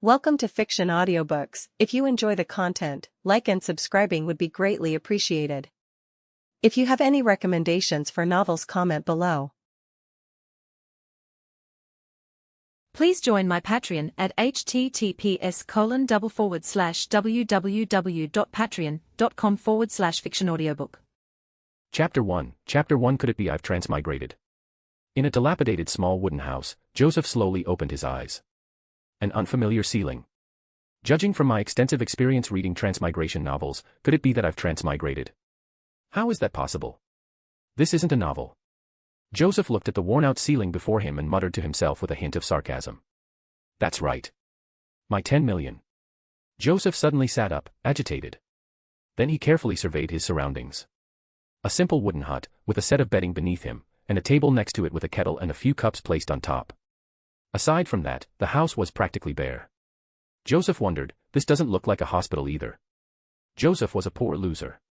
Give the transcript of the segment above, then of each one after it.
Welcome to Fiction Audiobooks. If you enjoy the content, like and subscribing would be greatly appreciated. If you have any recommendations for novels, comment below. Please join my Patreon at https://www.patreon.com/fictionaudiobook. Chapter 1. Chapter 1. Could it be I've transmigrated? In a dilapidated small wooden house, Joseph slowly opened his eyes. An unfamiliar ceiling. Judging from my extensive experience reading transmigration novels, could it be that I've transmigrated? How is that possible? This isn't a novel. Joseph looked at the worn-out ceiling before him and muttered to himself with a hint of sarcasm. That's right. My 10 million. Joseph suddenly sat up, agitated. Then he carefully surveyed his surroundings. A simple wooden hut, with a set of bedding beneath him, and a table next to it with a kettle and a few cups placed on top. Aside from that, the house was practically bare. Joseph wondered, this doesn't look like a hospital either. Joseph was a poor loser.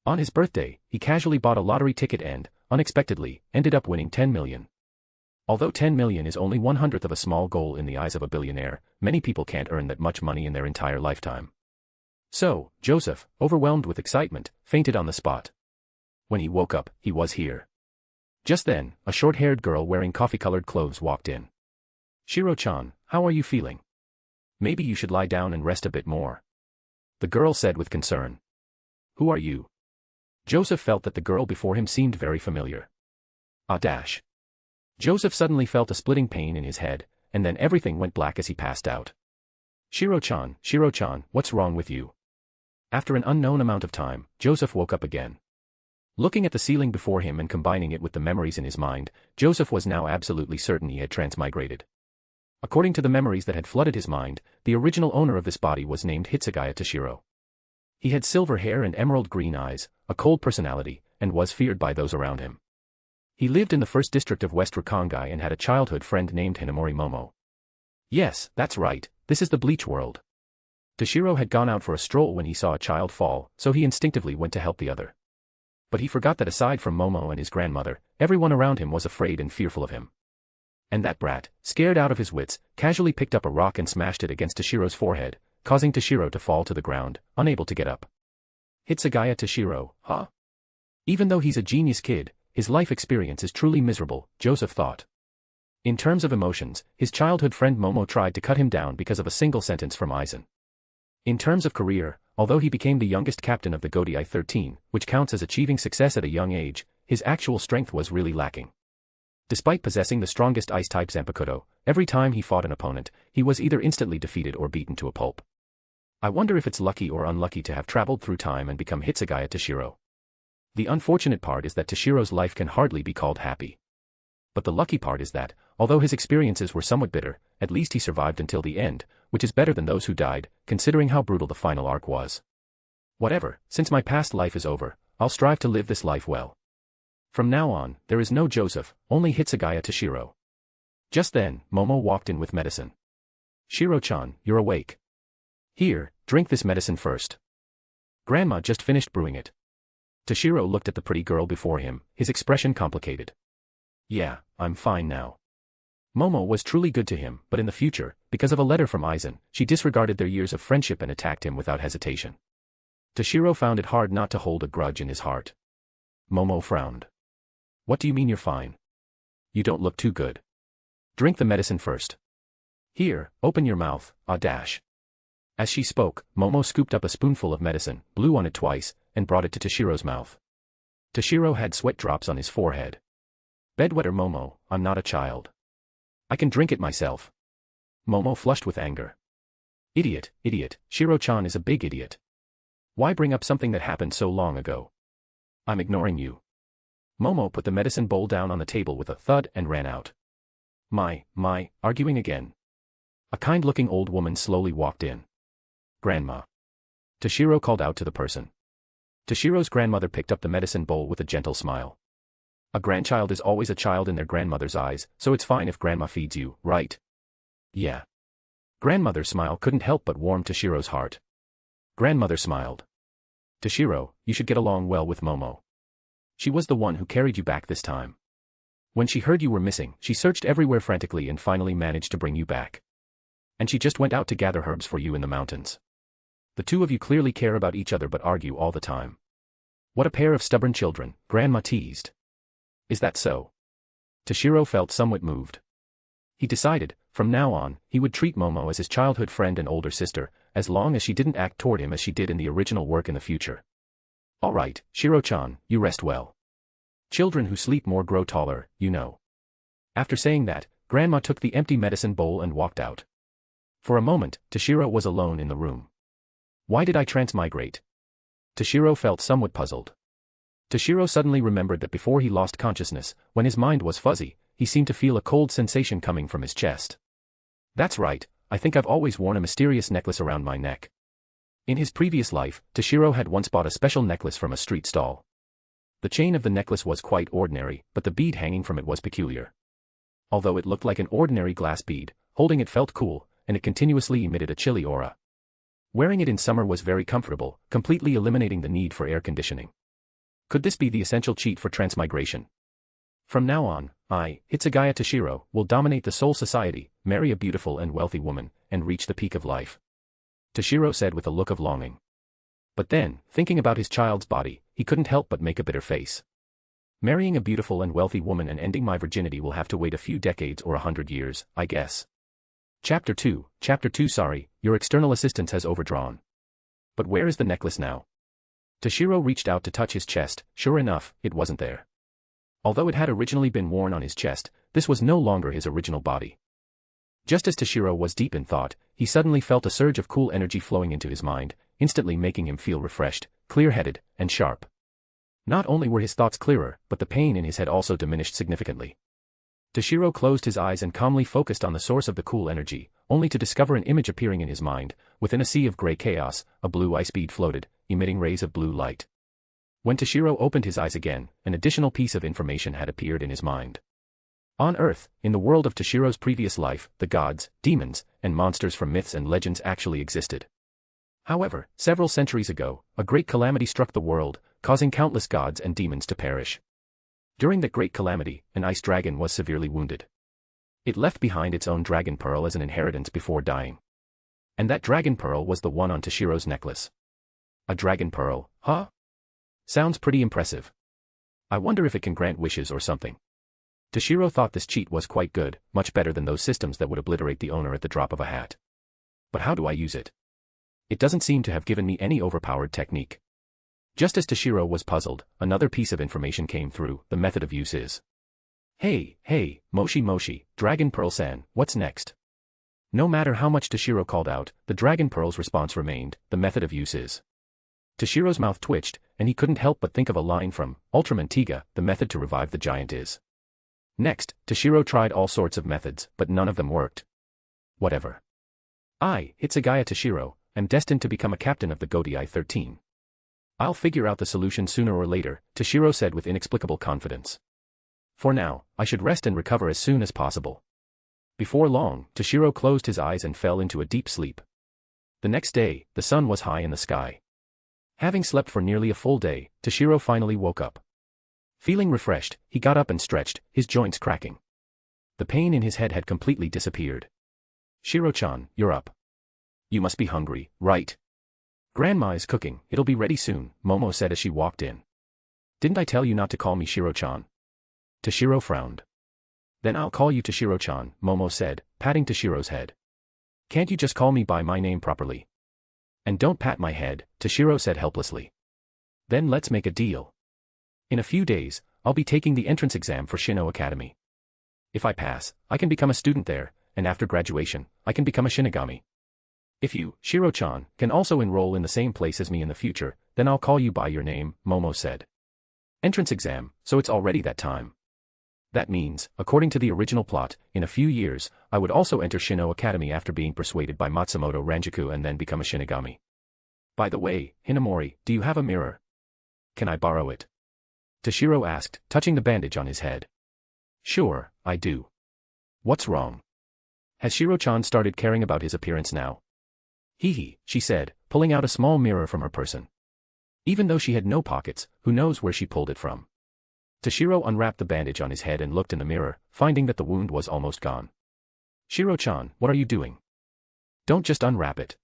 On his birthday, he casually bought a lottery ticket and, unexpectedly, ended up winning 10 million. Although 10 million is only 1/100th of a small goal in the eyes of a billionaire, many people can't earn that much money in their entire lifetime. So, Joseph, overwhelmed with excitement, fainted on the spot. When he woke up, he was here. Just then, a short-haired girl wearing coffee-colored clothes walked in. Shiro-chan, how are you feeling? Maybe you should lie down and rest a bit more. The girl said with concern. Who are you? Joseph felt that the girl before him seemed very familiar. Joseph suddenly felt a splitting pain in his head, and then everything went black as he passed out. Shiro-chan, what's wrong with you? After an unknown amount of time, Joseph woke up again. Looking at the ceiling before him and combining it with the memories in his mind, Joseph was now absolutely certain he had transmigrated. According to the memories that had flooded his mind, the original owner of this body was named Hitsugaya Toshiro. He had silver hair and emerald green eyes, a cold personality, and was feared by those around him. He lived in the first district of West Rakangai and had a childhood friend named Hinamori Momo. Yes, that's right, this is the Bleach world. Toshiro had gone out for a stroll when he saw a child fall, so he instinctively went to help the other. But he forgot that aside from Momo and his grandmother, everyone around him was afraid and fearful of him. And that brat, scared out of his wits, casually picked up a rock and smashed it against Toshiro's forehead, causing Toshiro to fall to the ground, unable to get up. Hitsugaya Toshiro, huh? Even though he's a genius kid, his life experience is truly miserable, Joseph thought. In terms of emotions, his childhood friend Momo tried to cut him down because of a single sentence from Aizen. In terms of career, although he became the youngest captain of the Godai 13, which counts as achieving success at a young age, his actual strength was really lacking. Despite possessing the strongest ice-type Zanpakuto, every time he fought an opponent, he was either instantly defeated or beaten to a pulp. I wonder if it's lucky or unlucky to have traveled through time and become Hitsugaya Toshiro. The unfortunate part is that Toshiro's life can hardly be called happy. But the lucky part is that, although his experiences were somewhat bitter, at least he survived until the end, which is better than those who died, considering how brutal the final arc was. Whatever, since my past life is over, I'll strive to live this life well. From now on, there is no Joseph, only Hitsugaya Toshiro. Just then, Momo walked in with medicine. Shiro-chan, you're awake. Here, drink this medicine first. Grandma just finished brewing it. Toshiro looked at the pretty girl before him, his expression complicated. Yeah, I'm fine now. Momo was truly good to him, but in the future, because of a letter from Aizen, she disregarded their years of friendship and attacked him without hesitation. Toshiro found it hard not to hold a grudge in his heart. Momo frowned. What do you mean you're fine? You don't look too good. Drink the medicine first. Here, open your mouth, As she spoke, Momo scooped up a spoonful of medicine, blew on it twice, and brought it to Toshiro's mouth. Toshiro had sweat drops on his forehead. Bedwetter Momo, I'm not a child. I can drink it myself. Momo flushed with anger. Idiot, Shiro-chan is a big idiot. Why bring up something that happened so long ago? I'm ignoring you. Momo put the medicine bowl down on the table with a thud and ran out. My, arguing again. A kind-looking old woman slowly walked in. Grandma. Toshiro called out to the person. Toshiro's grandmother picked up the medicine bowl with a gentle smile. A grandchild is always a child in their grandmother's eyes, so it's fine if grandma feeds you, right? Yeah. Grandmother's smile couldn't help but warm Toshiro's heart. Grandmother smiled. Toshiro, you should get along well with Momo. She was the one who carried you back this time. When she heard you were missing, she searched everywhere frantically and finally managed to bring you back. And she just went out to gather herbs for you in the mountains. The two of you clearly care about each other but argue all the time. What a pair of stubborn children, Grandma teased. Is that so? Toshiro felt somewhat moved. He decided, from now on, he would treat Momo as his childhood friend and older sister, as long as she didn't act toward him as she did in the original work in the future. All right, Shiro-chan, you rest well. Children who sleep more grow taller, you know. After saying that, Grandma took the empty medicine bowl and walked out. For a moment, Toshiro was alone in the room. Why did I transmigrate? Toshiro felt somewhat puzzled. Toshiro suddenly remembered that before he lost consciousness, when his mind was fuzzy, he seemed to feel a cold sensation coming from his chest. That's right, I think I've always worn a mysterious necklace around my neck. In his previous life, Toshiro had once bought a special necklace from a street stall. The chain of the necklace was quite ordinary, but the bead hanging from it was peculiar. Although it looked like an ordinary glass bead, holding it felt cool, and it continuously emitted a chilly aura. Wearing it in summer was very comfortable, completely eliminating the need for air conditioning. Could this be the essential cheat for transmigration? From now on, I, Hitsugaya Toshiro, will dominate the soul society, marry a beautiful and wealthy woman, and reach the peak of life. Toshiro said with a look of longing. But then, thinking about his child's body, he couldn't help but make a bitter face. Marrying a beautiful and wealthy woman and ending my virginity will have to wait a few decades or 100 years, I guess. Chapter 2, sorry, your external assistance has overdrawn. But where is the necklace now? Toshiro reached out to touch his chest, sure enough, it wasn't there. Although it had originally been worn on his chest, this was no longer his original body. Just as Toshiro was deep in thought, he suddenly felt a surge of cool energy flowing into his mind, instantly making him feel refreshed, clear-headed, and sharp. Not only were his thoughts clearer, but the pain in his head also diminished significantly. Toshiro closed his eyes and calmly focused on the source of the cool energy, only to discover an image appearing in his mind. Within a sea of gray chaos, a blue ice bead floated, emitting rays of blue light. When Toshiro opened his eyes again, an additional piece of information had appeared in his mind. On Earth, in the world of Toshiro's previous life, the gods, demons, and monsters from myths and legends actually existed. However, several centuries ago, a great calamity struck the world, causing countless gods and demons to perish. During that great calamity, an ice dragon was severely wounded. It left behind its own dragon pearl as an inheritance before dying. And that dragon pearl was the one on Toshiro's necklace. A dragon pearl, huh? Sounds pretty impressive. I wonder if it can grant wishes or something. Toshiro thought this cheat was quite good, much better than those systems that would obliterate the owner at the drop of a hat. But how do I use it? It doesn't seem to have given me any overpowered technique. Just as Toshiro was puzzled, another piece of information came through. The method of use is. Hey, Moshi, Dragon Pearl-san, what's next? No matter how much Toshiro called out, the Dragon Pearl's response remained. The method of use is. Toshiro's mouth twitched, and he couldn't help but think of a line from Ultraman Tiga. The method to revive the giant is. Next, Toshiro tried all sorts of methods, but none of them worked. Whatever. I, Hitsugaya Toshiro, am destined to become a captain of the Godai 13. I'll figure out the solution sooner or later, Toshiro said with inexplicable confidence. For now, I should rest and recover as soon as possible. Before long, Toshiro closed his eyes and fell into a deep sleep. The next day, the sun was high in the sky. Having slept for nearly a full day, Toshiro finally woke up. Feeling refreshed, he got up and stretched, his joints cracking. The pain in his head had completely disappeared. Shiro-chan, you're up. You must be hungry, right? Grandma is cooking, it'll be ready soon, Momo said as she walked in. Didn't I tell you not to call me Shiro-chan? Toshiro frowned. Then I'll call you Toshiro-chan, Momo said, patting Toshiro's head. Can't you just call me by my name properly? And don't pat my head, Toshiro said helplessly. Then let's make a deal. In a few days, I'll be taking the entrance exam for Shino Academy. If I pass, I can become a student there, and after graduation, I can become a Shinigami. If you, Shiro-chan, can also enroll in the same place as me in the future, then I'll call you by your name, Momo said. Entrance exam, so it's already that time. That means, according to the original plot, in a few years, I would also enter Shino Academy after being persuaded by Matsumoto Ranjaku and then become a Shinigami. By the way, Hinamori, do you have a mirror? Can I borrow it? Toshiro asked, touching the bandage on his head. Sure, I do. What's wrong? Has Shiro-chan started caring about his appearance now? Hee, she said, pulling out a small mirror from her person. Even though she had no pockets, who knows where she pulled it from? Toshiro unwrapped the bandage on his head and looked in the mirror, finding that the wound was almost gone. Shiro-chan, what are you doing? Don't just unwrap it.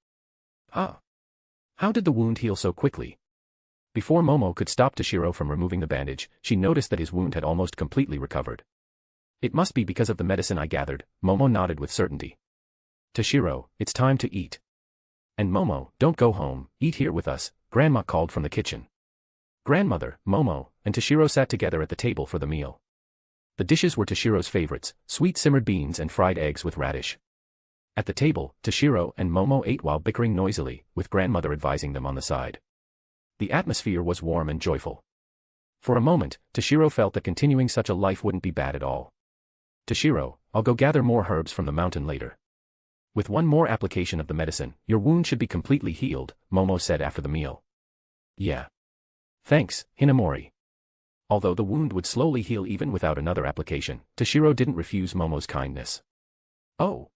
Ah. How did the wound heal so quickly? Before Momo could stop Toshiro from removing the bandage, she noticed that his wound had almost completely recovered. It must be because of the medicine I gathered, Momo nodded with certainty. Toshiro, it's time to eat. And Momo, don't go home, eat here with us, Grandma called from the kitchen. Grandmother, Momo, and Toshiro sat together at the table for the meal. The dishes were Toshiro's favorites, sweet simmered beans and fried eggs with radish. At the table, Toshiro and Momo ate while bickering noisily, with grandmother advising them on the side. The atmosphere was warm and joyful. For a moment, Toshiro felt that continuing such a life wouldn't be bad at all. Toshiro, I'll go gather more herbs from the mountain later. With one more application of the medicine, your wound should be completely healed, Momo said after the meal. Yeah. Thanks, Hinamori. Although the wound would slowly heal even without another application, Toshiro didn't refuse Momo's kindness. Oh.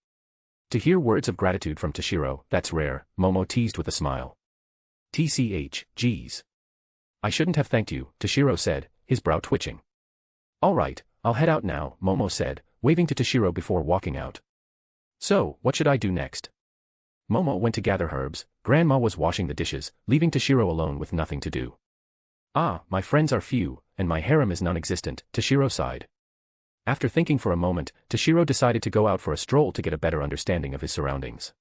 To hear words of gratitude from Toshiro, that's rare, Momo teased with a smile. Geez. I shouldn't have thanked you, Toshiro said, his brow twitching. All right, I'll head out now, Momo said, waving to Toshiro before walking out. So, what should I do next? Momo went to gather herbs, Grandma was washing the dishes, leaving Toshiro alone with nothing to do. Ah, my friends are few, and my harem is non-existent, Toshiro sighed. After thinking for a moment, Toshiro decided to go out for a stroll to get a better understanding of his surroundings.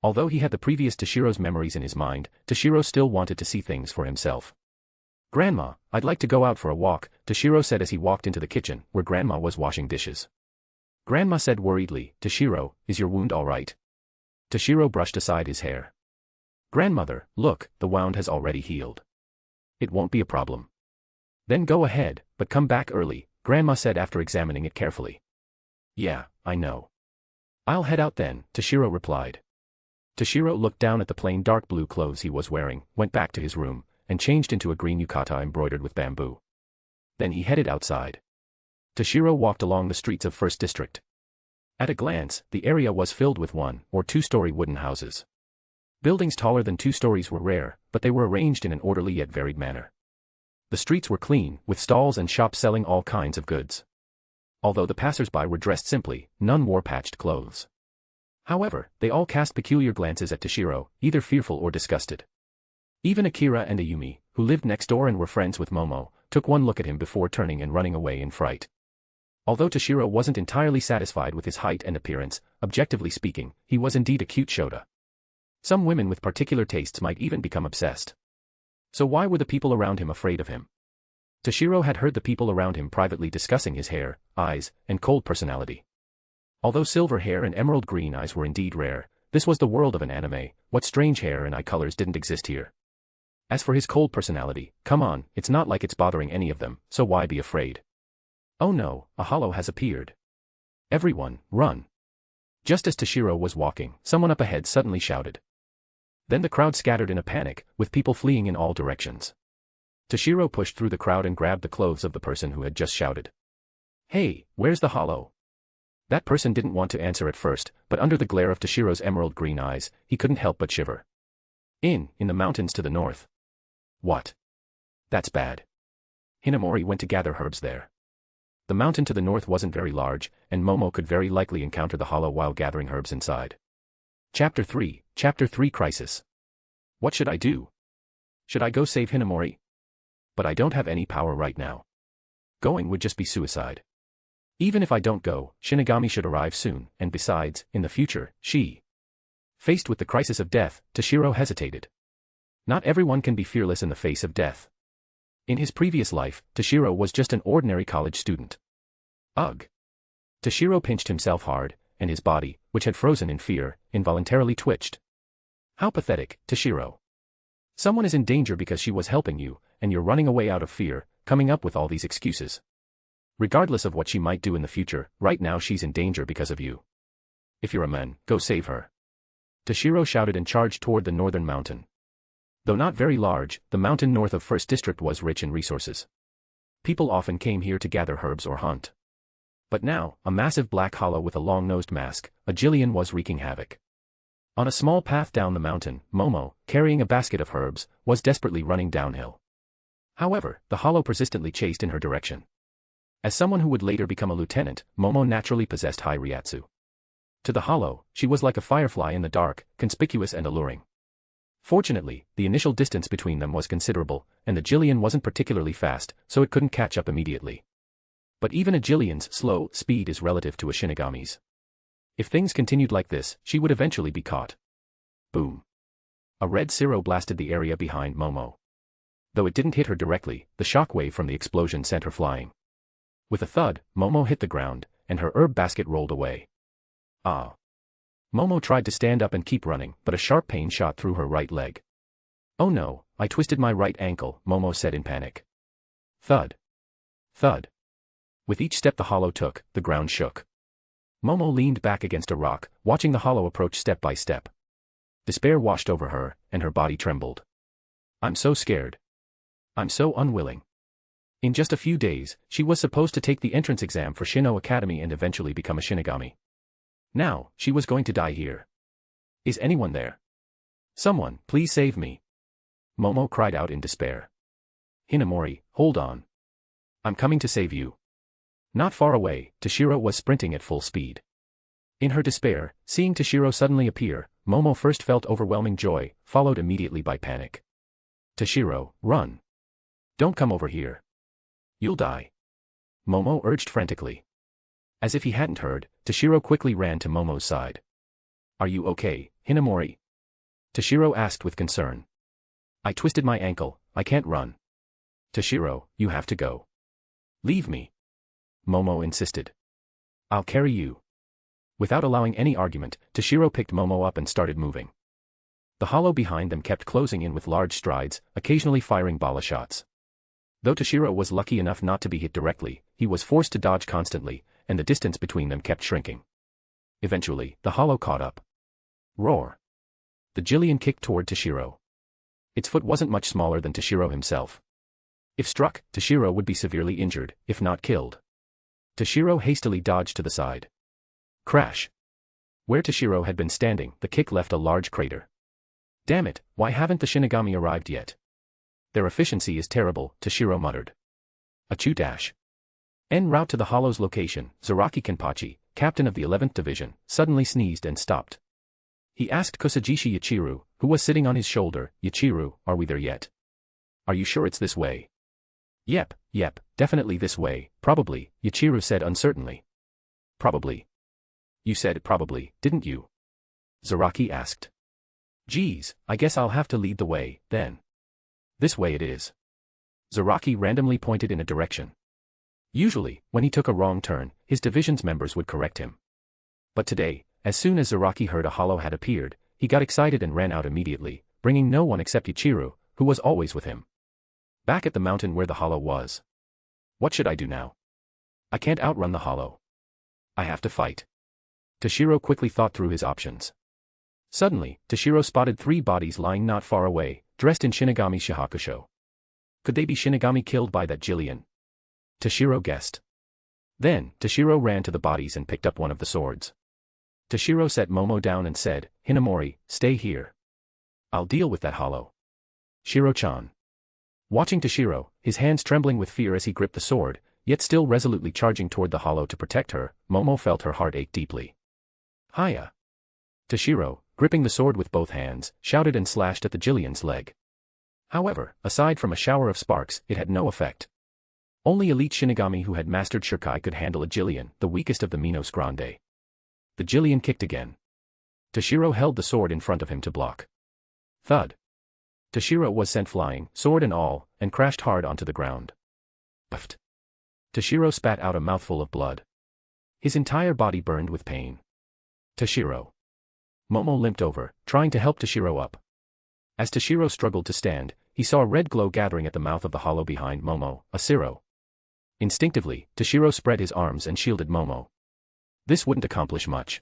Although he had the previous Toshiro's memories in his mind, Toshiro still wanted to see things for himself. Grandma, I'd like to go out for a walk, Toshiro said as he walked into the kitchen, where Grandma was washing dishes. Grandma said worriedly, Toshiro, is your wound all right? Toshiro brushed aside his hair. Grandmother, look, the wound has already healed. It won't be a problem. Then go ahead, but come back early, Grandma said after examining it carefully. Yeah, I know. I'll head out then, Toshiro replied. Toshiro looked down at the plain dark blue clothes he was wearing, went back to his room, and changed into a green yukata embroidered with bamboo. Then he headed outside. Toshiro walked along the streets of First District. At a glance, the area was filled with one- or two-story wooden houses. Buildings taller than 2 stories were rare, but they were arranged in an orderly yet varied manner. The streets were clean, with stalls and shops selling all kinds of goods. Although the passers-by were dressed simply, none wore patched clothes. However, they all cast peculiar glances at Toshiro, either fearful or disgusted. Even Akira and Ayumi, who lived next door and were friends with Momo, took one look at him before turning and running away in fright. Although Toshiro wasn't entirely satisfied with his height and appearance, objectively speaking, he was indeed a cute shota. Some women with particular tastes might even become obsessed. So why were the people around him afraid of him? Toshiro had heard the people around him privately discussing his hair, eyes, and cold personality. Although silver hair and emerald green eyes were indeed rare, this was the world of an anime, what strange hair and eye colors didn't exist here? As for his cold personality, come on, it's not like it's bothering any of them, so why be afraid? Oh no, a hollow has appeared. Everyone, run. Just as Toshiro was walking, someone up ahead suddenly shouted. Then the crowd scattered in a panic, with people fleeing in all directions. Toshiro pushed through the crowd and grabbed the clothes of the person who had just shouted. Hey, where's the hollow? That person didn't want to answer at first, but under the glare of Toshiro's emerald green eyes, he couldn't help but shiver. In the mountains to the north. What? That's bad. Hinamori went to gather herbs there. The mountain to the north wasn't very large, and Momo could very likely encounter the hollow while gathering herbs inside. Chapter 3 Crisis. What should I do? Should I go save Hinamori? But I don't have any power right now. Going would just be suicide. Even if I don't go, Shinigami should arrive soon, and besides, in the future, she. Faced with the crisis of death, Toshiro hesitated. Not everyone can be fearless in the face of death. In his previous life, Toshiro was just an ordinary college student. Ugh. Toshiro pinched himself hard, and his body, which had frozen in fear, involuntarily twitched. How pathetic, Toshiro. Someone is in danger because she was helping you, and you're running away out of fear, coming up with all these excuses. Regardless of what she might do in the future, right now she's in danger because of you. If you're a man, go save her. Toshiro shouted and charged toward the northern mountain. Though not very large, the mountain north of First District was rich in resources. People often came here to gather herbs or hunt. But now, a massive black hollow with a long-nosed mask, a Jillian was wreaking havoc. On a small path down the mountain, Momo, carrying a basket of herbs, was desperately running downhill. However, the hollow persistently chased in her direction. As someone who would later become a lieutenant, Momo naturally possessed high Ryatsu. To the hollow, she was like a firefly in the dark, conspicuous and alluring. Fortunately, the initial distance between them was considerable, and the Jillian wasn't particularly fast, so it couldn't catch up immediately. But even a Jillian's slow speed is relative to a Shinigami's. If things continued like this, she would eventually be caught. Boom. A red Siro blasted the area behind Momo. Though it didn't hit her directly, the shockwave from the explosion sent her flying. With a thud, Momo hit the ground, and her herb basket rolled away. Ah. Momo tried to stand up and keep running, but a sharp pain shot through her right leg. Oh no, I twisted my right ankle, Momo said in panic. Thud. Thud. With each step the hollow took, the ground shook. Momo leaned back against a rock, watching the hollow approach step by step. Despair washed over her, and her body trembled. I'm so scared. I'm so unwilling. In just a few days, she was supposed to take the entrance exam for Shino Academy and eventually become a Shinigami. Now, she was going to die here. Is anyone there? Someone, please save me. Momo cried out in despair. Hinamori, hold on. I'm coming to save you. Not far away, Toshiro was sprinting at full speed. In her despair, seeing Toshiro suddenly appear, Momo first felt overwhelming joy, followed immediately by panic. Toshiro, run. Don't come over here. You'll die. Momo urged frantically. As if he hadn't heard, Toshiro quickly ran to Momo's side. Are you okay, Hinamori? Toshiro asked with concern. I twisted my ankle, I can't run. Toshiro, you have to go. Leave me. Momo insisted. I'll carry you. Without allowing any argument, Toshiro picked Momo up and started moving. The hollow behind them kept closing in with large strides, occasionally firing bala shots. Though Toshiro was lucky enough not to be hit directly, he was forced to dodge constantly, and the distance between them kept shrinking. Eventually, the hollow caught up. Roar. The Jillian kicked toward Toshiro. Its foot wasn't much smaller than Toshiro himself. If struck, Toshiro would be severely injured, if not killed. Toshiro hastily dodged to the side. Crash. Where Toshiro had been standing, the kick left a large crater. Damn it, why haven't the Shinigami arrived yet? Their efficiency is terrible, Toshiro muttered. Achoo dash. En route to the hollow's location, Zaraki Kenpachi, captain of the 11th Division, suddenly sneezed and stopped. He asked Kusajishi Yachiru, who was sitting on his shoulder, Yachiru, are we there yet? Are you sure it's this way? Yep, definitely this way, probably, Yachiru said uncertainly. Probably. You said probably, didn't you? Zaraki asked. Geez, I guess I'll have to lead the way, then. This way it is. Zaraki randomly pointed in a direction. Usually, when he took a wrong turn, his division's members would correct him. But today, as soon as Zaraki heard a hollow had appeared, he got excited and ran out immediately, bringing no one except Yachiru, who was always with him. Back at the mountain where the hollow was. What should I do now? I can't outrun the hollow. I have to fight. Toshiro quickly thought through his options. Suddenly, Toshiro spotted 3 bodies lying not far away, dressed in Shinigami Shihakusho. Could they be Shinigami killed by that Jillian? Toshiro guessed. Then, Toshiro ran to the bodies and picked up one of the swords. Toshiro set Momo down and said, Hinamori, stay here. I'll deal with that hollow. Shiro-chan. Watching Toshiro, his hands trembling with fear as he gripped the sword, yet still resolutely charging toward the hollow to protect her, Momo felt her heart ache deeply. Hiya. Toshiro, gripping the sword with both hands, shouted and slashed at the Jillian's leg. However, aside from a shower of sparks, it had no effect. Only elite Shinigami who had mastered Shirkai could handle a Jillian, the weakest of the Minos Grande. The Jillian kicked again. Toshiro held the sword in front of him to block. Thud. Toshiro was sent flying, sword and all, and crashed hard onto the ground. Puffed. Toshiro spat out a mouthful of blood. His entire body burned with pain. Toshiro. Momo limped over, trying to help Toshiro up. As Toshiro struggled to stand, he saw a red glow gathering at the mouth of the hollow behind Momo, a Siro. Instinctively, Toshiro spread his arms and shielded Momo. This wouldn't accomplish much.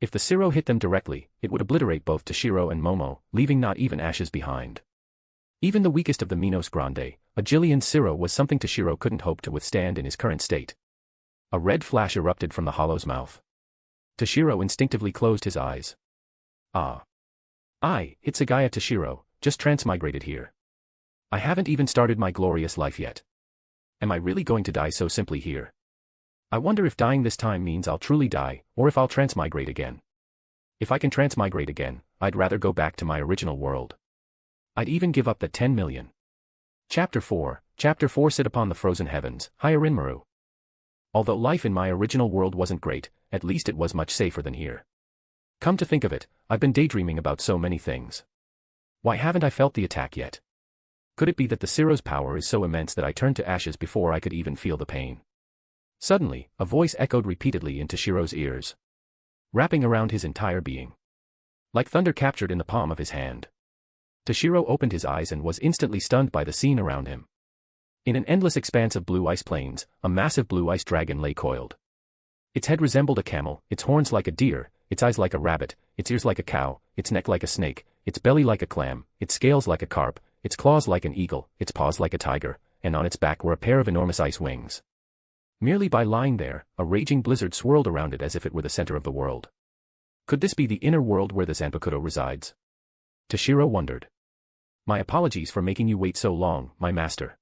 If the Siro hit them directly, it would obliterate both Toshiro and Momo, leaving not even ashes behind. Even the weakest of the Minos Grande, a Jillian Siro was something Toshiro couldn't hope to withstand in his current state. A red flash erupted from the hollow's mouth. Toshiro instinctively closed his eyes. Ah. I, Hitsugaya Toshiro, just transmigrated here. I haven't even started my glorious life yet. Am I really going to die so simply here? I wonder if dying this time means I'll truly die, or if I'll transmigrate again. If I can transmigrate again, I'd rather go back to my original world. I'd even give up that 10 million. Chapter 4 Sit upon the frozen heavens, Hyarinmaru. Although life in my original world wasn't great, at least it was much safer than here. Come to think of it, I've been daydreaming about so many things. Why haven't I felt the attack yet? Could it be that the Zero's power is so immense that I turned to ashes before I could even feel the pain? Suddenly, a voice echoed repeatedly into Shiro's ears, wrapping around his entire being. Like thunder captured in the palm of his hand. Toshiro opened his eyes and was instantly stunned by the scene around him. In an endless expanse of blue ice plains, a massive blue ice dragon lay coiled. Its head resembled a camel, its horns like a deer, its eyes like a rabbit, its ears like a cow, its neck like a snake, its belly like a clam, its scales like a carp, its claws like an eagle, its paws like a tiger, and on its back were a pair of enormous ice wings. Merely by lying there, a raging blizzard swirled around it as if it were the center of the world. Could this be the inner world where the Zanpakuto resides? Toshiro wondered. My apologies for making you wait so long, my master.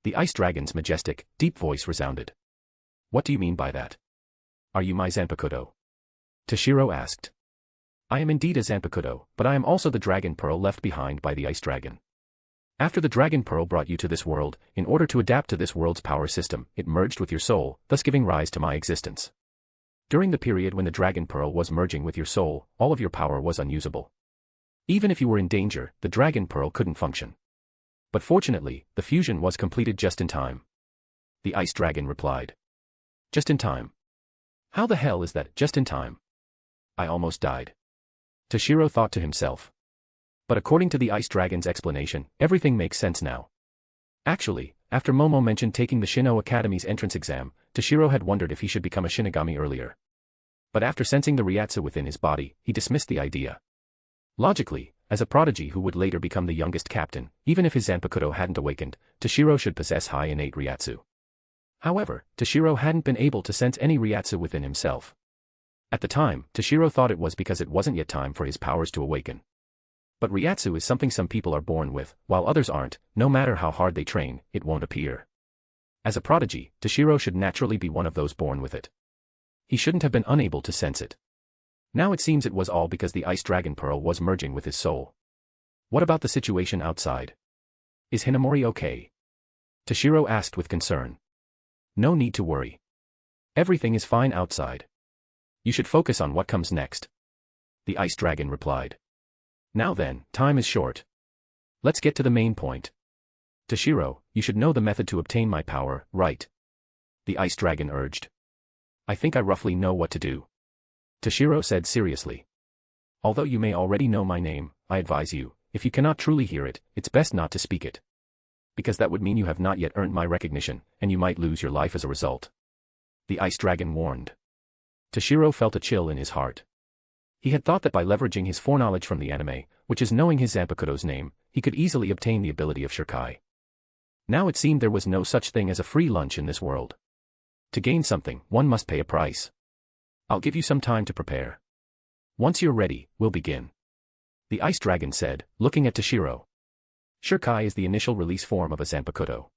The ice dragon's majestic, deep voice resounded. What do you mean by that? Are you my Zanpakuto? Toshiro asked. I am indeed a Zanpakuto, but I am also the dragon pearl left behind by the ice dragon. After the dragon pearl brought you to this world, in order to adapt to this world's power system, it merged with your soul, thus giving rise to my existence. During the period when the dragon pearl was merging with your soul, all of your power was unusable. Even if you were in danger, the dragon pearl couldn't function. But fortunately, the fusion was completed just in time. The ice dragon replied. Just in time? How the hell is that, just in time? I almost died. Toshiro thought to himself. But according to the ice dragon's explanation, everything makes sense now. Actually, after Momo mentioned taking the Shino Academy's entrance exam, Toshiro had wondered if he should become a Shinigami earlier. But after sensing the Ryatsu within his body, he dismissed the idea. Logically, as a prodigy who would later become the youngest captain, even if his Zanpakuto hadn't awakened, Toshiro should possess high innate Ryatsu. However, Toshiro hadn't been able to sense any Ryatsu within himself. At the time, Toshiro thought it was because it wasn't yet time for his powers to awaken. But Ryatsu is something some people are born with, while others aren't. No matter how hard they train, it won't appear. As a prodigy, Toshiro should naturally be one of those born with it. He shouldn't have been unable to sense it. Now it seems it was all because the ice dragon pearl was merging with his soul. What about the situation outside? Is Hinamori okay? Toshiro asked with concern. No need to worry. Everything is fine outside. You should focus on what comes next. The ice dragon replied. Now then, time is short. Let's get to the main point. Toshiro, you should know the method to obtain my power, right? The ice dragon urged. I think I roughly know what to do. Toshiro said seriously. Although you may already know my name, I advise you, if you cannot truly hear it, it's best not to speak it. Because that would mean you have not yet earned my recognition, and you might lose your life as a result. The ice dragon warned. Toshiro felt a chill in his heart. He had thought that by leveraging his foreknowledge from the anime, which is knowing his Zanpakuto's name, he could easily obtain the ability of Shirkai. Now it seemed there was no such thing as a free lunch in this world. To gain something, one must pay a price. I'll give you some time to prepare. Once you're ready, we'll begin. The ice dragon said, looking at Toshiro. Shirkai is the initial release form of a Zanpakuto.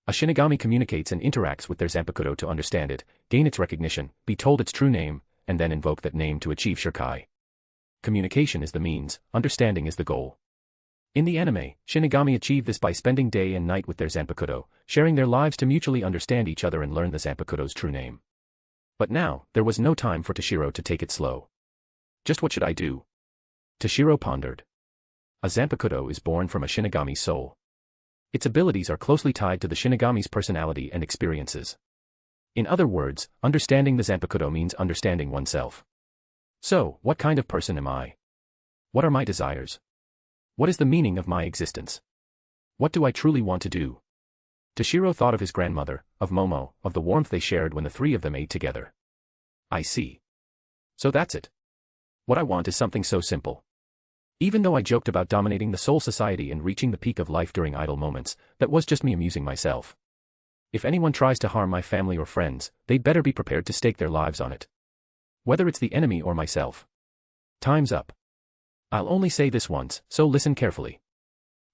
A Shinigami communicates and interacts with their Zanpakuto to understand it, gain its recognition, be told its true name, and then invoke that name to achieve Shirkai. Communication is the means, understanding is the goal. In the anime, Shinigami achieve this by spending day and night with their Zanpakuto, sharing their lives to mutually understand each other and learn the Zanpakuto's true name. But now, there was no time for Toshiro to take it slow. Just what should I do? Toshiro pondered. A Zanpakuto is born from a Shinigami's soul. Its abilities are closely tied to the Shinigami's personality and experiences. In other words, understanding the Zanpakuto means understanding oneself. So, what kind of person am I? What are my desires? What is the meaning of my existence? What do I truly want to do? Toshiro thought of his grandmother, of Momo, of the warmth they shared when the three of them ate together. I see. So that's it. What I want is something so simple. Even though I joked about dominating the soul society and reaching the peak of life during idle moments, that was just me amusing myself. If anyone tries to harm my family or friends, they'd better be prepared to stake their lives on it. Whether it's the enemy or myself. Time's up. I'll only say this once, so listen carefully.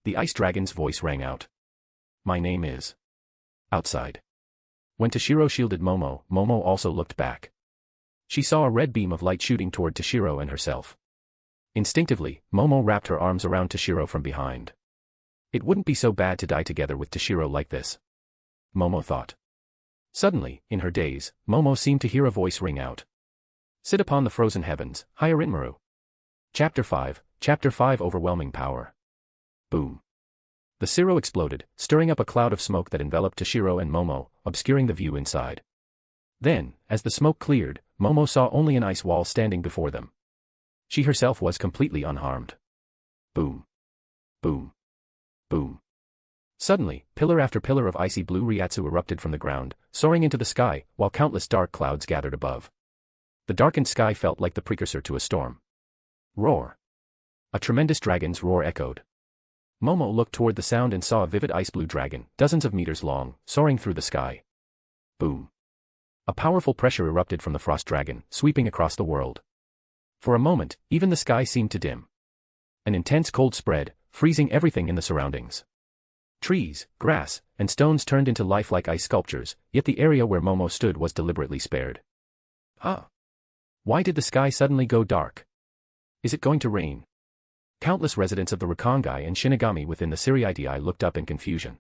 The ice dragon's voice rang out. My name is... Outside. When Toshiro shielded Momo, Momo also looked back. She saw a red beam of light shooting toward Toshiro and herself. Instinctively, Momo wrapped her arms around Toshiro from behind. It wouldn't be so bad to die together with Toshiro like this, Momo thought. Suddenly, in her daze, Momo seemed to hear a voice ring out. Sit upon the frozen heavens, Hyarinmaru. Chapter 5, Overwhelming Power. Boom. The Zero exploded, stirring up a cloud of smoke that enveloped Toshiro and Momo, obscuring the view inside. Then, as the smoke cleared, Momo saw only an ice wall standing before them. She herself was completely unharmed. Boom. Boom. Boom. Suddenly, pillar after pillar of icy blue Ryatsu erupted from the ground, soaring into the sky, while countless dark clouds gathered above. The darkened sky felt like the precursor to a storm. Roar. A tremendous dragon's roar echoed. Momo looked toward the sound and saw a vivid ice-blue dragon, dozens of meters long, soaring through the sky. Boom. A powerful pressure erupted from the frost dragon, sweeping across the world. For a moment, even the sky seemed to dim. An intense cold spread, freezing everything in the surroundings. Trees, grass, and stones turned into lifelike ice sculptures, yet the area where Momo stood was deliberately spared. Huh? Why did the sky suddenly go dark? Is it going to rain? Countless residents of the Rakangai and Shinigami within the Siriidii looked up in confusion.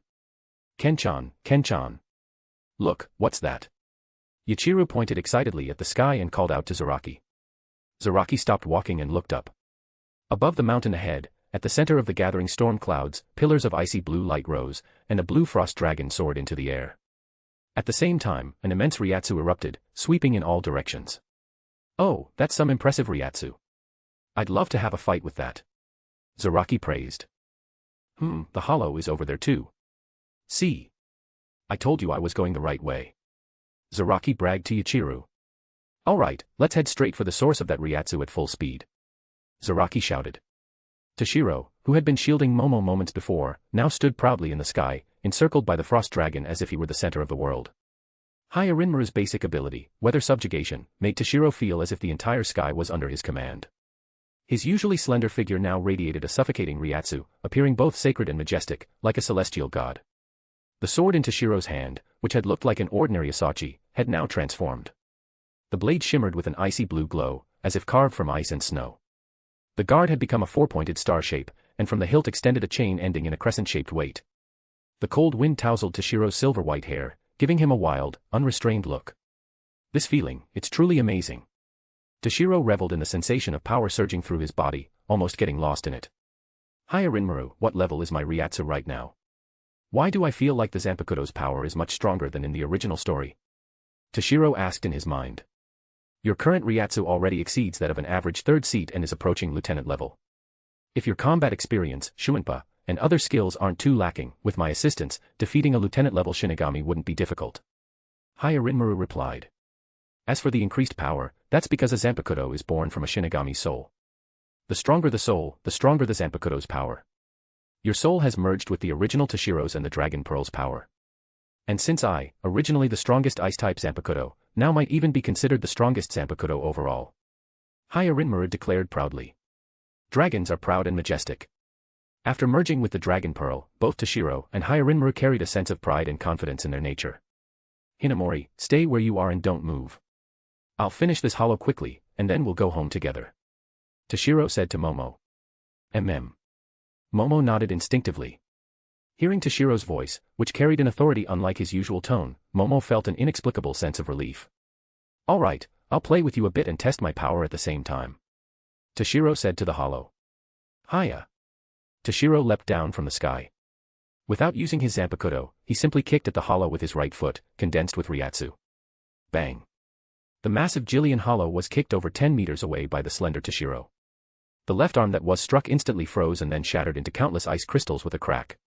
Kenchan, Kenchan. Look, what's that? Yachiru pointed excitedly at the sky and called out to Zaraki. Zaraki stopped walking and looked up. Above the mountain ahead, at the center of the gathering storm clouds, pillars of icy blue light rose, and a blue frost dragon soared into the air. At the same time, an immense Ryatsu erupted, sweeping in all directions. Oh, that's some impressive Ryatsu. I'd love to have a fight with that. Zaraki praised. The hollow is over there too. See? I told you I was going the right way. Zaraki bragged to Yachiru. Alright, let's head straight for the source of that Ryatsu at full speed. Zaraki shouted. Toshiro, who had been shielding Momo moments before, now stood proudly in the sky, encircled by the frost dragon as if he were the center of the world. Hyarinmaru's basic ability, weather subjugation, made Toshiro feel as if the entire sky was under his command. His usually slender figure now radiated a suffocating Ryatsu, appearing both sacred and majestic, like a celestial god. The sword in Toshiro's hand, which had looked like an ordinary asachi, had now transformed. The blade shimmered with an icy blue glow, as if carved from ice and snow. The guard had become a four-pointed star shape, and from the hilt extended a chain ending in a crescent-shaped weight. The cold wind tousled Toshiro's silver-white hair, giving him a wild, unrestrained look. This feeling, it's truly amazing. Toshiro reveled in the sensation of power surging through his body, almost getting lost in it. Hyarinmaru, what level is my Ryatsu right now? Why do I feel like the Zanpakuto's power is much stronger than in the original story? Toshiro asked in his mind. Your current Ryatsu already exceeds that of an average third seat and is approaching lieutenant level. If your combat experience, Shuinpa, and other skills aren't too lacking, with my assistance, defeating a lieutenant-level Shinigami wouldn't be difficult. Hyarinmaru replied. As for the increased power, that's because a Zanpakuto is born from a Shinigami's soul. The stronger the soul, the stronger the Zanpakuto's power. Your soul has merged with the original Toshiro's and the Dragon Pearl's power. And since I, originally the strongest ice-type Zanpakuto, now might even be considered the strongest Zanpakuto overall. Hyarinmaru declared proudly. Dragons are proud and majestic. After merging with the Dragon Pearl, both Toshiro and Hyarinmaru carried a sense of pride and confidence in their nature. Hinamori, stay where you are and don't move. I'll finish this hollow quickly, and then we'll go home together. Toshiro said to Momo. Momo nodded instinctively. Hearing Toshiro's voice, which carried an authority unlike his usual tone, Momo felt an inexplicable sense of relief. All right, I'll play with you a bit and test my power at the same time. Toshiro said to the hollow. Hiya. Toshiro leapt down from the sky. Without using his Zanpakuto, he simply kicked at the hollow with his right foot, condensed with Ryatsu. Bang. The massive Jillian hollow was kicked over 10 meters away by the slender Toshiro. The left arm that was struck instantly froze and then shattered into countless ice crystals with a crack.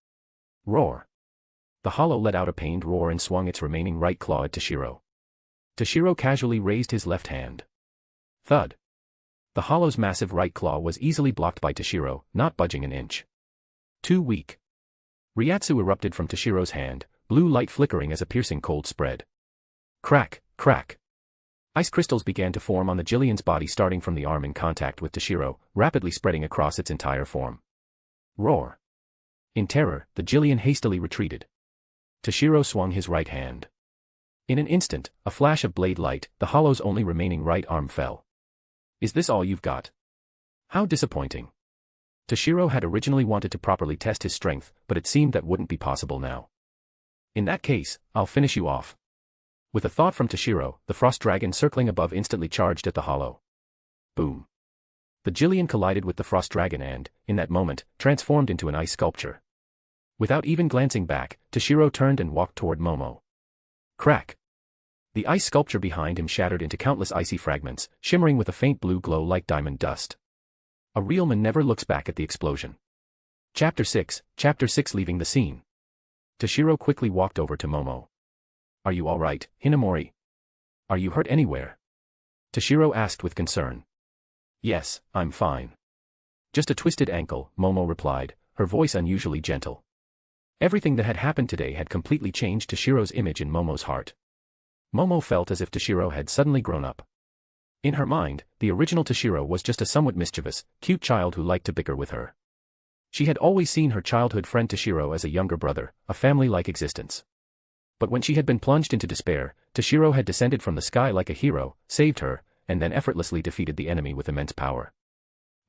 Roar. The hollow let out a pained roar and swung its remaining right claw at Toshiro. Toshiro casually raised his left hand. Thud. The hollow's massive right claw was easily blocked by Toshiro, not budging an inch. Too weak. Ryatsu erupted from Toshiro's hand, blue light flickering as a piercing cold spread. Crack, crack. Ice crystals began to form on the Jillian's body starting from the arm in contact with Toshiro, rapidly spreading across its entire form. Roar. In terror, the Jillian hastily retreated. Toshiro swung his right hand. In an instant, a flash of blade light, the hollow's only remaining right arm fell. Is this all you've got? How disappointing. Toshiro had originally wanted to properly test his strength, but it seemed that wouldn't be possible now. In that case, I'll finish you off. With a thought from Toshiro, the frost dragon circling above instantly charged at the hollow. Boom. The Jillian collided with the frost dragon and, in that moment, transformed into an ice sculpture. Without even glancing back, Toshiro turned and walked toward Momo. Crack. The ice sculpture behind him shattered into countless icy fragments, shimmering with a faint blue glow like diamond dust. A real man never looks back at the explosion. Chapter 6, leaving the scene. Toshiro quickly walked over to Momo. Are you alright, Hinamori? Are you hurt anywhere? Toshiro asked with concern. Yes, I'm fine. Just a twisted ankle, Momo replied, her voice unusually gentle. Everything that had happened today had completely changed Toshiro's image in Momo's heart. Momo felt as if Toshiro had suddenly grown up. In her mind, the original Toshiro was just a somewhat mischievous, cute child who liked to bicker with her. She had always seen her childhood friend Toshiro as a younger brother, a family-like existence. But when she had been plunged into despair, Toshiro had descended from the sky like a hero, saved her, and then effortlessly defeated the enemy with immense power.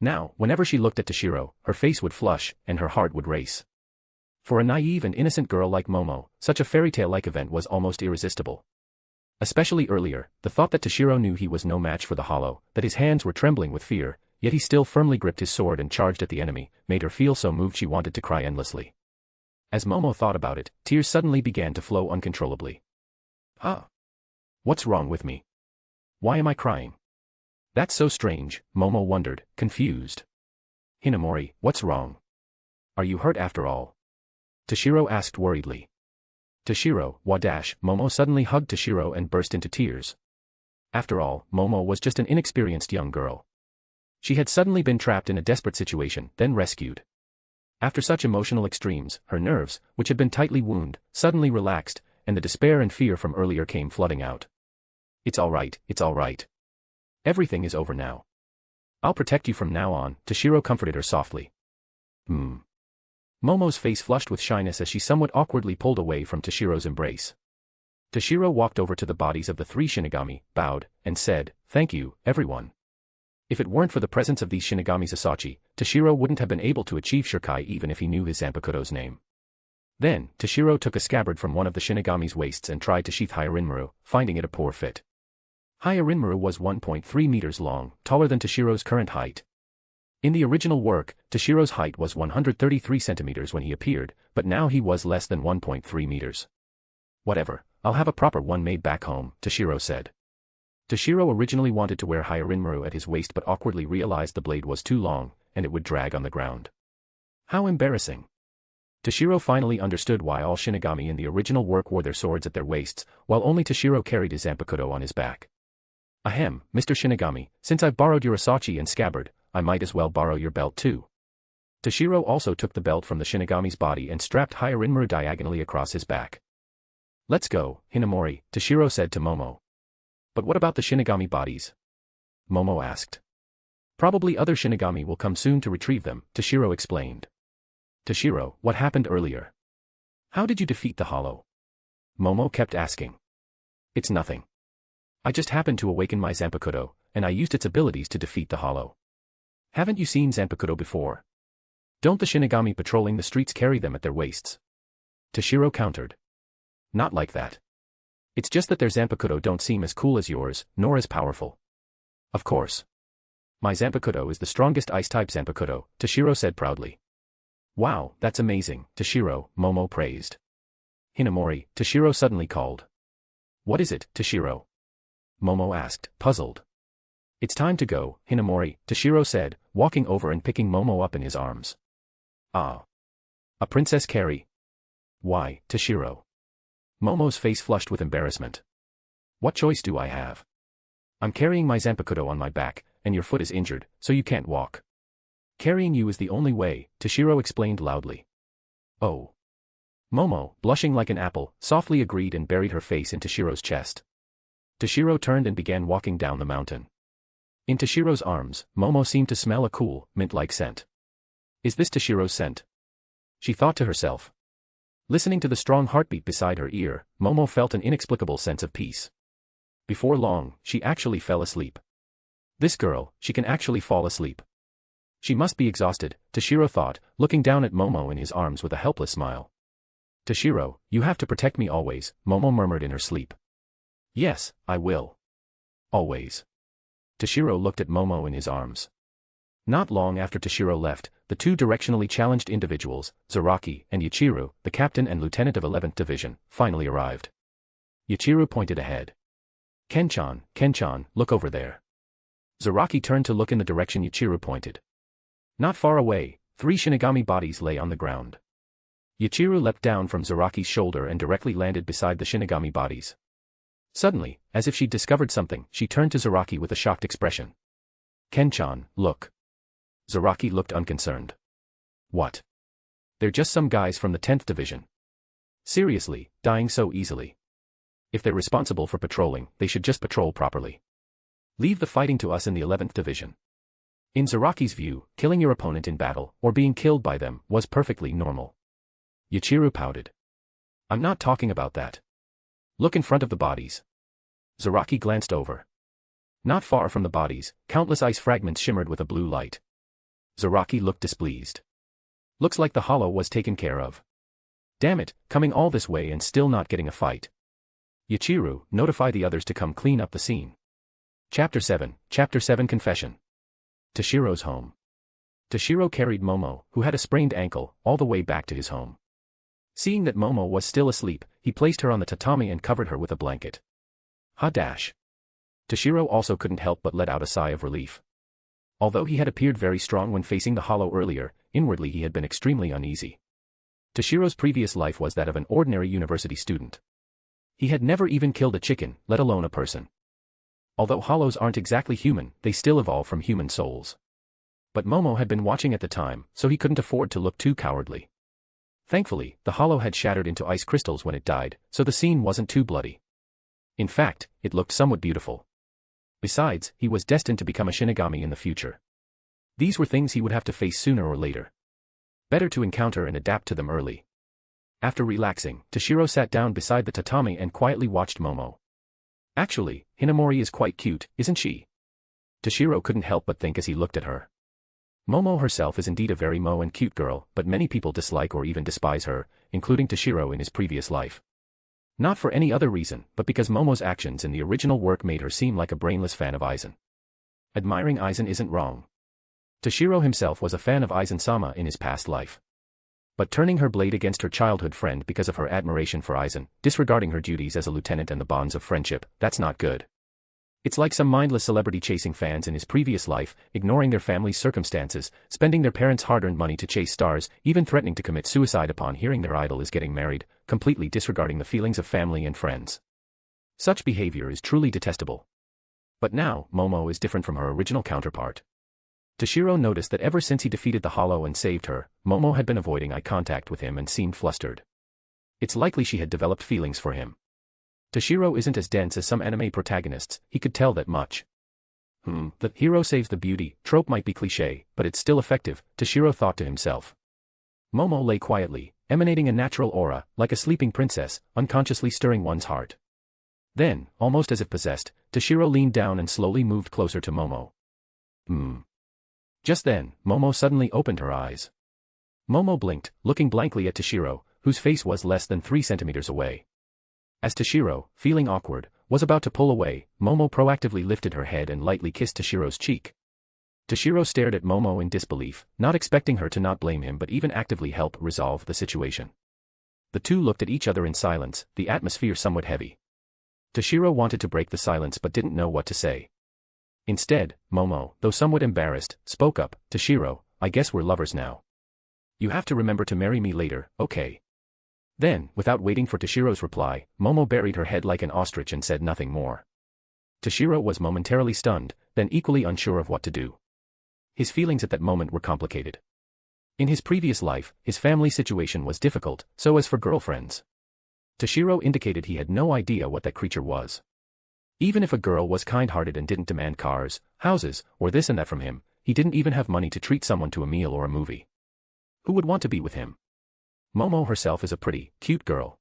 Now, whenever she looked at Toshiro, her face would flush, and her heart would race. For a naive and innocent girl like Momo, such a fairy tale-like event was almost irresistible. Especially earlier, the thought that Toshiro knew he was no match for the hollow, that his hands were trembling with fear, yet he still firmly gripped his sword and charged at the enemy, made her feel so moved she wanted to cry endlessly. As Momo thought about it, tears suddenly began to flow uncontrollably. Ah! What's wrong with me? Why am I crying? That's so strange, Momo wondered, confused. Hinamori, what's wrong? Are you hurt after all? Toshiro asked worriedly. Toshiro, Wadash, Momo suddenly hugged Toshiro and burst into tears. After all, Momo was just an inexperienced young girl. She had suddenly been trapped in a desperate situation, then rescued. After such emotional extremes, her nerves, which had been tightly wound, suddenly relaxed, and the despair and fear from earlier came flooding out. It's all right, it's all right. Everything is over now. I'll protect you from now on, Toshiro comforted her softly. Momo's face flushed with shyness as she somewhat awkwardly pulled away from Toshiro's embrace. Toshiro walked over to the bodies of the three Shinigami, bowed, and said, "Thank you, everyone. If it weren't for the presence of these Shinigami Sasachi, Toshiro wouldn't have been able to achieve Shirkai even if he knew his Zanpakuto's name." Then, Toshiro took a scabbard from one of the Shinigami's waists and tried to sheath Hyarinmaru, finding it a poor fit. Hyarinmaru was 1.3 meters long, taller than Toshiro's current height. In the original work, Toshiro's height was 133 centimeters when he appeared, but now he was less than 1.3 meters. Whatever, I'll have a proper one made back home, Toshiro said. Toshiro originally wanted to wear Hyarinmaru at his waist but awkwardly realized the blade was too long, and it would drag on the ground. How embarrassing. Toshiro finally understood why all Shinigami in the original work wore their swords at their waists, while only Toshiro carried his Zanpakuto on his back. Ahem, Mr. Shinigami, since I've borrowed your Asachi and scabbard, I might as well borrow your belt too. Toshiro also took the belt from the Shinigami's body and strapped Hyarinmaru diagonally across his back. Let's go, Hinamori, Toshiro said to Momo. But what about the Shinigami bodies? Momo asked. Probably other Shinigami will come soon to retrieve them, Toshiro explained. Toshiro, what happened earlier? How did you defeat the hollow? Momo kept asking. It's nothing. I just happened to awaken my Zanpakuto, and I used its abilities to defeat the hollow. Haven't you seen Zanpakuto before? Don't the Shinigami patrolling the streets carry them at their waists? Toshiro countered. Not like that. It's just that their Zanpakuto don't seem as cool as yours, nor as powerful. Of course. My Zanpakuto is the strongest ice-type Zanpakuto, Toshiro said proudly. Wow, that's amazing, Toshiro, Momo praised. Hinamori, Toshiro suddenly called. What is it, Toshiro? Momo asked, puzzled. It's time to go, Hinamori, Toshiro said, walking over and picking Momo up in his arms. Ah. A Princess Carrie? Why, Toshiro? Momo's face flushed with embarrassment. What choice do I have? I'm carrying my Zanpakuto on my back, and your foot is injured, so you can't walk. Carrying you is the only way, Toshiro explained loudly. Oh. Momo, blushing like an apple, softly agreed and buried her face in Toshiro's chest. Toshiro turned and began walking down the mountain. In Toshiro's arms, Momo seemed to smell a cool, mint-like scent. Is this Toshiro's scent? She thought to herself. Listening to the strong heartbeat beside her ear, Momo felt an inexplicable sense of peace. Before long, she actually fell asleep. This girl, she can actually fall asleep. She must be exhausted, Toshiro thought, looking down at Momo in his arms with a helpless smile. Toshiro, you have to protect me always, Momo murmured in her sleep. Yes, I will. Always. Toshiro looked at Momo in his arms. Not long after Toshiro left, the two directionally challenged individuals, Zaraki and Yuichiro, the captain and lieutenant of 11th Division, finally arrived. Yuichiro pointed ahead. Ken-chan, look over there. Zaraki turned to look in the direction Yuichiro pointed. Not far away, 3 Shinigami bodies lay on the ground. Yuichiro leapt down from Zaraki's shoulder and directly landed beside the Shinigami bodies. Suddenly, as if she'd discovered something, she turned to Zaraki with a shocked expression. Ken-chan, look. Zaraki looked unconcerned. What? They're just some guys from the 10th Division. Seriously, dying so easily. If they're responsible for patrolling, they should just patrol properly. Leave the fighting to us in the 11th Division. In Zaraki's view, killing your opponent in battle, or being killed by them, was perfectly normal. Yuichiro pouted. I'm not talking about that. Look in front of the bodies. Zaraki glanced over. Not far from the bodies, countless ice fragments shimmered with a blue light. Zaraki looked displeased. Looks like the hollow was taken care of. Damn it, coming all this way and still not getting a fight. Yuichiro, notify the others to come clean up the scene. Chapter 7 Confession. Toshiro's home. Toshiro carried Momo, who had a sprained ankle, all the way back to his home. Seeing that Momo was still asleep, he placed her on the tatami and covered her with a blanket. Toshiro also couldn't help but let out a sigh of relief. Although he had appeared very strong when facing the hollow earlier, inwardly he had been extremely uneasy. Toshiro's previous life was that of an ordinary university student. He had never even killed a chicken, let alone a person. Although hollows aren't exactly human, they still evolve from human souls. But Momo had been watching at the time, so he couldn't afford to look too cowardly. Thankfully, the hollow had shattered into ice crystals when it died, so the scene wasn't too bloody. In fact, it looked somewhat beautiful. Besides, he was destined to become a Shinigami in the future. These were things he would have to face sooner or later. Better to encounter and adapt to them early. After relaxing, Toshiro sat down beside the tatami and quietly watched Momo. Actually, Hinamori is quite cute, isn't she? Toshiro couldn't help but think as he looked at her. Momo herself is indeed a very and cute girl, but many people dislike or even despise her, including Toshiro in his previous life. Not for any other reason, but because Momo's actions in the original work made her seem like a brainless fan of Aizen. Admiring Aizen isn't wrong. Toshiro himself was a fan of Aizen-sama in his past life. But turning her blade against her childhood friend because of her admiration for Aizen, disregarding her duties as a lieutenant and the bonds of friendship, that's not good. It's like some mindless celebrity chasing fans in his previous life, ignoring their family's circumstances, spending their parents' hard-earned money to chase stars, even threatening to commit suicide upon hearing their idol is getting married, completely disregarding the feelings of family and friends. Such behavior is truly detestable. But now, Momo is different from her original counterpart. Toshiro noticed that ever since he defeated the hollow and saved her, Momo had been avoiding eye contact with him and seemed flustered. It's likely she had developed feelings for him. Toshiro isn't as dense as some anime protagonists, he could tell that much. The hero saves the beauty trope might be cliché, but it's still effective, Toshiro thought to himself. Momo lay quietly, emanating a natural aura, like a sleeping princess, unconsciously stirring one's heart. Then, almost as if possessed, Toshiro leaned down and slowly moved closer to Momo. Just then, Momo suddenly opened her eyes. Momo blinked, looking blankly at Toshiro, whose face was less than 3 centimeters away. As Toshiro, feeling awkward, was about to pull away, Momo proactively lifted her head and lightly kissed Toshiro's cheek. Toshiro stared at Momo in disbelief, not expecting her to not blame him but even actively help resolve the situation. The two looked at each other in silence, the atmosphere somewhat heavy. Toshiro wanted to break the silence but didn't know what to say. Instead, Momo, though somewhat embarrassed, spoke up, Toshiro, I guess we're lovers now. You have to remember to marry me later, okay? Then, without waiting for Toshiro's reply, Momo buried her head like an ostrich and said nothing more. Toshiro was momentarily stunned, then equally unsure of what to do. His feelings at that moment were complicated. In his previous life, his family situation was difficult, so as for girlfriends. Toshiro indicated he had no idea what that creature was. Even if a girl was kind-hearted and didn't demand cars, houses, or this and that from him, he didn't even have money to treat someone to a meal or a movie. Who would want to be with him? Momo herself is a pretty, cute girl.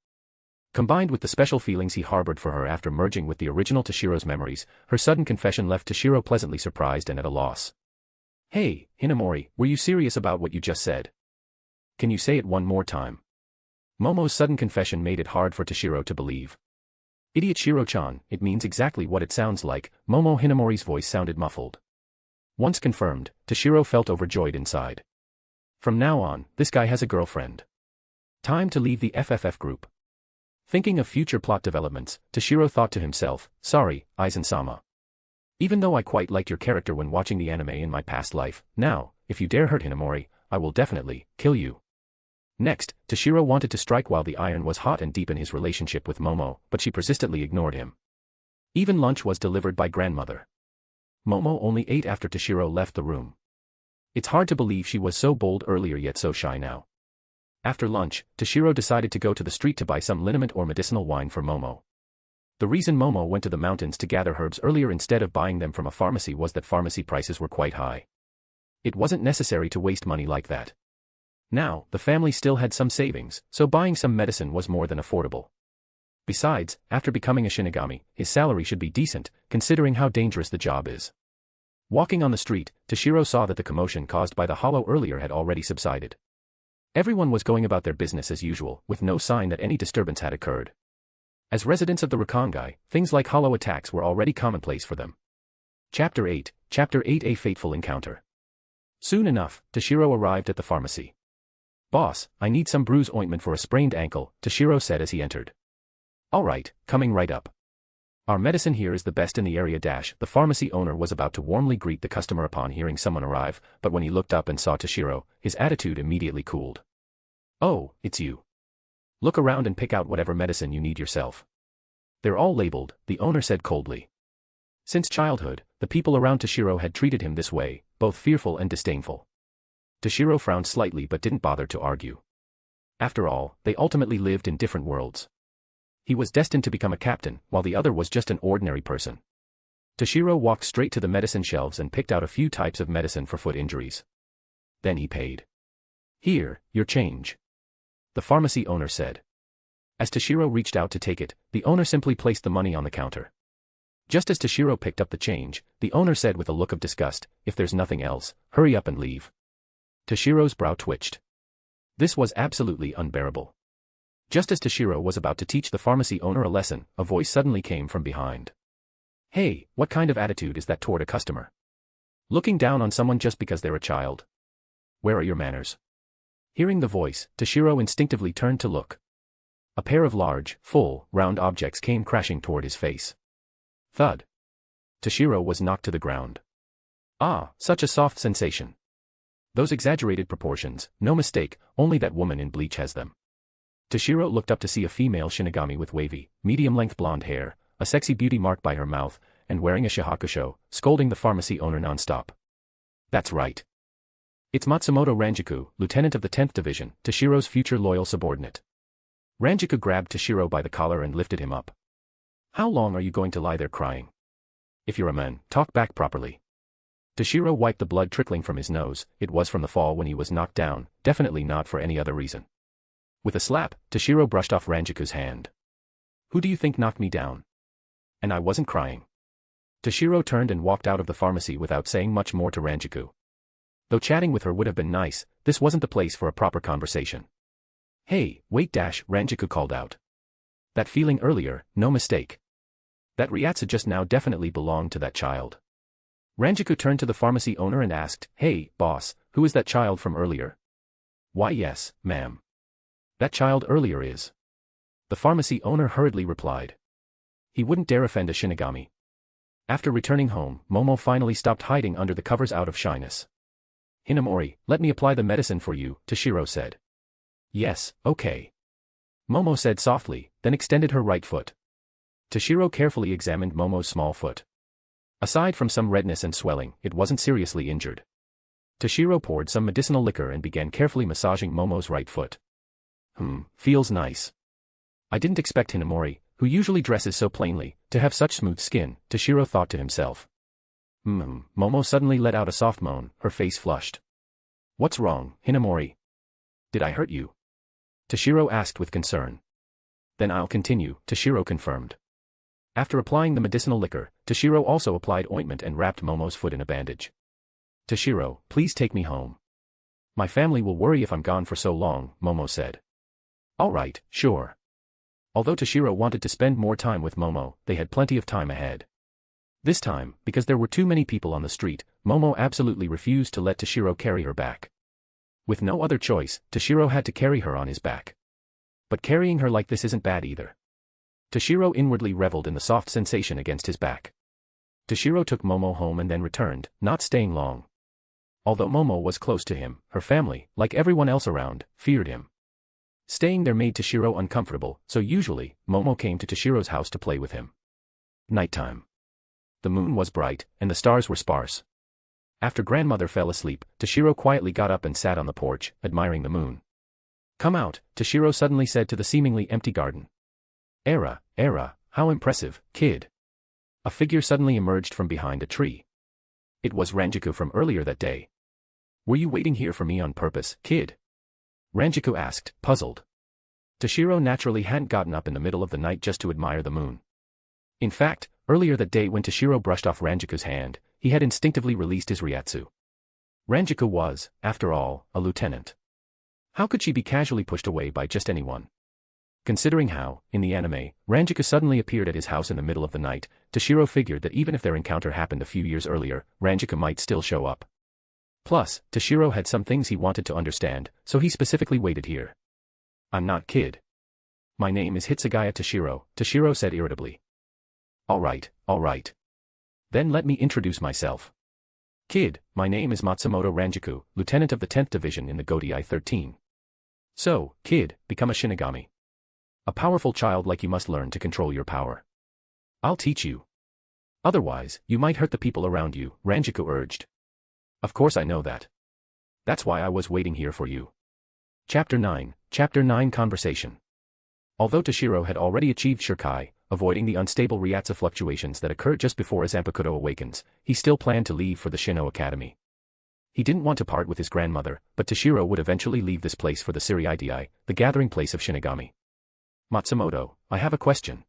Combined with the special feelings he harbored for her after merging with the original Toshiro's memories, her sudden confession left Toshiro pleasantly surprised and at a loss. Hey, Hinamori, were you serious about what you just said? Can you say it one more time? Momo's sudden confession made it hard for Toshiro to believe. Idiot Shiro-chan, it means exactly what it sounds like. Momo Hinamori's voice sounded muffled. Once confirmed, Toshiro felt overjoyed inside. From now on, this guy has a girlfriend. Time to leave the FFF group. Thinking of future plot developments, Toshiro thought to himself, sorry, Aizen-sama. Even though I quite liked your character when watching the anime in my past life, now, if you dare hurt Hinamori, I will definitely kill you. Next, Toshiro wanted to strike while the iron was hot and deepen his relationship with Momo, but she persistently ignored him. Even lunch was delivered by grandmother. Momo only ate after Toshiro left the room. It's hard to believe she was so bold earlier yet so shy now. After lunch, Toshiro decided to go to the street to buy some liniment or medicinal wine for Momo. The reason Momo went to the mountains to gather herbs earlier instead of buying them from a pharmacy was that pharmacy prices were quite high. It wasn't necessary to waste money like that. Now, the family still had some savings, so buying some medicine was more than affordable. Besides, after becoming a Shinigami, his salary should be decent, considering how dangerous the job is. Walking on the street, Toshiro saw that the commotion caused by the hollow earlier had already subsided. Everyone was going about their business as usual, with no sign that any disturbance had occurred. As residents of the Rakangai, things like hollow attacks were already commonplace for them. Chapter 8, A Fateful Encounter. Soon enough, Toshiro arrived at the pharmacy. Boss, I need some bruise ointment for a sprained ankle, Toshiro said as he entered. All right, coming right up. Our medicine here is the best in the area. The pharmacy owner was about to warmly greet the customer upon hearing someone arrive, but when he looked up and saw Toshiro, his attitude immediately cooled. Oh, it's you. Look around and pick out whatever medicine you need yourself. They're all labeled, the owner said coldly. Since childhood, the people around Toshiro had treated him this way, both fearful and disdainful. Toshiro frowned slightly but didn't bother to argue. After all, they ultimately lived in different worlds. He was destined to become a captain, while the other was just an ordinary person. Toshiro walked straight to the medicine shelves and picked out a few types of medicine for foot injuries. Then he paid. Here, your change. The pharmacy owner said. As Toshiro reached out to take it, the owner simply placed the money on the counter. Just as Toshiro picked up the change, the owner said with a look of disgust, if there's nothing else, hurry up and leave. Toshiro's brow twitched. This was absolutely unbearable. Just as Toshiro was about to teach the pharmacy owner a lesson, a voice suddenly came from behind. Hey, what kind of attitude is that toward a customer? Looking down on someone just because they're a child? Where are your manners? Hearing the voice, Toshiro instinctively turned to look. A pair of large, full, round objects came crashing toward his face. Thud. Toshiro was knocked to the ground. Ah, such a soft sensation. Those exaggerated proportions, no mistake, only that woman in Bleach has them. Toshiro looked up to see a female Shinigami with wavy, medium-length blonde hair, a sexy beauty mark by her mouth, and wearing a shihakusho, scolding the pharmacy owner non-stop. That's right. It's Matsumoto Ranjiku, lieutenant of the 10th Division, Toshiro's future loyal subordinate. Ranjiku grabbed Toshiro by the collar and lifted him up. How long are you going to lie there crying? If you're a man, talk back properly. Toshiro wiped the blood trickling from his nose. It was from the fall when he was knocked down, definitely not for any other reason. With a slap, Toshiro brushed off Ranjiku's hand. Who do you think knocked me down? And I wasn't crying. Toshiro turned and walked out of the pharmacy without saying much more to Ranjiku. Though chatting with her would have been nice, this wasn't the place for a proper conversation. Hey, wait! Ranjiku called out. That feeling earlier, no mistake. That Ryatsu just now definitely belonged to that child. Ranjiku turned to the pharmacy owner and asked, Hey, boss, who is that child from earlier? Why yes, ma'am. That child earlier is. The pharmacy owner hurriedly replied. He wouldn't dare offend a Shinigami. After returning home, Momo finally stopped hiding under the covers out of shyness. Hinamori, let me apply the medicine for you, Toshiro said. Yes, okay. Momo said softly, then extended her right foot. Toshiro carefully examined Momo's small foot. Aside from some redness and swelling, it wasn't seriously injured. Toshiro poured some medicinal liquor and began carefully massaging Momo's right foot. Feels nice. I didn't expect Hinamori, who usually dresses so plainly, to have such smooth skin, Toshiro thought to himself. Momo suddenly let out a soft moan, her face flushed. What's wrong, Hinamori? Did I hurt you? Toshiro asked with concern. Then I'll continue, Toshiro confirmed. After applying the medicinal liquor, Toshiro also applied ointment and wrapped Momo's foot in a bandage. Toshiro, please take me home. My family will worry if I'm gone for so long, Momo said. All right, sure. Although Toshiro wanted to spend more time with Momo, they had plenty of time ahead. This time, because there were too many people on the street, Momo absolutely refused to let Toshiro carry her back. With no other choice, Toshiro had to carry her on his back. But carrying her like this isn't bad either. Toshiro inwardly reveled in the soft sensation against his back. Toshiro took Momo home and then returned, not staying long. Although Momo was close to him, her family, like everyone else around, feared him. Staying there made Toshiro uncomfortable, so usually, Momo came to Toshiro's house to play with him. Nighttime. The moon was bright, and the stars were sparse. After grandmother fell asleep, Toshiro quietly got up and sat on the porch, admiring the moon. Come out, Toshiro suddenly said to the seemingly empty garden. Era, how impressive, kid. A figure suddenly emerged from behind a tree. It was Ranjiku from earlier that day. Were you waiting here for me on purpose, kid? Ranjiku asked, puzzled. Toshiro naturally hadn't gotten up in the middle of the night just to admire the moon. In fact, earlier that day when Toshiro brushed off Ranjiku's hand, he had instinctively released his Ryatsu. Ranjiku was, after all, a lieutenant. How could she be casually pushed away by just anyone? Considering how, in the anime, Ranjiku suddenly appeared at his house in the middle of the night, Toshiro figured that even if their encounter happened a few years earlier, Ranjiku might still show up. Plus, Toshiro had some things he wanted to understand, so he specifically waited here. I'm not kid. My name is Hitsugaya Toshiro, Toshiro said irritably. All right. Then let me introduce myself. Kid, my name is Matsumoto Ranjiku, lieutenant of the 10th Division in the Godai 13. So, kid, become a Shinigami. A powerful child like you must learn to control your power. I'll teach you. Otherwise, you might hurt the people around you, Ranjiku urged. Of course I know that. That's why I was waiting here for you. Chapter 9 Conversation. Although Toshiro had already achieved Shirkai, avoiding the unstable Ryatsu fluctuations that occur just before a Zanpakuto awakens, he still planned to leave for the Shino Academy. He didn't want to part with his grandmother, but Toshiro would eventually leave this place for the Siriidai, the gathering place of Shinigami. Matsumoto, I have a question.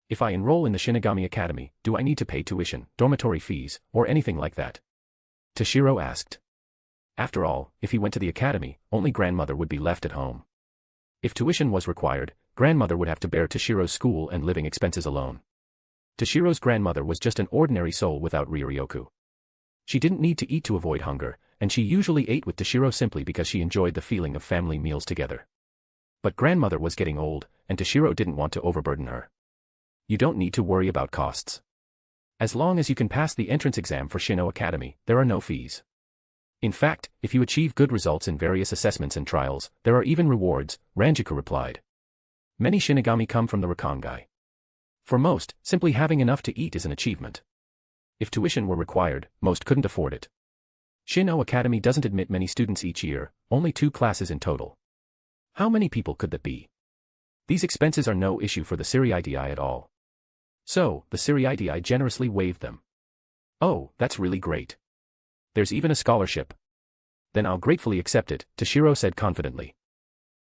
If I enroll in the Shinigami Academy, do I need to pay tuition, dormitory fees, or anything like that? Toshiro asked. After all, if he went to the academy, only grandmother would be left at home. If tuition was required, grandmother would have to bear Toshiro's school and living expenses alone. Toshiro's grandmother was just an ordinary soul without Ryoryoku. She didn't need to eat to avoid hunger, and she usually ate with Toshiro simply because she enjoyed the feeling of family meals together. But grandmother was getting old, and Toshiro didn't want to overburden her. You don't need to worry about costs. As long as you can pass the entrance exam for Shino Academy, there are no fees. In fact, if you achieve good results in various assessments and trials, there are even rewards, Ranjiku replied. Many Shinigami come from the Rakangai. For most, simply having enough to eat is an achievement. If tuition were required, most couldn't afford it. Shino Academy doesn't admit many students each year, only 2 classes in total. How many people could that be? These expenses are no issue for the Siriidai at all. So, the Siriidai generously waived them. Oh, that's really great. There's even a scholarship. Then I'll gratefully accept it, Toshiro said confidently.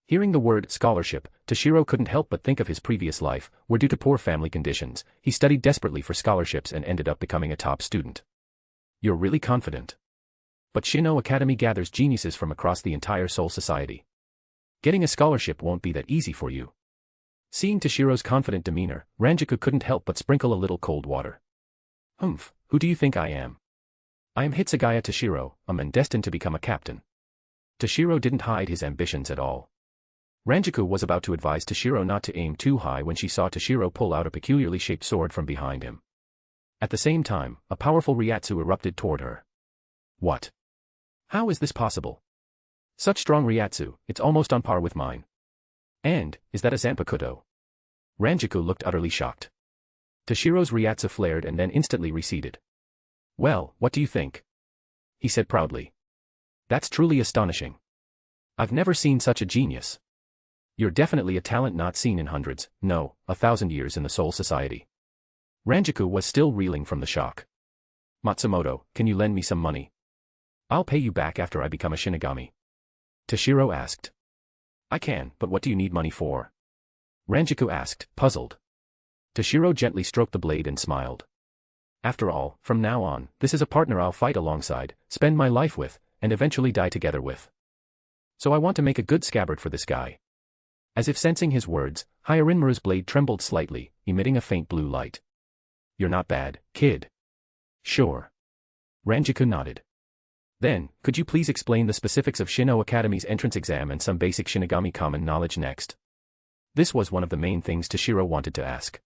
Hearing the word scholarship, Toshiro couldn't help but think of his previous life, where due to poor family conditions, he studied desperately for scholarships and ended up becoming a top student. You're really confident. But Shino Academy gathers geniuses from across the entire Soul Society. Getting a scholarship won't be that easy for you. Seeing Toshiro's confident demeanor, Ranjiku couldn't help but sprinkle a little cold water. Who do you think I am? I am Hitsugaya Toshiro, a man destined to become a captain. Toshiro didn't hide his ambitions at all. Ranjiku was about to advise Toshiro not to aim too high when she saw Toshiro pull out a peculiarly shaped sword from behind him. At the same time, a powerful Ryatsu erupted toward her. What? How is this possible? Such strong Ryatsu, it's almost on par with mine. And, is that a Zanpakuto? Ranjiku looked utterly shocked. Toshiro's Ryatsu flared and then instantly receded. Well, what do you think? He said proudly. That's truly astonishing. I've never seen such a genius. You're definitely a talent not seen in hundreds, no, 1,000 years in the Soul Society. Ranjiku was still reeling from the shock. Matsumoto, can you lend me some money? I'll pay you back after I become a Shinigami. Toshiro asked. I can, but what do you need money for? Ranjiku asked, puzzled. Toshiro gently stroked the blade and smiled. After all, from now on, this is a partner I'll fight alongside, spend my life with, and eventually die together with. So I want to make a good scabbard for this guy. As if sensing his words, Hyarinmaru's blade trembled slightly, emitting a faint blue light. You're not bad, kid. Sure. Ranjiku nodded. Then, could you please explain the specifics of Shino Academy's entrance exam and some basic Shinigami common knowledge next? This was one of the main things Toshiro wanted to ask.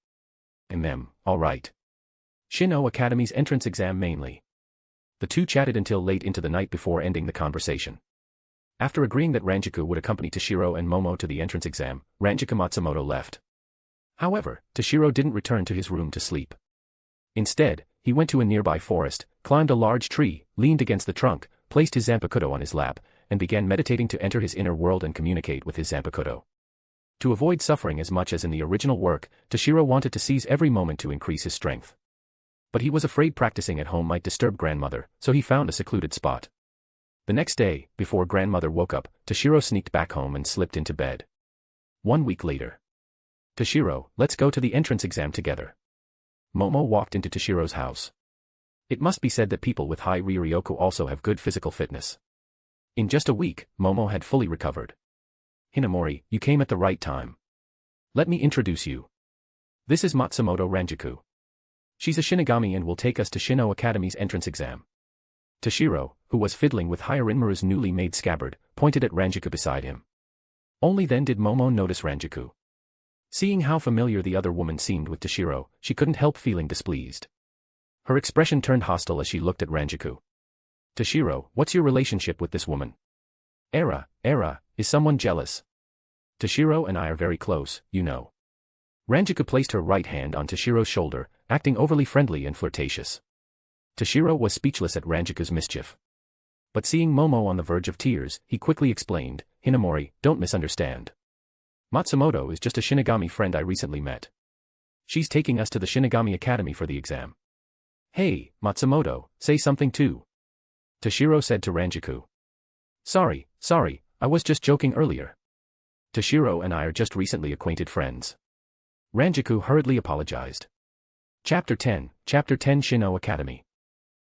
All right. Shino Academy's entrance exam mainly. The two chatted until late into the night before ending the conversation. After agreeing that Ranjiku would accompany Toshiro and Momo to the entrance exam, Ranjiku Matsumoto left. However, Toshiro didn't return to his room to sleep. Instead, he went to a nearby forest, climbed a large tree, leaned against the trunk, placed his Zanpakuto on his lap, and began meditating to enter his inner world and communicate with his Zanpakuto. To avoid suffering as much as in the original work, Toshiro wanted to seize every moment to increase his strength. But he was afraid practicing at home might disturb grandmother, so he found a secluded spot. The next day, before grandmother woke up, Toshiro sneaked back home and slipped into bed. 1 week later. Toshiro, let's go to the entrance exam together. Momo walked into Toshiro's house. It must be said that people with high Riryoku also have good physical fitness. In just a week, Momo had fully recovered. Hinamori, you came at the right time. Let me introduce you. This is Matsumoto Ranjiku. She's a Shinigami and will take us to Shino Academy's entrance exam. Toshiro, who was fiddling with Hyarinmaru's newly made scabbard, pointed at Ranjiku beside him. Only then did Momo notice Ranjiku. Seeing how familiar the other woman seemed with Toshiro, she couldn't help feeling displeased. Her expression turned hostile as she looked at Ranjiku. Toshiro, what's your relationship with this woman? Era, is someone jealous? Toshiro and I are very close, you know. Ranjiku placed her right hand on Toshiro's shoulder, acting overly friendly and flirtatious. Toshiro was speechless at Ranjiku's mischief. But seeing Momo on the verge of tears, he quickly explained, Hinamori, don't misunderstand. Matsumoto is just a Shinigami friend I recently met. She's taking us to the Shinigami Academy for the exam. Hey, Matsumoto, say something too. Toshiro said to Ranjiku. Sorry, I was just joking earlier. Toshiro and I are just recently acquainted friends. Ranjiku hurriedly apologized. Chapter 10 Shino Academy.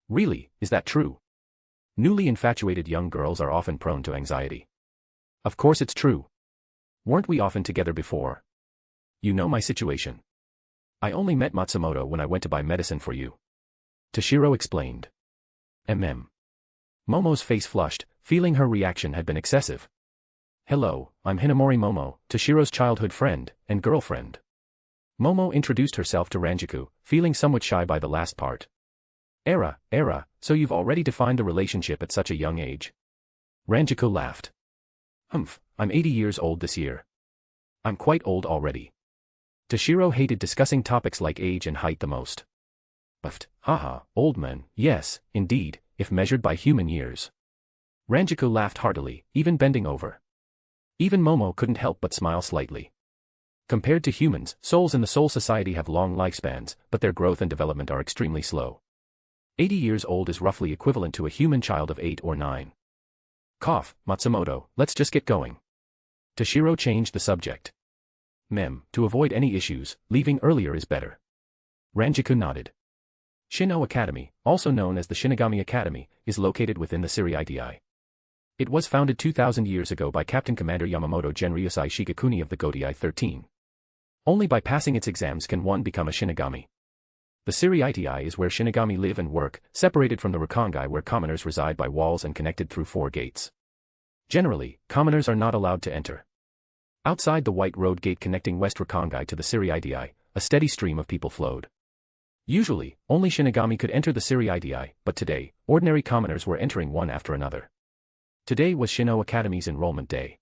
Really, is that true? Newly infatuated young girls are often prone to anxiety. Of course it's true. Weren't we often together before? You know my situation. I only met Matsumoto when I went to buy medicine for you. Toshiro explained. Momo's face flushed, feeling her reaction had been excessive. Hello, I'm Hinamori Momo, Toshiro's childhood friend and girlfriend. Momo introduced herself to Ranjiku, feeling somewhat shy by the last part. Era, so you've already defined a relationship at such a young age? Ranjiku laughed. I'm 80 years old this year. I'm quite old already. Toshiro hated discussing topics like age and height the most. Haha, old man, yes, indeed, if measured by human years. Ranjiku laughed heartily, even bending over. Even Momo couldn't help but smile slightly. Compared to humans, souls in the Soul Society have long lifespans, but their growth and development are extremely slow. 80 years old is roughly equivalent to a human child of 8 or 9. Cough, Matsumoto, let's just get going. Toshiro changed the subject. To avoid any issues, leaving earlier is better. Ranjiku nodded. Shino Academy, also known as the Shinigami Academy, is located within the Siriiti. It was founded 2,000 years ago by Captain Commander Yamamoto Genryusai Shigekuni of the Gotei 13. Only by passing its exams can one become a Shinigami. The Siriiti is where Shinigami live and work, separated from the Rakangai where commoners reside by walls and connected through 4 gates. Generally, commoners are not allowed to enter. Outside the White Road Gate connecting West Rakangai to the Siriiti, a steady stream of people flowed. Usually, only Shinigami could enter the Siriiti, but today, ordinary commoners were entering one after another. Today was Shino Academy's enrollment day.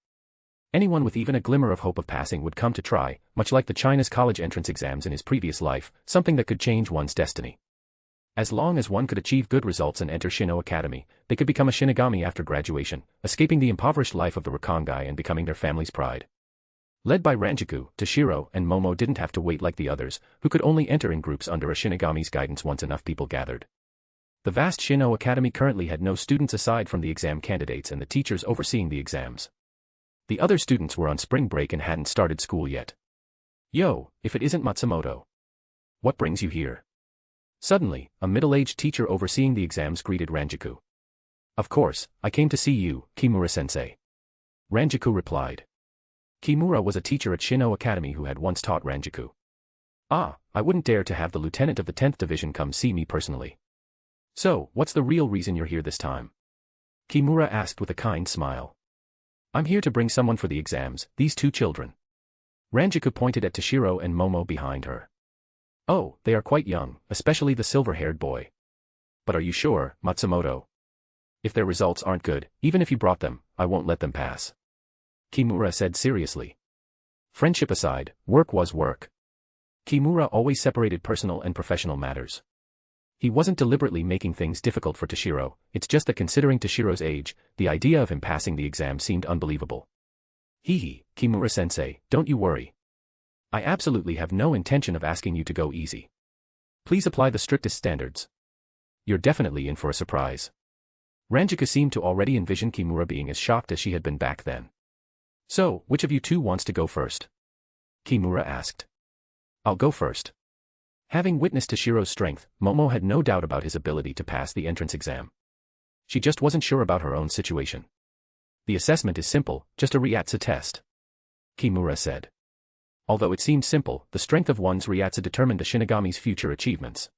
Anyone with even a glimmer of hope of passing would come to try, much like the China's college entrance exams in his previous life, something that could change one's destiny. As long as one could achieve good results and enter Shino Academy, they could become a Shinigami after graduation, escaping the impoverished life of the Rakangai and becoming their family's pride. Led by Ranjiku, Toshiro and Momo didn't have to wait like the others, who could only enter in groups under a Shinigami's guidance once enough people gathered. The vast Shino Academy currently had no students aside from the exam candidates and the teachers overseeing the exams. The other students were on spring break and hadn't started school yet. Yo, if it isn't Matsumoto. What brings you here? Suddenly, a middle-aged teacher overseeing the exams greeted Ranjaku. Of course, I came to see you, Kimura-sensei. Ranjaku replied. Kimura was a teacher at Shino Academy who had once taught Ranjaku. Ah, I wouldn't dare to have the lieutenant of the 10th Division come see me personally. So, what's the real reason you're here this time? Kimura asked with a kind smile. I'm here to bring someone for the exams, these two children. Ranjaku pointed at Toshiro and Momo behind her. Oh, they are quite young, especially the silver-haired boy. But are you sure, Matsumoto? If their results aren't good, even if you brought them, I won't let them pass. Kimura said seriously. Friendship aside, work was work. Kimura always separated personal and professional matters. He wasn't deliberately making things difficult for Toshiro, it's just that considering Toshiro's age, the idea of him passing the exam seemed unbelievable. Hee, Kimura-sensei, don't you worry. I absolutely have no intention of asking you to go easy. Please apply the strictest standards. You're definitely in for a surprise. Ranjaku seemed to already envision Kimura being as shocked as she had been back then. So, which of you two wants to go first? Kimura asked. I'll go first. Having witnessed Toshiro's strength, Momo had no doubt about his ability to pass the entrance exam. She just wasn't sure about her own situation. The assessment is simple, just a Ryatsu test. Kimura said. Although it seemed simple, the strength of one's Ryatsu determined a Shinigami's future achievements.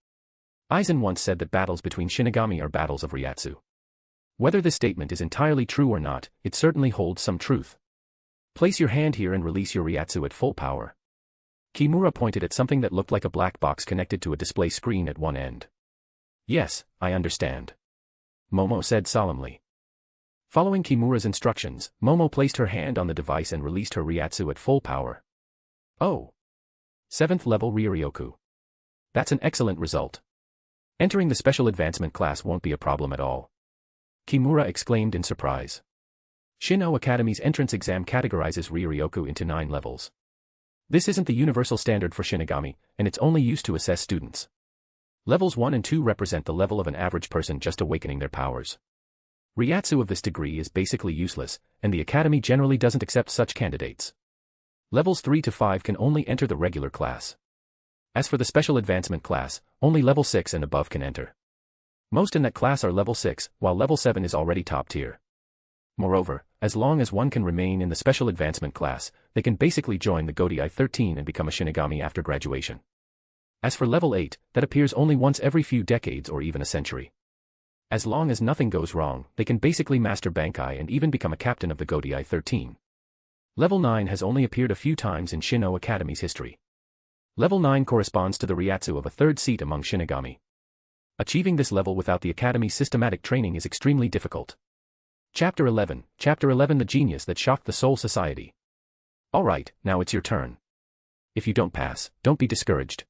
Aizen once said that battles between Shinigami are battles of Ryatsu. Whether this statement is entirely true or not, it certainly holds some truth. Place your hand here and release your Ryatsu at full power. Kimura pointed at something that looked like a black box connected to a display screen at one end. Yes, I understand. Momo said solemnly. Following Kimura's instructions, Momo placed her hand on the device and released her Ryatsu at full power. Oh. 7th level Ryoryoku. That's an excellent result. Entering the special advancement class won't be a problem at all. Kimura exclaimed in surprise. Shino Academy's entrance exam categorizes Ryoryoku into 9 levels. This isn't the universal standard for Shinigami, and it's only used to assess students. Levels 1 and 2 represent the level of an average person just awakening their powers. Ryatsu of this degree is basically useless, and the Academy generally doesn't accept such candidates. Levels 3 to 5 can only enter the regular class. As for the special advancement class, only level 6 and above can enter. Most in that class are level 6, while level 7 is already top tier. Moreover, as long as one can remain in the special advancement class, they can basically join the Godai 13 and become a Shinigami after graduation. As for level 8, that appears only once every few decades or even a century. As long as nothing goes wrong, they can basically master Bankai and even become a captain of the Godai 13. Level 9 has only appeared a few times in Shino Academy's history. Level 9 corresponds to the Ryatsu of a third seat among Shinigami. Achieving this level without the Academy's systematic training is extremely difficult. Chapter 11, the genius that shocked the Soul Society. Alright, now it's your turn. If you don't pass, don't be discouraged.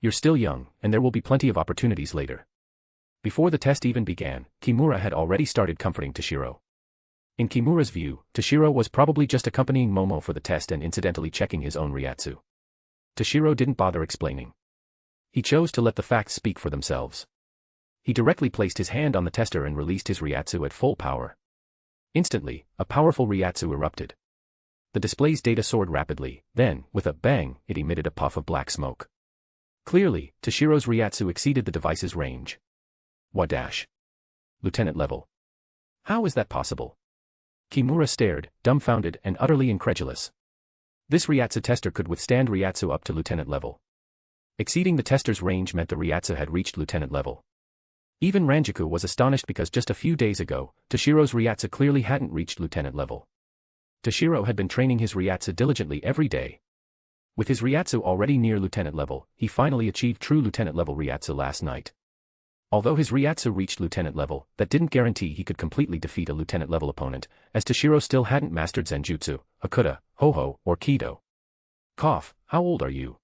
You're still young, and there will be plenty of opportunities later. Before the test even began, Kimura had already started comforting Toshiro. In Kimura's view, Toshiro was probably just accompanying Momo for the test and incidentally checking his own Ryatsu. Toshiro didn't bother explaining. He chose to let the facts speak for themselves. He directly placed his hand on the tester and released his Ryatsu at full power. Instantly, a powerful Ryatsu erupted. The display's data soared rapidly, then, with a bang, it emitted a puff of black smoke. Clearly, Toshiro's Ryatsu exceeded the device's range. What dash? Lieutenant level. How is that possible? Kimura stared, dumbfounded and utterly incredulous. This Ryatsu tester could withstand Ryatsu up to lieutenant level. Exceeding the tester's range meant the Ryatsu had reached lieutenant level. Even Ranjaku was astonished because just a few days ago, Toshiro's Ryatsu clearly hadn't reached lieutenant level. Toshiro had been training his Ryatsu diligently every day. With his Ryatsu already near lieutenant level, he finally achieved true lieutenant level Ryatsu last night. Although his Ryatsu reached lieutenant level, that didn't guarantee he could completely defeat a lieutenant level opponent, as Toshiro still hadn't mastered Zenjutsu, Hakuda, Ho-Ho, or Kido. Cough, how old are you?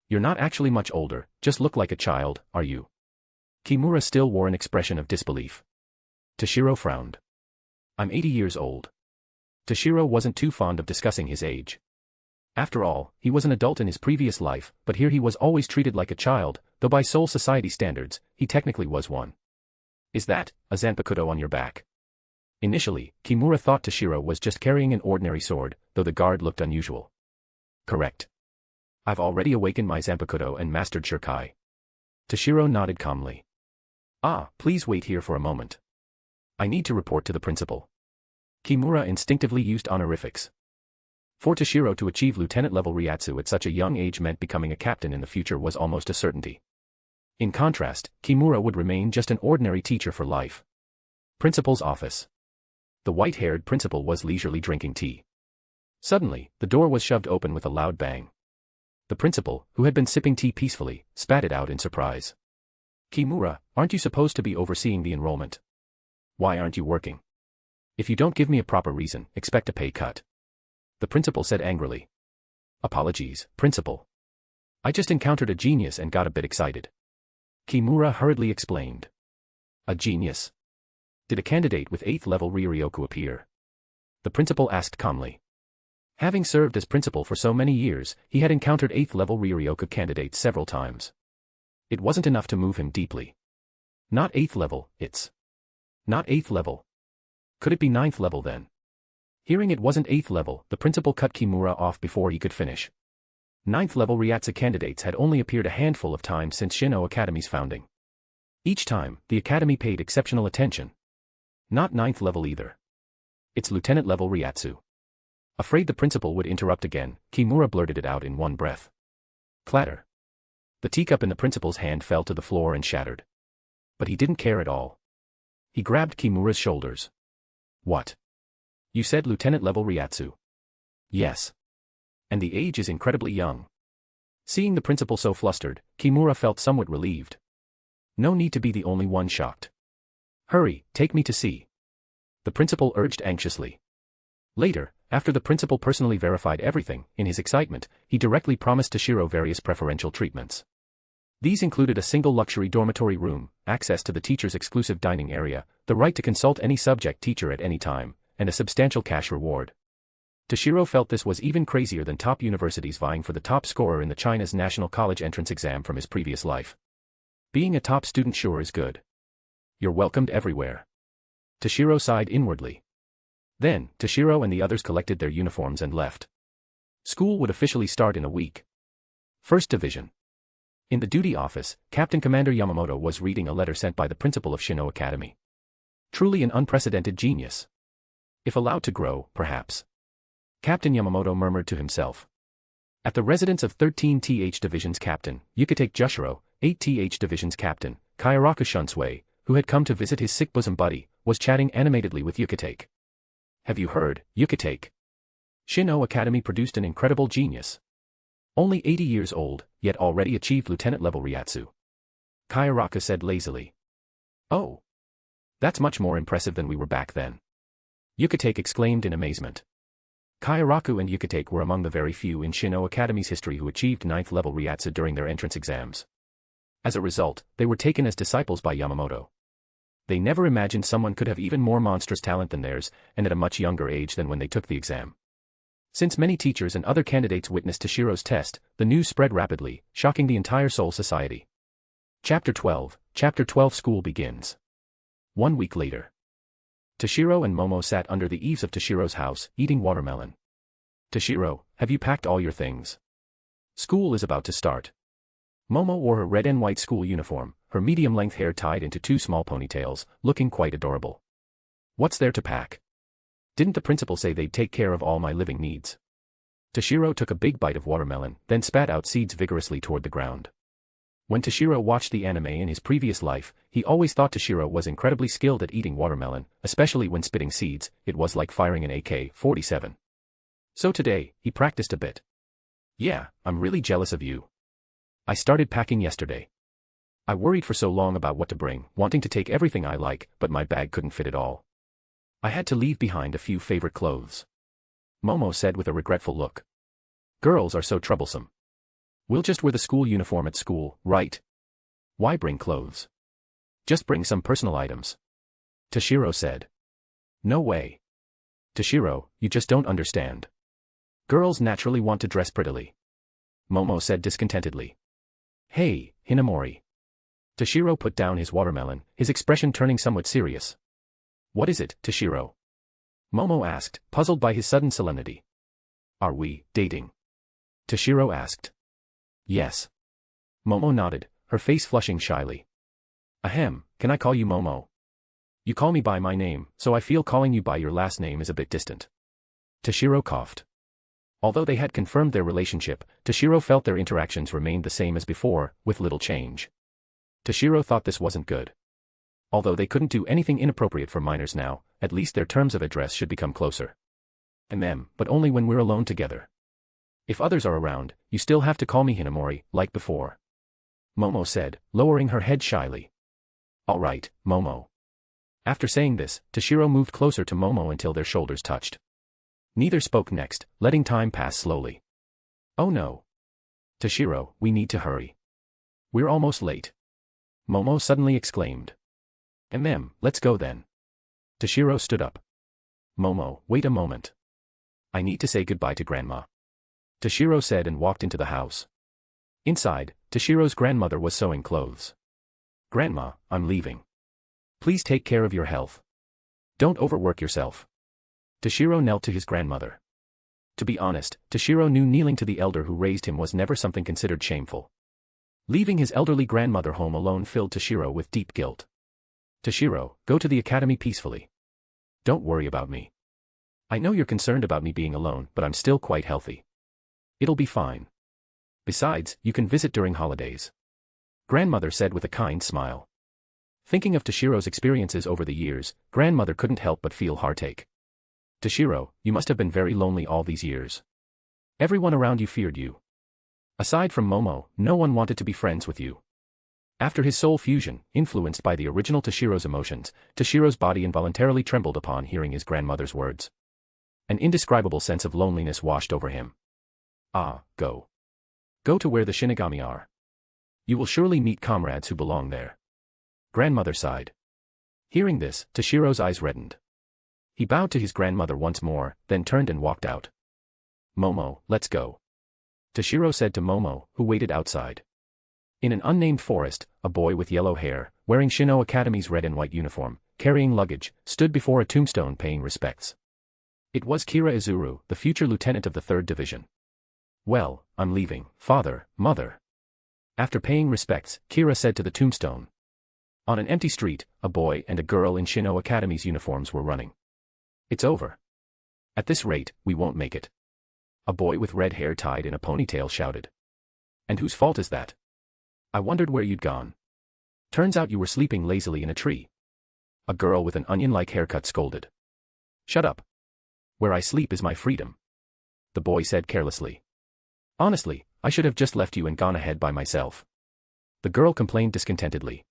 You're not actually much older, just look like a child, are you? Kimura still wore an expression of disbelief. Toshiro frowned. I'm 80 years old. Toshiro wasn't too fond of discussing his age. After all, he was an adult in his previous life, but here he was always treated like a child, though by Soul Society standards, he technically was one. Is that a Zanpakudo on your back? Initially, Kimura thought Toshiro was just carrying an ordinary sword, though the guard looked unusual. Correct. I've already awakened my Zanpakuto and mastered Shurikai. Toshiro nodded calmly. Ah, please wait here for a moment. I need to report to the principal. Kimura instinctively used honorifics. For Toshiro to achieve lieutenant-level Ryatsu at such a young age meant becoming a captain in the future was almost a certainty. In contrast, Kimura would remain just an ordinary teacher for life. Principal's office. The white-haired principal was leisurely drinking tea. Suddenly, the door was shoved open with a loud bang. The principal, who had been sipping tea peacefully, spat it out in surprise. Kimura, aren't you supposed to be overseeing the enrollment? Why aren't you working? If you don't give me a proper reason, expect a pay cut. The principal said angrily. Apologies, principal. I just encountered a genius and got a bit excited. Kimura hurriedly explained. A genius? Did a candidate with 8th level Ryoryoku appear? The principal asked calmly. Having served as principal for so many years, he had encountered 8th level Ryoryoku candidates several times. It wasn't enough to move him deeply. Not 8th level, it's... Not 8th level. Could it be 9th level then? Hearing it wasn't 8th level, the principal cut Kimura off before he could finish. 9th level Ryatsu candidates had only appeared a handful of times since Shino Academy's founding. Each time, the academy paid exceptional attention. Not 9th level either. It's lieutenant level Ryatsu. Afraid the principal would interrupt again, Kimura blurted it out in one breath. Clatter. The teacup in the principal's hand fell to the floor and shattered. But he didn't care at all. He grabbed Kimura's shoulders. What? You said lieutenant level Ryatsu. Yes. And the age is incredibly young. Seeing the principal so flustered, Kimura felt somewhat relieved. No need to be the only one shocked. Hurry, take me to see. The principal urged anxiously. Later, after the principal personally verified everything, in his excitement, he directly promised Toshiro various preferential treatments. These included a single luxury dormitory room, access to the teacher's exclusive dining area, the right to consult any subject teacher at any time, and a substantial cash reward. Toshiro felt this was even crazier than top universities vying for the top scorer in the China's national college entrance exam from his previous life. Being a top student sure is good. You're welcomed everywhere. Toshiro sighed inwardly. Then, Toshiro and the others collected their uniforms and left. School would officially start in a week. First Division. In the duty office, Captain Commander Yamamoto was reading a letter sent by the principal of Shino Academy. Truly an unprecedented genius. If allowed to grow, perhaps. Captain Yamamoto murmured to himself. At the residence of 13th Division's Captain, Yhwach Jushiro, 8th Division's Captain, Kairaku Shunsui, who had come to visit his sick bosom buddy, was chatting animatedly with Yhwach. Have you heard, Yhwach? Shino Academy produced an incredible genius. Only 80 years old, yet already achieved lieutenant-level Ryatsu. Kairaku said lazily. Oh. That's much more impressive than we were back then. Yhwach exclaimed in amazement. Kairaku and Yhwach were among the very few in Shino Academy's history who achieved 9th-level Ryatsu during their entrance exams. As a result, they were taken as disciples by Yamamoto. They never imagined someone could have even more monstrous talent than theirs, and at a much younger age than when they took the exam. Since many teachers and other candidates witnessed Toshiro's test, the news spread rapidly, shocking the entire Seoul society. Chapter 12 School begins. 1 week later. Toshiro and Momo sat under the eaves of Toshiro's house, eating watermelon. Toshiro, have you packed all your things? School is about to start. Momo wore her red and white school uniform, her medium-length hair tied into 2 small ponytails, looking quite adorable. What's there to pack? Didn't the principal say they'd take care of all my living needs? Toshiro took a big bite of watermelon, then spat out seeds vigorously toward the ground. When Toshiro watched the anime in his previous life, he always thought Toshiro was incredibly skilled at eating watermelon, especially when spitting seeds. It was like firing an AK-47. So today, he practiced a bit. Yeah, I'm really jealous of you. I started packing yesterday. I worried for so long about what to bring, wanting to take everything I like, but my bag couldn't fit it all. I had to leave behind a few favorite clothes. Momo said with a regretful look. Girls are so troublesome. We'll just wear the school uniform at school, right? Why bring clothes? Just bring some personal items. Toshiro said. No way. Toshiro, you just don't understand. Girls naturally want to dress prettily. Momo said discontentedly. Hey, Hinamori. Toshiro put down his watermelon, his expression turning somewhat serious. What is it, Toshiro? Momo asked, puzzled by his sudden solemnity. Are we dating? Toshiro asked. Yes. Momo nodded, her face flushing shyly. Ahem, can I call you Momo? You call me by my name, so I feel calling you by your last name is a bit distant. Toshiro coughed. Although they had confirmed their relationship, Toshiro felt their interactions remained the same as before, with little change. Toshiro thought this wasn't good. Although they couldn't do anything inappropriate for minors now, at least their terms of address should become closer. But only when we're alone together. If others are around, you still have to call me Hinamori, like before. Momo said, lowering her head shyly. All right, Momo. After saying this, Toshiro moved closer to Momo until their shoulders touched. Neither spoke next, letting time pass slowly. Oh no. Toshiro, we need to hurry. We're almost late. Momo suddenly exclaimed. Let's go then. Toshiro stood up. Momo, wait a moment. I need to say goodbye to Grandma. Toshiro said and walked into the house. Inside, Toshiro's grandmother was sewing clothes. Grandma, I'm leaving. Please take care of your health. Don't overwork yourself. Toshiro knelt to his grandmother. To be honest, Toshiro knew kneeling to the elder who raised him was never something considered shameful. Leaving his elderly grandmother home alone filled Toshiro with deep guilt. Toshiro, go to the academy peacefully. Don't worry about me. I know you're concerned about me being alone, but I'm still quite healthy. It'll be fine. Besides, you can visit during holidays. Grandmother said with a kind smile. Thinking of Toshiro's experiences over the years, grandmother couldn't help but feel heartache. Toshiro, you must have been very lonely all these years. Everyone around you feared you. Aside from Momo, no one wanted to be friends with you. After his soul fusion, influenced by the original Toshiro's emotions, Toshiro's body involuntarily trembled upon hearing his grandmother's words. An indescribable sense of loneliness washed over him. Go. Go to where the Shinigami are. You will surely meet comrades who belong there. Grandmother sighed. Hearing this, Toshiro's eyes reddened. He bowed to his grandmother once more, then turned and walked out. Momo, let's go. Toshiro said to Momo, who waited outside. In an unnamed forest, a boy with yellow hair, wearing Shino Academy's red and white uniform, carrying luggage, stood before a tombstone paying respects. It was Kira Izuru, the future lieutenant of the 3rd Division. Well, I'm leaving, father, mother. After paying respects, Kira said to the tombstone. On an empty street, a boy and a girl in Shino Academy's uniforms were running. It's over. At this rate, we won't make it. A boy with red hair tied in a ponytail shouted. And whose fault is that? I wondered where you'd gone. Turns out you were sleeping lazily in a tree. A girl with an onion-like haircut scolded. Shut up. Where I sleep is my freedom. The boy said carelessly. Honestly, I should have just left you and gone ahead by myself. The girl complained discontentedly.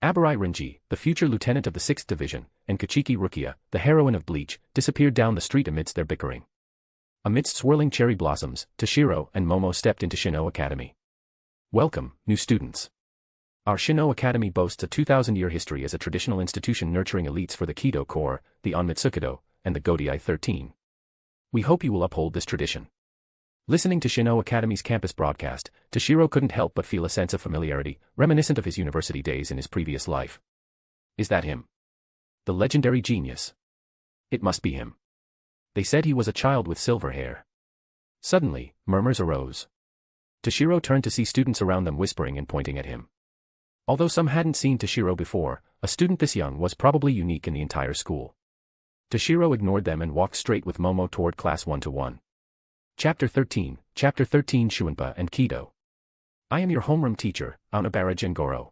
Abarai Renji, the future lieutenant of the 6th Division, and Kachiki Rukia, the heroine of Bleach, disappeared down the street amidst their bickering. Amidst swirling cherry blossoms, Toshiro and Momo stepped into Shino Academy. Welcome, new students. Our Shino Academy boasts a 2,000-year history as a traditional institution nurturing elites for the Kido Corps, the Onmitsukido, and the Godai 13. We hope you will uphold this tradition. Listening to Shino Academy's campus broadcast, Toshiro couldn't help but feel a sense of familiarity, reminiscent of his university days in his previous life. Is that him? The legendary genius. It must be him. They said he was a child with silver hair. Suddenly, murmurs arose. Toshiro turned to see students around them whispering and pointing at him. Although some hadn't seen Toshiro before, a student this young was probably unique in the entire school. Toshiro ignored them and walked straight with Momo toward class 1-1. Chapter 13, Shuinpa and Kido. I am your homeroom teacher, Aonabara Jingoro.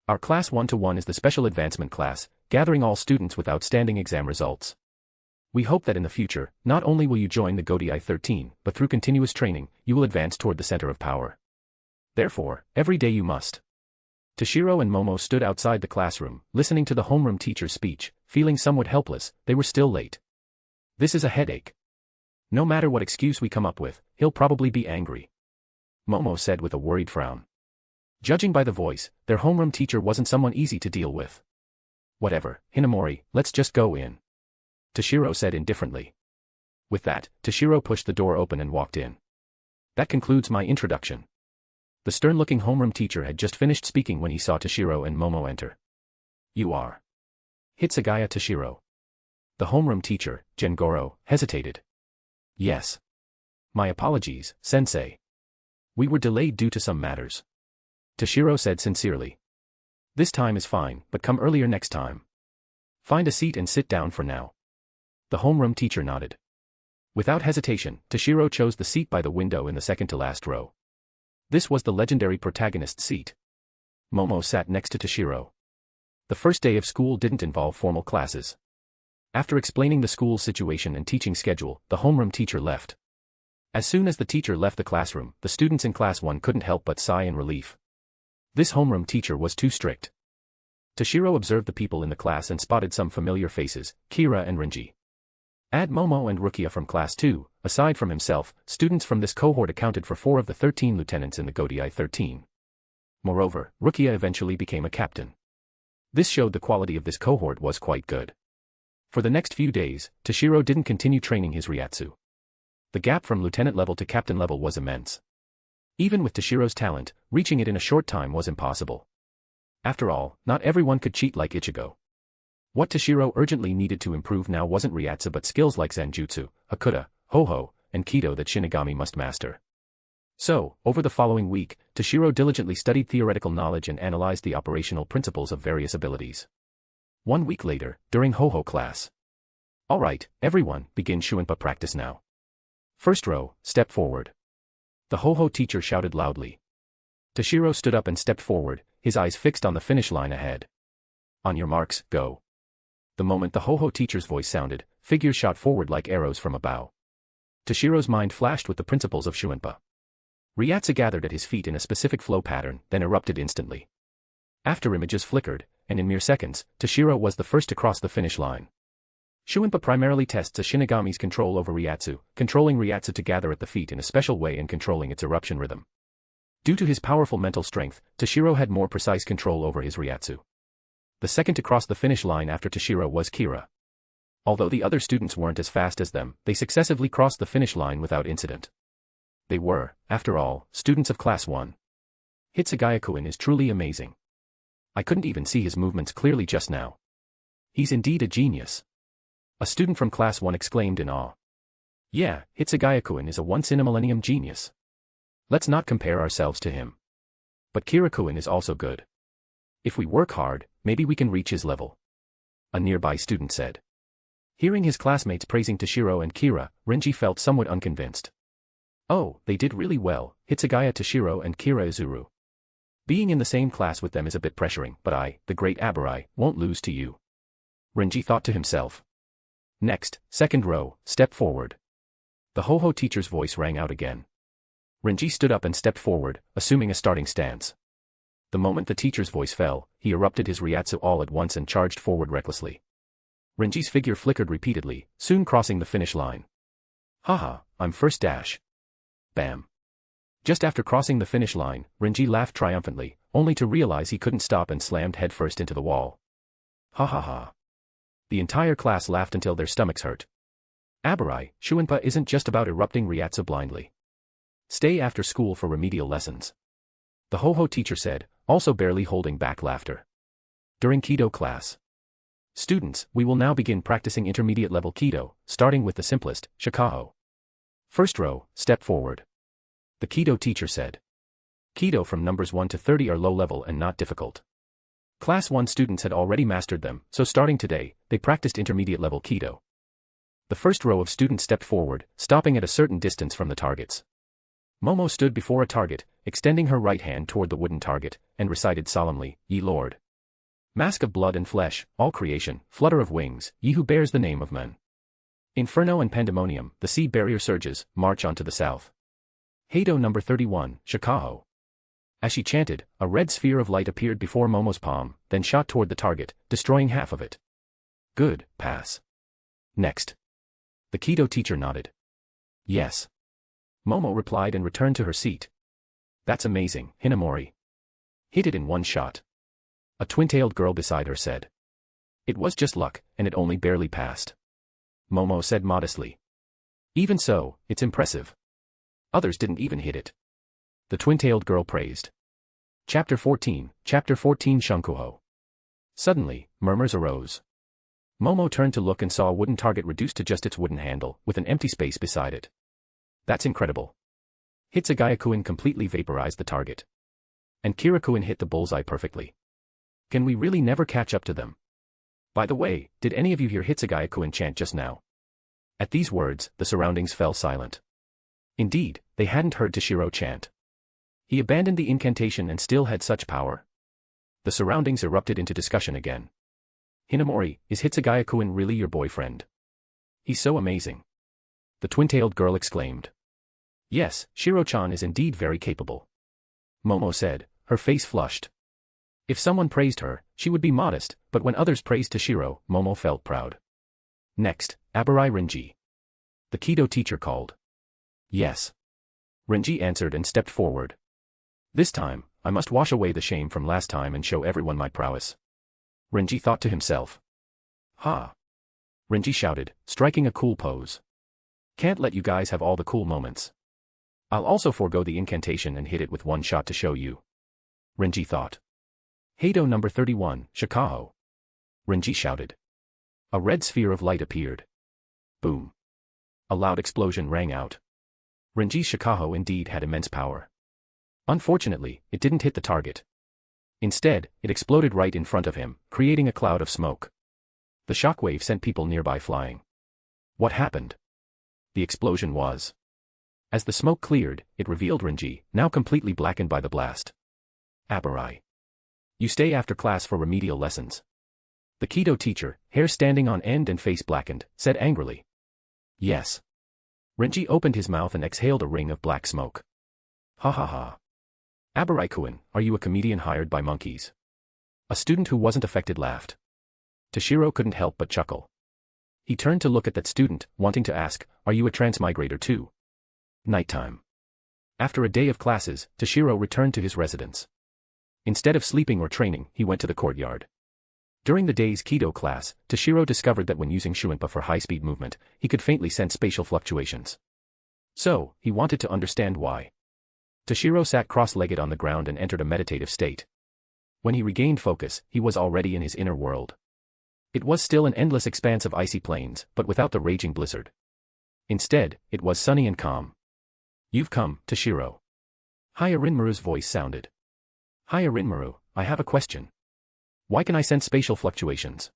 Our class 1-1 is the special advancement class, gathering all students with outstanding exam results. We hope that in the future, not only will you join the Godai 13, but through continuous training, you will advance toward the center of power. Therefore, every day you must. Toshiro and Momo stood outside the classroom, listening to the homeroom teacher's speech, feeling somewhat helpless. They were still late. This is a headache. No matter what excuse we come up with, he'll probably be angry. Momo said with a worried frown. Judging by the voice, their homeroom teacher wasn't someone easy to deal with. Whatever, Hinamori, let's just go in. Toshiro said indifferently. With that, Toshiro pushed the door open and walked in. That concludes my introduction. The stern-looking homeroom teacher had just finished speaking when he saw Toshiro and Momo enter. You are. Hitsugaya Toshiro. The homeroom teacher, Jengoro, hesitated. Yes. My apologies, sensei. We were delayed due to some matters. Toshiro said sincerely. This time is fine, but come earlier next time. Find a seat and sit down for now. The homeroom teacher nodded. Without hesitation, Toshiro chose the seat by the window in the second-to-last row. This was the legendary protagonist's seat. Momo sat next to Toshiro. The first day of school didn't involve formal classes. After explaining the school's situation and teaching schedule, the homeroom teacher left. As soon as the teacher left the classroom, the students in Class 1 couldn't help but sigh in relief. This homeroom teacher was too strict. Toshiro observed the people in the class and spotted some familiar faces, Kira and Renji. Add Momo and Rukia from Class 2, aside from himself, students from this cohort accounted for 4 of the 13 lieutenants in the Godai 13. Moreover, Rukia eventually became a captain. This showed the quality of this cohort was quite good. For the next few days, Toshiro didn't continue training his Ryatsu. The gap from lieutenant level to captain level was immense. Even with Toshiro's talent, reaching it in a short time was impossible. After all, not everyone could cheat like Ichigo. What Toshiro urgently needed to improve now wasn't Ryatsu but skills like Zanjutsu, Hakuta, Ho-Ho, and Kido that Shinigami must master. So, over the following week, Toshiro diligently studied theoretical knowledge and analyzed the operational principles of various abilities. 1 week later, during Ho-Ho class. Alright, everyone, begin Shuinpa practice now. First row, step forward. The Ho-Ho teacher shouted loudly. Toshiro stood up and stepped forward, his eyes fixed on the finish line ahead. On your marks, go. The moment the Ho-Ho teacher's voice sounded, figures shot forward like arrows from a bow. Toshiro's mind flashed with the principles of Shuinpa. Ryatsu gathered at his feet in a specific flow pattern, then erupted instantly. After images flickered, and in mere seconds, Toshiro was the first to cross the finish line. Shuinpa primarily tests a Shinigami's control over Ryatsu, controlling Ryatsu to gather at the feet in a special way and controlling its eruption rhythm. Due to his powerful mental strength, Toshiro had more precise control over his Ryatsu. The second to cross the finish line after Toshiro was Kira. Although the other students weren't as fast as them, they successively crossed the finish line without incident. They were, after all, students of Class 1. Hitsugaya is truly amazing. I couldn't even see his movements clearly just now. He's indeed a genius. A student from Class 1 exclaimed in awe. Yeah, Hitsugaya is a once-in-a-millennium genius. Let's not compare ourselves to him. But Kira is also good. If we work hard, maybe we can reach his level. A nearby student said. Hearing his classmates praising Toshiro and Kira, Renji felt somewhat unconvinced. Oh, they did really well, Hitsugaya Toshiro and Kira Izuru. Being in the same class with them is a bit pressuring, but I, the great Abarai, won't lose to you. Renji thought to himself. Next, second row, step forward. The Ho-Ho teacher's voice rang out again. Renji stood up and stepped forward, assuming a starting stance. The moment the teacher's voice fell, he erupted his Ryatsu all at once and charged forward recklessly. Renji's figure flickered repeatedly, soon crossing the finish line. Haha, I'm first dash. Bam. Just after crossing the finish line, Renji laughed triumphantly, only to realize he couldn't stop and slammed headfirst into the wall. Ha ha ha. The entire class laughed until their stomachs hurt. Abarai, Shuinpa isn't just about erupting Ryatsu blindly. Stay after school for remedial lessons. The Ho-Ho teacher said, also barely holding back laughter. During Kido class. Students, we will now begin practicing intermediate level Kido, starting with the simplest, Shikaho. First row, step forward. The Kido teacher said. Kido from numbers 1 to 30 are low level and not difficult. Class 1 students had already mastered them, so starting today, they practiced intermediate level Kido. The first row of students stepped forward, stopping at a certain distance from the targets. Momo stood before a target, extending her right hand toward the wooden target, and recited solemnly, Ye Lord. Mask of blood and flesh, all creation, flutter of wings, ye who bears the name of men. Inferno and pandemonium, the sea barrier surges, march on to the south. Heido number 31, Shikaho. As she chanted, a red sphere of light appeared before Momo's palm, then shot toward the target, destroying half of it. Good, pass. Next. The Kido teacher nodded. Yes. Momo replied and returned to her seat. That's amazing, Hinamori. Hit it in one shot. A twin-tailed girl beside her said. It was just luck, and it only barely passed. Momo said modestly. Even so, it's impressive. Others didn't even hit it. The twin-tailed girl praised. Chapter 14 Shunkuho. Suddenly, murmurs arose. Momo turned to look and saw a wooden target reduced to just its wooden handle, with an empty space beside it. That's incredible. Hitsugaya completely vaporized the target. And Kira hit the bullseye perfectly. Can we really never catch up to them? By the way, did any of you hear Hitsugaya chant just now? At these words, the surroundings fell silent. Indeed, they hadn't heard Toshiro chant. He abandoned the incantation and still had such power. The surroundings erupted into discussion again. Hinamori, is Hitsugaya really your boyfriend? He's so amazing. The twin-tailed girl exclaimed. Yes, Shiro-chan is indeed very capable. Momo said, her face flushed. If someone praised her, she would be modest, but when others praised Toshiro, Momo felt proud. Next, Abarai Renji. The Kido teacher called. Yes. Renji answered and stepped forward. This time, I must wash away the shame from last time and show everyone my prowess. Renji thought to himself. Ha! Renji shouted, striking a cool pose. Can't let you guys have all the cool moments. I'll also forego the incantation and hit it with one shot to show you. Renji thought. Heido number 31, Shikaho. Renji shouted. A red sphere of light appeared. Boom. A loud explosion rang out. Renji's Shikaho indeed had immense power. Unfortunately, it didn't hit the target. Instead, it exploded right in front of him, creating a cloud of smoke. The shockwave sent people nearby flying. What happened? The explosion was. As the smoke cleared, it revealed Renji, now completely blackened by the blast. Abarai. You stay after class for remedial lessons. The Kido teacher, hair standing on end and face blackened, said angrily. Yes. Renji opened his mouth and exhaled a ring of black smoke. Ha ha ha. Abarai-kun, are you a comedian hired by monkeys? A student who wasn't affected laughed. Toshiro couldn't help but chuckle. He turned to look at that student, wanting to ask, are you a transmigrator too? Nighttime. After a day of classes, Toshiro returned to his residence. Instead of sleeping or training, he went to the courtyard. During the day's Kido class, Toshiro discovered that when using Shuinpa for high-speed movement, he could faintly sense spatial fluctuations. So, he wanted to understand why. Toshiro sat cross-legged on the ground and entered a meditative state. When he regained focus, he was already in his inner world. It was still an endless expanse of icy plains, but without the raging blizzard. Instead, it was sunny and calm. You've come, Toshiro. Haya Rinmaru's voice sounded. Haya Rinmaru, I have a question. Why can I sense spatial fluctuations?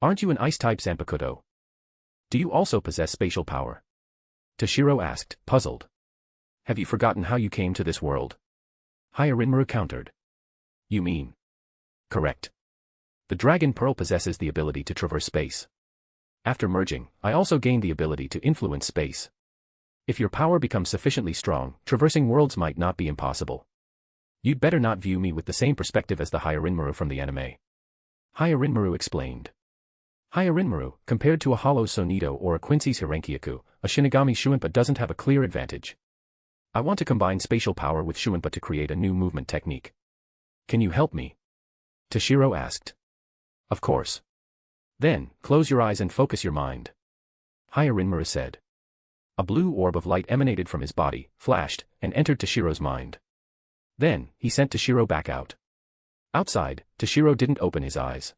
Aren't you an ice-type Zanpakuto? Do you also possess spatial power? Toshiro asked, puzzled. Have you forgotten how you came to this world? Haya Rinmaru countered. You mean? Correct. The Dragon Pearl possesses the ability to traverse space. After merging, I also gained the ability to influence space. If your power becomes sufficiently strong, traversing worlds might not be impossible. You'd better not view me with the same perspective as the Haya Rinmaru from the anime. Haya Rinmaru explained. Haya Rinmaru, compared to a Hollow Sonido or a Quincy's Hirenkyaku, a Shinigami Shuinpa doesn't have a clear advantage. I want to combine spatial power with Shuinpa to create a new movement technique. Can you help me? Toshiro asked. Of course. Then, close your eyes and focus your mind. Haya Rinmaru said. A blue orb of light emanated from his body, flashed, and entered Toshiro's mind. Then, he sent Toshiro back out. Outside, Toshiro didn't open his eyes.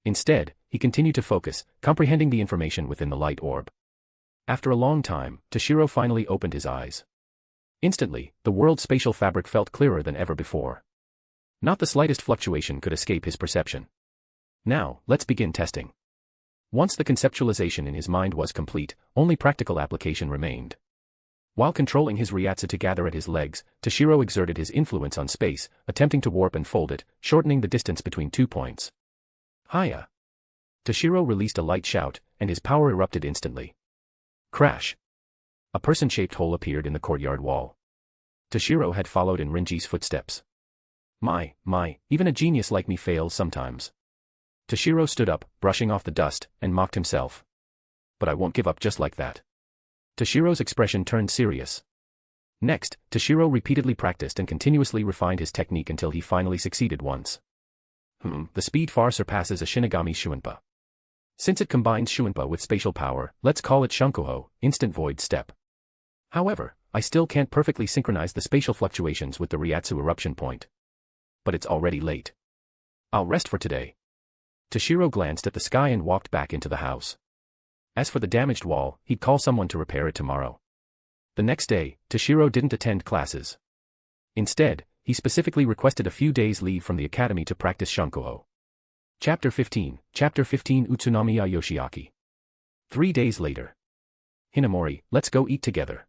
Instead, he continued to focus, comprehending the information within the light orb. After a long time, Toshiro finally opened his eyes. Instantly, the world's spatial fabric felt clearer than ever before. Not the slightest fluctuation could escape his perception. Now, let's begin testing. Once the conceptualization in his mind was complete, only practical application remained. While controlling his Ryatsu to gather at his legs, Toshiro exerted his influence on space, attempting to warp and fold it, shortening the distance between 2 points. Hiya! Toshiro released a light shout, and his power erupted instantly. Crash! A person-shaped hole appeared in the courtyard wall. Toshiro had followed in Renji's footsteps. My, even a genius like me fails sometimes. Toshiro stood up, brushing off the dust, and mocked himself. But I won't give up just like that. Toshiro's expression turned serious. Next, Toshiro repeatedly practiced and continuously refined his technique until he finally succeeded once. The speed far surpasses a Shinigami Shuinpa. Since it combines Shuinpa with spatial power, let's call it Shunkuho, instant void step. However, I still can't perfectly synchronize the spatial fluctuations with the Ryatsu eruption point. But it's already late. I'll rest for today. Toshiro glanced at the sky and walked back into the house. As for the damaged wall, he'd call someone to repair it tomorrow. The next day, Toshiro didn't attend classes. Instead, he specifically requested a few days' leave from the academy to practice Shunkuho. Chapter 15 Utsunamiya Yoshiaki. 3 days later. Hinamori, let's go eat together.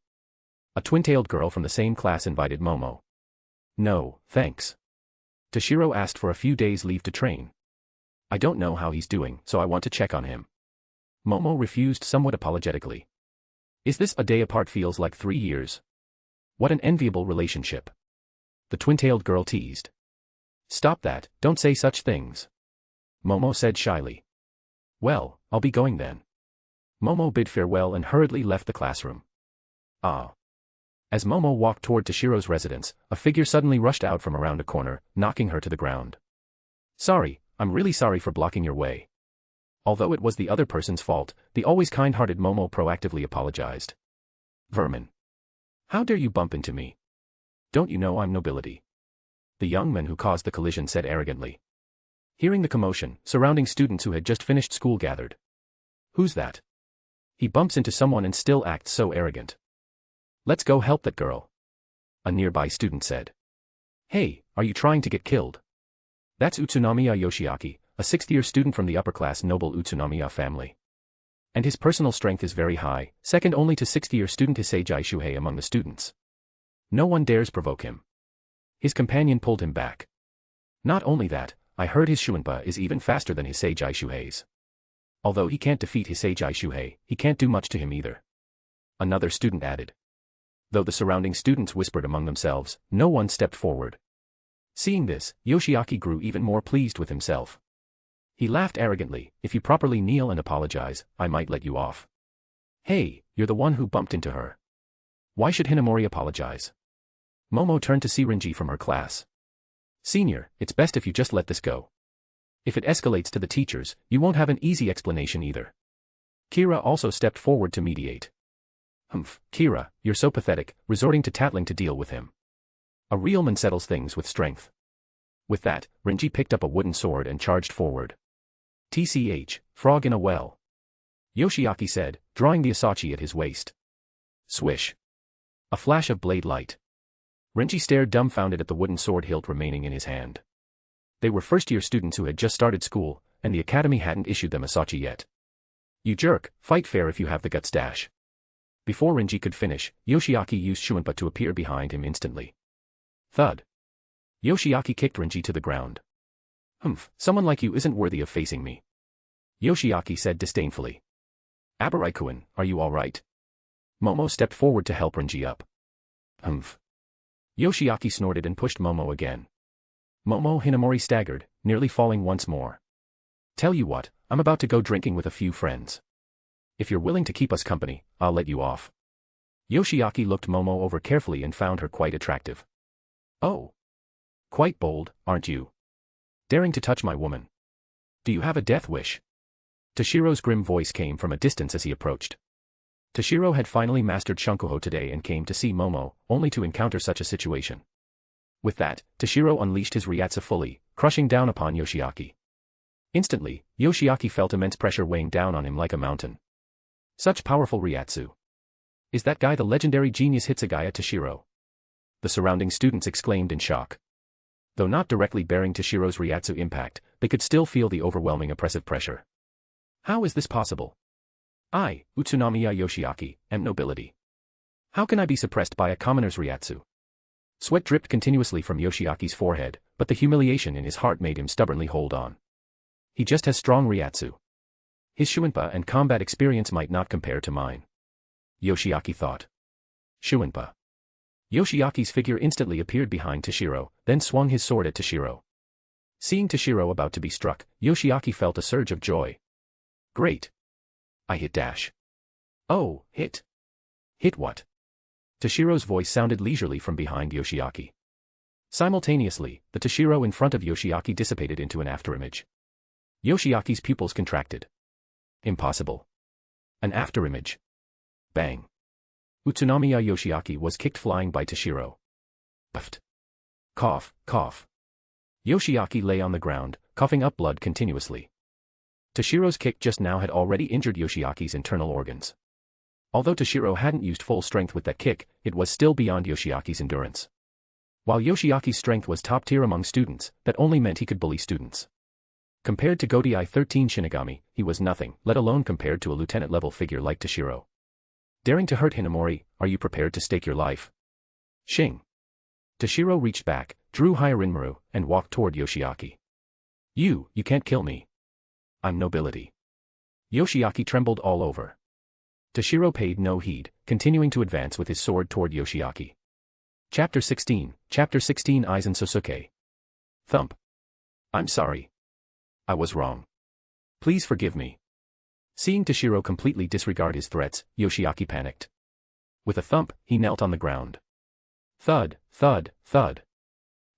A twin-tailed girl from the same class invited Momo. No, thanks. Toshiro asked for a few days' leave to train. I don't know how he's doing, so I want to check on him. Momo refused somewhat apologetically. Is this a day apart feels like 3 years? What an enviable relationship. The twin-tailed girl teased. Stop that, don't say such things. Momo said shyly. Well, I'll be going then. Momo bid farewell and hurriedly left the classroom. Ah. As Momo walked toward Toshiro's residence, a figure suddenly rushed out from around a corner, knocking her to the ground. Sorry, I'm really sorry for blocking your way. Although it was the other person's fault, the always kind-hearted Momo proactively apologized. Vermin. How dare you bump into me? Don't you know I'm nobility? The young man who caused the collision said arrogantly. Hearing the commotion, surrounding students who had just finished school gathered. Who's that? He bumps into someone and still acts so arrogant. Let's go help that girl. A nearby student said. Hey, are you trying to get killed? That's Utsunamiya Yoshiaki, a 6th-year student from the upper-class noble Utsunamiya family. And his personal strength is very high, second only to 6th-year student Hitsugaya Shuhei among the students. No one dares provoke him. His companion pulled him back. Not only that, I heard his Shuinpa is even faster than Hitsugaya Shuhei's. Although he can't defeat Hitsugaya Shuhei, he can't do much to him either. Another student added. Though the surrounding students whispered among themselves, no one stepped forward. Seeing this, Yoshiaki grew even more pleased with himself. He laughed arrogantly, if you properly kneel and apologize, I might let you off. Hey, you're the one who bumped into her. Why should Hinamori apologize? Momo turned to see Renji from her class. Senior, it's best if you just let this go. If it escalates to the teachers, you won't have an easy explanation either. Kira also stepped forward to mediate. Humph, Kira, you're so pathetic, resorting to tattling to deal with him. A real man settles things with strength. With that, Renji picked up a wooden sword and charged forward. TCH, frog in a well. Yoshiaki said, drawing the Asachi at his waist. Swish. A flash of blade light. Renji stared dumbfounded at the wooden sword hilt remaining in his hand. They were first-year students who had just started school, and the academy hadn't issued them Asachi yet. You jerk, fight fair if you have the guts dash. Before Renji could finish, Yoshiaki used Shuinpa to appear behind him instantly. Thud. Yoshiaki kicked Renji to the ground. Humph, someone like you isn't worthy of facing me. Yoshiaki said disdainfully. Abarai-kun, are you alright? Momo stepped forward to help Renji up. Humph. Yoshiaki snorted and pushed Momo again. Hinamori staggered, nearly falling once more. Tell you what, I'm about to go drinking with a few friends. If you're willing to keep us company, I'll let you off. Yoshiaki looked Momo over carefully and found her quite attractive. Oh. Quite bold, aren't you? Daring to touch my woman. Do you have a death wish? Toshiro's grim voice came from a distance as he approached. Toshiro had finally mastered Shunkuho today and came to see Momo, only to encounter such a situation. With that, Toshiro unleashed his Ryatsu fully, crushing down upon Yoshiaki. Instantly, Yoshiaki felt immense pressure weighing down on him like a mountain. Such powerful Ryatsu. Is that guy the legendary genius Hitsugaya Toshiro? The surrounding students exclaimed in shock. Though not directly bearing Toshiro's Ryatsu impact, they could still feel the overwhelming oppressive pressure. How is this possible? I, Utsunamiya Yoshiaki, am nobility. How can I be suppressed by a commoner's Ryatsu? Sweat dripped continuously from Yoshiaki's forehead, but the humiliation in his heart made him stubbornly hold on. He just has strong Ryatsu. His Shuinpa and combat experience might not compare to mine. Yoshiaki thought. Shuinpa. Yoshiaki's figure instantly appeared behind Toshiro, then swung his sword at Toshiro. Seeing Toshiro about to be struck, Yoshiaki felt a surge of joy. Great. I hit dash. Oh, hit. Hit what? Toshiro's voice sounded leisurely from behind Yoshiaki. Simultaneously, the Toshiro in front of Yoshiaki dissipated into an afterimage. Yoshiaki's pupils contracted. Impossible. An afterimage. Bang. Utsunamiya Yoshiaki was kicked flying by Toshiro. Puffed. Cough, cough. Yoshiaki lay on the ground, coughing up blood continuously. Toshiro's kick just now had already injured Yoshiaki's internal organs. Although Toshiro hadn't used full strength with that kick, it was still beyond Yoshiaki's endurance. While Yoshiaki's strength was top tier among students, that only meant he could bully students. Compared to Godai 13 Shinigami, he was nothing, let alone compared to a lieutenant-level figure like Toshiro. Daring to hurt Hinamori, are you prepared to stake your life? Shing. Toshiro reached back, drew Hyarinmaru, and walked toward Yoshiaki. You can't kill me. I'm nobility. Yoshiaki trembled all over. Toshiro paid no heed, continuing to advance with his sword toward Yoshiaki. Chapter 16 Aizen Sosuke. Thump. I'm sorry. I was wrong. Please forgive me. Seeing Toshiro completely disregard his threats, Yoshiaki panicked. With a thump, he knelt on the ground. Thud, thud, thud.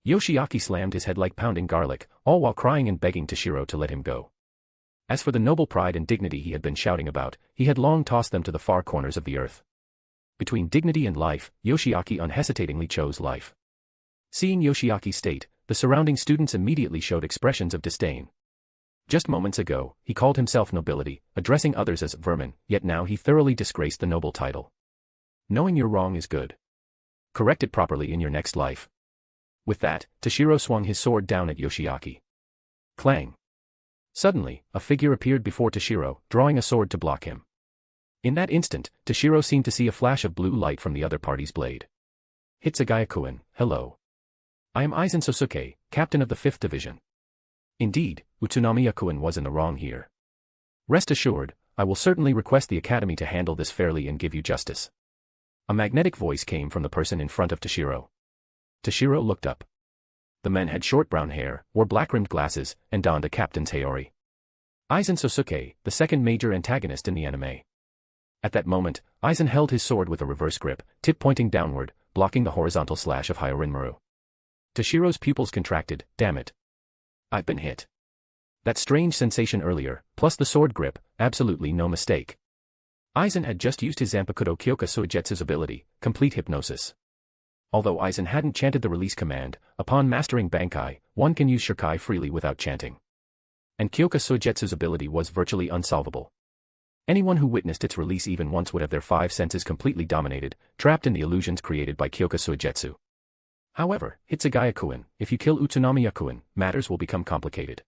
Yoshiaki slammed his head like pounding garlic, all while crying and begging Toshiro to let him go. As for the noble pride and dignity he had been shouting about, he had long tossed them to the far corners of the earth. Between dignity and life, Yoshiaki unhesitatingly chose life. Seeing Yoshiaki's state, the surrounding students immediately showed expressions of disdain. Just moments ago, he called himself nobility, addressing others as vermin, yet now he thoroughly disgraced the noble title. Knowing you're wrong is good. Correct it properly in your next life. With that, Toshiro swung his sword down at Yoshiaki. Clang. Suddenly, a figure appeared before Toshiro, drawing a sword to block him. In that instant, Toshiro seemed to see a flash of blue light from the other party's blade. Hitsugaya-kun, hello. I am Aizen Sosuke, captain of the 5th Division. Indeed, Utsunamiya-kun was in the wrong here. Rest assured, I will certainly request the academy to handle this fairly and give you justice. A magnetic voice came from the person in front of Toshiro. Toshiro looked up. The men had short brown hair, wore black-rimmed glasses, and donned a captain's hayori. Aizen Sosuke, the second major antagonist in the anime. At that moment, Aizen held his sword with a reverse grip, tip pointing downward, blocking the horizontal slash of Hyarinmaru. Toshiro's pupils contracted, damn it. I've been hit. That strange sensation earlier, plus the sword grip, absolutely no mistake. Aizen had just used his Zanpakuto Kyoka Suigetsu's ability, complete hypnosis. Although Aizen hadn't chanted the release command, upon mastering Bankai, one can use Shirkai freely without chanting. And Kyoka Suigetsu's ability was virtually unsolvable. Anyone who witnessed its release even once would have their 5 senses completely dominated, trapped in the illusions created by Kyoka Suigetsu. However, Hitsugaya-kun, if you kill Utsunamiya-kun, matters will become complicated.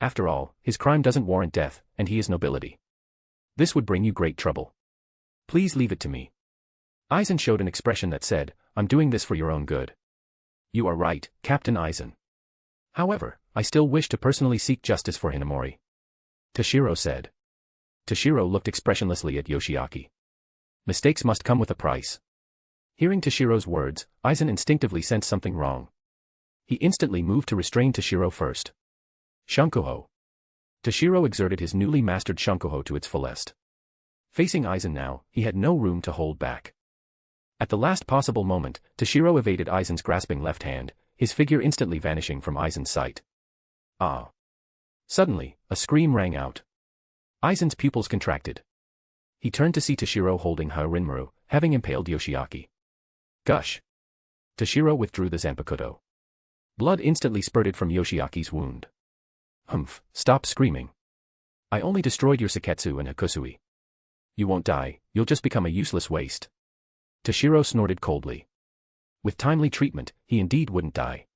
After all, his crime doesn't warrant death, and he is nobility. This would bring you great trouble. Please leave it to me. Aizen showed an expression that said, I'm doing this for your own good. You are right, Captain Aizen. However, I still wish to personally seek justice for Hinamori. Toshiro said. Toshiro looked expressionlessly at Yoshiaki. Mistakes must come with a price. Hearing Toshiro's words, Aizen instinctively sensed something wrong. He instantly moved to restrain Toshiro first. Shunkuho. Toshiro exerted his newly mastered Shunkuho to its fullest. Facing Aizen now, he had no room to hold back. At the last possible moment, Toshiro evaded Aizen's grasping left hand, his figure instantly vanishing from Aizen's sight. Ah! Suddenly, a scream rang out. Aizen's pupils contracted. He turned to see Toshiro holding Hyarinmaru, having impaled Yoshiaki. Gush! Toshiro withdrew the Zanpakuto. Blood instantly spurted from Yoshiaki's wound. Humph, stop screaming. I only destroyed your Seketsu and Hakusui. You won't die, you'll just become a useless waste. Toshiro snorted coldly. With timely treatment, he indeed wouldn't die.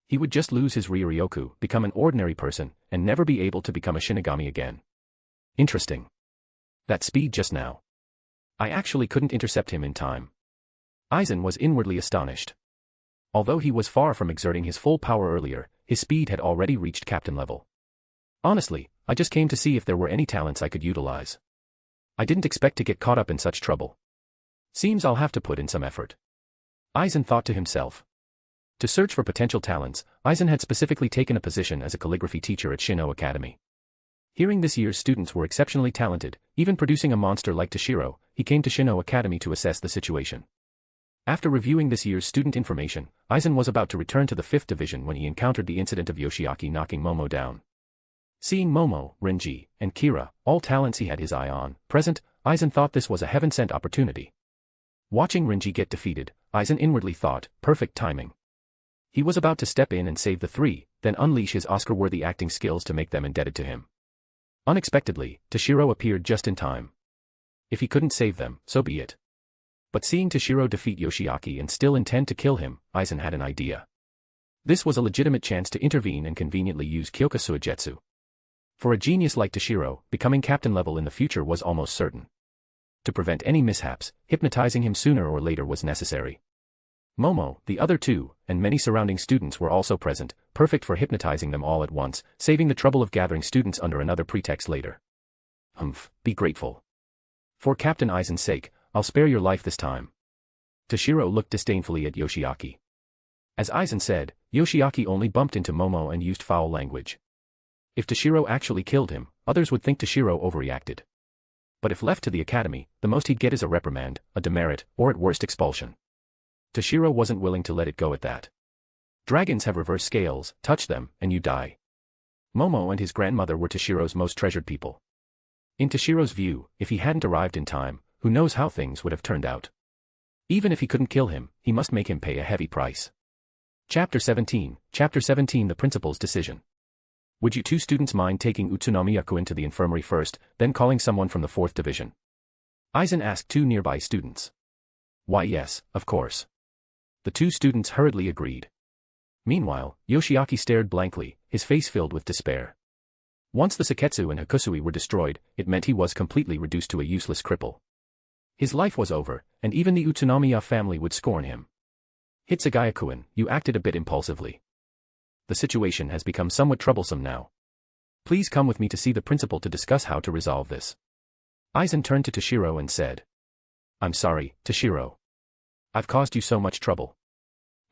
He would just lose his Ryuryoku, become an ordinary person, and never be able to become a Shinigami again. Interesting. That speed just now. I actually couldn't intercept him in time. Aizen was inwardly astonished. Although he was far from exerting his full power earlier, his speed had already reached captain level. Honestly, I just came to see if there were any talents I could utilize. I didn't expect to get caught up in such trouble. Seems I'll have to put in some effort. Aizen thought to himself. To search for potential talents, Aizen had specifically taken a position as a calligraphy teacher at Shino Academy. Hearing this year's students were exceptionally talented, even producing a monster like Toshiro, he came to Shino Academy to assess the situation. After reviewing this year's student information, Aizen was about to return to the 5th Division when he encountered the incident of Yoshiaki knocking Momo down. Seeing Momo, Renji, and Kira, all talents he had his eye on, present, Aizen thought this was a heaven-sent opportunity. Watching Renji get defeated, Aizen inwardly thought, perfect timing. He was about to step in and save the 3, then unleash his Oscar-worthy acting skills to make them indebted to him. Unexpectedly, Toshiro appeared just in time. If he couldn't save them, so be it. But seeing Toshiro defeat Yoshiaki and still intend to kill him, Aizen had an idea. This was a legitimate chance to intervene and conveniently use Kyoka Suigetsu. For a genius like Toshiro, becoming captain level in the future was almost certain. To prevent any mishaps, hypnotizing him sooner or later was necessary. Momo, the other two, and many surrounding students were also present, perfect for hypnotizing them all at once, saving the trouble of gathering students under another pretext later. Be grateful. For Captain Aizen's sake, I'll spare your life this time. Toshiro looked disdainfully at Yoshiaki. As Aizen said, Yoshiaki only bumped into Momo and used foul language. If Toshiro actually killed him, others would think Toshiro overreacted. But if left to the academy, the most he'd get is a reprimand, a demerit, or at worst expulsion. Toshiro wasn't willing to let it go at that. Dragons have reverse scales, touch them, and you die. Momo and his grandmother were Toshiro's most treasured people. In Toshiro's view, if he hadn't arrived in time, who knows how things would have turned out. Even if he couldn't kill him, he must make him pay a heavy price. Chapter 17, The Principal's Decision. Would you two students mind taking Utsunomiya-kun to the infirmary first, then calling someone from the 4th division? Aizen asked two nearby students. Why yes, of course. The two students hurriedly agreed. Meanwhile, Yoshiaki stared blankly, his face filled with despair. Once the Seketsu and Hakusui were destroyed, it meant he was completely reduced to a useless cripple. His life was over, and even the Utsunomiya family would scorn him. Hitsugaya-kun, you acted a bit impulsively. The situation has become somewhat troublesome now. Please come with me to see the principal to discuss how to resolve this. Aizen turned to Toshiro and said. I'm sorry, Toshiro. I've caused you so much trouble.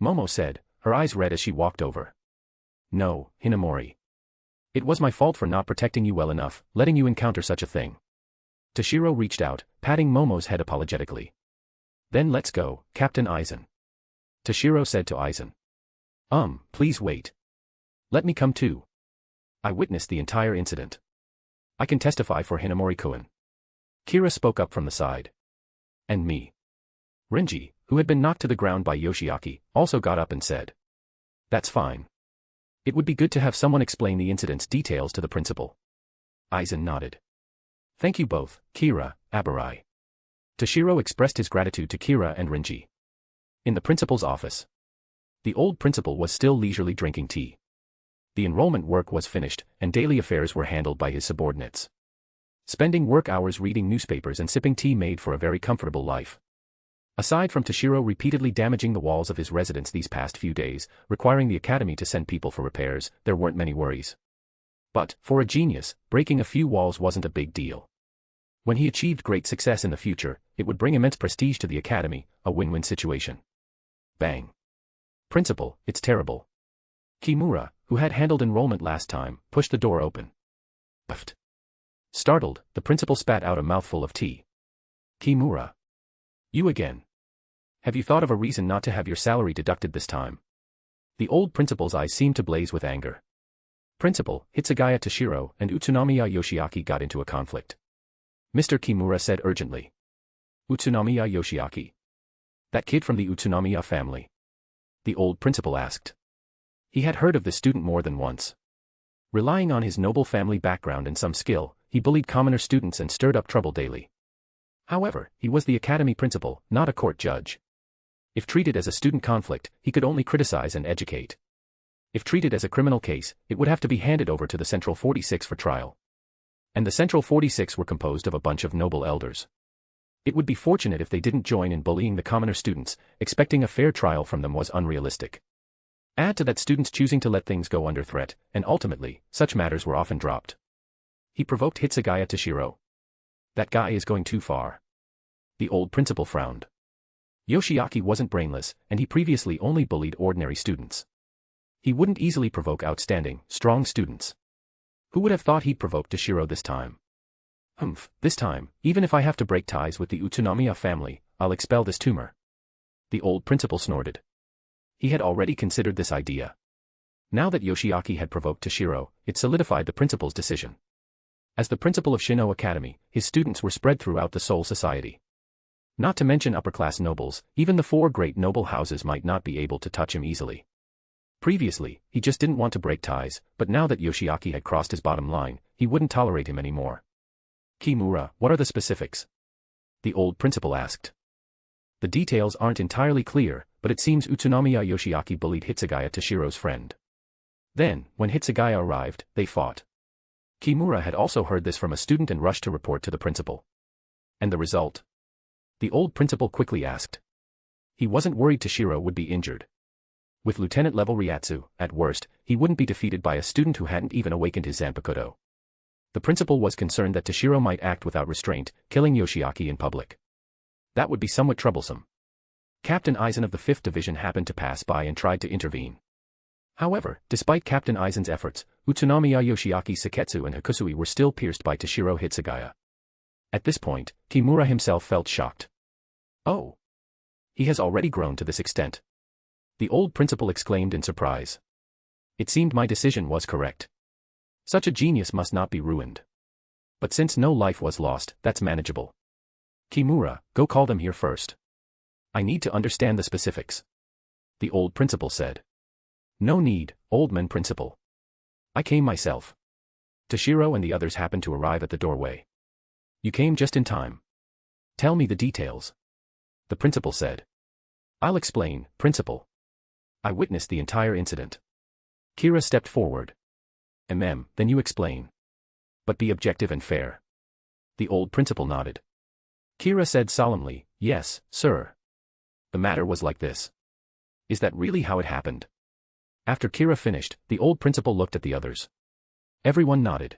Momo said, her eyes red as she walked over. No, Hinamori. It was my fault for not protecting you well enough, letting you encounter such a thing. Toshiro reached out, patting Momo's head apologetically. Then let's go, Captain Aizen. Toshiro said to Aizen. Please wait. Let me come too. I witnessed the entire incident. I can testify for Hinamori-kun. Kira spoke up from the side. And me. Renji, who had been knocked to the ground by Yoshiaki, also got up and said. That's fine. It would be good to have someone explain the incident's details to the principal. Aizen nodded. Thank you both, Kira, Abarai. Toshiro expressed his gratitude to Kira and Renji. In the principal's office. The old principal was still leisurely drinking tea. The enrollment work was finished, and daily affairs were handled by his subordinates. Spending work hours reading newspapers and sipping tea made for a very comfortable life. Aside from Toshiro repeatedly damaging the walls of his residence these past few days, requiring the academy to send people for repairs, there weren't many worries. But, for a genius, breaking a few walls wasn't a big deal. When he achieved great success in the future, it would bring immense prestige to the academy, a win-win situation. Bang. Principal, it's terrible. Kimura, who had handled enrollment last time, pushed the door open. Puffed. Startled, the principal spat out a mouthful of tea. Kimura. You again. Have you thought of a reason not to have your salary deducted this time? The old principal's eyes seemed to blaze with anger. Principal, Hitsugaya Toshiro and Utsunomiya Yoshiaki got into a conflict. Mr. Kimura said urgently. Utsunomiya Yoshiaki. That kid from the Utsunomiya family. The old principal asked. He had heard of this student more than once. Relying on his noble family background and some skill, he bullied commoner students and stirred up trouble daily. However, he was the academy principal, not a court judge. If treated as a student conflict, he could only criticize and educate. If treated as a criminal case, it would have to be handed over to the Central 46 for trial. And the Central 46 were composed of a bunch of noble elders. It would be fortunate if they didn't join in bullying the commoner students, expecting a fair trial from them was unrealistic. Add to that students choosing to let things go under threat, and ultimately, such matters were often dropped. He provoked Hitsugaya Toshiro. That guy is going too far. The old principal frowned. Yoshiaki wasn't brainless, and he previously only bullied ordinary students. He wouldn't easily provoke outstanding, strong students. Who would have thought he'd provoke Toshiro this time? This time, even if I have to break ties with the Utsunomiya family, I'll expel this tumor. The old principal snorted. He had already considered this idea. Now that Yoshiaki had provoked Toshiro, it solidified the principal's decision. As the principal of Shino Academy, his students were spread throughout the Soul Society. Not to mention upper-class nobles, even the 4 great noble houses might not be able to touch him easily. Previously, he just didn't want to break ties, but now that Yoshiaki had crossed his bottom line, he wouldn't tolerate him anymore. Kimura, what are the specifics? The old principal asked. The details aren't entirely clear, but it seems Utsunomiya Yoshiaki bullied Hitsugaya Toshiro's friend. Then, when Hitsugaya arrived, they fought. Kimura had also heard this from a student and rushed to report to the principal. And the result? The old principal quickly asked. He wasn't worried Toshiro would be injured. With lieutenant-level Ryatsu, at worst, he wouldn't be defeated by a student who hadn't even awakened his Zanpakuto. The principal was concerned that Toshiro might act without restraint, killing Yoshiaki in public. That would be somewhat troublesome. Captain Aizen of the 5th Division happened to pass by and tried to intervene. However, despite Captain Aizen's efforts, Utsunomiya Yoshiaki Seketsu and Hakusui were still pierced by Toshiro Hitsugaya. At this point, Kimura himself felt shocked. Oh! He has already grown to this extent. The old principal exclaimed in surprise. It seemed my decision was correct. Such a genius must not be ruined. But since no life was lost, that's manageable. Kimura, go call them here first. I need to understand the specifics. The old principal said. No need, old man principal. I came myself. Toshiro and the others happened to arrive at the doorway. You came just in time. Tell me the details. The principal said. I'll explain, principal. I witnessed the entire incident. Kira stepped forward. Then you explain. But be objective and fair. The old principal nodded. Kira said solemnly, yes, sir. The matter was like this. Is that really how it happened? After Kira finished, the old principal looked at the others. Everyone nodded.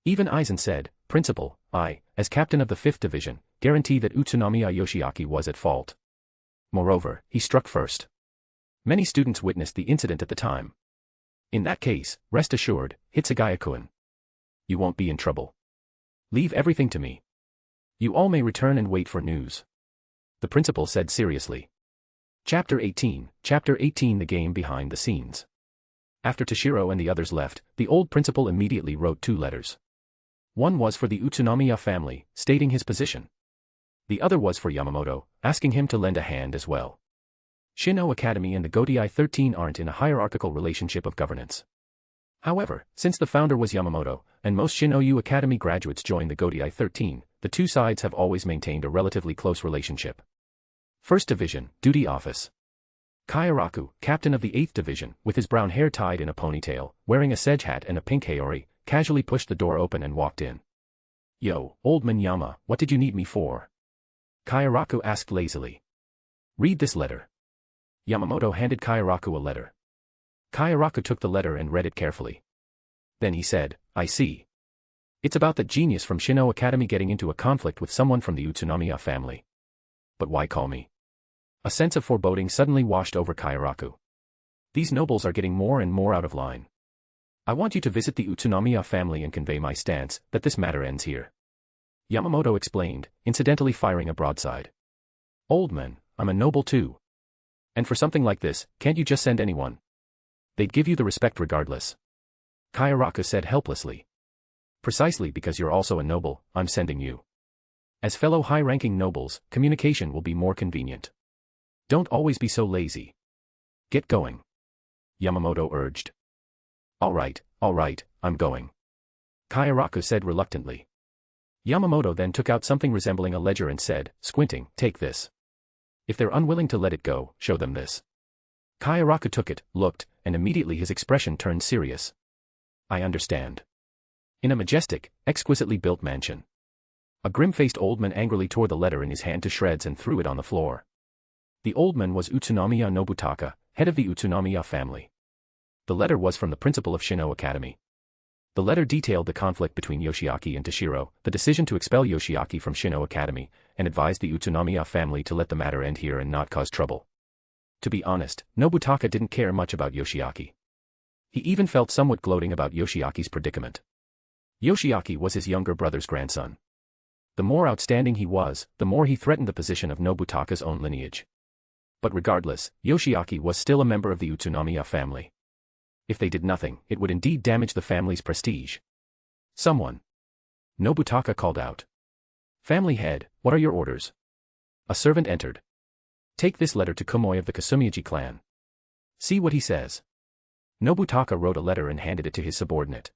Even Aizen said, Principal, I, as captain of the 5th Division, guarantee that Utsunomiya Yoshiaki was at fault. Moreover, he struck first. Many students witnessed the incident at the time. In that case, rest assured, Hitsugaya-kun. You won't be in trouble. Leave everything to me. You all may return and wait for news. The principal said seriously. Chapter 18, The Game Behind the Scenes. After Toshiro and the others left, the old principal immediately wrote 2 letters. One was for the Utsunomiya family, stating his position. The other was for Yamamoto, asking him to lend a hand as well. Shino Academy and the Gotei 13 aren't in a hierarchical relationship of governance. However, since the founder was Yamamoto, and most Shino Academy graduates joined the Gotei 13, the two sides have always maintained a relatively close relationship. 1st Division, Duty Office. Kairaku, captain of the 8th Division, with his brown hair tied in a ponytail, wearing a sedge hat and a pink haori, casually pushed the door open and walked in. Yo, old man Yama, what did you need me for? Kairaku asked lazily. Read this letter. Yamamoto handed Kairaku a letter. Kairaku took the letter and read it carefully. Then he said, I see. It's about that genius from Shino Academy getting into a conflict with someone from the Utsunomiya family. But why call me? A sense of foreboding suddenly washed over Kairaku. These nobles are getting more and more out of line. I want you to visit the Utsunomiya family and convey my stance that this matter ends here. Yamamoto explained, incidentally firing a broadside. Old man, I'm a noble too. And for something like this, can't you just send anyone? They'd give you the respect regardless. Kairaku said helplessly. Precisely because you're also a noble, I'm sending you. As fellow high-ranking nobles, communication will be more convenient. Don't always be so lazy. Get going. Yamamoto urged. All right, I'm going. Kairaku said reluctantly. Yamamoto then took out something resembling a ledger and said, squinting, take this. If they're unwilling to let it go, show them this. Kairaku took it, looked, and immediately his expression turned serious. I understand. In a majestic, exquisitely built mansion. A grim-faced old man angrily tore the letter in his hand to shreds and threw it on the floor. The old man was Utsunomiya Nobutaka, head of the Utsunomiya family. The letter was from the principal of Shino Academy. The letter detailed the conflict between Yoshiaki and Toshiro, the decision to expel Yoshiaki from Shino Academy, and advised the Utsunomiya family to let the matter end here and not cause trouble. To be honest, Nobutaka didn't care much about Yoshiaki. He even felt somewhat gloating about Yoshiaki's predicament. Yoshiaki was his younger brother's grandson. The more outstanding he was, the more he threatened the position of Nobutaka's own lineage. But regardless, Yoshiaki was still a member of the Utsunomiya family. If they did nothing, it would indeed damage the family's prestige. Someone. Nobutaka called out. Family head, what are your orders? A servant entered. Take this letter to Kumoi of the Kasumiyaji clan. See what he says. Nobutaka wrote a letter and handed it to his subordinate.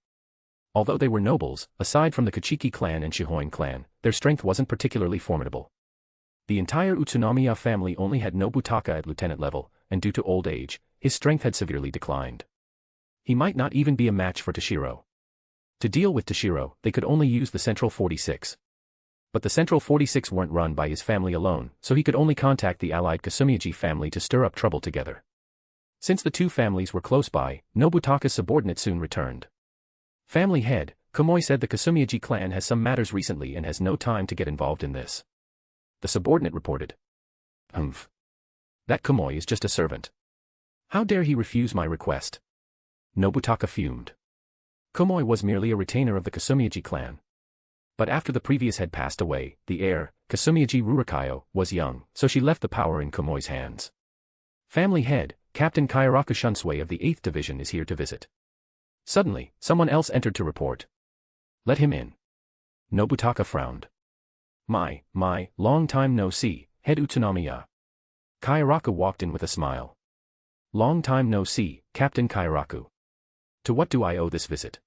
Although they were nobles, aside from the Kuchiki clan and Shihoin clan, their strength wasn't particularly formidable. The entire Utsunomiya family only had Nobutaka at lieutenant level, and due to old age, his strength had severely declined. He might not even be a match for Toshiro. To deal with Toshiro, they could only use the Central 46. But the Central 46 weren't run by his family alone, so he could only contact the allied Kasumiyaji family to stir up trouble together. Since the two families were close by, Nobutaka's subordinate soon returned. Family head, Komoi said the Kasumiyaji clan has some matters recently and has no time to get involved in this. The subordinate reported. That Komoi is just a servant. How dare he refuse my request? Nobutaka fumed. Komoi was merely a retainer of the Kasumiyaji clan. But after the previous head passed away, the heir, Kasumiyaji Rurikayo, was young, so she left the power in Komoi's hands. Family head, Captain Kairaku Shunsui of the 8th Division is here to visit. Suddenly, someone else entered to report. Let him in. Nobutaka frowned. My, long time no see, head Utsunomiya. Kairaku walked in with a smile. Long time no see, Captain Kairaku. To what do I owe this visit?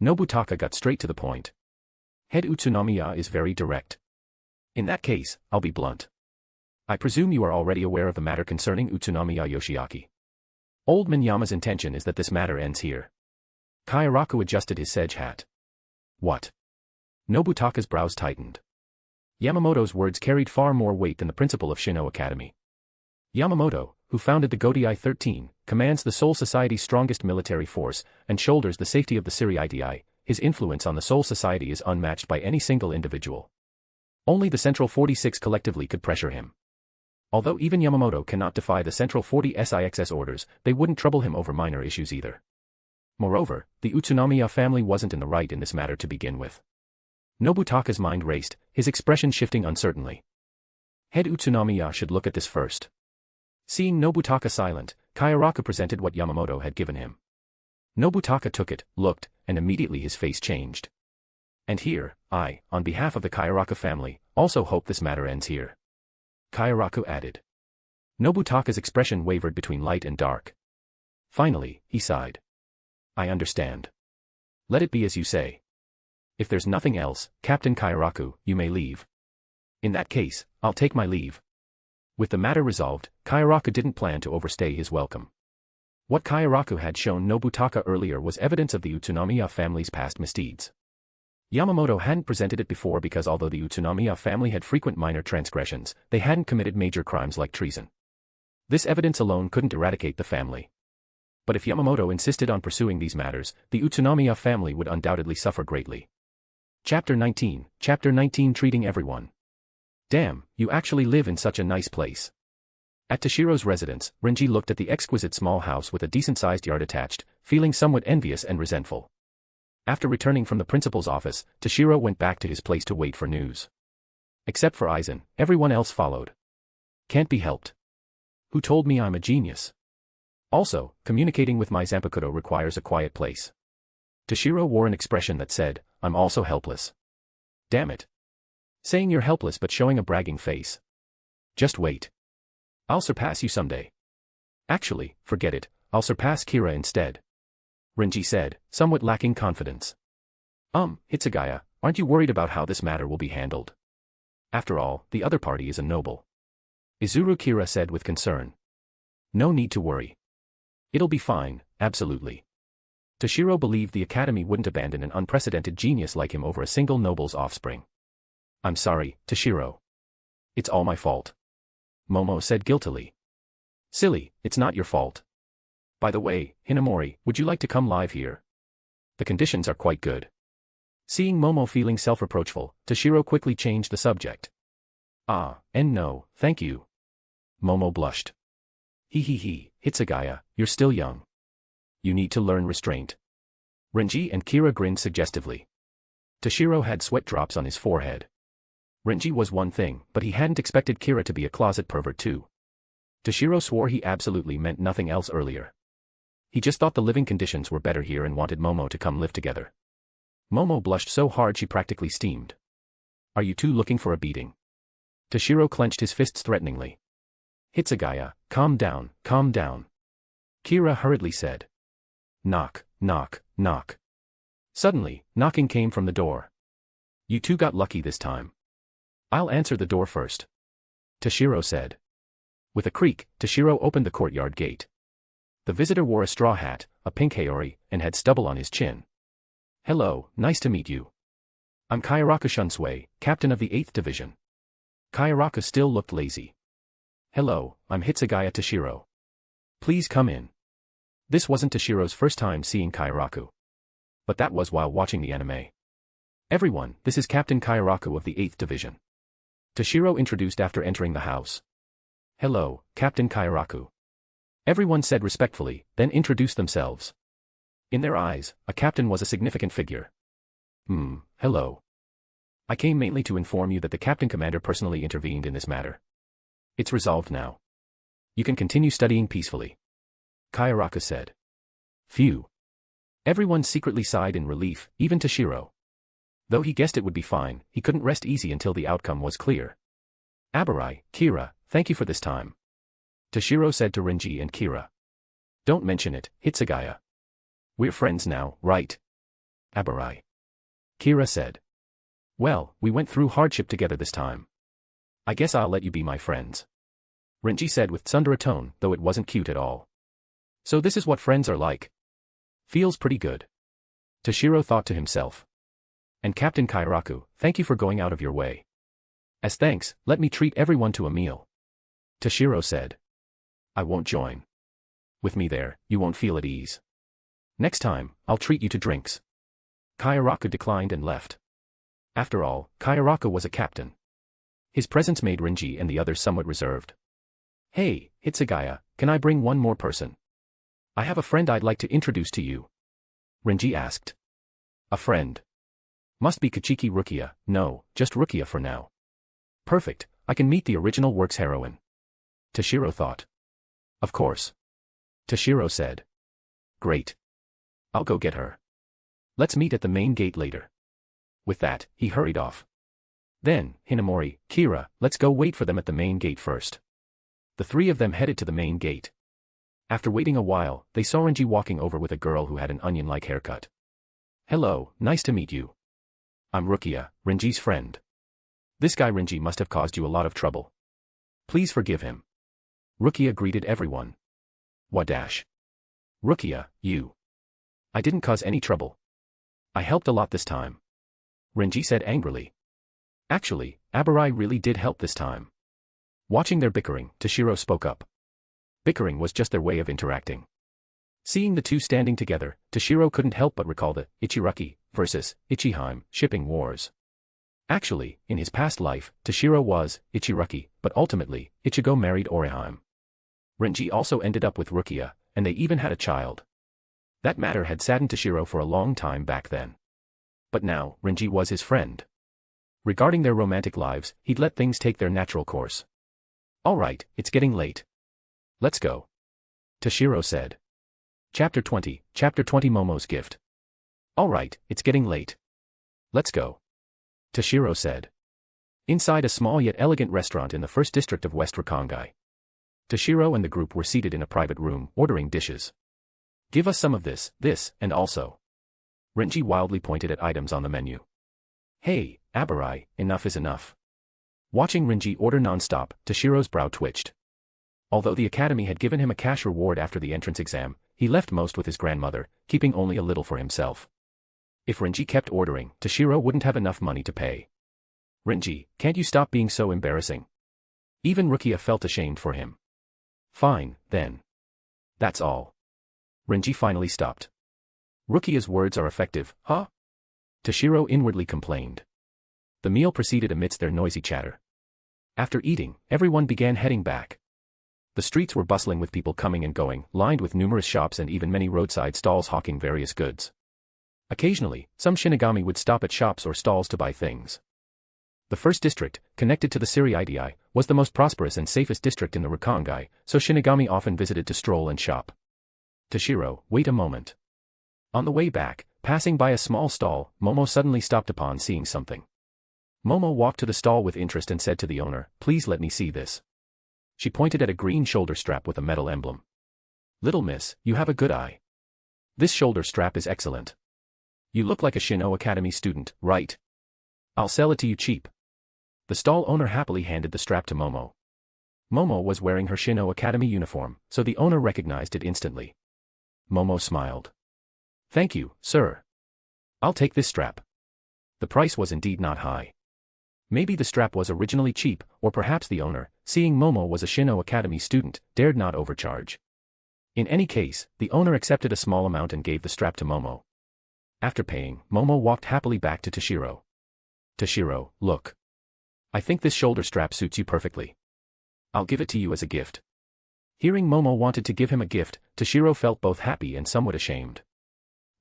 Nobutaka got straight to the point. Head Utsunomiya is very direct. In that case, I'll be blunt. I presume you are already aware of the matter concerning Utsunomiya Yoshiaki. Old Minyama's intention is that this matter ends here. Kairaku adjusted his sedge hat. What? Nobutaka's brows tightened. Yamamoto's words carried far more weight than the principal of Shino Academy. Yamamoto, who founded the Godii 13, commands the Soul Society's strongest military force, and shoulders the safety of the Siriitii. His influence on the Soul Society is unmatched by any single individual. Only the Central 46 collectively could pressure him. Although even Yamamoto cannot defy the Central 40 SIX's orders, they wouldn't trouble him over minor issues either. Moreover, the Utsunomiya family wasn't in the right in this matter to begin with. Nobutaka's mind raced, his expression shifting uncertainly. Head Utsunomiya should look at this first. Seeing Nobutaka silent, Kairaku presented what Yamamoto had given him. Nobutaka took it, looked, and immediately his face changed. And here, I, on behalf of the Kairaku family, also hope this matter ends here. Kairaku added. Nobutaka's expression wavered between light and dark. Finally, he sighed. I understand. Let it be as you say. If there's nothing else, Captain Kairaku, you may leave. In that case, I'll take my leave. With the matter resolved, Kairaku didn't plan to overstay his welcome. What Kairaku had shown Nobutaka earlier was evidence of the Utsunomiya family's past misdeeds. Yamamoto hadn't presented it before because although the Utsunomiya family had frequent minor transgressions, they hadn't committed major crimes like treason. This evidence alone couldn't eradicate the family. But if Yamamoto insisted on pursuing these matters, the Utsunomiya family would undoubtedly suffer greatly. Chapter 19, treating everyone. Damn, you actually live in such a nice place. At Toshiro's residence, Renji looked at the exquisite small house with a decent-sized yard attached, feeling somewhat envious and resentful. After returning from the principal's office, Toshiro went back to his place to wait for news. Except for Aizen, everyone else followed. Can't be helped. Who told me I'm a genius? Also, communicating with my Zanpakuto requires a quiet place. Toshiro wore an expression that said, I'm also helpless. Damn it. Saying you're helpless but showing a bragging face. Just wait. I'll surpass you someday. Actually, forget it, I'll surpass Kira instead. Renji said, somewhat lacking confidence. Hitsugaya, aren't you worried about how this matter will be handled? After all, the other party is a noble. Izuru Kira said with concern. No need to worry. It'll be fine, absolutely. Toshiro believed the academy wouldn't abandon an unprecedented genius like him over a single noble's offspring. I'm sorry, Toshiro. It's all my fault. Momo said guiltily. Silly, it's not your fault. By the way, Hinamori, would you like to come live here? The conditions are quite good. Seeing Momo feeling self-reproachful, Toshiro quickly changed the subject. And no, thank you. Momo blushed. Hitsugaya, you're still young. You need to learn restraint. Renji and Kira grinned suggestively. Toshiro had sweat drops on his forehead. Renji was one thing, but he hadn't expected Kira to be a closet pervert too. Toshiro swore he absolutely meant nothing else earlier. He just thought the living conditions were better here and wanted Momo to come live together. Momo blushed so hard she practically steamed. Are you two looking for a beating? Toshiro clenched his fists threateningly. Hitsugaya, calm down, calm down. Kira hurriedly said. Knock, knock, knock. Suddenly, knocking came from the door. You two got lucky this time. I'll answer the door first. Toshiro said. With a creak, Toshiro opened the courtyard gate. The visitor wore a straw hat, a pink haori, and had stubble on his chin. Hello, nice to meet you. I'm Kayaraka Shunsui, captain of the 8th Division. Kayaraka still looked lazy. Hello, I'm Hitsugaya Toshiro. Please come in. This wasn't Toshiro's first time seeing Kayaraku. But that was while watching the anime. Everyone, this is Captain Kayaraku of the 8th Division. Toshiro introduced after entering the house. Hello, Captain Kayaraku. Everyone said respectfully, then introduced themselves. In their eyes, a captain was a significant figure. Hello. I came mainly to inform you that the Captain Commander personally intervened in this matter. It's resolved now. You can continue studying peacefully. Kayaraka said. Phew. Everyone secretly sighed in relief, even Toshiro. Though he guessed it would be fine, he couldn't rest easy until the outcome was clear. Abarai, Kira, thank you for this time. Toshiro said to Renji and Kira. Don't mention it, Hitsugaya. We're friends now, right? Abarai. Kira said. Well, we went through hardship together this time. I guess I'll let you be my friends. Renji said with tsundere tone, though it wasn't cute at all. So this is what friends are like. Feels pretty good. Toshiro thought to himself. And Captain Kayaraku, thank you for going out of your way. As thanks, let me treat everyone to a meal. Toshiro said. I won't join. With me there, you won't feel at ease. Next time, I'll treat you to drinks. Kayaraku declined and left. After all, Kayaraku was a captain. His presence made Renji and the others somewhat reserved. Hey, Hitsugaya, can I bring one more person? I have a friend I'd like to introduce to you. Renji asked. A friend. Must be Kachiki Rukia, no, just Rukia for now. Perfect, I can meet the original works heroine. Toshiro thought. Of course. Toshiro said. Great. I'll go get her. Let's meet at the main gate later. With that, he hurried off. Then, Hinamori, Kira, let's go wait for them at the main gate first. The three of them headed to the main gate. After waiting a while, they saw Renji walking over with a girl who had an onion-like haircut. Hello, nice to meet you. I'm Rukia, Renji's friend. This guy Renji must have caused you a lot of trouble. Please forgive him. Rukia greeted everyone. Wadash. Rukia, you. I didn't cause any trouble. I helped a lot this time. Renji said angrily. Actually, Abarai really did help this time. Watching their bickering, Toshiro spoke up. Bickering was just their way of interacting. Seeing the two standing together, Toshiro couldn't help but recall the Ichiraki versus Ichiheim shipping wars. Actually, in his past life, Toshiro was Ichiraki, but ultimately, Ichigo married Oriheim. Renji also ended up with Rukia, and they even had a child. That matter had saddened Toshiro for a long time back then. But now, Renji was his friend. Regarding their romantic lives, he'd let things take their natural course. Alright, it's getting late. Let's go. Toshiro said. Chapter 20 Momo's Gift. Alright, it's getting late. Let's go. Toshiro said. Inside a small yet elegant restaurant in the first district of West Rakangai. Toshiro and the group were seated in a private room, ordering dishes. Give us some of this, and also. Renji wildly pointed at items on the menu. Hey, Abarai, enough is enough. Watching Renji order non-stop, Toshiro's brow twitched. Although the academy had given him a cash reward after the entrance exam, he left most with his grandmother, keeping only a little for himself. If Renji kept ordering, Toshiro wouldn't have enough money to pay. Renji, can't you stop being so embarrassing? Even Rukia felt ashamed for him. Fine, then. That's all. Renji finally stopped. Rukia's words are effective, huh? Toshiro inwardly complained. The meal proceeded amidst their noisy chatter. After eating, everyone began heading back. The streets were bustling with people coming and going, lined with numerous shops and even many roadside stalls hawking various goods. Occasionally, some Shinigami would stop at shops or stalls to buy things. The first district, connected to the Siri-Idi, was the most prosperous and safest district in the Rakangai, so Shinigami often visited to stroll and shop. Toshiro, wait a moment. On the way back, passing by a small stall, Momo suddenly stopped upon seeing something. Momo walked to the stall with interest and said to the owner, please let me see this. She pointed at a green shoulder strap with a metal emblem. Little miss, you have a good eye. This shoulder strap is excellent. You look like a Shino Academy student, right? I'll sell it to you cheap. The stall owner happily handed the strap to Momo. Momo was wearing her Shino Academy uniform, so the owner recognized it instantly. Momo smiled. Thank you, sir. I'll take this strap. The price was indeed not high. Maybe the strap was originally cheap, or perhaps the owner, seeing Momo was a Shino Academy student, dared not overcharge. In any case, the owner accepted a small amount and gave the strap to Momo. After paying, Momo walked happily back to Toshiro. Toshiro, look. I think this shoulder strap suits you perfectly. I'll give it to you as a gift. Hearing Momo wanted to give him a gift, Toshiro felt both happy and somewhat ashamed.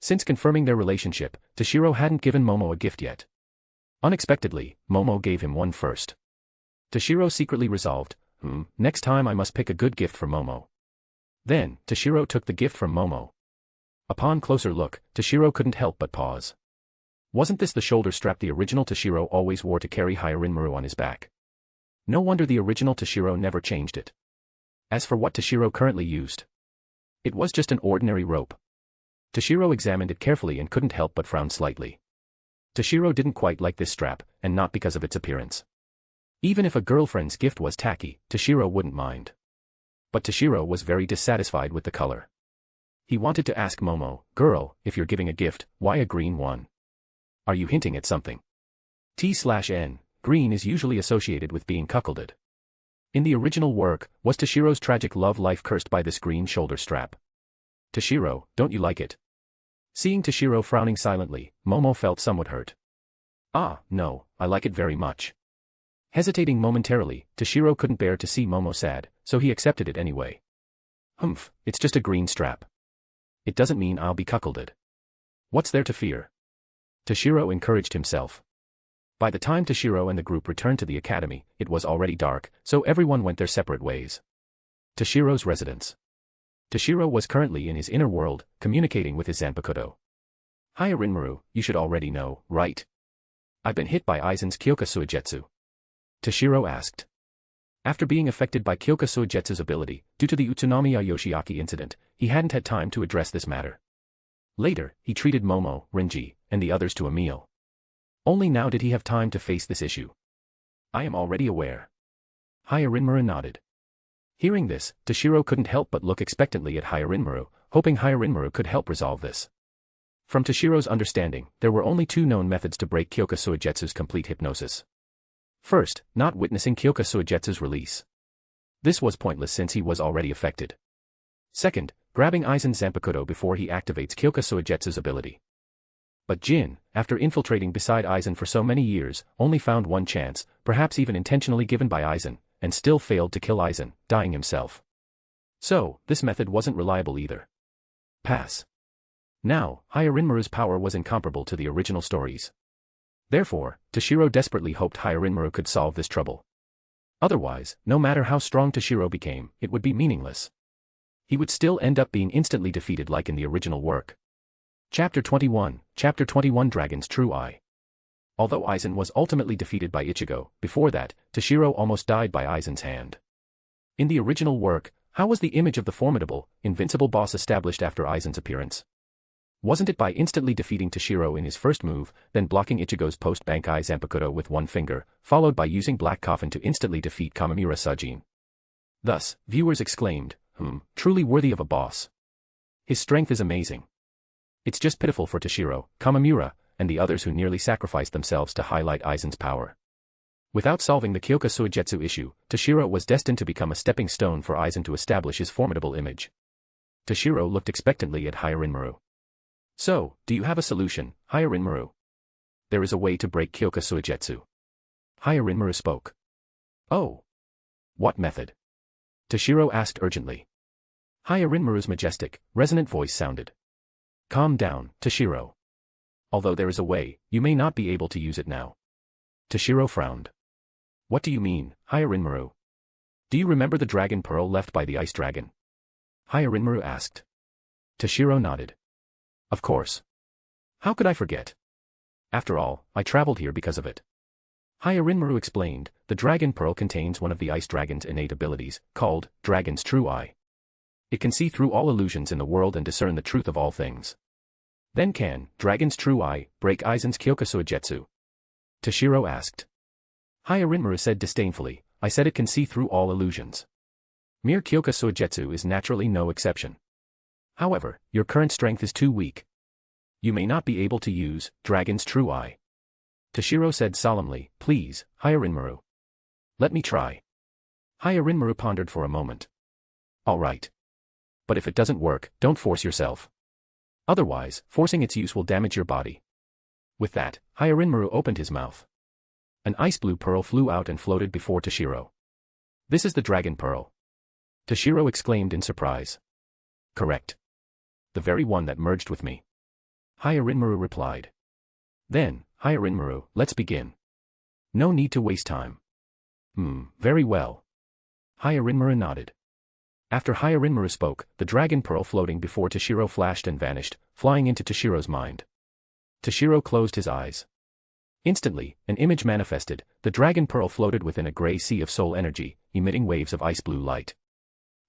Since confirming their relationship, Toshiro hadn't given Momo a gift yet. Unexpectedly, Momo gave him one first. Toshiro secretly resolved, next time I must pick a good gift for Momo. Then, Toshiro took the gift from Momo. Upon closer look, Toshiro couldn't help but pause. Wasn't this the shoulder strap the original Toshiro always wore to carry Hyarinmaru on his back? No wonder the original Toshiro never changed it. As for what Toshiro currently used, it was just an ordinary rope. Toshiro examined it carefully and couldn't help but frown slightly. Toshiro didn't quite like this strap, and not because of its appearance. Even if a girlfriend's gift was tacky, Toshiro wouldn't mind. But Toshiro was very dissatisfied with the color. He wanted to ask Momo, girl, if you're giving a gift, why a green one? Are you hinting at something? T/N, green is usually associated with being cuckolded. In the original work, was Toshiro's tragic love life cursed by this green shoulder strap? Toshiro, don't you like it? Seeing Toshiro frowning silently, Momo felt somewhat hurt. Ah, no, I like it very much. Hesitating momentarily, Toshiro couldn't bear to see Momo sad, so he accepted it anyway. It's just a green strap. It doesn't mean I'll be cuckolded. What's there to fear? Toshiro encouraged himself. By the time Toshiro and the group returned to the academy, it was already dark, so everyone went their separate ways. Toshiro's residence. Toshiro was currently in his inner world, communicating with his Zanpakuto. Hyarinmaru, you should already know, right? I've been hit by Aizen's Kyoka Suigetsu. Toshiro asked. After being affected by Kyoka Suigetsu's ability, due to the Utsunamiya Yoshiaki incident, he hadn't had time to address this matter. Later, he treated Momo, Renji, and the others to a meal. Only now did he have time to face this issue. I am already aware. Hyarinmaru nodded. Hearing this, Toshiro couldn't help but look expectantly at Hyarinmaru, hoping Hyarinmaru could help resolve this. From Toshiro's understanding, there were only two known methods to break Kyoka Suigetsu's complete hypnosis. First, not witnessing Kyoka Suigetsu's release. This was pointless since he was already affected. Second, grabbing Aizen's Zanpakuto before he activates Kyoka Suigetsu's ability. But Jin, after infiltrating beside Aizen for so many years, only found one chance, perhaps even intentionally given by Aizen, and still failed to kill Aizen, dying himself. So, this method wasn't reliable either. Pass. Now, Hyarinmaru's power was incomparable to the original stories. Therefore, Toshiro desperately hoped Hyarinmaru could solve this trouble. Otherwise, no matter how strong Toshiro became, it would be meaningless. He would still end up being instantly defeated like in the original work. Chapter 21 Dragon's True Eye. Although Aizen was ultimately defeated by Ichigo, before that, Toshiro almost died by Aizen's hand. In the original work, how was the image of the formidable, invincible boss established after Aizen's appearance? Wasn't it by instantly defeating Toshiro in his first move, then blocking Ichigo's post-Bankai Zanpakuto with one finger, followed by using Black Coffin to instantly defeat Kamimura Sajin? Thus, viewers exclaimed, truly worthy of a boss. His strength is amazing. It's just pitiful for Toshiro, Kamimura, and the others who nearly sacrificed themselves to highlight Aizen's power. Without solving the Kyoka Suigetsu issue, Toshiro was destined to become a stepping stone for Aizen to establish his formidable image. Toshiro looked expectantly at Hyarinmaru. So, do you have a solution, Hyarinmaru? There is a way to break Kyoka Suigetsu. Hyarinmaru spoke. Oh. What method? Toshiro asked urgently. Hyarinmaru's majestic, resonant voice sounded. Calm down, Toshiro. Although there is a way, you may not be able to use it now. Toshiro frowned. What do you mean, Hyarinmaru? Do you remember the dragon pearl left by the ice dragon? Hyarinmaru asked. Toshiro nodded. Of course. How could I forget? After all, I traveled here because of it. Hyarinmaru explained, the dragon pearl contains one of the ice dragon's innate abilities, called Dragon's True Eye. It can see through all illusions in the world and discern the truth of all things. Then can Dragon's True Eye break Aizen's Kyoka Suigetsu? Toshiro asked. Hyarinmaru said disdainfully, I said it can see through all illusions. Mere Kyoka Suigetsu is naturally no exception. However, your current strength is too weak. You may not be able to use Dragon's True Eye. Toshiro said solemnly, please, Hyarinmaru. Let me try. Hyarinmaru pondered for a moment. All right. But if it doesn't work, don't force yourself. Otherwise, forcing its use will damage your body. With that, Hyarinmaru opened his mouth. An ice blue pearl flew out and floated before Toshiro. This is the Dragon Pearl. Toshiro exclaimed in surprise. Correct. The very one that merged with me. Hyarinmaru replied. Then, Hyarinmaru, let's begin. No need to waste time. Very well. Hyarinmaru nodded. After Hyarinmaru spoke, the Dragon Pearl floating before Toshiro flashed and vanished, flying into Toshiro's mind. Toshiro closed his eyes. Instantly, an image manifested, the Dragon Pearl floated within a gray sea of soul energy, emitting waves of ice blue light.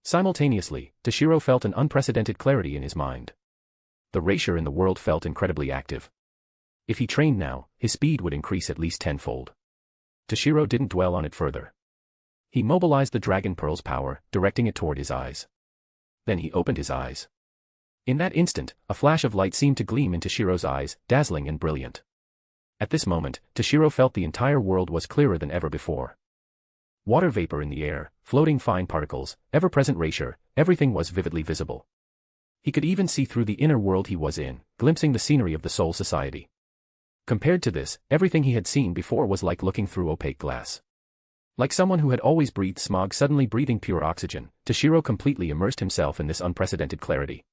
Simultaneously, Toshiro felt an unprecedented clarity in his mind. The Raisher in the world felt incredibly active. If he trained now, his speed would increase at least tenfold. Toshiro didn't dwell on it further. He mobilized the Dragon Pearl's power, directing it toward his eyes. Then he opened his eyes. In that instant, a flash of light seemed to gleam in Toshiro's eyes, dazzling and brilliant. At this moment, Toshiro felt the entire world was clearer than ever before. Water vapor in the air, floating fine particles, ever-present Raisher, everything was vividly visible. He could even see through the inner world he was in, glimpsing the scenery of the Soul Society. Compared to this, everything he had seen before was like looking through opaque glass. Like someone who had always breathed smog suddenly breathing pure oxygen, Toshiro completely immersed himself in this unprecedented clarity.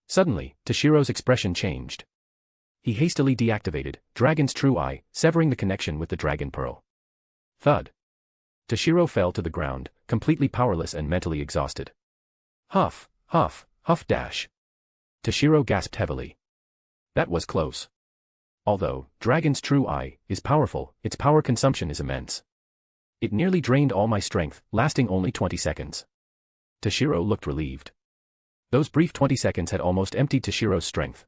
Suddenly, Toshiro's expression changed. He hastily deactivated Dragon's True Eye, severing the connection with the Dragon Pearl. Thud. Toshiro fell to the ground, completely powerless and mentally exhausted. Huff, huff, huff dash. Toshiro gasped heavily. That was close. Although Dragon's True Eye is powerful, its power consumption is immense. It nearly drained all my strength, lasting only 20 seconds. Toshiro looked relieved. Those brief 20 seconds had almost emptied Toshiro's strength.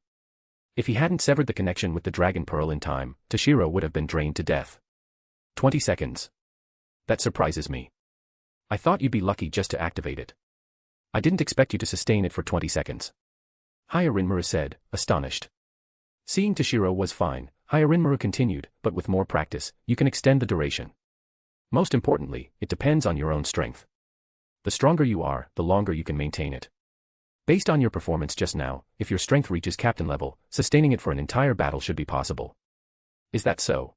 If he hadn't severed the connection with the Dragon Pearl in time, Toshiro would have been drained to death. 20 seconds. That surprises me. I thought you'd be lucky just to activate it. I didn't expect you to sustain it for 20 seconds. Hyarinmaru said, astonished. Seeing Toshiro was fine, Hyarinmaru continued, but with more practice, you can extend the duration. Most importantly, it depends on your own strength. The stronger you are, the longer you can maintain it. Based on your performance just now, if your strength reaches captain level, sustaining it for an entire battle should be possible. Is that so?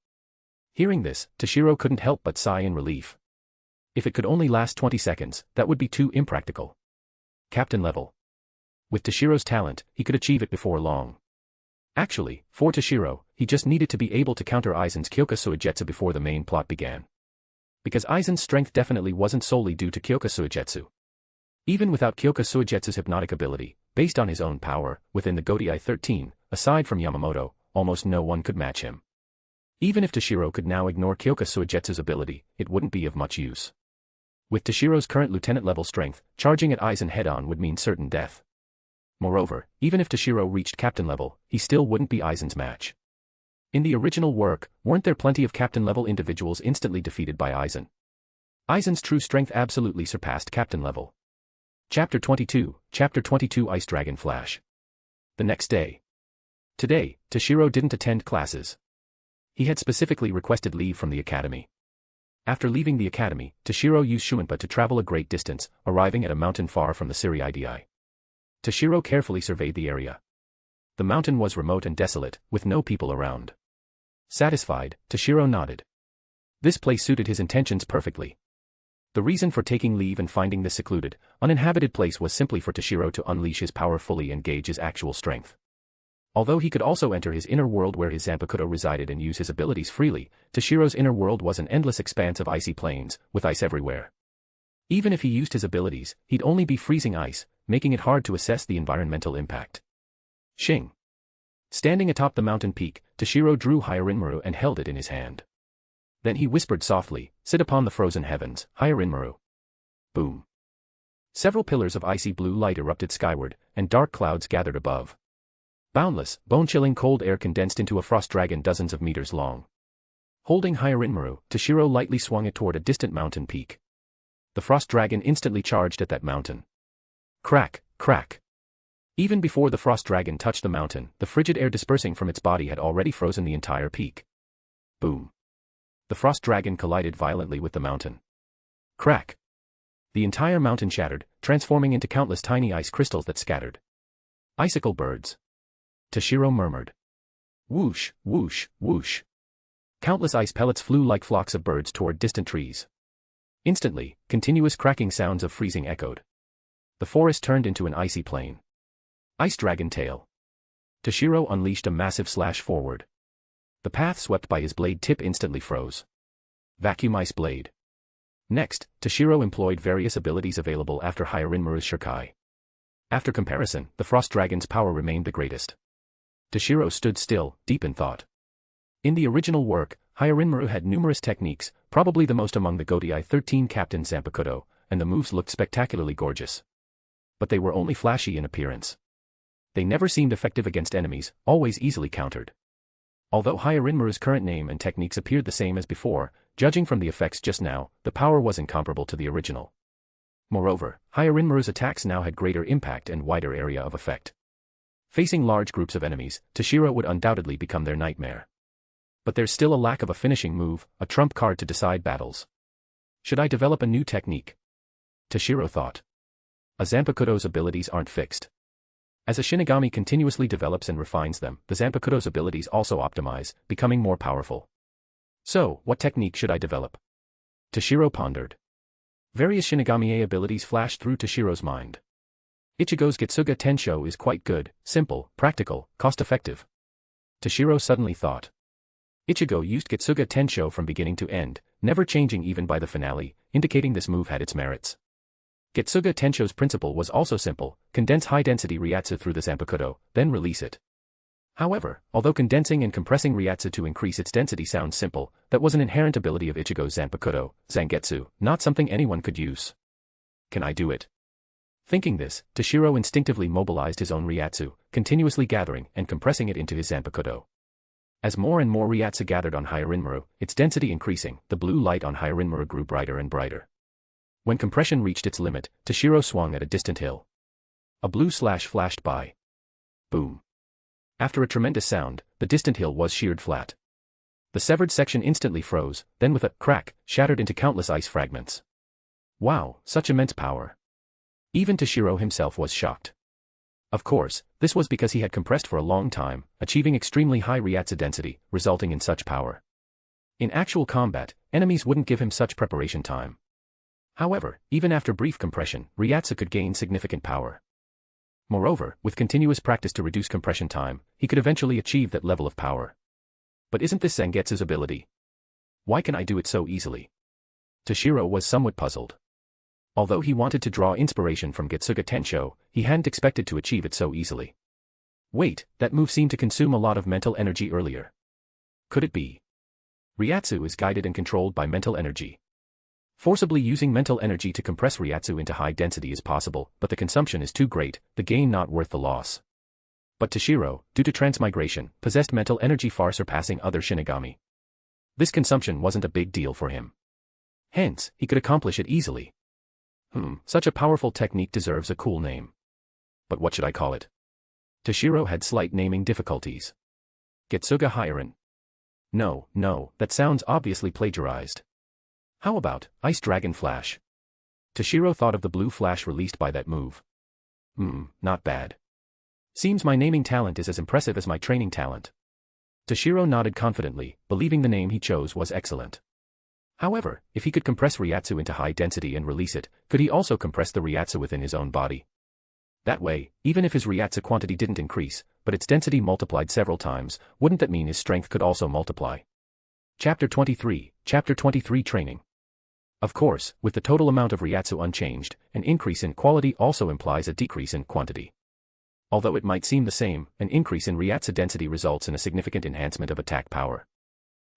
Hearing this, Toshiro couldn't help but sigh in relief. If it could only last 20 seconds, that would be too impractical. Captain level. With Toshiro's talent, he could achieve it before long. Actually, for Toshiro, he just needed to be able to counter Aizen's Kyoka Suigetsu before the main plot began. Because Aizen's strength definitely wasn't solely due to Kyoka Suigetsu. Even without Kyoka Suigetsu's hypnotic ability, based on his own power, within the Godai 13, aside from Yamamoto, almost no one could match him. Even if Toshiro could now ignore Kyoka Suigetsu's ability, it wouldn't be of much use. With Toshiro's current lieutenant-level strength, charging at Aizen head-on would mean certain death. Moreover, even if Toshiro reached captain level, he still wouldn't be Aizen's match. In the original work, weren't there plenty of captain-level individuals instantly defeated by Aizen? Aizen's true strength absolutely surpassed captain level. Chapter 22 Ice Dragon Flash. The next day. Today, Toshiro didn't attend classes. He had specifically requested leave from the academy. After leaving the academy, Toshiro used Shumenpa to travel a great distance, arriving at a mountain far from the Siriidi. Toshiro carefully surveyed the area. The mountain was remote and desolate, with no people around. Satisfied, Toshiro nodded. This place suited his intentions perfectly. The reason for taking leave and finding this secluded, uninhabited place was simply for Toshiro to unleash his power fully and gauge his actual strength. Although he could also enter his inner world where his Zanpakuto resided and use his abilities freely, Toshiro's inner world was an endless expanse of icy plains, with ice everywhere. Even if he used his abilities, he'd only be freezing ice, making it hard to assess the environmental impact. Shing. Standing atop the mountain peak, Toshiro drew Hyarinmaru and held it in his hand. Then he whispered softly, "Sit upon the frozen heavens, Hyarinmaru." Boom. Several pillars of icy blue light erupted skyward, and dark clouds gathered above. Boundless, bone-chilling cold air condensed into a frost dragon dozens of meters long. Holding Hyarinmaru, Toshiro lightly swung it toward a distant mountain peak. The frost dragon instantly charged at that mountain. Crack, crack. Even before the frost dragon touched the mountain, the frigid air dispersing from its body had already frozen the entire peak. Boom. The frost dragon collided violently with the mountain. Crack. The entire mountain shattered, transforming into countless tiny ice crystals that scattered. Icicle birds. Toshiro murmured. Whoosh, whoosh, whoosh. Countless ice pellets flew like flocks of birds toward distant trees. Instantly, continuous cracking sounds of freezing echoed. The forest turned into an icy plain. Ice dragon tail. Toshiro unleashed a massive slash forward. The path swept by his blade tip instantly froze. Vacuum ice blade. Next, Toshiro employed various abilities available after Hyarinmaru's Shirkai. After comparison, the frost dragon's power remained the greatest. Toshiro stood still, deep in thought. In the original work, Hyarinmaru had numerous techniques, probably the most among the Gotei 13 Captain Zanpakuto, and the moves looked spectacularly gorgeous. But they were only flashy in appearance. They never seemed effective against enemies, always easily countered. Although Hyarinmaru's current name and techniques appeared the same as before, judging from the effects just now, the power was incomparable to the original. Moreover, Hyarinmaru's attacks now had greater impact and wider area of effect. Facing large groups of enemies, Toshiro would undoubtedly become their nightmare. But there's still a lack of a finishing move, a trump card to decide battles. Should I develop a new technique? Toshiro thought. A Zanpakuto's abilities aren't fixed. As a Shinigami continuously develops and refines them, the Zanpakuto's abilities also optimize, becoming more powerful. So, what technique should I develop? Toshiro pondered. Various Shinigami abilities flashed through Toshiro's mind. Ichigo's Getsuga Tensho is quite good, simple, practical, cost-effective. Toshiro suddenly thought. Ichigo used Getsuga Tensho from beginning to end, never changing even by the finale, indicating this move had its merits. Getsuga Tensho's principle was also simple: condense high-density Ryatsu through the Zanpakuto, then release it. However, although condensing and compressing Ryatsu to increase its density sounds simple, that was an inherent ability of Ichigo's Zanpakuto, Zangetsu, not something anyone could use. Can I do it? Thinking this, Toshiro instinctively mobilized his own Ryatsu, continuously gathering and compressing it into his Zanpakuto. As more and more Ryatsu gathered on Hyarinmaru, its density increasing, the blue light on Hyarinmaru grew brighter and brighter. When compression reached its limit, Toshiro swung at a distant hill. A blue slash flashed by. Boom. After a tremendous sound, the distant hill was sheared flat. The severed section instantly froze, then with a crack, shattered into countless ice fragments. Wow, such immense power. Even Toshiro himself was shocked. Of course, this was because he had compressed for a long time, achieving extremely high Ryatsu density, resulting in such power. In actual combat, enemies wouldn't give him such preparation time. However, even after brief compression, Ryatsu could gain significant power. Moreover, with continuous practice to reduce compression time, he could eventually achieve that level of power. But isn't this Zangetsu's ability? Why can I do it so easily? Toshiro was somewhat puzzled. Although he wanted to draw inspiration from Getsuga Tensho, he hadn't expected to achieve it so easily. Wait, that move seemed to consume a lot of mental energy earlier. Could it be? Ryatsu is guided and controlled by mental energy. Forcibly using mental energy to compress Ryatsu into high density is possible, but the consumption is too great, the gain not worth the loss. But Toshiro, due to transmigration, possessed mental energy far surpassing other Shinigami. This consumption wasn't a big deal for him. Hence, he could accomplish it easily. Such a powerful technique deserves a cool name. But what should I call it? Toshiro had slight naming difficulties. Getsuga Hyarin. No, that sounds obviously plagiarized. How about Ice Dragon Flash? Toshiro thought of the blue flash released by that move. Not bad. Seems my naming talent is as impressive as my training talent. Toshiro nodded confidently, believing the name he chose was excellent. However, if he could compress Ryatsu into high density and release it, could he also compress the Ryatsu within his own body? That way, even if his Ryatsu quantity didn't increase, but its density multiplied several times, wouldn't that mean his strength could also multiply? Chapter 23 Training. Of course, with the total amount of Ryatsu unchanged, an increase in quality also implies a decrease in quantity. Although it might seem the same, an increase in Ryatsu density results in a significant enhancement of attack power.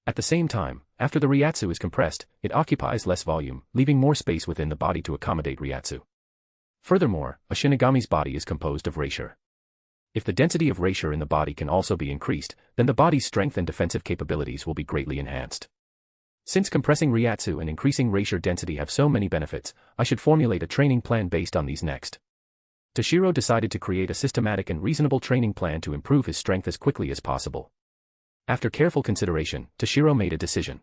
At the same time, after the Ryatsu is compressed, it occupies less volume, leaving more space within the body to accommodate Ryatsu. Furthermore, a Shinigami's body is composed of ratio. If the density of Reisha in the body can also be increased, then the body's strength and defensive capabilities will be greatly enhanced. Since compressing Reiatsu and increasing Reisha density have so many benefits, I should formulate a training plan based on these next. Toshiro decided to create a systematic and reasonable training plan to improve his strength as quickly as possible. After careful consideration, Toshiro made a decision.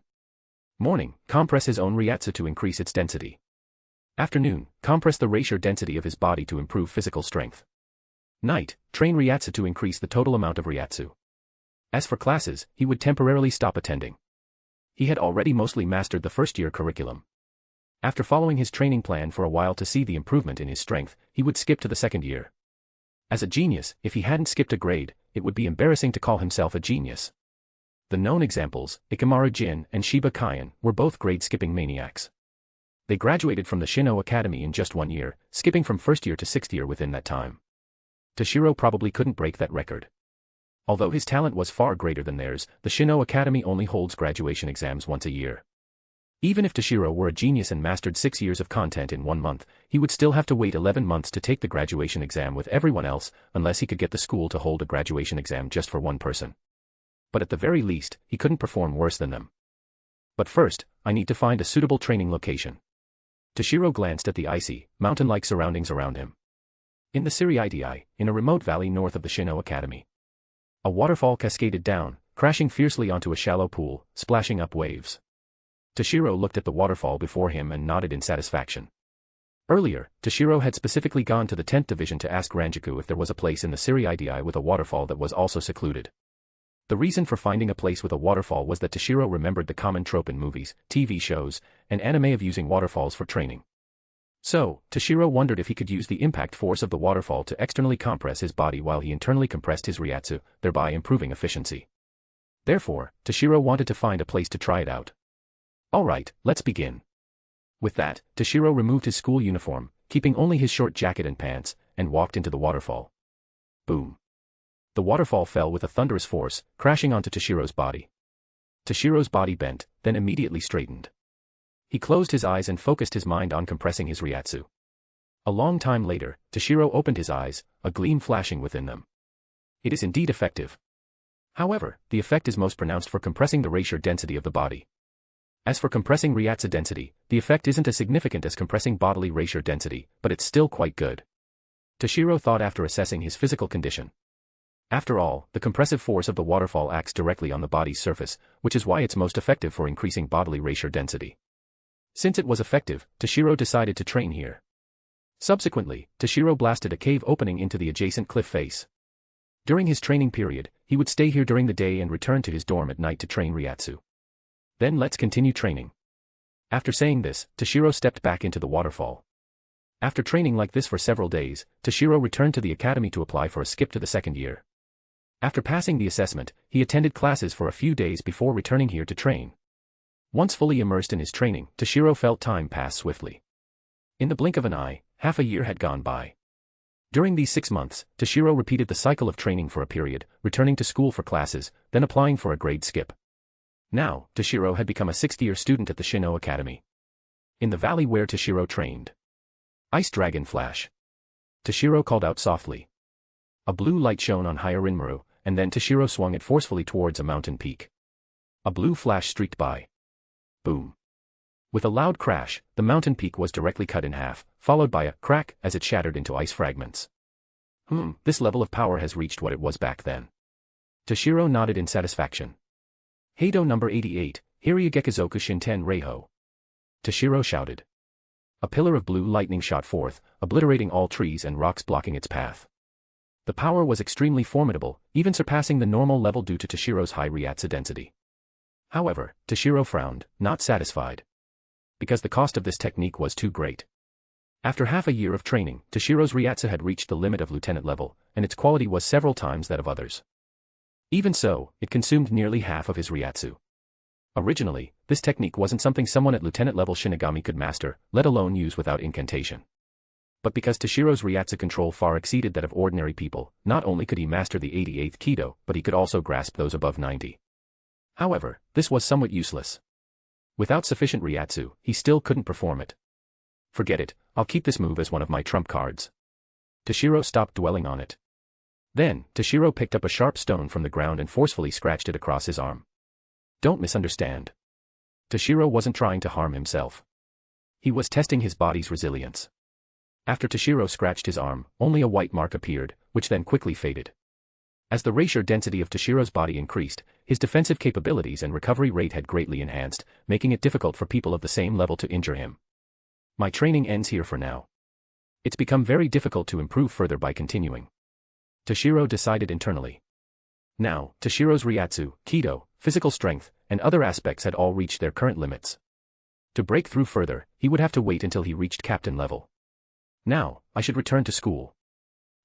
Morning, compress his own Reiatsu to increase its density. Afternoon, compress the Reisha density of his body to improve physical strength. Night, train Reiatsu to increase the total amount of Reiatsu. As for classes, he would temporarily stop attending. He had already mostly mastered the first-year curriculum. After following his training plan for a while to see the improvement in his strength, he would skip to the second year. As a genius, if he hadn't skipped a grade, it would be embarrassing to call himself a genius. The known examples, Ikamaru Jin and Shiba Kyan, were both grade-skipping maniacs. They graduated from the Shino Academy in just 1 year, skipping from first year to sixth year within that time. Toshiro probably couldn't break that record. Although his talent was far greater than theirs, the Shino Academy only holds graduation exams once a year. Even if Toshiro were a genius and mastered 6 years of content in 1 month, he would still have to wait 11 months to take the graduation exam with everyone else, unless he could get the school to hold a graduation exam just for one person. But at the very least, he couldn't perform worse than them. But first, I need to find a suitable training location. Toshiro glanced at the icy, mountain-like surroundings around him. In the Siriidii, in a remote valley north of the Shino Academy. A waterfall cascaded down, crashing fiercely onto a shallow pool, splashing up waves. Toshiro looked at the waterfall before him and nodded in satisfaction. Earlier, Toshiro had specifically gone to the 10th Division to ask Ranjaku if there was a place in the Siriidii with a waterfall that was also secluded. The reason for finding a place with a waterfall was that Toshiro remembered the common trope in movies, TV shows, and anime of using waterfalls for training. So, Toshiro wondered if he could use the impact force of the waterfall to externally compress his body while he internally compressed his Reiatsu, thereby improving efficiency. Therefore, Toshiro wanted to find a place to try it out. Alright, let's begin. With that, Toshiro removed his school uniform, keeping only his short jacket and pants, and walked into the waterfall. Boom. The waterfall fell with a thunderous force, crashing onto Toshiro's body. Toshiro's body bent, then immediately straightened. He closed his eyes and focused his mind on compressing his Reiatsu. A long time later, Toshiro opened his eyes, a gleam flashing within them. It is indeed effective. However, the effect is most pronounced for compressing the Reisha density of the body. As for compressing Reiatsu density, the effect isn't as significant as compressing bodily Reisha density, but it's still quite good. Toshiro thought after assessing his physical condition. After all, the compressive force of the waterfall acts directly on the body's surface, which is why it's most effective for increasing bodily Reisha density. Since it was effective, Toshiro decided to train here. Subsequently, Toshiro blasted a cave opening into the adjacent cliff face. During his training period, he would stay here during the day and return to his dorm at night to train Reiatsu. Then let's continue training. After saying this, Toshiro stepped back into the waterfall. After training like this for several days, Toshiro returned to the academy to apply for a skip to the second year. After passing the assessment, he attended classes for a few days before returning here to train. Once fully immersed in his training, Toshiro felt time pass swiftly. In the blink of an eye, half a year had gone by. During these 6 months, Toshiro repeated the cycle of training for a period, returning to school for classes, then applying for a grade skip. Now, Toshiro had become a 6th-year student at the Shino Academy. In the valley where Toshiro trained. Ice Dragon Flash. Toshiro called out softly. A blue light shone on Hyorinmaru, and then Toshiro swung it forcefully towards a mountain peak. A blue flash streaked by. Boom. With a loud crash, the mountain peak was directly cut in half, followed by a crack as it shattered into ice fragments. This level of power has reached what it was back then. Toshiro nodded in satisfaction. Heido number 88, Hiryagekizoku Shinten Reiho. Toshiro shouted. A pillar of blue lightning shot forth, obliterating all trees and rocks blocking its path. The power was extremely formidable, even surpassing the normal level due to Toshiro's high Reiatsu density. However, Toshiro frowned, not satisfied. Because the cost of this technique was too great. After half a year of training, Toshiro's Reiatsu had reached the limit of lieutenant level, and its quality was several times that of others. Even so, it consumed nearly half of his Reiatsu. Originally, this technique wasn't something someone at lieutenant level Shinigami could master, let alone use without incantation. But because Toshiro's Reiatsu control far exceeded that of ordinary people, not only could he master the 88th Kido, but he could also grasp those above 90. However, this was somewhat useless. Without sufficient Reiatsu, he still couldn't perform it. Forget it, I'll keep this move as one of my trump cards. Toshiro stopped dwelling on it. Then, Toshiro picked up a sharp stone from the ground and forcefully scratched it across his arm. Don't misunderstand. Toshiro wasn't trying to harm himself. He was testing his body's resilience. After Toshiro scratched his arm, only a white mark appeared, which then quickly faded. As the ratio density of Toshiro's body increased, his defensive capabilities and recovery rate had greatly enhanced, making it difficult for people of the same level to injure him. My training ends here for now. It's become very difficult to improve further by continuing. Toshiro decided internally. Now, Toshiro's Ryatsu, Kido, physical strength, and other aspects had all reached their current limits. To break through further, he would have to wait until he reached captain level. Now, I should return to school.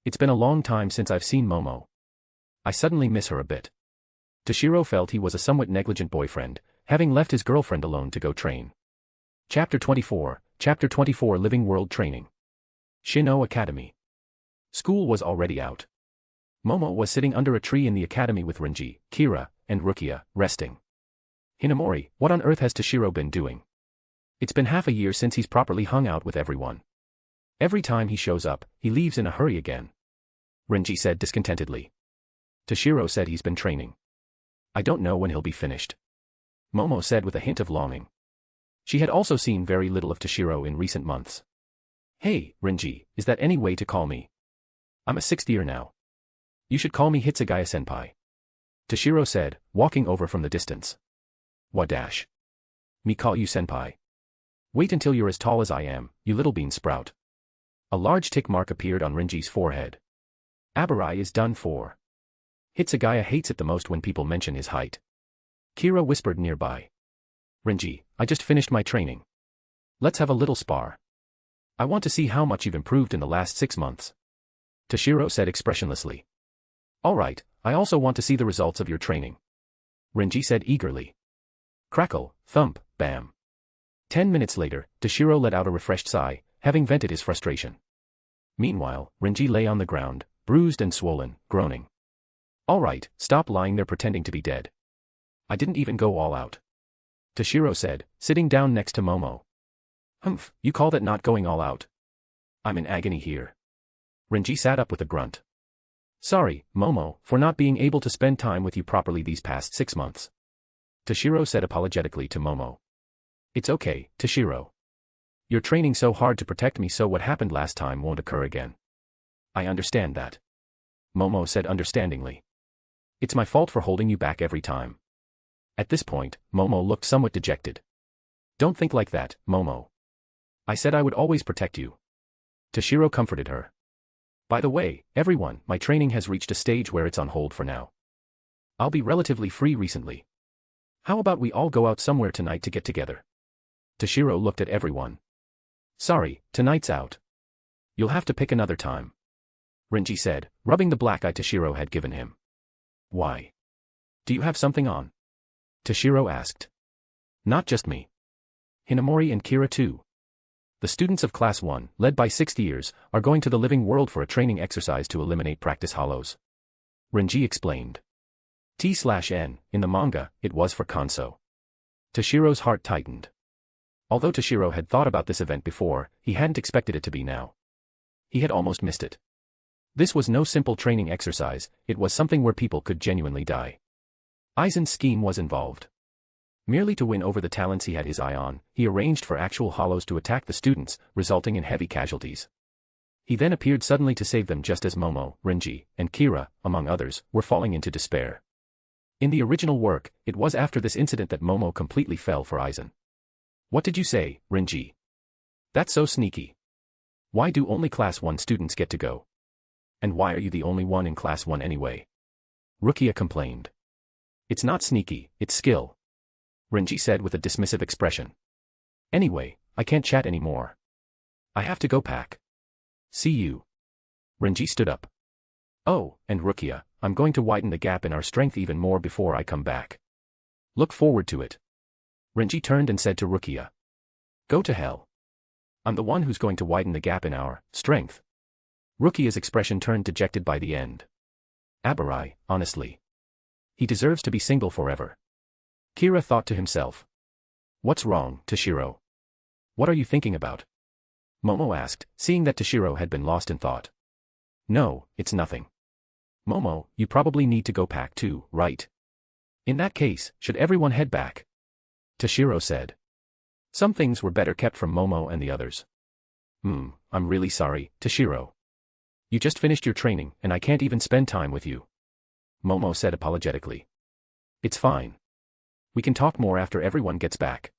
It's been a long time since I've seen Momo. I suddenly miss her a bit. Toshiro felt he was a somewhat negligent boyfriend, having left his girlfriend alone to go train. Chapter 24, Living World Training. Shino Academy. School was already out. Momo was sitting under a tree in the academy with Renji, Kira, and Rukia, resting. Hinamori, what on earth has Toshiro been doing? It's been half a year since he's properly hung out with everyone. Every time he shows up, he leaves in a hurry again. Renji said discontentedly. Toshiro said he's been training. I don't know when he'll be finished. Momo said with a hint of longing. She had also seen very little of Toshiro in recent months. Hey, Renji, is that any way to call me? I'm a 6th year now. You should call me Hitsugaya-senpai. Toshiro said, walking over from the distance. What dash? Me call you senpai. Wait until you're as tall as I am, you little bean sprout. A large tick mark appeared on Renji's forehead. Abarai is done for. Hitsugaya hates it the most when people mention his height. Kira whispered nearby. Renji, I just finished my training. Let's have a little spar. I want to see how much you've improved in the last 6 months. Toshiro said expressionlessly. Alright, I also want to see the results of your training. Renji said eagerly. Crackle, thump, bam. 10 minutes later, Toshiro let out a refreshed sigh, having vented his frustration. Meanwhile, Renji lay on the ground, bruised and swollen, groaning. Alright, stop lying there pretending to be dead. I didn't even go all out. Toshiro said, sitting down next to Momo. Humph, you call that not going all out? I'm in agony here. Renji sat up with a grunt. Sorry, Momo, for not being able to spend time with you properly these past 6 months. Toshiro said apologetically to Momo. It's okay, Toshiro. You're training so hard to protect me so what happened last time won't occur again. I understand that. Momo said understandingly. It's my fault for holding you back every time. At this point, Momo looked somewhat dejected. Don't think like that, Momo. I said I would always protect you. Toshiro comforted her. By the way, everyone, my training has reached a stage where it's on hold for now. I'll be relatively free recently. How about we all go out somewhere tonight to get together? Toshiro looked at everyone. Sorry, tonight's out. You'll have to pick another time. Renji said, rubbing the black eye Toshiro had given him. Why? Do you have something on? Toshiro asked. Not just me. Hinamori and Kira too. The students of Class 1, led by 6th years, are going to the living world for a training exercise to eliminate practice hollows. Renji explained. T/N, in the manga, it was for Kanso. Toshiro's heart tightened. Although Toshiro had thought about this event before, he hadn't expected it to be now. He had almost missed it. This was no simple training exercise, it was something where people could genuinely die. Aizen's scheme was involved. Merely to win over the talents he had his eye on, he arranged for actual hollows to attack the students, resulting in heavy casualties. He then appeared suddenly to save them just as Momo, Renji, and Kira, among others, were falling into despair. In the original work, it was after this incident that Momo completely fell for Aizen. What did you say, Renji? That's so sneaky. Why do only Class 1 students get to go? And why are you the only one in Class 1 anyway? Rukia complained. It's not sneaky, it's skill. Renji said with a dismissive expression. Anyway, I can't chat anymore. I have to go pack. See you. Renji stood up. Oh, and Rukia, I'm going to widen the gap in our strength even more before I come back. Look forward to it. Renji turned and said to Rukia. Go to hell. I'm the one who's going to widen the gap in our strength. Rukia's expression turned dejected by the end. Abarai, honestly. He deserves to be single forever. Kira thought to himself. What's wrong, Toshiro? What are you thinking about? Momo asked, seeing that Toshiro had been lost in thought. No, it's nothing. Momo, you probably need to go pack too, right? In that case, should everyone head back? Toshiro said. Some things were better kept from Momo and the others. I'm really sorry, Toshiro. You just finished your training and I can't even spend time with you. Momo said apologetically. It's fine. We can talk more after everyone gets back.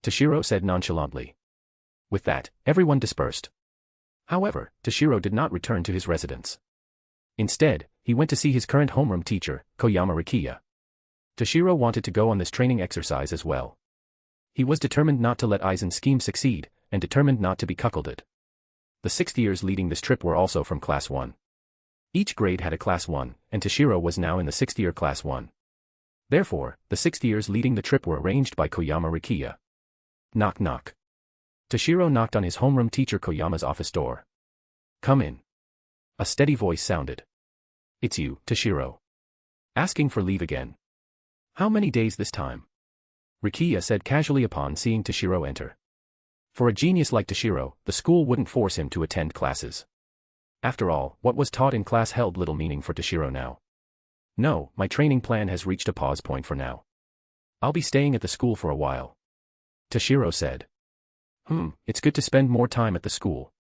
Toshiro said nonchalantly. With that, everyone dispersed. However, Toshiro did not return to his residence. Instead, he went to see his current homeroom teacher, Koyama Rikiya. Toshiro wanted to go on this training exercise as well. He was determined not to let Aizen's scheme succeed, and determined not to be cuckolded. The 6th years leading this trip were also from Class 1. Each grade had a Class 1, and Toshiro was now in the 6th year Class 1. Therefore, the 6th years leading the trip were arranged by Koyama Rikiya. Knock knock. Toshiro knocked on his homeroom teacher Koyama's office door. Come in. A steady voice sounded. It's you, Toshiro. Asking for leave again. How many days this time? Rikiya said casually upon seeing Toshiro enter. For a genius like Toshiro, the school wouldn't force him to attend classes. After all, what was taught in class held little meaning for Toshiro now. No, my training plan has reached a pause point for now. I'll be staying at the school for a while. Toshiro said. It's good to spend more time at the school.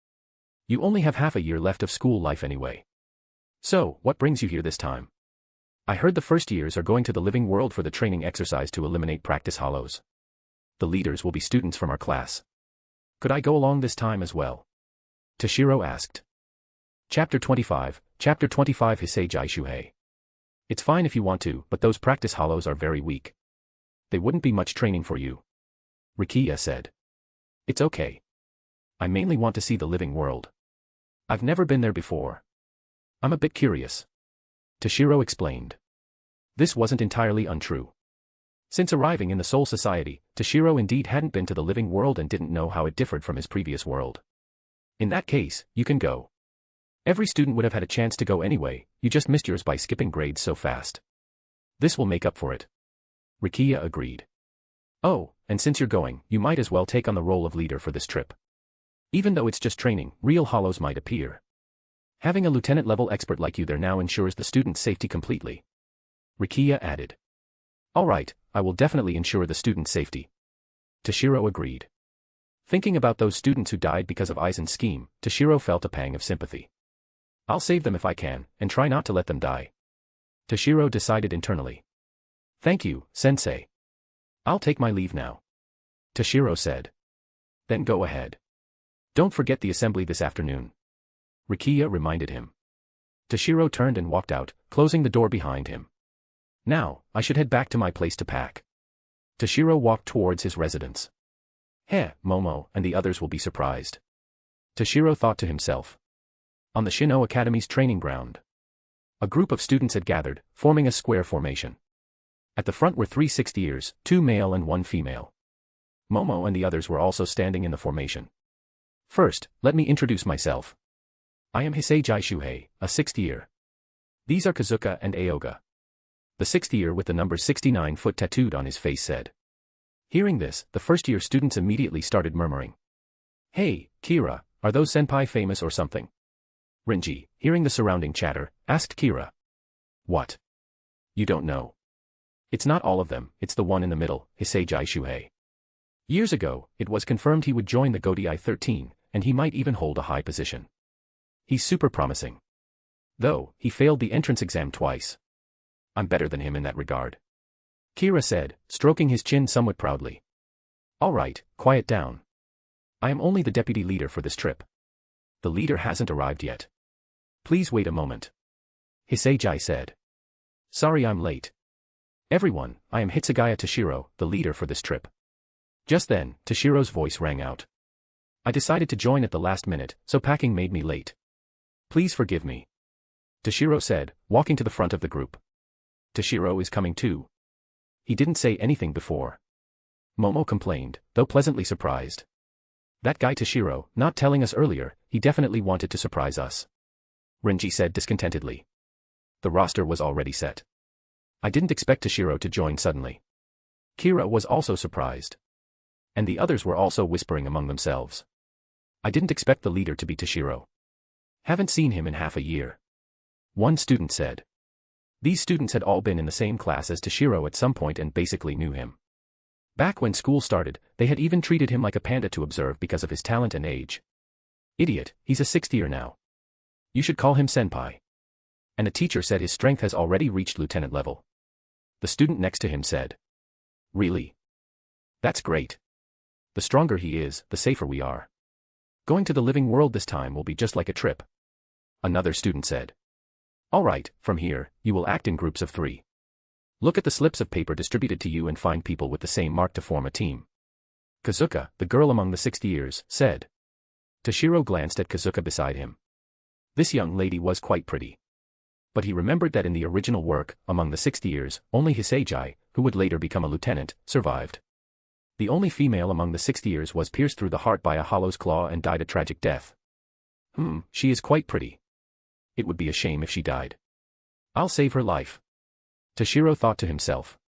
You only have half a year left of school life anyway. So, what brings you here this time? I heard the first years are going to the living world for the training exercise to eliminate practice hollows. The leaders will be students from our class. Could I go along this time as well? Toshiro asked. Chapter 25, Hitsugaya Toshiro. It's fine if you want to, but those practice hollows are very weak. They wouldn't be much training for you. Rikiya said. It's okay. I mainly want to see the living world. I've never been there before. I'm a bit curious. Toshiro explained. This wasn't entirely untrue. Since arriving in the Soul Society, Toshiro indeed hadn't been to the living world and didn't know how it differed from his previous world. In that case, you can go. Every student would have had a chance to go anyway, you just missed yours by skipping grades so fast. This will make up for it. Rikiya agreed. Oh, and since you're going, you might as well take on the role of leader for this trip. Even though it's just training, real hollows might appear. Having a lieutenant-level expert like you there now ensures the student's safety completely. Rikiya added. Alright, I will definitely ensure the student's safety. Toshiro agreed. Thinking about those students who died because of Aizen's scheme, Toshiro felt a pang of sympathy. I'll save them if I can, and try not to let them die. Toshiro decided internally. Thank you, sensei. I'll take my leave now. Toshiro said. Then go ahead. Don't forget the assembly this afternoon. Rikiya reminded him. Toshiro turned and walked out, closing the door behind him. Now, I should head back to my place to pack. Toshiro walked towards his residence. Heh, Momo and the others will be surprised. Toshiro thought to himself. On the Shino Academy's training ground. A group of students had gathered, forming a square formation. At the front were 3 6th years, 2 male and 1 female. Momo and the others were also standing in the formation. First, let me introduce myself. I am Hitsugaya Toshiro, a 6th year. These are Kazuka and Aoga. The 6th year with the number 69 foot tattooed on his face said. Hearing this, the first-year students immediately started murmuring. Hey, Kira, are those senpai famous or something? Renji, hearing the surrounding chatter, asked Kira. What? You don't know. It's not all of them, it's the one in the middle, Hitsugaya Toshiro. Years ago, it was confirmed he would join the Godai 13, and he might even hold a high position. He's super promising. Though, he failed the entrance exam twice. I'm better than him in that regard. Kira said, stroking his chin somewhat proudly. Alright, quiet down. I am only the deputy leader for this trip. The leader hasn't arrived yet. Please wait a moment. Hitsugaya said. Sorry I'm late. Everyone, I am Hitsugaya Toshiro, the leader for this trip. Just then, Toshiro's voice rang out. I decided to join at the last minute, so packing made me late. Please forgive me. Toshiro said, walking to the front of the group. Toshiro is coming too. He didn't say anything before. Momo complained, though pleasantly surprised. That guy Toshiro, not telling us earlier, he definitely wanted to surprise us. Renji said discontentedly. The roster was already set. I didn't expect Toshiro to join suddenly. Kira was also surprised. And the others were also whispering among themselves. I didn't expect the leader to be Toshiro. Haven't seen him in half a year. one student said. These students had all been in the same class as Toshiro at some point and basically knew him. Back when school started, they had even treated him like a panda to observe because of his talent and age. Idiot, he's a 6th year now. You should call him senpai. And a teacher said his strength has already reached lieutenant level. The student next to him said. Really? That's great. The stronger he is, the safer we are. Going to the living world this time will be just like a trip. Another student said. All right, from here, you will act in groups of 3. Look at the slips of paper distributed to you and find people with the same mark to form a team. Kazuka, the girl among the 6th years, said. Toshiro glanced at Kazuka beside him. This young lady was quite pretty. But he remembered that in the original work, among the 6th years, only Hitsugaya, who would later become a lieutenant, survived. The only female among the 6th years was pierced through the heart by a hollow's claw and died a tragic death. She is quite pretty. It would be a shame if she died. I'll save her life. Toshiro thought to himself.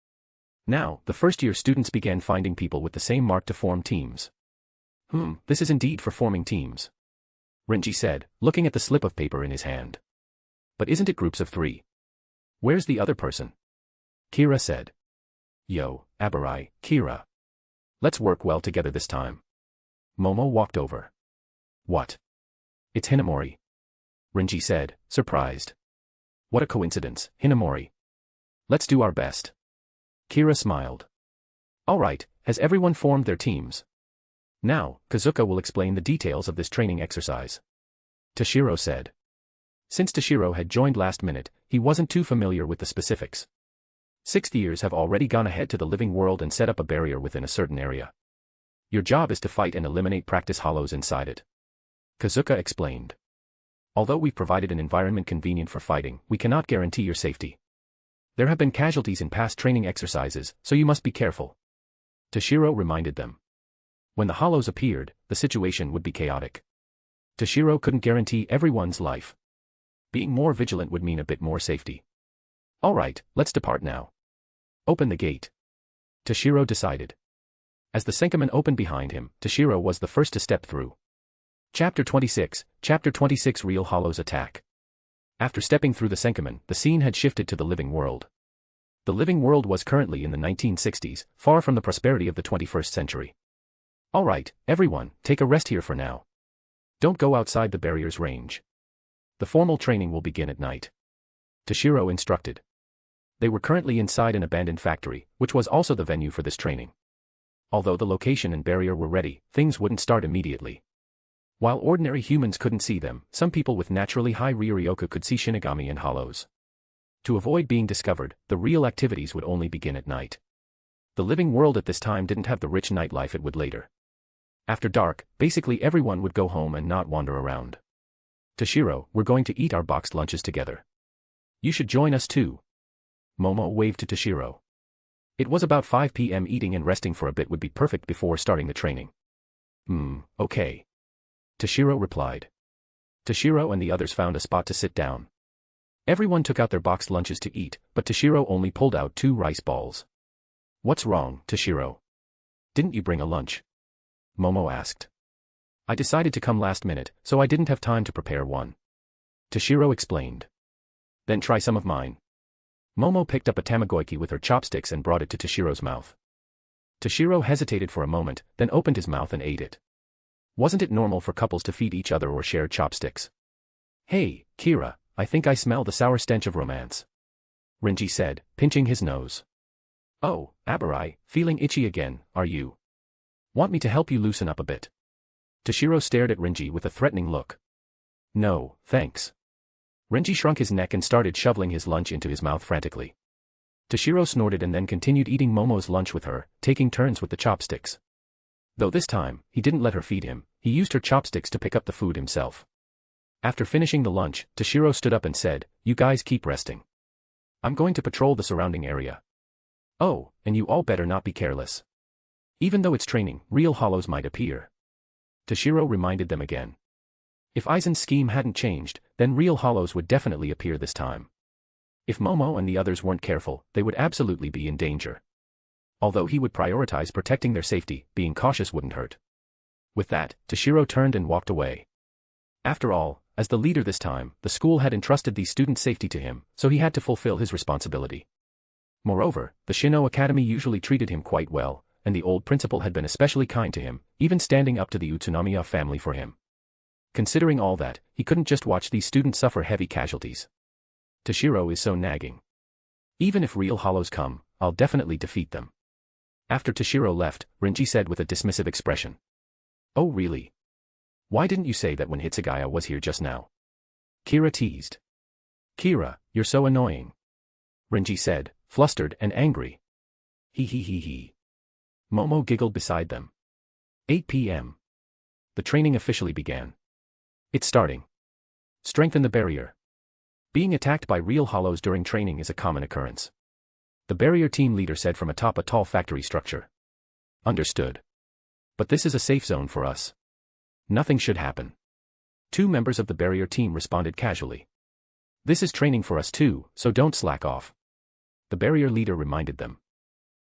Now, the first-year students began finding people with the same mark to form teams. This is indeed for forming teams. Renji said, looking at the slip of paper in his hand. But isn't it groups of 3? Where's the other person? Kira said. Yo, Abarai, Kira. Let's work well together this time. Momo walked over. What? It's Hinamori. Renji said, surprised. What a coincidence, Hinamori. Let's do our best. Kira smiled. All right, has everyone formed their teams? Now, Kazuka will explain the details of this training exercise. Toshiro said. Since Toshiro had joined last minute, he wasn't too familiar with the specifics. 6th years have already gone ahead to the living world and set up a barrier within a certain area. Your job is to fight and eliminate practice hollows inside it. Kazuka explained. Although we've provided an environment convenient for fighting, we cannot guarantee your safety. There have been casualties in past training exercises, so you must be careful. Toshiro reminded them. When the hollows appeared, the situation would be chaotic. Toshiro couldn't guarantee everyone's life. Being more vigilant would mean a bit more safety. All right, let's depart now. Open the gate. Toshiro decided. As the Senkamen opened behind him, Toshiro was the first to step through. Chapter 26, Real Hollows Attack. After stepping through the Senkamen, the scene had shifted to the living world. The living world was currently in the 1960s, far from the prosperity of the 21st century. All right, everyone, take a rest here for now. Don't go outside the barrier's range. The formal training will begin at night. Toshiro instructed. They were currently inside an abandoned factory, which was also the venue for this training. Although the location and barrier were ready, things wouldn't start immediately. While ordinary humans couldn't see them, some people with naturally high Ryoryoku could see Shinigami and hollows. To avoid being discovered, the real activities would only begin at night. The living world at this time didn't have the rich nightlife it would later. After dark, basically everyone would go home and not wander around. Toshiro, we're going to eat our boxed lunches together. You should join us too. Momo waved to Toshiro. It was about 5 p.m. Eating and resting for a bit would be perfect before starting the training. Okay. Toshiro replied. Toshiro and the others found a spot to sit down. Everyone took out their boxed lunches to eat, but Toshiro only pulled out 2 rice balls. What's wrong, Toshiro? Didn't you bring a lunch? Momo asked. I decided to come last minute, so I didn't have time to prepare one. Toshiro explained. Then try some of mine. Momo picked up a tamagoyaki with her chopsticks and brought it to Toshiro's mouth. Toshiro hesitated for a moment, then opened his mouth and ate it. Wasn't it normal for couples to feed each other or share chopsticks? Hey, Kira, I think I smell the sour stench of romance. Renji said, pinching his nose. Oh, Abarai, feeling itchy again, are you? Want me to help you loosen up a bit? Toshiro stared at Renji with a threatening look. No, thanks. Renji shrunk his neck and started shoveling his lunch into his mouth frantically. Toshiro snorted and then continued eating Momo's lunch with her, taking turns with the chopsticks. Though this time, he didn't let her feed him, he used her chopsticks to pick up the food himself. After finishing the lunch, Toshiro stood up and said, You guys keep resting. I'm going to patrol the surrounding area. Oh, and you all better not be careless. Even though it's training, real hollows might appear. Toshiro reminded them again. If Aizen's scheme hadn't changed, then real hollows would definitely appear this time. If Momo and the others weren't careful, they would absolutely be in danger. Although he would prioritize protecting their safety, being cautious wouldn't hurt. With that, Toshiro turned and walked away. After all, as the leader this time, the school had entrusted the students' safety to him, so he had to fulfill his responsibility. Moreover, the Shino Academy usually treated him quite well, and the old principal had been especially kind to him, even standing up to the Utsunomiya family for him. Considering all that, he couldn't just watch these students suffer heavy casualties. Toshiro is so nagging. Even if real hollows come, I'll definitely defeat them. After Toshiro left, Renji said with a dismissive expression. Oh really? Why didn't you say that when Hitsugaya was here just now? Kira teased. Kira, you're so annoying. Renji said, flustered and angry. He. Momo giggled beside them. 8 p.m. The training officially began. It's starting. Strengthen the barrier. Being attacked by real hollows during training is a common occurrence. The barrier team leader said from atop a tall factory structure. Understood. But this is a safe zone for us. Nothing should happen. 2 members of the barrier team responded casually. This is training for us too, so don't slack off. The barrier leader reminded them.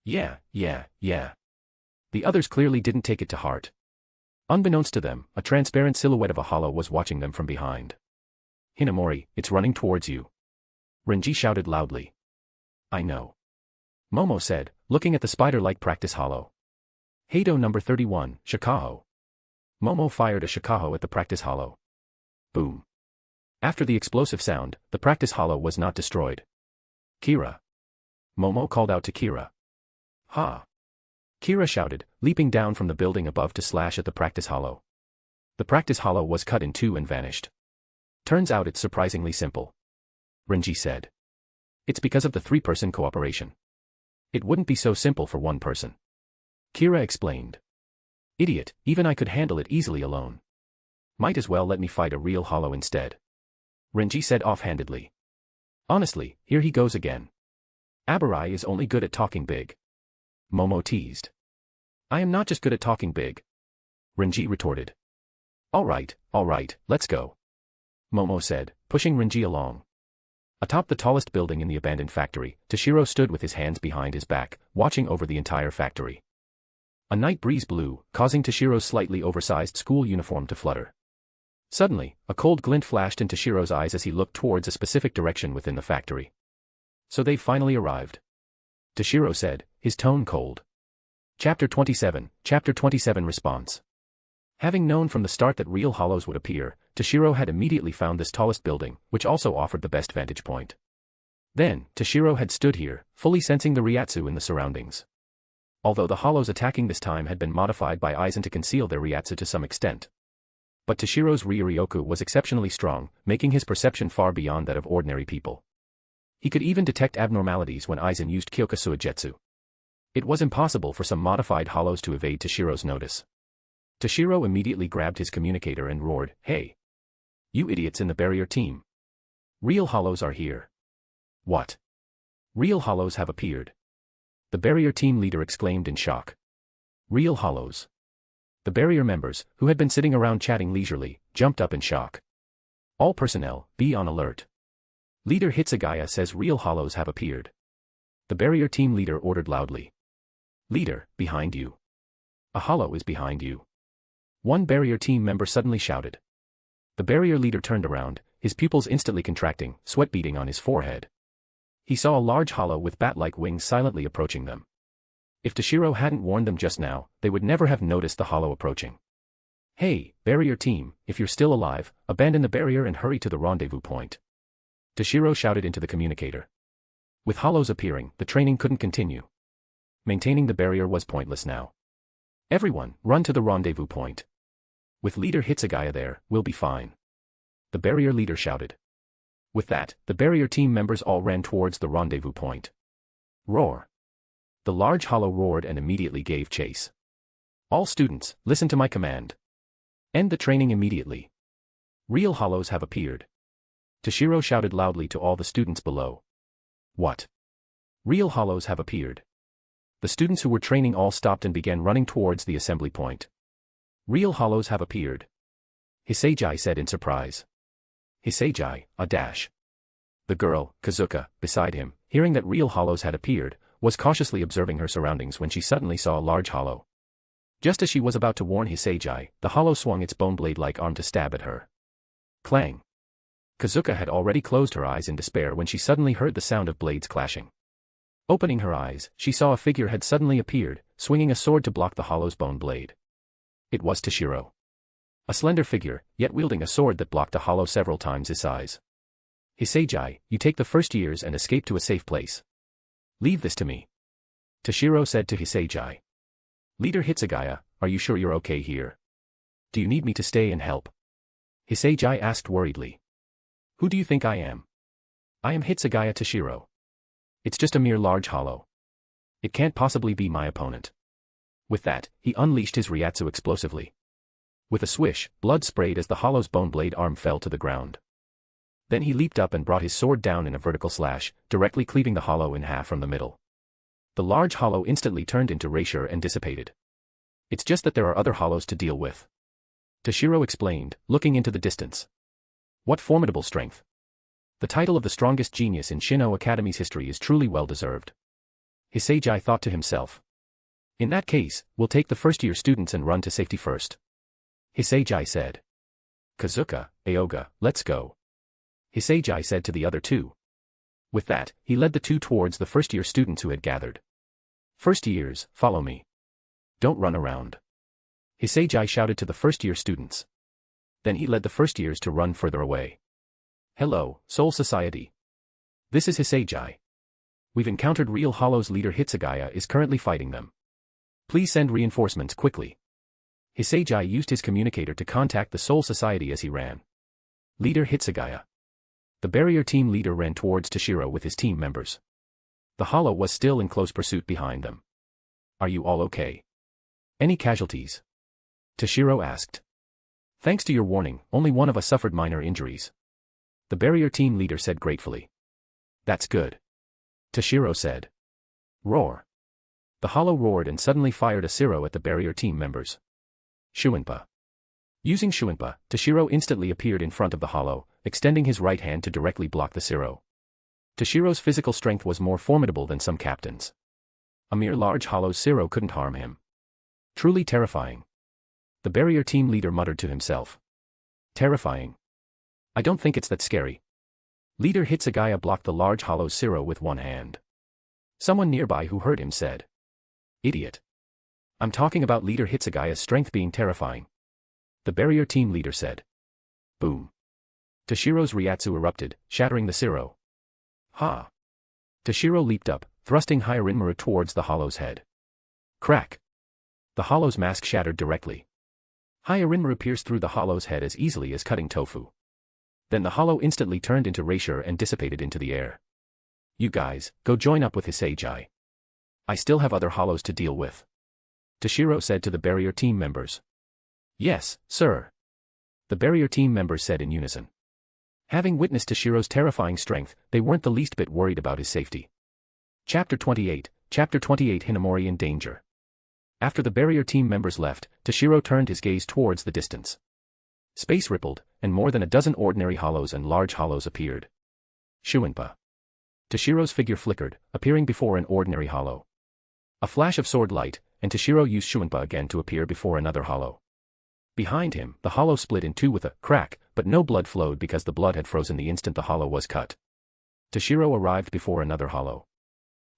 Yeah. The others clearly didn't take it to heart. Unbeknownst to them, a transparent silhouette of a hollow was watching them from behind. Hinamori, it's running towards you. Renji shouted loudly. I know. Momo said, looking at the spider-like practice hollow. Heido number 31, Shikaho. Momo fired a Shikaho at the practice hollow. Boom. After the explosive sound, the practice hollow was not destroyed. Kira. Momo called out to Kira. Ha. Kira shouted, leaping down from the building above to slash at the practice hollow. The practice hollow was cut in 2 and vanished. Turns out it's surprisingly simple. Renji said. It's because of the 3-person cooperation. It wouldn't be so simple for 1 person. Kira explained. Idiot, even I could handle it easily alone. Might as well let me fight a real hollow instead. Renji said offhandedly. Honestly, here he goes again. Abarai is only good at talking big. Momo teased. I am not just good at talking big. Renji retorted. Alright, let's go. Momo said, pushing Renji along. Atop the tallest building in the abandoned factory, Toshiro stood with his hands behind his back, watching over the entire factory. A night breeze blew, causing Toshiro's slightly oversized school uniform to flutter. Suddenly, a cold glint flashed in Toshiro's eyes as he looked towards a specific direction within the factory. So they've finally arrived. Toshiro said, his tone cold. Chapter 27 Response. Having known from the start that real hollows would appear, Toshiro had immediately found this tallest building, which also offered the best vantage point. Then, Toshiro had stood here, fully sensing the Ryatsu in the surroundings. Although the hollows attacking this time had been modified by Aizen to conceal their Ryatsu to some extent. But Toshiro's Ryuryoku was exceptionally strong, making his perception far beyond that of ordinary people. He could even detect abnormalities when Aizen used Kyokasuajetsu. It was impossible for some modified hollows to evade Toshiro's notice. Toshiro immediately grabbed his communicator and roared, Hey! You idiots in the barrier team! Real hollows are here. What? Real hollows have appeared. The barrier team leader exclaimed in shock. Real hollows. The barrier members, who had been sitting around chatting leisurely, jumped up in shock. All personnel, be on alert. Leader Hitsugaya says real hollows have appeared. The barrier team leader ordered loudly. Leader, behind you. A hollow is behind you. One barrier team member suddenly shouted. The barrier leader turned around, his pupils instantly contracting, sweat beading on his forehead. He saw a large hollow with bat-like wings silently approaching them. If Toshiro hadn't warned them just now, they would never have noticed the hollow approaching. Hey, barrier team, if you're still alive, abandon the barrier and hurry to the rendezvous point. Toshiro shouted into the communicator. With hollows appearing, the training couldn't continue. Maintaining the barrier was pointless now. Everyone, run to the rendezvous point. With leader Hitsugaya there, we'll be fine. The barrier leader shouted. With that, the barrier team members all ran towards the rendezvous point. Roar. The large hollow roared and immediately gave chase. All students, listen to my command. End the training immediately. Real hollows have appeared. Toshiro shouted loudly to all the students below. What? Real hollows have appeared. The students who were training all stopped and began running towards the assembly point. Real hollows have appeared. Hisagai said in surprise. Hisagai, a dash. The girl, Kazuka, beside him, hearing that real hollows had appeared, was cautiously observing her surroundings when she suddenly saw a large hollow. Just as she was about to warn Hisagai, the hollow swung its bone blade-like arm to stab at her. Clang. Kazuka had already closed her eyes in despair when she suddenly heard the sound of blades clashing. Opening her eyes, she saw a figure had suddenly appeared, swinging a sword to block the hollow's bone blade. It was Toshiro. A slender figure, yet wielding a sword that blocked a hollow several times his size. Hitsugaya, you take the first years and escape to a safe place. Leave this to me. Toshiro said to Hitsugaya. Leader Hitsugaya, are you sure you're okay here? Do you need me to stay and help? Hitsugaya asked worriedly. Who do you think I am? I am Hitsugaya Toshiro. It's just a mere large hollow. It can't possibly be my opponent. With that, he unleashed his Ryatsu explosively. With a swish, blood sprayed as the hollow's bone blade arm fell to the ground. Then he leaped up and brought his sword down in a vertical slash, directly cleaving the hollow in half from the middle. The large hollow instantly turned into erasure and dissipated. It's just that there are other hollows to deal with. Toshiro explained, looking into the distance. What formidable strength. The title of the strongest genius in Shino Academy's history is truly well-deserved. Hitsugaya thought to himself. In that case, we'll take the first-year students and run to safety first. Hitsugaya said. Kazuka, Aoga, let's go. Hitsugaya said to the other two. With that, he led the two towards the first-year students who had gathered. First years, follow me. Don't run around. Hitsugaya shouted to the first-year students. Then he led the first years to run further away. Hello, Soul Society. This is Hitsugaya. We've encountered real hollows. Leader Hitsugaya is currently fighting them. Please send reinforcements quickly. Hitsugaya used his communicator to contact the Soul Society as he ran. Leader Hitsugaya. The barrier team leader ran towards Toshiro with his team members. The hollow was still in close pursuit behind them. Are you all okay? Any casualties? Toshiro asked. Thanks to your warning, only one of us suffered minor injuries. The barrier team leader said gratefully. That's good. Toshiro said. Roar. The hollow roared and suddenly fired a Siro at the barrier team members. Shuinpa. Using Shuinpa, Toshiro instantly appeared in front of the hollow, extending his right hand to directly block the Siro. Toshiro's physical strength was more formidable than some captains. A mere large hollow Siro couldn't harm him. Truly terrifying. The barrier team leader muttered to himself. Terrifying. I don't think it's that scary. Leader Hitsugaya blocked the large hollow Siro with one hand. Someone nearby who heard him said. Idiot. I'm talking about Leader Hitsugaya's strength being terrifying. The barrier team leader said. Boom. Toshiro's Ryatsu erupted, shattering the Siro. Ha! Toshiro leaped up, thrusting Hyarinmaru towards the hollow's head. Crack! The hollow's mask shattered directly. Hyarinmaru pierced through the hollow's head as easily as cutting tofu. Then the hollow instantly turned into erasure and dissipated into the air. You guys, go join up with Hitsugaya. I still have other hollows to deal with. Toshiro said to the barrier team members. Yes, sir. The barrier team members said in unison. Having witnessed Toshiro's terrifying strength, they weren't the least bit worried about his safety. Chapter 28, Hinamori in danger. After the barrier team members left, Toshiro turned his gaze towards the distance. Space rippled, and more than a dozen ordinary hollows and large hollows appeared. Shuinpa. Toshiro's figure flickered, appearing before an ordinary hollow. A flash of sword light, and Toshiro used Shuinpa again to appear before another hollow. Behind him, the hollow split in two with a crack, but no blood flowed because the blood had frozen the instant the hollow was cut. Toshiro arrived before another hollow.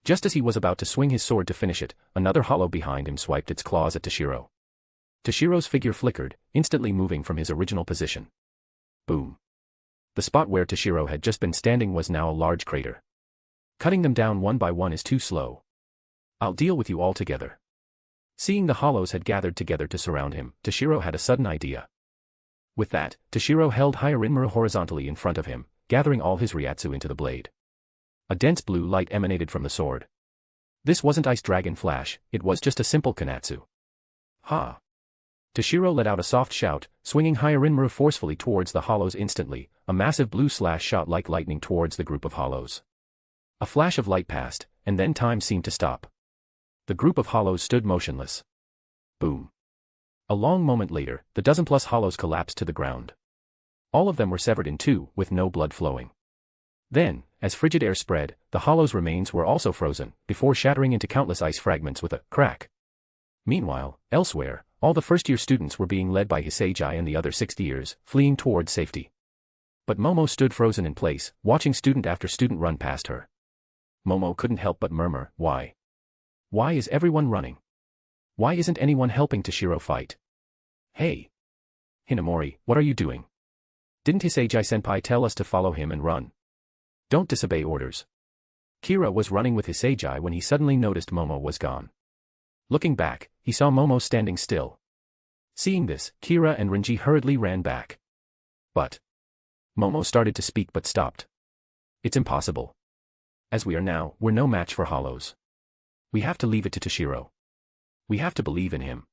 Just as he was about to swing his sword to finish it, another hollow behind him swiped its claws at Toshiro. Toshiro's figure flickered, instantly moving from his original position. Boom. The spot where Toshiro had just been standing was now a large crater. Cutting them down one by one is too slow. I'll deal with you all together. Seeing the hollows had gathered together to surround him, Toshiro had a sudden idea. With that, Toshiro held Hyarinmaru horizontally in front of him, gathering all his Ryatsu into the blade. A dense blue light emanated from the sword. This wasn't Ice Dragon Flash, it was just a simple Kanatsu. Ha! Toshiro let out a soft shout, swinging Hyarinmaru forcefully towards the hollows instantly, a massive blue slash shot like lightning towards the group of hollows. A flash of light passed, and then time seemed to stop. The group of hollows stood motionless. Boom. A long moment later, the dozen-plus hollows collapsed to the ground. All of them were severed in two, with no blood flowing. Then, as frigid air spread, the hollows' remains were also frozen, before shattering into countless ice fragments with a crack. Meanwhile, elsewhere, all the first-year students were being led by Hitsugaya and the other 6th years, fleeing towards safety. But Momo stood frozen in place, watching student after student run past her. Momo couldn't help but murmur, why? Why is everyone running? Why isn't anyone helping Toshiro fight? Hey! Hinamori, what are you doing? Didn't Hitsugaya-senpai tell us to follow him and run? Don't disobey orders. Kira was running with Hitsugaya when he suddenly noticed Momo was gone. Looking back, he saw Momo standing still. Seeing this, Kira and Renji hurriedly ran back. But Momo started to speak but stopped. It's impossible. As we are now, we're no match for hollows. We have to leave it to Toshiro. We have to believe in him.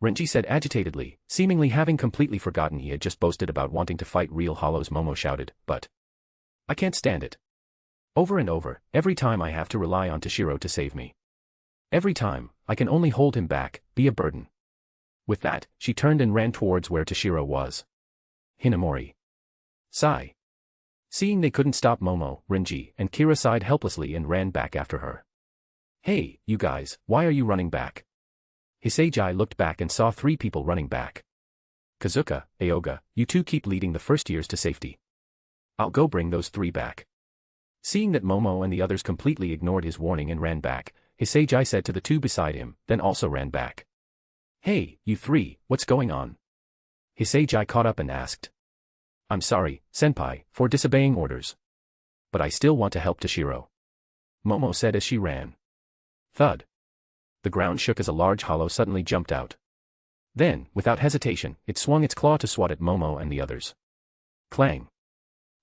Renji said agitatedly, seemingly having completely forgotten he had just boasted about wanting to fight real hollows. Momo shouted, but I can't stand it. Over and over, every time I have to rely on Toshiro to save me. Every time, I can only hold him back, be a burden. With that, she turned and ran towards where Toshiro was. Hinamori. Sigh. Seeing they couldn't stop Momo, Renji and Kira sighed helplessly and ran back after her. Hey, you guys, why are you running back? Hitsugaya looked back and saw 3 people running back. Kazuka, Aoga, you 2 keep leading the first years to safety. I'll go bring those 3 back. Seeing that Momo and the others completely ignored his warning and ran back, Hitsugaya said to the 2 beside him, then also ran back. Hey, you 3, what's going on? Hitsugaya caught up and asked. I'm sorry, senpai, for disobeying orders. But I still want to help Toshiro. Momo said as she ran. Thud. The ground shook as a large hollow suddenly jumped out. Then, without hesitation, it swung its claw to swat at Momo and the others. Clang.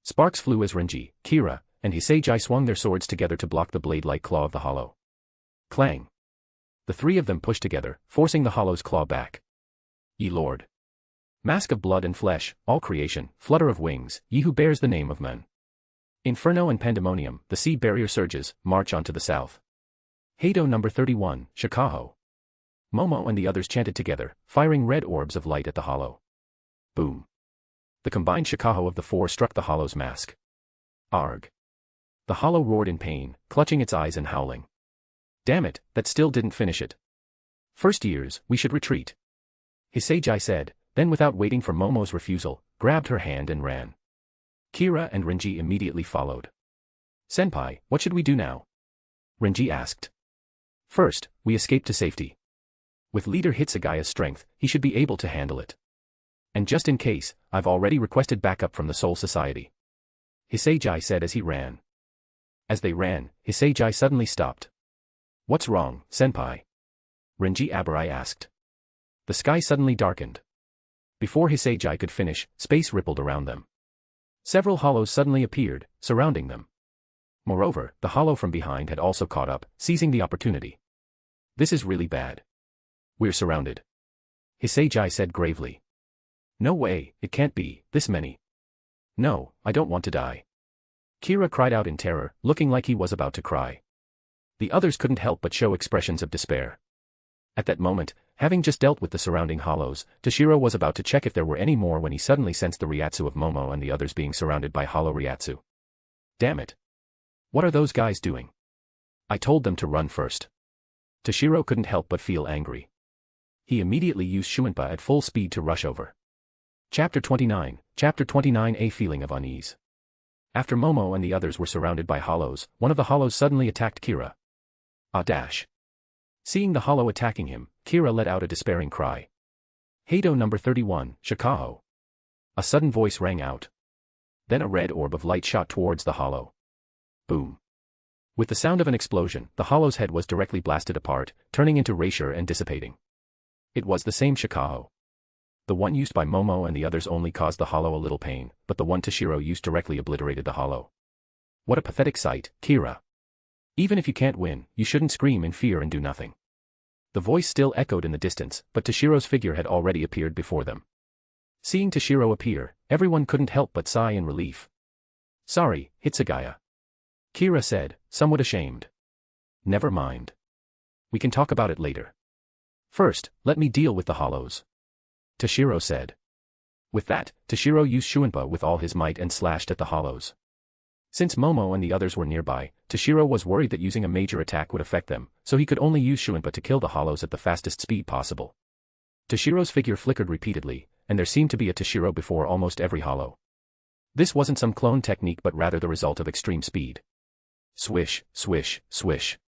Sparks flew as Renji, Kira, and Hitsugaya swung their swords together to block the blade-like claw of the hollow. Clang. The 3 of them pushed together, forcing the hollow's claw back. Ye Lord. Mask of blood and flesh, all creation, flutter of wings, ye who bears the name of men. Inferno and pandemonium, the sea barrier surges, march on to the south. Heido number 31, Shikaho. Momo and the others chanted together, firing red orbs of light at the hollow. Boom. The combined Shikaho of the 4 struck the hollow's mask. Arg. The hollow roared in pain, clutching its eyes and howling. Damn it, that still didn't finish it. First years, we should retreat. Hitsugaya said, then without waiting for Momo's refusal, grabbed her hand and ran. Kira and Renji immediately followed. Senpai, what should we do now? Renji asked. First, we escape to safety. With leader Hitsugaya's strength, he should be able to handle it. And just in case, I've already requested backup from the Soul Society. Hitsugaya said as he ran. As they ran, Hitsugaya suddenly stopped. What's wrong, senpai? Renji Abarai asked. The sky suddenly darkened. Before Hitsugaya could finish, space rippled around them. Several hollows suddenly appeared, surrounding them. Moreover, the hollow from behind had also caught up, seizing the opportunity. This is really bad. We're surrounded. Hitsugaya said gravely. No way, it can't be, this many. No, I don't want to die. Kira cried out in terror, looking like he was about to cry. The others couldn't help but show expressions of despair. At that moment, having just dealt with the surrounding hollows, Toshiro was about to check if there were any more when he suddenly sensed the Ryatsu of Momo and the others being surrounded by hollow Ryatsu. Damn it. What are those guys doing? I told them to run first. Toshiro couldn't help but feel angry. He immediately used Shuinpa at full speed to rush over. Chapter 29, A feeling of unease. After Momo and the others were surrounded by hollows, one of the hollows suddenly attacked Kira. Dash. Seeing the hollow attacking him, Kira let out a despairing cry. Heido number 31, Shikaho. A sudden voice rang out. Then a red orb of light shot towards the hollow. Boom. With the sound of an explosion, the hollow's head was directly blasted apart, turning into erasure and dissipating. It was the same Shikaho. The one used by Momo and the others only caused the hollow a little pain, but the one Toshiro used directly obliterated the hollow. What a pathetic sight, Kira. Even if you can't win, you shouldn't scream in fear and do nothing. The voice still echoed in the distance, but Toshiro's figure had already appeared before them. Seeing Toshiro appear, everyone couldn't help but sigh in relief. Sorry, Hitsugaya. Kira said, somewhat ashamed. Never mind. We can talk about it later. First, let me deal with the hollows. Toshiro said. With that, Toshiro used Shuinpa with all his might and slashed at the hollows. Since Momo and the others were nearby, Toshiro was worried that using a major attack would affect them, so he could only use Shuinpa to kill the hollows at the fastest speed possible. Toshiro's figure flickered repeatedly, and there seemed to be a Toshiro before almost every hollow. This wasn't some clone technique but rather the result of extreme speed. Swish, swish, swish.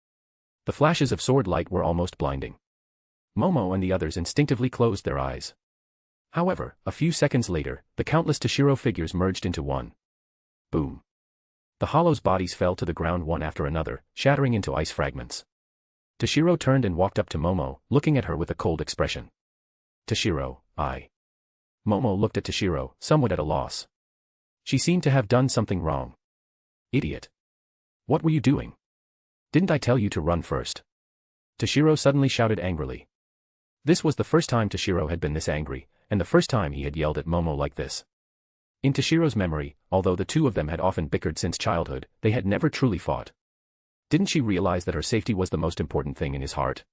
The flashes of sword light were almost blinding. Momo and the others instinctively closed their eyes. However, a few seconds later, the countless Toshiro figures merged into one. Boom. The hollows' bodies fell to the ground one after another, shattering into ice fragments. Toshiro turned and walked up to Momo, looking at her with a cold expression. Toshiro, I. Momo looked at Toshiro, somewhat at a loss. She seemed to have done something wrong. Idiot. What were you doing? Didn't I tell you to run first? Toshiro suddenly shouted angrily. This was the first time Toshiro had been this angry, and the first time he had yelled at Momo like this. In Toshiro's memory, although the two of them had often bickered since childhood, they had never truly fought. Didn't she realize that her safety was the most important thing in his heart?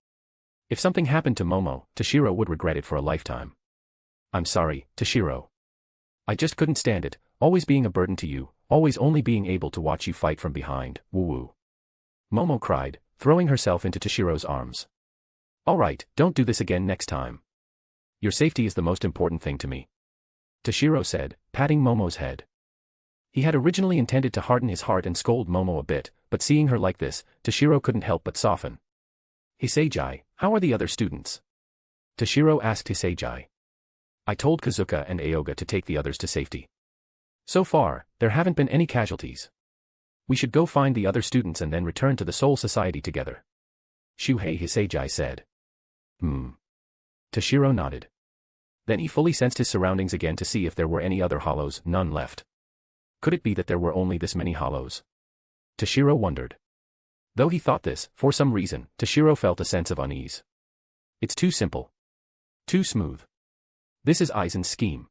If something happened to Momo, Toshiro would regret it for a lifetime. I'm sorry, Toshiro. I just couldn't stand it, always being a burden to you, always only being able to watch you fight from behind, woo-woo. Momo cried, throwing herself into Toshiro's arms. All right, don't do this again next time. Your safety is the most important thing to me. Toshiro said, patting Momo's head. He had originally intended to harden his heart and scold Momo a bit, but seeing her like this, Toshiro couldn't help but soften. Hisagi, how are the other students? Toshiro asked Hisagi. I told Kazuka and Aoga to take the others to safety. So far, there haven't been any casualties. We should go find the other students and then return to the Soul Society together. Shuhei Hisagi said. Toshiro nodded. Then he fully sensed his surroundings again to see if there were any other hollows, none left. Could it be that there were only this many hollows? Toshiro wondered. Though he thought this, for some reason, Toshiro felt a sense of unease. It's too simple. Too smooth. This is Aizen's scheme.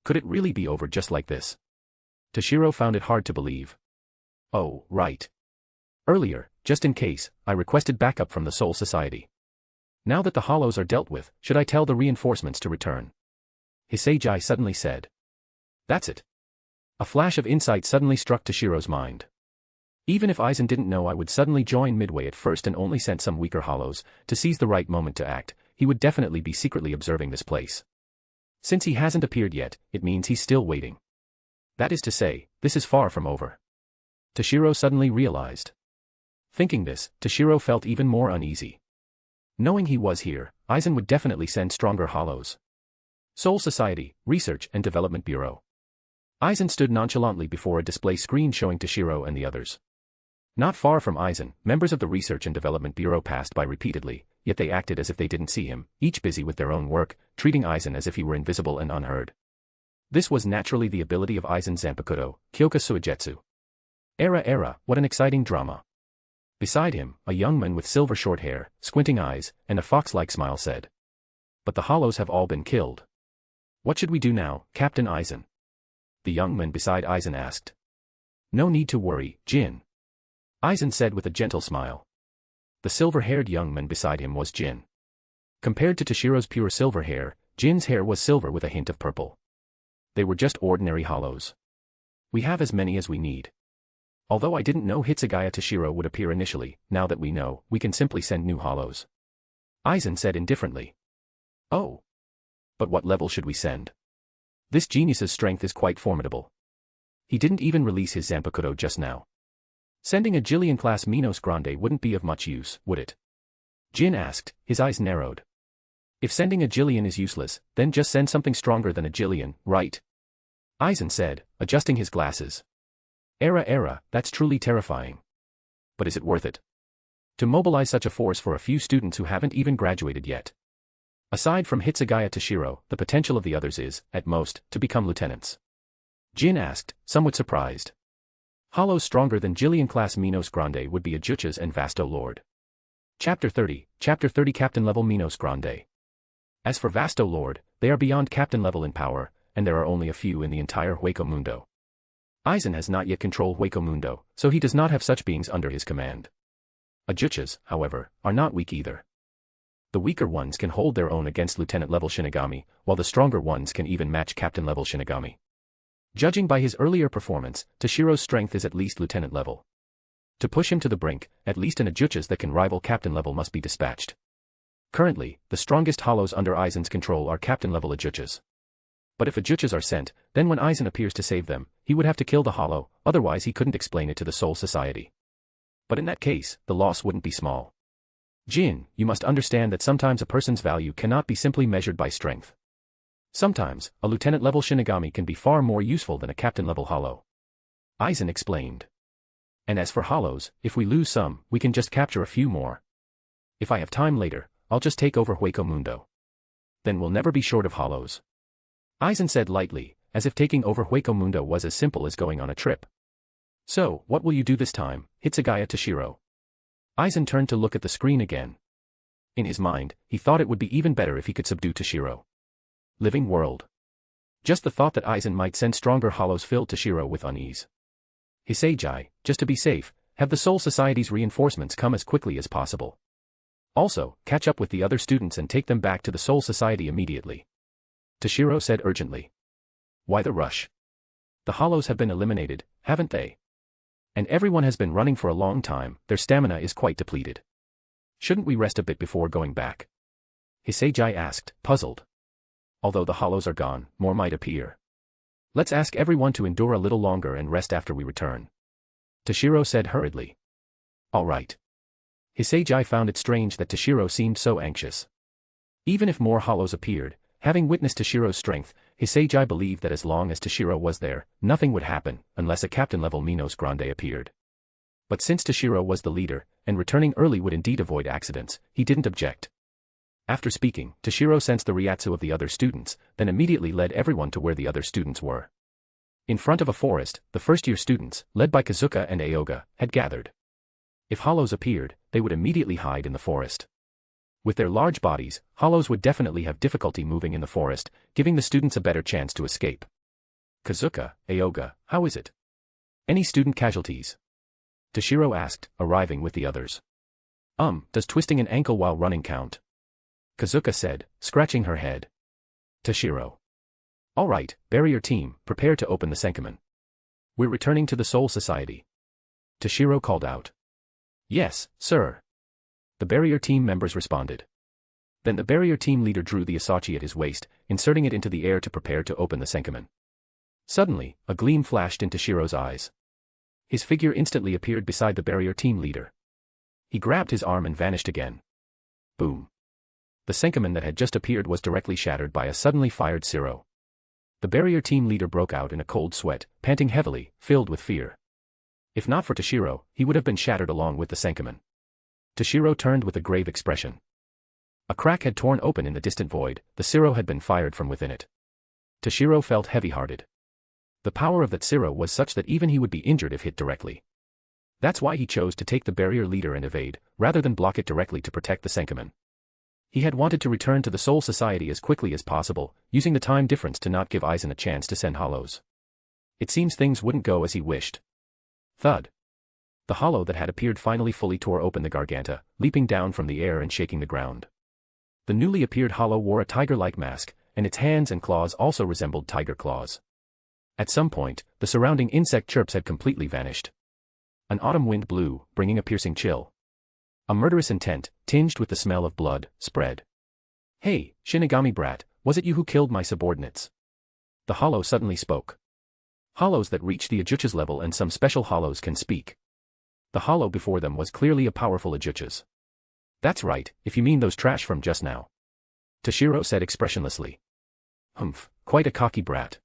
Could it really be over just like this? Toshiro found it hard to believe. Oh, right. Earlier, just in case, I requested backup from the Soul Society. Now that the hollows are dealt with, should I tell the reinforcements to return? Hisagi suddenly said. That's it. A flash of insight suddenly struck Toshiro's mind. Even if Aizen didn't know I would suddenly join midway at first and only sent some weaker hollows, to seize the right moment to act, he would definitely be secretly observing this place. Since he hasn't appeared yet, it means he's still waiting. That is to say, this is far from over. Toshiro suddenly realized. Thinking this, Toshiro felt even more uneasy. Knowing he was here, Aizen would definitely send stronger hollows. Soul Society, Research and Development Bureau. Aizen stood nonchalantly before a display screen showing Toshiro and the others. Not far from Aizen, members of the Research and Development Bureau passed by repeatedly, yet they acted as if they didn't see him, each busy with their own work, treating Aizen as if he were invisible and unheard. This was naturally the ability of Aizen Zanpakuto, Kyoka Suigetsu. Era, what an exciting drama. Beside him, a young man with silver short hair, squinting eyes, and a fox-like smile said. But the hollows have all been killed. What should we do now, Captain Aizen? The young man beside Aizen asked. No need to worry, Jin. Aizen said with a gentle smile. The silver-haired young man beside him was Jin. Compared to Toshiro's pure silver hair, Jin's hair was silver with a hint of purple. They were just ordinary hollows. We have as many as we need. Although I didn't know Hitsugaya Toshiro would appear initially, now that we know, we can simply send new hollows. Aizen said indifferently. Oh. But what level should we send? This genius's strength is quite formidable. He didn't even release his Zanpakuto just now. Sending a Jillian-class Minos Grande wouldn't be of much use, would it? Jin asked, his eyes narrowed. If sending a Jillian is useless, then just send something stronger than a Jillian, right? Aizen said, adjusting his glasses. Era, that's truly terrifying. But is it worth it? To mobilize such a force for a few students who haven't even graduated yet. Aside from Hitsugaya Toshiro, the potential of the others is, at most, to become lieutenants. Jin asked, somewhat surprised. Hollows stronger than Jillian-class Minos Grande would be Ajuchas and Vasto Lord. Chapter 30 Captain-level Minos Grande. As for Vasto Lord, they are beyond captain level in power, and there are only a few in the entire Hueco Mundo. Aizen has not yet controlled Hueco Mundo, so he does not have such beings under his command. Ajuchas, however, are not weak either. The weaker ones can hold their own against lieutenant-level Shinigami, while the stronger ones can even match captain-level Shinigami. Judging by his earlier performance, Toshiro's strength is at least lieutenant level. To push him to the brink, at least an Ajuchas that can rival captain level must be dispatched. Currently, the strongest hollows under Aizen's control are captain level Ajuchas. But if Yhwachs are sent, then when Aizen appears to save them, he would have to kill the hollow, otherwise he couldn't explain it to the Soul Society. But in that case, the loss wouldn't be small. Jin, you must understand that sometimes a person's value cannot be simply measured by strength. Sometimes, a lieutenant-level Shinigami can be far more useful than a captain-level hollow. Aizen explained. And as for hollows, if we lose some, we can just capture a few more. If I have time later, I'll just take over Hueco Mundo. Then we'll never be short of hollows. Aizen said lightly, as if taking over Hueco Mundo was as simple as going on a trip. So, what will you do this time, Hitsugaya Toshiro? Aizen turned to look at the screen again. In his mind, he thought it would be even better if he could subdue Toshiro. Living world. Just the thought that Aizen might send stronger hollows filled Toshiro with unease. Hitsugaya, just to be safe, have the Soul Society's reinforcements come as quickly as possible. Also, catch up with the other students and take them back to the Soul Society immediately. Toshiro said urgently. Why the rush? The hollows have been eliminated, haven't they? And everyone has been running for a long time, their stamina is quite depleted. Shouldn't we rest a bit before going back? Hitsugaya asked, puzzled. Although the hollows are gone, more might appear. Let's ask everyone to endure a little longer and rest after we return. Toshiro said hurriedly. All right. Hitsugaya found it strange that Toshiro seemed so anxious. Even if more hollows appeared, having witnessed Toshiro's strength, Hitsugaya believed that as long as Toshiro was there, nothing would happen, unless a captain-level Minos Grande appeared. But since Toshiro was the leader, and returning early would indeed avoid accidents, he didn't object. After speaking, Toshiro sensed the Ryatsu of the other students, then immediately led everyone to where the other students were. In front of a forest, the first-year students, led by Kazuka and Aoga, had gathered. If hollows appeared, they would immediately hide in the forest. With their large bodies, hollows would definitely have difficulty moving in the forest, giving the students a better chance to escape. Kazuka, Aoga, how is it? Any student casualties? Toshiro asked, arriving with the others. Does twisting an ankle while running count? Kazuka said, scratching her head. Toshiro. All right, barrier team, prepare to open the Senkamen. We're returning to the Soul Society. Toshiro called out. Yes, sir. The barrier team members responded. Then the barrier team leader drew the Asachi at his waist, inserting it into the air to prepare to open the Senkamen. Suddenly, a gleam flashed in Toshiro's eyes. His figure instantly appeared beside the barrier team leader. He grabbed his arm and vanished again. Boom. The Senkamen that had just appeared was directly shattered by a suddenly fired Siro. The barrier team leader broke out in a cold sweat, panting heavily, filled with fear. If not for Toshiro, he would have been shattered along with the Senkamen. Toshiro turned with a grave expression. A crack had torn open in the distant void, the Siro had been fired from within it. Toshiro felt heavy-hearted. The power of that Siro was such that even he would be injured if hit directly. That's why he chose to take the barrier leader and evade, rather than block it directly to protect the Senkamen. He had wanted to return to the Soul Society as quickly as possible, using the time difference to not give Aizen a chance to send hollows. It seems things wouldn't go as he wished. Thud. The hollow that had appeared finally fully tore open the Garganta, leaping down from the air and shaking the ground. The newly appeared hollow wore a tiger-like mask, and its hands and claws also resembled tiger claws. At some point, the surrounding insect chirps had completely vanished. An autumn wind blew, bringing a piercing chill. A murderous intent, tinged with the smell of blood, spread. Hey, Shinigami brat, was it you who killed my subordinates? The hollow suddenly spoke. Hollows that reach the Yhwachs level and some special hollows can speak. The hollow before them was clearly a powerful Yhwachs. That's right, if you mean those trash from just now. Toshiro said expressionlessly. Humph, quite a cocky brat.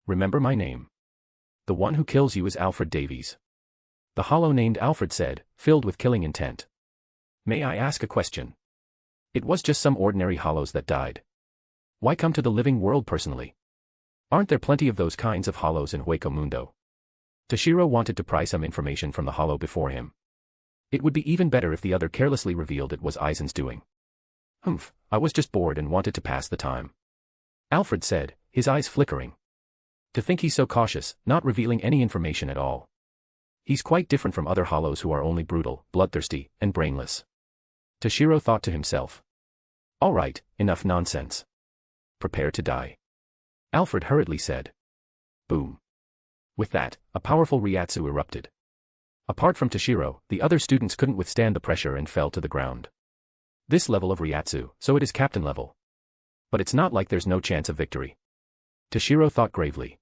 Remember my name. The one who kills you is Alfred Davies. The hollow named Alfred said, filled with killing intent. May I ask a question? It was just some ordinary hollows that died. Why come to the living world personally? Aren't there plenty of those kinds of hollows in Hueco Mundo? Toshiro wanted to pry some information from the hollow before him. It would be even better if the other carelessly revealed it was Aizen's doing. Humph, I was just bored and wanted to pass the time. Alfred said, his eyes flickering. To think he's so cautious, not revealing any information at all. He's quite different from other hollows who are only brutal, bloodthirsty, and brainless. Toshiro thought to himself. All right, enough nonsense. Prepare to die. Alfred hurriedly said. Boom. With that, a powerful Ryatsu erupted. Apart from Toshiro, the other students couldn't withstand the pressure and fell to the ground. This level of Ryatsu, so it is captain level. But it's not like there's no chance of victory. Toshiro thought gravely.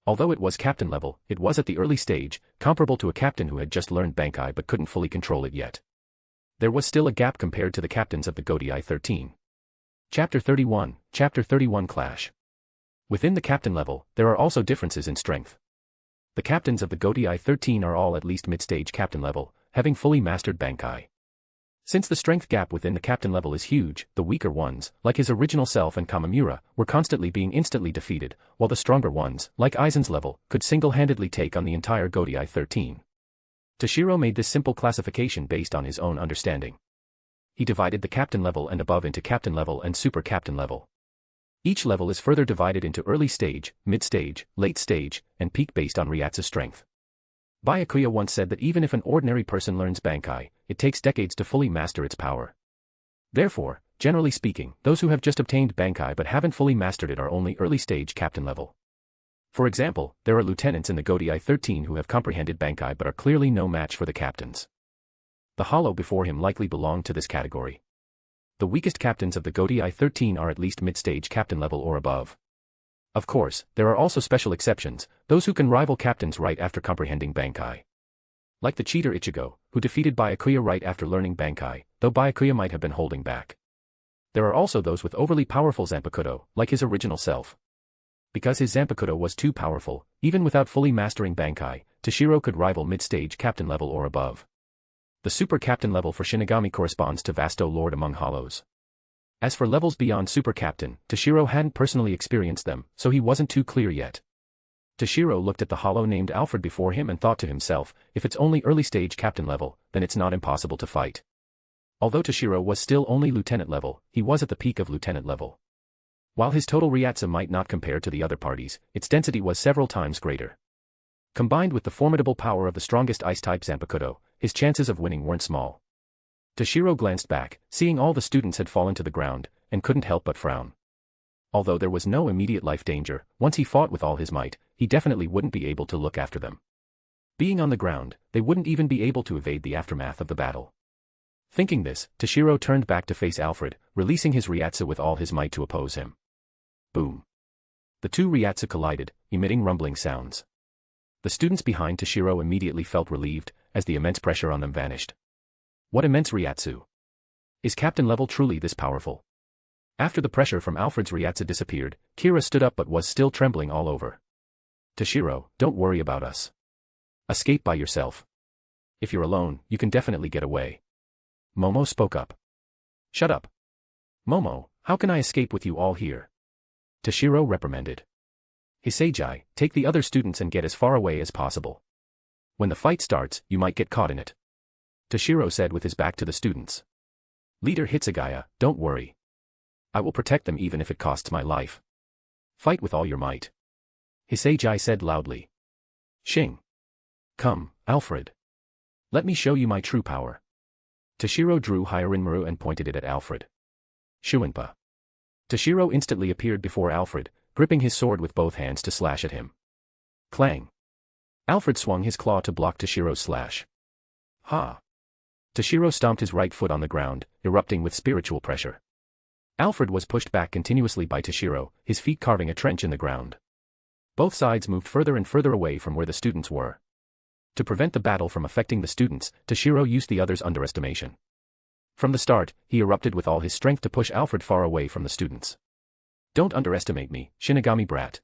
Although it was captain level, it was at the early stage, comparable to a captain who had just learned Bankai but couldn't fully control it yet. There was still a gap compared to the captains of the Godai 13. Chapter 31 Clash. Within the captain level, there are also differences in strength. The captains of the Godai 13 are all at least mid-stage captain level, having fully mastered Bankai. Since the strength gap within the captain level is huge, the weaker ones, like his original self and Kamamura, were constantly being instantly defeated, while the stronger ones, like Aizen's level, could single-handedly take on the entire Godai 13. Toshiro made this simple classification based on his own understanding. He divided the captain level and above into captain level and super captain level. Each level is further divided into early stage, mid-stage, late stage, and peak based on Ryatsu's strength. Byakuya once said that even if an ordinary person learns Bankai, it takes decades to fully master its power. Therefore, generally speaking, those who have just obtained Bankai but haven't fully mastered it are only early-stage captain level. For example, there are lieutenants in the Godai 13 who have comprehended Bankai but are clearly no match for the captains. The hollow before him likely belonged to this category. The weakest captains of the Godai 13 are at least mid-stage captain level or above. Of course, there are also special exceptions, those who can rival captains right after comprehending Bankai. Like the cheater Ichigo, who defeated Byakuya right after learning Bankai, though Byakuya might have been holding back. There are also those with overly powerful Zanpakuto, like his original self. Because his Zanpakuto was too powerful, even without fully mastering Bankai, Toshiro could rival mid-stage captain level or above. The super captain level for Shinigami corresponds to Vasto Lord among hollows. As for levels beyond super captain, Toshiro hadn't personally experienced them, so he wasn't too clear yet. Toshiro looked at the hollow named Alfred before him and thought to himself, if it's only early stage captain level, then it's not impossible to fight. Although Toshiro was still only lieutenant level, he was at the peak of lieutenant level. While his total Ryatsu might not compare to the other parties, its density was several times greater. Combined with the formidable power of the strongest ice-type Zanpakuto, his chances of winning weren't small. Toshiro glanced back, seeing all the students had fallen to the ground, and couldn't help but frown. Although there was no immediate life danger, once he fought with all his might, he definitely wouldn't be able to look after them. Being on the ground, they wouldn't even be able to evade the aftermath of the battle. Thinking this, Toshiro turned back to face Alfred, releasing his Ryatsu with all his might to oppose him. Boom. The two Ryatsu collided, emitting rumbling sounds. The students behind Toshiro immediately felt relieved, as the immense pressure on them vanished. What immense Ryatsu! Is captain level truly this powerful? After the pressure from Alfred's Ryatsu disappeared, Kira stood up but was still trembling all over. Toshiro, don't worry about us. Escape by yourself. If you're alone, you can definitely get away. Momo spoke up. Shut up. Momo, how can I escape with you all here? Toshiro reprimanded. Hitsugaya, take the other students and get as far away as possible. When the fight starts, you might get caught in it. Toshiro said with his back to the students. Leader Hitsugaya, don't worry. I will protect them even if it costs my life. Fight with all your might. Hitsugaya said loudly. Shing. Come, Alfred. Let me show you my true power. Toshiro drew Hyarinmaru and pointed it at Alfred. Shuinpa. Toshiro instantly appeared before Alfred, gripping his sword with both hands to slash at him. Clang. Alfred swung his claw to block Toshiro's slash. Ha! Toshiro stomped his right foot on the ground, erupting with spiritual pressure. Alfred was pushed back continuously by Toshiro, his feet carving a trench in the ground. Both sides moved further and further away from where the students were. To prevent the battle from affecting the students, Toshiro used the other's underestimation. From the start, he erupted with all his strength to push Alfred far away from the students. Don't underestimate me, Shinigami brat.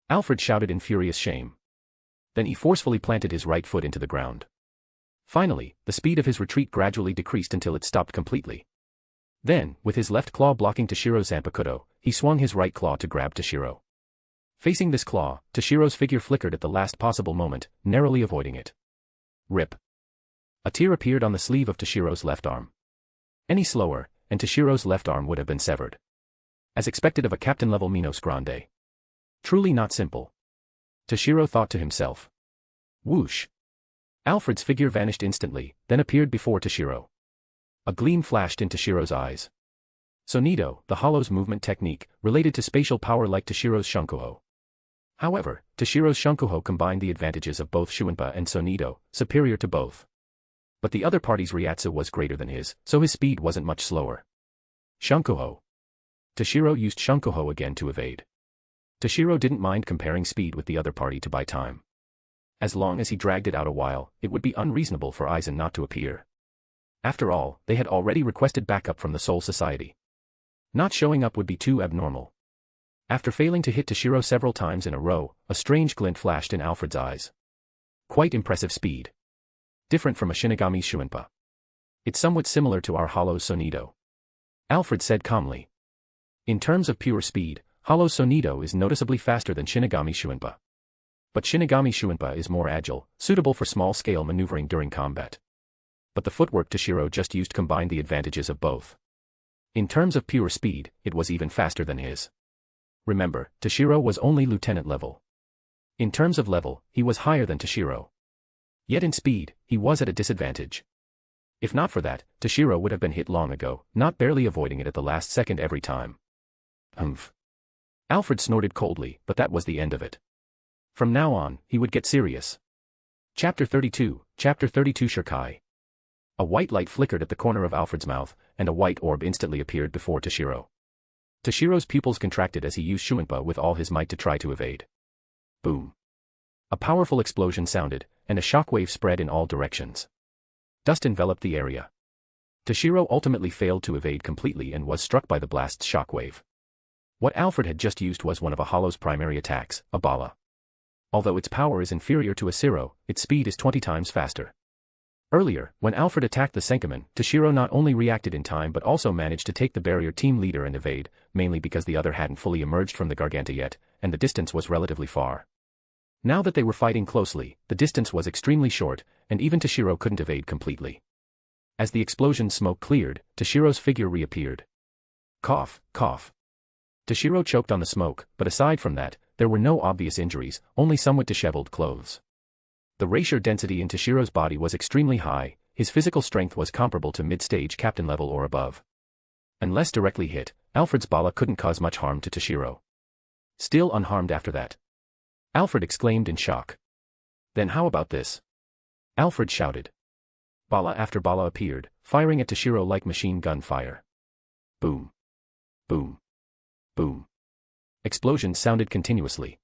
Alfred shouted in furious shame. Then he forcefully planted his right foot into the ground. Finally, the speed of his retreat gradually decreased until it stopped completely. Then, with his left claw blocking Toshiro's Zanpakuto, he swung his right claw to grab Toshiro. Facing this claw, Toshiro's figure flickered at the last possible moment, narrowly avoiding it. Rip. A tear appeared on the sleeve of Toshiro's left arm. Any slower, and Toshiro's left arm would have been severed. As expected of a captain-level Minos Grande. Truly not simple. Toshiro thought to himself. Whoosh. Alfred's figure vanished instantly, then appeared before Toshiro. A gleam flashed in Toshiro's eyes. Sonido, the hollow's movement technique, related to spatial power like Toshiro's Shunkuho. However, Toshiro's Shunkuho combined the advantages of both Shuinpa and Sonido, superior to both. But the other party's Ryatsu was greater than his, so his speed wasn't much slower. Shunkuho. Toshiro used Shunkuho again to evade. Toshiro didn't mind comparing speed with the other party to buy time. As long as he dragged it out a while, it would be unreasonable for Aizen not to appear. After all, they had already requested backup from the Soul Society. Not showing up would be too abnormal. After failing to hit Toshiro several times in a row, a strange glint flashed in Alfred's eyes. Quite impressive speed. Different from a Shinigami Shuinpa. It's somewhat similar to our Hollow Sonido. Alfred said calmly. In terms of pure speed, Hollow Sonido is noticeably faster than Shinigami Shuinpa. But Shinigami Shuinpa is more agile, suitable for small-scale maneuvering during combat. But the footwork Toshiro just used combined the advantages of both. In terms of pure speed, it was even faster than his. Remember, Toshiro was only lieutenant level. In terms of level, he was higher than Toshiro. Yet in speed, he was at a disadvantage. If not for that, Toshiro would have been hit long ago, not barely avoiding it at the last second every time. Humph. Alfred snorted coldly, but that was the end of it. From now on, he would get serious. Chapter 32 Shirkai. A white light flickered at the corner of Alfred's mouth, and a white orb instantly appeared before Toshiro. Toshiro's pupils contracted as he used Shuinpa with all his might to try to evade. Boom. A powerful explosion sounded, and a shockwave spread in all directions. Dust enveloped the area. Toshiro ultimately failed to evade completely and was struck by the blast's shockwave. What Alfred had just used was one of a Hollow's primary attacks, a Bala. Although its power is inferior to a Zero, its speed is 20 times faster. Earlier, when Alfred attacked the Senkaman, Toshiro not only reacted in time but also managed to take the barrier team leader and evade, mainly because the other hadn't fully emerged from the Garganta yet, and the distance was relatively far. Now that they were fighting closely, the distance was extremely short, and even Toshiro couldn't evade completely. As the explosion's smoke cleared, Toshiro's figure reappeared. Cough, cough. Toshiro choked on the smoke, but aside from that, there were no obvious injuries, only somewhat disheveled clothes. The racial density in Toshiro's body was extremely high, his physical strength was comparable to mid-stage captain level or above. Unless directly hit, Alfred's Bala couldn't cause much harm to Toshiro. Still unharmed after that. Alfred exclaimed in shock. Then how about this? Alfred shouted. Bala after Bala appeared, firing at Toshiro like machine gun fire. Boom. Boom. Boom. Explosions sounded continuously.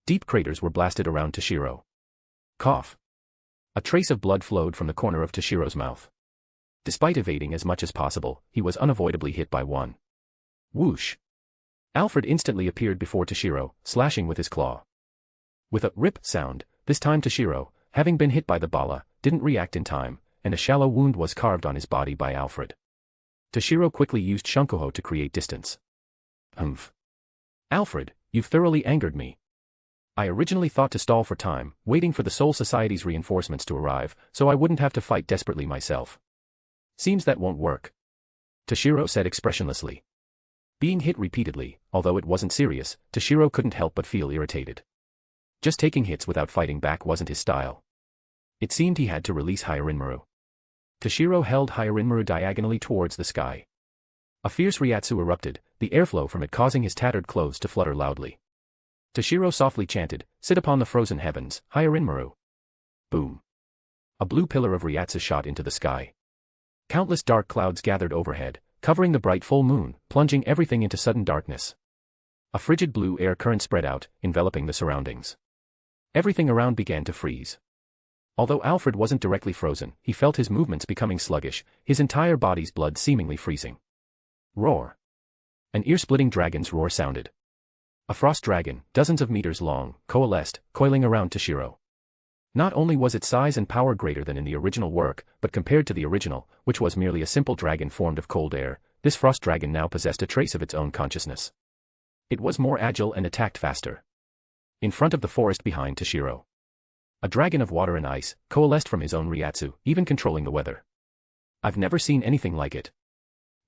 Deep craters were blasted around Toshiro. Cough. A trace of blood flowed from the corner of Toshiro's mouth. Despite evading as much as possible, he was unavoidably hit by one. Whoosh. Alfred instantly appeared before Toshiro, slashing with his claw. With a rip sound, this time Toshiro, having been hit by the Bala, didn't react in time, and a shallow wound was carved on his body by Alfred. Toshiro quickly used Shunkoho to create distance. Humph. Alfred, you've thoroughly angered me. I originally thought to stall for time, waiting for the Soul Society's reinforcements to arrive, so I wouldn't have to fight desperately myself. Seems that won't work. Toshiro said expressionlessly. Being hit repeatedly, although it wasn't serious, Toshiro couldn't help but feel irritated. Just taking hits without fighting back wasn't his style. It seemed he had to release Hyarinmaru. Toshiro held Hyarinmaru diagonally towards the sky. A fierce Ryatsu erupted, the airflow from it causing his tattered clothes to flutter loudly. Toshiro softly chanted, "Sit upon the frozen heavens, Hyarinmaru." Boom. A blue pillar of Ryatsu shot into the sky. Countless dark clouds gathered overhead, covering the bright full moon, plunging everything into sudden darkness. A frigid blue air current spread out, enveloping the surroundings. Everything around began to freeze. Although Alfred wasn't directly frozen, he felt his movements becoming sluggish, his entire body's blood seemingly freezing. Roar. An ear-splitting dragon's roar sounded. A frost dragon, dozens of meters long, coalesced, coiling around Toshiro. Not only was its size and power greater than in the original work, but compared to the original, which was merely a simple dragon formed of cold air, this frost dragon now possessed a trace of its own consciousness. It was more agile and attacked faster. In front of the forest behind Toshiro, a dragon of water and ice, coalesced from his own Ryatsu, even controlling the weather. I've never seen anything like it.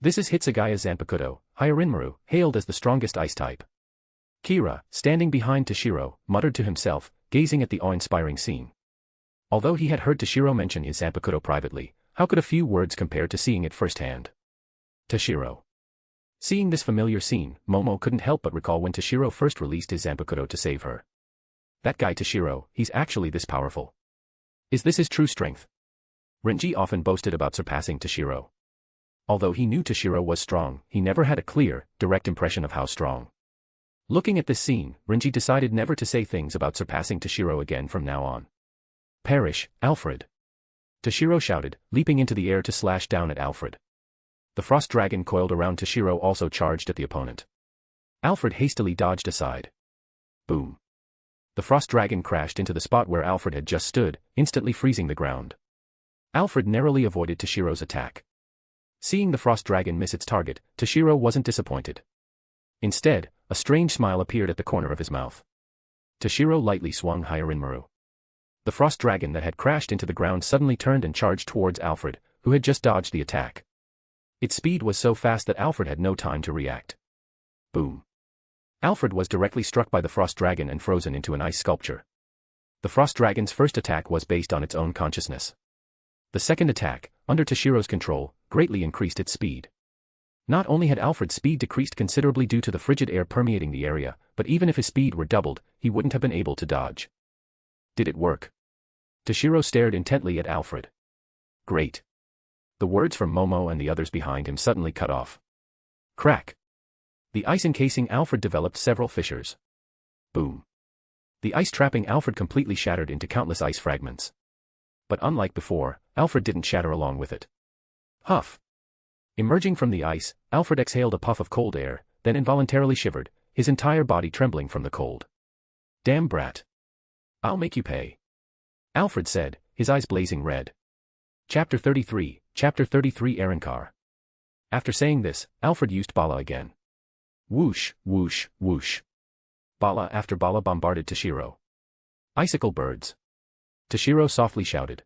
This is Hitsugaya Zanpakuto, Hyarinmaru, hailed as the strongest ice type. Kira, standing behind Toshiro, muttered to himself, gazing at the awe-inspiring scene. Although he had heard Toshiro mention his Zanpakuto privately, how could a few words compare to seeing it firsthand? Toshiro. Seeing this familiar scene, Momo couldn't help but recall when Toshiro first released his Zanpakuto to save her. That guy Toshiro, he's actually this powerful. Is this his true strength? Renji often boasted about surpassing Toshiro. Although he knew Toshiro was strong, he never had a clear, direct impression of how strong. Looking at this scene, Renji decided never to say things about surpassing Toshiro again from now on. Perish, Alfred! Toshiro shouted, leaping into the air to slash down at Alfred. The frost dragon coiled around Toshiro also charged at the opponent. Alfred hastily dodged aside. Boom. The frost dragon crashed into the spot where Alfred had just stood, instantly freezing the ground. Alfred narrowly avoided Toshiro's attack. Seeing the frost dragon miss its target, Toshiro wasn't disappointed. Instead, a strange smile appeared at the corner of his mouth. Toshiro lightly swung Hyarinmaru. The frost dragon that had crashed into the ground suddenly turned and charged towards Alfred, who had just dodged the attack. Its speed was so fast that Alfred had no time to react. Boom. Alfred was directly struck by the frost dragon and frozen into an ice sculpture. The frost dragon's first attack was based on its own consciousness. The second attack, under Toshiro's control, greatly increased its speed. Not only had Alfred's speed decreased considerably due to the frigid air permeating the area, but even if his speed were doubled, he wouldn't have been able to dodge. Did it work? Toshiro stared intently at Alfred. Great. The words from Momo and the others behind him suddenly cut off. Crack. The ice encasing Alfred developed several fissures. Boom. The ice trapping Alfred completely shattered into countless ice fragments. But unlike before, Alfred didn't shatter along with it. Huff. Emerging from the ice, Alfred exhaled a puff of cold air, then involuntarily shivered, his entire body trembling from the cold. Damn brat. I'll make you pay. Alfred said, his eyes blazing red. Chapter 33, Ehrenkar. After saying this, Alfred used Bala again. Whoosh, whoosh, whoosh. Bala after Bala bombarded Toshiro. Icicle birds. Toshiro softly shouted.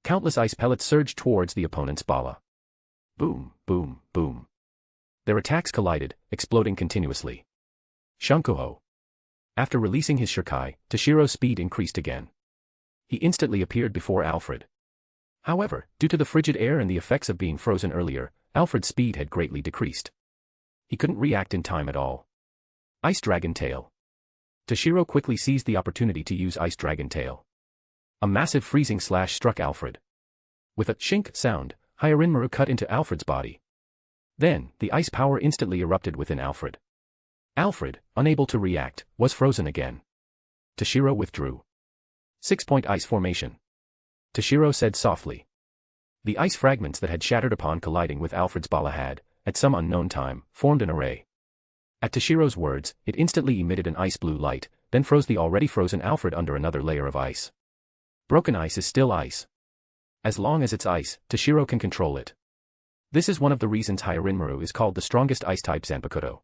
Countless ice pellets surged towards the opponent's Bala. Boom, boom, boom. Their attacks collided, exploding continuously. Shunkuho. After releasing his Shirkai, Toshiro's speed increased again. He instantly appeared before Alfred. However, due to the frigid air and the effects of being frozen earlier, Alfred's speed had greatly decreased. He couldn't react in time at all. Ice Dragon Tail. Toshiro quickly seized the opportunity to use Ice Dragon Tail. A massive freezing slash struck Alfred. With a shink sound, Hyarinmaru cut into Alfred's body. Then, the ice power instantly erupted within Alfred. Alfred, unable to react, was frozen again. Toshiro withdrew. 6-point ice formation. Toshiro said softly. The ice fragments that had shattered upon colliding with Alfred's Bala had, at some unknown time, formed an array. At Toshiro's words, it instantly emitted an ice blue light, then froze the already frozen Alfred under another layer of ice. Broken ice is still ice. As long as it's ice, Toshiro can control it. This is one of the reasons Hyarinmaru is called the strongest ice-type Zanpakuto.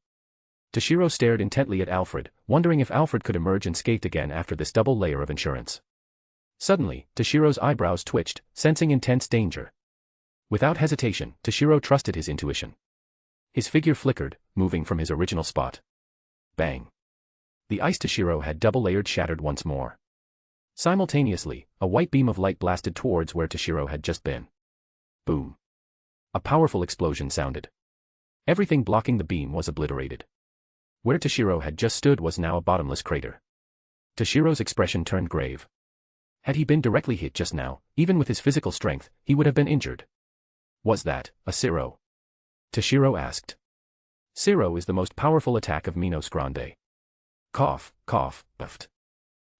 Toshiro stared intently at Alfred, wondering if Alfred could emerge unscathed again after this double layer of insurance. Suddenly, Toshiro's eyebrows twitched, sensing intense danger. Without hesitation, Toshiro trusted his intuition. His figure flickered, moving from his original spot. Bang. The ice Toshiro had double-layered shattered once more. Simultaneously, a white beam of light blasted towards where Toshiro had just been. Boom. A powerful explosion sounded. Everything blocking the beam was obliterated. Where Toshiro had just stood was now a bottomless crater. Toshiro's expression turned grave. Had he been directly hit just now, even with his physical strength, he would have been injured. Was that a Siro? Toshiro asked. Siro is the most powerful attack of Minos Grande. Cough, cough, puffed.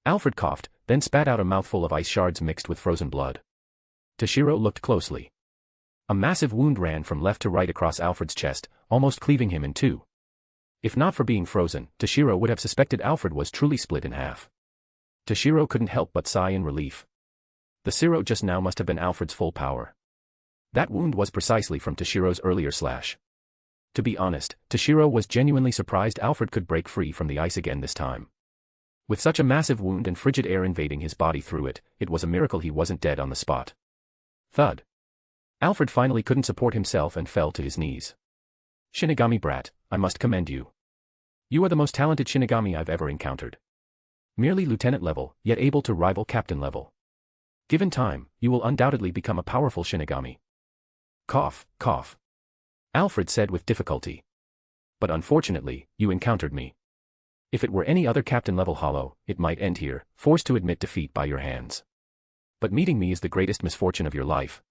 Alfred coughed, then spat out a mouthful of ice shards mixed with frozen blood. Toshiro looked closely. A massive wound ran from left to right across Alfred's chest, almost cleaving him in two. If not for being frozen, Toshiro would have suspected Alfred was truly split in half. Toshiro couldn't help but sigh in relief. The Siro just now must have been Alfred's full power. That wound was precisely from Toshiro's earlier slash. To be honest, Toshiro was genuinely surprised Alfred could break free from the ice again this time. With such a massive wound and frigid air invading his body through it, it was a miracle he wasn't dead on the spot. Thud. Alfred finally couldn't support himself and fell to his knees. Shinigami brat, I must commend you. You are the most talented Shinigami I've ever encountered. Merely lieutenant level, yet able to rival captain level. Given time, you will undoubtedly become a powerful Shinigami. Cough, cough. Alfred said with difficulty. But unfortunately, you encountered me. If it were any other captain-level hollow, it might end here, forced to admit defeat by your hands. But meeting me is the greatest misfortune of your life.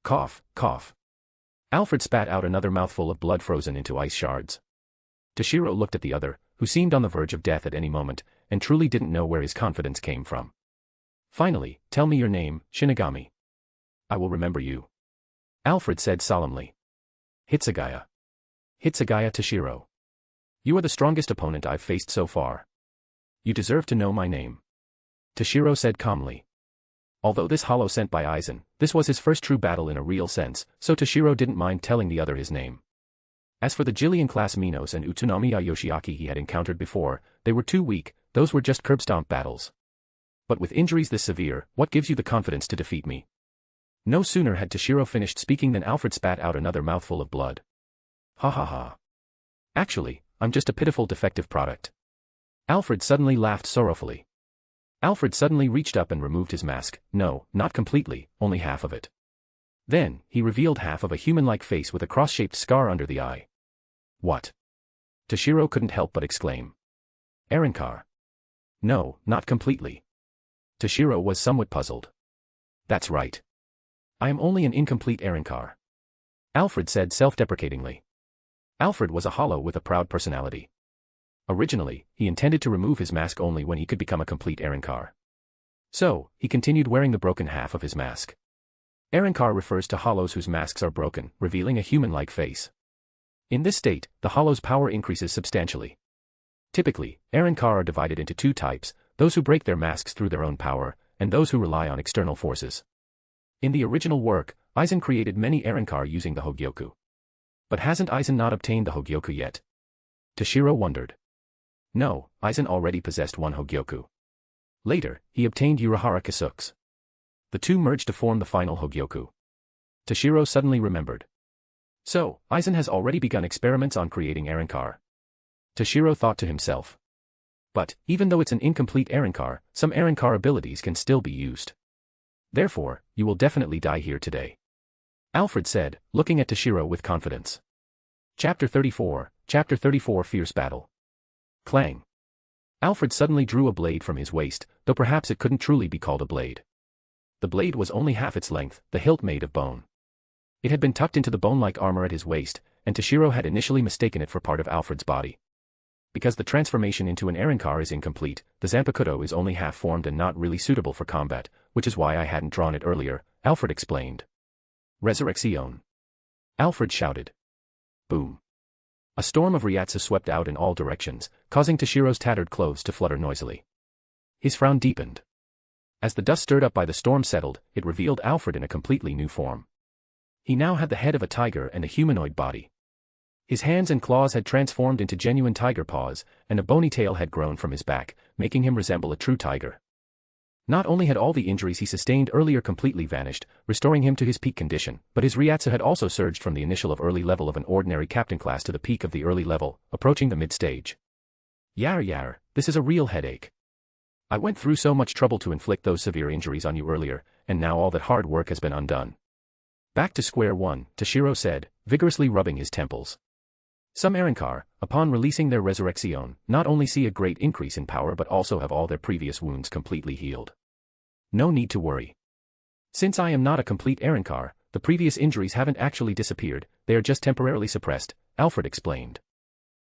Cough, cough. Alfred spat out another mouthful of blood frozen into ice shards. Toshiro looked at the other, who seemed on the verge of death at any moment, and truly didn't know where his confidence came from. Finally, tell me your name, Shinigami. I will remember you. Alfred said solemnly. Hitsugaya. Hitsugaya Toshiro. You are the strongest opponent I've faced so far. You deserve to know my name. Toshiro said calmly. Although this hollow sent by Aizen, this was his first true battle in a real sense, so Toshiro didn't mind telling the other his name. As for the Jillian-class Minos and Utsunomiya Yoshiaki he had encountered before, they were too weak, those were just curb-stomp battles. But with injuries this severe, what gives you the confidence to defeat me? No sooner had Toshiro finished speaking than Alfred spat out another mouthful of blood. Ha ha ha. Actually, I'm just a pitiful defective product. Alfred suddenly laughed sorrowfully. Alfred suddenly reached up and removed his mask, no, not completely, only half of it. Then, he revealed half of a human-like face with a cross-shaped scar under the eye. What? Toshiro couldn't help but exclaim. Arrancar. No, not completely. Toshiro was somewhat puzzled. That's right. I am only an incomplete Arrancar. Alfred said self-deprecatingly. Alfred was a hollow with a proud personality. Originally, he intended to remove his mask only when he could become a complete Arrancar. So, he continued wearing the broken half of his mask. Arrancar refers to hollows whose masks are broken, revealing a human-like face. In this state, the hollow's power increases substantially. Typically, Arrancar are divided into two types, those who break their masks through their own power, and those who rely on external forces. In the original work, Aizen created many Arrancar using the Hogyoku. But hasn't Aizen not obtained the Hogyoku yet? Toshiro wondered. No, Aizen already possessed one Hogyoku. Later, he obtained Urahara Kisuke's. The two merged to form the final Hogyoku. Toshiro suddenly remembered. So, Aizen has already begun experiments on creating Arrancar. Toshiro thought to himself. But, even though it's an incomplete Arrancar, some Arrancar abilities can still be used. Therefore, you will definitely die here today. Alfred said, looking at Toshiro with confidence. Chapter 34, Fierce Battle. Clang. Alfred suddenly drew a blade from his waist, though perhaps it couldn't truly be called a blade. The blade was only half its length, the hilt made of bone. It had been tucked into the bone-like armor at his waist, and Toshiro had initially mistaken it for part of Alfred's body. Because the transformation into an Arrancar is incomplete, the Zanpakuto is only half-formed and not really suitable for combat, which is why I hadn't drawn it earlier, Alfred explained. Resurrection. Alfred shouted. Boom. A storm of Ryatsu swept out in all directions, causing Toshiro's tattered clothes to flutter noisily. His frown deepened. As the dust stirred up by the storm settled, it revealed Alfred in a completely new form. He now had the head of a tiger and a humanoid body. His hands and claws had transformed into genuine tiger paws, and a bony tail had grown from his back, making him resemble a true tiger. Not only had all the injuries he sustained earlier completely vanished, restoring him to his peak condition, but his Ryatsu had also surged from the initial of early level of an ordinary captain class to the peak of the early level, approaching the mid-stage. Yar, this is a real headache. I went through so much trouble to inflict those severe injuries on you earlier, and now all that hard work has been undone. Back to square one, Toshiro said, vigorously rubbing his temples. Some Arrancar, upon releasing their resurrection, not only see a great increase in power but also have all their previous wounds completely healed. No need to worry. Since I am not a complete Arrancar, the previous injuries haven't actually disappeared, they are just temporarily suppressed, Alfred explained.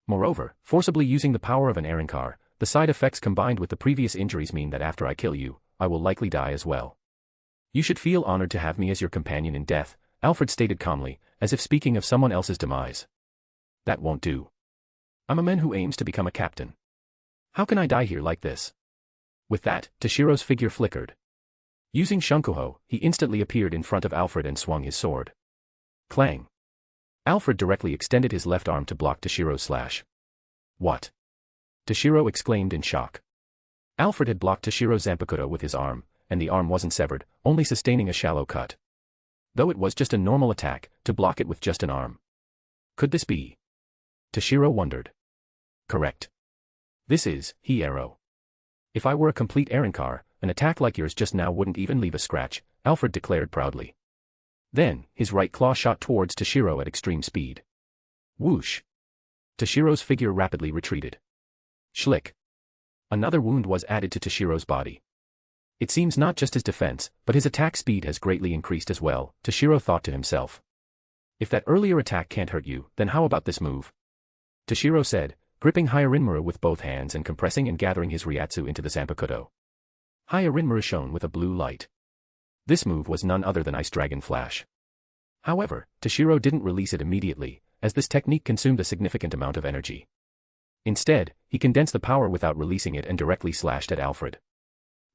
Moreover, forcibly using the power of an Arrancar, the side effects combined with the previous injuries mean that after I kill you, I will likely die as well. You should feel honored to have me as your companion in death, Alfred stated calmly, as if speaking of someone else's demise. That won't do. I'm a man who aims to become a captain. How can I die here like this? With that, Toshiro's figure flickered. Using Shunkuho, he instantly appeared in front of Alfred and swung his sword. Clang. Alfred directly extended his left arm to block Toshiro's slash. What? Toshiro exclaimed in shock. Alfred had blocked Toshiro's Zanpakuto with his arm, and the arm wasn't severed, only sustaining a shallow cut. Though it was just a normal attack, to block it with just an arm. Could this be? Toshiro wondered. Correct. This is, he arrow. If I were a complete Arrancar, an attack like yours just now wouldn't even leave a scratch, Alfred declared proudly. Then, his right claw shot towards Toshiro at extreme speed. Whoosh. Toshiro's figure rapidly retreated. Schlick. Another wound was added to Toshiro's body. It seems not just his defense, but his attack speed has greatly increased as well, Toshiro thought to himself. If that earlier attack can't hurt you, then how about this move? Toshiro said, gripping Hyarinmura with both hands and compressing and gathering his Ryatsu into the Zanpakuto. Hyarinmura shone with a blue light. This move was none other than Ice Dragon Flash. However, Toshiro didn't release it immediately, as this technique consumed a significant amount of energy. Instead, he condensed the power without releasing it and directly slashed at Alfred.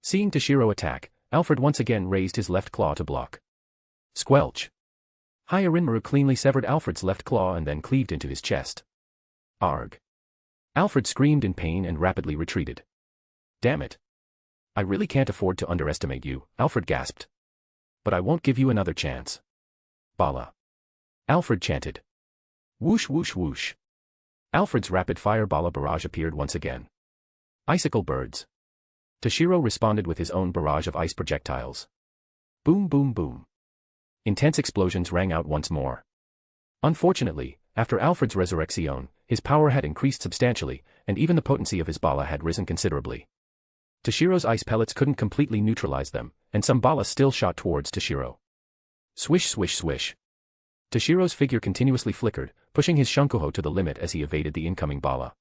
Seeing Toshiro attack, Alfred once again raised his left claw to block. Squelch! Hyarinmura cleanly severed Alfred's left claw and then cleaved into his chest. Arg! Alfred screamed in pain and rapidly retreated. Damn it! I really can't afford to underestimate you, Alfred gasped. But I won't give you another chance. Bala! Alfred chanted. Whoosh whoosh whoosh! Alfred's rapid-fire Bala barrage appeared once again. Icicle birds! Toshiro responded with his own barrage of ice projectiles. Boom boom boom! Intense explosions rang out once more. Unfortunately, after Alfred's resurrection, his power had increased substantially, and even the potency of his Bala had risen considerably. Toshiro's ice pellets couldn't completely neutralize them, and some Bala still shot towards Toshiro. Swish swish swish! Toshiro's figure continuously flickered, pushing his Shunkuho to the limit as he evaded the incoming Bala.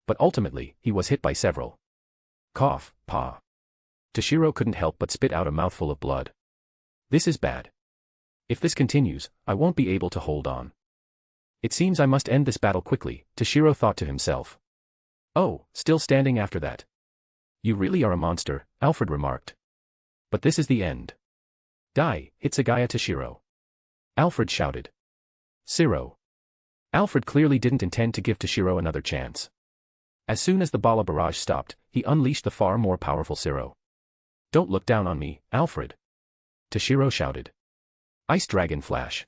But ultimately, he was hit by several. Cough, pa. Toshiro couldn't help but spit out a mouthful of blood. This is bad. If this continues, I won't be able to hold on. It seems I must end this battle quickly, Toshiro thought to himself. Oh, still standing after that. You really are a monster, Alfred remarked. But this is the end. Die, Hitsugaya Toshiro! Alfred shouted. Zero. Alfred clearly didn't intend to give Toshiro another chance. As soon as the Bala barrage stopped, he unleashed the far more powerful Zero. Don't look down on me, Alfred! Toshiro shouted. Ice Dragon Flash!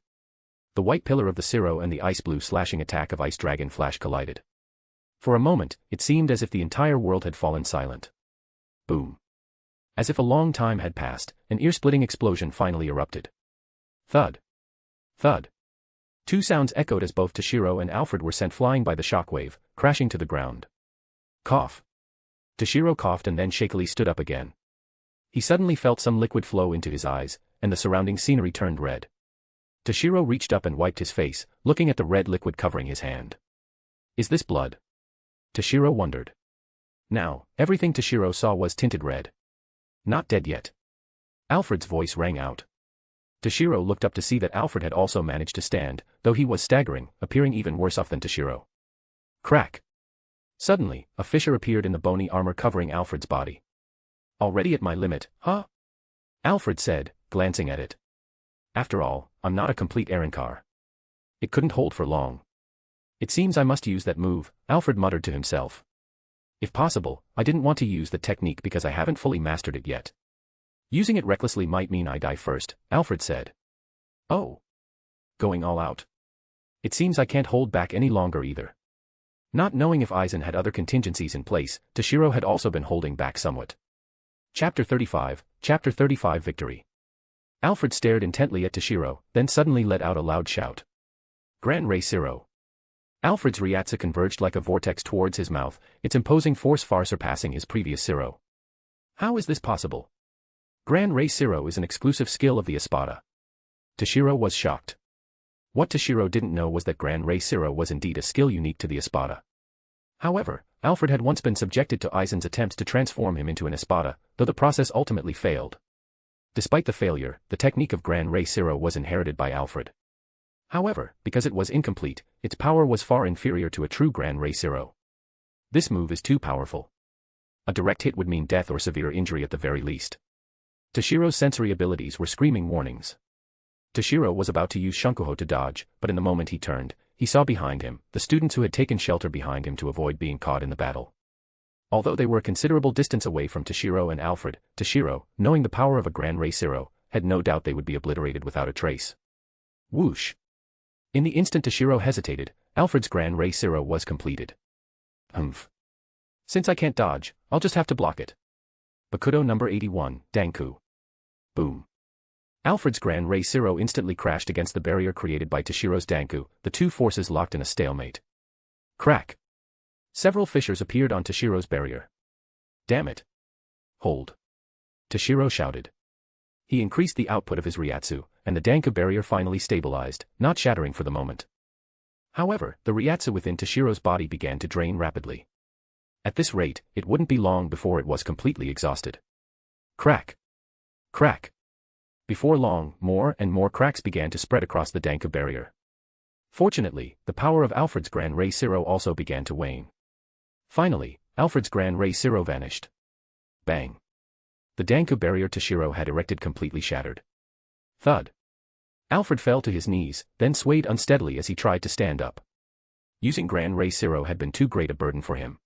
The white pillar of the Zero and the ice blue slashing attack of Ice Dragon Flash collided. For a moment, it seemed as if the entire world had fallen silent. Boom. As if a long time had passed, an ear-splitting explosion finally erupted. Thud. Thud. Two sounds echoed as both Toshiro and Alfred were sent flying by the shockwave, crashing to the ground. Cough. Toshiro coughed and then shakily stood up again. He suddenly felt some liquid flow into his eyes, and the surrounding scenery turned red. Toshiro reached up and wiped his face, looking at the red liquid covering his hand. Is this blood? Toshiro wondered. Now, everything Toshiro saw was tinted red. Not dead yet. Alfred's voice rang out. Toshiro looked up to see that Alfred had also managed to stand, though he was staggering, appearing even worse off than Toshiro. Crack! Suddenly, a fissure appeared in the bony armor covering Alfred's body. Already at my limit, huh? Alfred said, glancing at it. After all, I'm not a complete Aaronkar. It couldn't hold for long. It seems I must use that move, Alfred muttered to himself. If possible, I didn't want to use the technique because I haven't fully mastered it yet. Using it recklessly might mean I die first, Alfred said. Oh. Going all out. It seems I can't hold back any longer either. Not knowing if Aizen had other contingencies in place, Toshiro had also been holding back somewhat. Chapter 35 Victory. Alfred stared intently at Toshiro, then suddenly let out a loud shout. Gran Rei Zero. Alfred's Ryatsu converged like a vortex towards his mouth, its imposing force far surpassing his previous Zero. How is this possible? Gran Rei Zero is an exclusive skill of the Espada. Toshiro was shocked. What Toshiro didn't know was that Gran Rei Zero was indeed a skill unique to the Espada. However, Alfred had once been subjected to Aizen's attempts to transform him into an Espada, though the process ultimately failed. Despite the failure, the technique of Gran Rei Zero was inherited by Alfred. However, because it was incomplete, its power was far inferior to a true Gran Rei Zero. This move is too powerful. A direct hit would mean death or severe injury at the very least. Toshiro's sensory abilities were screaming warnings. Toshiro was about to use Shunkuho to dodge, but in the moment he turned, he saw behind him the students who had taken shelter behind him to avoid being caught in the battle. Although they were a considerable distance away from Toshiro and Alfred, Toshiro, knowing the power of a Gran Rei Zero, had no doubt they would be obliterated without a trace. Whoosh! In the instant Toshiro hesitated, Alfred's Gran Rei Zero was completed. Humph. Since I can't dodge, I'll just have to block it. Bakudo number 81, Danku. Boom. Alfred's Gran Rei Zero instantly crashed against the barrier created by Toshiro's Danku, the two forces locked in a stalemate. Crack. Several fissures appeared on Toshiro's barrier. Damn it. Hold. Toshiro shouted. He increased the output of his Ryatsu, and the Danku barrier finally stabilized, not shattering for the moment. However, the Ryatsu within Toshiro's body began to drain rapidly. At this rate, it wouldn't be long before it was completely exhausted. Crack. Crack. Before long, more and more cracks began to spread across the Danko barrier. Fortunately, the power of Alfred's Gran Ray Zero also began to wane. Finally, Alfred's Gran Ray Zero vanished. Bang. The Danko barrier Toshiro had erected completely shattered. Thud. Alfred fell to his knees, then swayed unsteadily as he tried to stand up. Using Gran Ray Zero had been too great a burden for him.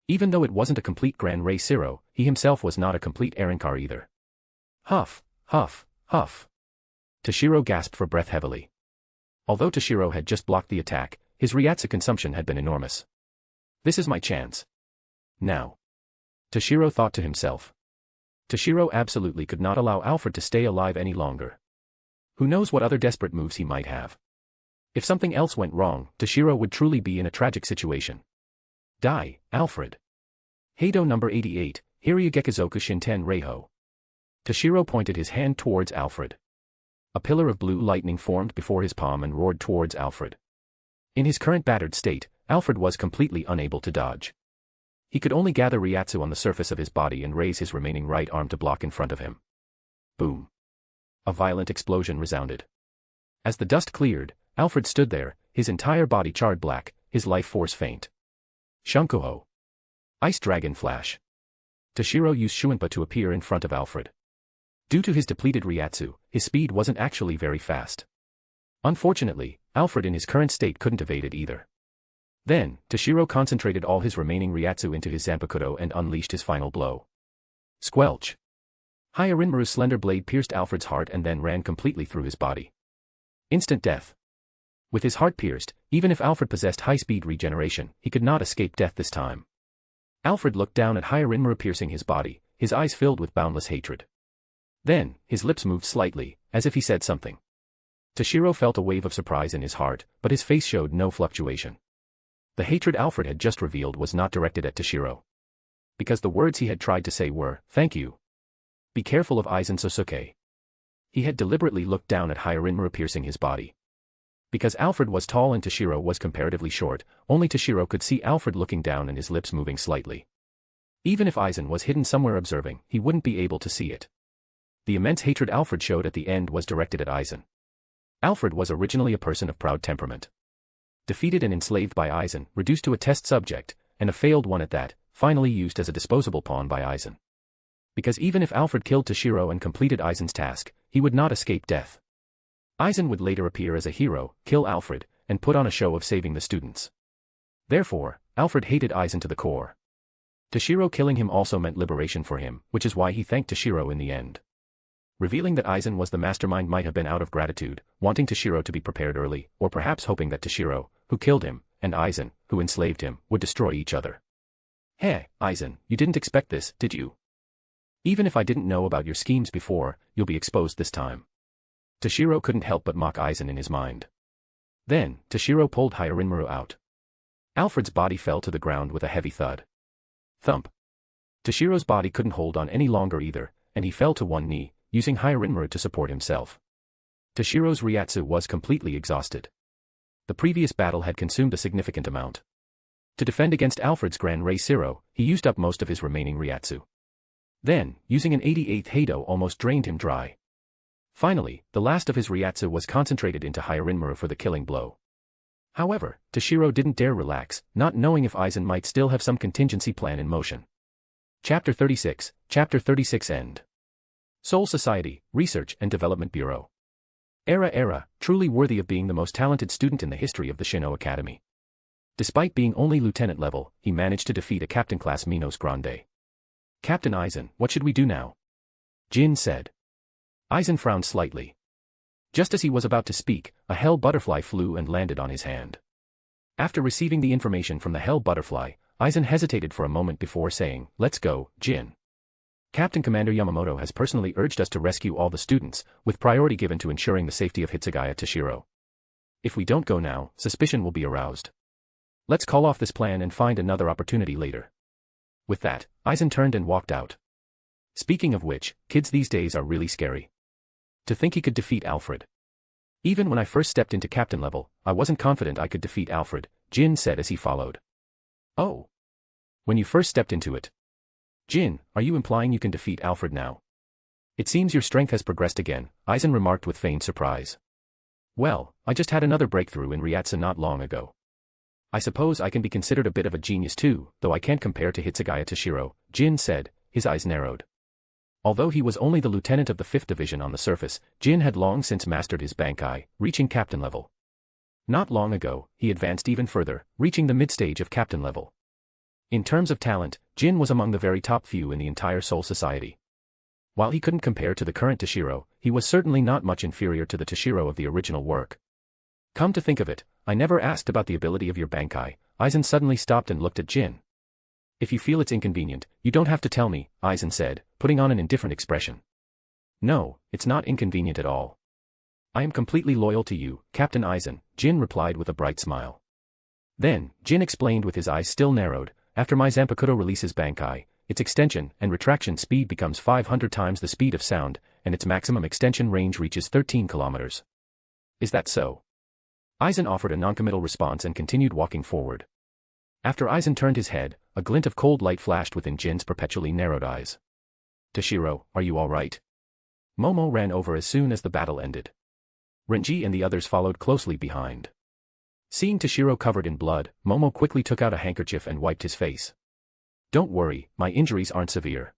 Even though it wasn't a complete Gran Ray Zero, he himself was not a complete Arankar either. Huff, huff, huff. Toshiro gasped for breath heavily. Although Toshiro had just blocked the attack, his Ryatsu consumption had been enormous. This is my chance. Now. Toshiro thought to himself. Toshiro absolutely could not allow Alfred to stay alive any longer. Who knows what other desperate moves he might have. If something else went wrong, Toshiro would truly be in a tragic situation. Die, Alfred. Heido number 88, Hiryugekizoku Shinten Reiho. Toshiro pointed his hand towards Alfred. A pillar of blue lightning formed before his palm and roared towards Alfred. In his current battered state, Alfred was completely unable to dodge. He could only gather Ryatsu on the surface of his body and raise his remaining right arm to block in front of him. Boom. A violent explosion resounded. As the dust cleared, Alfred stood there, his entire body charred black, his life force faint. Shunkuho. Ice Dragon Flash. Toshiro used Shuinpa to appear in front of Alfred. Due to his depleted Ryatsu, his speed wasn't actually very fast. Unfortunately, Alfred in his current state couldn't evade it either. Then, Toshiro concentrated all his remaining Ryatsu into his Zanpakuto and unleashed his final blow. Squelch. Hyarinmaru's slender blade pierced Alfred's heart and then ran completely through his body. Instant death. With his heart pierced, even if Alfred possessed high-speed regeneration, he could not escape death this time. Alfred looked down at Hyarinmaru piercing his body, his eyes filled with boundless hatred. Then, his lips moved slightly, as if he said something. Toshiro felt a wave of surprise in his heart, but his face showed no fluctuation. The hatred Alfred had just revealed was not directed at Toshiro. Because the words he had tried to say were, "Thank you. Be careful of Aizen Sosuke." He had deliberately looked down at Hyarinmaru piercing his body. Because Alfred was tall and Toshiro was comparatively short, only Toshiro could see Alfred looking down and his lips moving slightly. Even if Aizen was hidden somewhere observing, he wouldn't be able to see it. The immense hatred Alfred showed at the end was directed at Aizen. Alfred was originally a person of proud temperament. Defeated and enslaved by Aizen, reduced to a test subject, and a failed one at that, finally used as a disposable pawn by Aizen. Because even if Alfred killed Toshiro and completed Aizen's task, he would not escape death. Aizen would later appear as a hero, kill Alfred, and put on a show of saving the students. Therefore, Alfred hated Aizen to the core. Toshiro killing him also meant liberation for him, which is why he thanked Toshiro in the end. Revealing that Aizen was the mastermind might have been out of gratitude, wanting Toshiro to be prepared early, or perhaps hoping that Toshiro, who killed him, and Aizen, who enslaved him, would destroy each other. Hey, Aizen, you didn't expect this, did you? Even if I didn't know about your schemes before, you'll be exposed this time. Toshiro couldn't help but mock Aizen in his mind. Then, Toshiro pulled Hyarinmaru out. Alfred's body fell to the ground with a heavy thud. Thump. Toshiro's body couldn't hold on any longer either, and he fell to one knee, using Hyarinmaru to support himself. Toshiro's Ryatsu was completely exhausted. The previous battle had consumed a significant amount. To defend against Alfred's Gran Ray Zero, he used up most of his remaining Ryatsu. Then, using an 88th Heido almost drained him dry. Finally, the last of his Ryatsu was concentrated into Hyarinmaru for the killing blow. However, Toshiro didn't dare relax, not knowing if Aizen might still have some contingency plan in motion. Chapter 36 End. Soul Society, Research and Development Bureau. Era, truly worthy of being the most talented student in the history of the Shino Academy. Despite being only lieutenant level, he managed to defeat a captain-class Minos Grande. Captain Aizen, what should we do now? Jin said. Aizen frowned slightly. Just as he was about to speak, a hell butterfly flew and landed on his hand. After receiving the information from the hell butterfly, Aizen hesitated for a moment before saying, "Let's go, Jin. Captain Commander Yamamoto has personally urged us to rescue all the students, with priority given to ensuring the safety of Hitsugaya Toshiro. If we don't go now, suspicion will be aroused. Let's call off this plan and find another opportunity later." With that, Aizen turned and walked out. Speaking of which, kids these days are really scary. To think he could defeat Alfred. Even when I first stepped into captain level, I wasn't confident I could defeat Alfred, Jin said as he followed. Oh. When you first stepped into it. Jin, are you implying you can defeat Alfred now? It seems your strength has progressed again, Aizen remarked with feigned surprise. Well, I just had another breakthrough in Ryatsu not long ago. I suppose I can be considered a bit of a genius too, though I can't compare to Hitsugaya Toshiro, Jin said, his eyes narrowed. Although he was only the lieutenant of the 5th Division on the surface, Jin had long since mastered his Bankai, reaching captain level. Not long ago, he advanced even further, reaching the mid-stage of captain level. In terms of talent, Jin was among the very top few in the entire Soul Society. While he couldn't compare to the current Toshiro, he was certainly not much inferior to the Toshiro of the original work. Come to think of it, I never asked about the ability of your Bankai. Aizen suddenly stopped and looked at Jin. If you feel it's inconvenient, you don't have to tell me, Aizen said, putting on an indifferent expression. No, it's not inconvenient at all. I am completely loyal to you, Captain Aizen, Jin replied with a bright smile. Then, Jin explained with his eyes still narrowed, after my Zanpakuto releases Bankai, its extension and retraction speed becomes 500 times the speed of sound, and its maximum extension range reaches 13 kilometers. Is that so? Aizen offered a noncommittal response and continued walking forward. After Aizen turned his head, a glint of cold light flashed within Jin's perpetually narrowed eyes. Toshiro, are you all right? Momo ran over as soon as the battle ended. Renji and the others followed closely behind. Seeing Toshiro covered in blood, Momo quickly took out a handkerchief and wiped his face. Don't worry, my injuries aren't severe.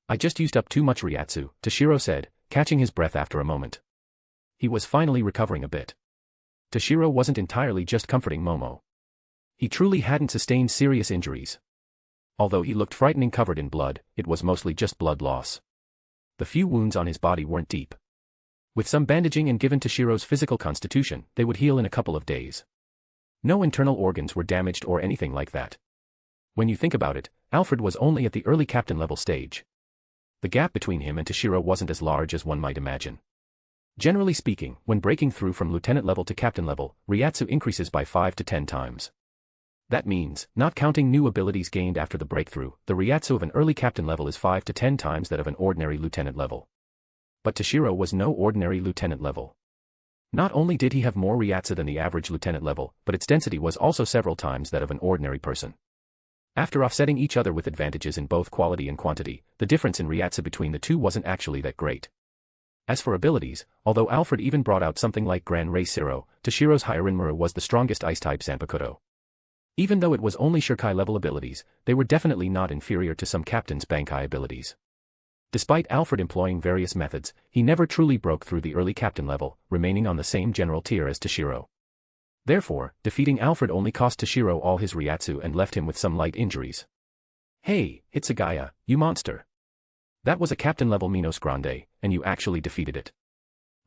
I just used up too much Ryatsu, Toshiro said, catching his breath after a moment. He was finally recovering a bit. Toshiro wasn't entirely just comforting Momo. He truly hadn't sustained serious injuries. Although he looked frightening covered in blood, it was mostly just blood loss. The few wounds on his body weren't deep. With some bandaging and given Toshiro's physical constitution, they would heal in a couple of days. No internal organs were damaged or anything like that. When you think about it, Alfred was only at the early captain level stage. The gap between him and Toshiro wasn't as large as one might imagine. Generally speaking, when breaking through from lieutenant level to captain level, Ryatsu increases by 5 to 10 times. That means, not counting new abilities gained after the breakthrough, the Ryatsu of an early captain level is 5 to 10 times that of an ordinary lieutenant level. But Toshiro was no ordinary lieutenant level. Not only did he have more Ryatsu than the average lieutenant level, but its density was also several times that of an ordinary person. After offsetting each other with advantages in both quality and quantity, the difference in Ryatsu between the two wasn't actually that great. As for abilities, although Alfred even brought out something like Gran Rei Zero, Toshiro's Hyarinmura was the strongest ice-type Zanpakuto. Even though it was only Shirkai-level abilities, they were definitely not inferior to some captain's Bankai abilities. Despite Alfred employing various methods, he never truly broke through the early captain level, remaining on the same general tier as Toshiro. Therefore, defeating Alfred only cost Toshiro all his Ryatsu and left him with some light injuries. Hey, Hitsugaya, you monster. That was a captain-level Minos Grande, and you actually defeated it.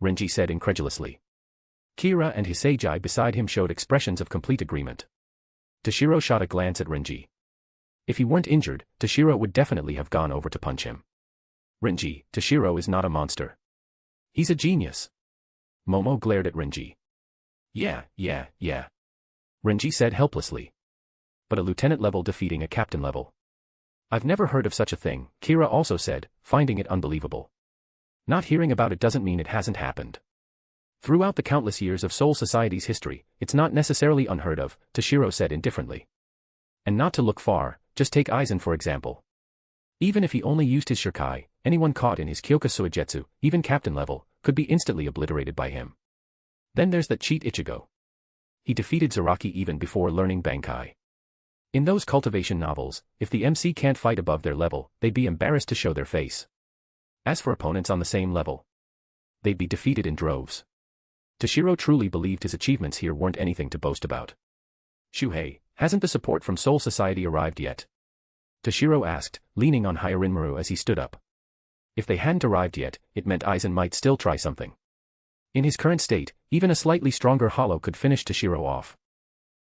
Renji said incredulously. Kira and Hisagaya beside him showed expressions of complete agreement. Toshiro shot a glance at Renji. If he weren't injured, Toshiro would definitely have gone over to punch him. Renji, Toshiro is not a monster. He's a genius. Momo glared at Renji. Yeah. Renji said helplessly. But a lieutenant level defeating a captain level. I've never heard of such a thing, Kira also said, finding it unbelievable. Not hearing about it doesn't mean it hasn't happened. Throughout the countless years of Soul Society's history, it's not necessarily unheard of, Toshiro said indifferently. And not to look far, just take Aizen for example. Even if he only used his Shirkai, anyone caught in his Kyoka Suigetsu, even captain level, could be instantly obliterated by him. Then there's that cheat Ichigo. He defeated Zaraki even before learning Bankai. In those cultivation novels, if the MC can't fight above their level, they'd be embarrassed to show their face. As for opponents on the same level, they'd be defeated in droves. Toshiro truly believed his achievements here weren't anything to boast about. Shuhei, hasn't the support from Soul Society arrived yet? Toshiro asked, leaning on Hyarinmuru as he stood up. If they hadn't arrived yet, it meant Aizen might still try something. In his current state, even a slightly stronger hollow could finish Toshiro off.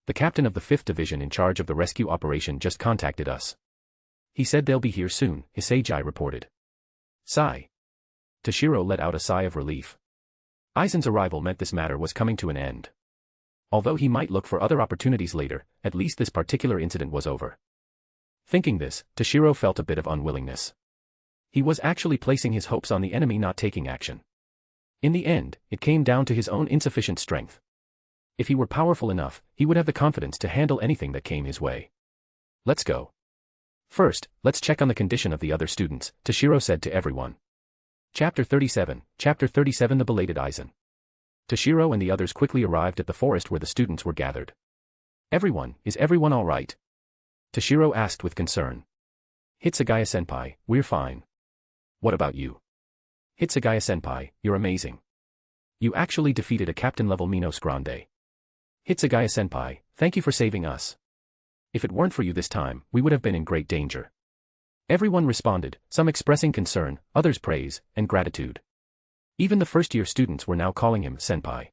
The captain of the 5th Division in charge of the rescue operation just contacted us. He said they'll be here soon, Hisagaya reported. Sigh. Toshiro let out a sigh of relief. Aizen's arrival meant this matter was coming to an end. Although he might look for other opportunities later, at least this particular incident was over. Thinking this, Toshiro felt a bit of unwillingness. He was actually placing his hopes on the enemy not taking action. In the end, it came down to his own insufficient strength. If he were powerful enough, he would have the confidence to handle anything that came his way. Let's go. First, let's check on the condition of the other students, Toshiro said to everyone. Chapter 37, the belated Aizen. Toshiro and the others quickly arrived at the forest where the students were gathered. Is everyone all right? Toshiro asked with concern. Hitsugaya-senpai, we're fine. What about you? Hitsugaya-senpai, you're amazing. You actually defeated a captain-level Minos Grande. Hitsugaya-senpai, thank you for saving us. If it weren't for you this time, we would have been in great danger. Everyone responded, some expressing concern, others praise, and gratitude. Even the first-year students were now calling him senpai.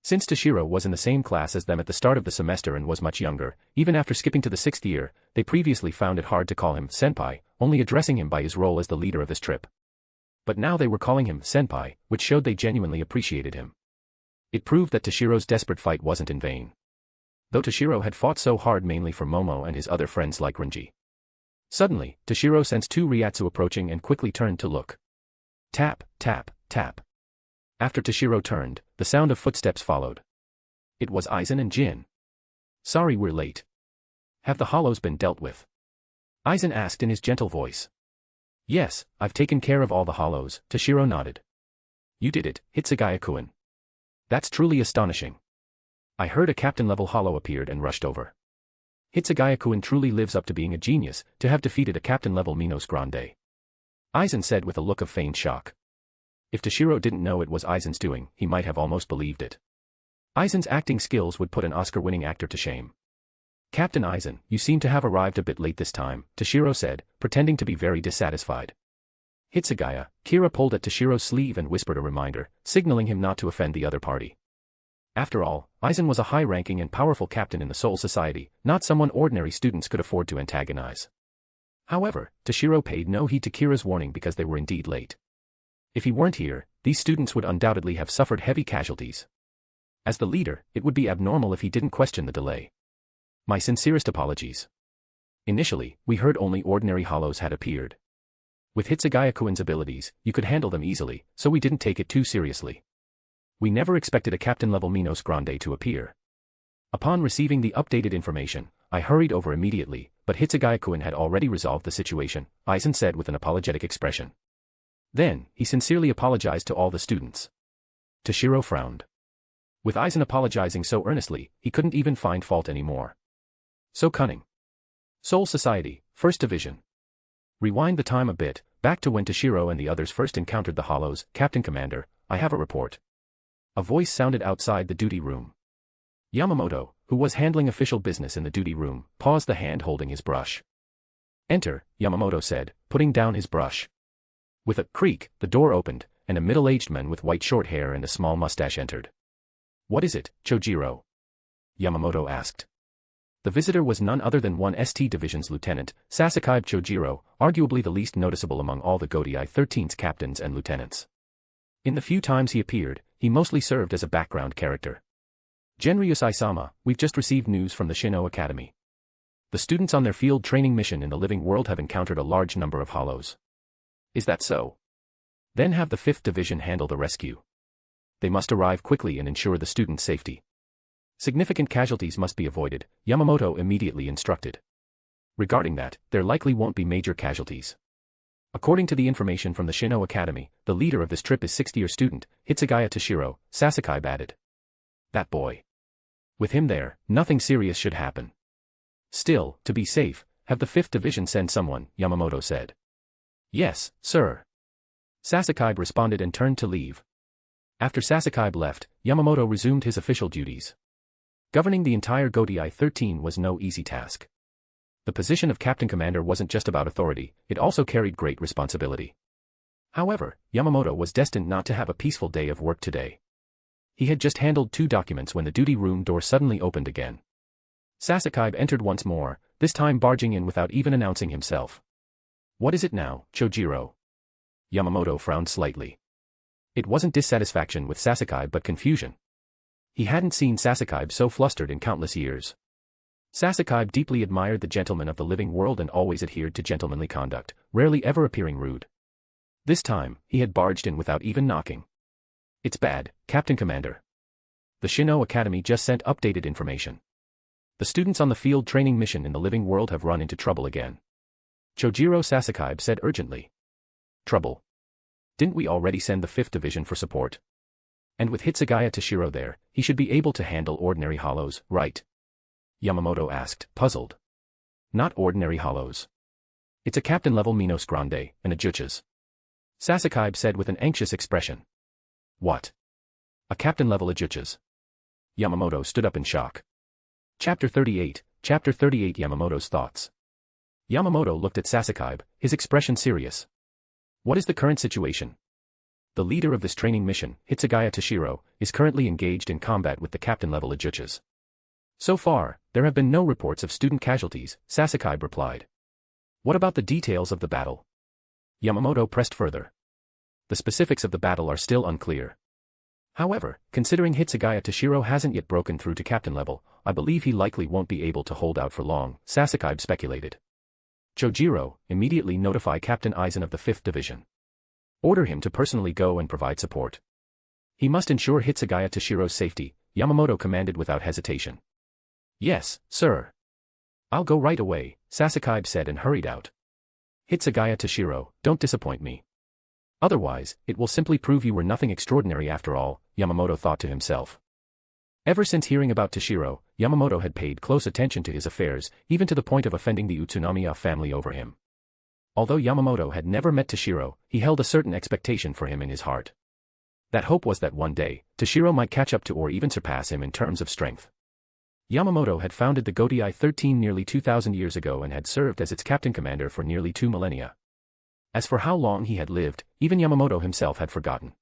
Since Toshiro was in the same class as them at the start of the semester and was much younger, even after skipping to the 6th year, they previously found it hard to call him senpai, only addressing him by his role as the leader of this trip. But now they were calling him senpai, which showed they genuinely appreciated him. It proved that Toshiro's desperate fight wasn't in vain. Though Toshiro had fought so hard mainly for Momo and his other friends like Renji. Suddenly, Toshiro sensed two Ryatsu approaching and quickly turned to look. Tap, tap, tap. After Toshiro turned, the sound of footsteps followed. It was Aizen and Jin. Sorry we're late. Have the hollows been dealt with? Aizen asked in his gentle voice. Yes, I've taken care of all the hollows, Toshiro nodded. You did it, Hitsugaya-kun. That's truly astonishing. I heard a captain-level hollow appeared and rushed over. Hitsugaya-kun truly lives up to being a genius, to have defeated a captain-level Minos Grande. Aizen said with a look of feigned shock. If Toshiro didn't know it was Aizen's doing, he might have almost believed it. Aizen's acting skills would put an Oscar-winning actor to shame. Captain Aizen, you seem to have arrived a bit late this time, Toshiro said, pretending to be very dissatisfied. Hitsugaya, Kira pulled at Toshiro's sleeve and whispered a reminder, signaling him not to offend the other party. After all, Aizen was a high-ranking and powerful captain in the Soul Society, not someone ordinary students could afford to antagonize. However, Toshiro paid no heed to Kira's warning because they were indeed late. If he weren't here, these students would undoubtedly have suffered heavy casualties. As the leader, it would be abnormal if he didn't question the delay. My sincerest apologies. Initially, we heard only ordinary hollows had appeared. With Hitsugaya-kun's abilities, you could handle them easily, so we didn't take it too seriously. We never expected a captain-level Minos Grande to appear. Upon receiving the updated information, I hurried over immediately, but Hitsugaya-kun had already resolved the situation, Aizen said with an apologetic expression. Then, he sincerely apologized to all the students. Toshiro frowned. With Aizen apologizing so earnestly, he couldn't even find fault anymore. So cunning. Soul Society, First Division. Rewind the time a bit, back to when Toshiro and the others first encountered the hollows. Captain Commander, I have a report. A voice sounded outside the duty room. Yamamoto, who was handling official business in the duty room, paused the hand holding his brush. Enter, Yamamoto said, putting down his brush. With a creak, the door opened, and a middle-aged man with white short hair and a small mustache entered. What is it, Chojiro? Yamamoto asked. The visitor was none other than 1st Division's Lieutenant, Sasakabe Chojiro, arguably the least noticeable among all the Godai 13's captains and lieutenants. In the few times he appeared, he mostly served as a background character. Genryusai-sama, we've just received news from the Shino Academy. The students on their field training mission in the living world have encountered a large number of hollows. Is that so? Then have the 5th Division handle the rescue. They must arrive quickly and ensure the students' safety. Significant casualties must be avoided, Yamamoto immediately instructed. Regarding that, there likely won't be major casualties. According to the information from the Shino Academy, the leader of this trip is 6th-year student, Hitsugaya Toshiro, Sasakabe added. That boy. With him there, nothing serious should happen. Still, to be safe, have the 5th Division send someone, Yamamoto said. Yes, sir. Sasakabe responded and turned to leave. After Sasakabe left, Yamamoto resumed his official duties. Governing the entire Godai 13 was no easy task. The position of Captain Commander wasn't just about authority, it also carried great responsibility. However, Yamamoto was destined not to have a peaceful day of work today. He had just handled 2 documents when the duty room door suddenly opened again. Sasakabe entered once more, this time barging in without even announcing himself. What is it now, Chojiro? Yamamoto frowned slightly. It wasn't dissatisfaction with Sasakabe but confusion. He hadn't seen Sasakabe so flustered in countless years. Sasakabe deeply admired the gentlemen of the living world and always adhered to gentlemanly conduct, rarely ever appearing rude. This time, he had barged in without even knocking. It's bad, Captain Commander. The Shino Academy just sent updated information. The students on the field training mission in the living world have run into trouble again. Chojiro Sasakaibe said urgently. Trouble? Didn't we already send the 5th Division for support? And with Hitsugaya Toshiro there, he should be able to handle ordinary hollows, right? Yamamoto asked, puzzled. Not ordinary hollows. It's a captain-level Minos Grande, and a Jutches. Sasakaibe said with an anxious expression. What? A captain-level Jutches? Yamamoto stood up in shock. Chapter 38 Yamamoto's thoughts. Yamamoto looked at Sasakaibe, his expression serious. What is the current situation? The leader of this training mission, Hitsugaya Toshiro, is currently engaged in combat with the captain-level Jutches. So far, there have been no reports of student casualties, Sasakaibe replied. What about the details of the battle? Yamamoto pressed further. The specifics of the battle are still unclear. However, considering Hitsugaya Toshiro hasn't yet broken through to captain level, I believe he likely won't be able to hold out for long, Sasakaibe speculated. Chojiro, immediately notify Captain Aizen of the 5th Division. Order him to personally go and provide support. He must ensure Hitsugaya Toshiro's safety, Yamamoto commanded without hesitation. Yes, sir. I'll go right away, Sasakaibe said and hurried out. Hitsugaya Toshiro, don't disappoint me. Otherwise, it will simply prove you were nothing extraordinary after all, Yamamoto thought to himself. Ever since hearing about Toshiro, Yamamoto had paid close attention to his affairs, even to the point of offending the Utsunomiya family over him. Although Yamamoto had never met Toshiro, he held a certain expectation for him in his heart. That hope was that one day, Toshiro might catch up to or even surpass him in terms of strength. Yamamoto had founded the Gotei 13 nearly 2,000 years ago and had served as its captain commander for nearly 2 millennia. As for how long he had lived, even Yamamoto himself had forgotten.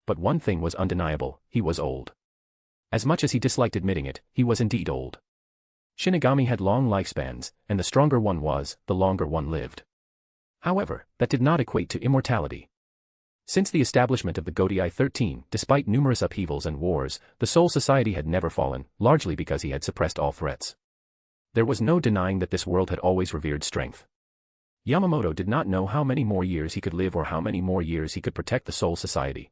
But one thing was undeniable, he was old. As much as he disliked admitting it, he was indeed old. Shinigami had long lifespans, and the stronger one was, the longer one lived. However, that did not equate to immortality. Since the establishment of the Gotei 13, despite numerous upheavals and wars, the Soul Society had never fallen, largely because he had suppressed all threats. There was no denying that this world had always revered strength. Yamamoto did not know how many more years he could live or how many more years he could protect the Soul Society.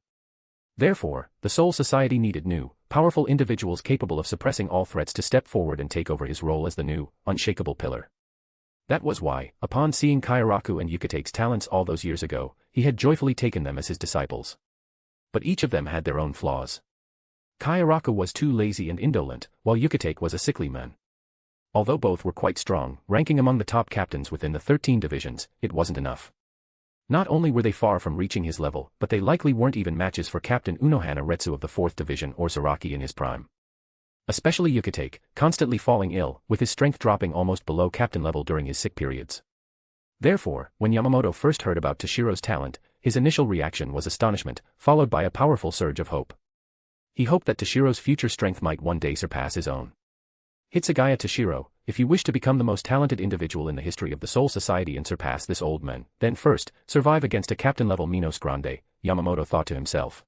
Therefore, the Soul Society needed new, powerful individuals capable of suppressing all threats to step forward and take over his role as the new, unshakable pillar. That was why, upon seeing Kairaku and Yukate's talents all those years ago, he had joyfully taken them as his disciples. But each of them had their own flaws. Kairaku was too lazy and indolent, while Yukate was a sickly man. Although both were quite strong, ranking among the top captains within the 13 divisions, it wasn't enough. Not only were they far from reaching his level, but they likely weren't even matches for Captain Unohana Retsu of the 4th Division or Zaraki in his prime. Especially Yukate, constantly falling ill, with his strength dropping almost below captain level during his sick periods. Therefore, when Yamamoto first heard about Toshiro's talent, his initial reaction was astonishment, followed by a powerful surge of hope. He hoped that Toshiro's future strength might one day surpass his own. Hitsugaya Toshiro, if you wish to become the most talented individual in the history of the Soul Society and surpass this old man, then first, survive against a captain-level Minos Grande, Yamamoto thought to himself.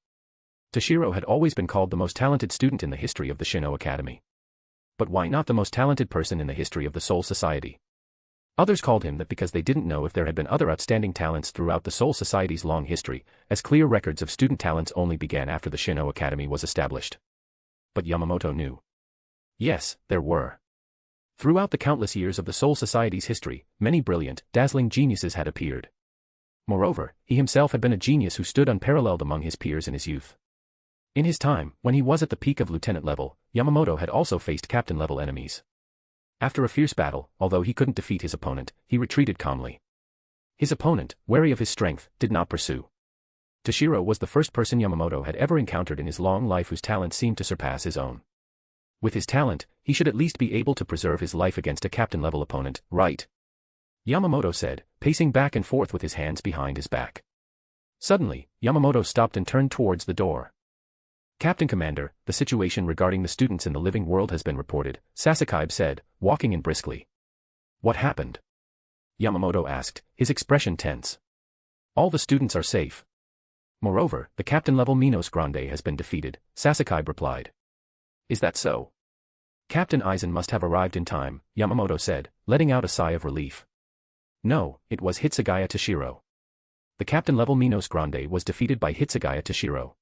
Toshiro had always been called the most talented student in the history of the Shino Academy. But why not the most talented person in the history of the Soul Society? Others called him that because they didn't know if there had been other outstanding talents throughout the Soul Society's long history, as clear records of student talents only began after the Shino Academy was established. But Yamamoto knew. Yes, there were. Throughout the countless years of the Soul Society's history, many brilliant, dazzling geniuses had appeared. Moreover, he himself had been a genius who stood unparalleled among his peers in his youth. In his time, when he was at the peak of lieutenant level, Yamamoto had also faced captain-level enemies. After a fierce battle, although he couldn't defeat his opponent, he retreated calmly. His opponent, wary of his strength, did not pursue. Toshiro was the first person Yamamoto had ever encountered in his long life whose talent seemed to surpass his own. With his talent, he should at least be able to preserve his life against a captain-level opponent, right? Yamamoto said, pacing back and forth with his hands behind his back. Suddenly, Yamamoto stopped and turned towards the door. Captain Commander, the situation regarding the students in the living world has been reported, Sasakaibe said, walking in briskly. What happened? Yamamoto asked, his expression tense. All the students are safe. Moreover, the captain-level Minos Grande has been defeated, Sasakaibe replied. Is that so? Captain Aizen must have arrived in time, Yamamoto said, letting out a sigh of relief. No, it was Hitsugaya Toshiro. The captain-level Minos Grande was defeated by Hitsugaya Toshiro.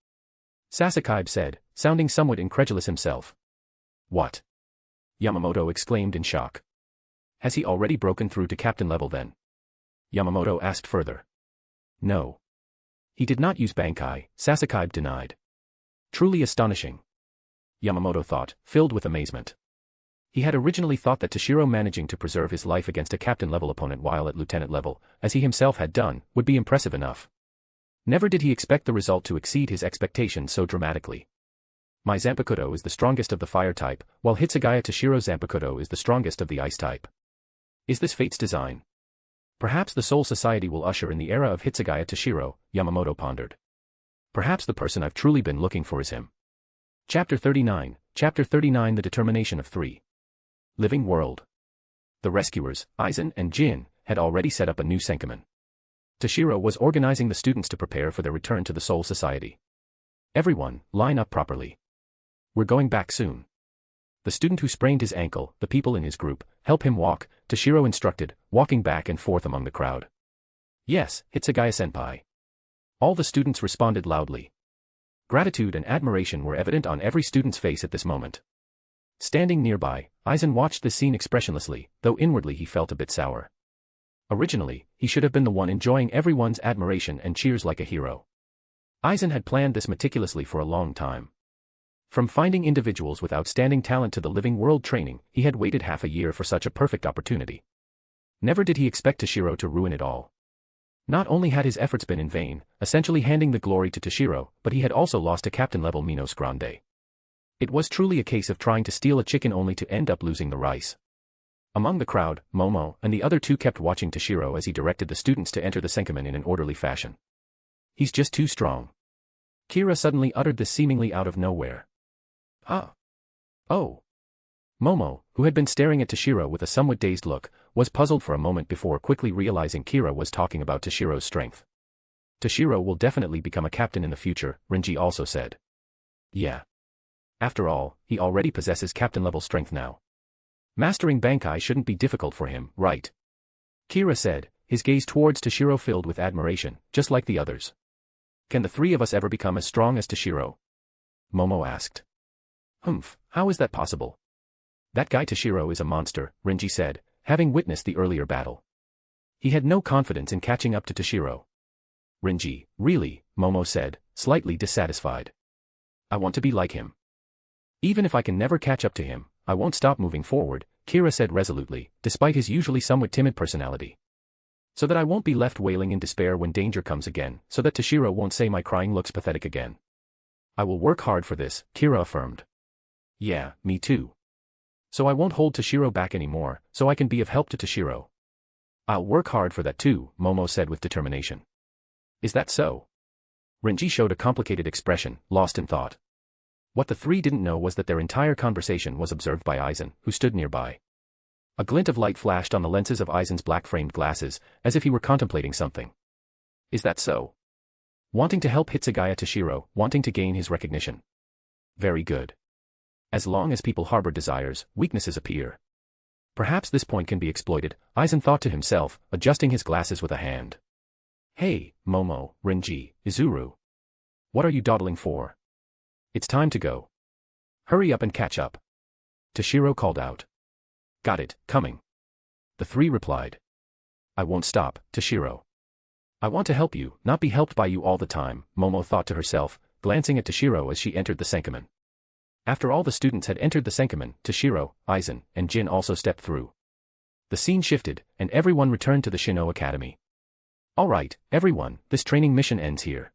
Sasakaibe said, sounding somewhat incredulous himself. What? Yamamoto exclaimed in shock. Has he already broken through to captain level then? Yamamoto asked further. No. He did not use Bankai, Sasakaibe denied. Truly astonishing. Yamamoto thought, filled with amazement. He had originally thought that Toshiro managing to preserve his life against a captain-level opponent while at lieutenant level, as he himself had done, would be impressive enough. Never did he expect the result to exceed his expectations so dramatically. My Zanpakuto is the strongest of the fire type, while Hitsugaya Toshiro Zanpakuto is the strongest of the ice type. Is this fate's design? Perhaps the Soul Society will usher in the era of Hitsugaya Toshiro, Yamamoto pondered. Perhaps the person I've truly been looking for is him. Chapter 39, The Determination of Three. Living World. The rescuers, Aizen and Jin, had already set up a new Senkamen. Toshiro was organizing the students to prepare for their return to the Soul Society. Everyone, line up properly. We're going back soon. The student who sprained his ankle, the people in his group, help him walk, Toshiro instructed, walking back and forth among the crowd. Yes, Hitsugaya-senpai. All the students responded loudly. Gratitude and admiration were evident on every student's face at this moment. Standing nearby, Aizen watched this scene expressionlessly, though inwardly he felt a bit sour. Originally, he should have been the one enjoying everyone's admiration and cheers like a hero. Aizen had planned this meticulously for a long time. From finding individuals with outstanding talent to the Living World training, he had waited half a year for such a perfect opportunity. Never did he expect Toshiro to ruin it all. Not only had his efforts been in vain, essentially handing the glory to Toshiro, but he had also lost a captain-level Minos Grande. It was truly a case of trying to steal a chicken only to end up losing the rice. Among the crowd, Momo and the other two kept watching Toshiro as he directed the students to enter the Senkamen in an orderly fashion. He's just too strong. Kira suddenly uttered this seemingly out of nowhere. Ah. Oh. Momo, who had been staring at Toshiro with a somewhat dazed look, was puzzled for a moment before quickly realizing Kira was talking about Toshiro's strength. Toshiro will definitely become a captain in the future, Renji also said. Yeah. After all, he already possesses captain-level strength now. Mastering Bankai shouldn't be difficult for him, right? Kira said, his gaze towards Toshiro filled with admiration, just like the others. Can the three of us ever become as strong as Toshiro? Momo asked. Humph, how is that possible? That guy Toshiro is a monster, Renji said, having witnessed the earlier battle. He had no confidence in catching up to Toshiro. Renji, really, Momo said, slightly dissatisfied. I want to be like him. Even if I can never catch up to him, I won't stop moving forward, Kira said resolutely, despite his usually somewhat timid personality. So that I won't be left wailing in despair when danger comes again, so that Toshiro won't say my crying looks pathetic again. I will work hard for this, Kira affirmed. Yeah, me too. So I won't hold Toshiro back anymore, so I can be of help to Toshiro. I'll work hard for that too, Momo said with determination. Is that so? Renji showed a complicated expression, lost in thought. What the three didn't know was that their entire conversation was observed by Aizen, who stood nearby. A glint of light flashed on the lenses of Aizen's black-framed glasses, as if he were contemplating something. Is that so? Wanting to help Hitsugaya Toshiro, wanting to gain his recognition. Very good. As long as people harbor desires, weaknesses appear. Perhaps this point can be exploited, Aizen thought to himself, adjusting his glasses with a hand. Hey, Momo, Renji, Izuru. What are you dawdling for? It's time to go. Hurry up and catch up. Toshiro called out. Got it, coming. The three replied. I won't stop, Toshiro. I want to help you, not be helped by you all the time, Momo thought to herself, glancing at Toshiro as she entered the Senkamen. After all the students had entered the Senkamen, Toshiro, Aizen, and Jin also stepped through. The scene shifted, and everyone returned to the Shino Academy. Alright, everyone, this training mission ends here.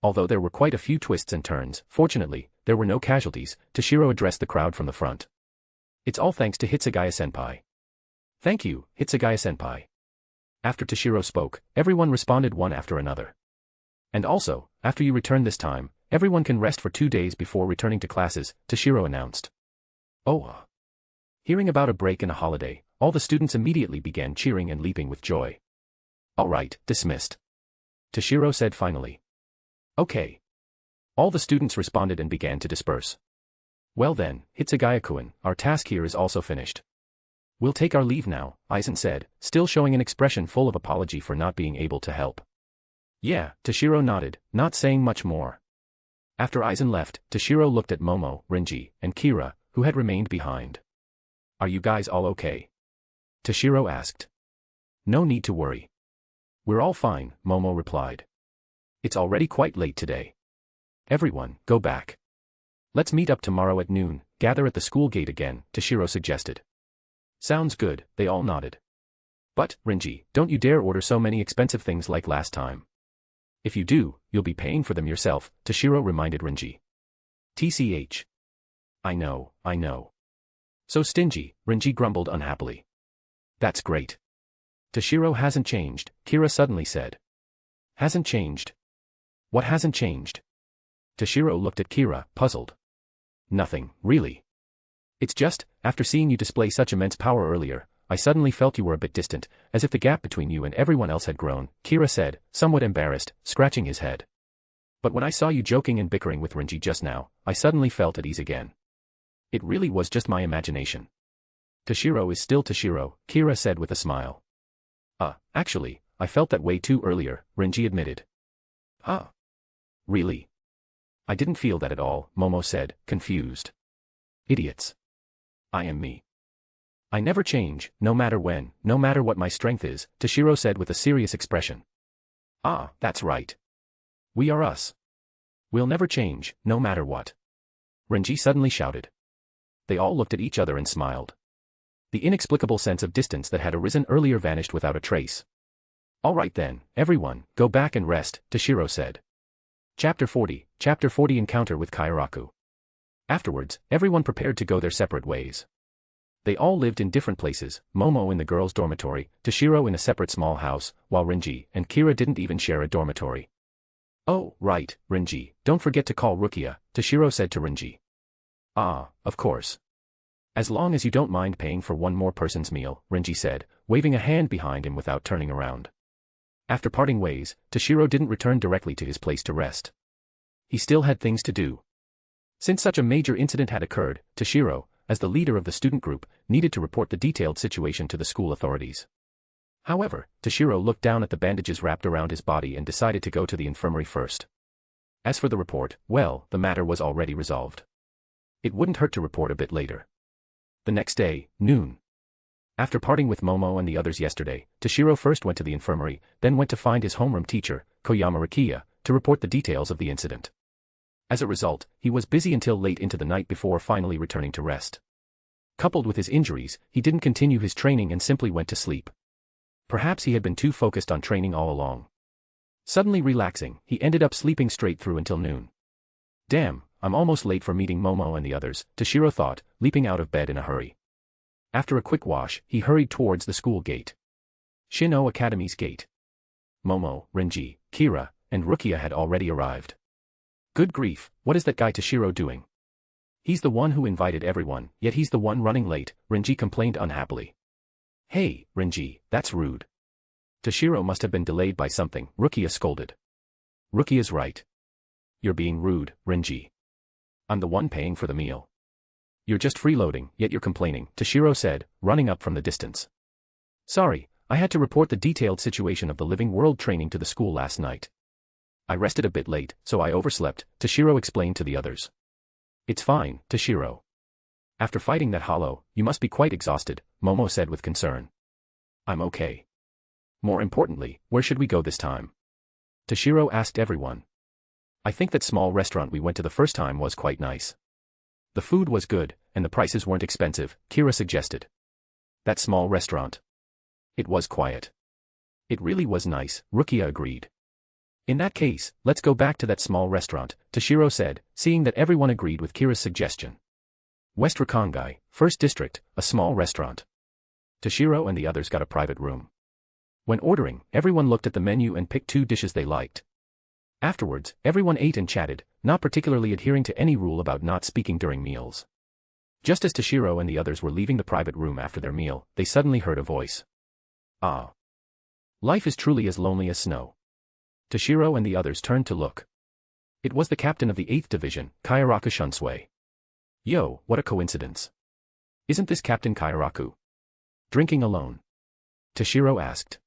Although there were quite a few twists and turns, fortunately, there were no casualties, Toshiro addressed the crowd from the front. It's all thanks to Hitsugaya-senpai. Thank you, Hitsugaya-senpai. After Toshiro spoke, everyone responded one after another. And also, after you return this time, everyone can rest for 2 days before returning to classes, Toshiro announced. Oh. Hearing about a break and a holiday, all the students immediately began cheering and leaping with joy. Alright, dismissed. Toshiro said finally. Okay. All the students responded and began to disperse. Well then, Hitsugaya-kun, our task here is also finished. We'll take our leave now, Aizen said, still showing an expression full of apology for not being able to help. Yeah, Toshiro nodded, not saying much more. After Aizen left, Toshiro looked at Momo, Renji, and Kira, who had remained behind. Are you guys all okay? Toshiro asked. No need to worry. We're all fine, Momo replied. It's already quite late today. Everyone, go back. Let's meet up tomorrow at noon, gather at the school gate again, Toshiro suggested. Sounds good, they all nodded. But, Renji, don't you dare order so many expensive things like last time. If you do, you'll be paying for them yourself, Toshiro reminded Renji. TCH. I know. So stingy, Renji grumbled unhappily. That's great. Toshiro hasn't changed, Kira suddenly said. Hasn't changed? What hasn't changed? Toshiro looked at Kira, puzzled. Nothing, really. It's just, after seeing you display such immense power earlier, I suddenly felt you were a bit distant, as if the gap between you and everyone else had grown, Kira said, somewhat embarrassed, scratching his head. But when I saw you joking and bickering with Renji just now, I suddenly felt at ease again. It really was just my imagination. Toshiro is still Toshiro, Kira said with a smile. Actually, I felt that way too earlier, Renji admitted. Really? I didn't feel that at all, Momo said, confused. Idiots. I am me. I never change, no matter when, no matter what my strength is, Toshiro said with a serious expression. That's right. We are us. We'll never change, no matter what. Renji suddenly shouted. They all looked at each other and smiled. The inexplicable sense of distance that had arisen earlier vanished without a trace. All right then, everyone, go back and rest, Toshiro said. Chapter 40 Encounter with Kairaku. Afterwards, everyone prepared to go their separate ways. They all lived in different places, Momo in the girls' dormitory, Toshiro in a separate small house, while Renji and Kira didn't even share a dormitory. Oh, right, Renji, don't forget to call Rukia, Toshiro said to Renji. Of course. As long as you don't mind paying for one more person's meal, Renji said, waving a hand behind him without turning around. After parting ways, Toshiro didn't return directly to his place to rest. He still had things to do. Since such a major incident had occurred, Toshiro, as the leader of the student group, needed to report the detailed situation to the school authorities. However, Toshiro looked down at the bandages wrapped around his body and decided to go to the infirmary first. As for the report, well, the matter was already resolved. It wouldn't hurt to report a bit later. The next day, noon. After parting with Momo and the others yesterday, Toshiro first went to the infirmary, then went to find his homeroom teacher, Koyama Rukia, to report the details of the incident. As a result, he was busy until late into the night before finally returning to rest. Coupled with his injuries, he didn't continue his training and simply went to sleep. Perhaps he had been too focused on training all along. Suddenly relaxing, he ended up sleeping straight through until noon. Damn, I'm almost late for meeting Momo and the others, Toshiro thought, leaping out of bed in a hurry. After a quick wash, he hurried towards the school gate. Shino Academy's gate. Momo, Renji, Kira, and Rukia had already arrived. Good grief, what is that guy Toshiro doing? He's the one who invited everyone, yet he's the one running late, Renji complained unhappily. Hey, Renji, that's rude. Toshiro must have been delayed by something, Rukia scolded. Rukia's right. You're being rude, Renji. I'm the one paying for the meal. You're just freeloading, yet you're complaining, Toshiro said, running up from the distance. Sorry, I had to report the detailed situation of the Living World training to the school last night. I rested a bit late, so I overslept, Toshiro explained to the others. It's fine, Toshiro. After fighting that hollow, you must be quite exhausted, Momo said with concern. I'm okay. More importantly, where should we go this time? Toshiro asked everyone. I think that small restaurant we went to the first time was quite nice. The food was good, and the prices weren't expensive, Kira suggested. That small restaurant. It was quiet. It really was nice, Rukia agreed. In that case, let's go back to that small restaurant, Toshiro said, seeing that everyone agreed with Kira's suggestion. West Rakangai, 1st District, a small restaurant. Toshiro and the others got a private room. When ordering, everyone looked at the menu and picked 2 dishes they liked. Afterwards, everyone ate and chatted, not particularly adhering to any rule about not speaking during meals. Just as Toshiro and the others were leaving the private room after their meal, they suddenly heard a voice. Life is truly as lonely as snow. Toshiro and the others turned to look. It was the captain of the 8th Division, Kairaku Shunsui. Yo, what a coincidence. Isn't this Captain Kairaku? Drinking alone? Toshiro asked.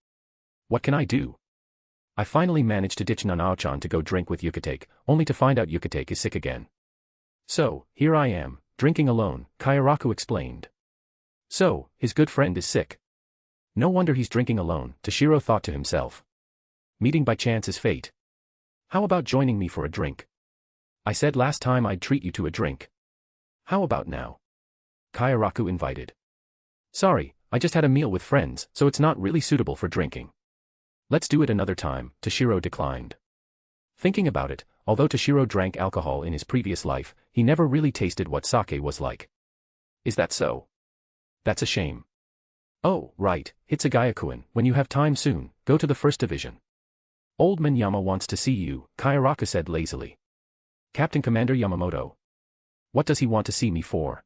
What can I do? I finally managed to ditch Nanao-chan to go drink with Yhwach, only to find out Yhwach is sick again. So, here I am, drinking alone, Kairaku explained. So, his good friend is sick. No wonder he's drinking alone, Toshiro thought to himself. Meeting by chance is fate. How about joining me for a drink? I said last time I'd treat you to a drink. How about now? Kairaku invited. Sorry, I just had a meal with friends, so it's not really suitable for drinking. Let's do it another time, Toshiro declined. Thinking about it, although Toshiro drank alcohol in his previous life, he never really tasted what sake was like. Is that so? That's a shame. Oh, right, Hitsugaya-kun, when you have time soon, go to the first division. Old Man Yama wants to see you, Kairaku said lazily. Captain Commander Yamamoto. What does he want to see me for?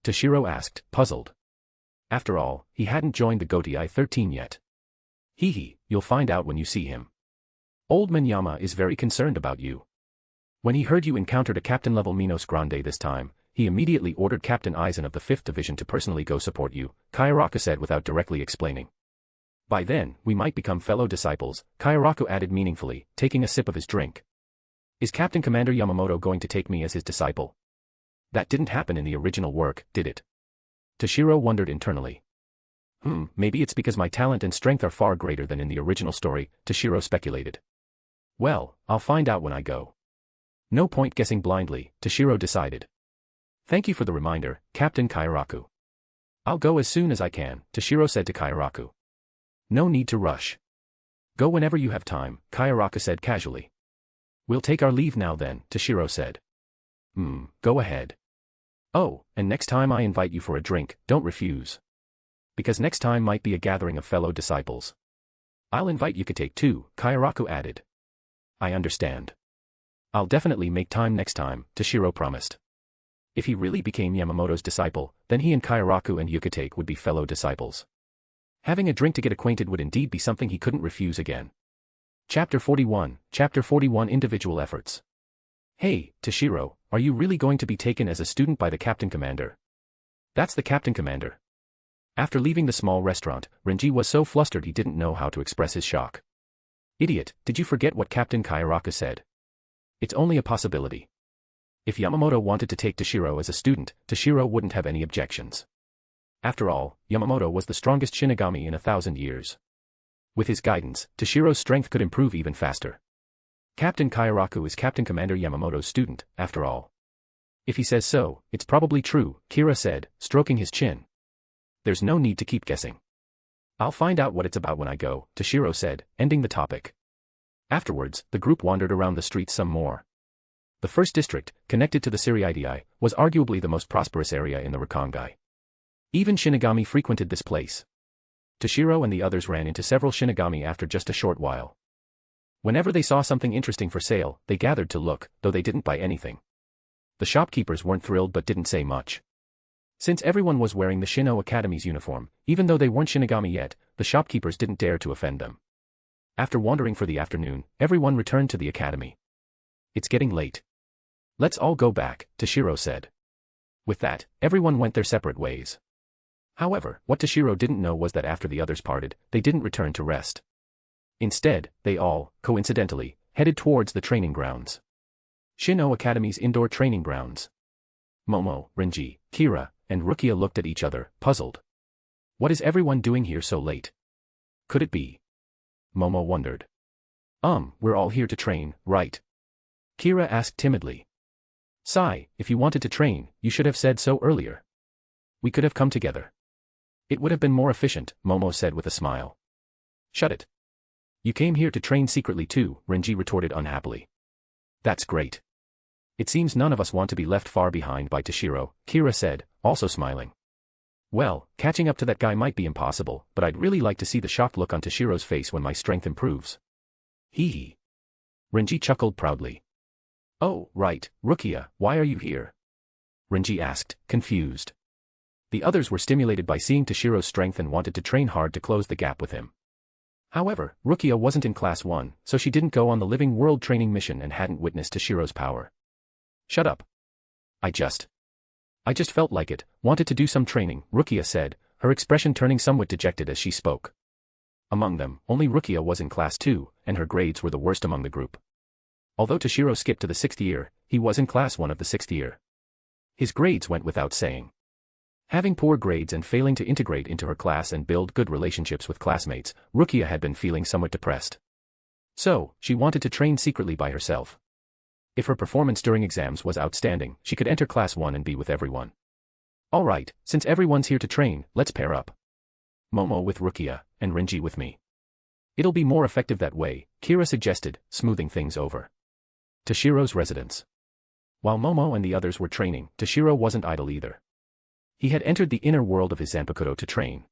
Toshiro asked, puzzled. After all, he hadn't joined the Gotei 13 yet. Hee, you'll find out when you see him. Old Man Yama is very concerned about you. When he heard you encountered a captain-level Minos Grande this time, he immediately ordered Captain Aizen of the 5th Division to personally go support you, Kairaku said without directly explaining. By then, we might become fellow disciples, Kairaku added meaningfully, taking a sip of his drink. Is Captain Commander Yamamoto going to take me as his disciple? That didn't happen in the original work, did it? Toshiro wondered internally. Maybe it's because my talent and strength are far greater than in the original story, Toshiro speculated. Well, I'll find out when I go. No point guessing blindly, Toshiro decided. Thank you for the reminder, Captain Kairaku. I'll go as soon as I can, Toshiro said to Kairaku. No need to rush. Go whenever you have time, Kairaku said casually. We'll take our leave now then, Toshiro said. Go ahead. Oh, and next time I invite you for a drink, don't refuse. Because next time might be a gathering of fellow disciples. I'll invite Yhwach too, Kairaku added. I understand. I'll definitely make time next time, Toshiro promised. If he really became Yamamoto's disciple, then he and Kairaku and Yhwach would be fellow disciples. Having a drink to get acquainted would indeed be something he couldn't refuse again. Chapter 41 Individual Efforts. Hey, Toshiro, are you really going to be taken as a student by the Captain Commander? That's the Captain Commander. After leaving the small restaurant, Renji was so flustered he didn't know how to express his shock. Idiot, did you forget what Captain Kairaku said? It's only a possibility. If Yamamoto wanted to take Toshiro as a student, Toshiro wouldn't have any objections. After all, Yamamoto was the strongest Shinigami in 1,000 years. With his guidance, Toshiro's strength could improve even faster. Captain Kairaku is Captain Commander Yamamoto's student, after all. If he says so, it's probably true, Kira said, stroking his chin. There's no need to keep guessing. I'll find out what it's about when I go, Toshiro said, ending the topic. Afterwards, the group wandered around the streets some more. The first district, connected to the Siriidii, was arguably the most prosperous area in the Rakangai. Even Shinigami frequented this place. Toshiro and the others ran into several Shinigami after just a short while. Whenever they saw something interesting for sale, they gathered to look, though they didn't buy anything. The shopkeepers weren't thrilled but didn't say much. Since everyone was wearing the Shino Academy's uniform, even though they weren't Shinigami yet, the shopkeepers didn't dare to offend them. After wandering for the afternoon, everyone returned to the academy. It's getting late. Let's all go back, Toshiro said. With that, everyone went their separate ways. However, what Toshiro didn't know was that after the others parted, they didn't return to rest. Instead, they all, coincidentally, headed towards the training grounds. Shino Academy's indoor training grounds. Momo, Renji, Kira, and Rukia looked at each other, puzzled. What is everyone doing here so late? Could it be? Momo wondered. We're all here to train, right? Kira asked timidly. Sai, if you wanted to train, you should have said so earlier. We could have come together. It would have been more efficient, Momo said with a smile. Shut it. You came here to train secretly too, Renji retorted unhappily. That's great. It seems none of us want to be left far behind by Toshiro, Kira said, also smiling. Well, catching up to that guy might be impossible, but I'd really like to see the shocked look on Toshiro's face when my strength improves. Hee. Renji chuckled proudly. Oh, right, Rukia, why are you here? Renji asked, confused. The others were stimulated by seeing Toshiro's strength and wanted to train hard to close the gap with him. However, Rukia wasn't in Class 1, so she didn't go on the Living World training mission and hadn't witnessed Toshiro's power. Shut up. I just felt like it, wanted to do some training, Rukia said, her expression turning somewhat dejected as she spoke. Among them, only Rukia was in class 2, and her grades were the worst among the group. Although Toshiro skipped to the 6th year, he was in class 1 of the 6th year. His grades went without saying. Having poor grades and failing to integrate into her class and build good relationships with classmates, Rukia had been feeling somewhat depressed. So, she wanted to train secretly by herself. If her performance during exams was outstanding, she could enter class 1 and be with everyone. Alright, since everyone's here to train, let's pair up. Momo with Rukia, and Renji with me. It'll be more effective that way, Kira suggested, smoothing things over. Toshiro's residence. While Momo and the others were training, Toshiro wasn't idle either. He had entered the inner world of his Zanpakuto to train.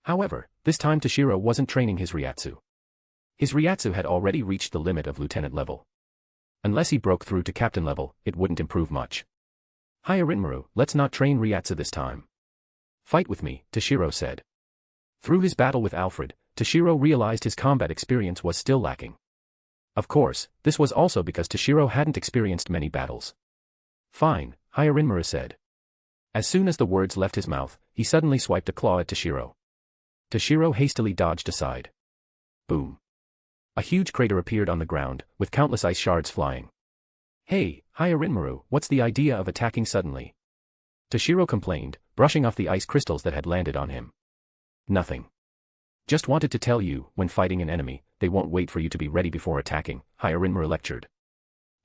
However, this time Toshiro wasn't training his Ryatsu. His Ryatsu had already reached the limit of lieutenant level. Unless he broke through to captain level, it wouldn't improve much. Hiya Rinmaru, let's not train Ryatsu this time. Fight with me, Toshiro said. Through his battle with Alfred, Toshiro realized his combat experience was still lacking. Of course, this was also because Toshiro hadn't experienced many battles. Fine, Hiya Rinmaru said. As soon as the words left his mouth, he suddenly swiped a claw at Toshiro. Toshiro hastily dodged aside. Boom. A huge crater appeared on the ground, with countless ice shards flying. Hey, Hiya Rinmaru, what's the idea of attacking suddenly? Toshiro complained, brushing off the ice crystals that had landed on him. Nothing. Just wanted to tell you, when fighting an enemy, they won't wait for you to be ready before attacking, Hiya Rinmaru lectured.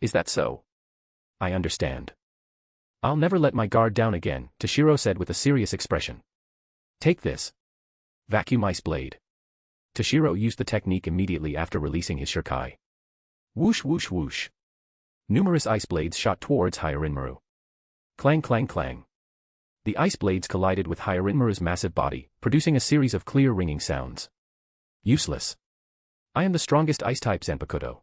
Is that so? I understand. I'll never let my guard down again, Toshiro said with a serious expression. Take this. Vacuum ice blade. Toshiro used the technique immediately after releasing his Shirkai. Whoosh whoosh whoosh. Numerous ice blades shot towards Hiya Rinmaru. Clang clang clang. The ice blades collided with Hiya Rinmaru's massive body, producing a series of clear ringing sounds. Useless. I am the strongest ice-type Zanpakuto.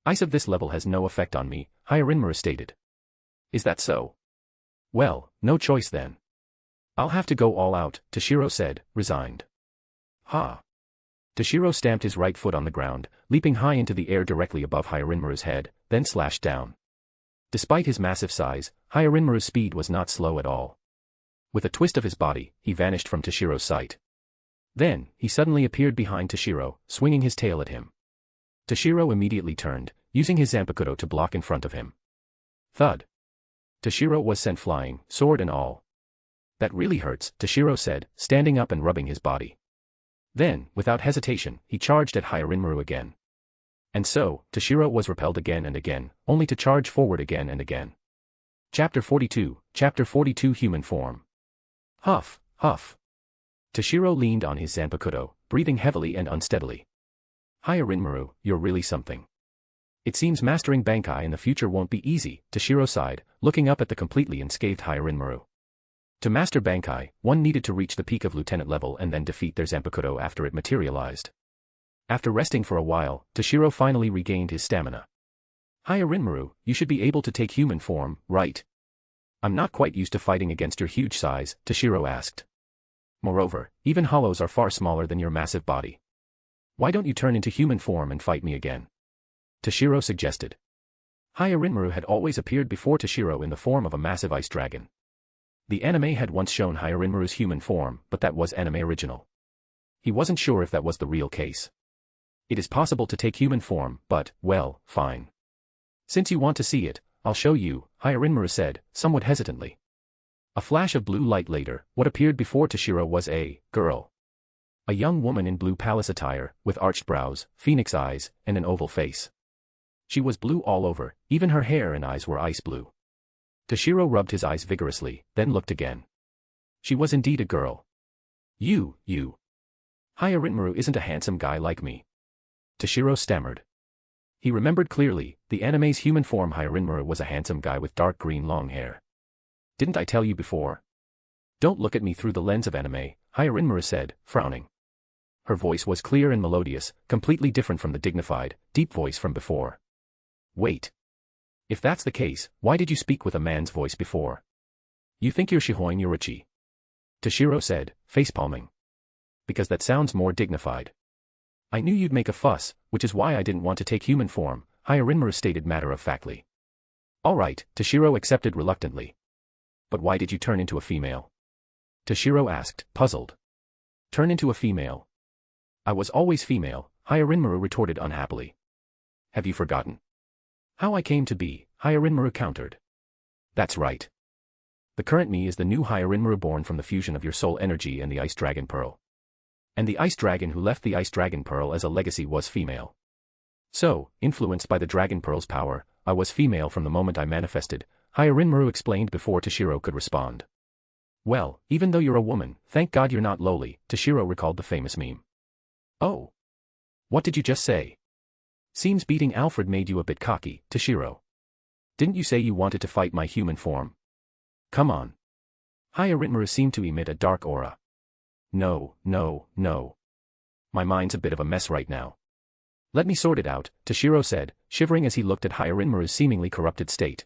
Ice of this level has no effect on me, Hiya Rinmaru stated. Is that so? Well, no choice then. I'll have to go all out, Toshiro said, resigned. Ha! Toshiro stamped his right foot on the ground, leaping high into the air directly above Hiya Rinmaru's head, then slashed down. Despite his massive size, Hiya Rinmaru's speed was not slow at all. With a twist of his body, he vanished from Toshiro's sight. Then, he suddenly appeared behind Toshiro, swinging his tail at him. Toshiro immediately turned, using his Zanpakuto to block in front of him. Thud. Toshiro was sent flying, sword and all. That really hurts, Toshiro said, standing up and rubbing his body. Then, without hesitation, he charged at Hiya Rinmaru again. And so, Toshiro was repelled again and again, only to charge forward again and again. Chapter 42 Human Form. Huff, huff. Toshiro leaned on his Zanpakuto, breathing heavily and unsteadily. Hiya Rinmaru, you're really something. It seems mastering Bankai in the future won't be easy, Toshiro sighed, looking up at the completely unscathed Hiya Rinmaru. To master Bankai, one needed to reach the peak of lieutenant level and then defeat their Zanpakuto after it materialized. After resting for a while, Toshiro finally regained his stamina. Hiya Rinmaru, you should be able to take human form, right? I'm not quite used to fighting against your huge size, Toshiro asked. Moreover, even hollows are far smaller than your massive body. Why don't you turn into human form and fight me again? Toshiro suggested. Hiya Rinmaru had always appeared before Toshiro in the form of a massive ice dragon. The anime had once shown Hiya Rinmaru's human form, but that was anime original. He wasn't sure if that was the real case. It is possible to take human form, but, well, fine. Since you want to see it, I'll show you, Hiya Rinmaru said, somewhat hesitantly. A flash of blue light later, what appeared before Toshiro was a girl. A young woman in blue palace attire, with arched brows, phoenix eyes, and an oval face. She was blue all over, even her hair and eyes were ice blue. Toshiro rubbed his eyes vigorously, then looked again. She was indeed a girl. You. Hiya Rinmaru isn't a handsome guy like me. Toshiro stammered. He remembered clearly, the anime's human form Hiya Rinmaru was a handsome guy with dark green long hair. Didn't I tell you before? Don't look at me through the lens of anime, Hiya Rinmaru said, frowning. Her voice was clear and melodious, completely different from the dignified, deep voice from before. Wait. If that's the case, why did you speak with a man's voice before? You think you're Shihoin Yoruchi? Toshiro said, facepalming. Because that sounds more dignified. I knew you'd make a fuss, which is why I didn't want to take human form, Hiya Rinmaru stated matter-of-factly. Alright, Toshiro accepted reluctantly. But why did you turn into a female? Toshiro asked, puzzled. Turn into a female. I was always female, Hyarinmaru retorted unhappily. Have you forgotten how I came to be? Hyarinmaru countered. That's right. The current me is the new Hyarinmaru born from the fusion of your soul energy and the Ice Dragon Pearl. And the Ice Dragon who left the Ice Dragon Pearl as a legacy was female. So, influenced by the Dragon Pearl's power, I was female from the moment I manifested, Hyarinmaru explained before Toshiro could respond. Well, even though you're a woman, thank God you're not lowly, Toshiro recalled the famous meme. Oh. What did you just say? Seems beating Alfred made you a bit cocky, Toshiro. Didn't you say you wanted to fight my human form? Come on. Hyarinmaru seemed to emit a dark aura. No. My mind's a bit of a mess right now. Let me sort it out, Toshiro said, shivering as he looked at Hyarinmaru's seemingly corrupted state.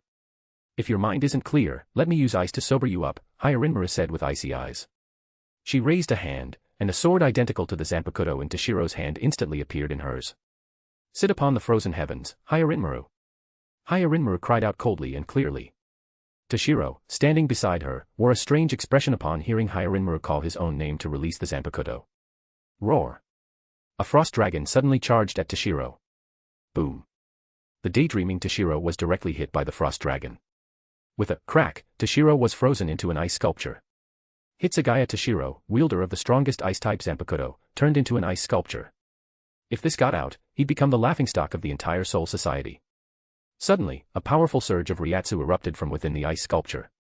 If your mind isn't clear, let me use ice to sober you up, Hyarinmaru said with icy eyes. She raised a hand, and a sword identical to the Zanpakuto in Toshiro's hand instantly appeared in hers. Sit upon the frozen heavens, Hyarinmaru. Hyarinmaru cried out coldly and clearly. Toshiro, standing beside her, wore a strange expression upon hearing Hyarinmaru call his own name to release the Zanpakuto. Roar. A frost dragon suddenly charged at Toshiro. Boom. The daydreaming Toshiro was directly hit by the frost dragon. With a crack, Toshiro was frozen into an ice sculpture. Hitsugaya Toshiro, wielder of the strongest ice-type Zanpakuto, turned into an ice sculpture. If this got out, he'd become the laughingstock of the entire Soul Society. Suddenly, a powerful surge of Ryatsu erupted from within the ice sculpture.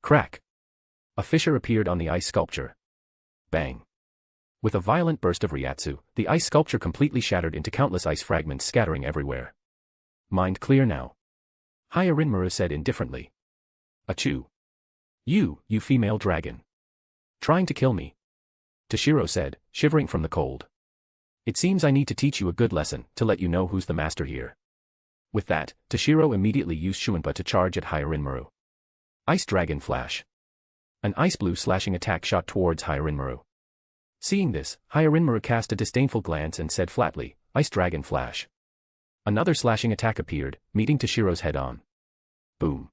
Crack! A fissure appeared on the ice sculpture. Bang! With a violent burst of Ryatsu, the ice sculpture completely shattered into countless ice fragments scattering everywhere. Mind clear now. Hyarinmaru said indifferently. Achoo! You female dragon. Trying to kill me? Toshiro said, shivering from the cold. It seems I need to teach you a good lesson, to let you know who's the master here. With that, Toshiro immediately used Shumenpa to charge at Hyarinmaru. Ice Dragon Flash. An ice blue slashing attack shot towards Hyarinmaru. Seeing this, Hyarinmaru cast a disdainful glance and said flatly, Ice Dragon Flash. Another slashing attack appeared, meeting Toshiro's head on. Boom.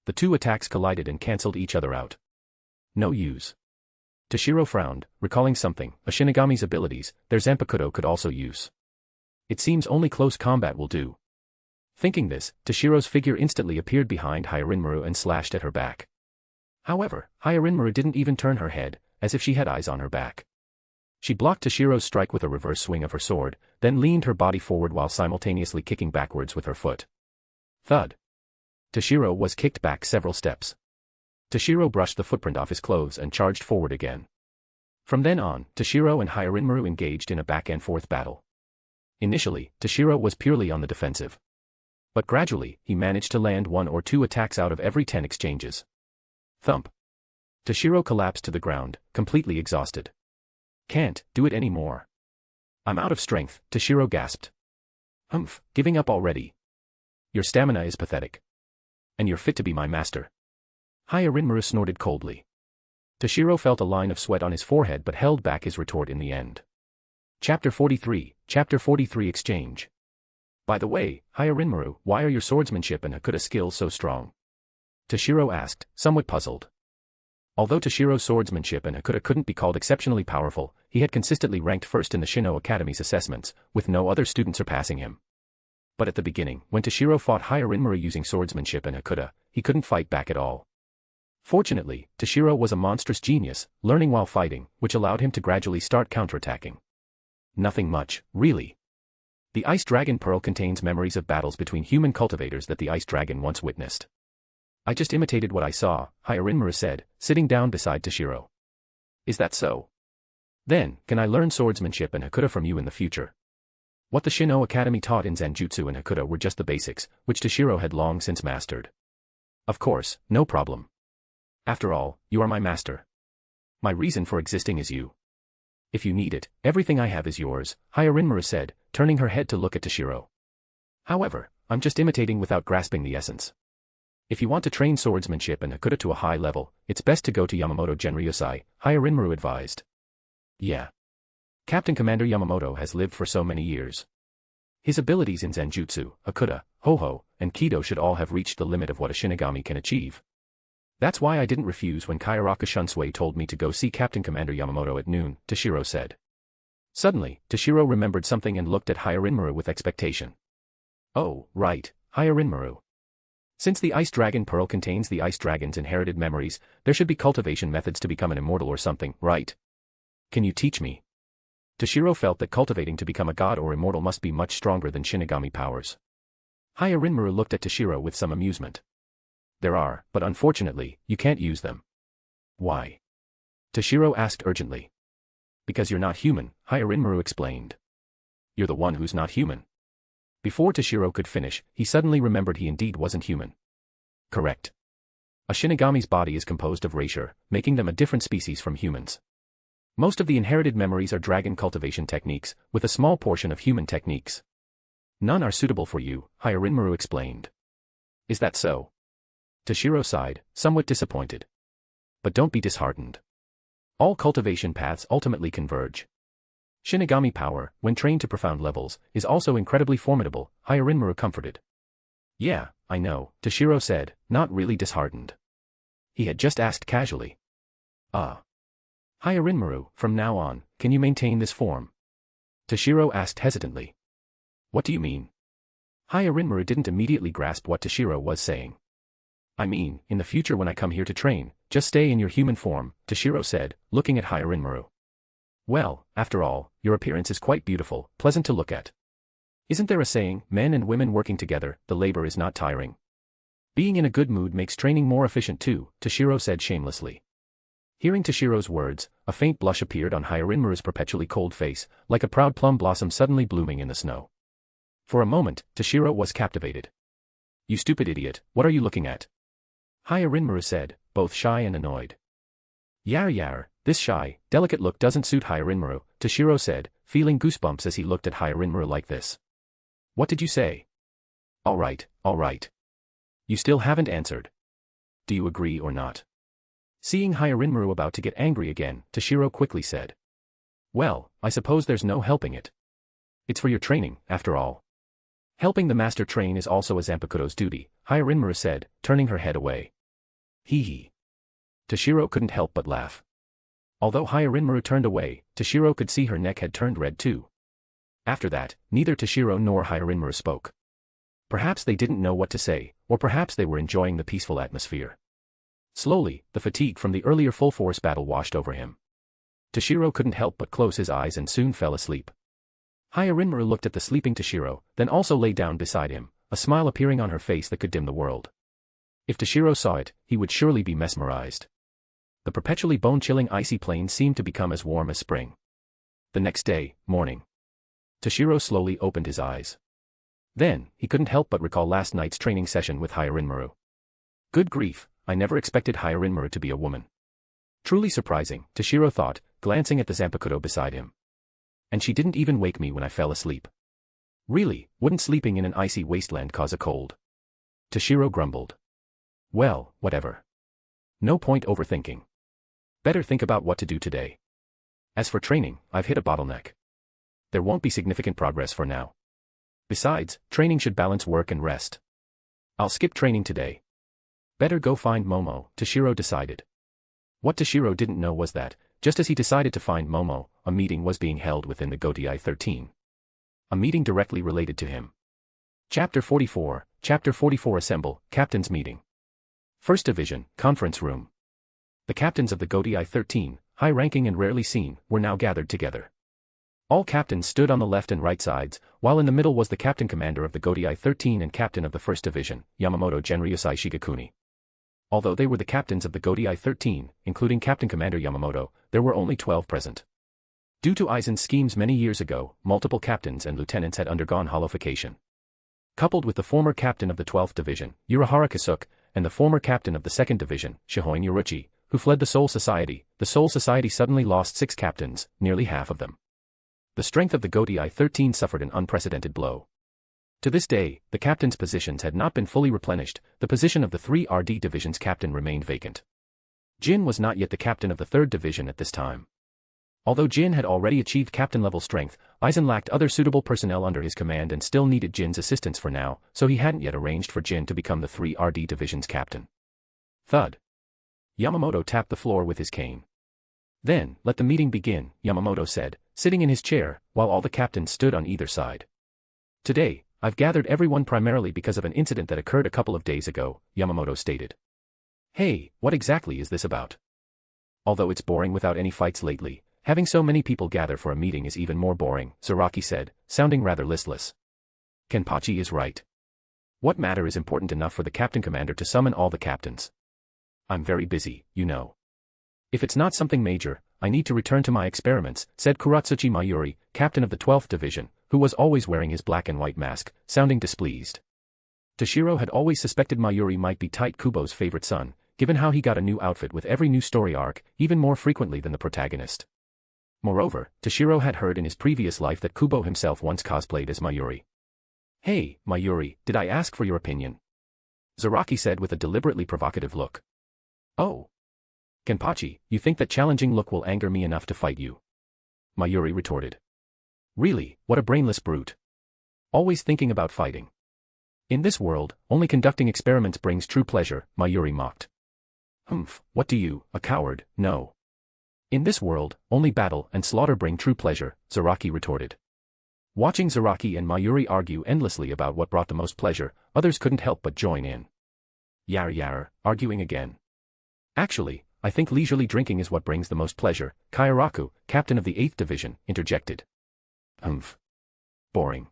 The two attacks collided and cancelled each other out. No use. Toshiro frowned, recalling something, a Shinigami's abilities, their Zanpakuto could also use. It seems only close combat will do. Thinking this, Toshiro's figure instantly appeared behind Hyarinmaru and slashed at her back. However, Hyarinmaru didn't even turn her head, as if she had eyes on her back. She blocked Toshiro's strike with a reverse swing of her sword, then leaned her body forward while simultaneously kicking backwards with her foot. Thud. Toshiro was kicked back several steps. Toshiro brushed the footprint off his clothes and charged forward again. From then on, Toshiro and Hyarinmaru engaged in a back-and-forth battle. Initially, Toshiro was purely on the defensive. But gradually, he managed to land 1 or 2 attacks out of every 10 exchanges. Thump. Toshiro collapsed to the ground, completely exhausted. Can't do it anymore. I'm out of strength, Toshiro gasped. Humph, giving up already. Your stamina is pathetic. And you're fit to be my master. Hyarinmaru snorted coldly. Toshiro felt a line of sweat on his forehead but held back his retort in the end. Chapter 43 Exchange. By the way, Hyarinmaru, why are your swordsmanship and Hakuta skills so strong? Toshiro asked, somewhat puzzled. Although Toshiro's swordsmanship and Hakuta couldn't be called exceptionally powerful, he had consistently ranked first in the Shino Academy's assessments, with no other student surpassing him. But at the beginning, when Toshiro fought Hyarinmaru using swordsmanship and Hakuta, he couldn't fight back at all. Fortunately, Toshiro was a monstrous genius, learning while fighting, which allowed him to gradually start counterattacking. Nothing much, really. The Ice Dragon Pearl contains memories of battles between human cultivators that the Ice Dragon once witnessed. I just imitated what I saw, Hyarinmaru said, sitting down beside Toshiro. Is that so? Then, can I learn swordsmanship and Hakuta from you in the future? What the Shino Academy taught in Zanjutsu and Hakuta were just the basics, which Toshiro had long since mastered. Of course, no problem. After all, you are my master. My reason for existing is you. If you need it, everything I have is yours, Hyarinmaru said, turning her head to look at Toshiro. However, I'm just imitating without grasping the essence. If you want to train swordsmanship and Hakuta to a high level, it's best to go to Yamamoto Genryosai, Hyarinmaru advised. Yeah. Captain Commander Yamamoto has lived for so many years. His abilities in Zanjutsu, Hakuta, Ho-Ho, and Kido should all have reached the limit of what a Shinigami can achieve. That's why I didn't refuse when Kaiaraka Shunsui told me to go see Captain Commander Yamamoto at noon, Toshiro said. Suddenly, Toshiro remembered something and looked at Hyarinmaru with expectation. Oh, right, Hyarinmaru. Since the Ice Dragon Pearl contains the Ice Dragon's inherited memories, there should be cultivation methods to become an immortal or something, right? Can you teach me? Toshiro felt that cultivating to become a god or immortal must be much stronger than Shinigami powers. Hyarinmaru looked at Toshiro with some amusement. There are, but unfortunately, you can't use them. Why? Toshiro asked urgently. Because you're not human, Hyarinmaru explained. You're the one who's not human. Before Toshiro could finish, he suddenly remembered he indeed wasn't human. Correct. A Shinigami's body is composed of Reisher, making them a different species from humans. Most of the inherited memories are dragon cultivation techniques, with a small portion of human techniques. None are suitable for you, Hyarinmaru explained. Is that so? Toshiro sighed, somewhat disappointed. But don't be disheartened. All cultivation paths ultimately converge. Shinigami power, when trained to profound levels, is also incredibly formidable, Hyarinmaru comforted. Yeah, I know, Toshiro said, not really disheartened. He had just asked casually. Hyarinmaru, from now on, can you maintain this form? Toshiro asked hesitantly. What do you mean? Hyarinmaru didn't immediately grasp what Toshiro was saying. I mean, in the future when I come here to train, just stay in your human form, Toshiro said, looking at Hyarinmaru. Well, after all, your appearance is quite beautiful, pleasant to look at. Isn't there a saying, men and women working together, the labor is not tiring? Being in a good mood makes training more efficient too, Toshiro said shamelessly. Hearing Toshiro's words, a faint blush appeared on Hyarinmaru's perpetually cold face, like a proud plum blossom suddenly blooming in the snow. For a moment, Toshiro was captivated. You stupid idiot, what are you looking at? Hyarinmaru said, both shy and annoyed. Yar, this shy, delicate look doesn't suit Hyarinmaru, Toshiro said, feeling goosebumps as he looked at Hyarinmaru like this. What did you say? All right. You still haven't answered. Do you agree or not? Seeing Hyarinmaru about to get angry again, Toshiro quickly said. Well, I suppose there's no helping it. It's for your training, after all. Helping the master train is also a Zanpakuto's duty, Hyarinmaru said, turning her head away. Hee. Toshiro couldn't help but laugh. Although Hyarinmaru turned away, Toshiro could see her neck had turned red too. After that, neither Toshiro nor Hyarinmaru spoke. Perhaps they didn't know what to say, or perhaps they were enjoying the peaceful atmosphere. Slowly, the fatigue from the earlier full-force battle washed over him. Toshiro couldn't help but close his eyes and soon fell asleep. Hyarinmaru looked at the sleeping Toshiro, then also lay down beside him, a smile appearing on her face that could dim the world. If Toshiro saw it, he would surely be mesmerized. The perpetually bone-chilling icy plain seemed to become as warm as spring. The next day, morning. Toshiro slowly opened his eyes. Then, he couldn't help but recall last night's training session with Hyarinmaru. Good grief, I never expected Hyarinmaru to be a woman. Truly surprising, Toshiro thought, glancing at the Zanpakuto beside him. And she didn't even wake me when I fell asleep. Really, wouldn't sleeping in an icy wasteland cause a cold? Toshiro grumbled. Well, whatever. No point overthinking. Better think about what to do today. As for training, I've hit a bottleneck. There won't be significant progress for now. Besides, training should balance work and rest. I'll skip training today. Better go find Momo, Toshiro decided. What Toshiro didn't know was that, just as he decided to find Momo, a meeting was being held within the Godai 13. A meeting directly related to him. Chapter 44 Assemble, Captain's Meeting. First Division, Conference Room. The captains of the Godai 13, high-ranking and rarely seen, were now gathered together. All captains stood on the left and right sides, while in the middle was the captain commander of the Godai 13 and captain of the First Division, Yamamoto Genryusai Shigakuni. Although they were the captains of the Godai 13, including Captain Commander Yamamoto, there were only 12 present. Due to Aizen's schemes many years ago, multiple captains and lieutenants had undergone holification. Coupled with the former captain of the 12th Division, Urahara Kasuke, and the former captain of the 2nd Division, Shihoin Yoruchi, who fled the Soul Society, the Soul Society suddenly lost 6 captains, nearly half of them. The strength of the Godai 13 suffered an unprecedented blow. To this day, the captains' positions had not been fully replenished, the position of the 3 RD Division's captain remained vacant. Jin was not yet the captain of the 3rd Division at this time. Although Jin had already achieved captain-level strength, Aizen lacked other suitable personnel under his command and still needed Jin's assistance for now, so he hadn't yet arranged for Jin to become the 3 RD Division's captain. Thud. Yamamoto tapped the floor with his cane. Then, let the meeting begin, Yamamoto said, sitting in his chair, while all the captains stood on either side. Today, I've gathered everyone primarily because of an incident that occurred a couple of days ago, Yamamoto stated. Hey, what exactly is this about? Although it's boring without any fights lately, having so many people gather for a meeting is even more boring, Zaraki said, sounding rather listless. Kenpachi is right. What matter is important enough for the captain commander to summon all the captains? I'm very busy, you know. If it's not something major, I need to return to my experiments, said Kuratsuchi Mayuri, captain of the 12th division, who was always wearing his black and white mask, sounding displeased. Toshiro had always suspected Mayuri might be Tite Kubo's favorite son, given how he got a new outfit with every new story arc, even more frequently than the protagonist. Moreover, Toshiro had heard in his previous life that Kubo himself once cosplayed as Mayuri. Hey, Mayuri, did I ask for your opinion? Zaraki said with a deliberately provocative look. Oh. Kenpachi, you think that challenging look will anger me enough to fight you? Mayuri retorted. Really, what a brainless brute. Always thinking about fighting. In this world, only conducting experiments brings true pleasure, Mayuri mocked. Humph, what do you, a coward, know? In this world, only battle and slaughter bring true pleasure, Zaraki retorted. Watching Zaraki and Mayuri argue endlessly about what brought the most pleasure, others couldn't help but join in. Yar, arguing again. Actually, I think leisurely drinking is what brings the most pleasure, Kairaku, captain of the 8th division, interjected. Humph. Boring.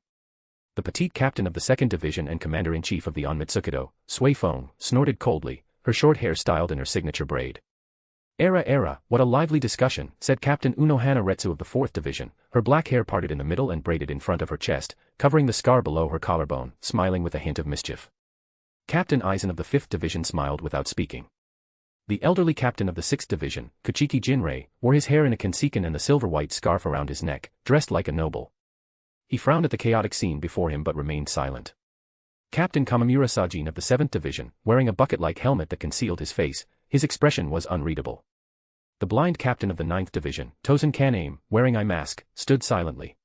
The petite captain of the 2nd division and commander-in-chief of the Onmitsukido, Sui Fong, snorted coldly, her short hair styled in her signature braid. Era, what a lively discussion, said Captain Unohana Retsu of the 4th division, her black hair parted in the middle and braided in front of her chest, covering the scar below her collarbone, smiling with a hint of mischief. Captain Aizen of the 5th division smiled without speaking. The elderly captain of the 6th division, Kuchiki Jinrei, wore his hair in a kansekin and the silver-white scarf around his neck, dressed like a noble. He frowned at the chaotic scene before him but remained silent. Captain Kamamura Sajin of the 7th division, wearing a bucket-like helmet that concealed his face, his expression was unreadable. The blind captain of the 9th division, Tozen Kaname, wearing eye mask, stood silently.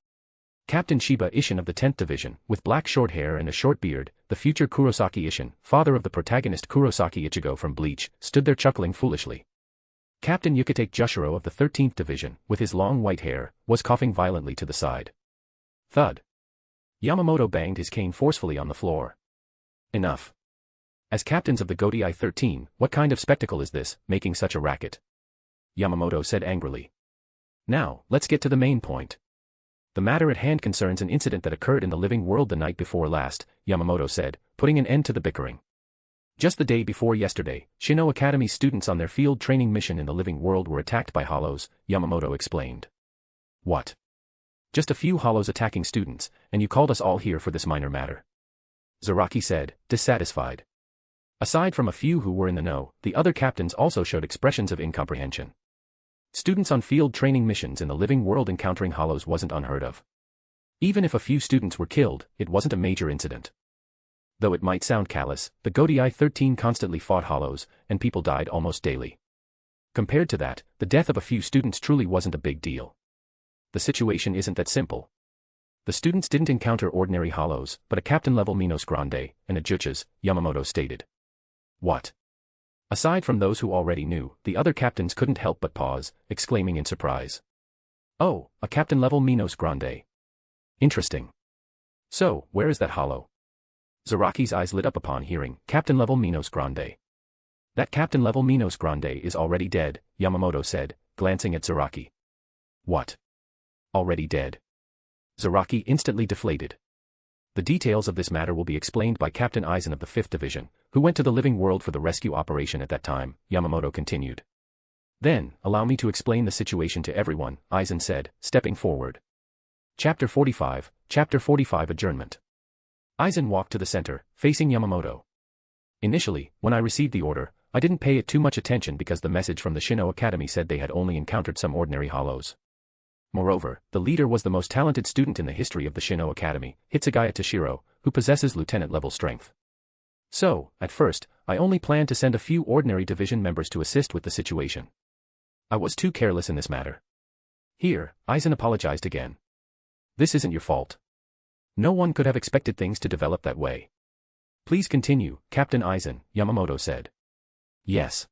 Captain Shiba Ishin of the 10th division, with black short hair and a short beard, the future Kurosaki Ishin, father of the protagonist Kurosaki Ichigo from Bleach, stood there chuckling foolishly. Captain Yukitake Jushiro of the 13th division, with his long white hair, was coughing violently to the side. Thud. Yamamoto banged his cane forcefully on the floor. Enough. As captains of the Goti I-13, what kind of spectacle is this, making such a racket? Yamamoto said angrily. Now, let's get to the main point. The matter at hand concerns an incident that occurred in the living world the night before last, Yamamoto said, putting an end to the bickering. Just the day before yesterday, Shino Academy's students on their field training mission in the living world were attacked by hollows, Yamamoto explained. What? Just a few hollows attacking students, and you called us all here for this minor matter? Zaraki said, dissatisfied. Aside from a few who were in the know, the other captains also showed expressions of incomprehension. Students on field training missions in the living world encountering hollows wasn't unheard of. Even if a few students were killed, it wasn't a major incident. Though it might sound callous, the Goti I-13 constantly fought hollows, and people died almost daily. Compared to that, the death of a few students truly wasn't a big deal. The situation isn't that simple. The students didn't encounter ordinary hollows, but a captain-level Minos Grande, and a Juchas, Yamamoto stated. What? Aside from those who already knew, the other captains couldn't help but pause, exclaiming in surprise. Oh, a captain-level Minos Grande. Interesting. So, where is that hollow? Zaraki's eyes lit up upon hearing, captain-level Minos Grande. That captain-level Minos Grande is already dead, Yamamoto said, glancing at Zaraki. What? Already dead? Zaraki instantly deflated. The details of this matter will be explained by Captain Aizen of the 5th Division, who went to the living world for the rescue operation at that time, Yamamoto continued. Then, allow me to explain the situation to everyone, Aizen said, stepping forward. Chapter 45 Adjournment. Aizen walked to the center, facing Yamamoto. Initially, when I received the order, I didn't pay it too much attention because the message from the Shino Academy said they had only encountered some ordinary hollows. Moreover, the leader was the most talented student in the history of the Shino Academy, Hitsugaya Toshiro, who possesses lieutenant-level strength. So, at first, I only planned to send a few ordinary division members to assist with the situation. I was too careless in this matter. Here, Aizen apologized again. This isn't your fault. No one could have expected things to develop that way. Please continue, Captain Aizen, Yamamoto said. Yes.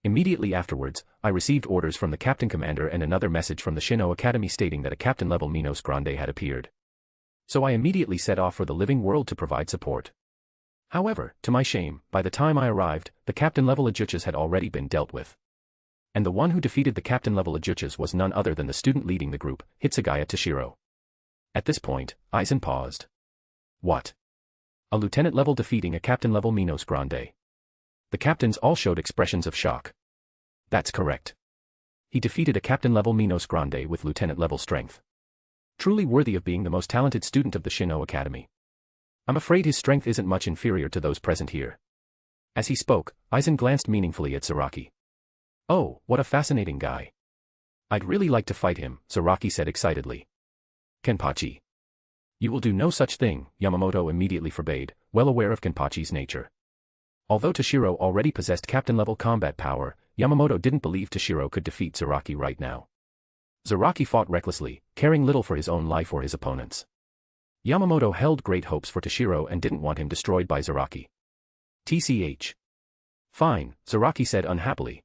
Immediately afterwards, I received orders from the Captain Commander and another message from the Shino Academy stating that a Captain-level Minos Grande had appeared. So I immediately set off for the living world to provide support. However, to my shame, by the time I arrived, the Captain-level Yhwachs had already been dealt with. And the one who defeated the Captain-level Yhwachs was none other than the student leading the group, Hitsugaya Toshiro. At this point, Aizen paused. What? A lieutenant-level defeating a Captain-level Minos Grande. The captains all showed expressions of shock. That's correct. He defeated a Captain-level Minos Grande with lieutenant-level strength. Truly worthy of being the most talented student of the Shino Academy. I'm afraid his strength isn't much inferior to those present here. As he spoke, Aizen glanced meaningfully at Zaraki. Oh, what a fascinating guy. I'd really like to fight him, Zaraki said excitedly. Kenpachi. You will do no such thing, Yamamoto immediately forbade, well aware of Kenpachi's nature. Although Toshiro already possessed captain-level combat power, Yamamoto didn't believe Toshiro could defeat Zaraki right now. Zaraki fought recklessly, caring little for his own life or his opponents. Yamamoto held great hopes for Toshiro and didn't want him destroyed by Zaraki. TCH. Fine, Zaraki said unhappily.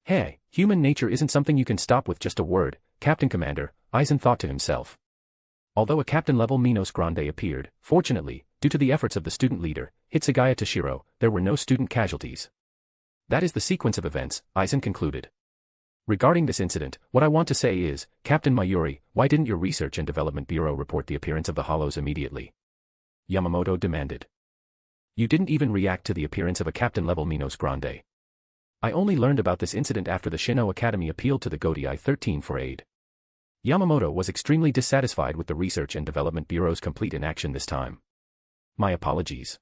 Hey, human nature isn't something you can stop with just a word, Captain Commander, Aizen thought to himself. Although a captain-level Minos Grande appeared, fortunately, due to the efforts of the student leader, Hitsugaya Toshiro, there were no student casualties. That is the sequence of events, Aizen concluded. Regarding this incident, what I want to say is, Captain Mayuri, why didn't your Research and Development Bureau report the appearance of the hollows immediately? Yamamoto demanded. You didn't even react to the appearance of a captain-level Minos Grande. I only learned about this incident after the Shino Academy appealed to the Godai 13 for aid. Yamamoto was extremely dissatisfied with the Research and Development Bureau's complete inaction this time. My apologies.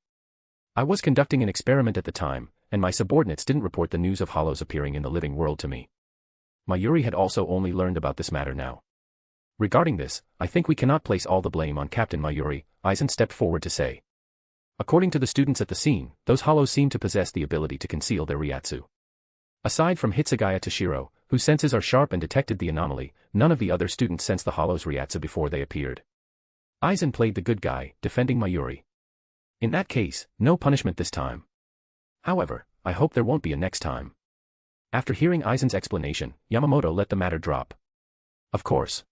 I was conducting an experiment at the time, and my subordinates didn't report the news of hollows appearing in the living world to me. Mayuri had also only learned about this matter now. Regarding this, I think we cannot place all the blame on Captain Mayuri, Aizen stepped forward to say. According to the students at the scene, those hollows seem to possess the ability to conceal their Ryatsu. Aside from Hitsugaya Toshiro, whose senses are sharp and detected the anomaly, none of the other students sensed the hollows' Ryatsu before they appeared. Aizen played the good guy, defending Mayuri. In that case, no punishment this time. However, I hope there won't be a next time. After hearing Aizen's explanation, Yamamoto let the matter drop. Of course.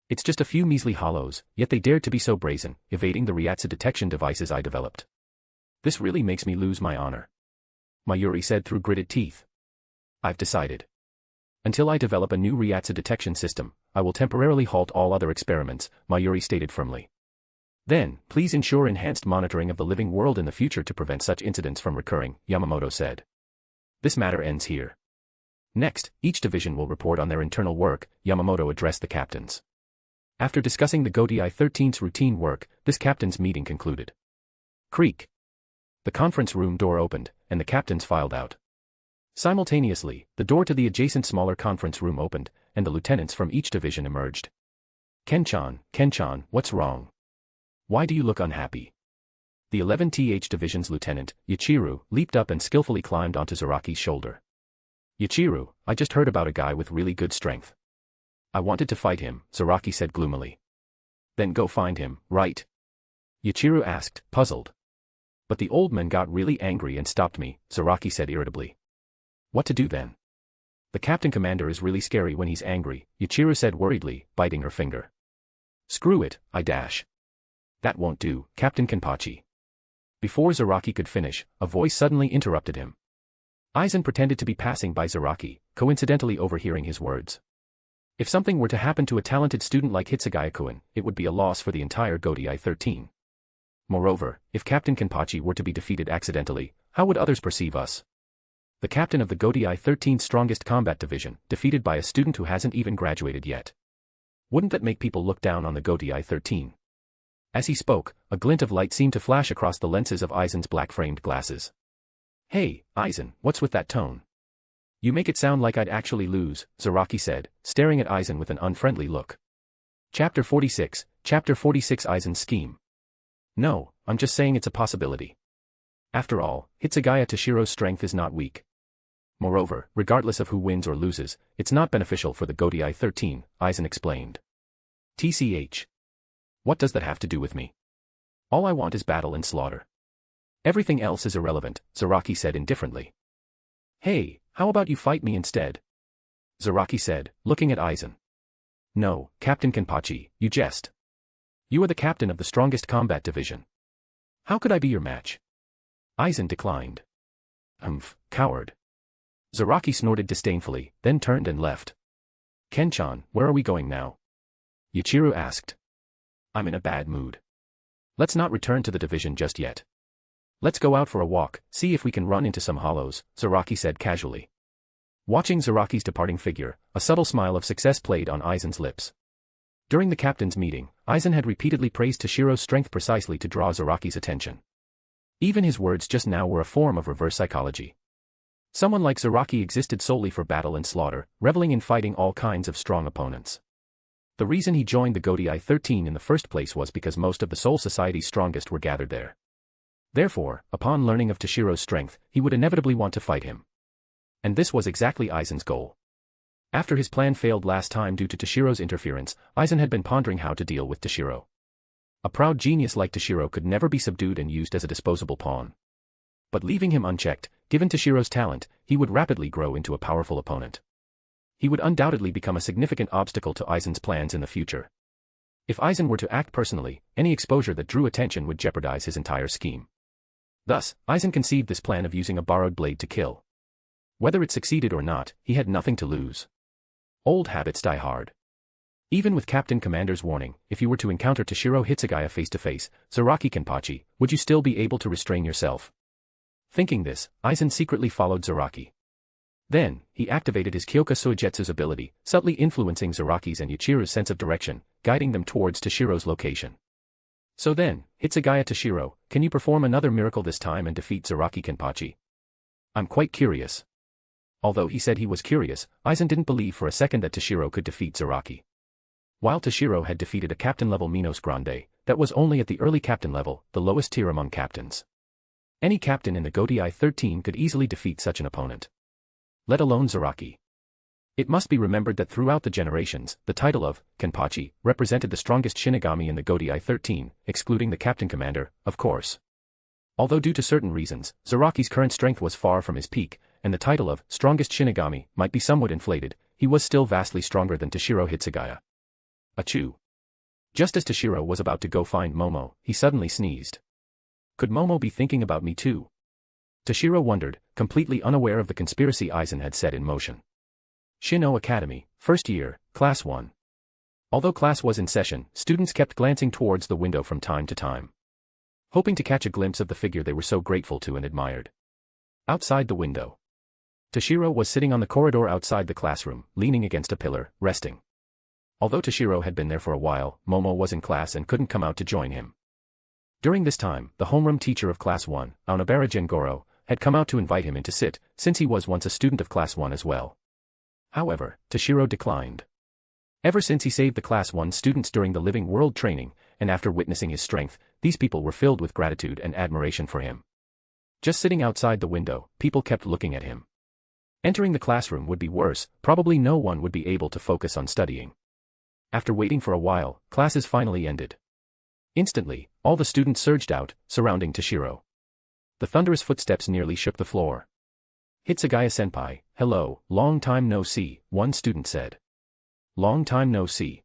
It's just a few measly hollows, yet they dared to be so brazen, evading the Ryatsu detection devices I developed. This really makes me lose my honor. Mayuri said through gritted teeth. I've decided. Until I develop a new Ryatsu detection system, I will temporarily halt all other experiments, Mayuri stated firmly. Then, please ensure enhanced monitoring of the living world in the future to prevent such incidents from recurring, Yamamoto said. This matter ends here. Next, each division will report on their internal work, Yamamoto addressed the captains. After discussing the Godai 13's routine work, this captain's meeting concluded. Creak. The conference room door opened, and the captains filed out. Simultaneously, the door to the adjacent smaller conference room opened, and the lieutenants from each division emerged. Ken-chan, what's wrong? Why do you look unhappy? The 11th Division's lieutenant, Ichiru, leaped up and skillfully climbed onto Zaraki's shoulder. Ichiru, I just heard about a guy with really good strength. I wanted to fight him, Zaraki said gloomily. Then go find him, right? Ichiru asked, puzzled. But the old man got really angry and stopped me, Zaraki said irritably. What to do then? The captain commander is really scary when he's angry, Ichiru said worriedly, biting her finger. Screw it, I dash. That won't do, Captain Kenpachi. Before Zaraki could finish, a voice suddenly interrupted him. Aizen pretended to be passing by Zaraki, coincidentally overhearing his words. If something were to happen to a talented student like Hitsugaya-kun, it would be a loss for the entire Godai 13. Moreover, if Captain Kenpachi were to be defeated accidentally, how would others perceive us? The captain of the Godai 13's strongest combat division, defeated by a student who hasn't even graduated yet. Wouldn't that make people look down on the Godai 13? As he spoke, a glint of light seemed to flash across the lenses of Aizen's black-framed glasses. Hey, Aizen, what's with that tone? You make it sound like I'd actually lose, Zaraki said, staring at Aizen with an unfriendly look. Chapter 46 Aizen's scheme. No, I'm just saying it's a possibility. After all, Hitsugaya Toshiro's strength is not weak. Moreover, regardless of who wins or loses, it's not beneficial for the Godai 13, Aizen explained. TCH. What does that have to do with me? All I want is battle and slaughter. Everything else is irrelevant, Zaraki said indifferently. Hey, How about you fight me instead? Zaraki said, looking at Aizen. No, Captain Kenpachi, you jest. You are the captain of the strongest combat division. How could I be your match? Aizen declined. Coward. Zaraki snorted disdainfully, then turned and left. Ken-chan, where are we going now? Yuichiro asked. I'm in a bad mood. Let's not return to the division just yet. Let's go out for a walk, see if we can run into some hollows, Zaraki said casually. Watching Zaraki's departing figure, a subtle smile of success played on Aizen's lips. During the captain's meeting, Aizen had repeatedly praised Toshiro's strength precisely to draw Zaraki's attention. Even his words just now were a form of reverse psychology. Someone like Zaraki existed solely for battle and slaughter, reveling in fighting all kinds of strong opponents. The reason he joined the Godai 13 in the first place was because most of the Soul Society's strongest were gathered there. Therefore, upon learning of Toshiro's strength, he would inevitably want to fight him. And this was exactly Aizen's goal. After his plan failed last time due to Toshiro's interference, Aizen had been pondering how to deal with Toshiro. A proud genius like Toshiro could never be subdued and used as a disposable pawn. But leaving him unchecked, given Toshiro's talent, he would rapidly grow into a powerful opponent. He would undoubtedly become a significant obstacle to Aizen's plans in the future. If Aizen were to act personally, any exposure that drew attention would jeopardize his entire scheme. Thus, Aizen conceived this plan of using a borrowed blade to kill. Whether it succeeded or not, he had nothing to lose. Old habits die hard. Even with Captain Commander's warning, if you were to encounter Toshiro Hitsugaya face-to-face, Zaraki Kenpachi, would you still be able to restrain yourself? Thinking this, Aizen secretly followed Zaraki. Then, he activated his Kyoka Soijetsu's ability, subtly influencing Zaraki's and Yuichiro's sense of direction, guiding them towards Toshiro's location. So then, Hitsugaya Toshiro, can you perform another miracle this time and defeat Zaraki Kenpachi? I'm quite curious. Although he said he was curious, Aizen didn't believe for a second that Toshiro could defeat Zaraki. While Toshiro had defeated a captain-level Minos Grande, that was only at the early captain level, the lowest tier among captains. Any captain in the Godai 13 could easily defeat such an opponent. Let alone Zaraki. It must be remembered that throughout the generations, the title of Kenpachi represented the strongest Shinigami in the Godai 13, excluding the captain commander, of course. Although due to certain reasons, Zaraki's current strength was far from his peak, and the title of strongest Shinigami might be somewhat inflated, he was still vastly stronger than Toshiro Hitsugaya. Achoo. Just as Toshiro was about to go find Momo, he suddenly sneezed. Could Momo be thinking about me too? Toshiro wondered, completely unaware of the conspiracy Aizen had set in motion. Shino Academy, first year, Class 1. Although class was in session, students kept glancing towards the window from time to time, hoping to catch a glimpse of the figure they were so grateful to and admired. Outside the window, Toshiro was sitting on the corridor outside the classroom, leaning against a pillar, resting. Although Toshiro had been there for a while, Momo was in class and couldn't come out to join him. During this time, the homeroom teacher of Class 1, Aonabara Jengoro, had come out to invite him in to sit, since he was once a student of Class 1 as well. However, Toshiro declined. Ever since he saved the Class 1 students during the Living World training, and after witnessing his strength, these people were filled with gratitude and admiration for him. Just sitting outside the window, people kept looking at him. Entering the classroom would be worse, probably no one would be able to focus on studying. After waiting for a while, classes finally ended. Instantly, all the students surged out, surrounding Toshiro. The thunderous footsteps nearly shook the floor. Hitsugaya-senpai, hello, long time no see, one student said. Long time no see.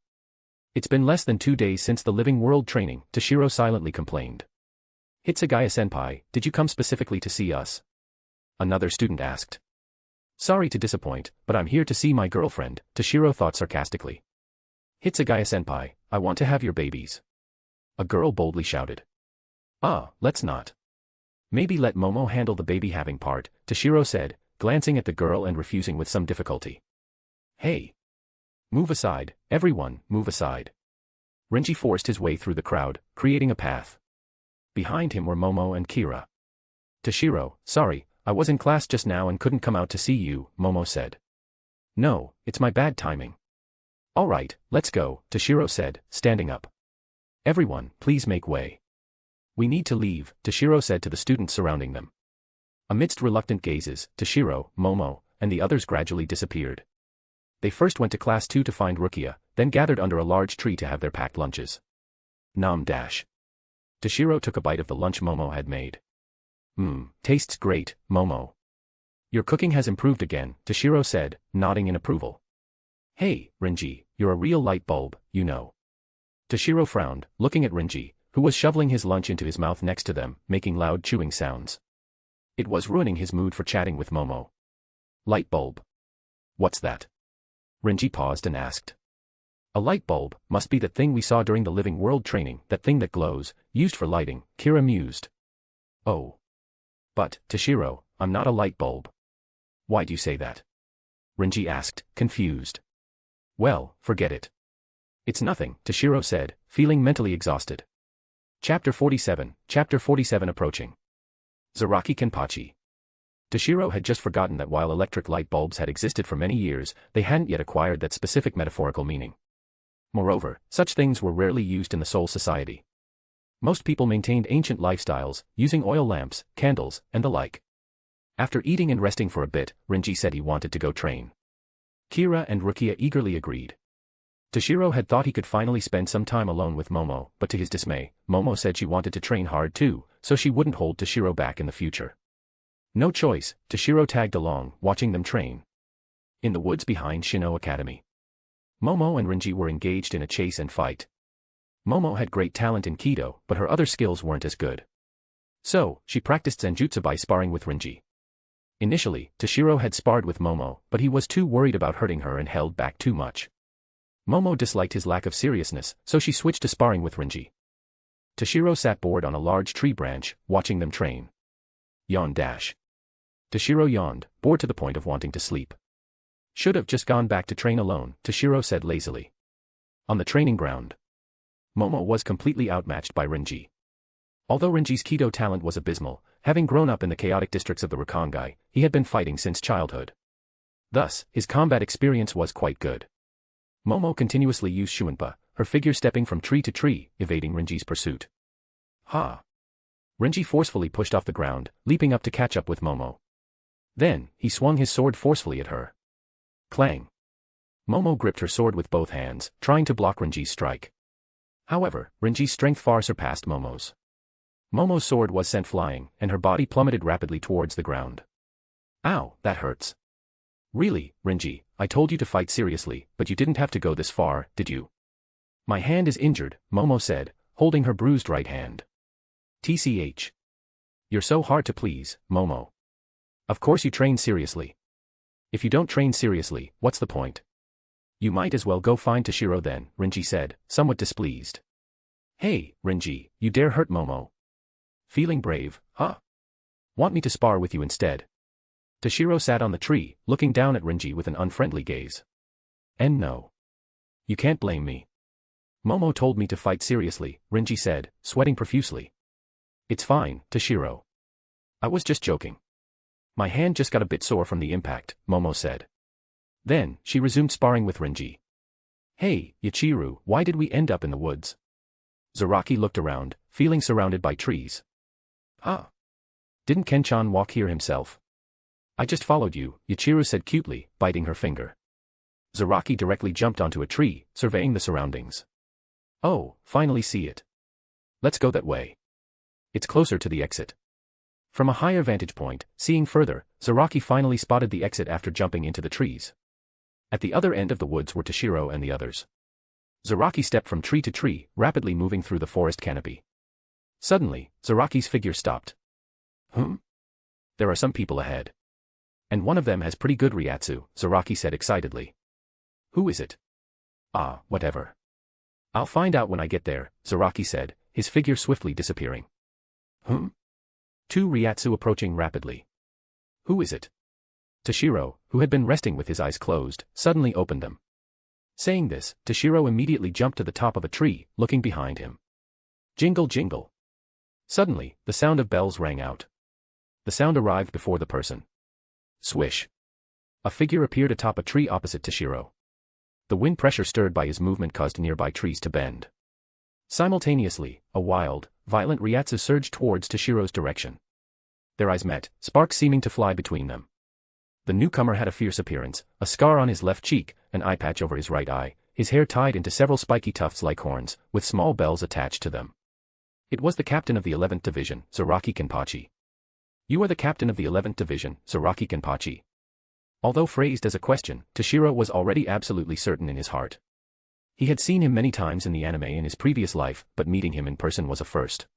It's been less than 2 days since the Living World training, Toshiro silently complained. Hitsugaya-senpai, did you come specifically to see us? Another student asked. Sorry to disappoint, but I'm here to see my girlfriend, Toshiro thought sarcastically. Hitsugaya-senpai, I want to have your babies. A girl boldly shouted. Let's not. Maybe let Momo handle the baby-having part, Toshiro said, glancing at the girl and refusing with some difficulty. Hey! Move aside, everyone, move aside. Renji forced his way through the crowd, creating a path. Behind him were Momo and Kira. Toshiro, sorry, I was in class just now and couldn't come out to see you, Momo said. No, it's my bad timing. All right, let's go, Toshiro said, standing up. Everyone, please make way. We need to leave, Toshiro said to the students surrounding them. Amidst reluctant gazes, Toshiro, Momo, and the others gradually disappeared. They first went to Class 2 to find Rukia, then gathered under a large tree to have their packed lunches. Nom dash. Toshiro took a bite of the lunch Momo had made. Tastes great, Momo. Your cooking has improved again, Toshiro said, nodding in approval. Hey, Renji, you're a real light bulb, you know. Toshiro frowned, looking at Renji, who was shoveling his lunch into his mouth next to them, making loud chewing sounds. It was ruining his mood for chatting with Momo. Light bulb. What's that? Renji paused and asked. A light bulb must be that thing we saw during the Living World training, that thing that glows, used for lighting, Kira mused. Oh. But, Toshiro, I'm not a light bulb. Why do you say that? Renji asked, confused. Well, forget it. It's nothing, Toshiro said, feeling mentally exhausted. Chapter 47 approaching. Zaraki Kenpachi. Toshiro had just forgotten that while electric light bulbs had existed for many years, they hadn't yet acquired that specific metaphorical meaning. Moreover, such things were rarely used in the Soul Society. Most people maintained ancient lifestyles, using oil lamps, candles, and the like. After eating and resting for a bit, Renji said he wanted to go train. Kira and Rukia eagerly agreed. Toshiro had thought he could finally spend some time alone with Momo, but to his dismay, Momo said she wanted to train hard too, so she wouldn't hold Toshiro back in the future. No choice, Toshiro tagged along, watching them train. In the woods behind Shino Academy. Momo and Renji were engaged in a chase and fight. Momo had great talent in Kido, but her other skills weren't as good. So, she practiced Zenjutsu by sparring with Renji. Initially, Toshiro had sparred with Momo, but he was too worried about hurting her and held back too much. Momo disliked his lack of seriousness, so she switched to sparring with Renji. Toshiro sat bored on a large tree branch, watching them train. Yawn dash. Toshiro yawned, bored to the point of wanting to sleep. Should have just gone back to train alone, Toshiro said lazily. On the training ground. Momo was completely outmatched by Renji. Although Renji's Kido talent was abysmal, having grown up in the chaotic districts of the Rakangai, he had been fighting since childhood. Thus, his combat experience was quite good. Momo continuously used Shuinpa, her figure stepping from tree to tree, evading Renji's pursuit. Ha! Renji forcefully pushed off the ground, leaping up to catch up with Momo. Then, he swung his sword forcefully at her. Clang! Momo gripped her sword with both hands, trying to block Renji's strike. However, Renji's strength far surpassed Momo's. Momo's sword was sent flying, and her body plummeted rapidly towards the ground. Ow, that hurts. Really, Renji, I told you to fight seriously, but you didn't have to go this far, did you? My hand is injured, Momo said, holding her bruised right hand. TCH. You're so hard to please, Momo. Of course you train seriously. If you don't train seriously, what's the point? You might as well go find Toshiro then, Renji said, somewhat displeased. Hey, Renji, you dare hurt Momo? Feeling brave, huh? Want me to spar with you instead? Toshiro sat on the tree, looking down at Renji with an unfriendly gaze. And no. You can't blame me. Momo told me to fight seriously, Renji said, sweating profusely. It's fine, Toshiro. I was just joking. My hand just got a bit sore from the impact, Momo said. Then, she resumed sparring with Renji. Hey, Yachiru, why did we end up in the woods? Zaraki looked around, feeling surrounded by trees. Huh? Didn't Kenchan walk here himself? I just followed you, Yachiru said cutely, biting her finger. Zaraki directly jumped onto a tree, surveying the surroundings. Oh, finally see it. Let's go that way. It's closer to the exit. From a higher vantage point, seeing further, Zaraki finally spotted the exit after jumping into the trees. At the other end of the woods were Toshiro and the others. Zaraki stepped from tree to tree, rapidly moving through the forest canopy. Suddenly, Zaraki's figure stopped. There are some people ahead. And one of them has pretty good Ryatsu, Zaraki said excitedly. Who is it? Ah, whatever. I'll find out when I get there, Zaraki said, his figure swiftly disappearing. Two Ryatsu approaching rapidly. Who is it? Toshiro, who had been resting with his eyes closed, suddenly opened them. Saying this, Toshiro immediately jumped to the top of a tree, looking behind him. Jingle jingle. Suddenly, the sound of bells rang out. The sound arrived before the person. Swish. A figure appeared atop a tree opposite Toshiro. The wind pressure stirred by his movement caused nearby trees to bend. Simultaneously, a wild, violent Ryatsu surged towards Toshiro's direction. Their eyes met, sparks seeming to fly between them. The newcomer had a fierce appearance, a scar on his left cheek, an eye patch over his right eye, his hair tied into several spiky tufts like horns, with small bells attached to them. It was the captain of the 11th Division, Zaraki Kenpachi. You are the captain of the 11th Division, Zaraki Kenpachi. Although phrased as a question, Toshiro was already absolutely certain in his heart. He had seen him many times in the anime in his previous life, but meeting him in person was a first.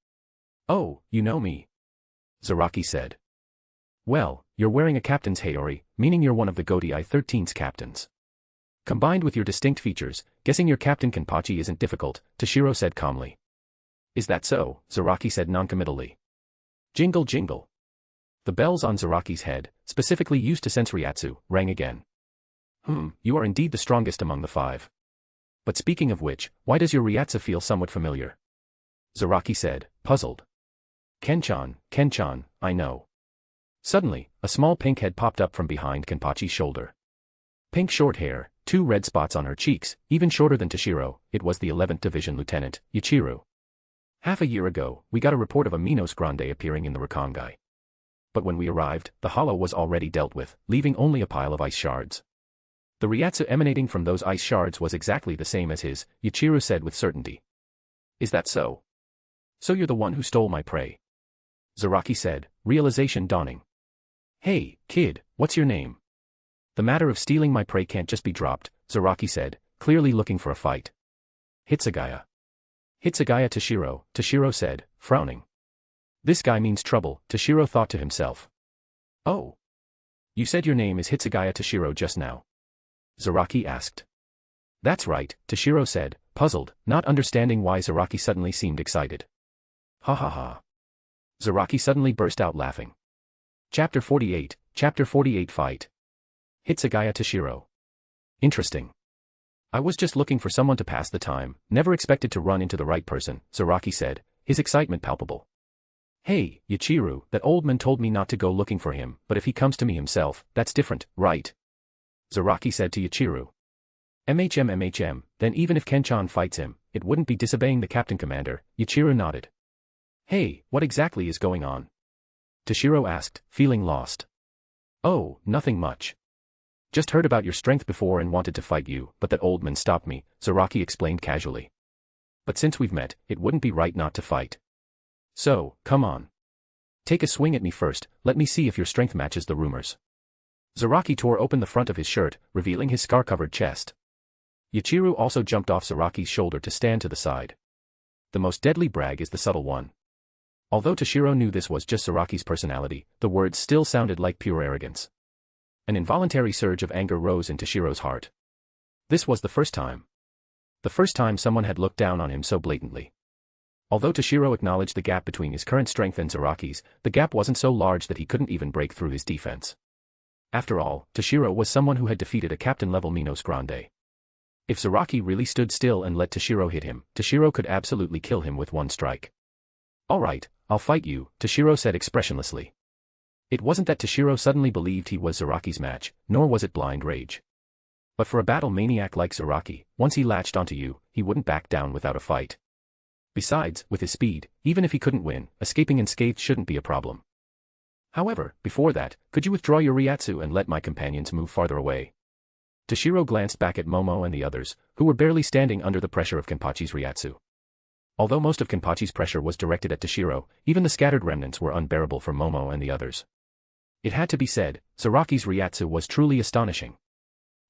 Oh, you know me. Zaraki said. Well, you're wearing a captain's haori, meaning you're one of the Goti 13's captains. Combined with your distinct features, guessing your Captain Kenpachi isn't difficult, Toshiro said calmly. Is that so? Zaraki said noncommittally. Jingle jingle. The bells on Zaraki's head, specifically used to sense Ryatsu, rang again. You are indeed the strongest among the 5. But speaking of which, why does your Ryatsu feel somewhat familiar? Zaraki said, puzzled. Ken-chan, I know. Suddenly, a small pink head popped up from behind Kenpachi's shoulder. Pink short hair, 2 red spots on her cheeks, even shorter than Toshiro, it was the 11th Division Lieutenant, Yuichiro. Half a year ago, we got a report of a Minos Grande appearing in the Rakongai. But when we arrived, the hollow was already dealt with, leaving only a pile of ice shards. The Ryatsu emanating from those ice shards was exactly the same as his, Yuichiro said with certainty. Is that so? So you're the one who stole my prey. Zaraki said, realization dawning. Hey, kid, what's your name? The matter of stealing my prey can't just be dropped, Zaraki said, clearly looking for a fight. Hitsugaya. Hitsugaya Toshiro, Toshiro said, frowning. This guy means trouble, Toshiro thought to himself. Oh. You said your name is Hitsugaya Toshiro just now. Zaraki asked. That's right, Toshiro said, puzzled, not understanding why Zaraki suddenly seemed excited. Ha ha ha. Zaraki suddenly burst out laughing. Chapter 48 Fight. Hitsugaya Toshiro. Interesting. I was just looking for someone to pass the time, never expected to run into the right person, Zaraki said, his excitement palpable. Hey, Yuichiro, that old man told me not to go looking for him, but if he comes to me himself, that's different, right? Zaraki said to Yuichiro. MHM, then even if Ken-chan fights him, it wouldn't be disobeying the captain commander, Yuichiro nodded. Hey, what exactly is going on? Toshiro asked, feeling lost. Oh, nothing much. Just heard about your strength before and wanted to fight you, but that old man stopped me, Zaraki explained casually. But since we've met, it wouldn't be right not to fight. So, come on. Take a swing at me first, let me see if your strength matches the rumors. Zaraki tore open the front of his shirt, revealing his scar-covered chest. Yuichiro also jumped off Zaraki's shoulder to stand to the side. The most deadly brag is the subtle one. Although Toshiro knew this was just Zaraki's personality, the words still sounded like pure arrogance. An involuntary surge of anger rose in Toshiro's heart. This was the first time. The first time someone had looked down on him so blatantly. Although Toshiro acknowledged the gap between his current strength and Zaraki's, the gap wasn't so large that he couldn't even break through his defense. After all, Toshiro was someone who had defeated a captain-level Minos Grande. If Zaraki really stood still and let Toshiro hit him, Toshiro could absolutely kill him with one strike. Alright, I'll fight you, Toshiro said expressionlessly. It wasn't that Toshiro suddenly believed he was Zaraki's match, nor was it blind rage. But for a battle maniac like Zaraki, once he latched onto you, he wouldn't back down without a fight. Besides, with his speed, even if he couldn't win, escaping unscathed shouldn't be a problem. However, before that, could you withdraw your Ryatsu and let my companions move farther away? Toshiro glanced back at Momo and the others, who were barely standing under the pressure of Kenpachi's Ryatsu. Although most of Kenpachi's pressure was directed at Toshiro, even the scattered remnants were unbearable for Momo and the others. It had to be said, Zaraki's Ryatsu was truly astonishing.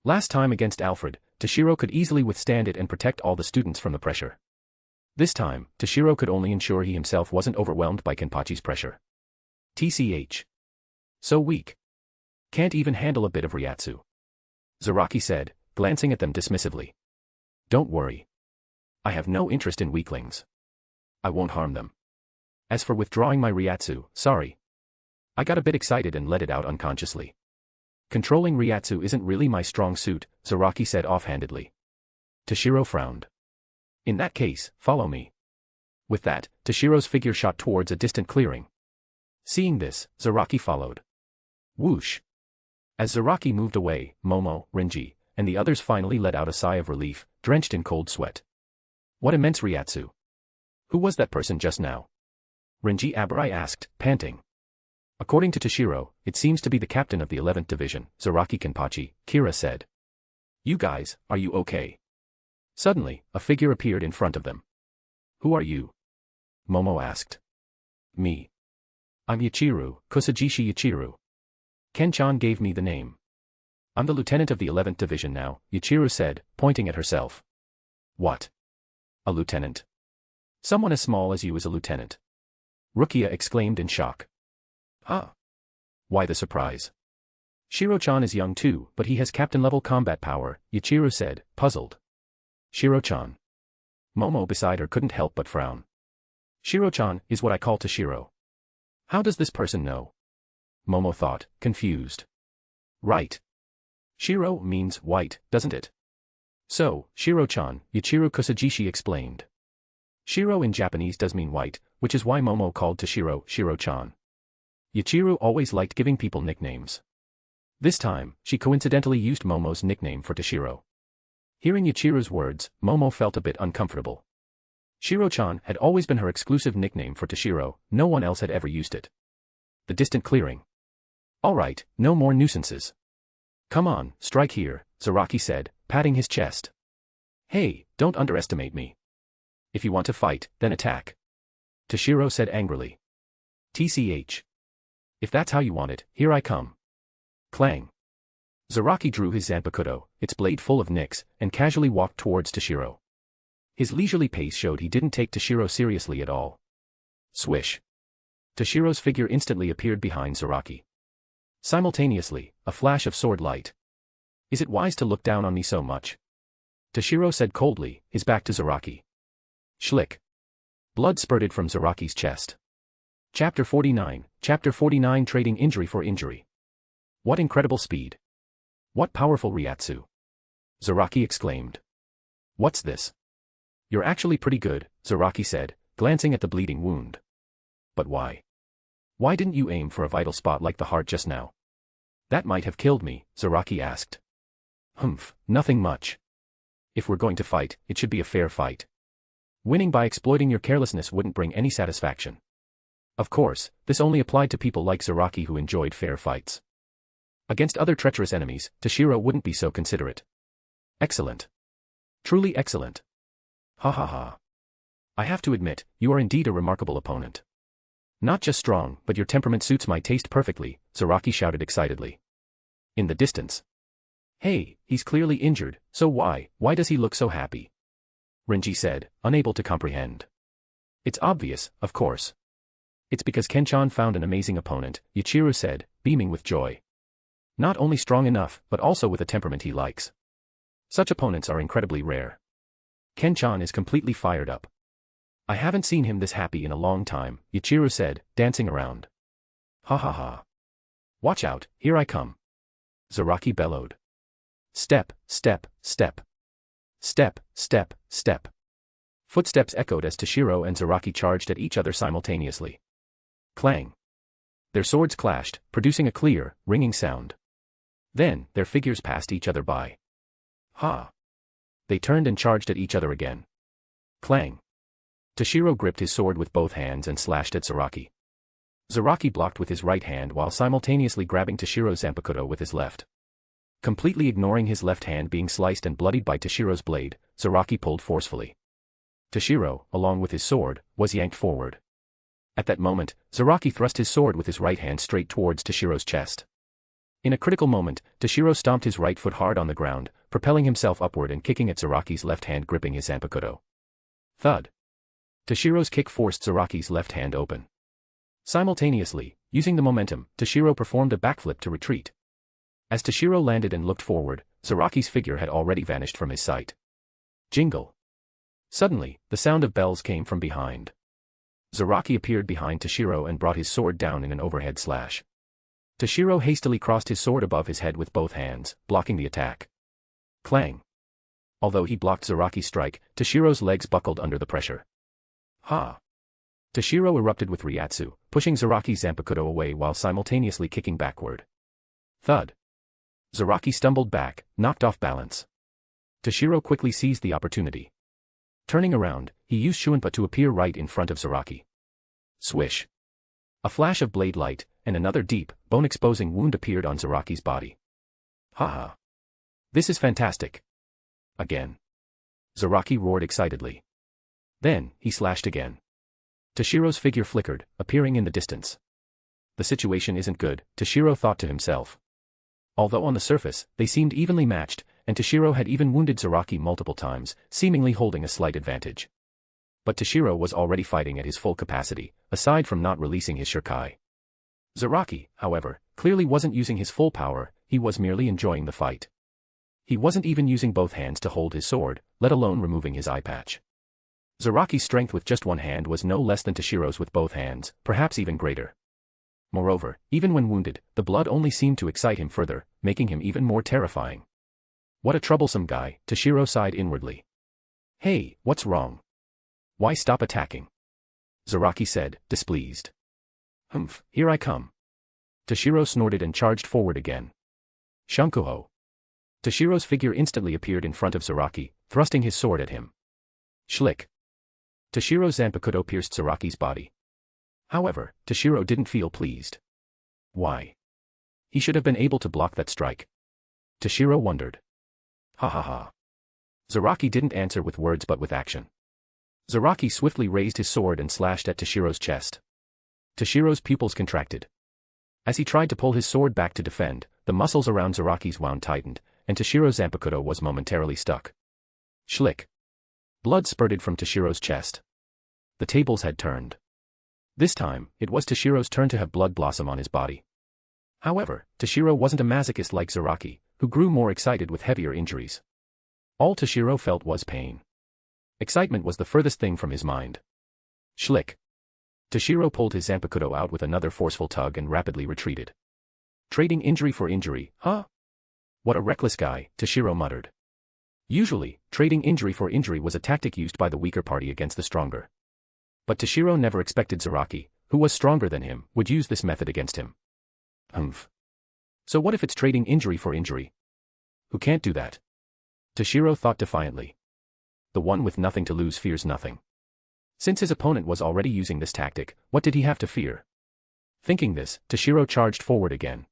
Last time against Alfred, Toshiro could easily withstand it and protect all the students from the pressure. This time, Toshiro could only ensure he himself wasn't overwhelmed by Kenpachi's pressure. TCH. So weak. Can't even handle a bit of Ryatsu. Zaraki said, glancing at them dismissively. Don't worry. I have no interest in weaklings. I won't harm them. As for withdrawing my Ryatsu, sorry. I got a bit excited and let it out unconsciously. Controlling Ryatsu isn't really my strong suit, Zaraki said offhandedly. Toshiro frowned. In that case, follow me. With that, Toshiro's figure shot towards a distant clearing. Seeing this, Zaraki followed. Whoosh. As Zaraki moved away, Momo, Renji, and the others finally let out a sigh of relief, drenched in cold sweat. What immense Ryatsu. Who was that person just now? Renji Abarai asked, panting. According to Toshiro, it seems to be the captain of the 11th Division, Zaraki Kenpachi, Kira said. You guys, are you okay? Suddenly, a figure appeared in front of them. Who are you? Momo asked. Me. I'm Yachiru, Kusajishi Yachiru. Ken-chan gave me the name. I'm the lieutenant of the 11th Division now, Yachiru said, pointing at herself. What? A lieutenant? Someone as small as you is a lieutenant. Rukia exclaimed in shock. Huh? Why the surprise? Shiro-chan is young too, but he has captain-level combat power, Yachiru said, puzzled. Shiro-chan. Momo beside her couldn't help but frown. Shiro-chan is what I call Toshiro. How does this person know? Momo thought, confused. Right. Shiro means white, doesn't it? So, Shiro-chan, Yachiru Kusajishi explained. Shiro in Japanese does mean white, which is why Momo called Toshiro Shiro-chan. Yachiru always liked giving people nicknames. This time, she coincidentally used Momo's nickname for Toshiro. Hearing Yachiru's words, Momo felt a bit uncomfortable. Shiro-chan had always been her exclusive nickname for Toshiro, no one else had ever used it. The distant clearing. All right, no more nuisances. Come on, strike here, Zaraki said, patting his chest. Hey, don't underestimate me. If you want to fight, then attack. Toshiro said angrily. TCH. If that's how you want it, here I come. Clang. Zaraki drew his Zanpakuto, its blade full of nicks, and casually walked towards Toshiro. His leisurely pace showed he didn't take Toshiro seriously at all. Swish. Toshiro's figure instantly appeared behind Zaraki. Simultaneously, a flash of sword light. Is it wise to look down on me so much? Toshiro said coldly, his back to Zaraki. Schlick. Blood spurted from Zaraki's chest. Chapter 49, trading injury for injury. What incredible speed. What powerful Ryatsu. Zaraki exclaimed. What's this? You're actually pretty good, Zaraki said, glancing at the bleeding wound. But why? Why didn't you aim for a vital spot like the heart just now? That might have killed me, Zaraki asked. Humph, nothing much. If we're going to fight, it should be a fair fight. Winning by exploiting your carelessness wouldn't bring any satisfaction. Of course, this only applied to people like Zaraki who enjoyed fair fights. Against other treacherous enemies, Toshiro wouldn't be so considerate. Excellent. Truly excellent. Ha ha ha. I have to admit, you are indeed a remarkable opponent. Not just strong, but your temperament suits my taste perfectly, Zaraki shouted excitedly. In the distance. Hey, he's clearly injured, so why does he look so happy? Renji said, unable to comprehend. It's obvious, of course. It's because Ken-chan found an amazing opponent, Yachiru said, beaming with joy. Not only strong enough, but also with a temperament he likes. Such opponents are incredibly rare. Ken-chan is completely fired up. I haven't seen him this happy in a long time, Yachiru said, dancing around. Ha ha ha. Watch out, here I come. Zaraki bellowed. Step, step, step. Step, step, step. Footsteps echoed as Toshiro and Zaraki charged at each other simultaneously. Clang. Their swords clashed, producing a clear, ringing sound. Then, their figures passed each other by. Ha! They turned and charged at each other again. Clang. Toshiro gripped his sword with both hands and slashed at Zaraki. Zaraki blocked with his right hand while simultaneously grabbing Toshiro's Zanpakuto with his left. Completely ignoring his left hand being sliced and bloodied by Toshiro's blade, Zaraki pulled forcefully. Toshiro, along with his sword, was yanked forward. At that moment, Zaraki thrust his sword with his right hand straight towards Toshiro's chest. In a critical moment, Toshiro stomped his right foot hard on the ground, propelling himself upward and kicking at Zaraki's left hand gripping his Zanpakuto. Thud. Toshiro's kick forced Zaraki's left hand open. Simultaneously, using the momentum, Toshiro performed a backflip to retreat. As Toshiro landed and looked forward, Zaraki's figure had already vanished from his sight. Jingle. Suddenly, the sound of bells came from behind. Zaraki appeared behind Toshiro and brought his sword down in an overhead slash. Toshiro hastily crossed his sword above his head with both hands, blocking the attack. Clang. Although he blocked Zaraki's strike, Toshiro's legs buckled under the pressure. Ha! Toshiro erupted with Ryatsu, pushing Zaraki's Zanpakuto away while simultaneously kicking backward. Thud. Zaraki stumbled back, knocked off balance. Toshiro quickly seized the opportunity. Turning around, he used Shuinpa to appear right in front of Zaraki. Swish. A flash of blade light, and another deep, bone-exposing wound appeared on Zaraki's body. Ha! This is fantastic. Again. Zaraki roared excitedly. Then, he slashed again. Toshiro's figure flickered, appearing in the distance. The situation isn't good, Toshiro thought to himself. Although on the surface, they seemed evenly matched, and Toshiro had even wounded Zaraki multiple times, seemingly holding a slight advantage. But Toshiro was already fighting at his full capacity, aside from not releasing his Shirkai. Zaraki, however, clearly wasn't using his full power, he was merely enjoying the fight. He wasn't even using both hands to hold his sword, let alone removing his eye patch. Zaraki's strength with just one hand was no less than Toshiro's with both hands, perhaps even greater. Moreover, even when wounded, the blood only seemed to excite him further, making him even more terrifying. What a troublesome guy, Toshiro sighed inwardly. Hey, what's wrong? Why stop attacking? Zaraki said, displeased. Humph, here I come. Toshiro snorted and charged forward again. Shunkuho. Toshiro's figure instantly appeared in front of Zaraki, thrusting his sword at him. Schlick. Toshiro's Zanpakuto pierced Zaraki's body. However, Toshiro didn't feel pleased. Why? He should have been able to block that strike. Toshiro wondered. Ha ha ha. Zaraki didn't answer with words but with action. Zaraki swiftly raised his sword and slashed at Toshiro's chest. Toshiro's pupils contracted. As he tried to pull his sword back to defend, the muscles around Zaraki's wound tightened, and Toshiro's Zanpakuto was momentarily stuck. Schlick. Blood spurted from Toshiro's chest. The tables had turned. This time, it was Toshiro's turn to have blood blossom on his body. However, Toshiro wasn't a masochist like Zaraki, who grew more excited with heavier injuries. All Toshiro felt was pain. Excitement was the furthest thing from his mind. Schlick. Toshiro pulled his Zanpakuto out with another forceful tug and rapidly retreated. Trading injury for injury, huh? What a reckless guy, Toshiro muttered. Usually, trading injury for injury was a tactic used by the weaker party against the stronger. But Toshiro never expected Zaraki, who was stronger than him, would use this method against him. Humph. So what if it's trading injury for injury? Who can't do that? Toshiro thought defiantly. The one with nothing to lose fears nothing. Since his opponent was already using this tactic, what did he have to fear? Thinking this, Toshiro charged forward again.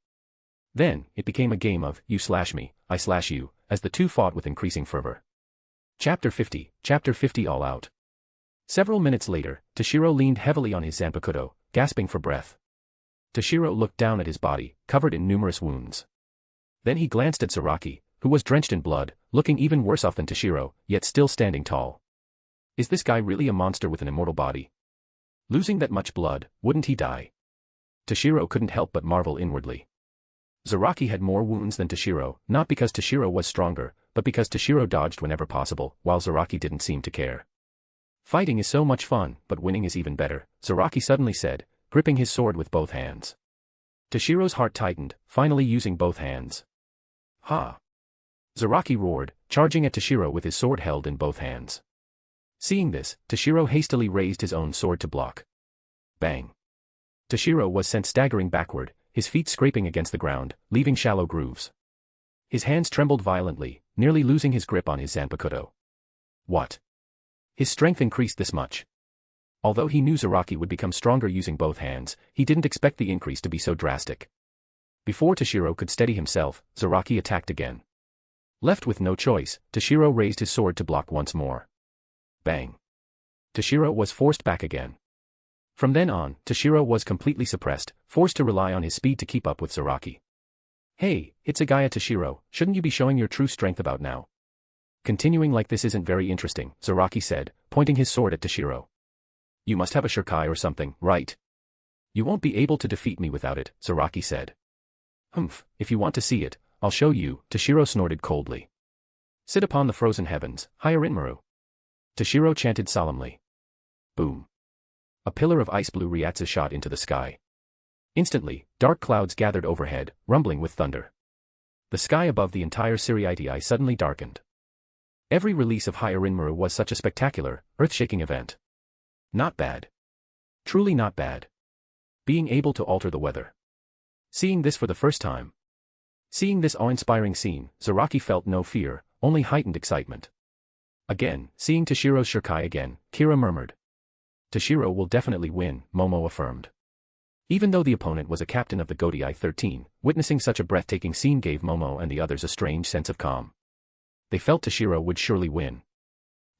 Then, it became a game of, you slash me, I slash you, as the two fought with increasing fervor. Chapter 50 All Out. Several minutes later, Toshiro leaned heavily on his Zanpakuto, gasping for breath. Toshiro looked down at his body, covered in numerous wounds. Then he glanced at Zaraki, who was drenched in blood, looking even worse off than Toshiro, yet still standing tall. Is this guy really a monster with an immortal body? Losing that much blood, wouldn't he die? Toshiro couldn't help but marvel inwardly. Zaraki had more wounds than Toshiro, not because Toshiro was stronger, but because Toshiro dodged whenever possible, while Zaraki didn't seem to care. Fighting is so much fun, but winning is even better, Zaraki suddenly said, gripping his sword with both hands. Toshiro's heart tightened, finally using both hands. Ha! Zaraki roared, charging at Toshiro with his sword held in both hands. Seeing this, Toshiro hastily raised his own sword to block. Bang! Toshiro was sent staggering backward, his feet scraping against the ground, leaving shallow grooves. His hands trembled violently, nearly losing his grip on his Zanpakuto. What? His strength increased this much. Although he knew Zaraki would become stronger using both hands, he didn't expect the increase to be so drastic. Before Toshiro could steady himself, Zaraki attacked again. Left with no choice, Toshiro raised his sword to block once more. Bang! Toshiro was forced back again. From then on, Toshiro was completely suppressed, forced to rely on his speed to keep up with Zaraki. Hey, Hitsugaya Toshiro, shouldn't you be showing your true strength about now? Continuing like this isn't very interesting, Zaraki said, pointing his sword at Toshiro. You must have a Shirkai or something, right? You won't be able to defeat me without it, Zaraki said. Humph, if you want to see it, I'll show you, Toshiro snorted coldly. Sit upon the frozen heavens, Hyarinmaru. Toshiro chanted solemnly. Boom. A pillar of ice blue Ryatsu shot into the sky. Instantly, dark clouds gathered overhead, rumbling with thunder. The sky above the entire Siriitii suddenly darkened. Every release of Hyarinmaru was such a spectacular, earth-shaking event. Not bad. Truly not bad. Being able to alter the weather. Seeing this for the first time. Seeing this awe-inspiring scene, Zaraki felt no fear, only heightened excitement. Again, seeing Toshiro's Shirkai again, Kira murmured. Toshiro will definitely win, Momo affirmed. Even though the opponent was a captain of the Gotei 13, witnessing such a breathtaking scene gave Momo and the others a strange sense of calm. They felt Toshiro would surely win.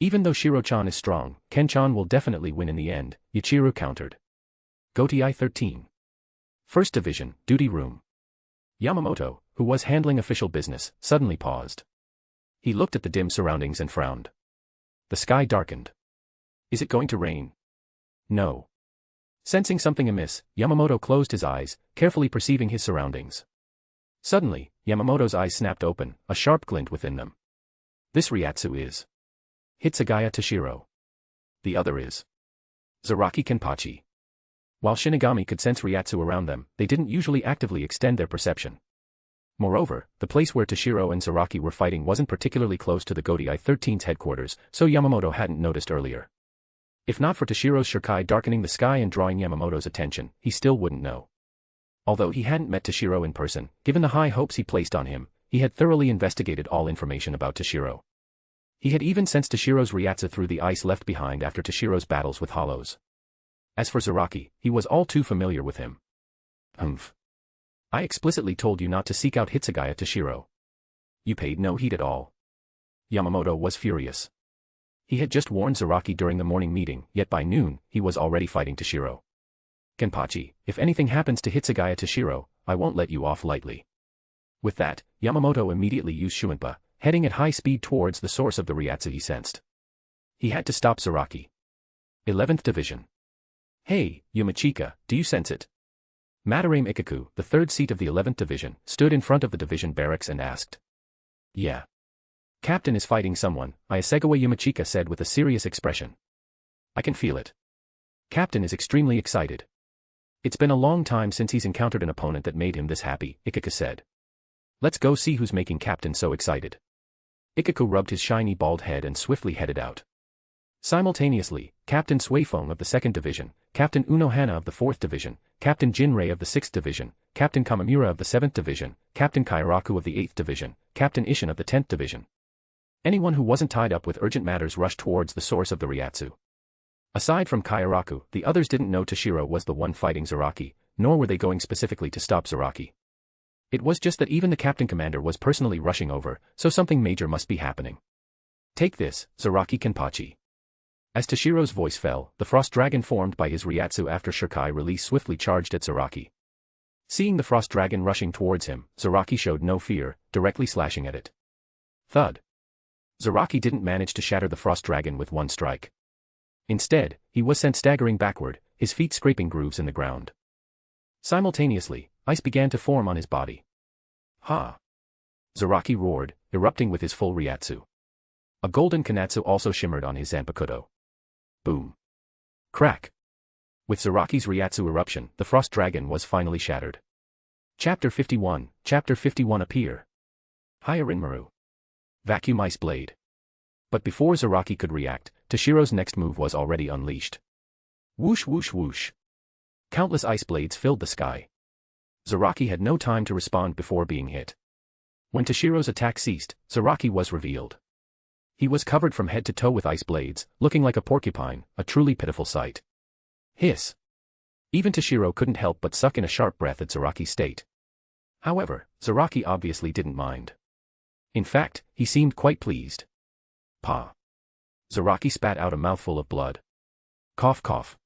Even though Shiro-chan is strong, Ken-chan will definitely win in the end, Yachiru countered. Gotei 13. First Division, Duty Room. Yamamoto, who was handling official business, suddenly paused. He looked at the dim surroundings and frowned. The sky darkened. Is it going to rain? No. Sensing something amiss, Yamamoto closed his eyes, carefully perceiving his surroundings. Suddenly, Yamamoto's eyes snapped open, a sharp glint within them. This Ryatsu is Hitsugaya Toshiro. The other is Zaraki Kenpachi. While Shinigami could sense Ryatsu around them, they didn't usually actively extend their perception. Moreover, the place where Toshiro and Zaraki were fighting wasn't particularly close to the Godai 13's headquarters, so Yamamoto hadn't noticed earlier. If not for Toshiro's shuriken darkening the sky and drawing Yamamoto's attention, he still wouldn't know. Although he hadn't met Toshiro in person, given the high hopes he placed on him, he had thoroughly investigated all information about Toshiro. He had even sensed Toshiro's Ryatsu through the ice left behind after Toshiro's battles with hollows. As for Zaraki, he was all too familiar with him. Humph. I explicitly told you not to seek out Hitsugaya Toshiro. You paid no heed at all. Yamamoto was furious. He had just warned Zaraki during the morning meeting, yet by noon, he was already fighting Toshiro. Kenpachi, if anything happens to Hitsugaya Toshiro, I won't let you off lightly. With that, Yamamoto immediately used Shuinpa, heading at high speed towards the source of the Ryatsu he sensed. He had to stop Zaraki. 11th Division. Hey, Yumachika, do you sense it? Madarame Ikaku, the third seat of the 11th Division, stood in front of the division barracks and asked. Yeah. Captain is fighting someone, Iasegawa Yumachika said with a serious expression. I can feel it. Captain is extremely excited. It's been a long time since he's encountered an opponent that made him this happy, Ikaku said. Let's go see who's making Captain so excited. Ikaku rubbed his shiny bald head and swiftly headed out. Simultaneously, Captain Suifeng of the 2nd Division, Captain Unohana of the 4th Division, Captain Jinrei of the 6th Division, Captain Kamamura of the 7th Division, Captain Kairaku of the 8th Division, Captain Ishin of the 10th Division. Anyone who wasn't tied up with urgent matters rushed towards the source of the Ryatsu. Aside from Kairaku, the others didn't know Toshiro was the one fighting Zaraki, nor were they going specifically to stop Zaraki. It was just that even the captain commander was personally rushing over, so something major must be happening. Take this, Zaraki Kenpachi. As Toshiro's voice fell, the frost dragon formed by his Ryatsu after shuriken release swiftly charged at Zaraki. Seeing the frost dragon rushing towards him, Zaraki showed no fear, directly slashing at it. Thud. Zaraki didn't manage to shatter the frost dragon with one strike. Instead, he was sent staggering backward, his feet scraping grooves in the ground. Simultaneously, ice began to form on his body. Ha! Zaraki roared, erupting with his full Ryatsu. A golden Kanatsu also shimmered on his Zanpakuto. Boom. Crack. With Zaraki's Ryatsu eruption, the frost dragon was finally shattered. Chapter 51 appear. Hyarinmaru. Vacuum ice blade. But before Zaraki could react, Toshiro's next move was already unleashed. Whoosh whoosh whoosh. Countless ice blades filled the sky. Zaraki had no time to respond before being hit. When Toshiro's attack ceased, Zaraki was revealed. He was covered from head to toe with ice blades, looking like a porcupine, a truly pitiful sight. Hiss. Even Toshiro couldn't help but suck in a sharp breath at Zaraki's state. However, Zaraki obviously didn't mind. In fact, he seemed quite pleased. Pa. Zaraki spat out a mouthful of blood. Cough cough.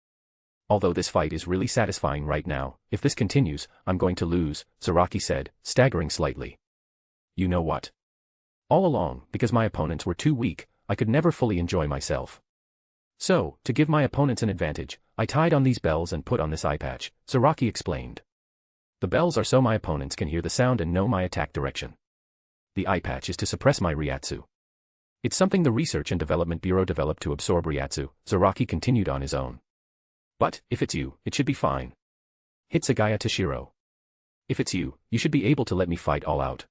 Although this fight is really satisfying right now, if this continues, I'm going to lose, Zaraki said, staggering slightly. You know what? All along, because my opponents were too weak, I could never fully enjoy myself. So, to give my opponents an advantage, I tied on these bells and put on this eye patch, Zaraki explained. The bells are so my opponents can hear the sound and know my attack direction. The eye patch is to suppress my Ryatsu. It's something the Research and Development Bureau developed to absorb Ryatsu, Zaraki continued on his own. But, if it's you, it should be fine. Hitsugaya Toshiro. If it's you, you should be able to let me fight all out.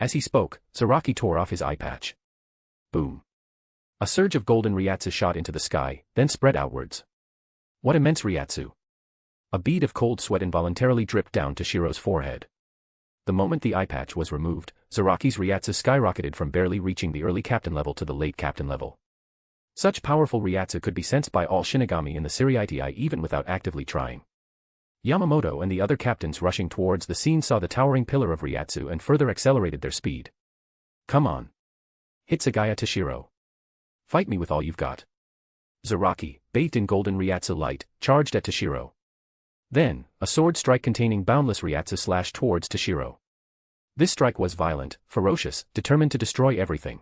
As he spoke, Zaraki tore off his eye patch. Boom. A surge of golden Ryatsu shot into the sky, then spread outwards. What immense Ryatsu! A bead of cold sweat involuntarily dripped down Toshiro's forehead. The moment the eye patch was removed, Zaraki's Ryatsu skyrocketed from barely reaching the early captain level to the late captain level. Such powerful Ryatsu could be sensed by all Shinigami in the Seriitii even without actively trying. Yamamoto and the other captains rushing towards the scene saw the towering pillar of Ryatsu and further accelerated their speed. Come on. Hitsugaya Toshiro. Fight me with all you've got. Zaraki, bathed in golden Ryatsu light, charged at Toshiro. Then, a sword strike containing boundless Ryatsu slashed towards Toshiro. This strike was violent, ferocious, determined to destroy everything.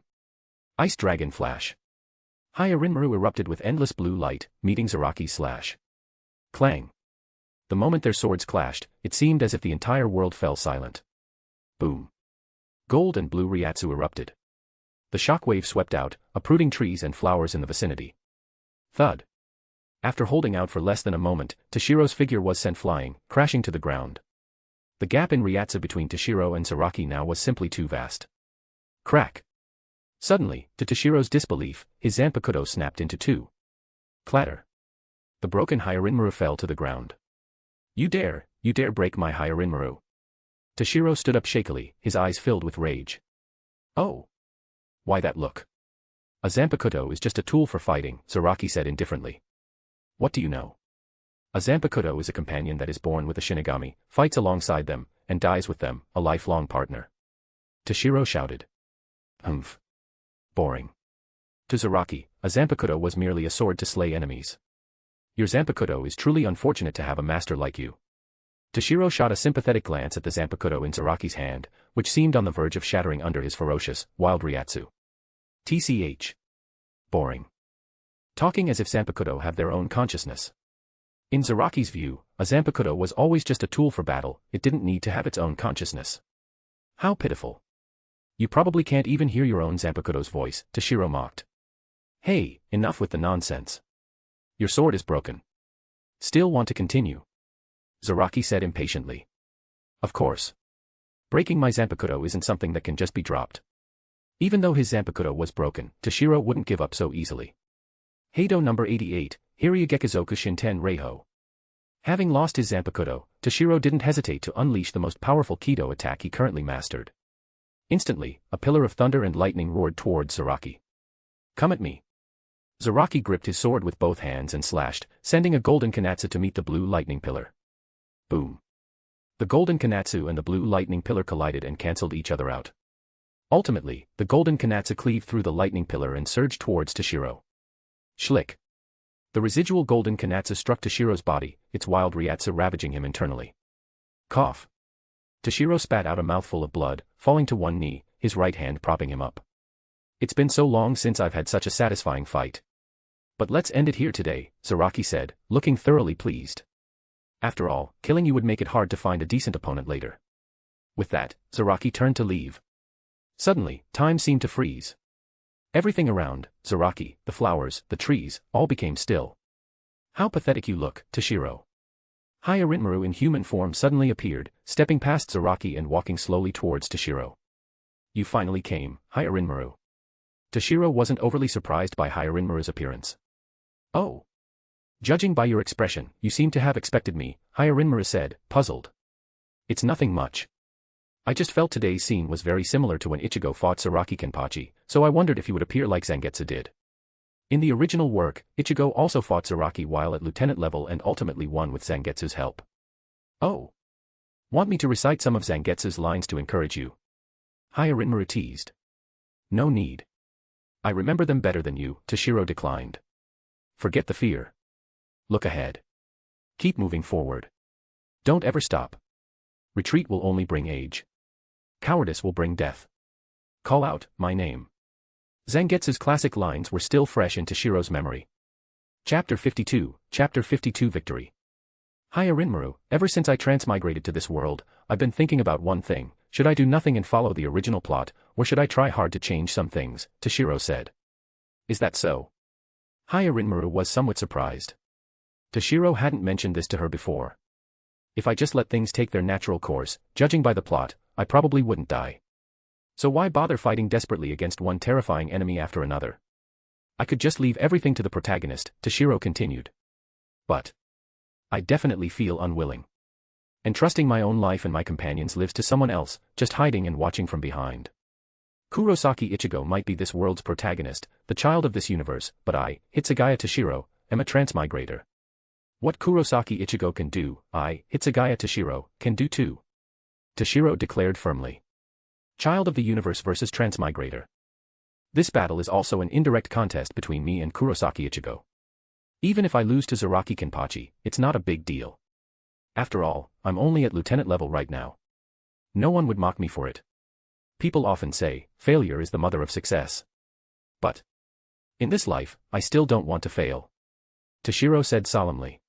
Ice Dragon Flash. Hyarinmaru erupted with endless blue light, meeting Zaraki's slash. Clang. The moment their swords clashed, it seemed as if the entire world fell silent. Boom. Gold and blue Ryatsu erupted. The shockwave swept out, uprooting trees and flowers in the vicinity. Thud. After holding out for less than a moment, Toshiro's figure was sent flying, crashing to the ground. The gap in Ryatsu between Toshiro and Zaraki now was simply too vast. Crack. Suddenly, to Toshiro's disbelief, his Zanpakuto snapped into two. Clatter. The broken Hyarinmaru fell to the ground. You dare break my Hyarinmaru. Toshiro stood up shakily, his eyes filled with rage. Oh. Why that look? A Zanpakuto is just a tool for fighting, Zaraki said indifferently. What do you know? A Zanpakuto is a companion that is born with a Shinigami, fights alongside them, and dies with them, a lifelong partner. Toshiro shouted. Humph. Boring. To Zaraki, a Zanpakuto was merely a sword to slay enemies. Your Zanpakuto is truly unfortunate to have a master like you. Toshiro shot a sympathetic glance at the Zanpakuto in Zaraki's hand, which seemed on the verge of shattering under his ferocious, wild Ryatsu. TCH. Boring. Talking as if Zanpakuto have their own consciousness. In Zaraki's view, a Zanpakuto was always just a tool for battle, it didn't need to have its own consciousness. How pitiful. You probably can't even hear your own Zanpakuto's voice, Toshiro mocked. Hey, enough with the nonsense. Your sword is broken. Still want to continue? Zaraki said impatiently. Of course. Breaking my Zanpakuto isn't something that can just be dropped. Even though his Zanpakuto was broken, Toshiro wouldn't give up so easily. Heido number 88, Hiryugekizoku Shinten Reiho. Having lost his Zanpakuto, Toshiro didn't hesitate to unleash the most powerful Kido attack he currently mastered. Instantly, a pillar of thunder and lightning roared towards Zaraki. Come at me. Zaraki gripped his sword with both hands and slashed, sending a golden kanatsu to meet the blue lightning pillar. Boom. The golden kanatsu and the blue lightning pillar collided and cancelled each other out. Ultimately, the golden kanatsu cleaved through the lightning pillar and surged towards Toshiro. Schlick. The residual golden kanatsu struck Toshiro's body, its wild Ryatsu ravaging him internally. Cough. Toshiro spat out a mouthful of blood, falling to one knee, his right hand propping him up. It's been so long since I've had such a satisfying fight. But let's end it here today, Zaraki said, looking thoroughly pleased. After all, killing you would make it hard to find a decent opponent later. With that, Zaraki turned to leave. Suddenly, time seemed to freeze. Everything around, Zaraki, the flowers, the trees, all became still. How pathetic you look, Toshiro. Hyarinmaru in human form suddenly appeared, stepping past Zaraki and walking slowly towards Toshiro. You finally came, Hyarinmaru. Toshiro wasn't overly surprised by Hyarinmaru's appearance. Oh. Judging by your expression, you seem to have expected me, Hyarinmaru said, puzzled. It's nothing much. I just felt today's scene was very similar to when Ichigo fought Zaraki Kenpachi, so I wondered if you would appear like Zangetsu did. In the original work, Ichigo also fought Zaraki while at lieutenant level and ultimately won with Zangetsu's help. Oh. Want me to recite some of Zangetsu's lines to encourage you? Hyarinmaru teased. No need. I remember them better than you, Toshiro declined. Forget the fear. Look ahead. Keep moving forward. Don't ever stop. Retreat will only bring age. Cowardice will bring death. Call out, my name. Zangetsu's classic lines were still fresh in Toshiro's memory. Chapter 52 Victory. Hyarinmaru, ever since I transmigrated to this world, I've been thinking about one thing, should I do nothing and follow the original plot, or should I try hard to change some things, Toshiro said. Is that so? Hyarinmaru was somewhat surprised. Toshiro hadn't mentioned this to her before. If I just let things take their natural course, judging by the plot, I probably wouldn't die. So why bother fighting desperately against one terrifying enemy after another? I could just leave everything to the protagonist, Toshiro continued. But I definitely feel unwilling. Entrusting my own life and my companions' lives to someone else, just hiding and watching from behind. Kurosaki Ichigo might be this world's protagonist, the child of this universe, but I, Hitsugaya Toshiro, am a transmigrator. What Kurosaki Ichigo can do, I, Hitsugaya Toshiro, can do too. Toshiro declared firmly. Child of the universe versus transmigrator. This battle is also an indirect contest between me and Kurosaki Ichigo. Even if I lose to Zaraki Kenpachi, it's not a big deal. After all, I'm only at lieutenant level right now. No one would mock me for it. People often say, failure is the mother of success. But in this life, I still don't want to fail. Toshiro said solemnly.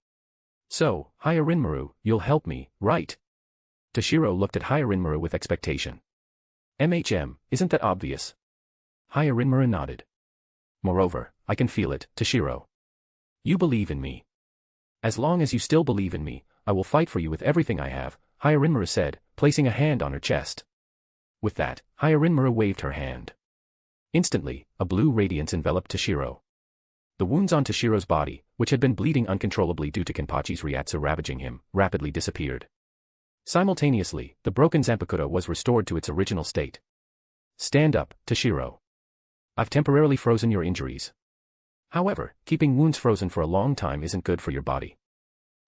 So, Hyarinmaru, you'll help me, right? Toshiro looked at Hyarinmaru with expectation. Isn't that obvious? Hyarinmaru nodded. Moreover, I can feel it, Toshiro. You believe in me. As long as you still believe in me, I will fight for you with everything I have, Hyarinmaru said, placing a hand on her chest. With that, Hyarinmaru waved her hand. Instantly, a blue radiance enveloped Toshiro. The wounds on Toshiro's body, which had been bleeding uncontrollably due to Kenpachi's Ryatsu ravaging him, rapidly disappeared. Simultaneously, the broken Zanpakuto was restored to its original state. Stand up, Toshiro. I've temporarily frozen your injuries. However, keeping wounds frozen for a long time isn't good for your body.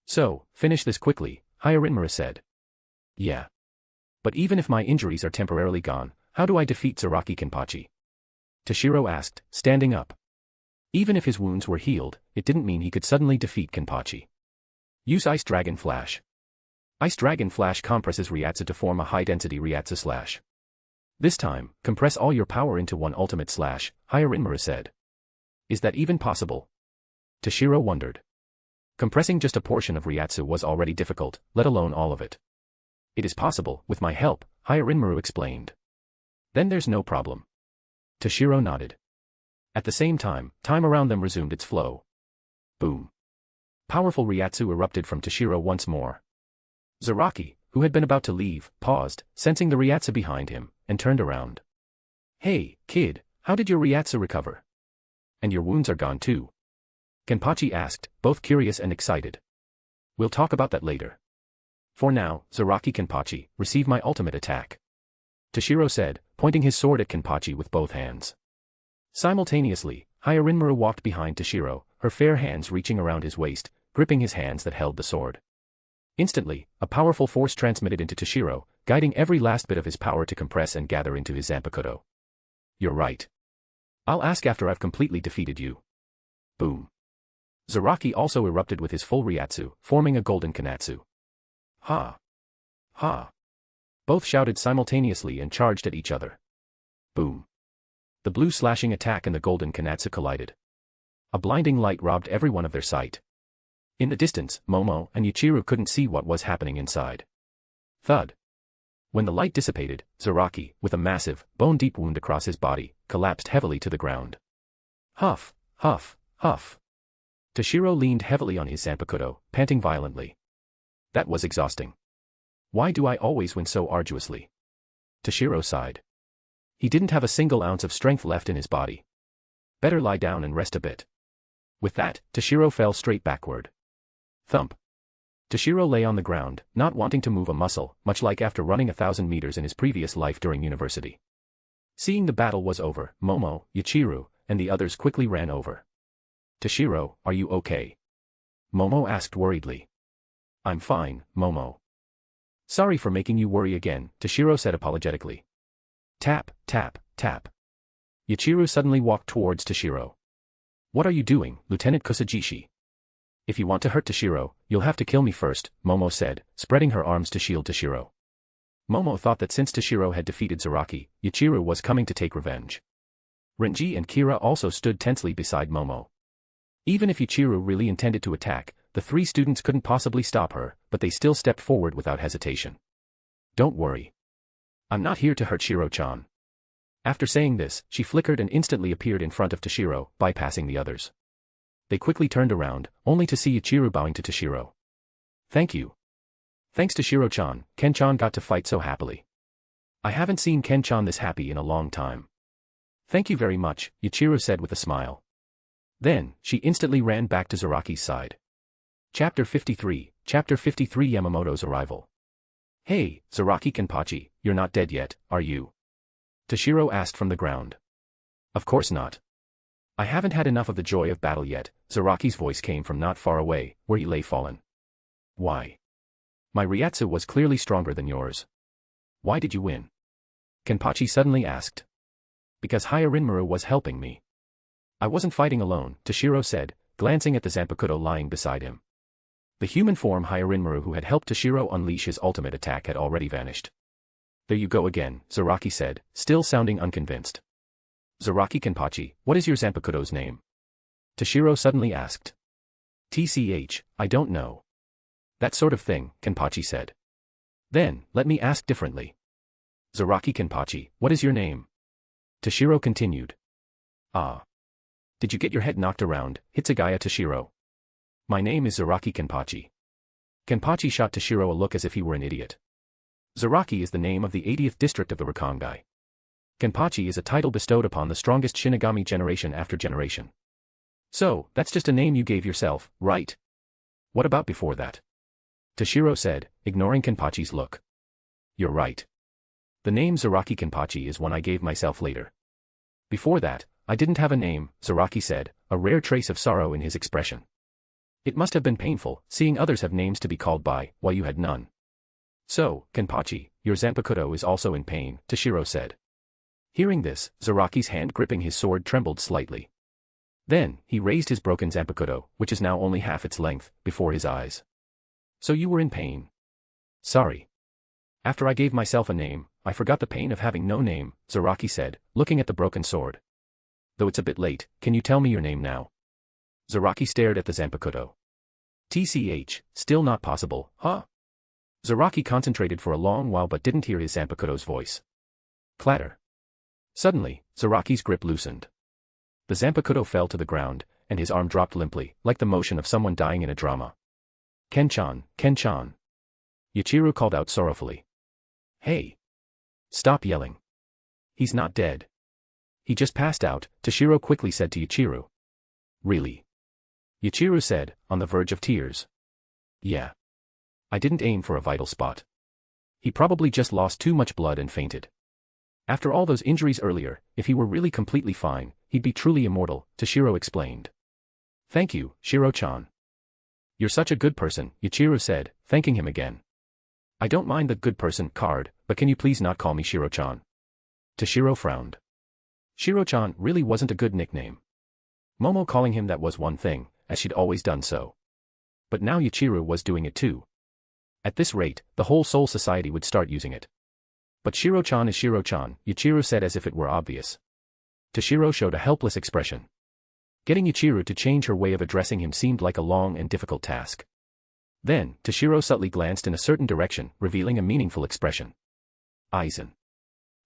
So, finish this quickly, Hyarinmaru said. Yeah. But even if my injuries are temporarily gone, how do I defeat Zaraki Kenpachi? Toshiro asked, standing up. Even if his wounds were healed, it didn't mean he could suddenly defeat Kenpachi. Use Ice Dragon Flash. Ice Dragon Flash compresses Ryatsu to form a high-density Ryatsu slash. This time, compress all your power into one ultimate slash, Hyarinmaru said. Is that even possible? Toshiro wondered. Compressing just a portion of Ryatsu was already difficult, let alone all of it. It is possible, with my help, Hyarinmaru explained. Then there's no problem. Toshiro nodded. At the same time, time around them resumed its flow. Boom. Powerful Ryatsu erupted from Toshiro once more. Zaraki, who had been about to leave, paused, sensing the Ryatsu behind him, and turned around. Hey, kid, how did your Ryatsu recover? And your wounds are gone too? Kenpachi asked, both curious and excited. We'll talk about that later. For now, Zaraki Kenpachi, receive my ultimate attack. Toshiro said, pointing his sword at Kenpachi with both hands. Simultaneously, Hyarinmaru walked behind Toshiro, her fair hands reaching around his waist, gripping his hands that held the sword. Instantly, a powerful force transmitted into Toshiro, guiding every last bit of his power to compress and gather into his Zanpakuto. You're right. I'll ask after I've completely defeated you. Boom. Zaraki also erupted with his full Ryatsu, forming a golden Kanatsu. Ha! Ha! Both shouted simultaneously and charged at each other. Boom. The blue slashing attack and the golden Kanatsu collided. A blinding light robbed everyone of their sight. In the distance, Momo and Yuichiro couldn't see what was happening inside. Thud. When the light dissipated, Zaraki, with a massive, bone-deep wound across his body, collapsed heavily to the ground. Huff, huff, huff. Toshiro leaned heavily on his Zanpakuto, panting violently. That was exhausting. Why do I always win so arduously? Toshiro sighed. He didn't have a single ounce of strength left in his body. Better lie down and rest a bit. With that, Toshiro fell straight backward. Thump. Toshiro lay on the ground, not wanting to move a muscle, much like after running 1,000 meters in his previous life during university. Seeing the battle was over, Momo, Yuichiro, and the others quickly ran over. Toshiro, are you okay? Momo asked worriedly. I'm fine, Momo. Sorry for making you worry again, Toshiro said apologetically. Tap, tap, tap. Yuichiro suddenly walked towards Toshiro. What are you doing, Lieutenant Kusajishi? If you want to hurt Toshiro, you'll have to kill me first, Momo said, spreading her arms to shield Toshiro. Momo thought that since Toshiro had defeated Zaraki, Yuichiro was coming to take revenge. Renji and Kira also stood tensely beside Momo. Even if Yuichiro really intended to attack, the three students couldn't possibly stop her, but they still stepped forward without hesitation. Don't worry. I'm not here to hurt Shiro-chan. After saying this, she flickered and instantly appeared in front of Toshiro, bypassing the others. They quickly turned around, only to see Yuichiro bowing to Toshiro. Thank you. Thanks to Shiro-chan, Ken-chan got to fight so happily. I haven't seen Ken-chan this happy in a long time. Thank you very much, Yuichiro said with a smile. Then, she instantly ran back to Zaraki's side. Chapter 53, Chapter 53 Yamamoto's Arrival. Hey, Zaraki Kenpachi, you're not dead yet, are you? Toshiro asked from the ground. Of course not. I haven't had enough of the joy of battle yet, Zaraki's voice came from not far away, where he lay fallen. Why? My Ryatsu was clearly stronger than yours. Why did you win? Kenpachi suddenly asked. Because Hyarinmaru was helping me. I wasn't fighting alone, Toshiro said, glancing at the Zanpakuto lying beside him. The human form Hyarinmaru who had helped Toshiro unleash his ultimate attack had already vanished. There you go again, Zaraki said, still sounding unconvinced. Zaraki Kenpachi, what is your Zanpakuto's name? Toshiro suddenly asked. TCH, I don't know. That sort of thing, Kenpachi said. Then, let me ask differently. Zaraki Kenpachi, what is your name? Toshiro continued. Ah. Did you get your head knocked around, Hitsugaya Toshiro? My name is Zaraki Kenpachi. Kenpachi shot Toshiro a look as if he were an idiot. Zaraki is the name of the 80th district of the Rakangai. Kenpachi is a title bestowed upon the strongest Shinigami generation after generation. So, that's just a name you gave yourself, right? What about before that? Toshiro said, ignoring Kenpachi's look. You're right. The name Zaraki Kenpachi is one I gave myself later. Before that, I didn't have a name, Zaraki said, a rare trace of sorrow in his expression. It must have been painful, seeing others have names to be called by, while you had none. So, Kenpachi, your Zanpakuto is also in pain, Toshiro said. Hearing this, Zaraki's hand gripping his sword trembled slightly. Then, he raised his broken Zanpakuto, which is now only half its length, before his eyes. So you were in pain? Sorry. After I gave myself a name, I forgot the pain of having no name, Zaraki said, looking at the broken sword. Though it's a bit late, can you tell me your name now? Zaraki stared at the Zanpakuto. TCH, still not possible, huh? Zaraki concentrated for a long while but didn't hear his Zanpakuto's voice. Clatter. Suddenly, Zaraki's grip loosened. The Zanpakuto fell to the ground, and his arm dropped limply, like the motion of someone dying in a drama. Ken-chan, Ken-chan. Yachiru called out sorrowfully. Hey! Stop yelling. He's not dead. He just passed out, Toshiro quickly said to Yachiru. Really? Yachiru said, on the verge of tears. Yeah. I didn't aim for a vital spot. He probably just lost too much blood and fainted. After all those injuries earlier, if he were really completely fine, he'd be truly immortal, Toshiro explained. Thank you, Shiro-chan. You're such a good person, Yachiru said, thanking him again. I don't mind the good person card, but can you please not call me Shiro-chan? Toshiro frowned. Shiro-chan really wasn't a good nickname. Momo calling him that was one thing, as she'd always done so. But now Yachiru was doing it too. At this rate, the whole Soul Society would start using it. But Shiro-chan is Shiro-chan, Yachiru said as if it were obvious. Toshiro showed a helpless expression. Getting Yachiru to change her way of addressing him seemed like a long and difficult task. Then, Toshiro subtly glanced in a certain direction, revealing a meaningful expression. Aizen.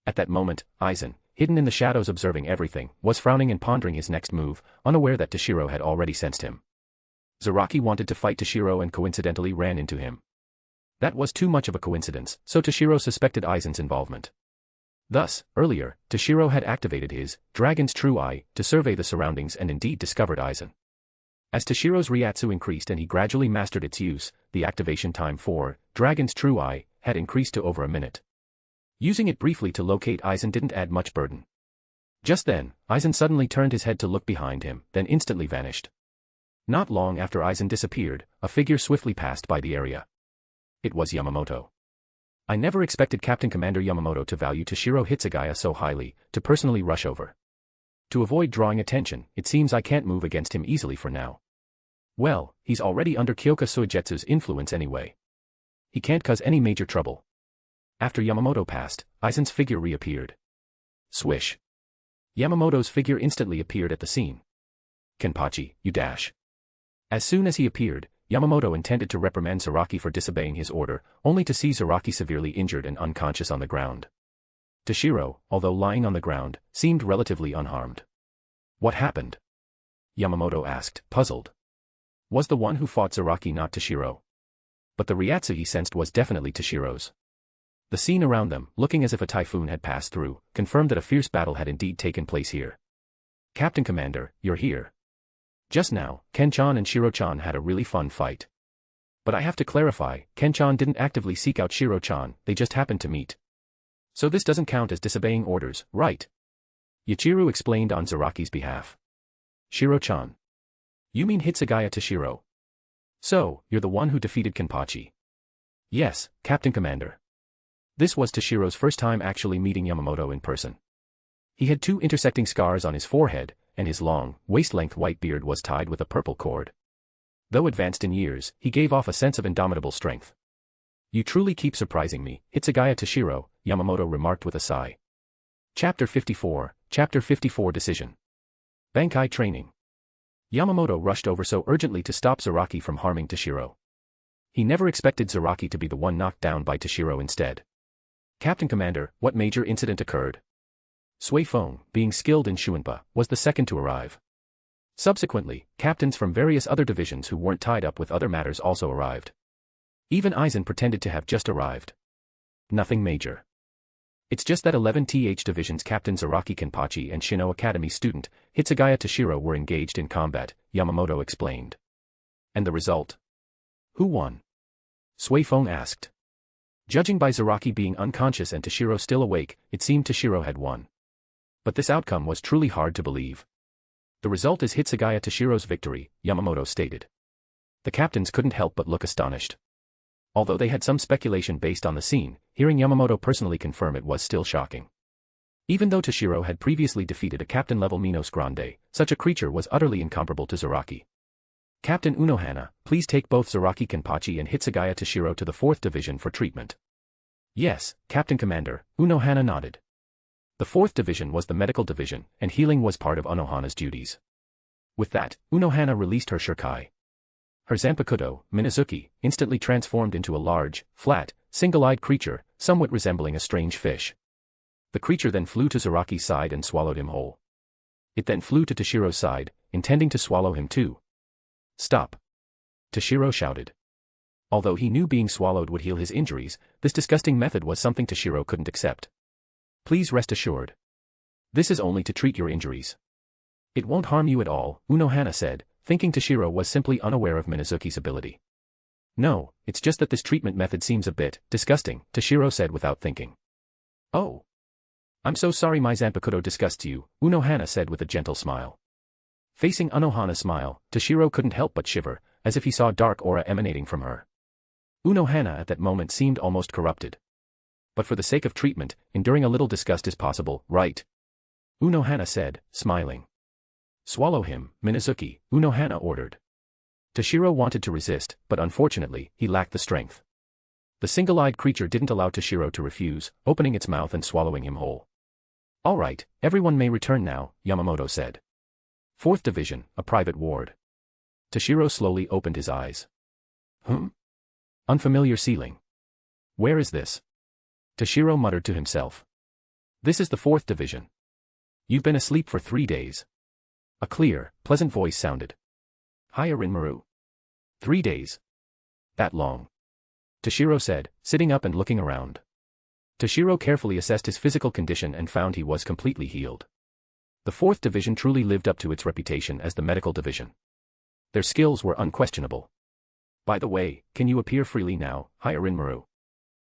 At that moment, Aizen, hidden in the shadows observing everything, was frowning and pondering his next move, unaware that Toshiro had already sensed him. Zaraki wanted to fight Toshiro and coincidentally ran into him. That was too much of a coincidence, so Toshiro suspected Aizen's involvement. Thus, earlier, Toshiro had activated his Dragon's True Eye to survey the surroundings and indeed discovered Aizen. As Toshiro's Ryatsu increased and he gradually mastered its use, the activation time for Dragon's True Eye had increased to over a minute. Using it briefly to locate Aizen didn't add much burden. Just then, Aizen suddenly turned his head to look behind him, then instantly vanished. Not long after Aizen disappeared, a figure swiftly passed by the area. It was Yamamoto. I never expected Captain Commander Yamamoto to value Toshiro Hitsugaya so highly, to personally rush over. To avoid drawing attention, it seems I can't move against him easily for now. Well, he's already under Kyoka Suigetsu's influence anyway. He can't cause any major trouble. After Yamamoto passed, Aizen's figure reappeared. Swish. Yamamoto's figure instantly appeared at the scene. Kenpachi, you dash. As soon as he appeared, Yamamoto intended to reprimand Zaraki for disobeying his order, only to see Zaraki severely injured and unconscious on the ground. Toshiro, although lying on the ground, seemed relatively unharmed. What happened? Yamamoto asked, puzzled. Was the one who fought Zaraki not Toshiro? But the Ryatsu he sensed was definitely Toshiro's. The scene around them, looking as if a typhoon had passed through, confirmed that a fierce battle had indeed taken place here. Captain Commander, you're here. Just now, Ken-chan and Shiro-chan had a really fun fight. But I have to clarify, Ken-chan didn't actively seek out Shiro-chan, they just happened to meet. So this doesn't count as disobeying orders, right? Yachiru explained on Zaraki's behalf. Shiro-chan. You mean Hitsugaya Toshiro? So, you're the one who defeated Kenpachi? Yes, Captain Commander. This was Toshiro's first time actually meeting Yamamoto in person. He had 2 intersecting scars on his forehead, and his long, waist-length white beard was tied with a purple cord. Though advanced in years, he gave off a sense of indomitable strength. You truly keep surprising me, Hitsugaya Toshiro, Yamamoto remarked with a sigh. Chapter 54 Decision. Bankai Training. Yamamoto rushed over so urgently to stop Zaraki from harming Toshiro. He never expected Zaraki to be the one knocked down by Toshiro instead. Captain Commander, what major incident occurred? Sui Feng, being skilled in Shuanpa, was the second to arrive. Subsequently, captains from various other divisions who weren't tied up with other matters also arrived. Even Aizen pretended to have just arrived. Nothing major. It's just that 11th Division's Captain Zaraki Kenpachi and Shino Academy student, Hitsugaya Toshiro were engaged in combat, Yamamoto explained. And the result? Who won? Sui Feng asked. Judging by Zaraki being unconscious and Toshiro still awake, it seemed Toshiro had won. But this outcome was truly hard to believe. The result is Hitsugaya Toshiro's victory, Yamamoto stated. The captains couldn't help but look astonished. Although they had some speculation based on the scene, hearing Yamamoto personally confirm it was still shocking. Even though Toshiro had previously defeated a captain-level Minos Grande, such a creature was utterly incomparable to Zaraki. Captain Unohana, please take both Zaraki Kenpachi and Hitsugaya Toshiro to the 4th Division for treatment. Yes, Captain Commander, Unohana nodded. The 4th Division was the medical division, and healing was part of Unohana's duties. With that, Unohana released her Shurkai. Her Zanpakuto, Minazuki, instantly transformed into a large, flat, single-eyed creature, somewhat resembling a strange fish. The creature then flew to Zaraki's side and swallowed him whole. It then flew to Toshiro's side, intending to swallow him too. Stop! Toshiro shouted. Although he knew being swallowed would heal his injuries, this disgusting method was something Toshiro couldn't accept. Please rest assured. This is only to treat your injuries. It won't harm you at all, Unohana said, thinking Toshiro was simply unaware of Minazuki's ability. No, it's just that this treatment method seems a bit disgusting, Toshiro said without thinking. Oh. I'm so sorry my Zanpakuto disgusts you, Unohana said with a gentle smile. Facing Unohana's smile, Toshiro couldn't help but shiver, as if he saw dark aura emanating from her. Unohana at that moment seemed almost corrupted. But for the sake of treatment, enduring a little disgust is possible, right? Unohana said, smiling. Swallow him, Minazuki, Unohana ordered. Toshiro wanted to resist, but unfortunately, he lacked the strength. The single-eyed creature didn't allow Toshiro to refuse, opening its mouth and swallowing him whole. All right, everyone may return now, Yamamoto said. 4th Division, a private ward. Toshiro slowly opened his eyes. Unfamiliar ceiling. Where is this? Toshiro muttered to himself. This is the 4th Division. You've been asleep for 3 days. A clear, pleasant voice sounded. Hiya Rinmaru. 3 days. That long. Toshiro said, sitting up and looking around. Toshiro carefully assessed his physical condition and found he was completely healed. The 4th Division truly lived up to its reputation as the medical division. Their skills were unquestionable. By the way, can you appear freely now, Hiya Rinmaru?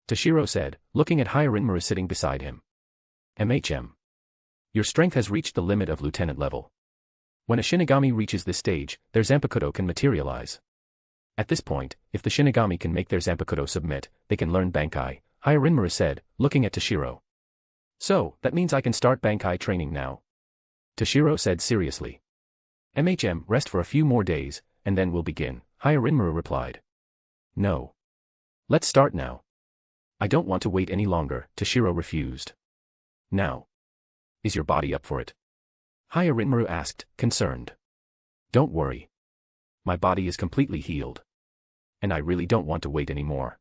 Toshiro said, looking at Hiya Rinmaru sitting beside him. Your strength has reached the limit of lieutenant level. When a Shinigami reaches this stage, their Zanpakuto can materialize. At this point, if the Shinigami can make their Zanpakuto submit, they can learn Bankai, Hiya Rinmaru said, looking at Toshiro. So, that means I can start Bankai training now. Toshiro said seriously. Rest for a few more days, and then we'll begin, Hiya Rinmaru replied. No. Let's start now. I don't want to wait any longer, Toshiro refused. Now. Is your body up for it? Hiya Rinmaru asked, concerned. Don't worry. My body is completely healed. And I really don't want to wait anymore.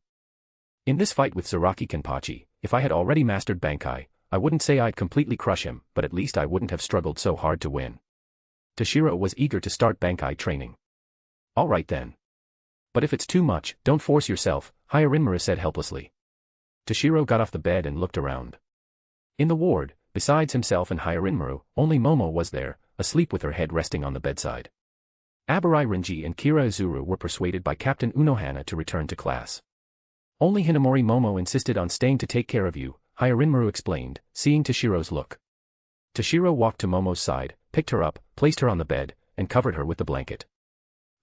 In this fight with Zaraki Kenpachi, if I had already mastered Bankai, I wouldn't say I'd completely crush him, but at least I wouldn't have struggled so hard to win. Toshiro was eager to start Bankai training. Alright then. But if it's too much, don't force yourself, Hiya Rinmaru said helplessly. Toshiro got off the bed and looked around. In the ward, besides himself and Hiya Rinmaru, only Momo was there, asleep with her head resting on the bedside. Abarai Rinji and Kira Izuru were persuaded by Captain Unohana to return to class. Only Hinamori Momo insisted on staying to take care of you, Hiya Rinmaru explained, seeing Toshiro's look. Toshiro walked to Momo's side, picked her up, placed her on the bed, and covered her with the blanket.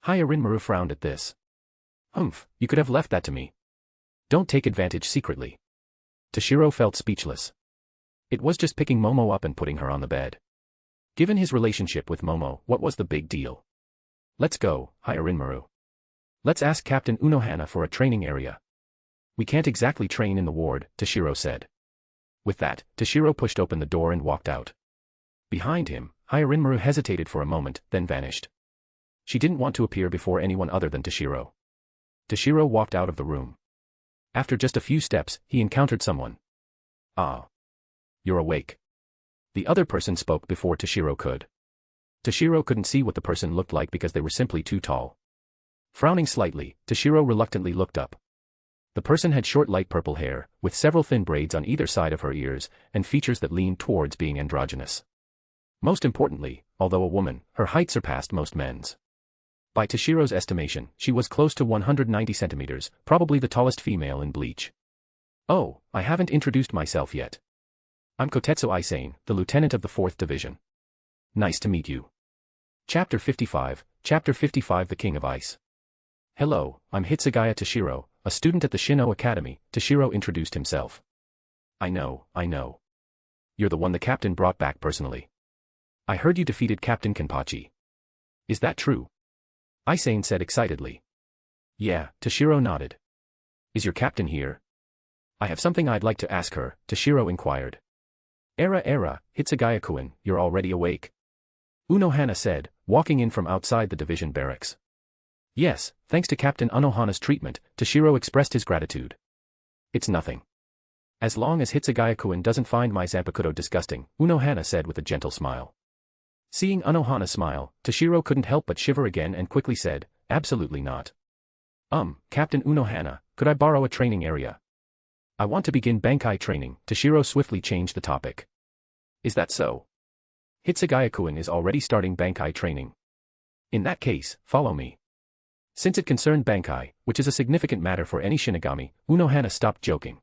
Hiya Rinmaru frowned at this. You could have left that to me. Don't take advantage secretly. Toshiro felt speechless. It was just picking Momo up and putting her on the bed. Given his relationship with Momo, what was the big deal? Let's go, Hiya Rinmaru. Let's ask Captain Unohana for a training area. We can't exactly train in the ward, Toshiro said. With that, Toshiro pushed open the door and walked out. Behind him, Hyarinmaru hesitated for a moment, then vanished. She didn't want to appear before anyone other than Toshiro. Toshiro walked out of the room. After just a few steps, he encountered someone. Ah. You're awake. The other person spoke before Toshiro could. Toshiro couldn't see what the person looked like because they were simply too tall. Frowning slightly, Toshiro reluctantly looked up. The person had short light purple hair, with several thin braids on either side of her ears, and features that leaned towards being androgynous. Most importantly, although a woman, her height surpassed most men's. By Toshiro's estimation, she was close to 190 centimeters, probably the tallest female in Bleach. Oh, I haven't introduced myself yet. I'm Kotetsu Aizen, the lieutenant of the 4th Division. Nice to meet you. Chapter 55, The King of Ice. Hello, I'm Hitsugaya Toshiro, a student at the Shino Academy, Toshiro introduced himself. I know. You're the one the captain brought back personally. I heard you defeated Captain Kenpachi. Is that true? Aizen said excitedly. Yeah, Toshiro nodded. Is your captain here? I have something I'd like to ask her, Toshiro inquired. Era, Hitsugaya-kun, you're already awake. Unohana said, walking in from outside the division barracks. Yes, thanks to Captain Unohana's treatment, Toshiro expressed his gratitude. It's nothing. As long as Hitsugaya-kun doesn't find my Zanpakuto disgusting, Unohana said with a gentle smile. Seeing Unohana smile, Toshiro couldn't help but shiver again and quickly said, absolutely not. Captain Unohana, could I borrow a training area? I want to begin Bankai training, Toshiro swiftly changed the topic. Is that so? Hitsugaya-kun is already starting Bankai training. In that case, follow me. Since it concerned Bankai, which is a significant matter for any Shinigami, Unohana stopped joking.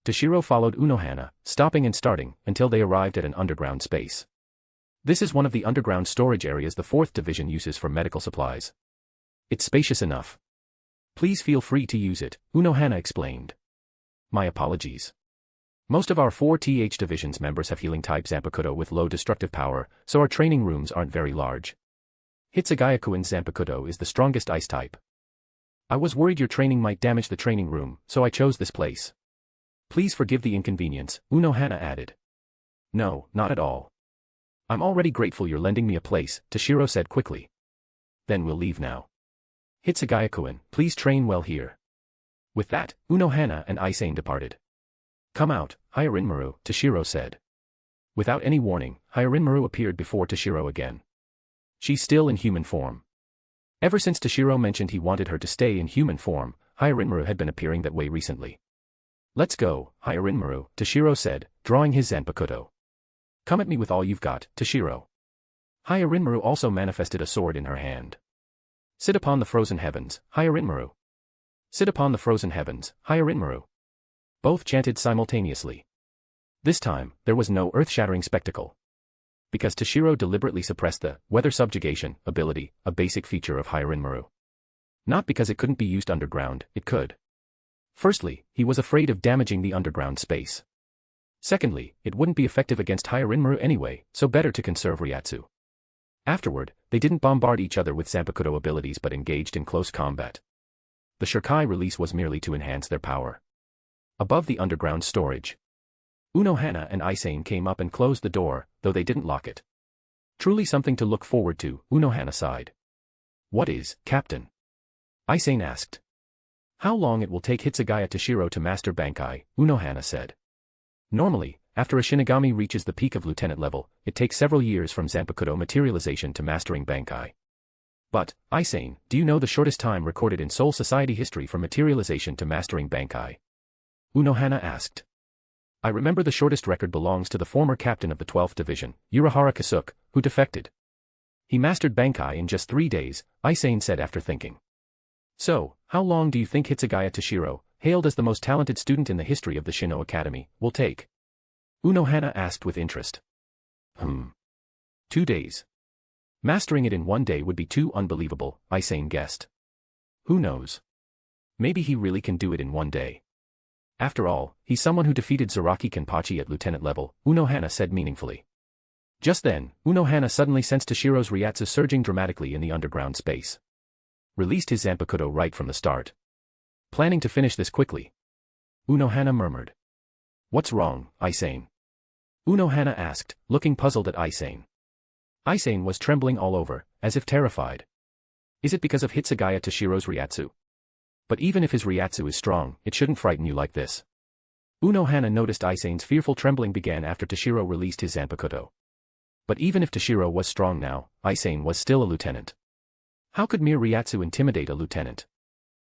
Toshiro followed Unohana, stopping and starting, until they arrived at an underground space. This is one of the underground storage areas the 4th Division uses for medical supplies. It's spacious enough. Please feel free to use it, Unohana explained. My apologies. Most of our 4th Division's members have healing-type Zanpakuto with low destructive power, so our training rooms aren't very large. Hitsugaya-kun's Zanpakuto is the strongest ice type. I was worried your training might damage the training room, so I chose this place. Please forgive the inconvenience, Unohana added. No, not at all. I'm already grateful you're lending me a place, Toshiro said quickly. Then we'll leave now. Hitsugaya-kun, please train well here. With that, Unohana and Aizen departed. Come out, Hyarinmaru, Toshiro said. Without any warning, Hyarinmaru appeared before Toshiro again. She's still in human form. Ever since Toshiro mentioned he wanted her to stay in human form, Hyarinmaru had been appearing that way recently. Let's go, Hyarinmaru, Toshiro said, drawing his Zanpakuto. Come at me with all you've got, Toshiro. Hyarinmaru also manifested a sword in her hand. Sit upon the frozen heavens, Hyarinmaru. Sit upon the frozen heavens, Hyarinmaru. Both chanted simultaneously. This time, there was no earth-shattering spectacle. Because Toshiro deliberately suppressed the weather subjugation ability, a basic feature of Hyarinmaru. Not because it couldn't be used underground, it could. Firstly, he was afraid of damaging the underground space. Secondly, it wouldn't be effective against Hyarinmaru anyway, so better to conserve Ryatsu. Afterward, they didn't bombard each other with Zanpakuto abilities but engaged in close combat. The Shirkai release was merely to enhance their power. Above the underground storage, Unohana and Aizen came up and closed the door, though they didn't lock it. Truly something to look forward to, Unohana sighed. What is, Captain? Aizen asked. How long it will take Hitsugaya Toshiro to master Bankai, Unohana said. Normally, after a Shinigami reaches the peak of lieutenant level, it takes several years from Zanpakuto materialization to mastering Bankai. But, Aizen, do you know the shortest time recorded in Soul Society history from materialization to mastering Bankai? Unohana asked. I remember the shortest record belongs to the former captain of the 12th Division, Urahara Kasuke, who defected. He mastered Bankai in just 3 days, Aizen said after thinking. So, how long do you think Hitsugaya Toshiro, hailed as the most talented student in the history of the Shino Academy, will take? Unohana asked with interest. 2 days. Mastering it in 1 day would be too unbelievable, Aizen guessed. Who knows? Maybe he really can do it in 1 day. After all, he's someone who defeated Zaraki Kenpachi at lieutenant level, Unohana said meaningfully. Just then, Unohana suddenly sensed Toshiro's Ryatsu surging dramatically in the underground space. Released his Zanpakuto right from the start. Planning to finish this quickly. Unohana murmured. What's wrong, Aizen? Unohana asked, looking puzzled at Aizen. Aizen was trembling all over, as if terrified. Is it because of Hitsugaya Toshiro's Ryatsu? But even if his Ryatsu is strong, it shouldn't frighten you like this. Unohana noticed Aizen's fearful trembling began after Toshiro released his Zanpakuto. But even if Toshiro was strong now, Aizen was still a lieutenant. How could mere Ryatsu intimidate a lieutenant?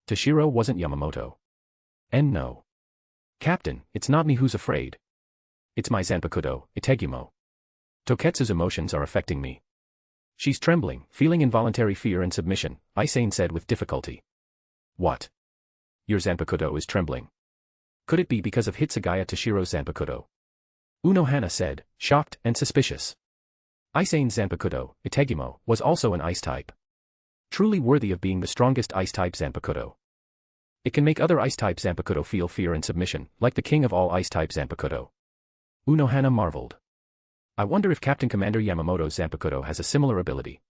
Toshiro wasn't Yamamoto. And no. Captain, it's not me who's afraid. It's my Zanpakuto, Itegumo. Toketsu's emotions are affecting me. She's trembling, feeling involuntary fear and submission, Aizen said with difficulty. What? Your Zanpakuto is trembling. Could it be because of Hitsugaya Toshiro's Zanpakuto? Unohana said, shocked and suspicious. Aizen's Zanpakuto, Itegumo, was also an ice type. Truly worthy of being the strongest ice type Zanpakuto. It can make other ice type Zanpakuto feel fear and submission, like the king of all ice type Zanpakuto. Unohana marveled. I wonder if Captain Commander Yamamoto's Zanpakuto has a similar ability.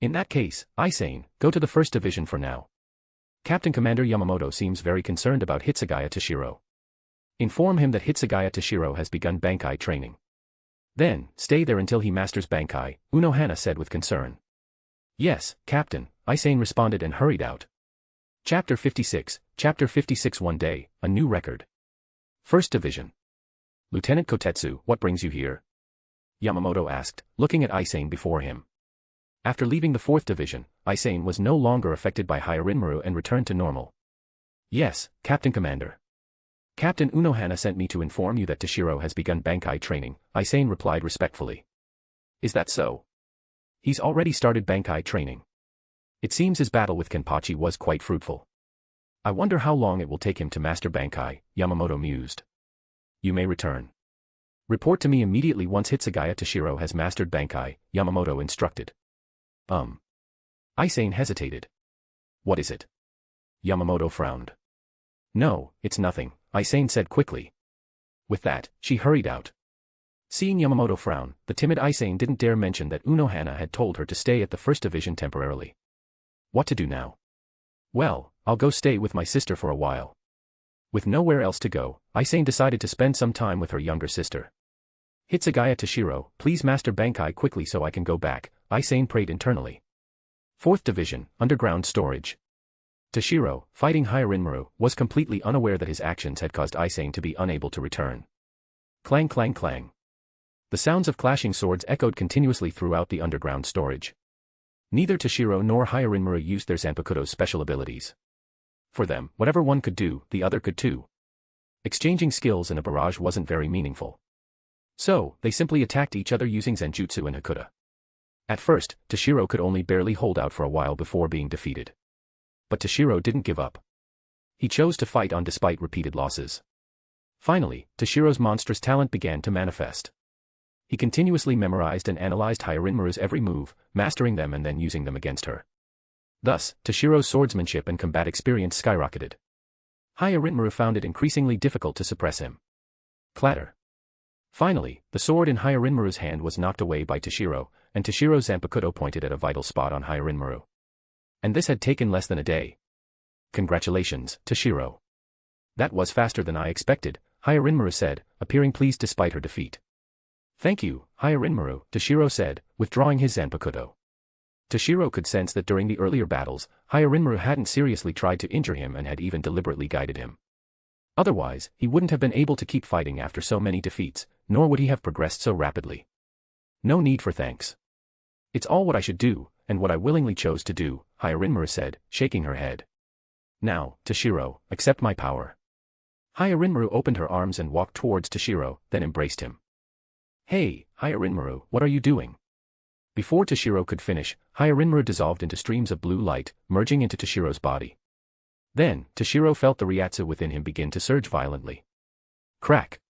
In that case, Aizen, go to the first division for now. Captain Commander Yamamoto seems very concerned about Hitsugaya Toshiro. Inform him that Hitsugaya Toshiro has begun Bankai training. Then, stay there until he masters Bankai, Unohana said with concern. Yes, Captain, Aizen responded and hurried out. Chapter 56, Chapter 56 One day, a new record. First Division. Lieutenant Kotetsu, what brings you here? Yamamoto asked, looking at Aizen before him. After leaving the 4th Division, Aizen was no longer affected by Hyarinmaru and returned to normal. Yes, Captain Commander. Captain Unohana sent me to inform you that Toshiro has begun Bankai training, Aizen replied respectfully. Is that so? He's already started Bankai training. It seems his battle with Kenpachi was quite fruitful. I wonder how long it will take him to master Bankai, Yamamoto mused. You may return. Report to me immediately once Hitsugaya Toshiro has mastered Bankai, Yamamoto instructed. Aizen hesitated. What is it? Yamamoto frowned. No, it's nothing, Aizen said quickly. With that, she hurried out. Seeing Yamamoto frown, the timid Aizen didn't dare mention that Unohana had told her to stay at the 1st Division temporarily. What to do now? Well, I'll go stay with my sister for a while. With nowhere else to go, Aizen decided to spend some time with her younger sister. Hitsugaya Toshiro, please master Bankai quickly so I can go back, Aizen prayed internally. 4th Division, Underground Storage. Toshiro, fighting Hyarinmaru, was completely unaware that his actions had caused Aizen to be unable to return. Clang clang clang. The sounds of clashing swords echoed continuously throughout the underground storage. Neither Toshiro nor Hyarinmaru used their Zanpakuto's special abilities. For them, whatever one could do, the other could too. Exchanging skills in a barrage wasn't very meaningful. So, they simply attacked each other using Zenjutsu and Hakuta. At first, Toshiro could only barely hold out for a while before being defeated. But Toshiro didn't give up. He chose to fight on despite repeated losses. Finally, Toshiro's monstrous talent began to manifest. He continuously memorized and analyzed Hyarinmaru's every move, mastering them and then using them against her. Thus, Toshiro's swordsmanship and combat experience skyrocketed. Hyarinmaru found it increasingly difficult to suppress him. Clatter. Finally, the sword in Hyarinmaru's hand was knocked away by Toshiro, and Toshiro's Zanpakuto pointed at a vital spot on Hyarinmaru. And this had taken less than a day. Congratulations, Toshiro. That was faster than I expected, Hyarinmaru said, appearing pleased despite her defeat. Thank you, Hyarinmaru, Toshiro said, withdrawing his Zanpakuto. Toshiro could sense that during the earlier battles, Hyarinmaru hadn't seriously tried to injure him and had even deliberately guided him. Otherwise, he wouldn't have been able to keep fighting after so many defeats, nor would he have progressed so rapidly. No need for thanks. It's all what I should do, and what I willingly chose to do, Hyarinmaru said, shaking her head. Now, Toshiro, accept my power. Hyarinmaru opened her arms and walked towards Toshiro, then embraced him. Hey, Hyarinmaru, what are you doing? Before Toshiro could finish, Hyarinmaru dissolved into streams of blue light, merging into Toshiro's body. Then, Toshiro felt the Ryatsu within him begin to surge violently. Crack.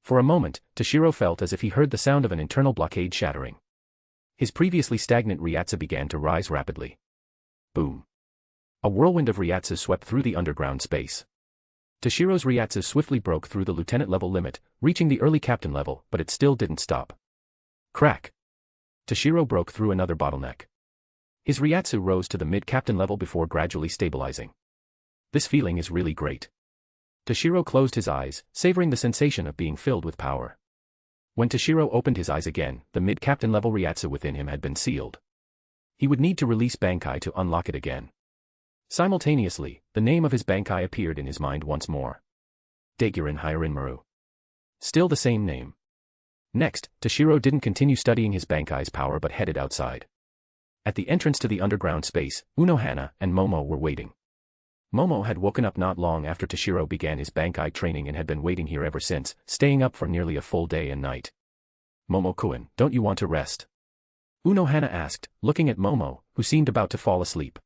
For a moment, Toshiro felt as if he heard the sound of an internal blockade shattering. His previously stagnant Ryatsu began to rise rapidly. Boom. A whirlwind of Ryatsu swept through the underground space. Toshiro's Ryatsu swiftly broke through the lieutenant-level limit, reaching the early captain level, but it still didn't stop. Crack. Toshiro broke through another bottleneck. His Ryatsu rose to the mid-captain level before gradually stabilizing. This feeling is really great. Toshiro closed his eyes, savoring the sensation of being filled with power. When Toshiro opened his eyes again, the mid-captain level Ryatsu within him had been sealed. He would need to release Bankai to unlock it again. Simultaneously, the name of his Bankai appeared in his mind once more. Daiguren Hyarinmaru. Still the same name. Next, Toshiro didn't continue studying his Bankai's power but headed outside. At the entrance to the underground space, Unohana and Momo were waiting. Momo had woken up not long after Toshiro began his Bankai training and had been waiting here ever since, staying up for nearly a full day and night. Momo-kun, don't you want to rest? Unohana asked, looking at Momo, who seemed about to fall asleep.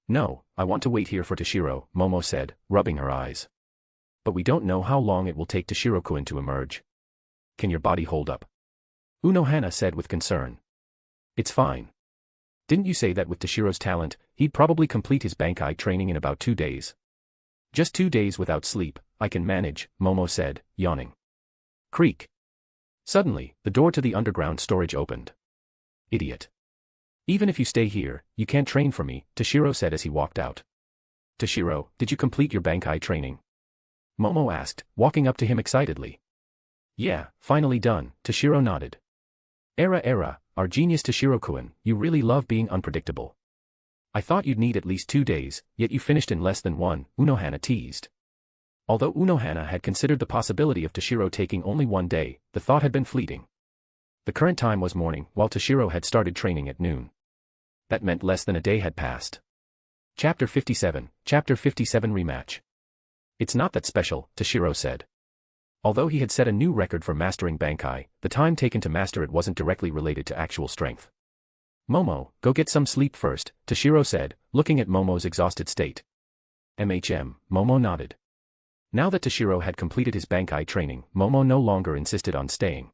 No, I want to wait here for Toshiro, Momo said, rubbing her eyes. But we don't know how long it will take Toshiro-kun to emerge. Can your body hold up? Unohana said with concern. It's fine. Didn't you say that with Toshiro's talent, he'd probably complete his Bankai training in about 2 days? Just 2 days without sleep, I can manage, Momo said, yawning. Creak. Suddenly, the door to the underground storage opened. Idiot. Even if you stay here, you can't train for me, Toshiro said as he walked out. Toshiro, did you complete your Bankai training? Momo asked, walking up to him excitedly. Yeah, finally done, Toshiro nodded. Era, our genius Toshiro-kun, you really love being unpredictable. I thought you'd need at least 2 days, yet you finished in less than 1, Unohana teased. Although Unohana had considered the possibility of Toshiro taking only 1 day, the thought had been fleeting. The current time was morning, while Toshiro had started training at noon. That meant less than a day had passed. Chapter 57 Rematch. It's not that special, Toshiro said. Although he had set a new record for mastering Bankai, the time taken to master it wasn't directly related to actual strength. Momo, go get some sleep first, Toshiro said, looking at Momo's exhausted state. Momo nodded. Now that Toshiro had completed his Bankai training, Momo no longer insisted on staying.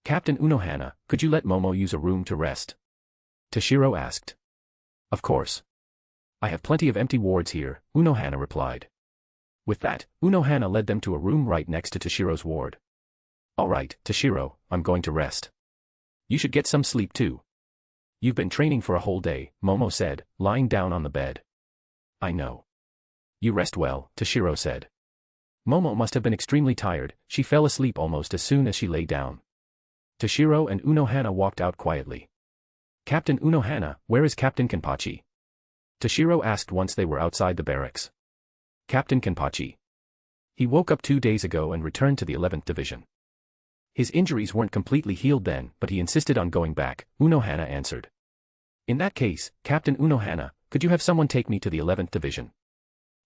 Captain Unohana, could you let Momo use a room to rest? Toshiro asked. Of course. I have plenty of empty wards here, Unohana replied. With that, Unohana led them to a room right next to Toshiro's ward. All right, Toshiro, I'm going to rest. You should get some sleep too. You've been training for a whole day, Momo said, lying down on the bed. I know. You rest well, Toshiro said. Momo must have been extremely tired, she fell asleep almost as soon as she lay down. Toshiro and Unohana walked out quietly. Captain Unohana, where is Captain Kenpachi? Toshiro asked once they were outside the barracks. Captain Kenpachi. He woke up 2 days ago and returned to the 11th Division. His injuries weren't completely healed then, but he insisted on going back, Unohana answered. In that case, Captain Unohana, could you have someone take me to the 11th Division?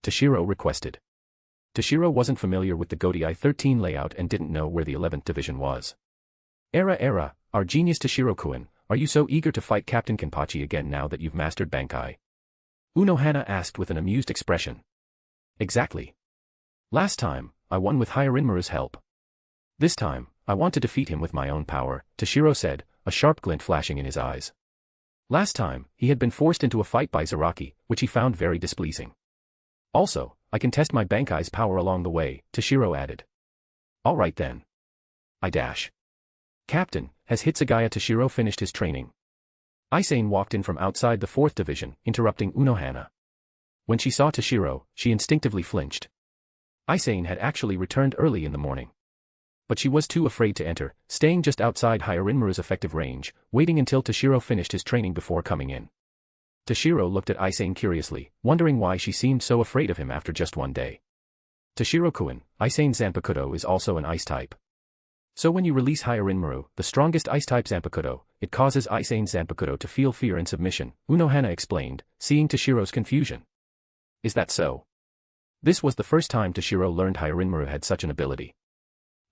Toshiro requested. Toshiro wasn't familiar with the Godai 13 layout and didn't know where the 11th Division was. Era, our genius Toshiro-kun, are you so eager to fight Captain Kenpachi again now that you've mastered Bankai? Unohana asked with an amused expression. Exactly. Last time, I won with Hyarinmaru's help. This time, I want to defeat him with my own power, Toshiro said, a sharp glint flashing in his eyes. Last time, he had been forced into a fight by Zaraki, which he found very displeasing. Also, I can test my Bankai's power along the way, Toshiro added. All right then. I dash. Captain, has Hitsugaya Toshiro finished his training? Aizen walked in from outside the 4th Division, interrupting Unohana. When she saw Toshiro, she instinctively flinched. Aizen had actually returned early in the morning. But she was too afraid to enter, staying just outside Hyarinmaru's effective range, waiting until Toshiro finished his training before coming in. Toshiro looked at Aizen curiously, wondering why she seemed so afraid of him after just 1 day. Toshiro-kun, Aizen's Zanpakuto is also an ice type. So when you release Hyarinmaru, the strongest ice-type Zanpakuto, it causes Aizen's Zanpakuto to feel fear and submission, Unohana explained, seeing Toshiro's confusion. Is that so? This was the first time Toshiro learned Hyarinmaru had such an ability.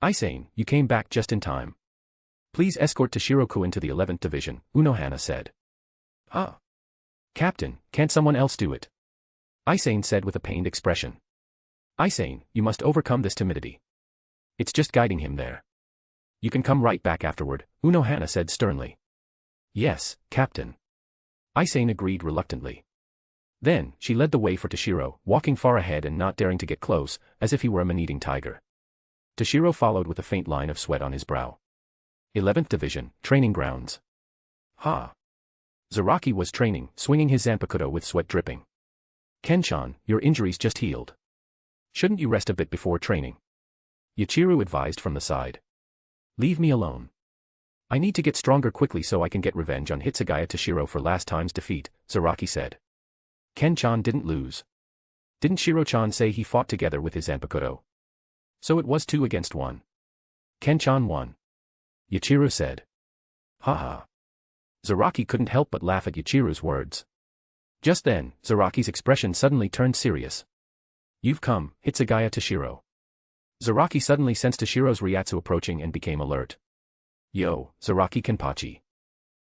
Aizen, you came back just in time. Please escort Toshiro-kun to the 11th Division, Unohana said. Ah. Captain, can't someone else do it? Aizen said with a pained expression. Aizen, you must overcome this timidity. It's just guiding him there. You can come right back afterward, Unohana said sternly. Yes, Captain. Aizen agreed reluctantly. Then, she led the way for Toshiro, walking far ahead and not daring to get close, as if he were a man-eating tiger. Toshiro followed with a faint line of sweat on his brow. 11th Division, Training Grounds. Ha! Zaraki was training, swinging his Zanpakuto with sweat dripping. Ken-chan, your injuries just healed. Shouldn't you rest a bit before training? Yachiru advised from the side. Leave me alone. I need to get stronger quickly so I can get revenge on Hitsugaya Toshiro for last time's defeat, Zaraki said. Ken-chan didn't lose. Didn't Shiro-chan say he fought together with his Zanpakuto? So it was 2 against 1. Ken-chan won. Yachiru said. Haha. Zaraki couldn't help but laugh at Yachiru's words. Just then, Zaraki's expression suddenly turned serious. You've come, Hitsugaya Toshiro. Zaraki suddenly sensed Toshiro's Ryatsu approaching and became alert. Yo, Zaraki Kenpachi.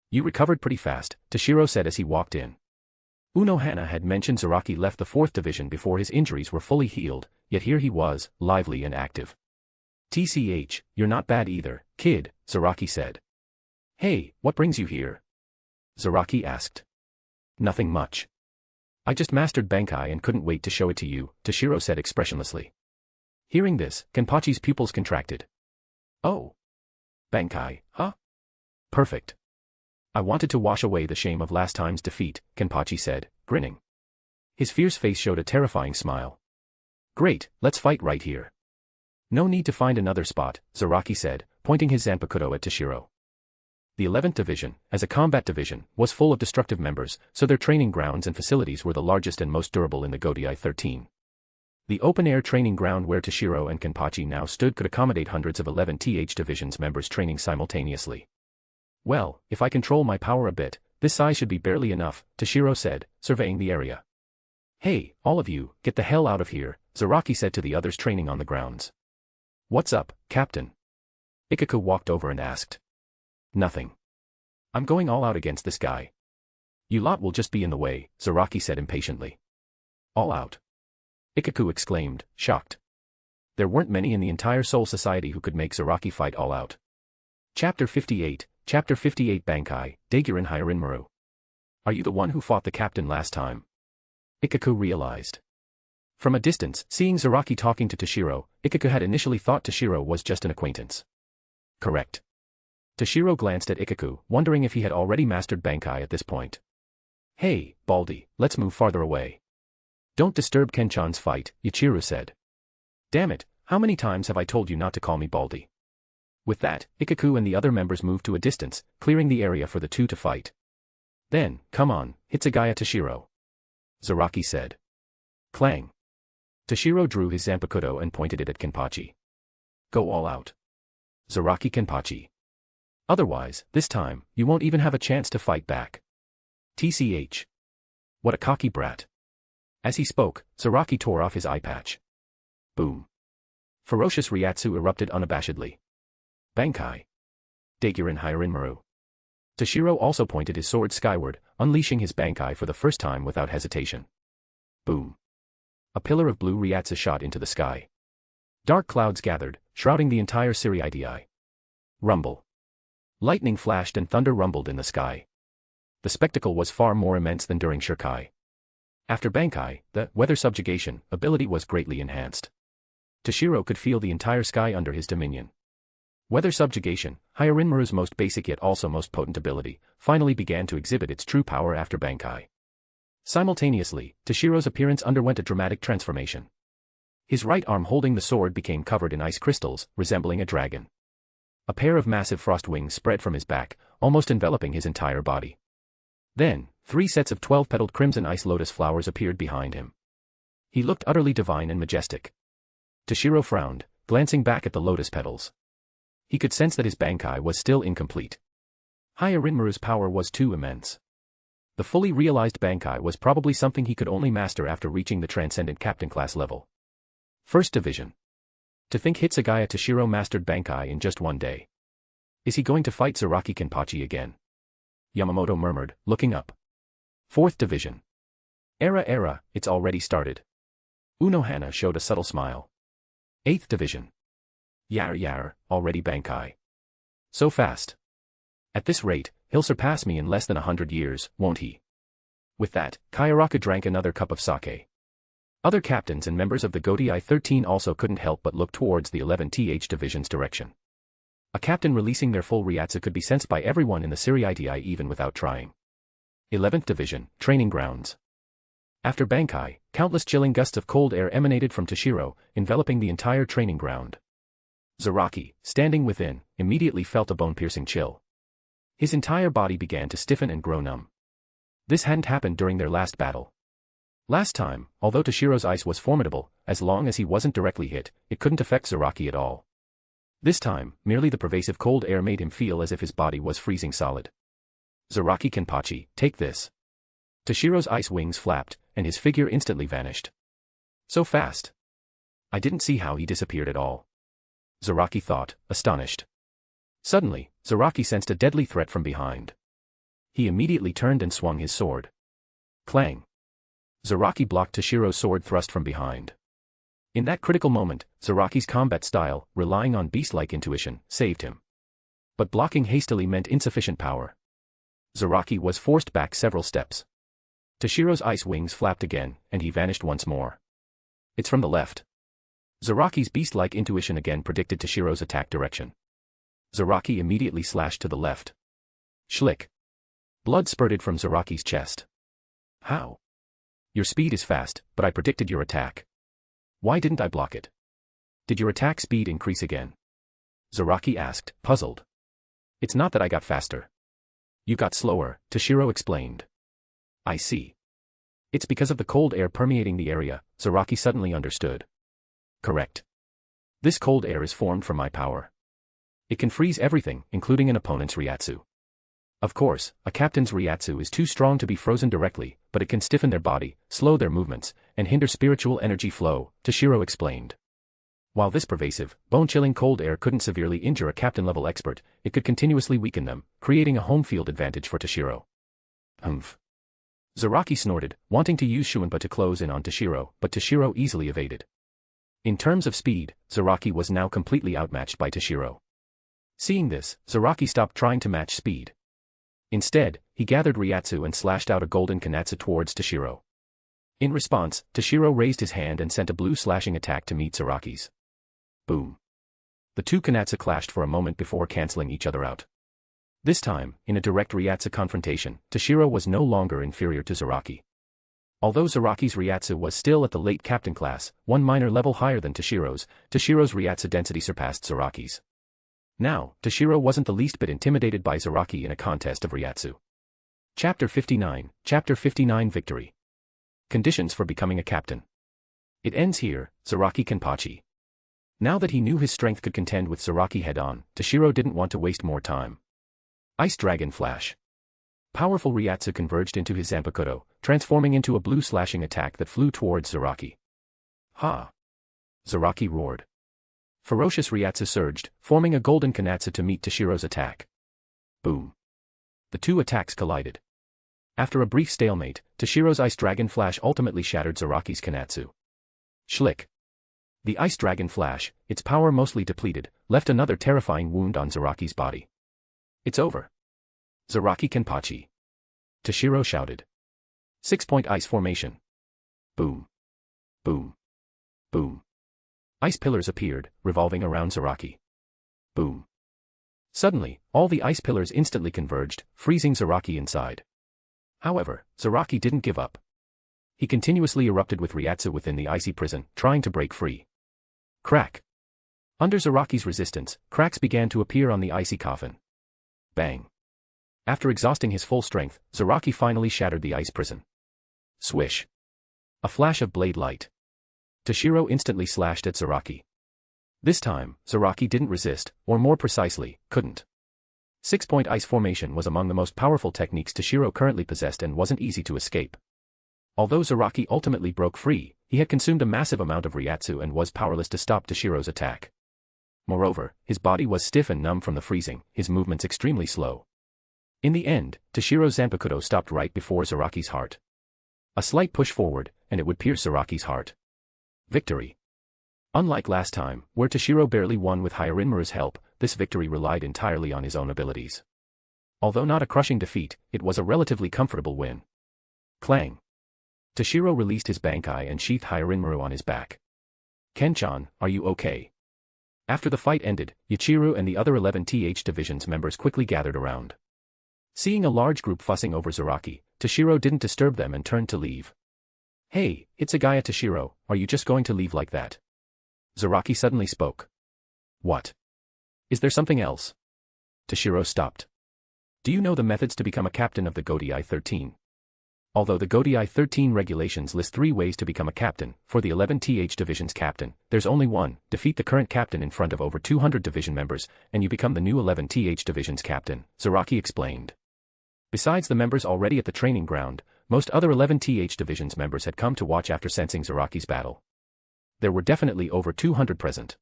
You recovered pretty fast, Toshiro said as he walked in. Unohana had mentioned Zaraki left the 4th division before his injuries were fully healed, yet here he was, lively and active. TCH, you're not bad either, kid, Zaraki said. Hey, what brings you here? Zaraki asked. Nothing much. I just mastered Bankai and couldn't wait to show it to you, Toshiro said expressionlessly. Hearing this, Kenpachi's pupils contracted. Oh. Bankai, huh? Perfect. I wanted to wash away the shame of last time's defeat, Kenpachi said, grinning. His fierce face showed a terrifying smile. Great, let's fight right here. No need to find another spot, Zaraki said, pointing his Zanpakuto at Toshiro. The 11th Division, as a combat division, was full of destructive members, so their training grounds and facilities were the largest and most durable in the Godai 13. The open-air training ground where Toshiro and Kenpachi now stood could accommodate hundreds of 11th Division's members training simultaneously. Well, if I control my power a bit, this size should be barely enough, Toshiro said, surveying the area. Hey, all of you, get the hell out of here, Zaraki said to the others training on the grounds. What's up, Captain? Ikaku walked over and asked. Nothing. I'm going all out against this guy. You lot will just be in the way, Zaraki said impatiently. All out? Ikaku exclaimed, shocked. There weren't many in the entire Soul Society who could make Zaraki fight all out. Chapter 58 Bankai, Daiguren Hyarinmaru. Are you the one who fought the captain last time? Ikaku realized. From a distance, seeing Zaraki talking to Toshiro, Ikaku had initially thought Toshiro was just an acquaintance. Correct. Toshiro glanced at Ikaku, wondering if he had already mastered Bankai at this point. Hey, Baldy, let's move farther away. Don't disturb Ken-chan's fight, Yachiru said. Damn it, how many times have I told you not to call me Baldy? With that, Ikaku and the other members moved to a distance, clearing the area for the two to fight. Then, come on, Hitsugaya Toshiro. Zaraki said. Clang. Toshiro drew his Zanpakuto and pointed it at Kenpachi. Go all out. Zaraki Kenpachi. Otherwise, this time, you won't even have a chance to fight back. TCH. What a cocky brat. As he spoke, Zaraki tore off his eye patch. Boom. Ferocious Ryatsu erupted unabashedly. Bankai. Daiguren Hyarinmaru. Toshiro also pointed his sword skyward, unleashing his Bankai for the first time without hesitation. Boom. A pillar of blue Ryatsu shot into the sky. Dark clouds gathered, shrouding the entire Siri-idi. Rumble. Lightning flashed and thunder rumbled in the sky. The spectacle was far more immense than during Shirkai. After Bankai, the weather subjugation ability was greatly enhanced. Toshiro could feel the entire sky under his dominion. Weather subjugation, Hyarinmaru's most basic yet also most potent ability, finally began to exhibit its true power after Bankai. Simultaneously, Toshiro's appearance underwent a dramatic transformation. His right arm holding the sword became covered in ice crystals, resembling a dragon. A pair of massive frost wings spread from his back, almost enveloping his entire body. Then, 3 sets of 12-petaled crimson ice lotus flowers appeared behind him. He looked utterly divine and majestic. Toshiro frowned, glancing back at the lotus petals. He could sense that his Bankai was still incomplete. Hyarinmaru's power was too immense. The fully realized Bankai was probably something he could only master after reaching the Transcendent Captain class level. First Division. To think Hitsugaya Toshiro mastered Bankai in just one day. Is he going to fight Zaraki Kenpachi again? Yamamoto murmured, looking up. 4th Division. Era, it's already started. Unohana showed a subtle smile. 8th Division. Yar, already Bankai. So fast. At this rate, he'll surpass me in less than 100 years, won't he? With that, Kayaraka drank another cup of sake. Other captains and members of the Godai 13 also couldn't help but look towards the 11th Division's direction. A captain releasing their full Ryatsu could be sensed by everyone in the Siri-idi even without trying. 11th Division, Training Grounds. After Bankai, countless chilling gusts of cold air emanated from Toshiro, enveloping the entire training ground. Zaraki, standing within, immediately felt a bone-piercing chill. His entire body began to stiffen and grow numb. This hadn't happened during their last battle. Last time, although Toshiro's ice was formidable, as long as he wasn't directly hit, it couldn't affect Zaraki at all. This time, merely the pervasive cold air made him feel as if his body was freezing solid. Zaraki Kenpachi, take this. Toshiro's ice wings flapped, and his figure instantly vanished. So fast. I didn't see how he disappeared at all. Zaraki thought, astonished. Suddenly, Zaraki sensed a deadly threat from behind. He immediately turned and swung his sword. Clang. Zaraki blocked Toshiro's sword thrust from behind. In that critical moment, Zaraki's combat style, relying on beast-like intuition, saved him. But blocking hastily meant insufficient power. Zaraki was forced back several steps. Toshiro's ice wings flapped again, and he vanished once more. It's from the left. Zaraki's beast-like intuition again predicted Toshiro's attack direction. Zaraki immediately slashed to the left. Schlick. Blood spurted from Zaraki's chest. How? Your speed is fast, but I predicted your attack. Why didn't I block it? Did your attack speed increase again? Zaraki asked, puzzled. It's not that I got faster. You got slower, Toshiro explained. I see. It's because of the cold air permeating the area, Zaraki suddenly understood. Correct. This cold air is formed from my power. It can freeze everything, including an opponent's Ryatsu. Of course, a captain's Ryatsu is too strong to be frozen directly, but it can stiffen their body, slow their movements, and hinder spiritual energy flow, Toshiro explained. While this pervasive, bone-chilling cold air couldn't severely injure a captain-level expert, it could continuously weaken them, creating a home field advantage for Toshiro. Humph. Zaraki snorted, wanting to use Shuinpa to close in on Toshiro, but Toshiro easily evaded. In terms of speed, Zaraki was now completely outmatched by Toshiro. Seeing this, Zaraki stopped trying to match speed. Instead, he gathered Ryatsu and slashed out a golden kanatsu towards Toshiro. In response, Toshiro raised his hand and sent a blue slashing attack to meet Zaraki's. Boom. The two kanatsu clashed for a moment before canceling each other out. This time, in a direct Ryatsu confrontation, Toshiro was no longer inferior to Zaraki. Although Zaraki's Ryatsu was still at the late captain class, one minor level higher than Toshiro's Ryatsu density surpassed Zaraki's. Now, Toshiro wasn't the least bit intimidated by Zaraki in a contest of Ryatsu. Chapter 59 Victory. Conditions for becoming a captain. It ends here, Zaraki Kenpachi. Now that he knew his strength could contend with Zaraki head-on, Toshiro didn't want to waste more time. Ice Dragon Flash. Powerful Ryatsu converged into his Zanpakuto, transforming into a blue slashing attack that flew towards Zaraki. Ha! Zaraki roared. Ferocious Ryatsu surged, forming a golden kanatsu to meet Toshiro's attack. Boom. The two attacks collided. After a brief stalemate, Toshiro's Ice Dragon Flash ultimately shattered Zaraki's kanatsu. Schlick. The Ice Dragon Flash, its power mostly depleted, left another terrifying wound on Zaraki's body. It's over. Zaraki Kenpachi. Toshiro shouted. 6-point ice formation. Boom. Boom. Boom. Ice pillars appeared, revolving around Zaraki. Boom. Suddenly, all the ice pillars instantly converged, freezing Zaraki inside. However, Zaraki didn't give up. He continuously erupted with Ryatsu within the icy prison, trying to break free. Crack. Under Zaraki's resistance, cracks began to appear on the icy coffin. Bang. After exhausting his full strength, Zaraki finally shattered the ice prison. Swish. A flash of blade light. Toshiro instantly slashed at Zaraki. This time, Zaraki didn't resist, or more precisely, couldn't. 6-point ice formation was among the most powerful techniques Toshiro currently possessed and wasn't easy to escape. Although Zaraki ultimately broke free, he had consumed a massive amount of Ryatsu and was powerless to stop Toshiro's attack. Moreover, his body was stiff and numb from the freezing, his movements extremely slow. In the end, Toshiro's Zanpakuto stopped right before Zaraki's heart. A slight push forward, and it would pierce Zaraki's heart. Victory. Unlike last time, where Toshiro barely won with Hyarinmaru's help, this victory relied entirely on his own abilities. Although not a crushing defeat, it was a relatively comfortable win. Clang. Toshiro released his Bankai and sheathed Hyarinmaru on his back. Ken-chan, are you okay? After the fight ended, Yachiru and the other 11th Division's members quickly gathered around. Seeing a large group fussing over Zaraki, Toshiro didn't disturb them and turned to leave. Hey, Hitsugaya Toshiro, are you just going to leave like that? Zaraki suddenly spoke. What? Is there something else? Toshiro stopped. Do you know the methods to become a captain of the Godai 13? Although the Godai 13 regulations list 3 ways to become a captain, for the 11th Division's captain, there's only one: defeat the current captain in front of over 200 division members, and you become the new 11th Division's captain, Zaraki explained. Besides the members already at the training ground, most other 11th Division's members had come to watch after sensing Zaraki's battle. There were definitely over 200 present.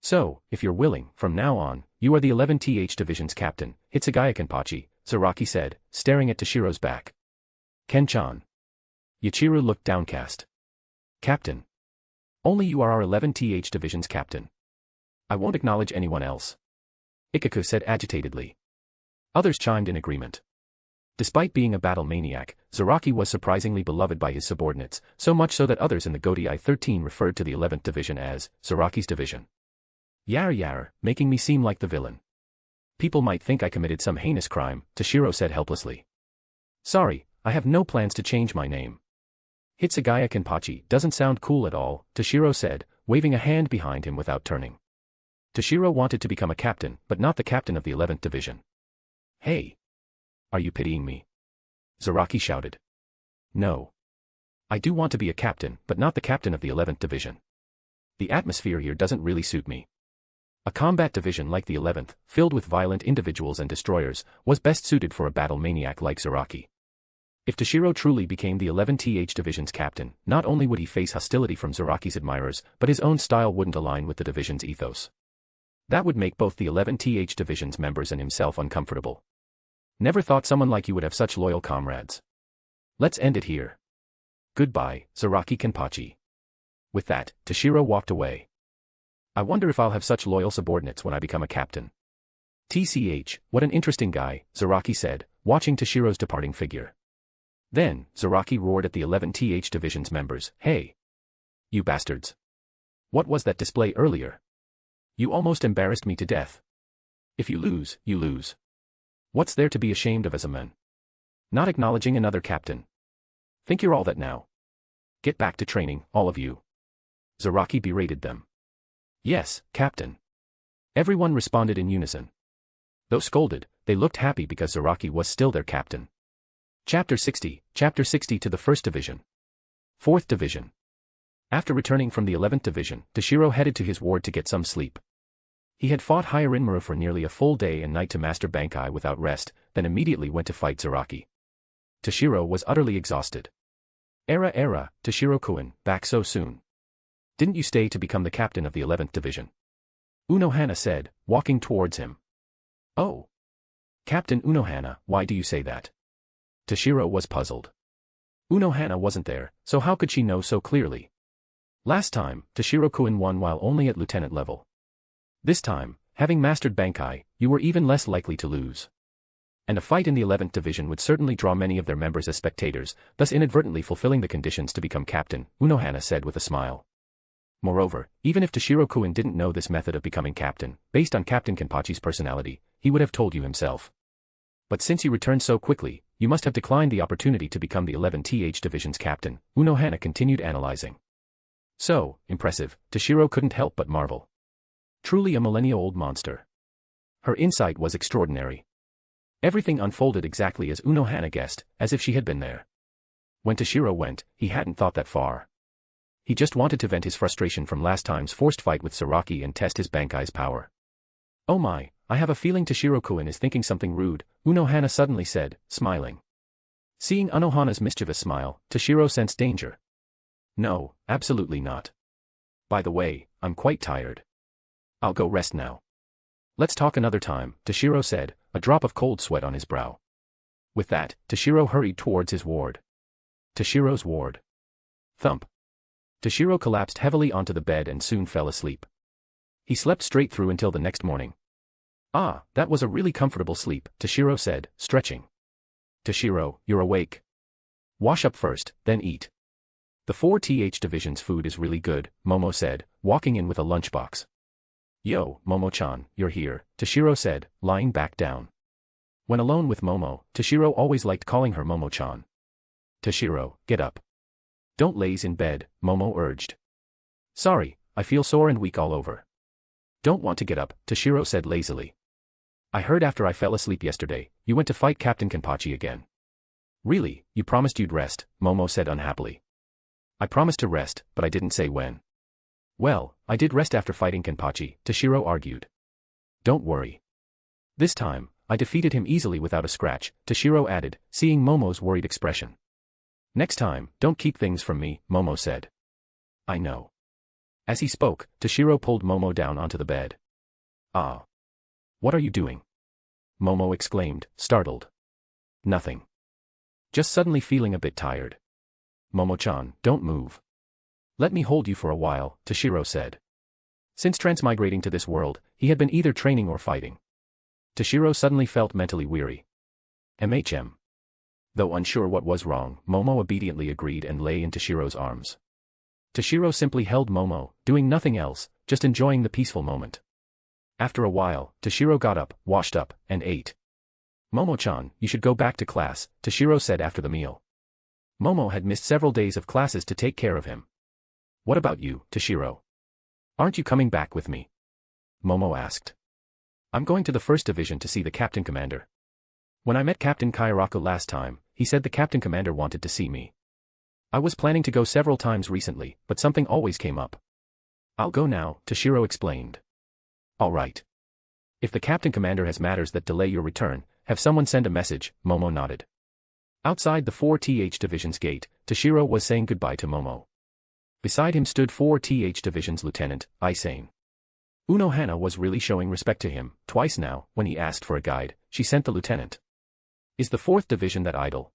So, if you're willing, from now on, you are the 11th Division's captain, Hitsugaya Kenpachi, Zaraki said, staring at Toshiro's back. Ken-chan. Yachiru looked downcast. Captain. Only you are our 11th Division's captain. I won't acknowledge anyone else. Ikaku said agitatedly. Others chimed in agreement. Despite being a battle maniac, Zaraki was surprisingly beloved by his subordinates, so much so that others in the Godai 13 referred to the 11th Division as Zaraki's division. Yar, making me seem like the villain. People might think I committed some heinous crime, Toshiro said helplessly. Sorry, I have no plans to change my name. Hitsugaya Kenpachi doesn't sound cool at all, Toshiro said, waving a hand behind him without turning. Toshiro wanted to become a captain, but not the captain of the 11th Division. Hey! Are you pitying me? Zaraki shouted. No. I do want to be a captain, but not the captain of the 11th Division. The atmosphere here doesn't really suit me. A combat division like the 11th, filled with violent individuals and destroyers, was best suited for a battle maniac like Zaraki. If Toshiro truly became the 11th Division's captain, not only would he face hostility from Zaraki's admirers, but his own style wouldn't align with the division's ethos. That would make both the 11th Division's members and himself uncomfortable. Never thought someone like you would have such loyal comrades. Let's end it here. Goodbye, Zaraki Kenpachi. With that, Toshiro walked away. I wonder if I'll have such loyal subordinates when I become a captain. TCH, what an interesting guy, Zaraki said, watching Toshiro's departing figure. Then, Zaraki roared at the 11th Division's members, Hey! You bastards! What was that display earlier? You almost embarrassed me to death. If you lose, you lose. What's there to be ashamed of as a man? Not acknowledging another captain. Think you're all that now? Get back to training, all of you. Zaraki berated them. Yes, Captain. Everyone responded in unison. Though scolded, they looked happy because Zaraki was still their captain. Chapter 60 to the 1st Division. 4th Division. After returning from the 11th Division, Toshiro headed to his ward to get some sleep. He had fought Hyarinmaru for nearly a full day and night to master Bankai without rest, then immediately went to fight Zaraki. Toshiro was utterly exhausted. Era, Toshiro-kun, back so soon. Didn't you stay to become the captain of the 11th Division? Unohana said, walking towards him. Oh. Captain Unohana, why do you say that? Toshiro was puzzled. Unohana wasn't there, so how could she know so clearly? Last time, Toshiro-kun won while only at lieutenant level. This time, having mastered Bankai, you were even less likely to lose. And a fight in the 11th Division would certainly draw many of their members as spectators, thus inadvertently fulfilling the conditions to become captain, Unohana said with a smile. Moreover, even if Toshiro-kun didn't know this method of becoming captain, based on Captain Kenpachi's personality, he would have told you himself. But since you returned so quickly, you must have declined the opportunity to become the 11th Division's captain, Unohana continued analyzing. So, impressive, Toshiro couldn't help but marvel. Truly a millennial-old monster. Her insight was extraordinary. Everything unfolded exactly as Unohana guessed, as if she had been there. When Toshiro went, he hadn't thought that far. He just wanted to vent his frustration from last time's forced fight with Zaraki and test his Bankai's power. Oh my, I have a feeling Toshiro-kun is thinking something rude, Unohana suddenly said, smiling. Seeing Unohana's mischievous smile, Toshiro sensed danger. No, absolutely not. By the way, I'm quite tired. I'll go rest now. Let's talk another time, Toshiro said, a drop of cold sweat on his brow. With that, Toshiro hurried towards his ward. Toshiro's ward. Thump. Toshiro collapsed heavily onto the bed and soon fell asleep. He slept straight through until the next morning. Ah, that was a really comfortable sleep, Toshiro said, stretching. Toshiro, you're awake. Wash up first, then eat. The 4th Division's food is really good, Momo said, walking in with a lunchbox. Yo, Momo-chan, you're here, Toshiro said, lying back down. When alone with Momo, Toshiro always liked calling her Momo-chan. Toshiro, get up. Don't laze in bed, Momo urged. Sorry, I feel sore and weak all over. Don't want to get up, Toshiro said lazily. I heard after I fell asleep yesterday, you went to fight Captain Kenpachi again. Really, you promised you'd rest, Momo said unhappily. I promised to rest, but I didn't say when. Well, I did rest after fighting Kenpachi, Toshiro argued. Don't worry. This time, I defeated him easily without a scratch, Toshiro added, seeing Momo's worried expression. Next time, don't keep things from me, Momo said. I know. As he spoke, Toshiro pulled Momo down onto the bed. Ah. What are you doing? Momo exclaimed, startled. Nothing. Just suddenly feeling a bit tired. Momo-chan, don't move. Let me hold you for a while, Toshiro said. Since transmigrating to this world, he had been either training or fighting. Toshiro suddenly felt mentally weary. MHM. Though unsure what was wrong, Momo obediently agreed and lay in Toshiro's arms. Toshiro simply held Momo, doing nothing else, just enjoying the peaceful moment. After a while, Toshiro got up, washed up, and ate. Momo-chan, you should go back to class, Toshiro said after the meal. Momo had missed several days of classes to take care of him. What about you, Toshiro? Aren't you coming back with me? Momo asked. I'm going to the First Division to see the Captain Commander. When I met Captain Kairaku last time, he said the Captain Commander wanted to see me. I was planning to go several times recently, but something always came up. I'll go now, Toshiro explained. All right. If the Captain Commander has matters that delay your return, have someone send a message, Momo nodded. Outside the 4th Division's gate, Toshiro was saying goodbye to Momo. Beside him stood 4th Division's Lieutenant, Aizen. Unohana was really showing respect to him. Twice now, when he asked for a guide, she sent the lieutenant. Is the 4th Division that idle?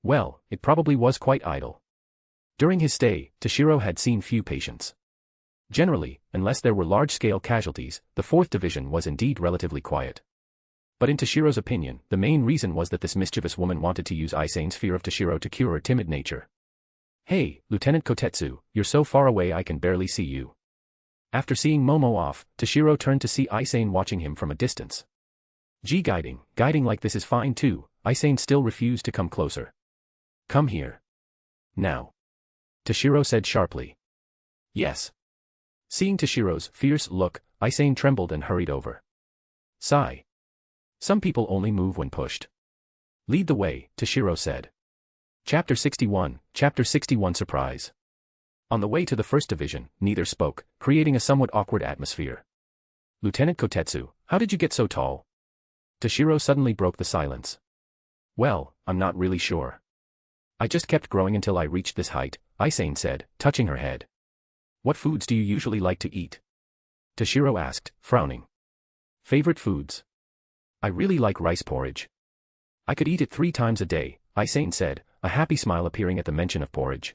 Well, it probably was quite idle. During his stay, Toshiro had seen few patients. Generally, unless there were large-scale casualties, the 4th Division was indeed relatively quiet. But in Toshiro's opinion, the main reason was that this mischievous woman wanted to use Aizen's fear of Toshiro to cure her timid nature. Hey, Lieutenant Kotetsu, you're so far away I can barely see you. After seeing Momo off, Toshiro turned to see Aizen watching him from a distance. Gee, guiding like this is fine too, Aizen still refused to come closer. Come here. Now. Toshiro said sharply. Yes. Seeing Toshiro's fierce look, Aizen trembled and hurried over. Sigh. Some people only move when pushed. Lead the way, Toshiro said. Chapter 61 Surprise. On the way to the First Division, neither spoke, creating a somewhat awkward atmosphere. Lieutenant Kotetsu, how did you get so tall? Toshiro suddenly broke the silence. Well, I'm not really sure. I just kept growing until I reached this height, Aizen said, touching her head. What foods do you usually like to eat? Toshiro asked, frowning. Favorite foods? I really like rice porridge. I could eat it 3 times a day, Aizen said, a happy smile appearing at the mention of porridge.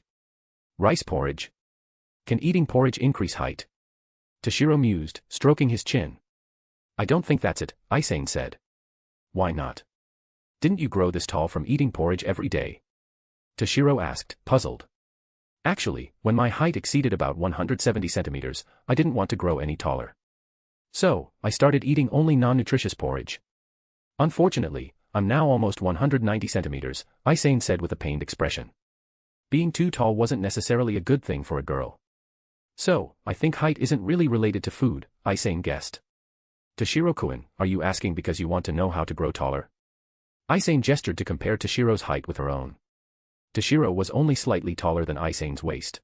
Rice porridge? Can eating porridge increase height? Toshiro mused, stroking his chin. I don't think that's it, Aizen said. Why not? Didn't you grow this tall from eating porridge every day? Toshiro asked, puzzled. Actually, when my height exceeded about 170 centimeters, I didn't want to grow any taller. So, I started eating only non-nutritious porridge. Unfortunately, I'm now almost 190 centimeters, Aizen said with a pained expression. Being too tall wasn't necessarily a good thing for a girl. So, I think height isn't really related to food, Aizen guessed. Toshiro-kun, are you asking because you want to know how to grow taller? Aizen gestured to compare Toshiro's height with her own. Toshiro was only slightly taller than Aizen's waist.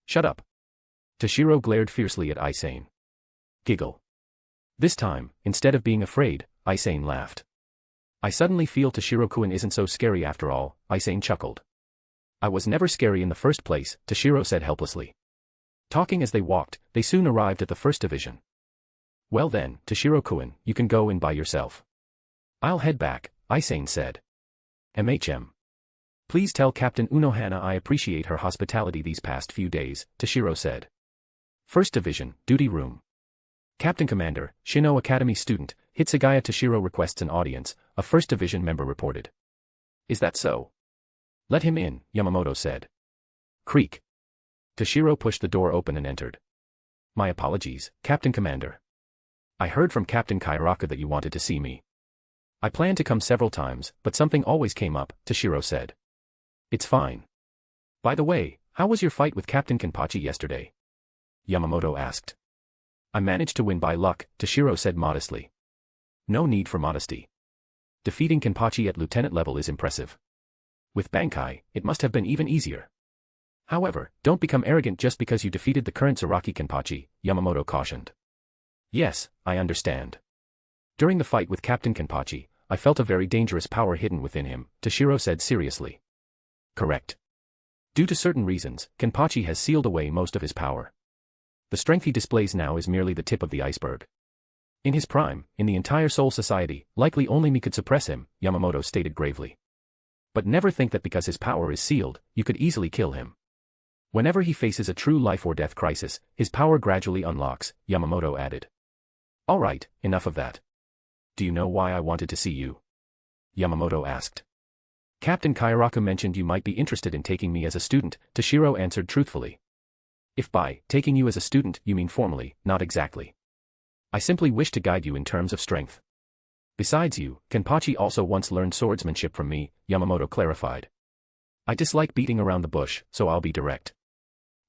Shut up. Toshiro glared fiercely at Aizen. Giggle. This time, instead of being afraid, Aizen laughed. I suddenly feel Toshiro-kun isn't so scary after all, Aizen chuckled. I was never scary in the first place, Toshiro said helplessly. Talking as they walked, they soon arrived at the First Division. Well then, Toshiro-kun, you can go in by yourself. I'll head back, Aizen said. Please tell Captain Unohana I appreciate her hospitality these past few days, Toshiro said. First Division, Duty Room. Captain Commander, Shino Academy student, Hitsugaya Toshiro requests an audience, a First Division member reported. Is that so? Let him in, Yamamoto said. Creak. Toshiro pushed the door open and entered. My apologies, Captain Commander. I heard from Captain Kairaku that you wanted to see me. I planned to come several times, but something always came up, Toshiro said. It's fine. By the way, how was your fight with Captain Kenpachi yesterday? Yamamoto asked. I managed to win by luck, Toshiro said modestly. No need for modesty. Defeating Kenpachi at lieutenant level is impressive. With Bankai, it must have been even easier. However, don't become arrogant just because you defeated the current Zaraki Kenpachi, Yamamoto cautioned. Yes, I understand. During the fight with Captain Kenpachi, I felt a very dangerous power hidden within him, Toshiro said seriously. Correct. Due to certain reasons, Kenpachi has sealed away most of his power. The strength he displays now is merely the tip of the iceberg. In his prime, in the entire Soul Society, likely only me could suppress him, Yamamoto stated gravely. But never think that because his power is sealed, you could easily kill him. Whenever he faces a true life-or-death crisis, his power gradually unlocks, Yamamoto added. Alright, enough of that. Do you know why I wanted to see you? Yamamoto asked. Captain Kairaku mentioned you might be interested in taking me as a student, Toshiro answered truthfully. If by taking you as a student you mean formally, not exactly. I simply wish to guide you in terms of strength. Besides you, Kenpachi also once learned swordsmanship from me, Yamamoto clarified. I dislike beating around the bush, so I'll be direct.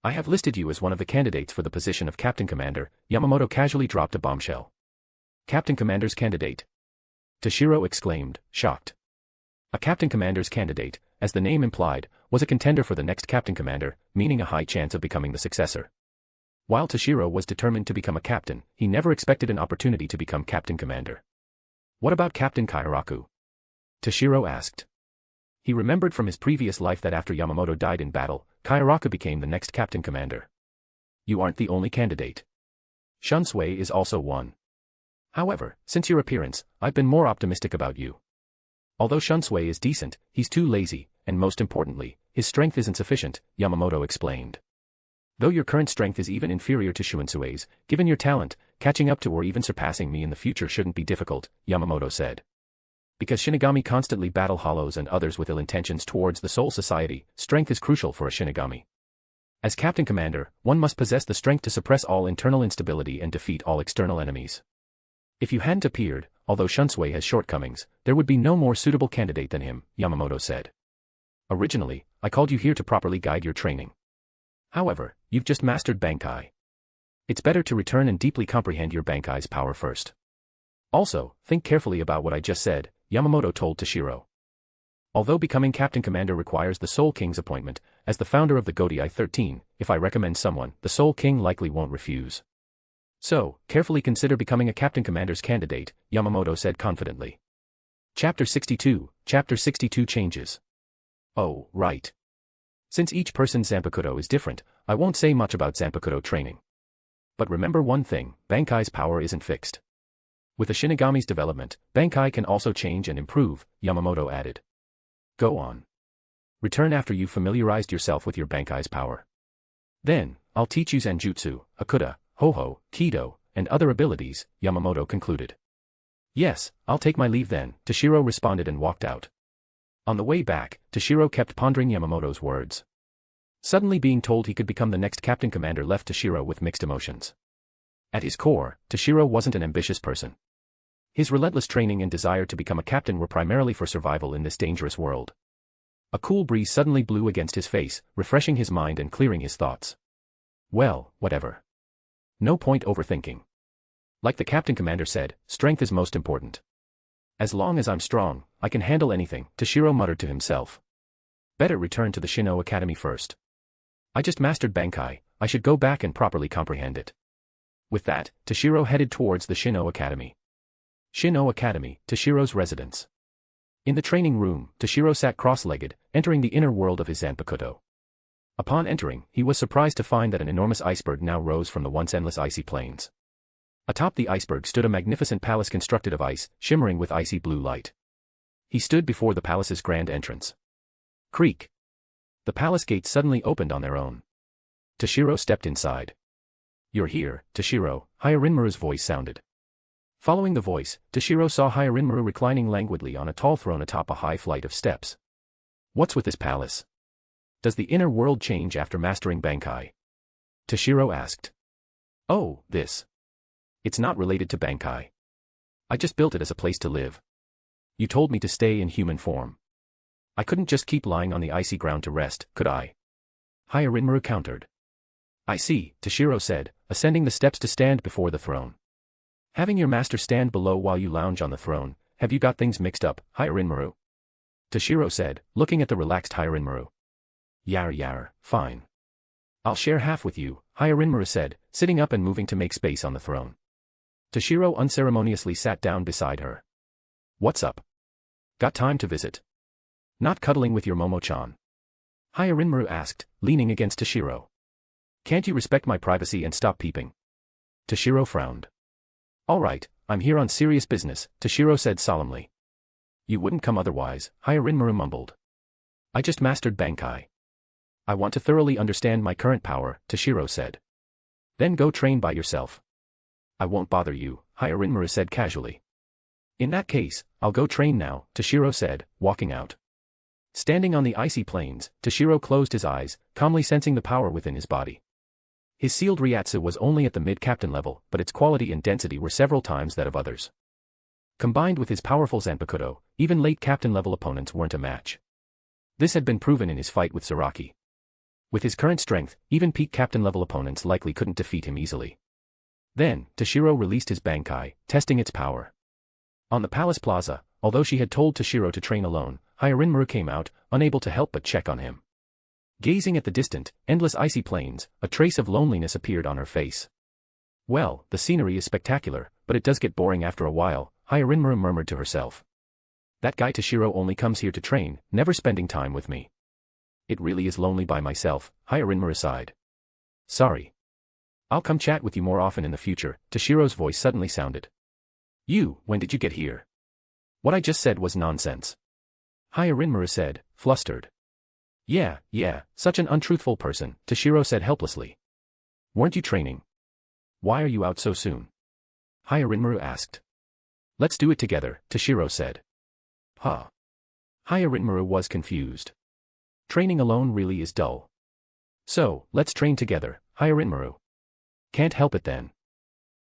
I have listed you as one of the candidates for the position of Captain Commander, Yamamoto casually dropped a bombshell. Captain Commander's candidate? Toshiro exclaimed, shocked. A Captain Commander's candidate, as the name implied, was a contender for the next Captain Commander, meaning a high chance of becoming the successor. While Toshiro was determined to become a captain, he never expected an opportunity to become Captain Commander. What about Captain Kairaku? Toshiro asked. He remembered from his previous life that after Yamamoto died in battle, Kairaku became the next Captain Commander. You aren't the only candidate. Shunsui is also one. However, since your appearance, I've been more optimistic about you. Although Shunsui is decent, he's too lazy, and most importantly, his strength isn't sufficient, Yamamoto explained. Though your current strength is even inferior to Shuansui's, given your talent, catching up to or even surpassing me in the future shouldn't be difficult, Yamamoto said. Because Shinigami constantly battle hollows and others with ill intentions towards the Soul Society, strength is crucial for a Shinigami. As Captain Commander, one must possess the strength to suppress all internal instability and defeat all external enemies. If you hadn't appeared, although Shunsui has shortcomings, there would be no more suitable candidate than him, Yamamoto said. Originally, I called you here to properly guide your training. However, you've just mastered Bankai. It's better to return and deeply comprehend your Bankai's power first. Also, think carefully about what I just said, Yamamoto told Toshiro. Although becoming Captain Commander requires the Soul King's appointment, as the founder of the Godai 13, if I recommend someone, the Soul King likely won't refuse. So, carefully consider becoming a Captain Commander's candidate, Yamamoto said confidently. Chapter 62 Changes. Oh, right. Since each person's Zanpakuto is different, I won't say much about Zanpakuto training. But remember one thing, Bankai's power isn't fixed. With a Shinigami's development, Bankai can also change and improve, Yamamoto added. Go on. Return after you've familiarized yourself with your Bankai's power. Then, I'll teach you Zanjutsu, Hakuda, Ho-Ho, Kido, and other abilities, Yamamoto concluded. Yes, I'll take my leave then, Toshiro responded and walked out. On the way back, Toshiro kept pondering Yamamoto's words. Suddenly being told he could become the next Captain Commander left Toshiro with mixed emotions. At his core, Toshiro wasn't an ambitious person. His relentless training and desire to become a captain were primarily for survival in this dangerous world. A cool breeze suddenly blew against his face, refreshing his mind and clearing his thoughts. Well, whatever. No point overthinking. Like the Captain Commander said, strength is most important. As long as I'm strong, I can handle anything, Toshiro muttered to himself. Better return to the Shino Academy first. I just mastered Bankai, I should go back and properly comprehend it. With that, Toshiro headed towards the Shino Academy. Shino Academy, Toshiro's residence. In the training room, Toshiro sat cross-legged, entering the inner world of his Zanpakuto. Upon entering, he was surprised to find that an enormous iceberg now rose from the once endless icy plains. Atop the iceberg stood a magnificent palace constructed of ice, shimmering with icy blue light. He stood before the palace's grand entrance. Creak. The palace gates suddenly opened on their own. Toshiro stepped inside. You're here, Toshiro, Hyarinmaru's voice sounded. Following the voice, Toshiro saw Hyarinmaru reclining languidly on a tall throne atop a high flight of steps. What's with this palace? Does the inner world change after mastering Bankai? Toshiro asked. Oh, this. It's not related to Bankai. I just built it as a place to live. You told me to stay in human form. I couldn't just keep lying on the icy ground to rest, could I? Hyarinmaru countered. I see, Toshiro said, ascending the steps to stand before the throne. Having your master stand below while you lounge on the throne, have you got things mixed up, Hyarinmaru? Toshiro said, looking at the relaxed Hyarinmaru. Yar, fine. I'll share half with you, Hyarinmaru said, sitting up and moving to make space on the throne. Toshiro unceremoniously sat down beside her. What's up? Got time to visit? Not cuddling with your Momo-chan? Hyarinmaru asked, leaning against Toshiro. Can't you respect my privacy and stop peeping? Toshiro frowned. All right, I'm here on serious business, Toshiro said solemnly. You wouldn't come otherwise, Hyarinmaru mumbled. I just mastered Bankai. I want to thoroughly understand my current power, Toshiro said. Then go train by yourself. I won't bother you, Hyarinmaru said casually. In that case, I'll go train now, Toshiro said, walking out. Standing on the icy plains, Toshiro closed his eyes, calmly sensing the power within his body. His sealed Ryatsu was only at the mid-captain level, but its quality and density were several times that of others. Combined with his powerful Zanpakuto, even late captain level opponents weren't a match. This had been proven in his fight with Saraki. With his current strength, even peak captain level opponents likely couldn't defeat him easily. Then, Toshiro released his Bankai, testing its power. On the palace plaza, although she had told Toshiro to train alone, Hyarinmaru came out, unable to help but check on him. Gazing at the distant, endless icy plains, a trace of loneliness appeared on her face. Well, the scenery is spectacular, but it does get boring after a while, Hyarinmaru murmured to herself. That guy Toshiro only comes here to train, never spending time with me. It really is lonely by myself, Hyarinmaru sighed. Sorry. I'll come chat with you more often in the future, Toshiro's voice suddenly sounded. When did you get here? What I just said was nonsense. Hyarinmaru said, flustered. Yeah, such an untruthful person, Toshiro said helplessly. Weren't you training? Why are you out so soon? Hyarinmaru asked. Let's do it together, Toshiro said. Huh. Hyarinmaru was confused. Training alone really is dull. So, let's train together, Hyarinmaru. Can't help it then.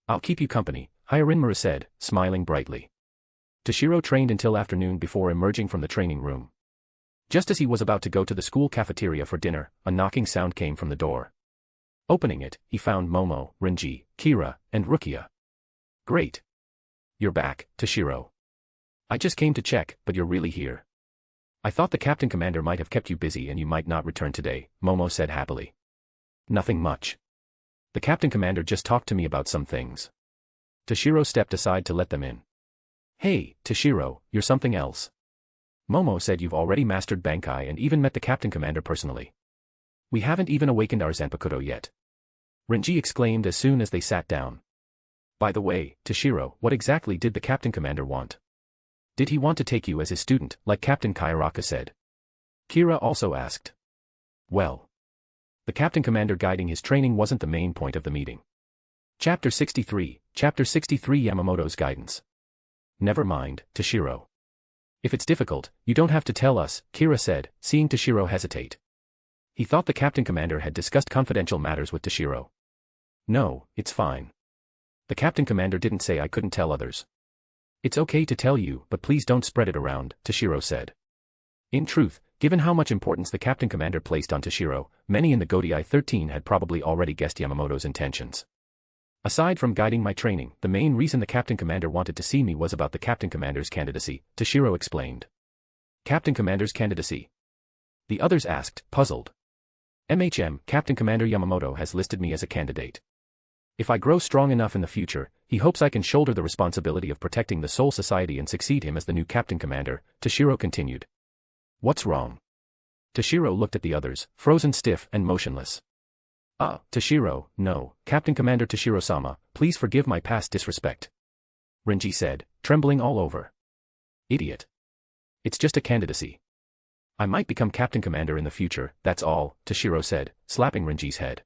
I'll keep you company, Hyarinmaru said, smiling brightly. Toshiro trained until afternoon before emerging from the training room. Just as he was about to go to the school cafeteria for dinner, a knocking sound came from the door. Opening it, he found Momo, Renji, Kira, and Rukia. Great. You're back, Toshiro. I just came to check, but you're really here. I thought the captain commander might have kept you busy and you might not return today, Momo said happily. Nothing much. The captain commander just talked to me about some things. Toshiro stepped aside to let them in. Hey, Toshiro, you're something else. Momo said you've already mastered Bankai and even met the captain commander personally. We haven't even awakened our Zanpakuto yet. Renji exclaimed as soon as they sat down. By the way, Toshiro, what exactly did the captain commander want? Did he want to take you as his student, like Captain Kairaka said? Kira also asked. Well, the captain commander guiding his training wasn't the main point of the meeting. Chapter 63 Yamamoto's Guidance. Never mind, Toshiro. If it's difficult, you don't have to tell us, Kira said, seeing Toshiro hesitate. He thought the captain commander had discussed confidential matters with Toshiro. No, it's fine. The captain commander didn't say I couldn't tell others. It's okay to tell you, but please don't spread it around, Toshiro said. In truth, given how much importance the captain commander placed on Toshiro, many in the Godai 13 had probably already guessed Yamamoto's intentions. Aside from guiding my training, the main reason the captain commander wanted to see me was about the captain commander's candidacy, Toshiro explained. Captain commander's candidacy? The others asked, puzzled. Captain Commander Yamamoto has listed me as a candidate. If I grow strong enough in the future, he hopes I can shoulder the responsibility of protecting the Soul Society and succeed him as the new captain commander, Toshiro continued. What's wrong? Toshiro looked at the others, frozen stiff and motionless. Toshiro, no, Captain Commander Toshiro-sama, please forgive my past disrespect. Renji said, trembling all over. Idiot. It's just a candidacy. I might become Captain Commander in the future, that's all, Toshiro said, slapping Renji's head.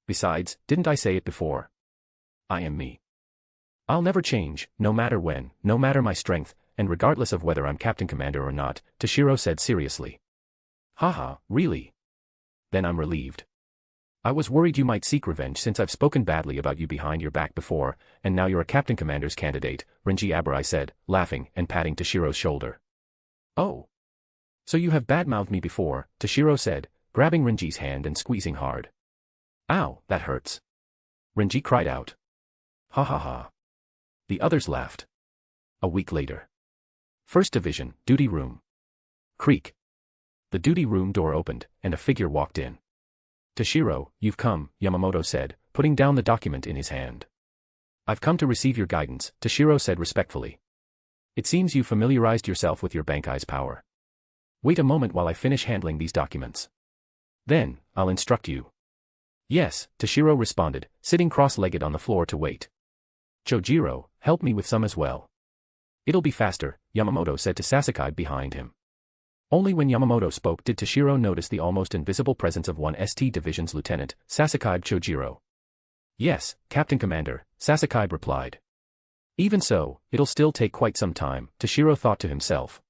Besides, didn't I say it before? I am me. I'll never change, no matter when, no matter my strength, and regardless of whether I'm Captain Commander or not, Toshiro said seriously. Haha, really? Then I'm relieved. I was worried you might seek revenge since I've spoken badly about you behind your back before, and now you're a captain commander's candidate, Renji Aburai said, laughing and patting Toshiro's shoulder. Oh. So you have badmouthed me before, Toshiro said, grabbing Renji's hand and squeezing hard. Ow, that hurts. Renji cried out. Ha ha ha. The others laughed. A week later. First Division, duty room. Creak. The duty room door opened, and a figure walked in. Toshiro, you've come, Yamamoto said, putting down the document in his hand. I've come to receive your guidance, Toshiro said respectfully. It seems you familiarized yourself with your Bankai's power. Wait a moment while I finish handling these documents. Then, I'll instruct you. Yes, Toshiro responded, sitting cross-legged on the floor to wait. Chojiro, help me with some as well. It'll be faster, Yamamoto said to Sasakai behind him. Only when Yamamoto spoke did Toshiro notice the almost invisible presence of 1st Division's lieutenant, Sasakai Chojiro. Yes, Captain Commander, Sasakai replied. Even so, it'll still take quite some time, Toshiro thought to himself.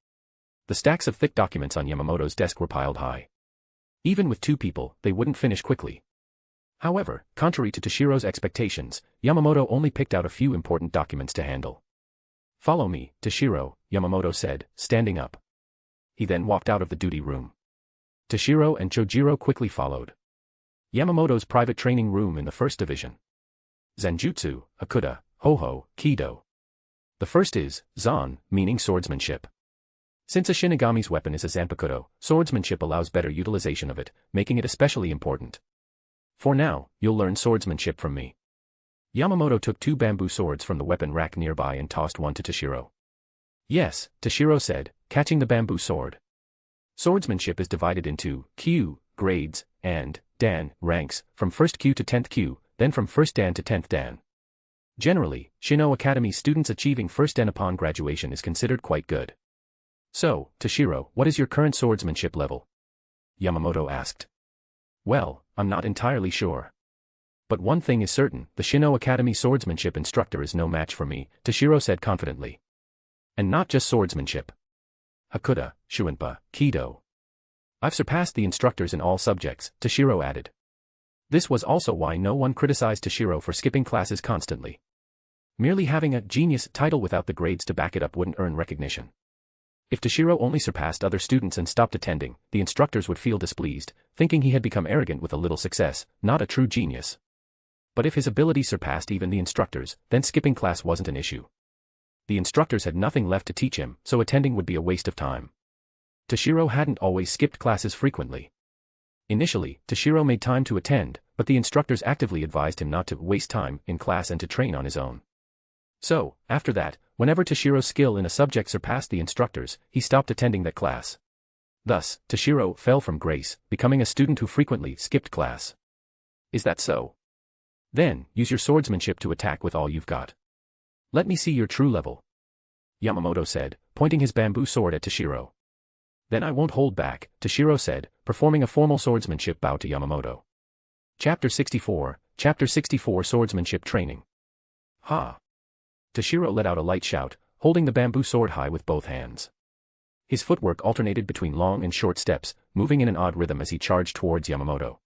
The stacks of thick documents on Yamamoto's desk were piled high. Even with 2 people, they wouldn't finish quickly. However, contrary to Toshiro's expectations, Yamamoto only picked out a few important documents to handle. Follow me, Toshiro, Yamamoto said, standing up. He then walked out of the duty room. Toshiro and Chojiro quickly followed. Yamamoto's private training room in the 1st Division. Zanjutsu, Hakuda, Hoho, Kido. The first is, Zan, meaning swordsmanship. Since a Shinigami's weapon is a Zanpakudo, swordsmanship allows better utilization of it, making it especially important. For now, you'll learn swordsmanship from me. Yamamoto took 2 bamboo swords from the weapon rack nearby and tossed one to Toshiro. Yes, Toshiro said, catching the bamboo sword. Swordsmanship is divided into Q, grades, and Dan, ranks, from 1st Q to 10th Q, then from 1st Dan to 10th Dan. Generally, Shino Academy students achieving 1st Dan upon graduation is considered quite good. So, Toshiro, what is your current swordsmanship level? Yamamoto asked. Well, I'm not entirely sure. But one thing is certain, the Shino Academy swordsmanship instructor is no match for me, Toshiro said confidently. And not just swordsmanship. Hakuda, Shuinpa, Kido. I've surpassed the instructors in all subjects, Toshiro added. This was also why no one criticized Toshiro for skipping classes constantly. Merely having a genius title without the grades to back it up wouldn't earn recognition. If Toshiro only surpassed other students and stopped attending, the instructors would feel displeased, thinking he had become arrogant with a little success, not a true genius. But if his ability surpassed even the instructors, then skipping class wasn't an issue. The instructors had nothing left to teach him, so attending would be a waste of time. Toshiro hadn't always skipped classes frequently. Initially, Toshiro made time to attend, but the instructors actively advised him not to waste time in class and to train on his own. So, after that, whenever Toshiro's skill in a subject surpassed the instructors, he stopped attending that class. Thus, Toshiro fell from grace, becoming a student who frequently skipped class. Is that so? Then, use your swordsmanship to attack with all you've got. Let me see your true level. Yamamoto said, pointing his bamboo sword at Toshiro. Then I won't hold back, Toshiro said, performing a formal swordsmanship bow to Yamamoto. Chapter 64, Chapter 64 Swordsmanship Training. Ha! Toshiro let out a light shout, holding the bamboo sword high with both hands. His footwork alternated between long and short steps, moving in an odd rhythm as he charged towards Yamamoto.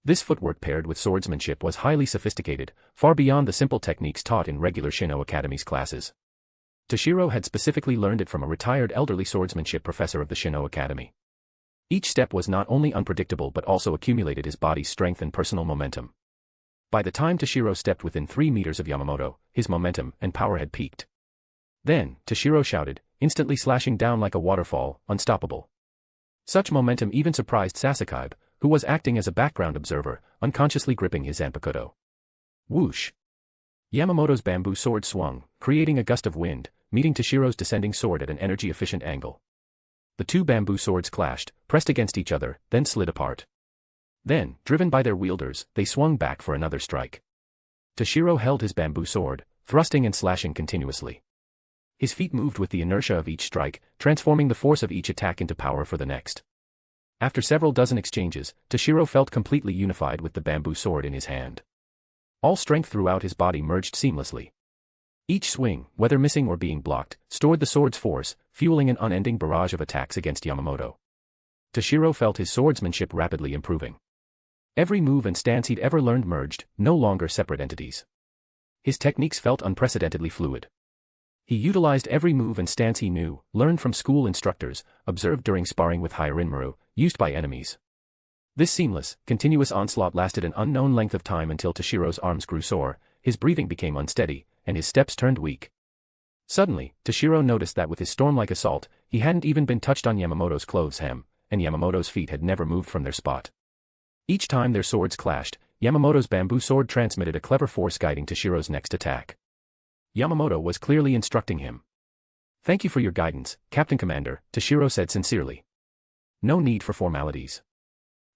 This footwork paired with swordsmanship was highly sophisticated, far beyond the simple techniques taught in regular Shino Academy's classes. Toshiro had specifically learned it from a retired elderly swordsmanship professor of the Shino Academy. Each step was not only unpredictable but also accumulated his body's strength and personal momentum. By the time Toshiro stepped within 3 meters of Yamamoto, his momentum and power had peaked. Then, Toshiro shouted, instantly slashing down like a waterfall, unstoppable. Such momentum even surprised Sasakai, who was acting as a background observer, unconsciously gripping his Zanpakudo. Whoosh! Yamamoto's bamboo sword swung, creating a gust of wind, meeting Toshiro's descending sword at an energy-efficient angle. The 2 bamboo swords clashed, pressed against each other, then slid apart. Then, driven by their wielders, they swung back for another strike. Toshiro held his bamboo sword, thrusting and slashing continuously. His feet moved with the inertia of each strike, transforming the force of each attack into power for the next. After several dozen exchanges, Toshiro felt completely unified with the bamboo sword in his hand. All strength throughout his body merged seamlessly. Each swing, whether missing or being blocked, stored the sword's force, fueling an unending barrage of attacks against Yamamoto. Toshiro felt his swordsmanship rapidly improving. Every move and stance he'd ever learned merged, no longer separate entities. His techniques felt unprecedentedly fluid. He utilized every move and stance he knew, learned from school instructors, observed during sparring with Hyarinmaru, used by enemies. This seamless, continuous onslaught lasted an unknown length of time until Toshiro's arms grew sore, his breathing became unsteady, and his steps turned weak. Suddenly, Toshiro noticed that with his storm-like assault, he hadn't even been touched on Yamamoto's clothes hem, and Yamamoto's feet had never moved from their spot. Each time their swords clashed, Yamamoto's bamboo sword transmitted a clever force guiding Toshiro's next attack. Yamamoto was clearly instructing him. "Thank you for your guidance, Captain Commander," Toshiro said sincerely. "No need for formalities.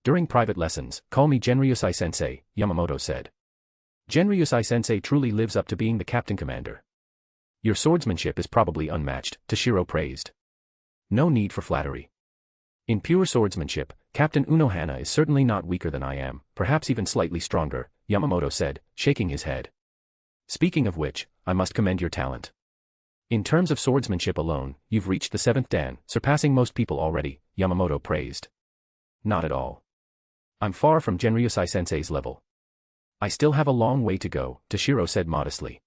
During private lessons, call me Genryusai-sensei," Yamamoto said. "Genryusai-sensei truly lives up to being the Captain Commander. Your swordsmanship is probably unmatched," Toshiro praised. "No need for flattery. In pure swordsmanship, Captain Unohana is certainly not weaker than I am, perhaps even slightly stronger," Yamamoto said, shaking his head. "Speaking of which, I must commend your talent. In terms of swordsmanship alone, you've reached the 7th dan, surpassing most people already," Yamamoto praised. "Not at all. I'm far from Genryusai-sensei's level. I still have a long way to go," Toshiro said modestly.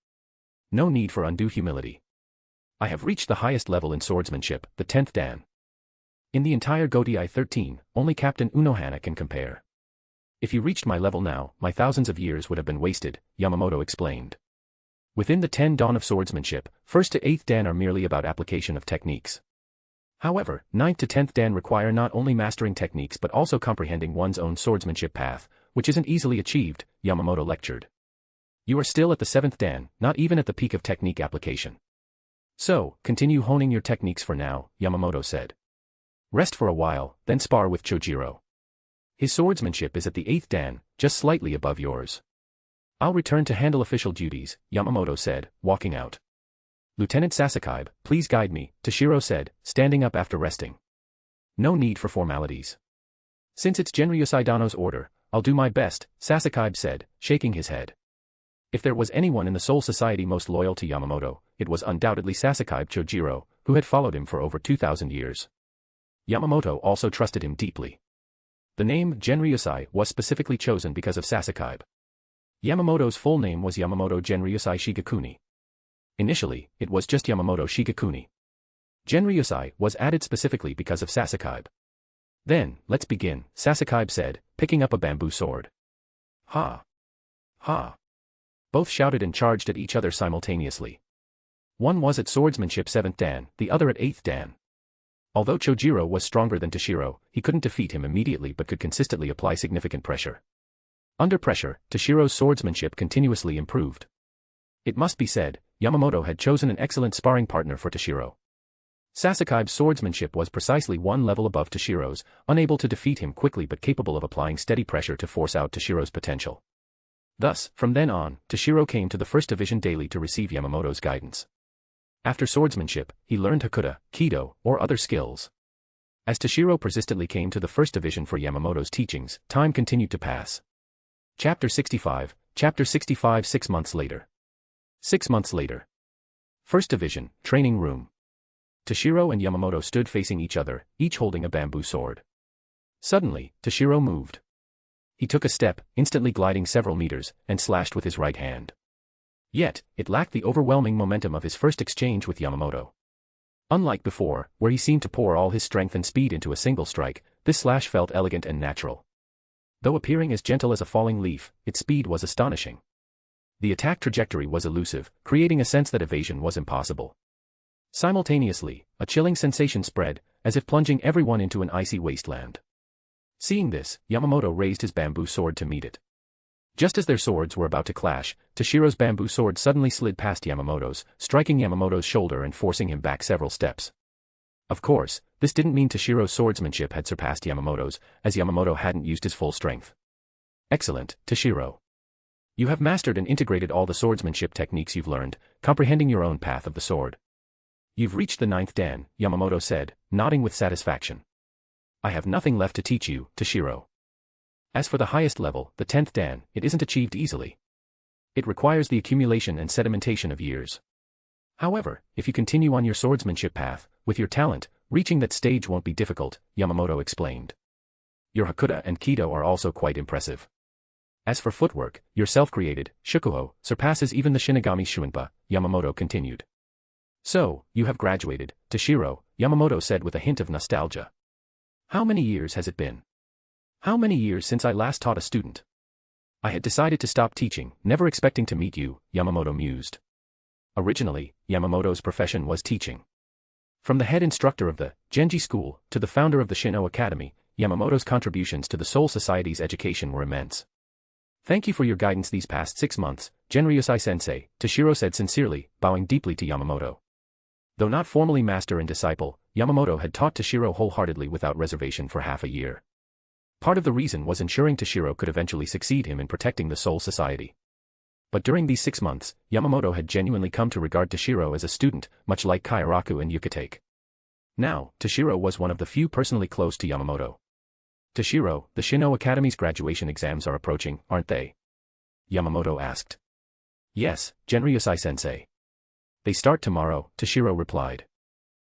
"No need for undue humility. I have reached the highest level in swordsmanship, the 10th dan. In the entire Gotei 13, only Captain Unohana can compare. If you reached my level now, my thousands of years would have been wasted," Yamamoto explained. Within the 10 dan of swordsmanship, 1st to 8th dan are merely about application of techniques. However, 9th to 10th dan require not only mastering techniques but also comprehending one's own swordsmanship path, which isn't easily achieved, Yamamoto lectured. You are still at the 7th dan, not even at the peak of technique application. So, continue honing your techniques for now, Yamamoto said. Rest for a while, then spar with Chojiro. His swordsmanship is at the 8th dan, just slightly above yours. I'll return to handle official duties, Yamamoto said, walking out. Lieutenant Sasakibe, please guide me, Toshiro said, standing up after resting. No need for formalities. Since it's Genryusai Dano's order, I'll do my best, Sasakibe said, shaking his head. If there was anyone in the Soul Society most loyal to Yamamoto, it was undoubtedly Sasakibe Chojiro, who had followed him for over 2,000 years. Yamamoto also trusted him deeply. The name Genryusai was specifically chosen because of Sasakibe. Yamamoto's full name was Yamamoto Genryusai Shigekuni. Initially, it was just Yamamoto Shigekuni. Genryusai was added specifically because of Sasakibe. Then, let's begin, Sasakibe said, picking up a bamboo sword. Ha! Ha! Both shouted and charged at each other simultaneously. One was at swordsmanship 7th dan, the other at 8th dan. Although Chojiro was stronger than Toshiro, he couldn't defeat him immediately but could consistently apply significant pressure. Under pressure, Toshiro's swordsmanship continuously improved. It must be said, Yamamoto had chosen an excellent sparring partner for Toshiro. Sasakibe's swordsmanship was precisely one level above Toshiro's, unable to defeat him quickly but capable of applying steady pressure to force out Toshiro's potential. Thus, from then on, Toshiro came to the 1st Division daily to receive Yamamoto's guidance. After swordsmanship, he learned Hakuta, Kido, or other skills. As Toshiro persistently came to the 1st Division for Yamamoto's teachings, time continued to pass. Chapter 65, 6 months later. 6 months later. 1st Division, Training Room. Toshiro and Yamamoto stood facing each other, each holding a bamboo sword. Suddenly, Toshiro moved. He took a step, instantly gliding several meters, and slashed with his right hand. Yet, it lacked the overwhelming momentum of his first exchange with Yamamoto. Unlike before, where he seemed to pour all his strength and speed into a single strike, this slash felt elegant and natural. Though appearing as gentle as a falling leaf, its speed was astonishing. The attack trajectory was elusive, creating a sense that evasion was impossible. Simultaneously, a chilling sensation spread, as if plunging everyone into an icy wasteland. Seeing this, Yamamoto raised his bamboo sword to meet it. Just as their swords were about to clash, Toshiro's bamboo sword suddenly slid past Yamamoto's, striking Yamamoto's shoulder and forcing him back several steps. Of course, this didn't mean Toshiro's swordsmanship had surpassed Yamamoto's, as Yamamoto hadn't used his full strength. Excellent, Toshiro. You have mastered and integrated all the swordsmanship techniques you've learned, comprehending your own path of the sword. You've reached the 9th dan, Yamamoto said, nodding with satisfaction. I have nothing left to teach you, Toshiro. As for the highest level, the 10th dan, it isn't achieved easily. It requires the accumulation and sedimentation of years. However, if you continue on your swordsmanship path, with your talent, reaching that stage won't be difficult, Yamamoto explained. Your Hakuda and Kido are also quite impressive. As for footwork, your self-created, Shukuho, surpasses even the Shinigami Shuinpa, Yamamoto continued. So, you have graduated, Toshiro, Yamamoto said with a hint of nostalgia. How many years has it been? How many years since I last taught a student? I had decided to stop teaching, never expecting to meet you, Yamamoto mused. Originally, Yamamoto's profession was teaching. From the head instructor of the Genji School to the founder of the Shin'o Academy, Yamamoto's contributions to the Soul Society's education were immense. Thank you for your guidance these past 6 months, Genryosai-sensei, Toshiro said sincerely, bowing deeply to Yamamoto. Though not formally master and disciple, Yamamoto had taught Toshiro wholeheartedly without reservation for half a year. Part of the reason was ensuring Toshiro could eventually succeed him in protecting the Soul Society. But during these 6 months, Yamamoto had genuinely come to regard Toshiro as a student, much like Kairaku and Yukitake. Now, Toshiro was one of the few personally close to Yamamoto. Toshiro, the Shin'o Academy's graduation exams are approaching, aren't they? Yamamoto asked. Yes, Genryosai-sensei. They start tomorrow, Toshiro replied.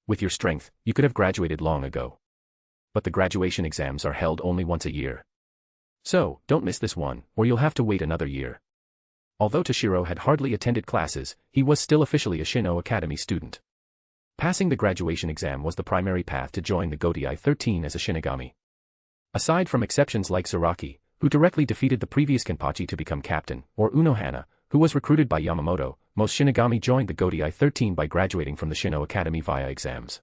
With your strength, you could have graduated long ago. But the graduation exams are held only once a year. So, don't miss this one, or you'll have to wait another year. Although Toshiro had hardly attended classes, he was still officially a Shin'o Academy student. Passing the graduation exam was the primary path to join the Godai 13 as a Shinigami. Aside from exceptions like Suraki, who directly defeated the previous Kenpachi to become captain, or Unohana, who was recruited by Yamamoto, most Shinigami joined the Godai 13 by graduating from the Shin'o Academy via exams.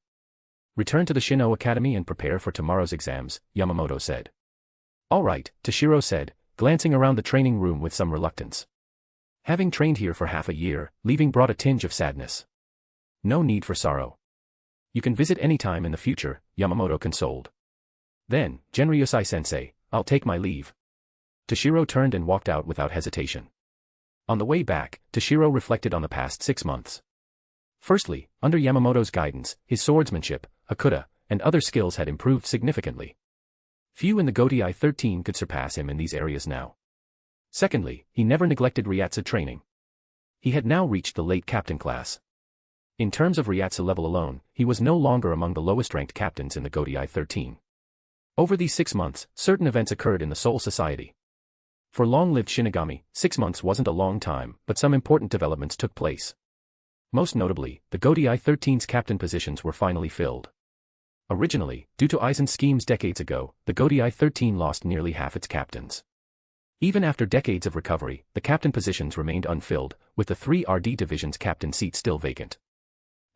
Return to the Shin'o Academy and prepare for tomorrow's exams, Yamamoto said. All right, Toshiro said, glancing around the training room with some reluctance. Having trained here for half a year, leaving brought a tinge of sadness. No need for sorrow. You can visit any time in the future, Yamamoto consoled. Then, Genryosai-sensei, I'll take my leave. Toshiro turned and walked out without hesitation. On the way back, Toshiro reflected on the past 6 months. Firstly, under Yamamoto's guidance, his swordsmanship, Hakuda, and other skills had improved significantly. Few in the Godai 13 could surpass him in these areas now. Secondly, he never neglected Ryatsu training. He had now reached the late captain class. In terms of Ryatsu level alone, he was no longer among the lowest-ranked captains in the Godai 13. Over these 6 months, certain events occurred in the Soul Society. For long-lived Shinigami, 6 months wasn't a long time, but some important developments took place. Most notably, the Godai 13's captain positions were finally filled. Originally, due to Aizen's schemes decades ago, the Godai 13 lost nearly half its captains. Even after decades of recovery, the captain positions remained unfilled, with the 3 RD Division's captain seat still vacant.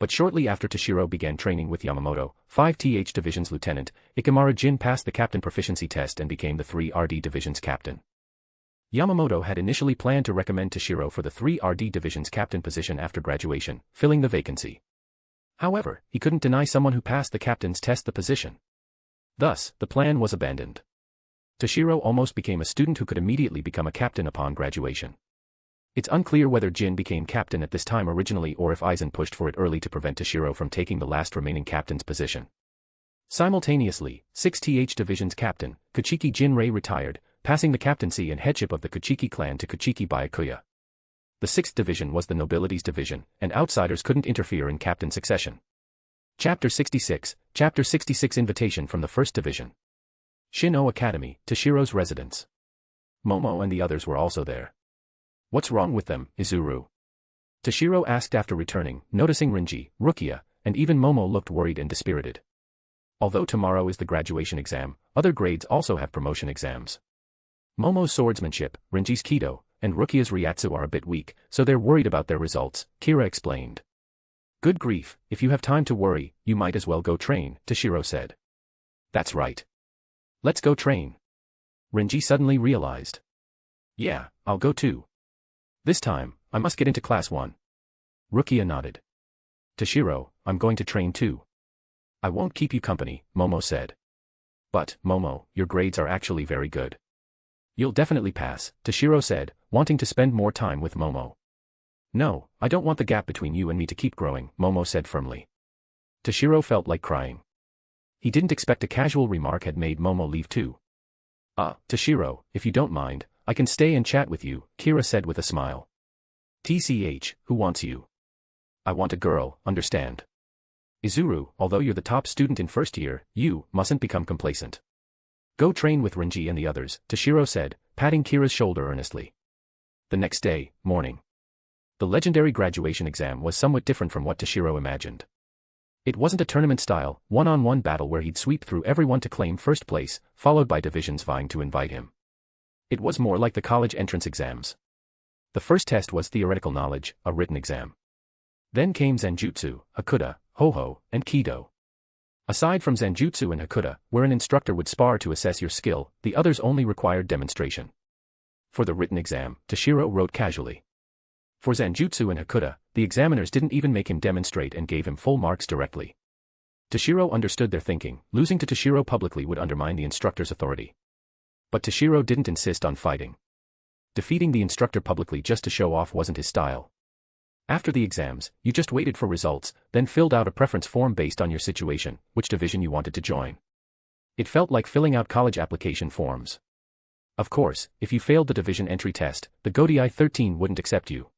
But shortly after Toshiro began training with Yamamoto, 5th Division's lieutenant, Ikemura Jin passed the captain proficiency test and became the 3 RD Division's captain. Yamamoto had initially planned to recommend Toshiro for the 3 RD Division's captain position after graduation, filling the vacancy. However, he couldn't deny someone who passed the captain's test the position. Thus, the plan was abandoned. Toshiro almost became a student who could immediately become a captain upon graduation. It's unclear whether Jin became captain at this time originally or if Aizen pushed for it early to prevent Toshiro from taking the last remaining captain's position. Simultaneously, 6th Division's captain, Kuchiki Jinrei retired, passing the captaincy and headship of the Kuchiki clan to Kuchiki Byakuya. The 6th Division was the nobility's division, and outsiders couldn't interfere in captain succession. Chapter 66, Chapter 66 Invitation from the 1st Division. Shin'o Academy, Toshiro's residence. Momo and the others were also there. What's wrong with them, Izuru? Toshiro asked after returning, noticing Rinji, Rukia, and even Momo looked worried and dispirited. Although tomorrow is the graduation exam, other grades also have promotion exams. Momo's swordsmanship, Rinji's Kido, and Rukia's Ryatsu are a bit weak, so they're worried about their results, Kira explained. Good grief, if you have time to worry, you might as well go train, Toshiro said. That's right. Let's go train. Rinji suddenly realized. Yeah, I'll go too. This time, I must get into class 1. Rukia nodded. Toshiro, I'm going to train too. I won't keep you company, Momo said. But, Momo, your grades are actually very good. You'll definitely pass, Toshiro said, wanting to spend more time with Momo. No, I don't want the gap between you and me to keep growing, Momo said firmly. Toshiro felt like crying. He didn't expect a casual remark had made Momo leave too. Toshiro, if you don't mind, I can stay and chat with you, Kira said with a smile. TCH, who wants you? I want a girl, understand? Izuru, although you're the top student in first year, you mustn't become complacent. Go train with Renji and the others, Toshiro said, patting Kira's shoulder earnestly. The next day, morning. The legendary graduation exam was somewhat different from what Toshiro imagined. It wasn't a tournament-style, one-on-one battle where he'd sweep through everyone to claim first place, followed by divisions vying to invite him. It was more like the college entrance exams. The first test was theoretical knowledge, a written exam. Then came Zanjutsu, Hakuda, Ho-Ho, and Kido. Aside from Zanjutsu and Hakuda, where an instructor would spar to assess your skill, the others only required demonstration. For the written exam, Toshiro wrote casually. For Zanjutsu and Hakuda, the examiners didn't even make him demonstrate and gave him full marks directly. Toshiro understood their thinking. Losing to Toshiro publicly would undermine the instructor's authority. But Toshiro didn't insist on fighting. Defeating the instructor publicly just to show off wasn't his style. After the exams, you just waited for results, then filled out a preference form based on your situation, which division you wanted to join. It felt like filling out college application forms. Of course, if you failed the division entry test, the Godai 13 wouldn't accept you.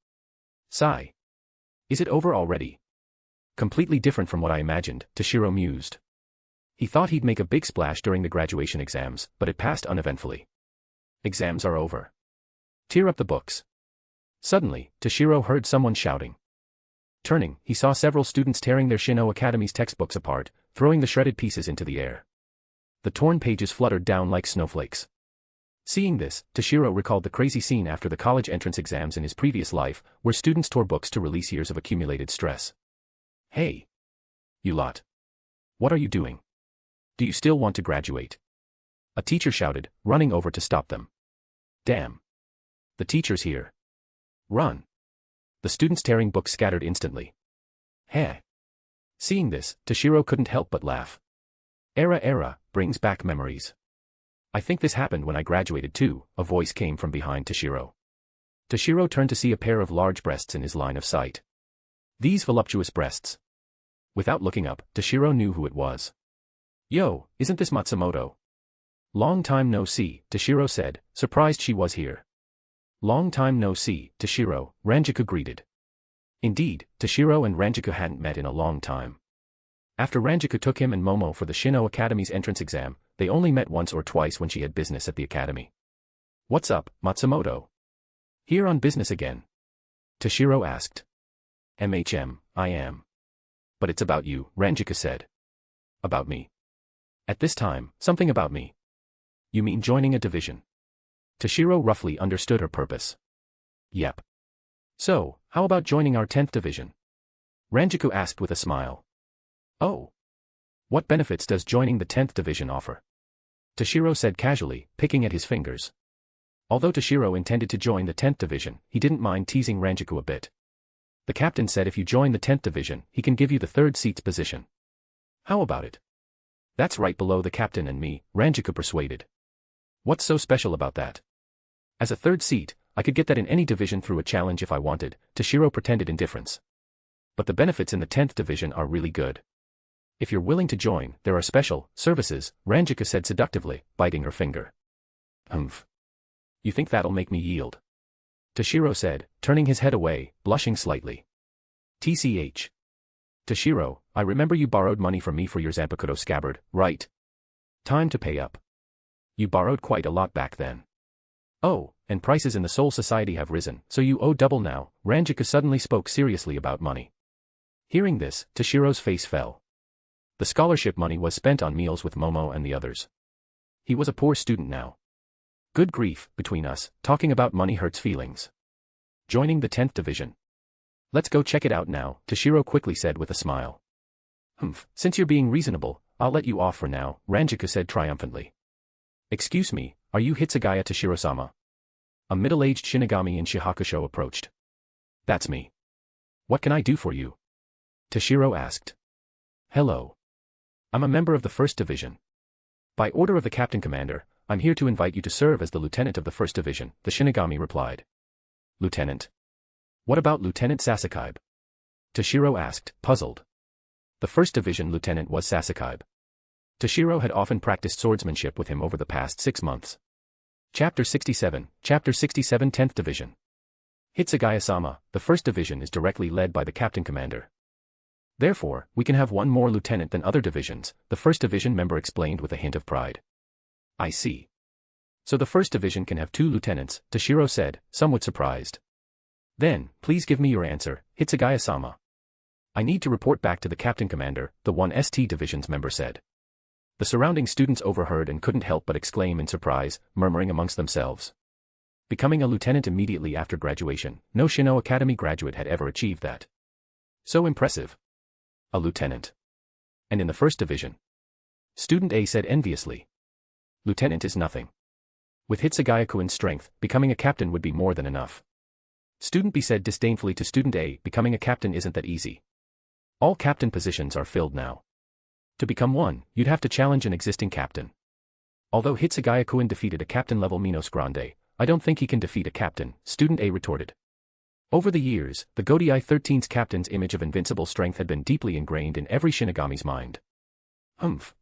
Sigh. Is it over already? Completely different from what I imagined, Toshiro mused. He thought he'd make a big splash during the graduation exams, but it passed uneventfully. Exams are over. Tear up the books. Suddenly, Toshiro heard someone shouting. Turning, he saw several students tearing their Shino Academy's textbooks apart, throwing the shredded pieces into the air. The torn pages fluttered down like snowflakes. Seeing this, Toshiro recalled the crazy scene after the college entrance exams in his previous life, where students tore books to release years of accumulated stress. Hey! You lot! What are you doing? Do you still want to graduate? A teacher shouted, running over to stop them. Damn! The teacher's here. Run! The students tearing books scattered instantly. Heh! Seeing this, Toshiro couldn't help but laugh. Era brings back memories. I think this happened when I graduated too, a voice came from behind Toshiro. Toshiro turned to see a pair of large breasts in his line of sight. These voluptuous breasts. Without looking up, Toshiro knew who it was. Yo, isn't this Matsumoto? Long time no see, Toshiro said, surprised she was here. Long time no see, Toshiro, Ranjaku greeted. Indeed, Toshiro and Ranjaku hadn't met in a long time. After Ranjaku took him and Momo for the Shino Academy's entrance exam, they only met once or twice when she had business at the academy. What's up, Matsumoto? Here on business again? Toshiro asked. I am. But it's about you, Ranjaku said. About me. At this time, something about me. You mean joining a division? Toshiro roughly understood her purpose. Yep. So, how about joining our 10th division? Ranjaku asked with a smile. Oh. What benefits does joining the 10th division offer? Toshiro said casually, picking at his fingers. Although Toshiro intended to join the 10th division, he didn't mind teasing Ranjaku a bit. The captain said if you join the 10th division, he can give you the 3rd seat's position. How about it? That's right below the captain and me, Ranjaku persuaded. What's so special about that? As a 3rd seat, I could get that in any division through a challenge if I wanted, Toshiro pretended indifference. But the benefits in the 10th division are really good. If you're willing to join, there are special services, Ranjaku said seductively, biting her finger. You think that'll make me yield? Toshiro said, turning his head away, blushing slightly. TCH. Toshiro, I remember you borrowed money from me for your Zanpakuto scabbard, right? Time to pay up. You borrowed quite a lot back then. Oh, and prices in the Soul Society have risen, so you owe double now, Ranjaku suddenly spoke seriously about money. Hearing this, Toshiro's face fell. The scholarship money was spent on meals with Momo and the others. He was a poor student now. Good grief, between us, talking about money hurts feelings. Joining the 10th division. Let's go check it out now, Toshiro quickly said with a smile. Since you're being reasonable, I'll let you off for now, Ranjaku said triumphantly. Excuse me, are you Hitsugaya Toshiro-sama? A middle-aged Shinigami in Shihakusho approached. That's me. What can I do for you? Toshiro asked. Hello. I'm a member of the 1st Division. By order of the Captain Commander, I'm here to invite you to serve as the Lieutenant of the 1st Division, the Shinigami replied. Lieutenant? What about Lieutenant Sasakaibe? Toshiro asked, puzzled. The 1st Division Lieutenant was Sasakaibe. Toshiro had often practiced swordsmanship with him over the past 6 months. Chapter 67, 10th Division. Hitsugaya-sama, the 1st Division is directly led by the Captain Commander. Therefore, we can have one more lieutenant than other divisions, the 1st Division member explained with a hint of pride. I see. So the first division can have 2 lieutenants, Toshiro said, somewhat surprised. Then, please give me your answer, Hitsugaya-sama. I need to report back to the captain commander, the 1st division's member said. The surrounding students overheard and couldn't help but exclaim in surprise, murmuring amongst themselves. Becoming a lieutenant immediately after graduation, no Shino Academy graduate had ever achieved that. So impressive. A lieutenant. And in the first division. Student A said enviously. Lieutenant is nothing. With Hitsugaya-kun's strength, becoming a captain would be more than enough. Student B said disdainfully to Student A, becoming a captain isn't that easy. All captain positions are filled now. To become one, you'd have to challenge an existing captain. Although Hitsugaya-kun defeated a captain-level Minos Grande, I don't think he can defeat a captain, Student A retorted. Over the years, the Godai 13's captain's image of invincible strength had been deeply ingrained in every Shinigami's mind.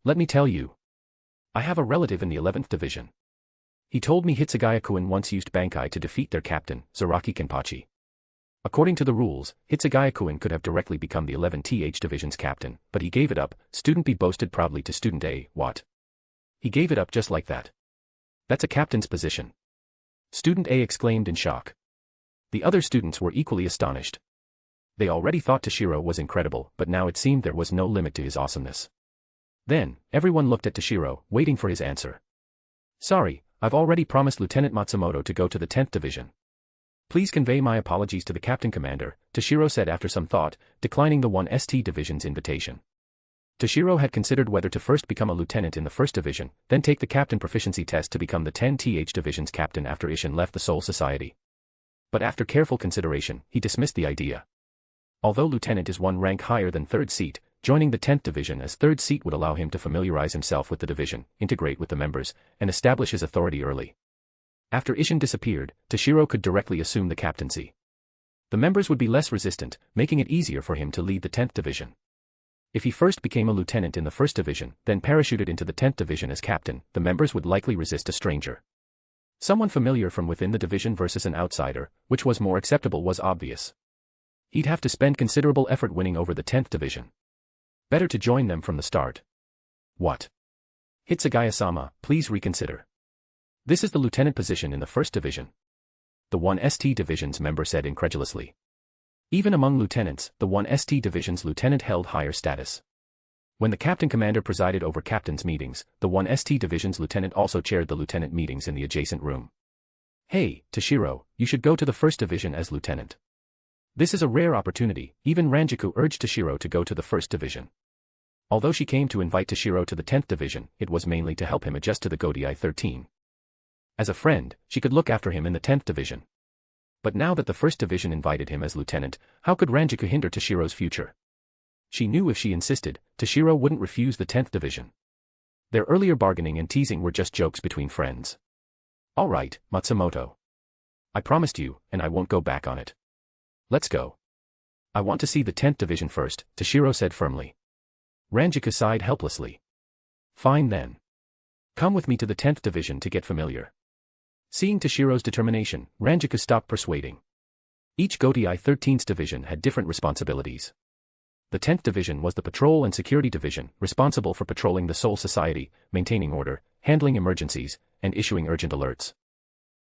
Let me tell you. I have a relative in the 11th division. He told me Hitsugaya-kun once used Bankai to defeat their captain, Zaraki Kenpachi. According to the rules, Hitsugaya-kun could have directly become the 11th division's captain, but he gave it up, Student B boasted proudly to Student A, what? He gave it up just like that. That's a captain's position. Student A exclaimed in shock. The other students were equally astonished. They already thought Toshiro was incredible, but now it seemed there was no limit to his awesomeness. Then, everyone looked at Toshiro, waiting for his answer. Sorry, I've already promised Lieutenant Matsumoto to go to the 10th division. Please convey my apologies to the captain commander, Toshiro said after some thought, declining the 1st division's invitation. Toshiro had considered whether to first become a lieutenant in the 1st division, then take the captain proficiency test to become the 10th division's captain after Isshin left the Soul Society. But after careful consideration, he dismissed the idea. Although lieutenant is 1 rank higher than 3rd seat, joining the 10th division as 3rd seat would allow him to familiarize himself with the division, integrate with the members, and establish his authority early. After Isshin disappeared, Toshiro could directly assume the captaincy. The members would be less resistant, making it easier for him to lead the 10th division. If he first became a lieutenant in the 1st division, then parachuted into the 10th division as captain, the members would likely resist a stranger. Someone familiar from within the division versus an outsider, which was more acceptable, was obvious. He'd have to spend considerable effort winning over the 10th division. Better to join them from the start. What? Hitsugaya-sama, please reconsider. This is the lieutenant position in the 1st division. The 1st division's member said incredulously. Even among lieutenants, the 1st division's lieutenant held higher status. When the captain commander presided over captains' meetings, the 1st division's lieutenant also chaired the lieutenant meetings in the adjacent room. Hey, Toshiro, you should go to the 1st division as lieutenant. This is a rare opportunity, even Ranjaku urged Toshiro to go to the 1st division. Although she came to invite Toshiro to the 10th division, it was mainly to help him adjust to the Godai 13. As a friend, she could look after him in the 10th division. But now that the 1st division invited him as lieutenant, how could Ranjaku hinder Toshiro's future? She knew if she insisted, Toshiro wouldn't refuse the 10th division. Their earlier bargaining and teasing were just jokes between friends. All right, Matsumoto. I promised you, and I won't go back on it. Let's go. I want to see the 10th division first, Toshiro said firmly. Ranjaku sighed helplessly. Fine then. Come with me to the 10th division to get familiar. Seeing Toshiro's determination, Ranjaku stopped persuading. Each Godai 13th division had different responsibilities. The 10th division was the Patrol and Security Division, responsible for patrolling the Soul Society, maintaining order, handling emergencies, and issuing urgent alerts.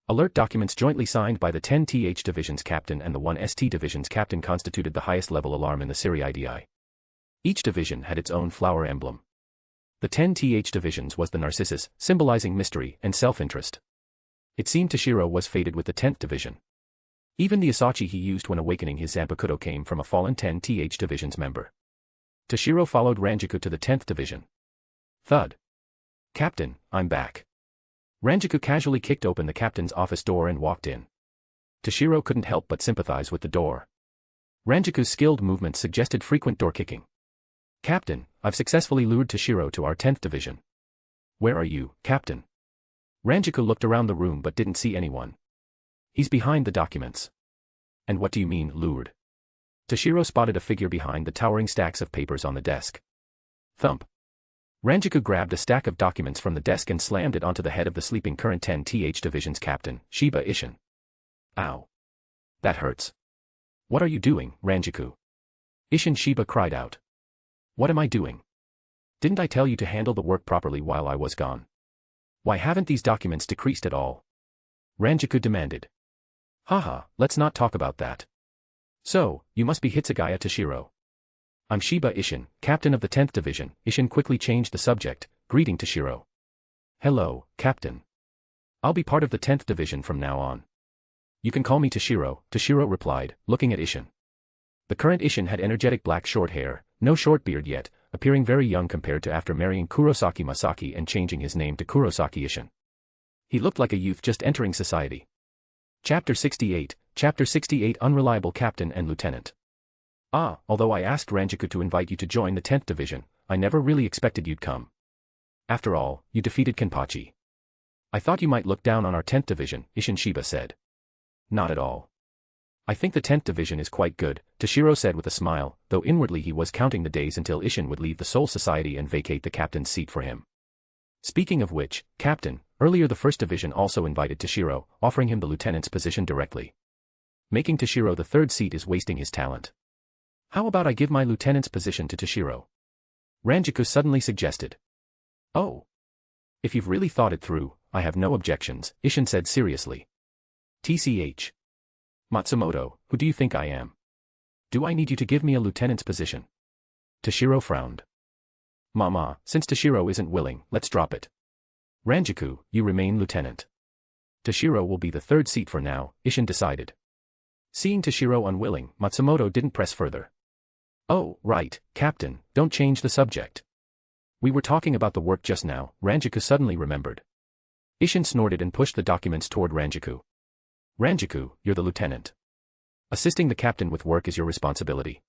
Alert documents jointly signed by the 10th Division's captain and the 1st Division's captain constituted the highest level alarm in the Siri. Each division had its own flower emblem. The 10th Division's was the narcissus, symbolizing mystery and self-interest. It seemed Toshiro was fated with the 10th division. Even the Asachi he used when awakening his Zanpakuto came from a fallen 10th Division's member. Toshiro followed Ranjaku to the 10th division. Thud. Captain, I'm back. Ranjaku casually kicked open the captain's office door and walked in. Toshiro couldn't help but sympathize with the door. Ranjaku's skilled movements suggested frequent door kicking. Captain, I've successfully lured Toshiro to our 10th division. Where are you, Captain? Ranjaku looked around the room but didn't see anyone. He's behind the documents. And what do you mean, lured? Toshiro spotted a figure behind the towering stacks of papers on the desk. Thump. Ranjaku grabbed a stack of documents from the desk and slammed it onto the head of the sleeping current 10th Division's captain, Shiba Isshin. Ow. That hurts. What are you doing, Ranjaku? Isshin Shiba cried out. What am I doing? Didn't I tell you to handle the work properly while I was gone? Why haven't these documents decreased at all? Ranjaku demanded. Haha, let's not talk about that. So, you must be Hitsugaya Toshiro. I'm Shiba Ishin, captain of the 10th Division. Ishin quickly changed the subject, greeting Toshiro. Hello, Captain. I'll be part of the 10th Division from now on. You can call me Toshiro, Toshiro replied, looking at Ishin. The current Ishin had energetic black short hair, no short beard yet, appearing very young compared to after marrying Kurosaki Masaki and changing his name to Kurosaki Ishin. He looked like a youth just entering society. Chapter 68, Unreliable Captain and Lieutenant. Although I asked Ranjaku to invite you to join the 10th Division, I never really expected you'd come. After all, you defeated Kenpachi. I thought you might look down on our 10th Division, Ishin Shiba said. Not at all. I think the 10th Division is quite good, Toshiro said with a smile, though inwardly he was counting the days until Ishin would leave the Soul Society and vacate the captain's seat for him. Speaking of which, Captain, earlier the 1st Division also invited Toshiro, offering him the lieutenant's position directly. Making Toshiro the 3rd seat is wasting his talent. How about I give my lieutenant's position to Toshiro? Ranjaku suddenly suggested. Oh. If you've really thought it through, I have no objections, Ishin said seriously. TCH. Matsumoto, who do you think I am? Do I need you to give me a lieutenant's position? Toshiro frowned. Mama, since Toshiro isn't willing, let's drop it. Ranjaku, you remain lieutenant. Toshiro will be the 3rd seat for now, Ishin decided. Seeing Toshiro unwilling, Matsumoto didn't press further. Oh, right, Captain, don't change the subject. We were talking about the work just now, Ranjaku suddenly remembered. Ishin snorted and pushed the documents toward Ranjaku. Ranjaku, you're the lieutenant. Assisting the captain with work is your responsibility.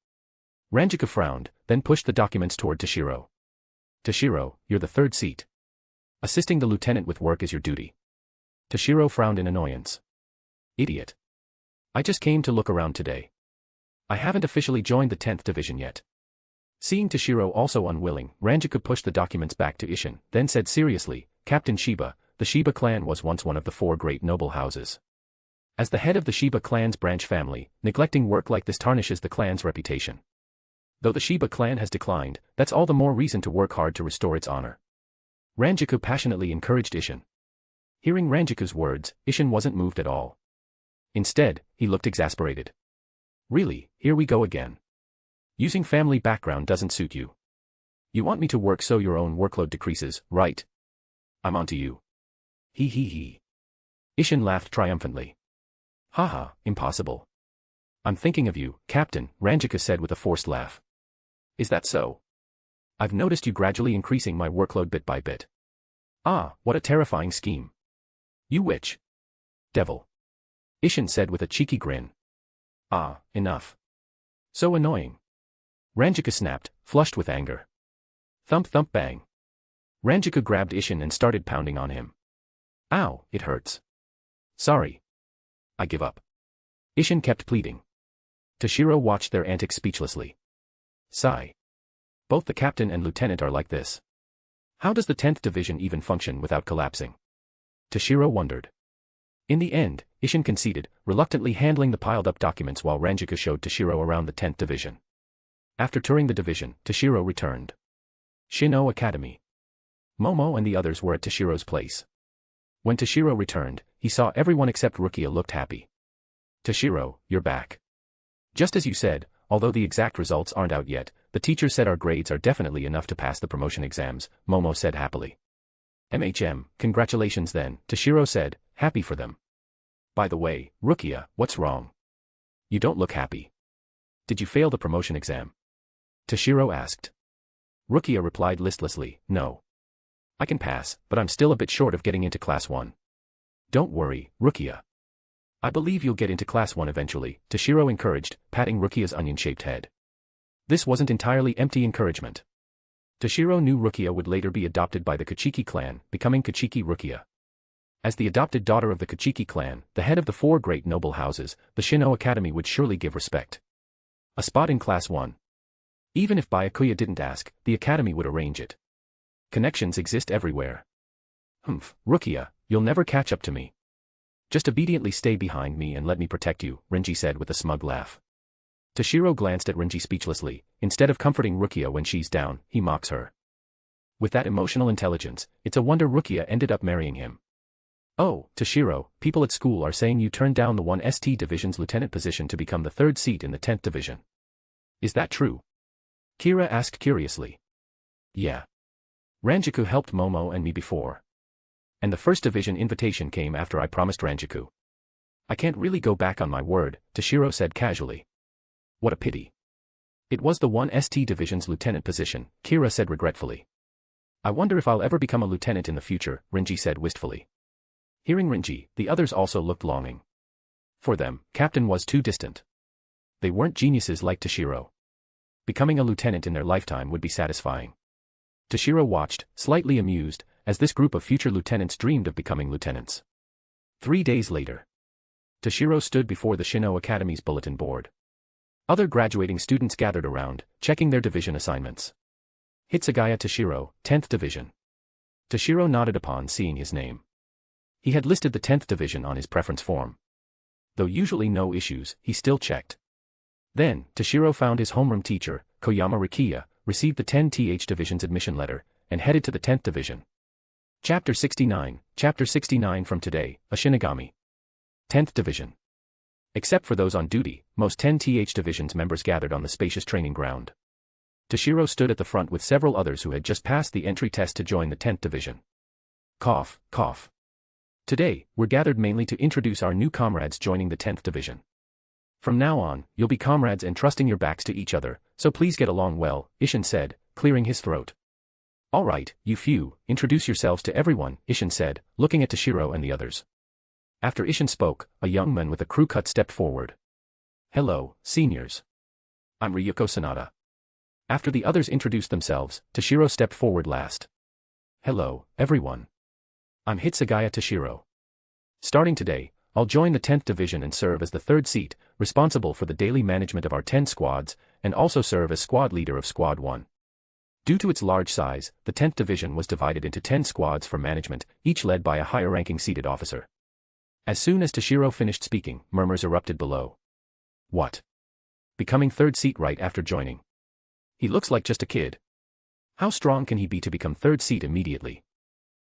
Ranjaku frowned, then pushed the documents toward Toshiro. Toshiro, you're the 3rd seat. Assisting the lieutenant with work is your duty. Toshiro frowned in annoyance. Idiot. I just came to look around today. I haven't officially joined the 10th Division yet. Seeing Toshiro also unwilling, Ranjaku pushed the documents back to Ishin, then said seriously, Captain Shiba, the Shiba clan was once one of the 4 great noble houses. As the head of the Shiba clan's branch family, neglecting work like this tarnishes the clan's reputation. Though the Shiba clan has declined, that's all the more reason to work hard to restore its honor. Ranjaku passionately encouraged Ishin. Hearing Ranjaku's words, Ishin wasn't moved at all. Instead, he looked exasperated. Really, here we go again. Using family background doesn't suit you. You want me to work so your own workload decreases, right? I'm onto you. He. Ishin laughed triumphantly. Haha, impossible. I'm thinking of you, Captain, Ranjaku said with a forced laugh. Is that so? I've noticed you gradually increasing my workload bit by bit. What a terrifying scheme. You witch. Devil. Ishin said with a cheeky grin. Enough. So annoying. Ranjaku snapped, flushed with anger. Thump thump bang. Ranjaku grabbed Ishin and started pounding on him. Ow, it hurts. Sorry. I give up. Ishin kept pleading. Toshiro watched their antics speechlessly. Sigh. Both the captain and lieutenant are like this. How does the 10th Division even function without collapsing? Toshiro wondered. In the end, Ishin conceded, reluctantly handling the piled-up documents while Ranjaku showed Toshiro around the 10th Division. After touring the division, Toshiro returned. Shino Academy. Momo and the others were at Toshiro's place. When Toshiro returned, he saw everyone except Rukia looked happy. Toshiro, you're back. Just as you said, although the exact results aren't out yet, the teacher said our grades are definitely enough to pass the promotion exams, Momo said happily. Congratulations then, Toshiro said, happy for them. By the way, Rukia, what's wrong? You don't look happy. Did you fail the promotion exam? Toshiro asked. Rukia replied listlessly, no. I can pass, but I'm still a bit short of getting into Class 1. Don't worry, Rukia. I believe you'll get into Class 1 eventually, Toshiro encouraged, patting Rukia's onion-shaped head. This wasn't entirely empty encouragement. Toshiro knew Rukia would later be adopted by the Kachiki clan, becoming Kachiki Rukia. As the adopted daughter of the Kachiki clan, the head of the 4 great noble houses, the Shino Academy would surely give respect. A spot in Class 1. Even if Byakuya didn't ask, the academy would arrange it. Connections exist everywhere. Rukia, you'll never catch up to me. Just obediently stay behind me and let me protect you, Renji said with a smug laugh. Toshiro glanced at Renji speechlessly. Instead of comforting Rukia when she's down, he mocks her. With that emotional intelligence, it's a wonder Rukia ended up marrying him. Oh, Toshiro, people at school are saying you turned down the 1st Division's lieutenant position to become the 3rd seat in the 10th Division. Is that true? Kira asked curiously. Yeah. Ranjaku helped Momo and me before. And the 1st Division invitation came after I promised Ranjaku. I can't really go back on my word, Toshiro said casually. What a pity. It was the 1st Division's lieutenant position, Kira said regretfully. I wonder if I'll ever become a lieutenant in the future, Rinji said wistfully. Hearing Rinji, the others also looked longing. For them, captain was too distant. They weren't geniuses like Toshiro. Becoming a lieutenant in their lifetime would be satisfying. Toshiro watched, slightly amused, as this group of future lieutenants dreamed of becoming lieutenants. 3 days later. Toshiro stood before the Shino Academy's bulletin board. Other graduating students gathered around, checking their division assignments. Hitsugaya Toshiro, 10th Division. Toshiro nodded upon seeing his name. He had listed the 10th Division on his preference form. Though usually no issues, he still checked. Then, Toshiro found his homeroom teacher, Koyama Rikiya, received the 10th Division's admission letter, and headed to the 10th Division. Chapter 69 from today, a Shinigami. 10th Division. Except for those on duty, most 10th Division's members gathered on the spacious training ground. Toshiro stood at the front with several others who had just passed the entry test to join the 10th Division. Cough, cough. Today, we're gathered mainly to introduce our new comrades joining the 10th Division. From now on, you'll be comrades entrusting your backs to each other, so please get along well, Ishin said, clearing his throat. All right, you few, introduce yourselves to everyone, Ishin said, looking at Toshiro and the others. After Ishin spoke, a young man with a crew cut stepped forward. Hello, seniors. I'm Ryuko Sanada. After the others introduced themselves, Toshiro stepped forward last. Hello, everyone. I'm Hitsugaya Toshiro. Starting today, I'll join the 10th Division and serve as the 3rd seat, responsible for the daily management of our 10 squads, and also serve as squad leader of Squad 1. Due to its large size, the 10th Division was divided into 10 squads for management, each led by a higher-ranking seated officer. As soon as Toshiro finished speaking, murmurs erupted below. What? Becoming 3rd seat right after joining. He looks like just a kid. How strong can he be to become 3rd seat immediately?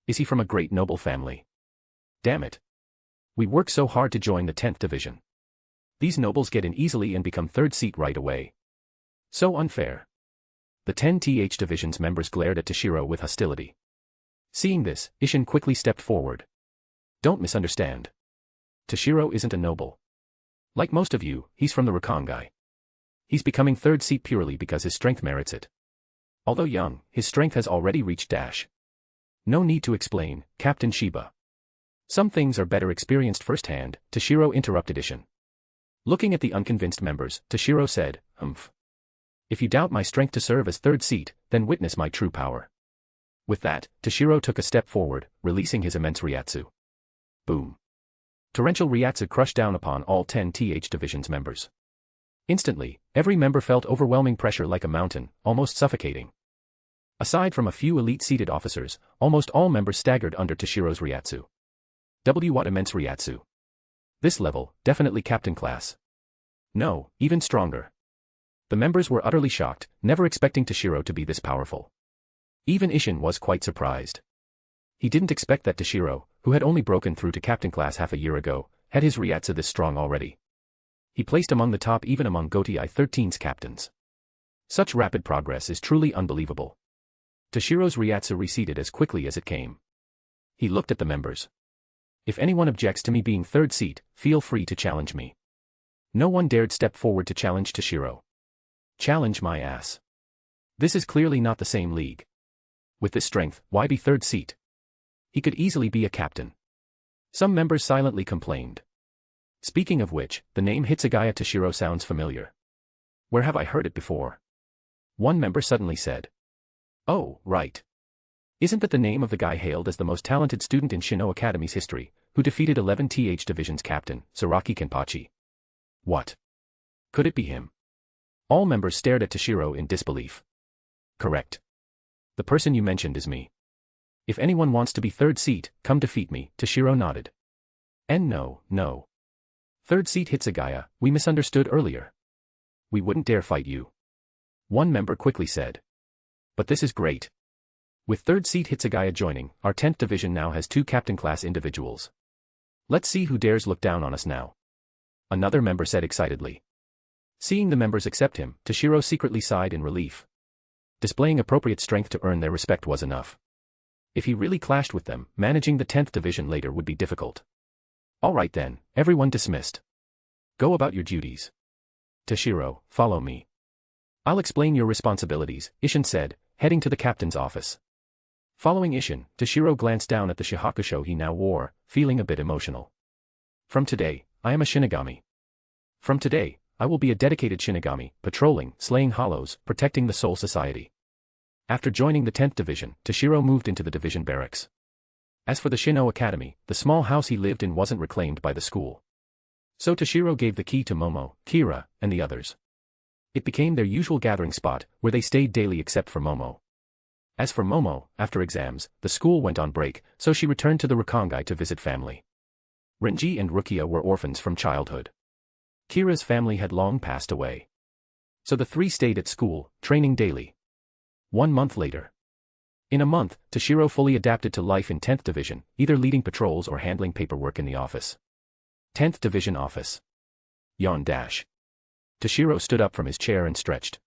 Is he from a great noble family? Damn it. We work so hard to join the 10th Division. These nobles get in easily and become 3rd seat right away. So unfair. The 10th Division's members glared at Toshiro with hostility. Seeing this, Ishin quickly stepped forward. Don't misunderstand. Toshiro isn't a noble. Like most of you, he's from the Rakangai. He's becoming 3rd seat purely because his strength merits it. Although young, his strength has already reached dash. No need to explain, Captain Shiba. Some things are better experienced firsthand, Toshiro interrupted Ishin. Looking at the unconvinced members, Toshiro said, Humph. If you doubt my strength to serve as 3rd seat, then witness my true power. With that, Toshiro took a step forward, releasing his immense Ryatsu. Boom. Torrential Ryatsu crushed down upon all 10th Division's members. Instantly, every member felt overwhelming pressure like a mountain, almost suffocating. Aside from a few elite-seated officers, almost all members staggered under Toshiro's Ryatsu. What immense Ryatsu. This level, definitely captain class. No, even stronger. The members were utterly shocked, never expecting Toshiro to be this powerful. Even Ishin was quite surprised. He didn't expect that Toshiro, who had only broken through to captain class half a year ago, had his Ryatsu this strong already. He placed among the top even among Gotei 13's captains. Such rapid progress is truly unbelievable. Toshiro's Ryatsu receded as quickly as it came. He looked at the members. If anyone objects to me being 3rd seat, feel free to challenge me. No one dared step forward to challenge Toshiro. Challenge my ass. This is clearly not the same league. With this strength, why be 3rd seat? He could easily be a captain. Some members silently complained. Speaking of which, the name Hitsugaya Toshiro sounds familiar. Where have I heard it before? One member suddenly said. Oh, right. Isn't that the name of the guy hailed as the most talented student in Shino Academy's history, who defeated 11th Division's captain, Saraki Kenpachi? What? Could it be him? All members stared at Toshiro in disbelief. Correct. The person you mentioned is me. If anyone wants to be 3rd seat, come defeat me, Toshiro nodded. And no. 3rd seat Hitsugaya, we misunderstood earlier. We wouldn't dare fight you. One member quickly said. But this is great. With 3rd seat Hitsugaya joining, our 10th division now has 2 captain-class individuals. Let's see who dares look down on us now. Another member said excitedly. Seeing the members accept him, Toshiro secretly sighed in relief. Displaying appropriate strength to earn their respect was enough. If he really clashed with them, managing the 10th division later would be difficult. All right then, everyone dismissed. Go about your duties. Toshiro, follow me. I'll explain your responsibilities, Ishin said, heading to the captain's office. Following Ishin, Toshiro glanced down at the shihakusho he now wore, feeling a bit emotional. From today, I am a Shinigami. From today, I will be a dedicated Shinigami, patrolling, slaying hollows, protecting the Soul Society. After joining the 10th division, Toshiro moved into the division barracks. As for the Shino Academy, the small house he lived in wasn't reclaimed by the school. So Toshiro gave the key to Momo, Kira, and the others. It became their usual gathering spot, where they stayed daily except for Momo. As for Momo, after exams, the school went on break, so she returned to the Rakongai to visit family. Renji and Rukia were orphans from childhood. Kira's family had long passed away. So the 3 stayed at school, training daily. 1 month later. In a month, Toshiro fully adapted to life in 10th Division, either leading patrols or handling paperwork in the office. 10th Division Office. Yawn dash. Toshiro stood up from his chair and stretched.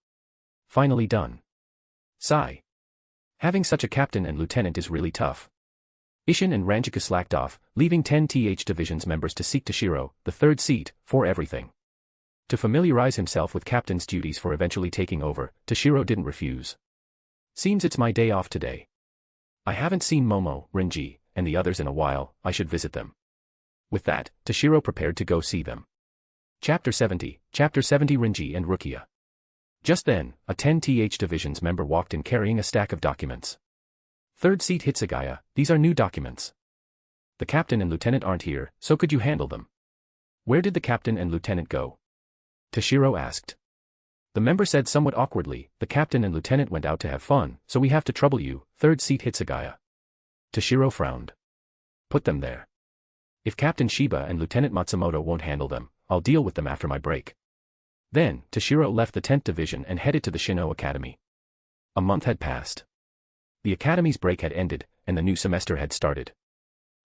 Finally done. Sigh. Having such a captain and lieutenant is really tough. Ishin and Ranjiku slacked off, leaving 10th Division's members to seek Toshiro, the 3rd seat, for everything. To familiarize himself with captain's duties for eventually taking over, Toshiro didn't refuse. Seems it's my day off today. I haven't seen Momo, Renji, and the others in a while, I should visit them. With that, Toshiro prepared to go see them. Chapter 70 Renji and Rukia. Just then, a 10th Division's member walked in carrying a stack of documents. 3rd seat Hitsugaya, these are new documents. The captain and lieutenant aren't here, so could you handle them? Where did the captain and lieutenant go? Toshiro asked. The member said somewhat awkwardly, the captain and lieutenant went out to have fun, so we have to trouble you, 3rd seat Hitsugaya. Toshiro frowned. Put them there. If Captain Shiba and Lieutenant Matsumoto won't handle them, I'll deal with them after my break. Then, Toshiro left the 10th Division and headed to the Shino Academy. A month had passed. The academy's break had ended, and the new semester had started.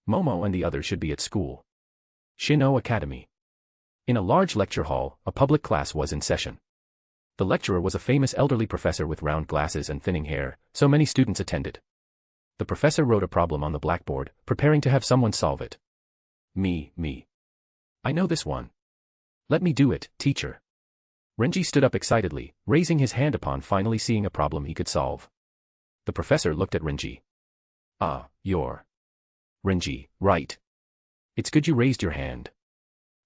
Momo and the others should be at school. Shino Academy. In a large lecture hall, a public class was in session. The lecturer was a famous elderly professor with round glasses and thinning hair, so many students attended. The professor wrote a problem on the blackboard, preparing to have someone solve it. Me. I know this one. Let me do it, teacher. Renji stood up excitedly, raising his hand upon finally seeing a problem he could solve. The professor looked at Renji. You're. Renji, right. It's good you raised your hand.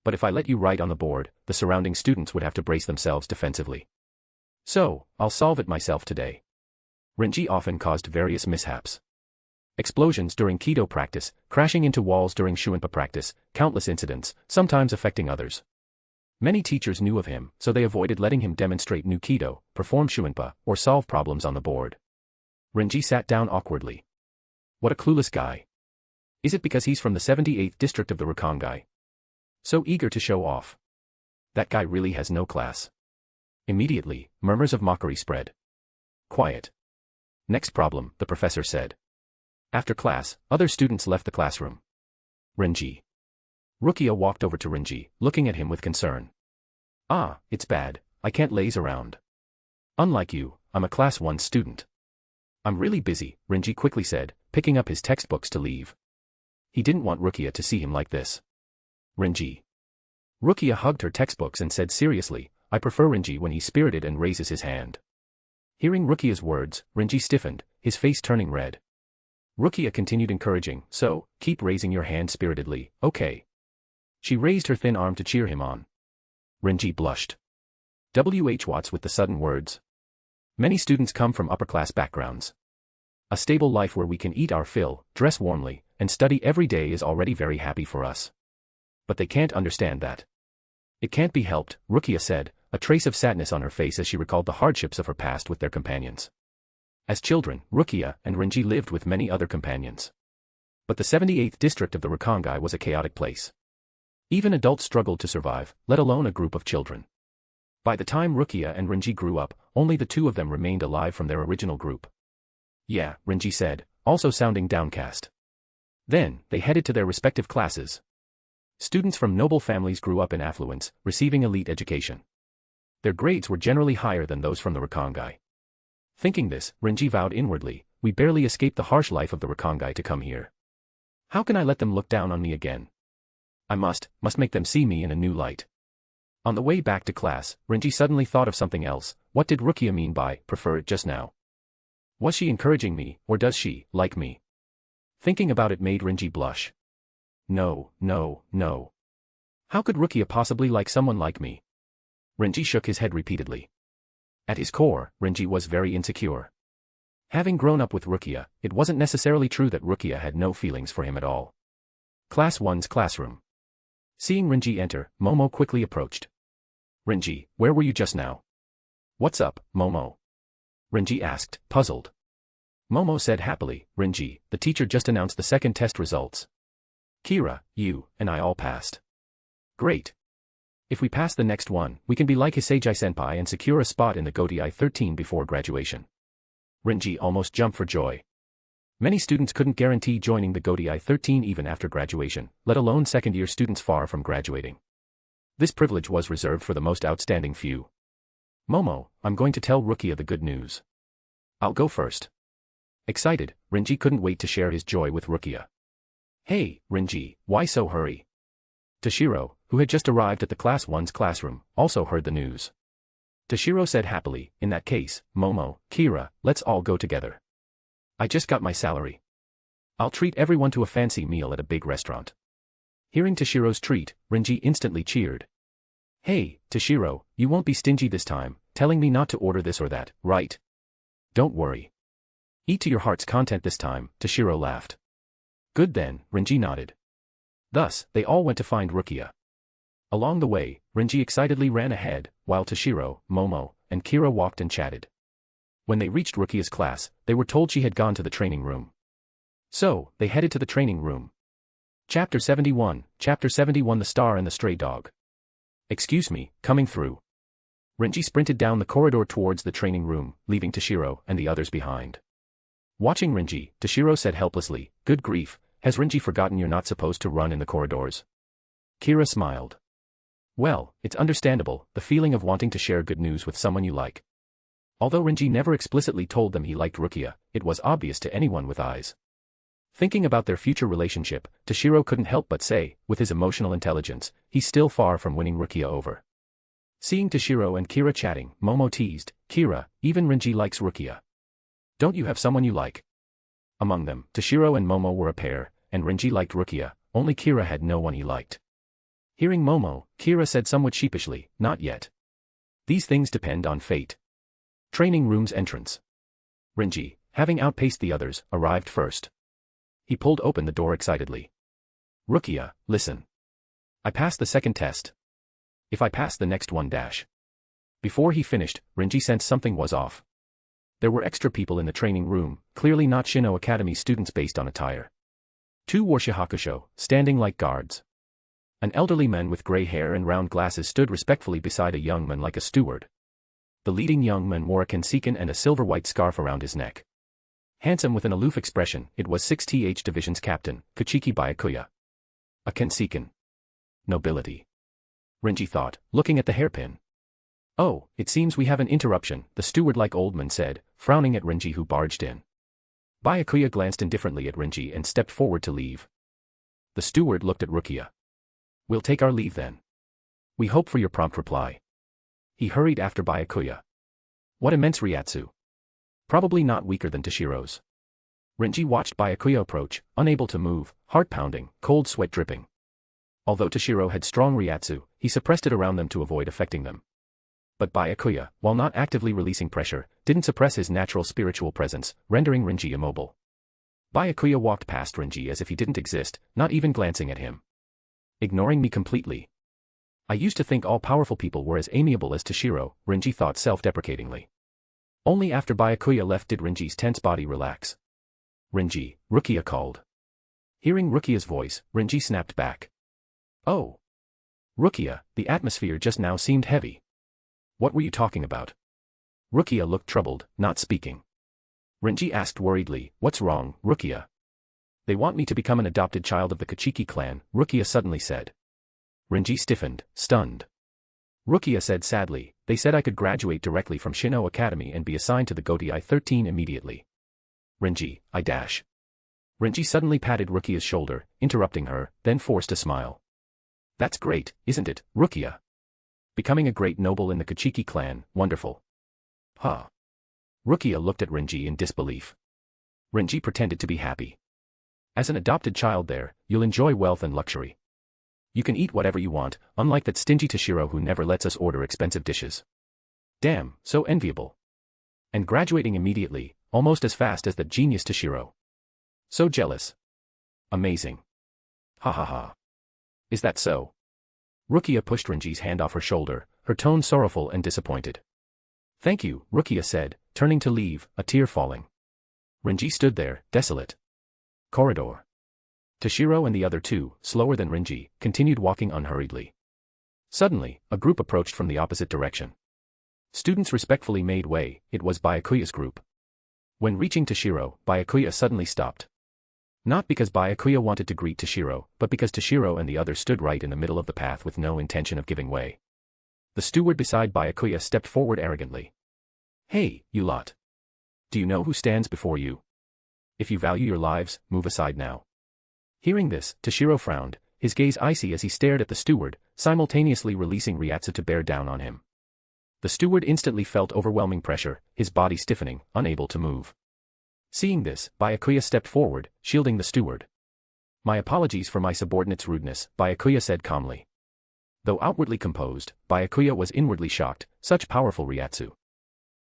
But if I let you write on the board, the surrounding students would have to brace themselves defensively. So, I'll solve it myself today. Renji often caused various mishaps. Explosions during Kido practice, crashing into walls during Shuinpa practice, countless incidents, sometimes affecting others. Many teachers knew of him, so they avoided letting him demonstrate new Kido, perform Shuinpa, or solve problems on the board. Renji sat down awkwardly. What a clueless guy. Is it because he's from the 78th district of the Rakongai? So eager to show off. That guy really has no class. Immediately, murmurs of mockery spread. Quiet. Next problem, the professor said. After class, other students left the classroom. Renji. Rukia walked over to Renji, looking at him with concern. It's bad, I can't laze around. Unlike you, I'm a class 1 student. I'm really busy, Renji quickly said, picking up his textbooks to leave. He didn't want Rukia to see him like this. Renji. Rukia hugged her textbooks and said seriously, I prefer Renji when he's spirited and raises his hand. Hearing Rukia's words, Renji stiffened, his face turning red. Rukia continued encouraging, so, keep raising your hand spiritedly, okay. She raised her thin arm to cheer him on. Renji blushed. Yhwach with the sudden words. Many students come from upper-class backgrounds. A stable life where we can eat our fill, dress warmly, and study every day is already very happy for us. But they can't understand that. It can't be helped, Rukia said, a trace of sadness on her face as she recalled the hardships of her past with their companions. As children, Rukia and Renji lived with many other companions. But the 78th district of the Rakongai was a chaotic place. Even adults struggled to survive, let alone a group of children. By the time Rukia and Renji grew up, only the 2 of them remained alive from their original group. Yeah, Renji said, also sounding downcast. Then, they headed to their respective classes. Students from noble families grew up in affluence, receiving elite education. Their grades were generally higher than those from the Rakangai. Thinking this, Renji vowed inwardly, we barely escaped the harsh life of the Rakangai to come here. How can I let them look down on me again? I must make them see me in a new light. On the way back to class, Renji suddenly thought of something else. What did Rukia mean by prefer it just now? Was she encouraging me, or does she like me? Thinking about it made Renji blush. No. How could Rukia possibly like someone like me? Renji shook his head repeatedly. At his core, Renji was very insecure. Having grown up with Rukia, it wasn't necessarily true that Rukia had no feelings for him at all. Class 1's classroom. Seeing Renji enter, Momo quickly approached. Renji, where were you just now? What's up, Momo? Renji asked, puzzled. Momo said happily, Renji, the teacher just announced the second test results. Kira, you, and I all passed. Great. If we pass the next one, we can be like Hitsugaya-senpai and secure a spot in the Gotei 13 before graduation. Renji almost jumped for joy. Many students couldn't guarantee joining the Gotei 13 even after graduation, let alone second-year students far from graduating. This privilege was reserved for the most outstanding few. Momo, I'm going to tell Rukia the good news. I'll go first. Excited, Renji couldn't wait to share his joy with Rukia. Hey, Renji, why so hurry? Toshiro, who had just arrived at the Class 1's classroom, also heard the news. Toshiro said happily, in that case, Momo, Kira, let's all go together. I just got my salary. I'll treat everyone to a fancy meal at a big restaurant. Hearing Toshiro's treat, Renji instantly cheered. Hey, Toshiro, you won't be stingy this time, telling me not to order this or that, right? Don't worry. Eat to your heart's content this time, Toshiro laughed. Good then, Renji nodded. Thus, they all went to find Rukia. Along the way, Renji excitedly ran ahead, while Toshiro, Momo, and Kira walked and chatted. When they reached Rukia's class, they were told she had gone to the training room. So, they headed to the training room. Chapter 71, The Star and the Stray Dog. Excuse me, coming through. Renji sprinted down the corridor towards the training room, leaving Toshiro and the others behind. Watching Renji, Toshiro said helplessly, good grief, has Renji forgotten you're not supposed to run in the corridors? Kira smiled. Well, it's understandable, the feeling of wanting to share good news with someone you like. Although Renji never explicitly told them he liked Rukia, it was obvious to anyone with eyes. Thinking about their future relationship, Toshiro couldn't help but say, with his emotional intelligence, he's still far from winning Rukia over. Seeing Toshiro and Kira chatting, Momo teased, Kira, even Renji likes Rukia. Don't you have someone you like? Among them, Toshiro and Momo were a pair, and Renji liked Rukia, only Kira had no one he liked. Hearing Momo, Kira said somewhat sheepishly, not yet. These things depend on fate. Training room's entrance. Renji, having outpaced the others, arrived first. He pulled open the door excitedly. Rukia, listen. I passed the second test. If I pass the next one dash. Before he finished, Renji sensed something was off. There were extra people in the training room, clearly not Shino Academy students based on attire. 2 wore shihakusho, standing like guards. An elderly man with gray hair and round glasses stood respectfully beside a young man like a steward. The leading young man wore a kensiken and a silver-white scarf around his neck. Handsome with an aloof expression, it was 6th Division's captain, Kuchiki Byakuya. A kensiken. Nobility. Renji thought, looking at the hairpin. Oh, it seems we have an interruption, the steward-like old man said, frowning at Renji who barged in. Byakuya glanced indifferently at Renji and stepped forward to leave. The steward looked at Rukia. We'll take our leave then. We hope for your prompt reply. He hurried after Byakuya. What immense Ryatsu. Probably not weaker than Toshiro's. Renji watched Byakuya approach, unable to move, heart pounding, cold sweat dripping. Although Toshiro had strong Ryatsu, he suppressed it around them to avoid affecting them. But Byakuya, while not actively releasing pressure, didn't suppress his natural spiritual presence, rendering Renji immobile. Byakuya walked past Renji as if he didn't exist, not even glancing at him. Ignoring me completely. I used to think all powerful people were as amiable as Toshiro, Renji thought self-deprecatingly. Only after Byakuya left did Renji's tense body relax. Renji, Rukia called. Hearing Rukia's voice, Renji snapped back. Oh. Rukia, the atmosphere just now seemed heavy. What were you talking about? Rukia looked troubled, not speaking. Renji asked worriedly, what's wrong, Rukia? They want me to become an adopted child of the Kachiki clan, Rukia suddenly said. Renji stiffened, stunned. Rukia said sadly, they said I could graduate directly from Shino Academy and be assigned to the Gotei 13 immediately. Renji, I dash. Renji suddenly patted Rukia's shoulder, interrupting her, then forced a smile. That's great, isn't it, Rukia? Becoming a great noble in the Kachiki clan, wonderful. Huh. Rukia looked at Renji in disbelief. Renji pretended to be happy. As an adopted child there, you'll enjoy wealth and luxury. You can eat whatever you want, unlike that stingy Toshiro who never lets us order expensive dishes. Damn, so enviable. And graduating immediately, almost as fast as that genius Toshiro. So jealous. Amazing. Ha ha ha. Is that so? Rukia pushed Renji's hand off her shoulder, her tone sorrowful and disappointed. Thank you, Rukia said, turning to leave, a tear falling. Renji stood there, desolate. Corridor. Toshiro and the other two, slower than Renji, continued walking unhurriedly. Suddenly, a group approached from the opposite direction. Students respectfully made way, it was Byakuya's group. When reaching Toshiro, Byakuya suddenly stopped. Not because Byakuya wanted to greet Toshiro, but because Toshiro and the others stood right in the middle of the path with no intention of giving way. The steward beside Byakuya stepped forward arrogantly. Hey, you lot. Do you know who stands before you? If you value your lives, move aside now. Hearing this, Toshiro frowned, his gaze icy as he stared at the steward, simultaneously releasing Ryatsu to bear down on him. The steward instantly felt overwhelming pressure, his body stiffening, unable to move. Seeing this, Byakuya stepped forward, shielding the steward. My apologies for my subordinate's rudeness, Byakuya said calmly. Though outwardly composed, Byakuya was inwardly shocked, such powerful Ryatsu.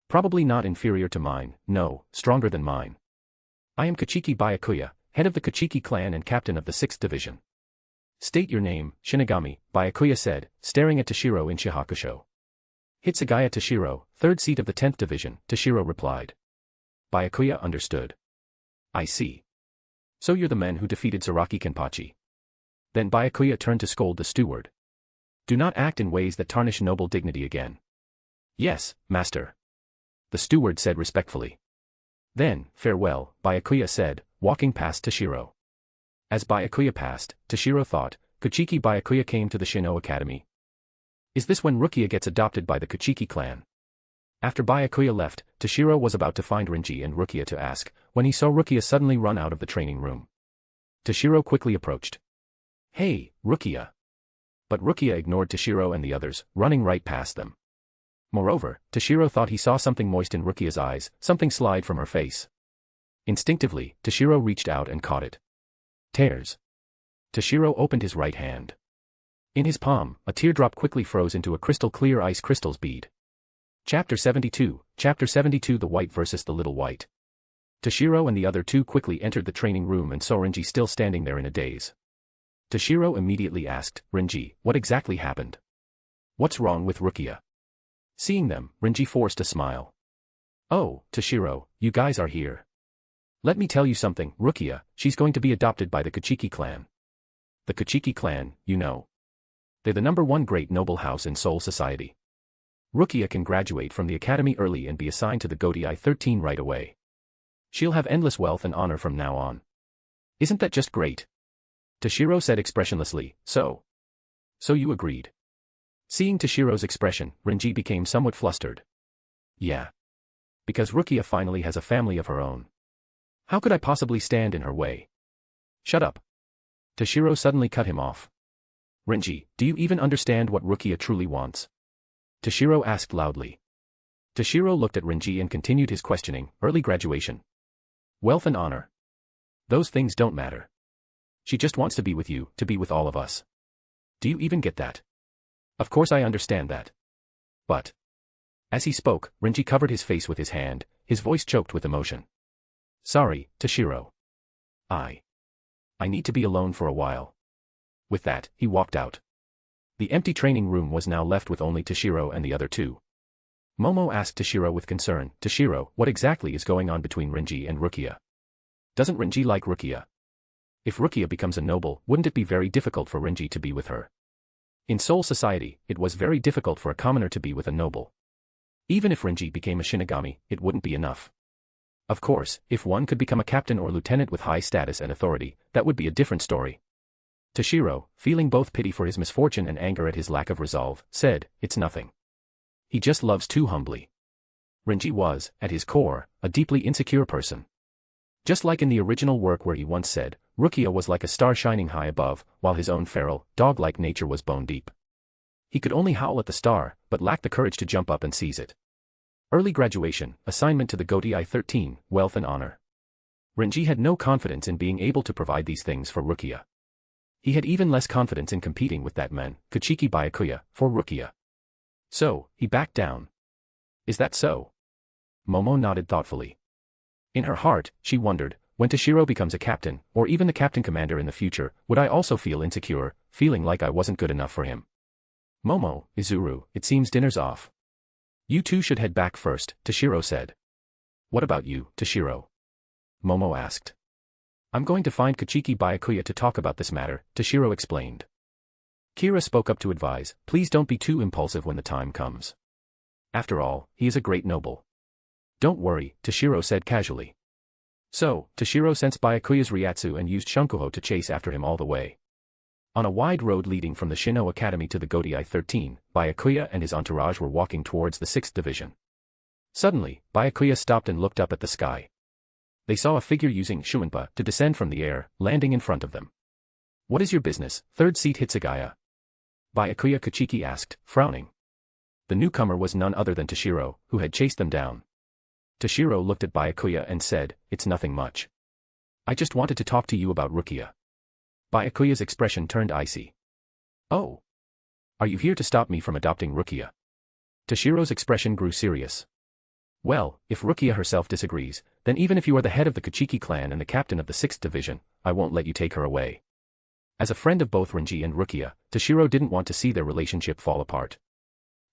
Probably not inferior to mine, no, stronger than mine. I am Kachiki Byakuya, head of the Kachiki clan and captain of the 6th division. State your name, Shinigami, Byakuya said, staring at Toshiro in Shihakusho. Hitsugaya Toshiro, 3rd seat of the 10th division, Toshiro replied. Byakuya understood. I see. So you're the men who defeated Zaraki Kenpachi. Then Byakuya turned to scold the steward. Do not act in ways that tarnish noble dignity again. Yes, master. The steward said respectfully. Then, farewell, Byakuya said, walking past Toshiro. As Byakuya passed, Toshiro thought, Kachiki Byakuya came to the Shino Academy. Is this when Rukia gets adopted by the Kachiki clan? After Byakuya left, Toshiro was about to find Renji and Rukia to ask, when he saw Rukia suddenly run out of the training room. Toshiro quickly approached. Hey, Rukia. But Rukia ignored Toshiro and the others, running right past them. Moreover, Toshiro thought he saw something moist in Rukia's eyes, something slide from her face. Instinctively, Toshiro reached out and caught it. Tears. Toshiro opened his right hand. In his palm, a teardrop quickly froze into a crystal-clear ice crystals bead. Chapter 72, The White versus the Little White. Toshiro and the other two quickly entered the training room and saw Renji still standing there in a daze. Toshiro immediately asked, Renji, what exactly happened? What's wrong with Rukia? Seeing them, Renji forced a smile. Oh, Toshiro, you guys are here. Let me tell you something, Rukia, she's going to be adopted by the Kachiki clan. The Kachiki clan, you know. They're the #1 great noble house in Seoul society. Rukia can graduate from the academy early and be assigned to the Gotei 13 right away. She'll have endless wealth and honor from now on. Isn't that just great? Toshiro said expressionlessly, So you agreed. Seeing Toshiro's expression, Renji became somewhat flustered. Yeah. Because Rukia finally has a family of her own. How could I possibly stand in her way? Shut up. Toshiro suddenly cut him off. Renji, do you even understand what Rukia truly wants? Toshiro asked loudly. Toshiro looked at Renji and continued his questioning, early graduation. Wealth and honor. Those things don't matter. She just wants to be with you, to be with all of us. Do you even get that? Of course I understand that. But. As he spoke, Renji covered his face with his hand, his voice choked with emotion. Sorry, Toshiro. I need to be alone for a while. With that, he walked out. The empty training room was now left with only Toshiro and the other two. Momo asked Toshiro with concern, Toshiro, what exactly is going on between Renji and Rukia? Doesn't Renji like Rukia? If Rukia becomes a noble, wouldn't it be very difficult for Renji to be with her? In Seoul society, it was very difficult for a commoner to be with a noble. Even if Renji became a Shinigami, it wouldn't be enough. Of course, if one could become a captain or lieutenant with high status and authority, that would be a different story. Toshiro, feeling both pity for his misfortune and anger at his lack of resolve, said, "It's nothing. He just loves too humbly." Renji was, at his core, a deeply insecure person. Just like in the original work where he once said, Rukia was like a star shining high above, while his own feral, dog-like nature was bone deep. He could only howl at the star, but lacked the courage to jump up and seize it. Early graduation, assignment to the Gotei 13, wealth and honor. Renji had no confidence in being able to provide these things for Rukia. He had even less confidence in competing with that man, Kuchiki Byakuya, for Rukia. So, he backed down. Is that so? Momo nodded thoughtfully. In her heart, she wondered, when Toshiro becomes a captain, or even the captain commander in the future, would I also feel insecure, feeling like I wasn't good enough for him? Momo, Izuru, it seems dinner's off. You two should head back first, Toshiro said. What about you, Toshiro? Momo asked. I'm going to find Kuchiki Byakuya to talk about this matter, Toshiro explained. Kira spoke up to advise, please don't be too impulsive when the time comes. After all, he is a great noble. Don't worry, Toshiro said casually. So, Toshiro sensed Byakuya's Ryatsu and used Shunkuho to chase after him all the way. On a wide road leading from the Shino Academy to the Gotei 13, Byakuya and his entourage were walking towards the 6th Division. Suddenly, Byakuya stopped and looked up at the sky. They saw a figure using Shumenpa to descend from the air, landing in front of them. What is your business, third seat Hitsugaya? Byakuya Kuchiki asked, frowning. The newcomer was none other than Toshiro, who had chased them down. Toshiro looked at Byakuya and said, it's nothing much. I just wanted to talk to you about Rukia. Byakuya's expression turned icy. Oh. Are you here to stop me from adopting Rukia? Toshiro's expression grew serious. Well, if Rukia herself disagrees, then even if you are the head of the Kuchiki clan and the captain of the 6th Division, I won't let you take her away. As a friend of both Renji and Rukia, Toshiro didn't want to see their relationship fall apart.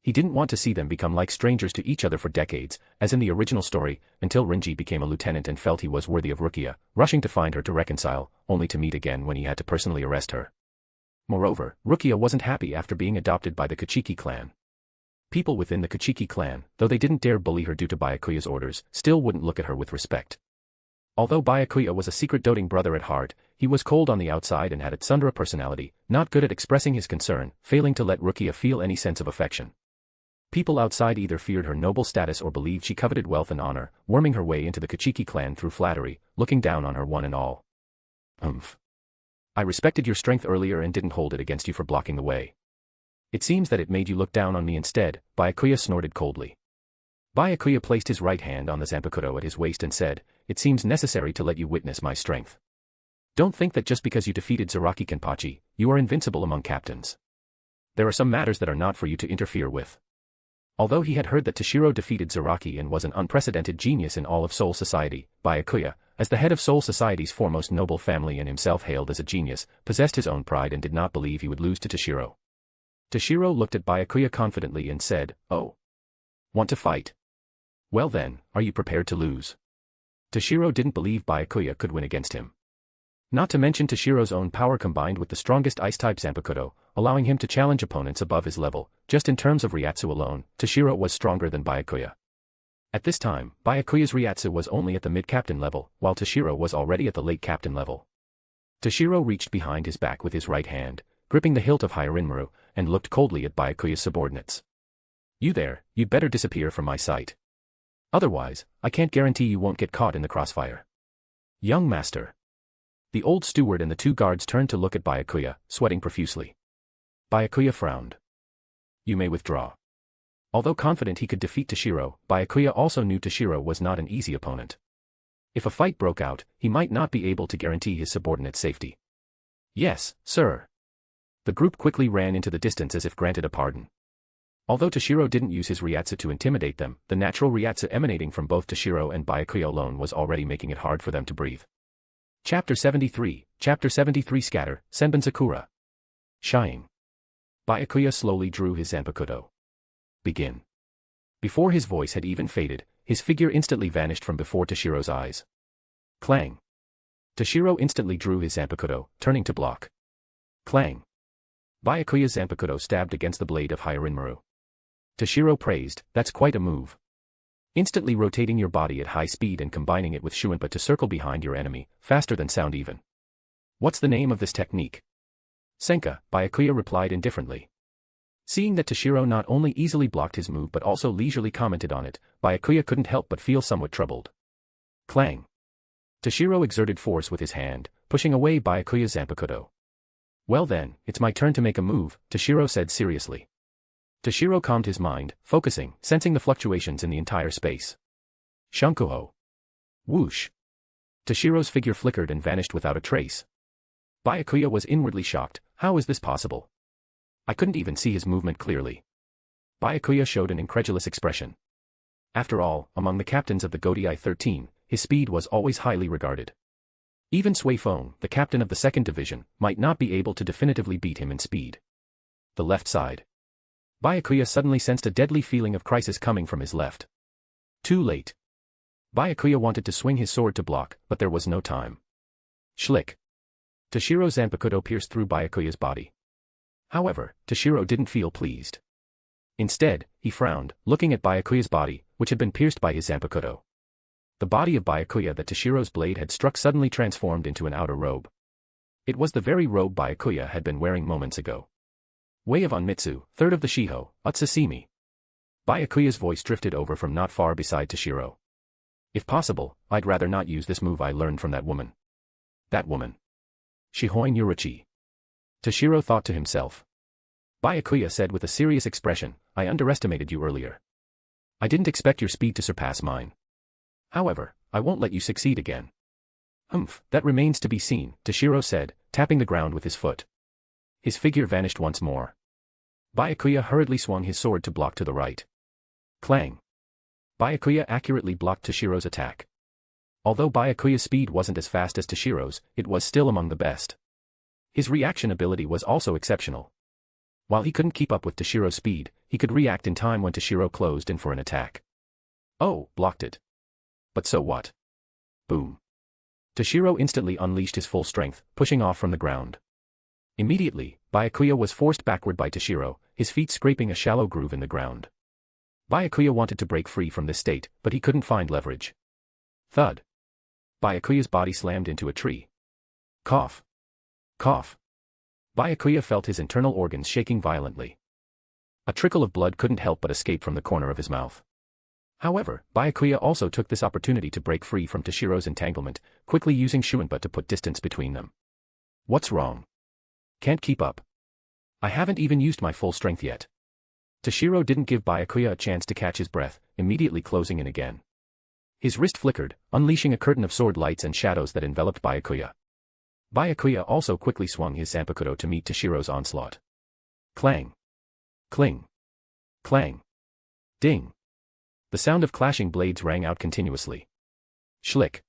He didn't want to see them become like strangers to each other for decades, as in the original story, until Renji became a lieutenant and felt he was worthy of Rukia, rushing to find her to reconcile, only to meet again when he had to personally arrest her. Moreover, Rukia wasn't happy after being adopted by the Kuchiki clan. People within the Kuchiki clan, though they didn't dare bully her due to Byakuya's orders, still wouldn't look at her with respect. Although Byakuya was a secret doting brother at heart, he was cold on the outside and had a tsundere personality, not good at expressing his concern, failing to let Rukia feel any sense of affection. People outside either feared her noble status or believed she coveted wealth and honor, worming her way into the Kuchiki clan through flattery, looking down on her one and all. I respected your strength earlier and didn't hold it against you for blocking the way. It seems that it made you look down on me instead, Byakuya snorted coldly. Byakuya placed his right hand on the Zanpakuto at his waist and said, it seems necessary to let you witness my strength. Don't think that just because you defeated Zaraki Kenpachi, you are invincible among captains. There are some matters that are not for you to interfere with. Although he had heard that Toshiro defeated Zaraki and was an unprecedented genius in all of Soul Society, Byakuya, as the head of Soul Society's foremost noble family and himself hailed as a genius, possessed his own pride and did not believe he would lose to Toshiro. Toshiro looked at Byakuya confidently and said, oh. Want to fight? Well then, are you prepared to lose? Toshiro didn't believe Byakuya could win against him. Not to mention Toshiro's own power combined with the strongest ice-type Zanpakuto, allowing him to challenge opponents above his level. Just in terms of Ryatsu alone, Toshiro was stronger than Byakuya. At this time, Byakuya's Ryatsu was only at the mid-captain level, while Toshiro was already at the late captain level. Toshiro reached behind his back with his right hand, gripping the hilt of Hyarinmaru, and looked coldly at Byakuya's subordinates. You there, you'd better disappear from my sight. Otherwise, I can't guarantee you won't get caught in the crossfire. Young master. The old steward and the two guards turned to look at Byakuya, sweating profusely. Byakuya frowned. You may withdraw. Although confident he could defeat Toshiro, Byakuya also knew Toshiro was not an easy opponent. If a fight broke out, he might not be able to guarantee his subordinate's safety. Yes, sir. The group quickly ran into the distance as if granted a pardon. Although Toshiro didn't use his Ryatsu to intimidate them, the natural Ryatsu emanating from both Toshiro and Byakuya alone was already making it hard for them to breathe. Chapter 73, Scatter, Senbon Sakura. Shying. Byakuya slowly drew his Zanpakuto. Begin. Before his voice had even faded, his figure instantly vanished from before Toshiro's eyes. Clang. Toshiro instantly drew his Zanpakuto, turning to block. Clang. Byakuya's Zanpakuto stabbed against the blade of Hyarinmaru. Toshiro praised, that's quite a move. Instantly rotating your body at high speed and combining it with Shuinpa to circle behind your enemy, faster than sound even. What's the name of this technique? Senka, Byakuya replied indifferently. Seeing that Toshiro not only easily blocked his move but also leisurely commented on it, Byakuya couldn't help but feel somewhat troubled. Clang. Toshiro exerted force with his hand, pushing away Byakuya's Zanpakuto. Well then, it's my turn to make a move, Toshiro said seriously. Toshiro calmed his mind, focusing, sensing the fluctuations in the entire space. Shunkuho. Whoosh. Toshiro's figure flickered and vanished without a trace. Byakuya was inwardly shocked. How is this possible? I couldn't even see his movement clearly. Byakuya showed an incredulous expression. After all, among the captains of the Godai 13, his speed was always highly regarded. Even Sui Feng, the captain of the 2nd Division, might not be able to definitively beat him in speed. The left side. Byakuya suddenly sensed a deadly feeling of crisis coming from his left. Too late. Byakuya wanted to swing his sword to block, but there was no time. Schlick. Toshiro's Zanpakuto pierced through Byakuya's body. However, Toshiro didn't feel pleased. Instead, he frowned, looking at Byakuya's body, which had been pierced by his Zanpakuto. The body of Byakuya that Toshiro's blade had struck suddenly transformed into an outer robe. It was the very robe Byakuya had been wearing moments ago. Way of Onmitsu, 3rd of the Shiho, Utsusimi. Byakuya's voice drifted over from not far beside Toshiro. If possible, I'd rather not use this move I learned from that woman. That woman. Shihoin Yuruchi. Toshiro thought to himself. Byakuya said with a serious expression, I underestimated you earlier. I didn't expect your speed to surpass mine. However, I won't let you succeed again. That remains to be seen, Toshiro said, tapping the ground with his foot. His figure vanished once more. Byakuya hurriedly swung his sword to block to the right. Clang. Byakuya accurately blocked Toshiro's attack. Although Byakuya's speed wasn't as fast as Toshiro's, it was still among the best. His reaction ability was also exceptional. While he couldn't keep up with Toshiro's speed, he could react in time when Toshiro closed in for an attack. Oh, blocked it. But so what? Boom. Toshiro instantly unleashed his full strength, pushing off from the ground. Immediately, Byakuya was forced backward by Toshiro, his feet scraping a shallow groove in the ground. Byakuya wanted to break free from this state, but he couldn't find leverage. Thud. Byakuya's body slammed into a tree. Cough. Cough. Byakuya felt his internal organs shaking violently. A trickle of blood couldn't help but escape from the corner of his mouth. However, Byakuya also took this opportunity to break free from Toshiro's entanglement, quickly using Shuinpa to put distance between them. What's wrong? Can't keep up. I haven't even used my full strength yet. Toshiro didn't give Byakuya a chance to catch his breath, immediately closing in again. His wrist flickered, unleashing a curtain of sword lights and shadows that enveloped Byakuya. Byakuya also quickly swung his Zanpakuto to meet Toshiro's onslaught. Clang. Cling. Clang. Ding. The sound of clashing blades rang out continuously. Schlick.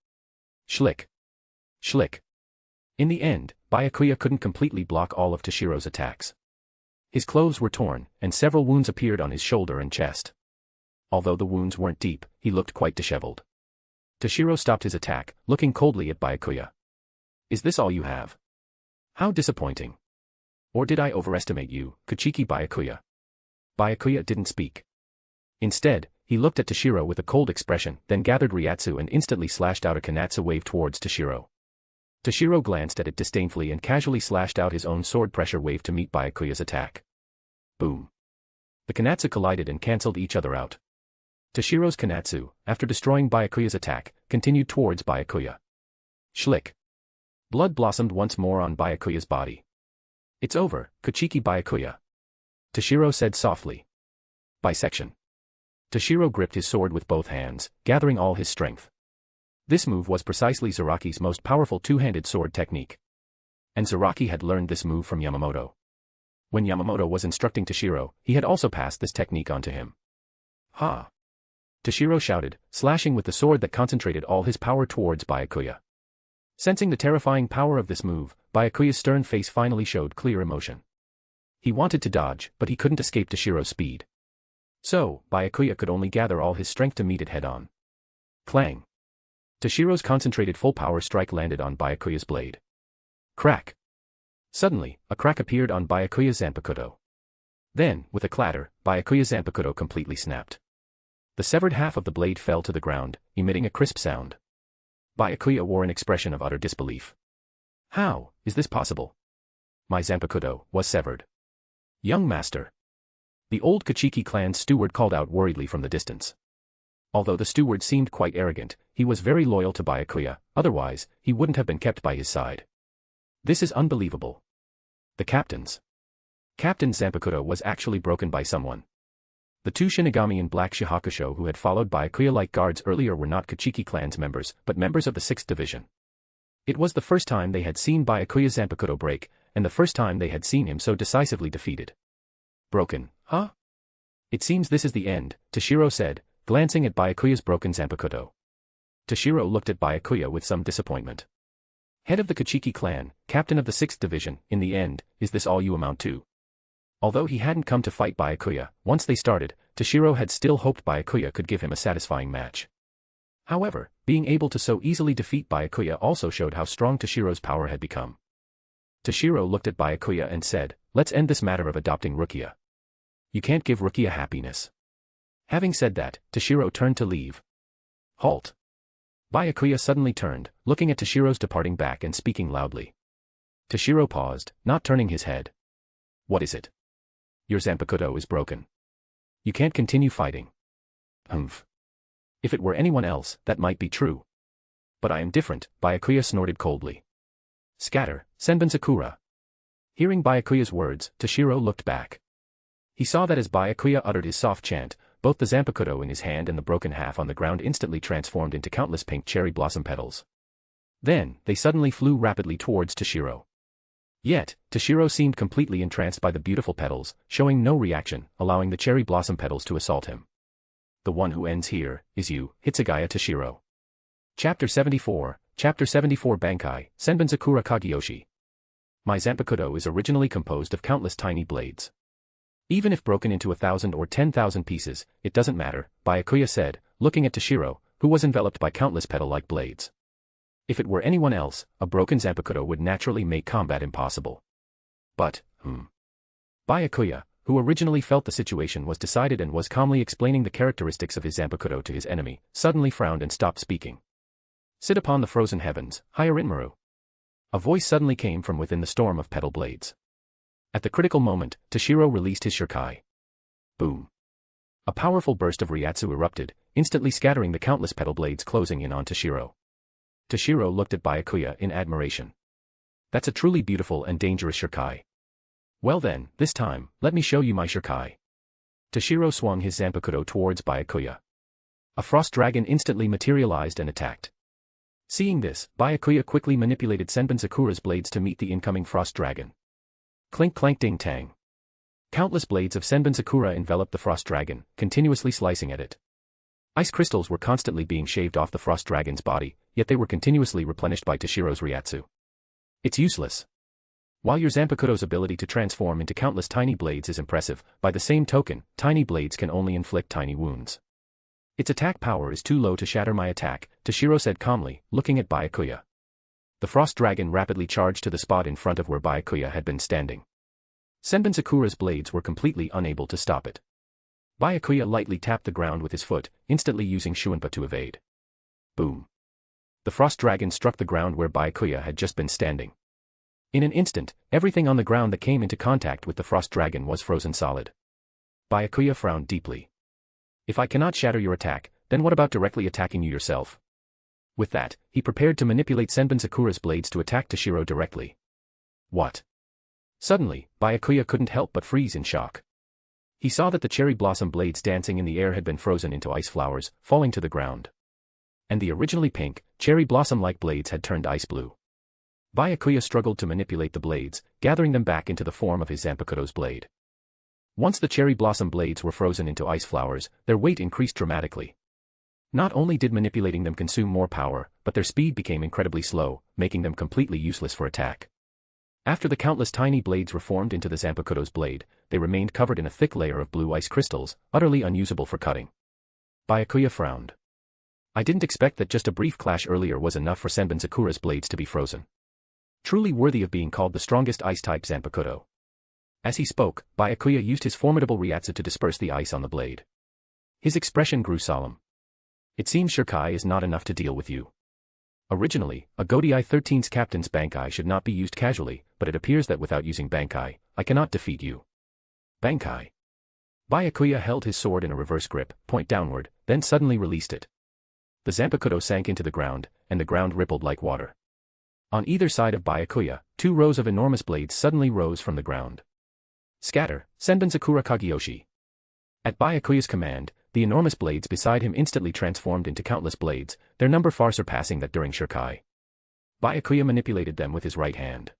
Schlick. Schlick. In the end, Byakuya couldn't completely block all of Toshiro's attacks. His clothes were torn, and several wounds appeared on his shoulder and chest. Although the wounds weren't deep, he looked quite disheveled. Toshiro stopped his attack, looking coldly at Byakuya. Is this all you have? How disappointing. Or did I overestimate you, Kuchiki Byakuya? Byakuya didn't speak. Instead, he looked at Toshiro with a cold expression, then gathered Ryatsu and instantly slashed out a Kanatsu wave towards Toshiro. Toshiro glanced at it disdainfully and casually slashed out his own sword pressure wave to meet Byakuya's attack. Boom. The Kanatsu collided and cancelled each other out. Toshiro's Kanatsu, after destroying Byakuya's attack, continued towards Byakuya. Schlick. Blood blossomed once more on Byakuya's body. It's over, Kuchiki Byakuya. Toshiro said softly. Bisection. Toshiro gripped his sword with both hands, gathering all his strength. This move was precisely Zaraki's most powerful two-handed sword technique. And Zaraki had learned this move from Yamamoto. When Yamamoto was instructing Toshiro, he had also passed this technique on to him. Ha! Toshiro shouted, slashing with the sword that concentrated all his power towards Byakuya. Sensing the terrifying power of this move, Byakuya's stern face finally showed clear emotion. He wanted to dodge, but he couldn't escape Toshiro's speed. So, Byakuya could only gather all his strength to meet it head-on. Clang. Toshiro's concentrated full-power strike landed on Byakuya's blade. Crack. Suddenly, a crack appeared on Byakuya's Zanpakuto. Then, with a clatter, Byakuya's Zanpakuto completely snapped. The severed half of the blade fell to the ground, emitting a crisp sound. Byakuya wore an expression of utter disbelief. How is this possible? My Zanpakuto was severed. Young master. The old Kachiki clan steward called out worriedly from the distance. Although the steward seemed quite arrogant, he was very loyal to Byakuya, otherwise, he wouldn't have been kept by his side. This is unbelievable. The Captain's Zanpakuto was actually broken by someone. The two Shinigami in black Shihakusho who had followed Byakuya like guards earlier were not Kachiki clan's members, but members of the 6th Division. It was the first time they had seen Byakuya's Zanpakuto break, and the first time they had seen him so decisively defeated. Broken, huh? It seems this is the end, Toshiro said, glancing at Byakuya's broken Zanpakuto. Toshiro looked at Byakuya with some disappointment. Head of the Kachiki clan, captain of the 6th Division, in the end, is this all you amount to? Although he hadn't come to fight Byakuya, once they started, Toshiro had still hoped Byakuya could give him a satisfying match. However, being able to so easily defeat Byakuya also showed how strong Toshiro's power had become. Toshiro looked at Byakuya and said, let's end this matter of adopting Rukia. You can't give Rukia happiness. Having said that, Toshiro turned to leave. Halt. Byakuya suddenly turned, looking at Toshiro's departing back and speaking loudly. Toshiro paused, not turning his head. What is it? Your Zanpakuto is broken. You can't continue fighting. Humph. If it were anyone else, that might be true. But I am different, Byakuya snorted coldly. Scatter, Senbon Sakura. Hearing Byakuya's words, Toshiro looked back. He saw that as Byakuya uttered his soft chant, both the Zanpakuto in his hand and the broken half on the ground instantly transformed into countless pink cherry blossom petals. Then, they suddenly flew rapidly towards Toshiro. Yet, Toshiro seemed completely entranced by the beautiful petals, showing no reaction, allowing the cherry blossom petals to assault him. The one who ends here is you, Hitsugaya Toshiro. Chapter 74, Chapter 74 Bankai, Senbon Sakura Kageyoshi. My Zanpakuto is originally composed of countless tiny blades. Even if broken into 1,000 or 10,000 pieces, it doesn't matter, Byakuya said, looking at Toshiro, who was enveloped by countless petal-like blades. If it were anyone else, a broken Zanpakuto would naturally make combat impossible. But, Byakuya, who originally felt the situation was decided and was calmly explaining the characteristics of his Zanpakuto to his enemy, suddenly frowned and stopped speaking. Sit upon the frozen heavens, Hyarinmaru. A voice suddenly came from within the storm of petal blades. At the critical moment, Toshiro released his shuriken. Boom. A powerful burst of Ryatsu erupted, instantly scattering the countless petal blades closing in on Toshiro. Toshiro looked at Byakuya in admiration. That's a truly beautiful and dangerous shuriken. Well then, this time, let me show you my shuriken. Toshiro swung his Zanpakuto towards Byakuya. A frost dragon instantly materialized and attacked. Seeing this, Byakuya quickly manipulated Senbon Sakura's blades to meet the incoming frost dragon. Clink clank ding tang. Countless blades of Senbon Sakura enveloped the frost dragon, continuously slicing at it. Ice crystals were constantly being shaved off the frost dragon's body, yet they were continuously replenished by Toshiro's Ryatsu. It's useless. While your Zanpakuto's ability to transform into countless tiny blades is impressive, by the same token, tiny blades can only inflict tiny wounds. Its attack power is too low to shatter my attack, Toshiro said calmly, looking at Byakuya. The frost dragon rapidly charged to the spot in front of where Byakuya had been standing. Senbon Sakura's blades were completely unable to stop it. Byakuya lightly tapped the ground with his foot, instantly using Shuinpa to evade. Boom. The frost dragon struck the ground where Byakuya had just been standing. In an instant, everything on the ground that came into contact with the frost dragon was frozen solid. Byakuya frowned deeply. If I cannot shatter your attack, then what about directly attacking you yourself? With that, he prepared to manipulate Senbon Sakura's blades to attack Toshiro directly. What? Suddenly, Byakuya couldn't help but freeze in shock. He saw that the cherry blossom blades dancing in the air had been frozen into ice flowers, falling to the ground. And the originally pink, cherry blossom-like blades had turned ice blue. Byakuya struggled to manipulate the blades, gathering them back into the form of his Zanpakuto's blade. Once the cherry blossom blades were frozen into ice flowers, their weight increased dramatically. Not only did manipulating them consume more power, but their speed became incredibly slow, making them completely useless for attack. After the countless tiny blades were formed into the Zanpakuto's blade, they remained covered in a thick layer of blue ice crystals, utterly unusable for cutting. Byakuya frowned. I didn't expect that just a brief clash earlier was enough for Senbon Sakura's blades to be frozen. Truly worthy of being called the strongest ice-type Zanpakuto. As he spoke, Byakuya used his formidable Ryatsu to disperse the ice on the blade. His expression grew solemn. It seems Shirkai is not enough to deal with you. Originally, a Godai 13's captain's Bankai should not be used casually, but it appears that without using Bankai, I cannot defeat you. Bankai. Byakuya held his sword in a reverse grip, point downward, then suddenly released it. The Zanpakuto sank into the ground, and the ground rippled like water. On either side of Byakuya, 2 rows of enormous blades suddenly rose from the ground. Scatter, Senbon Sakura Kageyoshi. At Byakuya's command, the enormous blades beside him instantly transformed into countless blades, their number far surpassing that during Shirkai. Byakuya manipulated them with his right hand.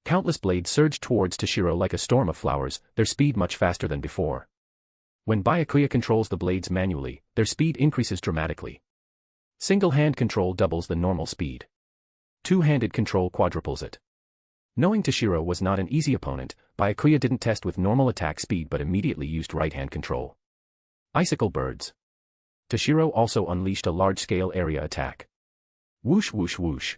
Countless blades surged towards Toshiro like a storm of flowers, their speed much faster than before. When Byakuya controls the blades manually, their speed increases dramatically. Single-hand control doubles the normal speed. Two-handed control quadruples it. Knowing Toshiro was not an easy opponent, Byakuya didn't test with normal attack speed but immediately used right-hand control. Icicle birds. Toshiro also unleashed a large-scale area attack. Whoosh whoosh whoosh.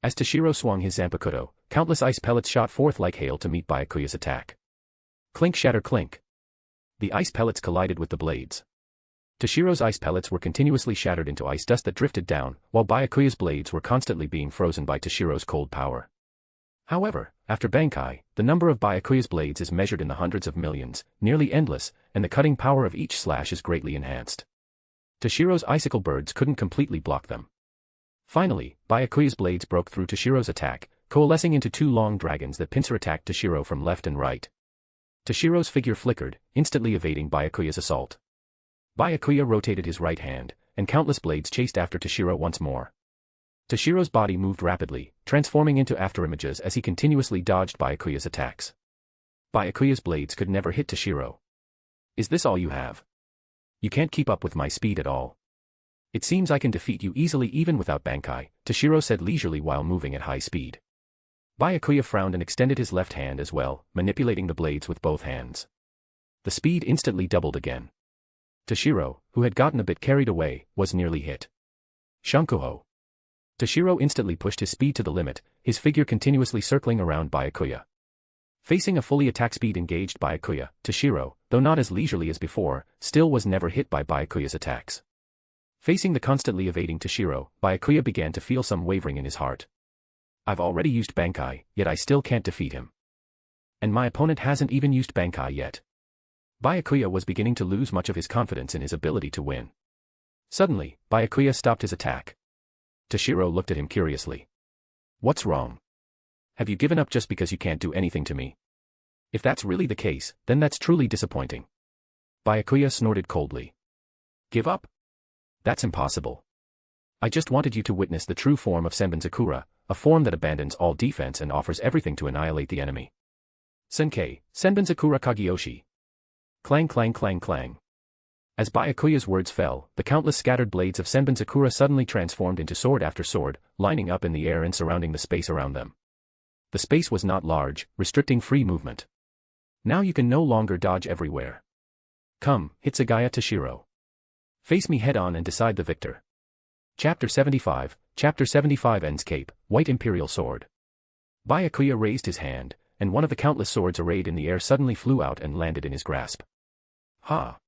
As Toshiro swung his Zanpakuto, countless ice pellets shot forth like hail to meet Byakuya's attack. Clink shatter clink. The ice pellets collided with the blades. Toshiro's ice pellets were continuously shattered into ice dust that drifted down, while Byakuya's blades were constantly being frozen by Toshiro's cold power. However, after Bankai, the number of Byakuya's blades is measured in the hundreds of millions, nearly endless, and the cutting power of each slash is greatly enhanced. Toshiro's icicle birds couldn't completely block them. Finally, Byakuya's blades broke through Toshiro's attack, coalescing into 2 long dragons that pincer-attacked Toshiro from left and right. Toshiro's figure flickered, instantly evading Byakuya's assault. Byakuya rotated his right hand, and countless blades chased after Toshiro once more. Toshiro's body moved rapidly, transforming into afterimages as he continuously dodged Byakuya's attacks. Byakuya's blades could never hit Toshiro. Is this all you have? You can't keep up with my speed at all. It seems I can defeat you easily even without Bankai, Toshiro said leisurely while moving at high speed. Byakuya frowned and extended his left hand as well, manipulating the blades with both hands. The speed instantly doubled again. Toshiro, who had gotten a bit carried away, was nearly hit. Shunkuho. Toshiro instantly pushed his speed to the limit, his figure continuously circling around Byakuya. Facing a fully attack speed engaged Byakuya, Toshiro, though not as leisurely as before, still was never hit by Byakuya's attacks. Facing the constantly evading Toshiro, Byakuya began to feel some wavering in his heart. I've already used Bankai, yet I still can't defeat him. And my opponent hasn't even used Bankai yet. Byakuya was beginning to lose much of his confidence in his ability to win. Suddenly, Byakuya stopped his attack. Toshiro looked at him curiously. What's wrong? Have you given up just because you can't do anything to me? If that's really the case, then that's truly disappointing. Byakuya snorted coldly. Give up? That's impossible. I just wanted you to witness the true form of Senbon Sakura, a form that abandons all defense and offers everything to annihilate the enemy. Senkei, Senbon Sakura Kageyoshi. Clang clang clang clang. As Byakuya's words fell, the countless scattered blades of Senbon Sakura suddenly transformed into sword after sword, lining up in the air and surrounding the space around them. The space was not large, restricting free movement. Now you can no longer dodge everywhere. Come, Hitsugaya Toshiro. Face me head-on and decide the victor. Chapter 75 Ends Cape, White Imperial Sword. Byakuya raised his hand, and one of the countless swords arrayed in the air suddenly flew out and landed in his grasp. Ha!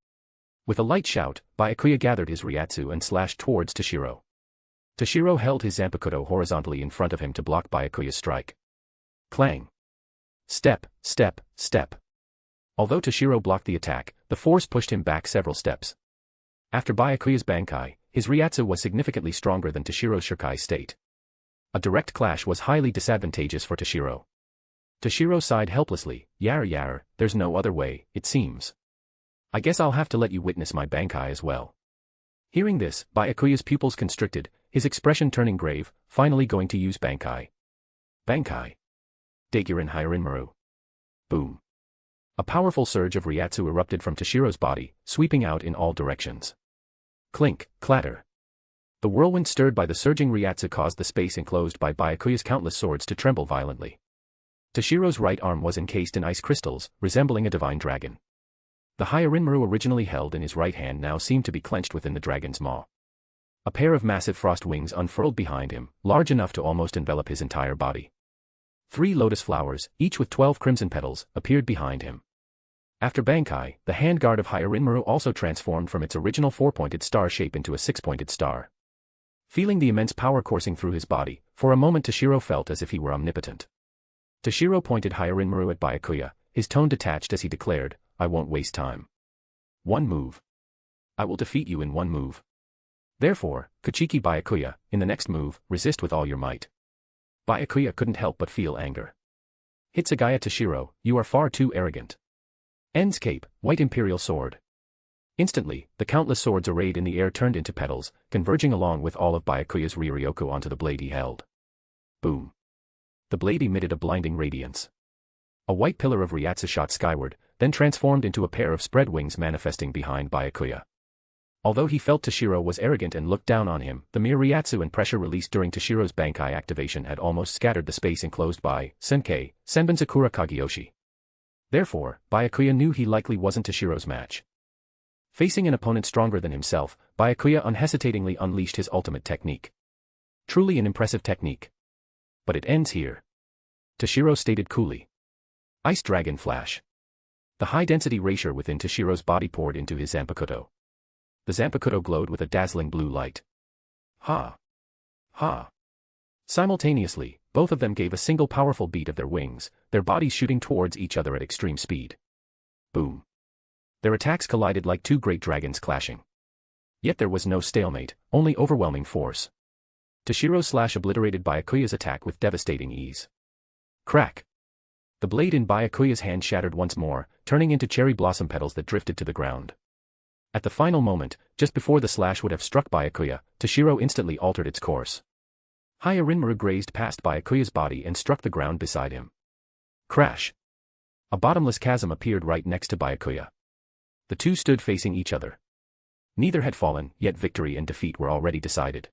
With a light shout, Byakuya gathered his Ryatsu and slashed towards Toshiro. Toshiro held his Zanpakuto horizontally in front of him to block Byakuya's strike. Clang! Step, step, step. Although Toshiro blocked the attack, the force pushed him back several steps. After Byakuya's Bankai, his Ryatsu was significantly stronger than Toshiro's Shirkai state. A direct clash was highly disadvantageous for Toshiro. Toshiro sighed helplessly, Yar, there's no other way, it seems. I guess I'll have to let you witness my Bankai as well. Hearing this, Byakuya's pupils constricted, his expression turning grave, finally going to use Bankai. Bankai. Daiguren Hyarinmaru. Boom. A powerful surge of Ryatsu erupted from Toshiro's body, sweeping out in all directions. Clink, clatter. The whirlwind stirred by the surging Ryatsu caused the space enclosed by Byakuya's countless swords to tremble violently. Toshiro's right arm was encased in ice crystals, resembling a divine dragon. The Hyarinmaru originally held in his right hand now seemed to be clenched within the dragon's maw. A pair of massive frost wings unfurled behind him, large enough to almost envelop his entire body. 3 lotus flowers, each with 12 crimson petals, appeared behind him. After Bankai, the handguard of Hyarinmaru also transformed from its original 4-pointed star shape into a 6-pointed star. Feeling the immense power coursing through his body, for a moment Toshiro felt as if he were omnipotent. Toshiro pointed Hyarinmaru at Byakuya, his tone detached as he declared, "I won't waste time. One move. I will defeat you in one move. Therefore, Kuchiki Byakuya, in the next move, resist with all your might." Byakuya couldn't help but feel anger. "Hitsugaya Toshiro, you are far too arrogant." En's cape, white imperial sword. Instantly, the countless swords arrayed in the air turned into petals, converging along with all of Byakuya's Riryoku onto the blade he held. Boom. The blade emitted a blinding radiance. A white pillar of Ryatsu shot skyward, then transformed into a pair of spread wings manifesting behind Byakuya. Although he felt Toshiro was arrogant and looked down on him, the mere Ryatsu and pressure released during Toshiro's Bankai activation had almost scattered the space enclosed by Senkei, Senbon Sakura Kageyoshi. Therefore, Byakuya knew he likely wasn't Toshiro's match. Facing an opponent stronger than himself, Byakuya unhesitatingly unleashed his ultimate technique. Truly an impressive technique. But it ends here. Toshiro stated coolly. Ice Dragon Flash. The high-density erasure within Toshiro's body poured into his Zanpakuto. The Zanpakuto glowed with a dazzling blue light. Ha! Ha! Simultaneously, both of them gave a single powerful beat of their wings, their bodies shooting towards each other at extreme speed. Boom. Their attacks collided like two great dragons clashing. Yet there was no stalemate, only overwhelming force. Toshiro's slash obliterated Byakuya's attack with devastating ease. Crack! The blade in Byakuya's hand shattered once more, turning into cherry blossom petals that drifted to the ground. At the final moment, just before the slash would have struck Byakuya, Toshiro instantly altered its course. Hyarinmaru grazed past Byakuya's body and struck the ground beside him. Crash! A bottomless chasm appeared right next to Byakuya. The two stood facing each other. Neither had fallen, yet victory and defeat were already decided.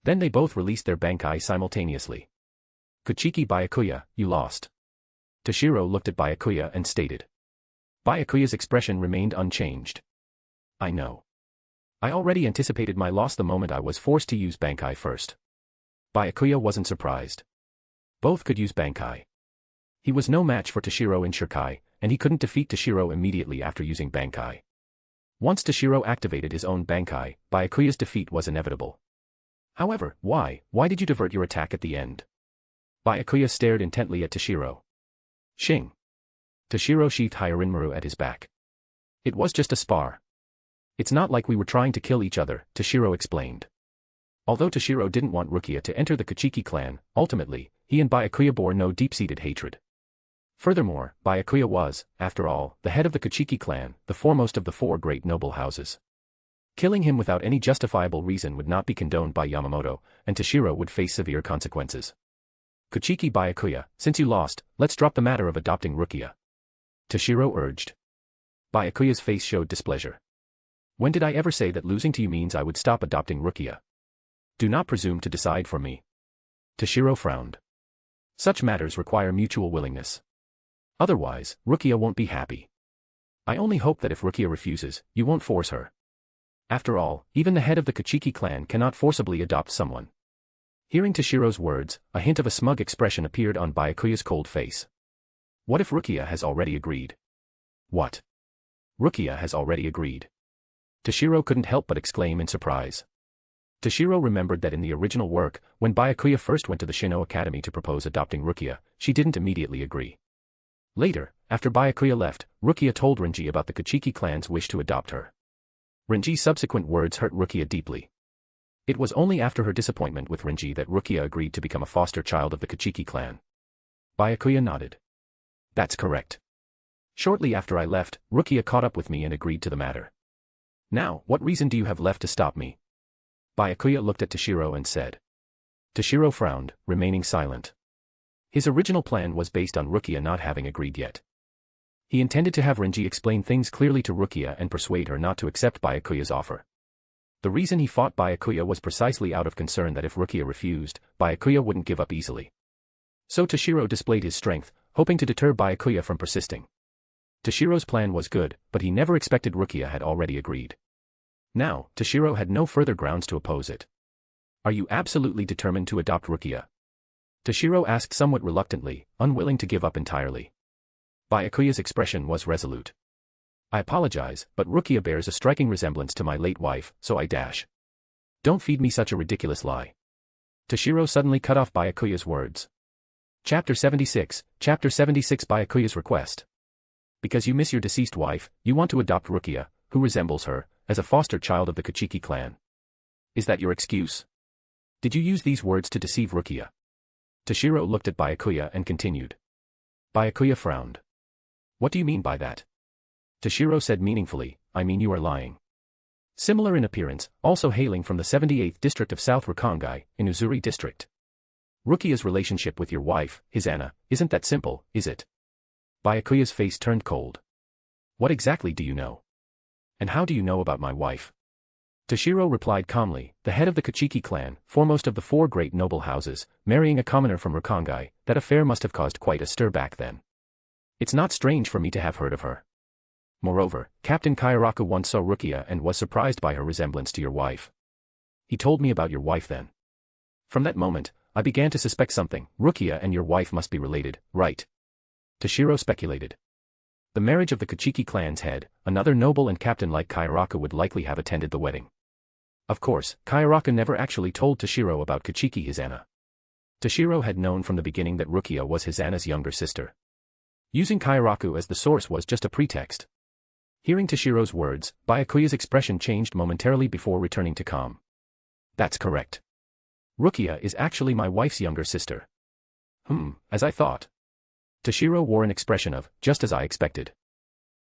Then they both released their Bankai simultaneously. Kuchiki Byakuya, you lost. Toshiro looked at Byakuya and stated. Byakuya's expression remained unchanged. I know. I already anticipated my loss the moment I was forced to use Bankai first. Byakuya wasn't surprised. Both could use Bankai. He was no match for Toshiro in Shirkai, and he couldn't defeat Toshiro immediately after using Bankai. Once Toshiro activated his own Bankai, Byakuya's defeat was inevitable. However, why did you divert your attack at the end? Byakuya stared intently at Toshiro. Shing. Toshiro sheathed Hyarinmaru at his back. It was just a spar. It's not like we were trying to kill each other, Toshiro explained. Although Toshiro didn't want Rukia to enter the Kuchiki clan, ultimately, he and Byakuya bore no deep-seated hatred. Furthermore, Byakuya was, after all, the head of the Kuchiki clan, the foremost of the four great noble houses. Killing him without any justifiable reason would not be condoned by Yamamoto, and Toshiro would face severe consequences. Kuchiki Byakuya, since you lost, let's drop the matter of adopting Rukia. Toshiro urged. Byakuya's face showed displeasure. When did I ever say that losing to you means I would stop adopting Rukia? Do not presume to decide for me. Toshiro frowned. Such matters require mutual willingness. Otherwise, Rukia won't be happy. I only hope that if Rukia refuses, you won't force her. After all, even the head of the Kuchiki clan cannot forcibly adopt someone. Hearing Toshiro's words, a hint of a smug expression appeared on Byakuya's cold face. What if Rukia has already agreed? What? Rukia has already agreed. Toshiro couldn't help but exclaim in surprise. Toshiro remembered that in the original work, when Byakuya first went to the Shino Academy to propose adopting Rukia, she didn't immediately agree. Later, after Byakuya left, Rukia told Renji about the Kuchiki clan's wish to adopt her. Renji's subsequent words hurt Rukia deeply. It was only after her disappointment with Renji that Rukia agreed to become a foster child of the Kuchiki clan. Byakuya nodded. That's correct. Shortly after I left, Rukia caught up with me and agreed to the matter. Now, what reason do you have left to stop me? Byakuya looked at Toshiro and said. Toshiro frowned, remaining silent. His original plan was based on Rukia not having agreed yet. He intended to have Renji explain things clearly to Rukia and persuade her not to accept Byakuya's offer. The reason he fought Byakuya was precisely out of concern that if Rukia refused, Byakuya wouldn't give up easily. So Toshiro displayed his strength, hoping to deter Byakuya from persisting. Toshiro's plan was good, but he never expected Rukia had already agreed. Now, Toshiro had no further grounds to oppose it. Are you absolutely determined to adopt Rukia? Toshiro asked somewhat reluctantly, unwilling to give up entirely. Byakuya's expression was resolute. I apologize, but Rukia bears a striking resemblance to my late wife, so I dash. Don't feed me such a ridiculous lie. Toshiro suddenly cut off Byakuya's words. Chapter 76 Byakuya's request. Because you miss your deceased wife, you want to adopt Rukia, who resembles her, as a foster child of the Kuchiki clan. Is that your excuse? Did you use these words to deceive Rukia? Toshiro looked at Byakuya and continued. Byakuya frowned. What do you mean by that? Toshiro said meaningfully, I mean you are lying. Similar in appearance, also hailing from the 78th district of South Rakangai, in Uzuri district. Rukia's relationship with your wife, Hizana, isn't that simple, is it? Byakuya's face turned cold. What exactly do you know? And how do you know about my wife? Toshiro replied calmly, the head of the Kuchiki clan, foremost of the 4 great noble houses, marrying a commoner from Rakangai, that affair must have caused quite a stir back then. It's not strange for me to have heard of her. Moreover, Captain Kairaku once saw Rukia and was surprised by her resemblance to your wife. He told me about your wife then. From that moment, I began to suspect something. Rukia and your wife must be related, right? Toshiro speculated. The marriage of the Kuchiki clan's head, another noble and captain like Kairaku would likely have attended the wedding. Of course, Kairaku never actually told Toshiro about Kuchiki Hizana. Toshiro had known from the beginning that Rukia was Hizana's younger sister. Using Kairaku as the source was just a pretext. Hearing Toshiro's words, Byakuya's expression changed momentarily before returning to calm. That's correct. Rukia is actually my wife's younger sister. As I thought. Toshiro wore an expression of, just as I expected.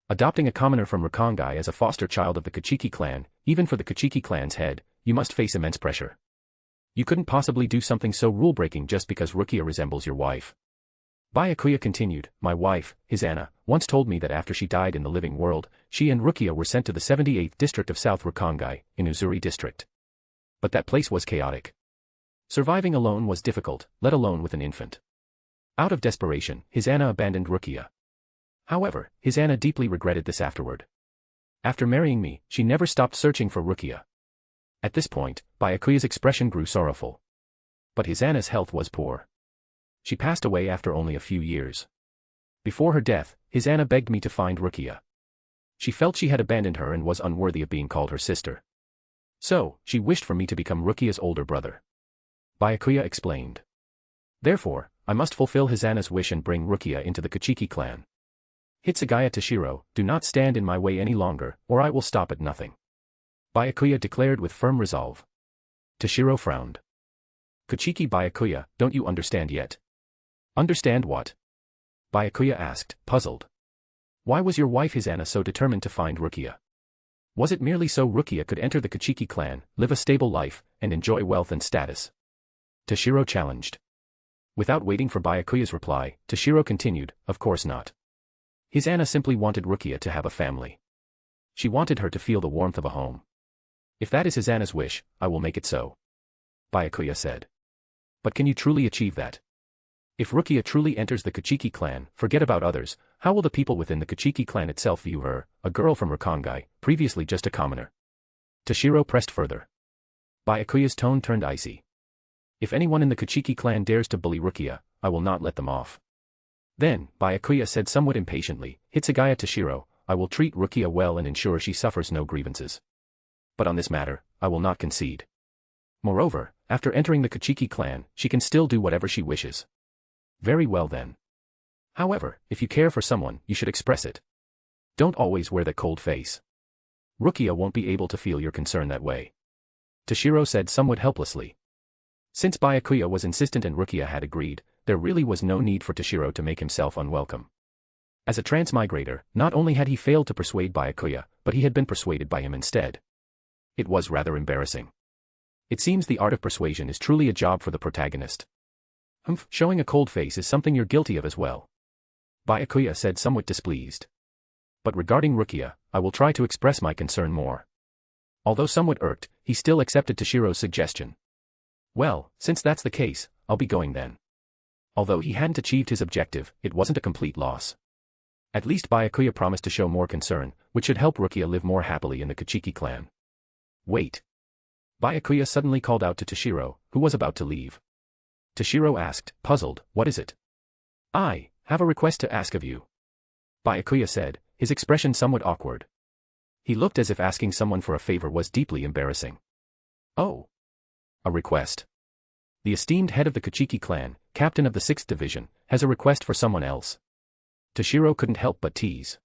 Adopting a commoner from Rakangai as a foster child of the Kuchiki clan, even for the Kuchiki clan's head, you must face immense pressure. You couldn't possibly do something so rule-breaking just because Rukia resembles your wife. Byakuya continued, my wife, Hizana, once told me that after she died in the living world, she and Rukia were sent to the 78th district of South Rakangai, in Uzuri district. But that place was chaotic. Surviving alone was difficult, let alone with an infant. Out of desperation, Hizana abandoned Rukia. However, Hizana deeply regretted this afterward. After marrying me, she never stopped searching for Rukia. At this point, Byakuya's expression grew sorrowful. But Hizana's health was poor. She passed away after only a few years. Before her death, Hizana begged me to find Rukia. She felt she had abandoned her and was unworthy of being called her sister. So, she wished for me to become Rukia's older brother. Byakuya explained. Therefore, I must fulfill Hizana's wish and bring Rukia into the Kuchiki clan. Hitsugaya Toshiro, do not stand in my way any longer, or I will stop at nothing. Byakuya declared with firm resolve. Toshiro frowned. Kuchiki Byakuya, don't you understand yet? Understand what? Byakuya asked, puzzled. Why was your wife Hizana so determined to find Rukia? Was it merely so Rukia could enter the Kuchiki clan, live a stable life, and enjoy wealth and status? Toshiro challenged. Without waiting for Byakuya's reply, Toshiro continued, of course not. Hizana simply wanted Rukia to have a family. She wanted her to feel the warmth of a home. If that is Hizana's wish, I will make it so. Byakuya said. But can you truly achieve that? If Rukia truly enters the Kuchiki clan, forget about others, how will the people within the Kuchiki clan itself view her, a girl from Rakangai, previously just a commoner? Toshiro pressed further. Byakuya's tone turned icy. If anyone in the Kuchiki clan dares to bully Rukia, I will not let them off. Then, Byakuya said somewhat impatiently, Hitsugaya Toshiro, I will treat Rukia well and ensure she suffers no grievances. But on this matter, I will not concede. Moreover, after entering the Kuchiki clan, she can still do whatever she wishes. Very well then. However, if you care for someone, you should express it. Don't always wear that cold face. Rukia won't be able to feel your concern that way. Toshiro said somewhat helplessly. Since Byakuya was insistent and Rukia had agreed, there really was no need for Toshiro to make himself unwelcome. As a transmigrator, not only had he failed to persuade Byakuya, but he had been persuaded by him instead. It was rather embarrassing. It seems the art of persuasion is truly a job for the protagonist. Showing a cold face is something you're guilty of as well. Byakuya said somewhat displeased. But regarding Rukia, I will try to express my concern more. Although somewhat irked, he still accepted Toshiro's suggestion. Well, since that's the case, I'll be going then. Although he hadn't achieved his objective, it wasn't a complete loss. At least Byakuya promised to show more concern, which should help Rukia live more happily in the Kuchiki clan. Wait. Byakuya suddenly called out to Toshiro, who was about to leave. Toshiro asked, puzzled, what is it? I have a request to ask of you. Byakuya said, his expression somewhat awkward. He looked as if asking someone for a favor was deeply embarrassing. Oh. A request. The esteemed head of the Kuchiki clan, captain of the 6th division, has a request for someone else. Toshiro couldn't help but tease.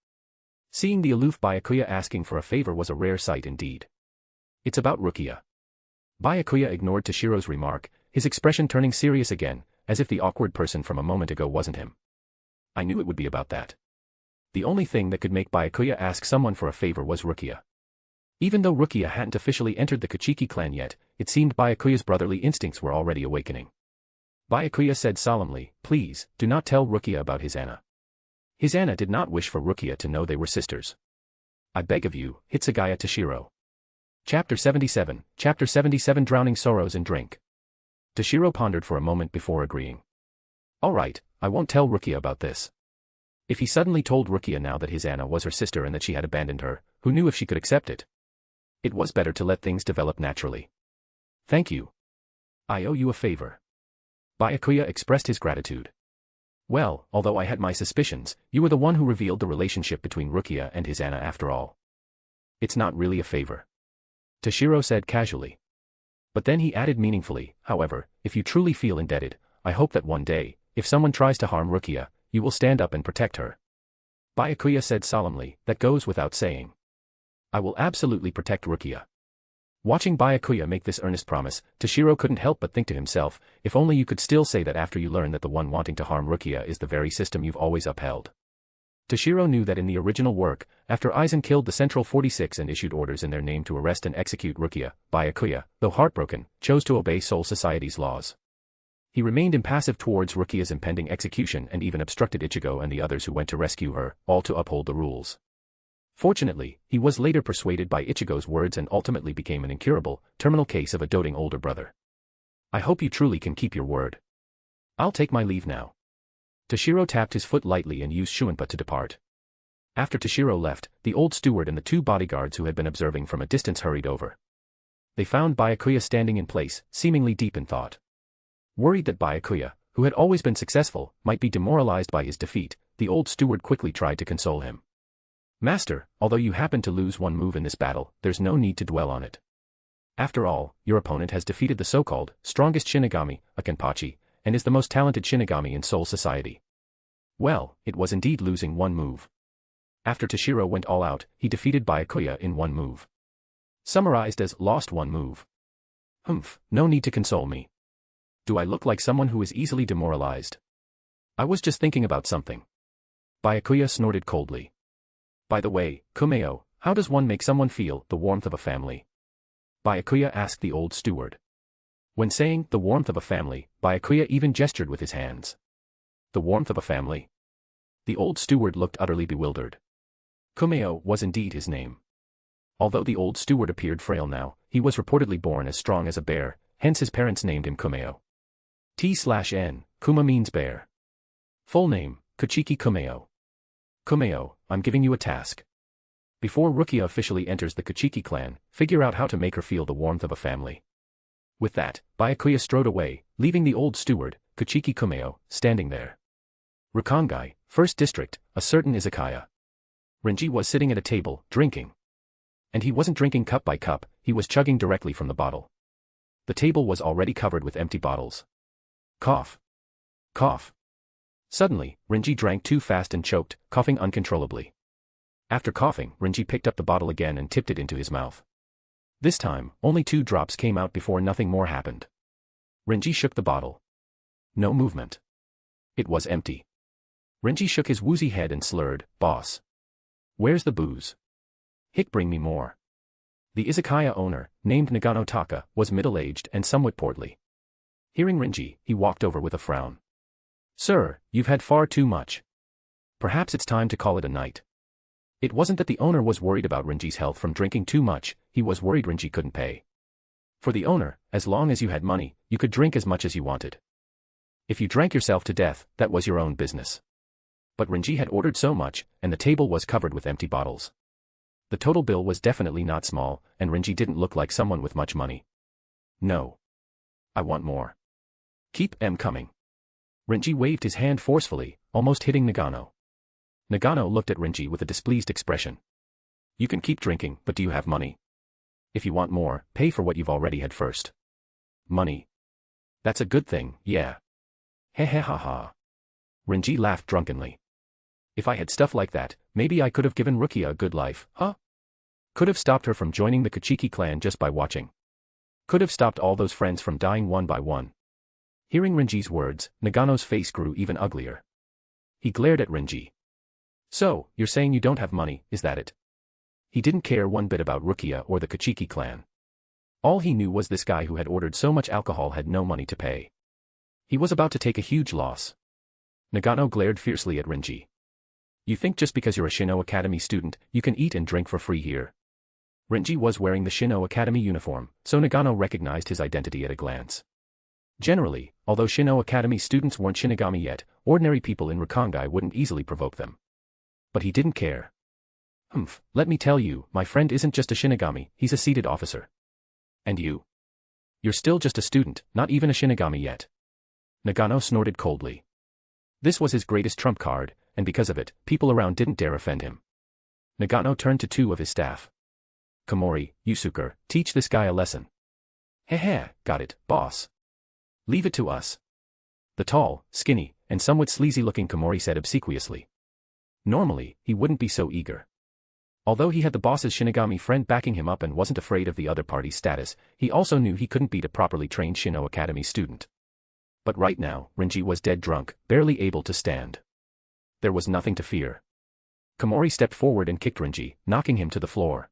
Seeing the aloof Byakuya asking for a favor was a rare sight indeed. It's about Rukia. Byakuya ignored Toshiro's remark, his expression turning serious again, as if the awkward person from a moment ago wasn't him. I knew it would be about that. The only thing that could make Byakuya ask someone for a favor was Rukia. Even though Rukia hadn't officially entered the Kuchiki clan yet, it seemed Byakuya's brotherly instincts were already awakening. Byakuya said solemnly, "Please, do not tell Rukia about his Anna." His Anna did not wish for Rukia to know they were sisters. I beg of you, Hitsugaya Toshiro. Chapter 77, Chapter 77 Drowning Sorrows in Drink. Toshiro pondered for a moment before agreeing. All right, I won't tell Rukia about this. If he suddenly told Rukia now that his Anna was her sister and that she had abandoned her, who knew if she could accept it? It was better to let things develop naturally. Thank you. I owe you a favor. Byakuya expressed his gratitude. Well, although I had my suspicions, you were the one who revealed the relationship between Rukia and his Anna after all. It's not really a favor. Toshiro said casually. But then he added meaningfully, however, if you truly feel indebted, I hope that one day, if someone tries to harm Rukia, you will stand up and protect her. Byakuya said solemnly, that goes without saying. I will absolutely protect Rukia. Watching Byakuya make this earnest promise, Toshiro couldn't help but think to himself, if only you could still say that after you learn that the one wanting to harm Rukia is the very system you've always upheld. Toshiro knew that in the original work, after Aizen killed the Central 46 and issued orders in their name to arrest and execute Rukia, Byakuya, though heartbroken, chose to obey Soul Society's laws. He remained impassive towards Rukia's impending execution and even obstructed Ichigo and the others who went to rescue her, all to uphold the rules. Fortunately, he was later persuaded by Ichigo's words and ultimately became an incurable, terminal case of a doting older brother. I hope you truly can keep your word. I'll take my leave now. Toshiro tapped his foot lightly and used Shuinpa to depart. After Toshiro left, the old steward and the 2 bodyguards who had been observing from a distance hurried over. They found Byakuya standing in place, seemingly deep in thought. Worried that Byakuya, who had always been successful, might be demoralized by his defeat, the old steward quickly tried to console him. Master, although you happened to lose one move in this battle, there's no need to dwell on it. After all, your opponent has defeated the so-called strongest Shinigami, a Kenpachi, and is the most talented Shinigami in Soul Society. Well, it was indeed losing one move. After Toshiro went all out, he defeated Byakuya in one move. Summarized as lost one move. Humph, no need to console me. Do I look like someone who is easily demoralized? I was just thinking about something. Byakuya snorted coldly. By the way, Kumeo, how does one make someone feel the warmth of a family? Byakuya asked the old steward. When saying the warmth of a family, Byakuya even gestured with his hands. The warmth of a family? The old steward looked utterly bewildered. Kumeo was indeed his name. Although the old steward appeared frail now, he was reportedly born as strong as a bear, hence his parents named him Kumeo. T/N, Kuma means bear. Full name, Kuchiki Kumeo. Kumeo, I'm giving you a task. Before Rukia officially enters the Kuchiki clan, figure out how to make her feel the warmth of a family. With that, Byakuya strode away, leaving the old steward, Kuchiki Kumeo, standing there. Rukongai, 1st District, a certain izakaya. Renji was sitting at a table, drinking. And he wasn't drinking cup by cup, he was chugging directly from the bottle. The table was already covered with empty bottles. Cough. Cough. Suddenly, Renji drank too fast and choked, coughing uncontrollably. After coughing, Renji picked up the bottle again and tipped it into his mouth. This time, only 2 drops came out before nothing more happened. Renji shook the bottle. No movement. It was empty. Renji shook his woozy head and slurred, "Boss. Where's the booze? Hick, bring me more." The izakaya owner, named Nagano Taka, was middle-aged and somewhat portly. Hearing Renji, he walked over with a frown. "Sir, you've had far too much. Perhaps it's time to call it a night." It wasn't that the owner was worried about Renji's health from drinking too much, he was worried Renji couldn't pay. For the owner, as long as you had money, you could drink as much as you wanted. If you drank yourself to death, that was your own business. But Renji had ordered so much, and the table was covered with empty bottles. The total bill was definitely not small, and Renji didn't look like someone with much money. "No. I want more. Keep coming." Renji waved his hand forcefully, almost hitting Nagano. Nagano looked at Renji with a displeased expression. You can keep drinking, but do you have money? If you want more, pay for what you've already had first. Money. That's a good thing, yeah. Hehehaha. Renji laughed drunkenly. If I had stuff like that, maybe I could have given Rukia a good life, huh? Could have stopped her from joining the Kuchiki clan just by watching. Could have stopped all those friends from dying one by one. Hearing Renji's words, Nagano's face grew even uglier. He glared at Renji. So, you're saying you don't have money, is that it? He didn't care one bit about Rukia or the Kuchiki clan. All he knew was this guy who had ordered so much alcohol had no money to pay. He was about to take a huge loss. Nagano glared fiercely at Renji. You think just because you're a Shino Academy student, you can eat and drink for free here? Renji was wearing the Shino Academy uniform, so Nagano recognized his identity at a glance. Generally, although Shino Academy students weren't Shinigami yet, ordinary people in Rakangai wouldn't easily provoke them. But he didn't care. Let me tell you, my friend isn't just a Shinigami, he's a seated officer. And you? You're still just a student, not even a Shinigami yet. Nagano snorted coldly. This was his greatest trump card, and because of it, people around didn't dare offend him. Nagano turned to two of his staff. Komori, Yusuke, teach this guy a lesson. Heh, got it, boss. Leave it to us. The tall, skinny, and somewhat sleazy-looking Komori said obsequiously. Normally, he wouldn't be so eager. Although he had the boss's Shinigami friend backing him up and wasn't afraid of the other party's status, he also knew he couldn't beat a properly trained Shino Academy student. But right now, Renji was dead drunk, barely able to stand. There was nothing to fear. Komori stepped forward and kicked Renji, knocking him to the floor.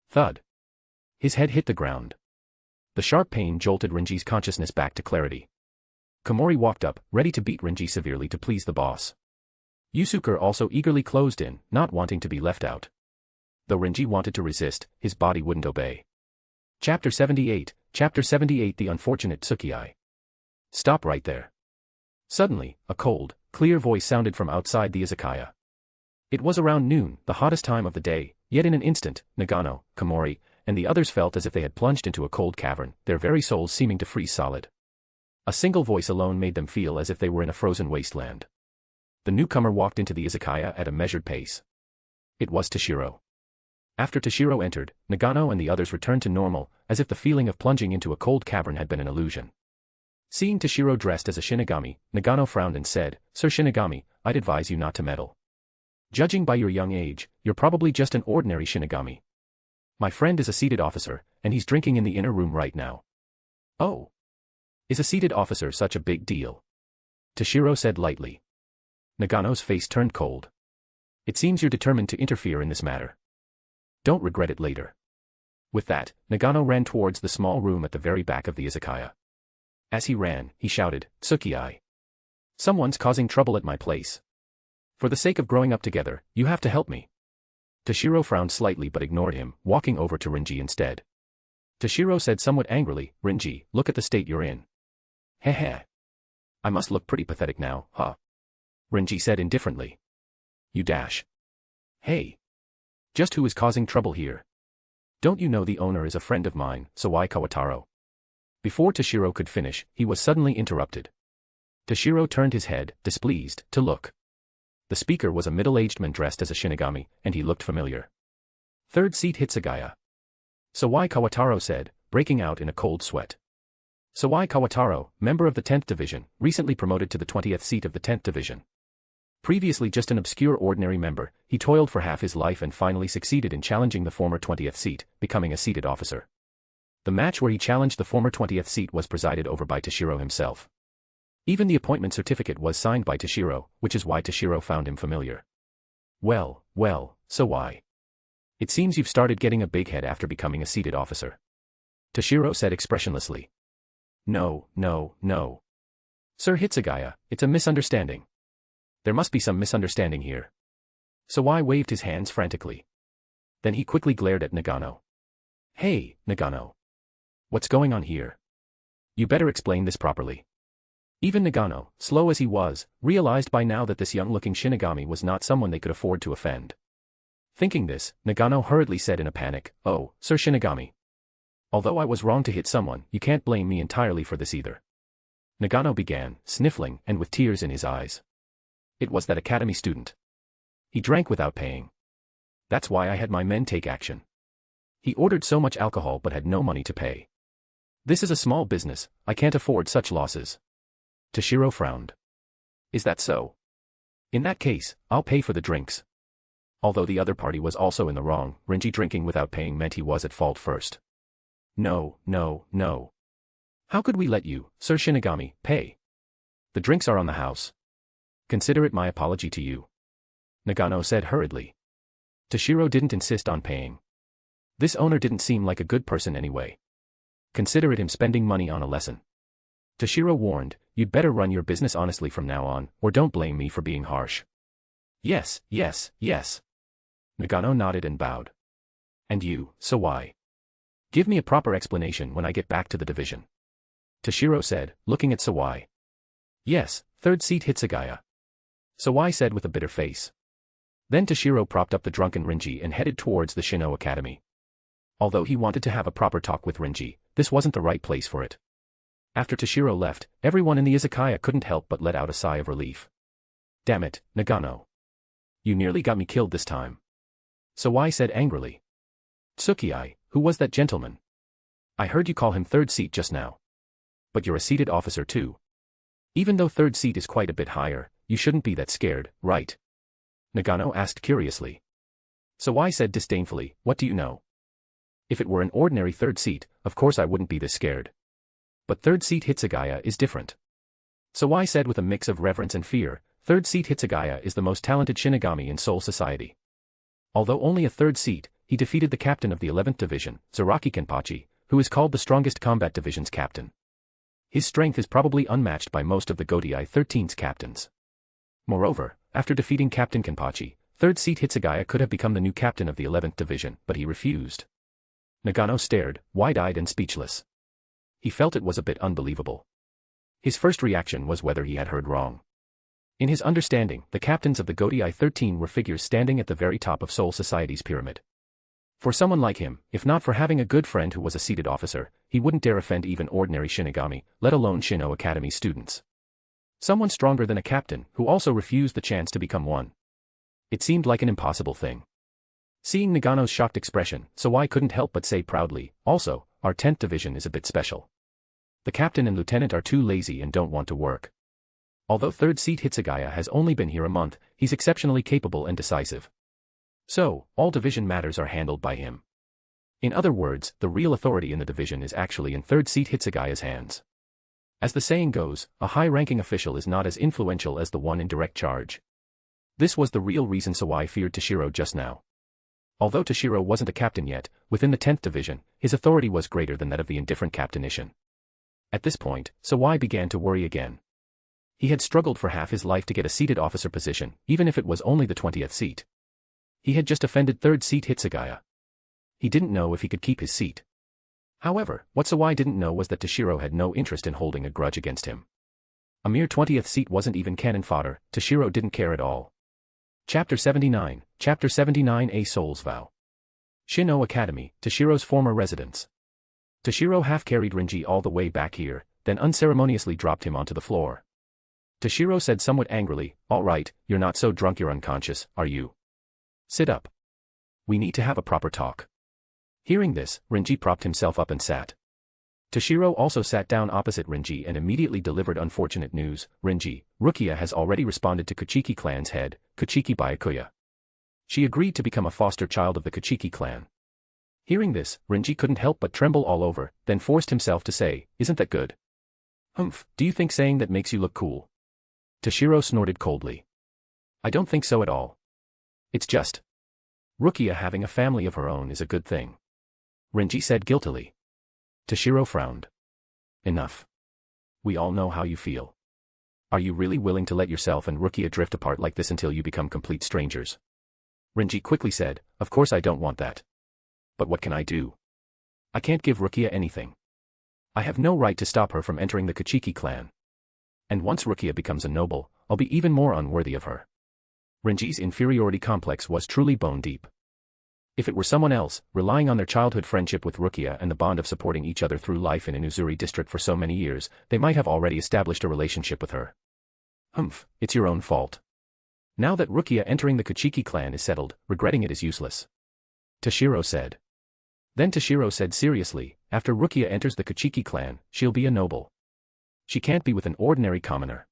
Thud. His head hit the ground. The sharp pain jolted Renji's consciousness back to clarity. Komori walked up, ready to beat Renji severely to please the boss. Yusuke also eagerly closed in, not wanting to be left out. Though Renji wanted to resist, his body wouldn't obey. Chapter 78, The Unfortunate Tsukii. Stop right there. Suddenly, a cold, clear voice sounded from outside the izakaya. It was around noon, the hottest time of the day, yet in an instant, Nagano, Komori, and the others felt as if they had plunged into a cold cavern, their very souls seeming to freeze solid. A single voice alone made them feel as if they were in a frozen wasteland. The newcomer walked into the izakaya at a measured pace. It was Toshiro. After Toshiro entered, Nagano and the others returned to normal, as if the feeling of plunging into a cold cavern had been an illusion. Seeing Toshiro dressed as a Shinigami, Nagano frowned and said, Sir Shinigami, I'd advise you not to meddle. Judging by your young age, you're probably just an ordinary Shinigami. My friend is a seated officer, and he's drinking in the inner room right now. Oh. Is a seated officer such a big deal? Toshiro said lightly. Nagano's face turned cold. It seems you're determined to interfere in this matter. Don't regret it later. With that, Nagano ran towards the small room at the very back of the izakaya. As he ran, he shouted, Tsukii. Someone's causing trouble at my place. For the sake of growing up together, you have to help me. Toshiro frowned slightly but ignored him, walking over to Renji instead. Toshiro said somewhat angrily, Renji, look at the state you're in. Heh. I must look pretty pathetic now, huh? Renji said indifferently. You dash. Hey. Just who is causing trouble here? Don't you know the owner is a friend of mine, Sawai Kawataro? Before Toshiro could finish, he was suddenly interrupted. Toshiro turned his head, displeased, to look. The speaker was a middle-aged man dressed as a Shinigami, and he looked familiar. Third seat Hitsugaya. Sawai Kawataro said, breaking out in a cold sweat. Sawai Kawataro, member of the 10th Division, recently promoted to the 20th seat of the 10th Division. Previously just an obscure ordinary member, he toiled for half his life and finally succeeded in challenging the former 20th seat, becoming a seated officer. The match where he challenged the former 20th seat was presided over by Toshiro himself. Even the appointment certificate was signed by Toshiro, which is why Toshiro found him familiar. Well, so why? It seems you've started getting a big head after becoming a seated officer. Toshiro said expressionlessly. No. Sir Hitsugaya, it's a misunderstanding. There must be some misunderstanding here. Sawai waved his hands frantically. Then he quickly glared at Nagano. Hey, Nagano. What's going on here? You better explain this properly. Even Nagano, slow as he was, realized by now that this young-looking Shinigami was not someone they could afford to offend. Thinking this, Nagano hurriedly said in a panic, Oh, Sir Shinigami. Although I was wrong to hit someone, you can't blame me entirely for this either. Nagano began, sniffling and with tears in his eyes. It was that academy student. He drank without paying. That's why I had my men take action. He ordered so much alcohol but had no money to pay. This is a small business, I can't afford such losses. Toshiro frowned. Is that so? In that case, I'll pay for the drinks. Although the other party was also in the wrong, Renji drinking without paying meant he was at fault first. No, no, no. How could we let you, Sir Shinigami, pay? The drinks are on the house. Consider it my apology to you. Nagano said hurriedly. Toshiro didn't insist on paying. This owner didn't seem like a good person anyway. Consider it him spending money on a lesson. Toshiro warned, you'd better run your business honestly from now on, or don't blame me for being harsh. Yes, yes, yes. Nagano nodded and bowed. And you, Sawai? Give me a proper explanation when I get back to the division. Toshiro said, looking at Sawai. Yes, third seat Hitsugaya. Sawai said with a bitter face. Then Toshiro propped up the drunken Renji and headed towards the Shino Academy. Although he wanted to have a proper talk with Renji, this wasn't the right place for it. After Toshiro left, everyone in the izakaya couldn't help but let out a sigh of relief. Damn it, Nagano. You nearly got me killed this time. Sawai said angrily. Tsukii, who was that gentleman? I heard you call him third seat just now. But you're a seated officer too. Even though third seat is quite a bit higher, you shouldn't be that scared, right? Nagano asked curiously. Sawai said disdainfully, what do you know? If it were an ordinary third seat, of course I wouldn't be this scared. But third seat Hitsugaya is different. Sawai said with a mix of reverence and fear, third seat Hitsugaya is the most talented Shinigami in Soul Society. Although only a third seat, he defeated the captain of the 11th Division, Zaraki Kenpachi, who is called the strongest combat division's captain. His strength is probably unmatched by most of the Godai 13's captains. Moreover, after defeating Captain Kenpachi, third seat Hitsugaya could have become the new captain of the 11th Division, but he refused. Nagano stared, wide-eyed and speechless. He felt it was a bit unbelievable. His first reaction was whether he had heard wrong. In his understanding, the captains of the Godai 13 were figures standing at the very top of Soul Society's pyramid. For someone like him, if not for having a good friend who was a seated officer, he wouldn't dare offend even ordinary Shinigami, let alone Shino Academy students. Someone stronger than a captain, who also refused the chance to become one. It seemed like an impossible thing. Seeing Nagano's shocked expression, Sawai couldn't help but say proudly, also, our 10th division is a bit special. The captain and lieutenant are too lazy and don't want to work. Although third seat Hitsugaya has only been here a month, he's exceptionally capable and decisive. So, all division matters are handled by him. In other words, the real authority in the division is actually in third seat Hitsugaya's hands. As the saying goes, a high-ranking official is not as influential as the one in direct charge. This was the real reason Sawai feared Toshiro just now. Although Toshiro wasn't a captain yet, within the 10th division, his authority was greater than that of the indifferent Captain Ishin. At this point, Sawai began to worry again. He had struggled for half his life to get a seated officer position, even if it was only the 20th seat. He had just offended third seat Hitsugaya. He didn't know if he could keep his seat. However, what Sawai didn't know was that Toshiro had no interest in holding a grudge against him. A mere 20th seat wasn't even cannon fodder, Toshiro didn't care at all. Chapter 79, Chapter 79 A Soul's Vow. Shino Academy, Toshiro's former residence. Toshiro half-carried Renji all the way back here, then unceremoniously dropped him onto the floor. Toshiro said somewhat angrily, all right, you're not so drunk you're unconscious, are you? Sit up. We need to have a proper talk. Hearing this, Renji propped himself up and sat. Toshiro also sat down opposite Renji and immediately delivered unfortunate news. Renji, Rukia has already responded to Kuchiki clan's head, Kuchiki Byakuya. She agreed to become a foster child of the Kuchiki clan. Hearing this, Renji couldn't help but tremble all over, then forced himself to say, isn't that good? Humph, do you think saying that makes you look cool? Toshiro snorted coldly. I don't think so at all. It's just. Rukia having a family of her own is a good thing. Renji said guiltily. Toshiro frowned. Enough. We all know how you feel. Are you really willing to let yourself and Rukia drift apart like this until you become complete strangers? Renji quickly said, of course I don't want that. But what can I do? I can't give Rukia anything. I have no right to stop her from entering the Kuchiki clan. And once Rukia becomes a noble, I'll be even more unworthy of her. Renji's inferiority complex was truly bone deep. If it were someone else, relying on their childhood friendship with Rukia and the bond of supporting each other through life in an Uzuri district for so many years, they might have already established a relationship with her. Humph, it's your own fault. Now that Rukia entering the Kuchiki clan is settled, regretting it is useless. Toshiro said. Then Toshiro said seriously, after Rukia enters the Kuchiki clan, she'll be a noble. She can't be with an ordinary commoner.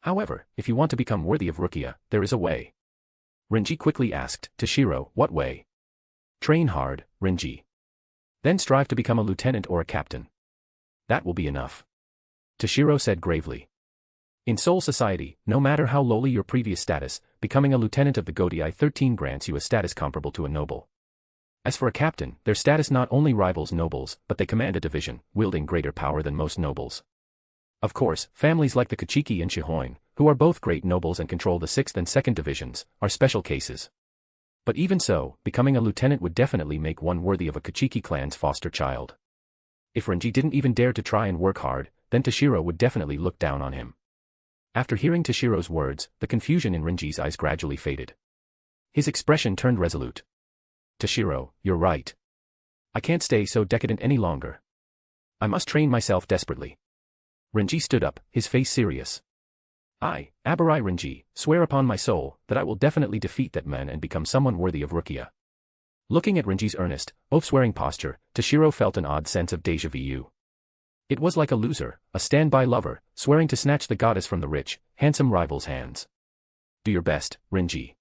However, if you want to become worthy of Rukia, there is a way. Renji quickly asked, Toshiro, what way? Train hard, Renji. Then strive to become a lieutenant or a captain. That will be enough. Toshiro said gravely. In Soul Society, no matter how lowly your previous status, becoming a lieutenant of the Godai 13 grants you a status comparable to a noble. As for a captain, their status not only rivals nobles, but they command a division, wielding greater power than most nobles. Of course, families like the Kuchiki and Shihoin, who are both great nobles and control the 6th and 2nd divisions, are special cases. But even so, becoming a lieutenant would definitely make one worthy of a Kuchiki clan's foster child. If Renji didn't even dare to try and work hard, then Toshiro would definitely look down on him. After hearing Toshiro's words, the confusion in Renji's eyes gradually faded. His expression turned resolute. Toshiro, you're right. I can't stay so decadent any longer. I must train myself desperately. Renji stood up, his face serious. I, Abarai Renji, swear upon my soul, that I will definitely defeat that man and become someone worthy of Rukia. Looking at Renji's earnest, oath-swearing posture, Toshiro felt an odd sense of déjà vu. It was like a loser, a standby lover, swearing to snatch the goddess from the rich, handsome rival's hands. Do your best, Renji.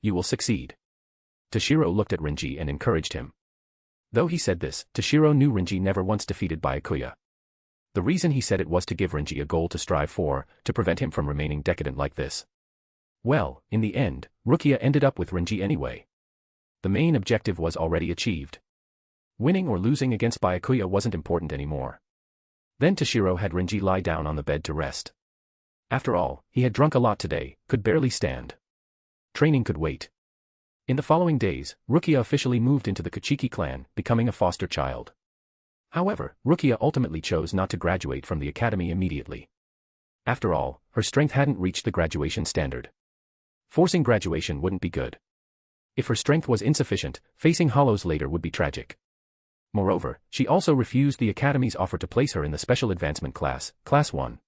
You will succeed. Toshiro looked at Renji and encouraged him. Though he said this, Toshiro knew Renji never once defeated Byakuya. The reason he said it was to give Renji a goal to strive for, to prevent him from remaining decadent like this. Well, in the end, Rukia ended up with Renji anyway. The main objective was already achieved. Winning or losing against Byakuya wasn't important anymore. Then Toshiro had Renji lie down on the bed to rest. After all, he had drunk a lot today, could barely stand. Training could wait. In the following days, Rukia officially moved into the Kuchiki clan, becoming a foster child. However, Rukia ultimately chose not to graduate from the academy immediately. After all, her strength hadn't reached the graduation standard. Forcing graduation wouldn't be good. If her strength was insufficient, facing hollows later would be tragic. Moreover, she also refused the academy's offer to place her in the special advancement class, Class 1.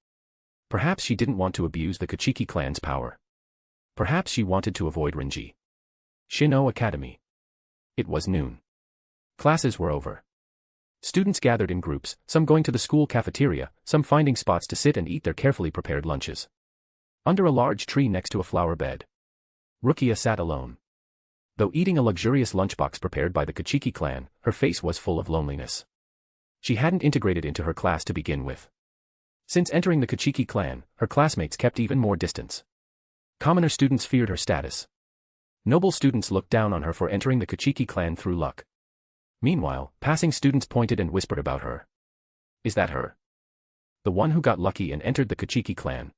Perhaps she didn't want to abuse the Kuchiki clan's power. Perhaps she wanted to avoid Renji. Shino Academy. It was noon. Classes were over. Students gathered in groups, some going to the school cafeteria, some finding spots to sit and eat their carefully prepared lunches. Under a large tree next to a flower bed, Rukia sat alone. Though eating a luxurious lunchbox prepared by the Kuchiki clan, her face was full of loneliness. She hadn't integrated into her class to begin with. Since entering the Kuchiki clan, her classmates kept even more distance. Commoner students feared her status. Noble students looked down on her for entering the Kuchiki clan through luck. Meanwhile, passing students pointed and whispered about her. Is that her? The one who got lucky and entered the Kuchiki clan.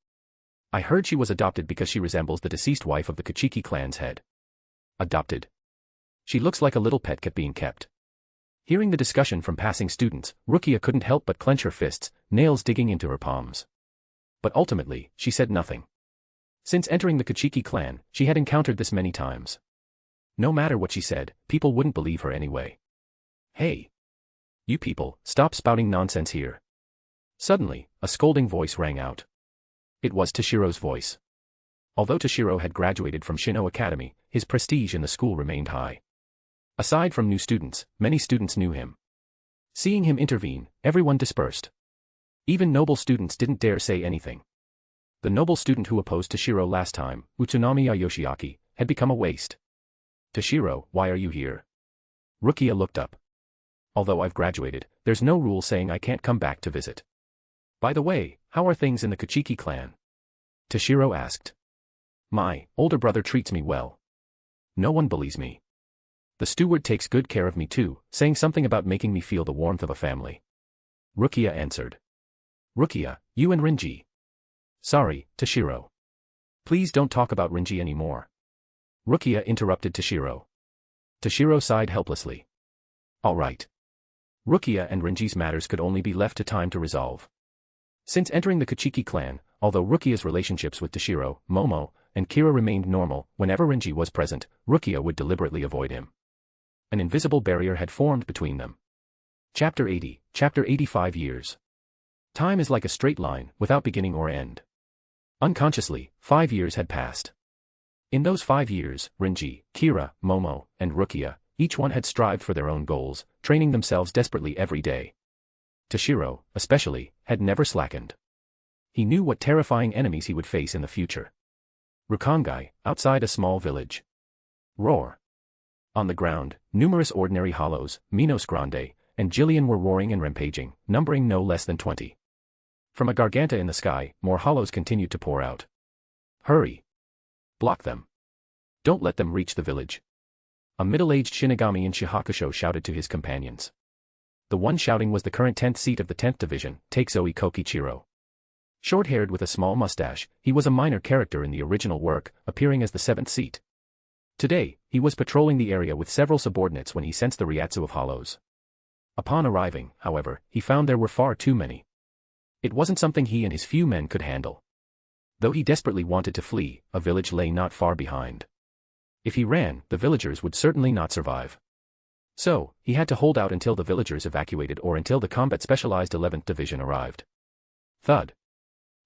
I heard she was adopted because she resembles the deceased wife of the Kuchiki clan's head. Adopted. She looks like a little pet cat being kept. Hearing the discussion from passing students, Rukia couldn't help but clench her fists, nails digging into her palms. But ultimately, she said nothing. Since entering the Kuchiki clan, she had encountered this many times. No matter what she said, people wouldn't believe her anyway. Hey! You people, stop spouting nonsense here. Suddenly, a scolding voice rang out. It was Toshiro's voice. Although Toshiro had graduated from Shino Academy, his prestige in the school remained high. Aside from new students, many students knew him. Seeing him intervene, everyone dispersed. Even noble students didn't dare say anything. The noble student who opposed Toshiro last time, Utsunamiya Yoshiaki, had become a waste. Toshiro, why are you here? Rukia looked up. Although I've graduated, there's no rule saying I can't come back to visit. By the way, how are things in the Kuchiki clan? Toshiro asked. My older brother treats me well. No one bullies me. The steward takes good care of me too, saying something about making me feel the warmth of a family. Rukia answered. Rukia, you and Renji. Sorry, Toshiro. Please don't talk about Renji anymore. Rukia interrupted Toshiro. Toshiro sighed helplessly. All right. Rukia and Renji's matters could only be left to time to resolve. Since entering the Kuchiki clan, although Rukia's relationships with Toshiro, Momo, and Kira remained normal, whenever Renji was present, Rukia would deliberately avoid him. An invisible barrier had formed between them. Chapter 80, Chapter 85 Years. Time is like a straight line, without beginning or end. Unconsciously, 5 years had passed. In those 5 years, Rinji, Kira, Momo, and Rukia, each one had strived for their own goals, training themselves desperately every day. Toshiro, especially, had never slackened. He knew what terrifying enemies he would face in the future. Rukongai, outside a small village. Roar. On the ground, numerous ordinary hollows, Minos Grande, and Jillian were roaring and rampaging, numbering no less than 20. From a garganta in the sky, more hollows continued to pour out. Hurry. Block them. Don't let them reach the village. A middle-aged Shinigami in Shihakusho shouted to his companions. The one shouting was the current 10th seat of the 10th Division, Takesoi Kokichiro. Short-haired with a small mustache, he was a minor character in the original work, appearing as the 7th seat. Today, he was patrolling the area with several subordinates when he sensed the Ryatsu of hollows. Upon arriving, however, he found there were far too many. It wasn't something he and his few men could handle. Though he desperately wanted to flee, a village lay not far behind. If he ran, the villagers would certainly not survive. So, he had to hold out until the villagers evacuated or until the combat-specialized 11th Division arrived. Thud.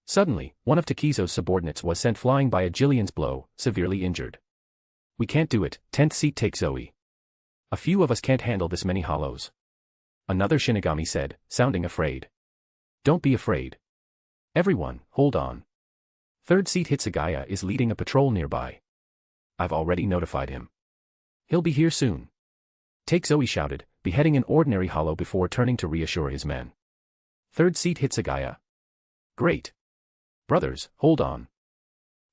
Suddenly, one of Takizo's subordinates was sent flying by a Jillian's blow, severely injured. We can't do it, 10th seat take Zoe. A few of us can't handle this many hollows. Another Shinigami said, sounding afraid. Don't be afraid. Everyone, hold on. 3rd seat Hitsugaya is leading a patrol nearby. I've already notified him. He'll be here soon. Take Zoe shouted, beheading an ordinary hollow before turning to reassure his men. 3rd seat Hitsugaya. Great. Brothers, hold on.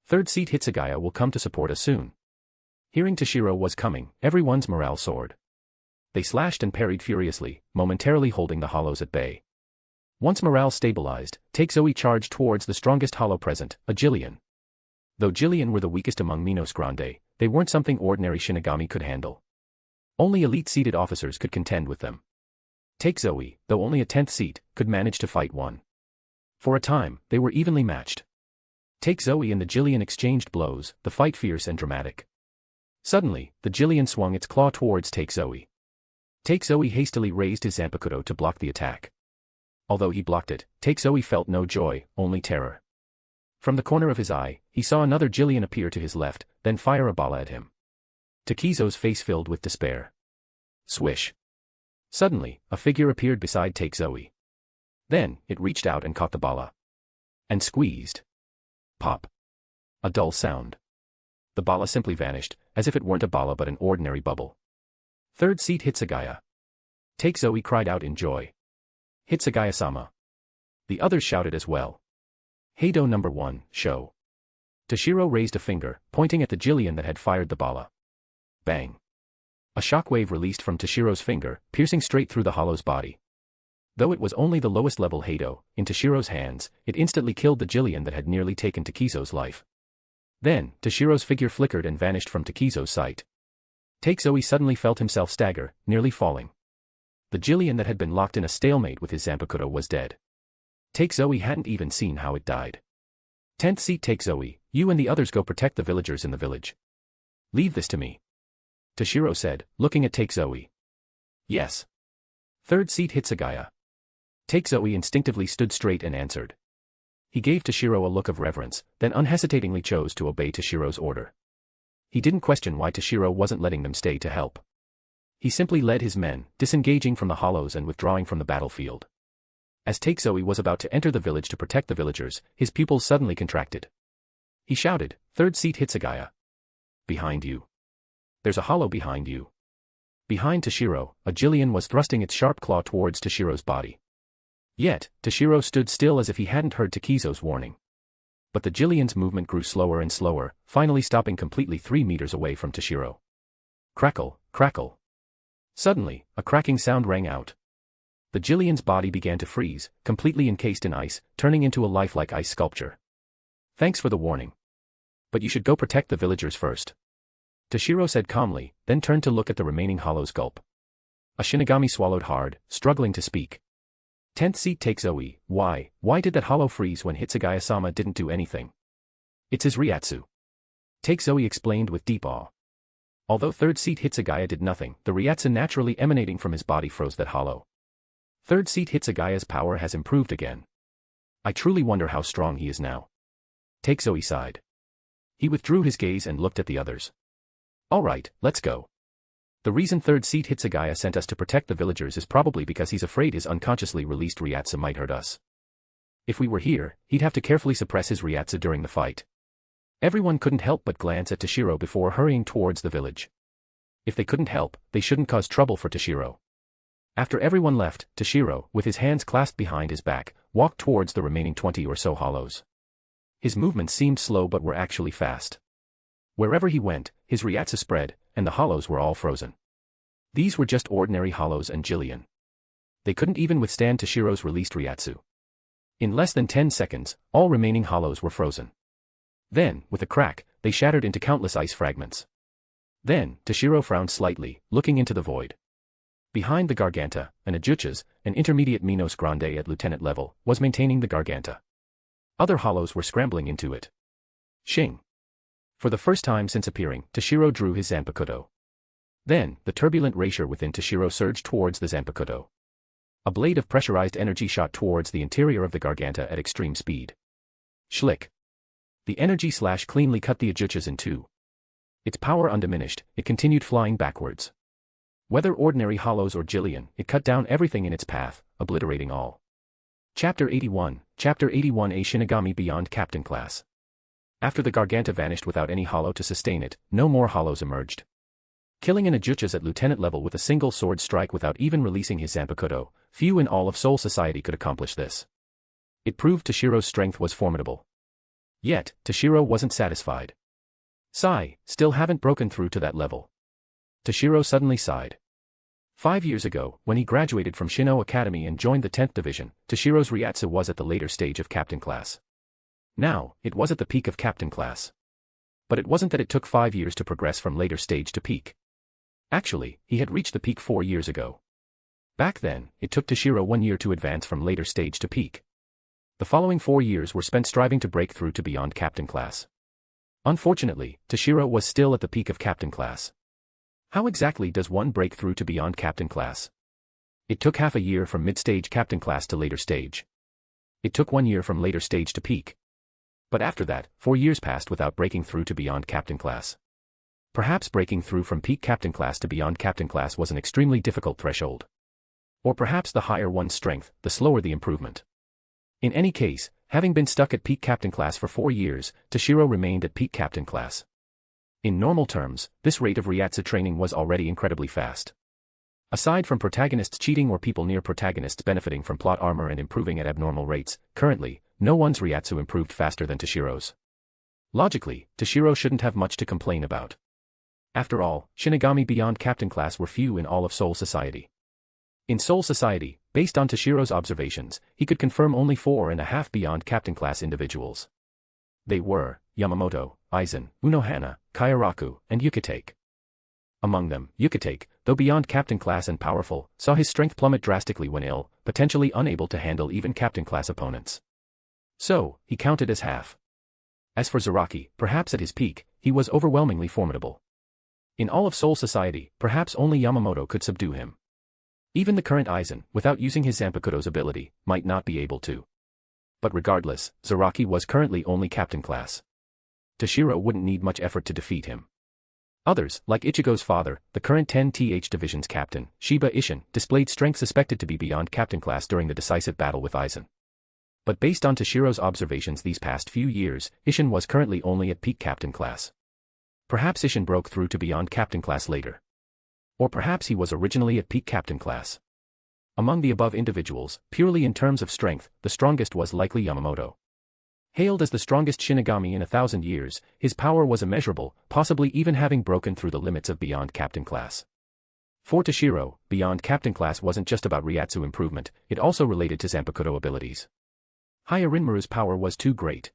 3rd seat Hitsugaya will come to support us soon. Hearing Toshiro was coming, everyone's morale soared. They slashed and parried furiously, momentarily holding the hollows at bay. Once morale stabilized, Take Zoe charged towards the strongest hollow present, a Jillian. Though Jillian were the weakest among Minos Grande, they weren't something ordinary Shinigami could handle. Only elite-seated officers could contend with them. Take Zoe, though only a 10th seat, could manage to fight one. For a time, they were evenly matched. Take Zoe and the Jillian exchanged blows, the fight fierce and dramatic. Suddenly, the Jillian swung its claw towards Take Zoe. Take Zoe hastily raised his Zanpakuto to block the attack. Although he blocked it, Take Zoe felt no joy, only terror. From the corner of his eye, he saw another Jillian appear to his left, then fire a bala at him. Takizo's face filled with despair. Swish. Suddenly, a figure appeared beside Take Zoe. Then, it reached out and caught the bala. And squeezed. Pop. A dull sound. The bala simply vanished, as if it weren't a bala but an ordinary bubble. 3rd seat Hitsugaya. Take Zoe cried out in joy. Hitsugaya-sama. The others shouted as well. Heido number 1, show. Toshiro raised a finger, pointing at the Jillian that had fired the bala. Bang. A shockwave released from Toshiro's finger, piercing straight through the hollow's body. Though it was only the lowest level Heido, in Toshiro's hands, it instantly killed the Jillian that had nearly taken Takizo's life. Then, Toshiro's figure flickered and vanished from Takizo's sight. Take Zoe suddenly felt himself stagger, nearly falling. The Jillian that had been locked in a stalemate with his Zanpakuto was dead. Take Zoe hadn't even seen how it died. 10th seat Take Zoe, you and the others go protect the villagers in the village. Leave this to me. Toshiro said, looking at Take Zoe. Yes. 3rd seat Hitsugaya. Take Zoe instinctively stood straight and answered. He gave Toshiro a look of reverence, then unhesitatingly chose to obey Toshiro's order. He didn't question why Toshiro wasn't letting them stay to help. He simply led his men, disengaging from the hollows and withdrawing from the battlefield. As Take Zoe was about to enter the village to protect the villagers, his pupils suddenly contracted. He shouted, 3rd seat Hitsugaya. Behind you. There's a hollow behind you. Behind Toshiro, a Jillian was thrusting its sharp claw towards Toshiro's body. Yet, Toshiro stood still as if he hadn't heard Takizo's warning. But the Jillian's movement grew slower and slower, finally stopping completely 3 meters away from Toshiro. Crackle, crackle. Suddenly, a cracking sound rang out. The Jillian's body began to freeze, completely encased in ice, turning into a lifelike ice sculpture. Thanks for the warning. But you should go protect the villagers first. Toshiro said calmly, then turned to look at the remaining hollows. Gulp. A Shinigami swallowed hard, struggling to speak. 10th seat Take Zoe, why did that hollow freeze when Hitsugaya-sama didn't do anything? It's his Ryatsu. Take Zoe explained with deep awe. Although 3rd seat Hitsugaya did nothing, the Ryatsu naturally emanating from his body froze that hollow. 3rd seat Hitsugaya's power has improved again. I truly wonder how strong he is now. Take Zoe sighed. He withdrew his gaze and looked at the others. All right, let's go. The reason third seat Hitsugaya sent us to protect the villagers is probably because he's afraid his unconsciously released Ryatsu might hurt us. If we were here, he'd have to carefully suppress his Ryatsu during the fight. Everyone couldn't help but glance at Toshiro before hurrying towards the village. If they couldn't help, they shouldn't cause trouble for Toshiro. After everyone left, Toshiro, with his hands clasped behind his back, walked towards the remaining 20 or so hollows. His movements seemed slow but were actually fast. Wherever he went, his Ryatsu spread, and the hollows were all frozen. These were just ordinary hollows and Jillian. They couldn't even withstand Toshiro's released Ryatsu. In less than 10 seconds, all remaining hollows were frozen. Then, with a crack, they shattered into countless ice fragments. Then, Toshiro frowned slightly, looking into the void. Behind the Garganta, an Ajuchas, an intermediate Minos Grande at lieutenant level, was maintaining the Garganta. Other hollows were scrambling into it. Shing. For the first time since appearing, Toshiro drew his Zanpakuto. Then, the turbulent racer within Toshiro surged towards the Zanpakuto. A blade of pressurized energy shot towards the interior of the Garganta at extreme speed. Schlick. The energy slash cleanly cut the Ajuchas in two. Its power undiminished, it continued flying backwards. Whether ordinary hollows or Jillian, it cut down everything in its path, obliterating all. Chapter 81, Chapter 81, a Shinigami Beyond Captain Class. After the Garganta vanished without any hollow to sustain it, no more hollows emerged. Killing an Ajuchas at lieutenant level with a single sword strike without even releasing his Zanpakuto, few in all of Soul Society could accomplish this. It proved Toshiro's strength was formidable. Yet, Toshiro wasn't satisfied. Sigh, still haven't broken through to that level. Toshiro suddenly sighed. 5 years ago, when he graduated from Shino Academy and joined the 10th Division, Toshiro's Ryatsu was at the later stage of Captain Class. Now, it was at the peak of Captain Class. But it wasn't that it took 5 years to progress from later stage to peak. Actually, he had reached the peak 4 years ago. Back then, it took Toshiro 1 year to advance from later stage to peak. The following 4 years were spent striving to break through to beyond Captain Class. Unfortunately, Toshiro was still at the peak of Captain Class. How exactly does one break through to beyond Captain Class? It took half a year from mid-stage Captain Class to later stage. It took 1 year from later stage to peak. But after that, 4 years passed without breaking through to beyond Captain Class. Perhaps breaking through from peak Captain Class to beyond Captain Class was an extremely difficult threshold. Or perhaps the higher one's strength, the slower the improvement. In any case, having been stuck at peak Captain Class for 4 years, Toshiro remained at peak Captain Class. In normal terms, this rate of Ryatsu training was already incredibly fast. Aside from protagonists cheating or people near protagonists benefiting from plot armor and improving at abnormal rates, currently, no one's Ryatsu improved faster than Toshiro's. Logically, Toshiro shouldn't have much to complain about. After all, Shinigami beyond Captain Class were few in all of Soul Society. In Soul Society, based on Toshiro's observations, he could confirm only 4.5 beyond Captain Class individuals. They were Yamamoto, Aizen, Unohana, Kairaku, and Yukitake. Among them, Yukitake, though beyond Captain Class and powerful, saw his strength plummet drastically when ill, potentially unable to handle even Captain Class opponents. So, he counted as half. As for Zaraki, perhaps at his peak, he was overwhelmingly formidable. In all of Soul Society, perhaps only Yamamoto could subdue him. Even the current Aizen, without using his Zanpakuto's ability, might not be able to. But regardless, Zaraki was currently only Captain Class. Toshiro wouldn't need much effort to defeat him. Others, like Ichigo's father, the current 10th Division's captain, Shiba Ishin, displayed strength suspected to be beyond Captain Class during the decisive battle with Aizen. But based on Toshiro's observations these past few years, Ishin was currently only at peak Captain Class. Perhaps Ishin broke through to beyond Captain Class later. Or perhaps he was originally at peak Captain Class. Among the above individuals, purely in terms of strength, the strongest was likely Yamamoto. Hailed as the strongest Shinigami in 1,000 years, his power was immeasurable, possibly even having broken through the limits of beyond Captain Class. For Toshiro, beyond Captain Class wasn't just about Ryatsu improvement, it also related to Zanpakuto abilities. Hyarinmaru's power was too great.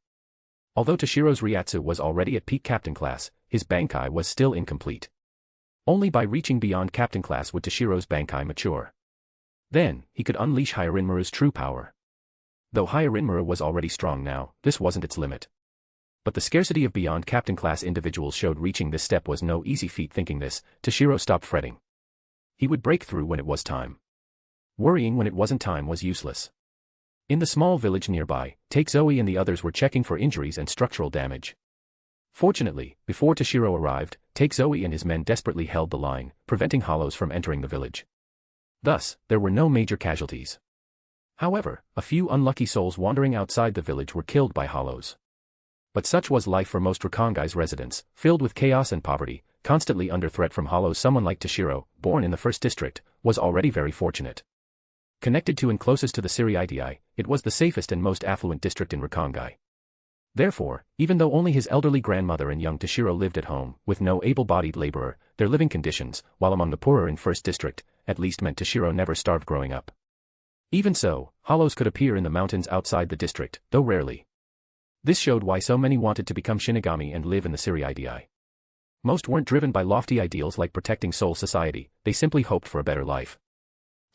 Although Toshiro's Ryatsu was already at peak Captain Class, his Bankai was still incomplete. Only by reaching beyond Captain Class would Toshiro's Bankai mature. Then, he could unleash Hyarinmaru's true power. Though Hyarinmaru was already strong now, this wasn't its limit. But the scarcity of beyond Captain Class individuals showed reaching this step was no easy feat. Thinking this, Toshiro stopped fretting. He would break through when it was time. Worrying when it wasn't time was useless. In the small village nearby, Take Zoe and the others were checking for injuries and structural damage. Fortunately, before Toshiro arrived, Take Zoe and his men desperately held the line, preventing hollows from entering the village. Thus, there were no major casualties. However, a few unlucky souls wandering outside the village were killed by hollows. But such was life for most Rokangai's residents, filled with chaos and poverty, constantly under threat from hollows. Someone like Toshiro, born in the first district, was already very fortunate. Connected to and closest to the Siriidii, it was the safest and most affluent district in Rokangai. Therefore, even though only his elderly grandmother and young Toshiro lived at home, with no able-bodied laborer, their living conditions, while among the poorer in first district, at least meant Toshiro never starved growing up. Even so, hollows could appear in the mountains outside the district, though rarely. This showed why so many wanted to become Shinigami and live in the Siriidii. Most weren't driven by lofty ideals like protecting soul society, they simply hoped for a better life.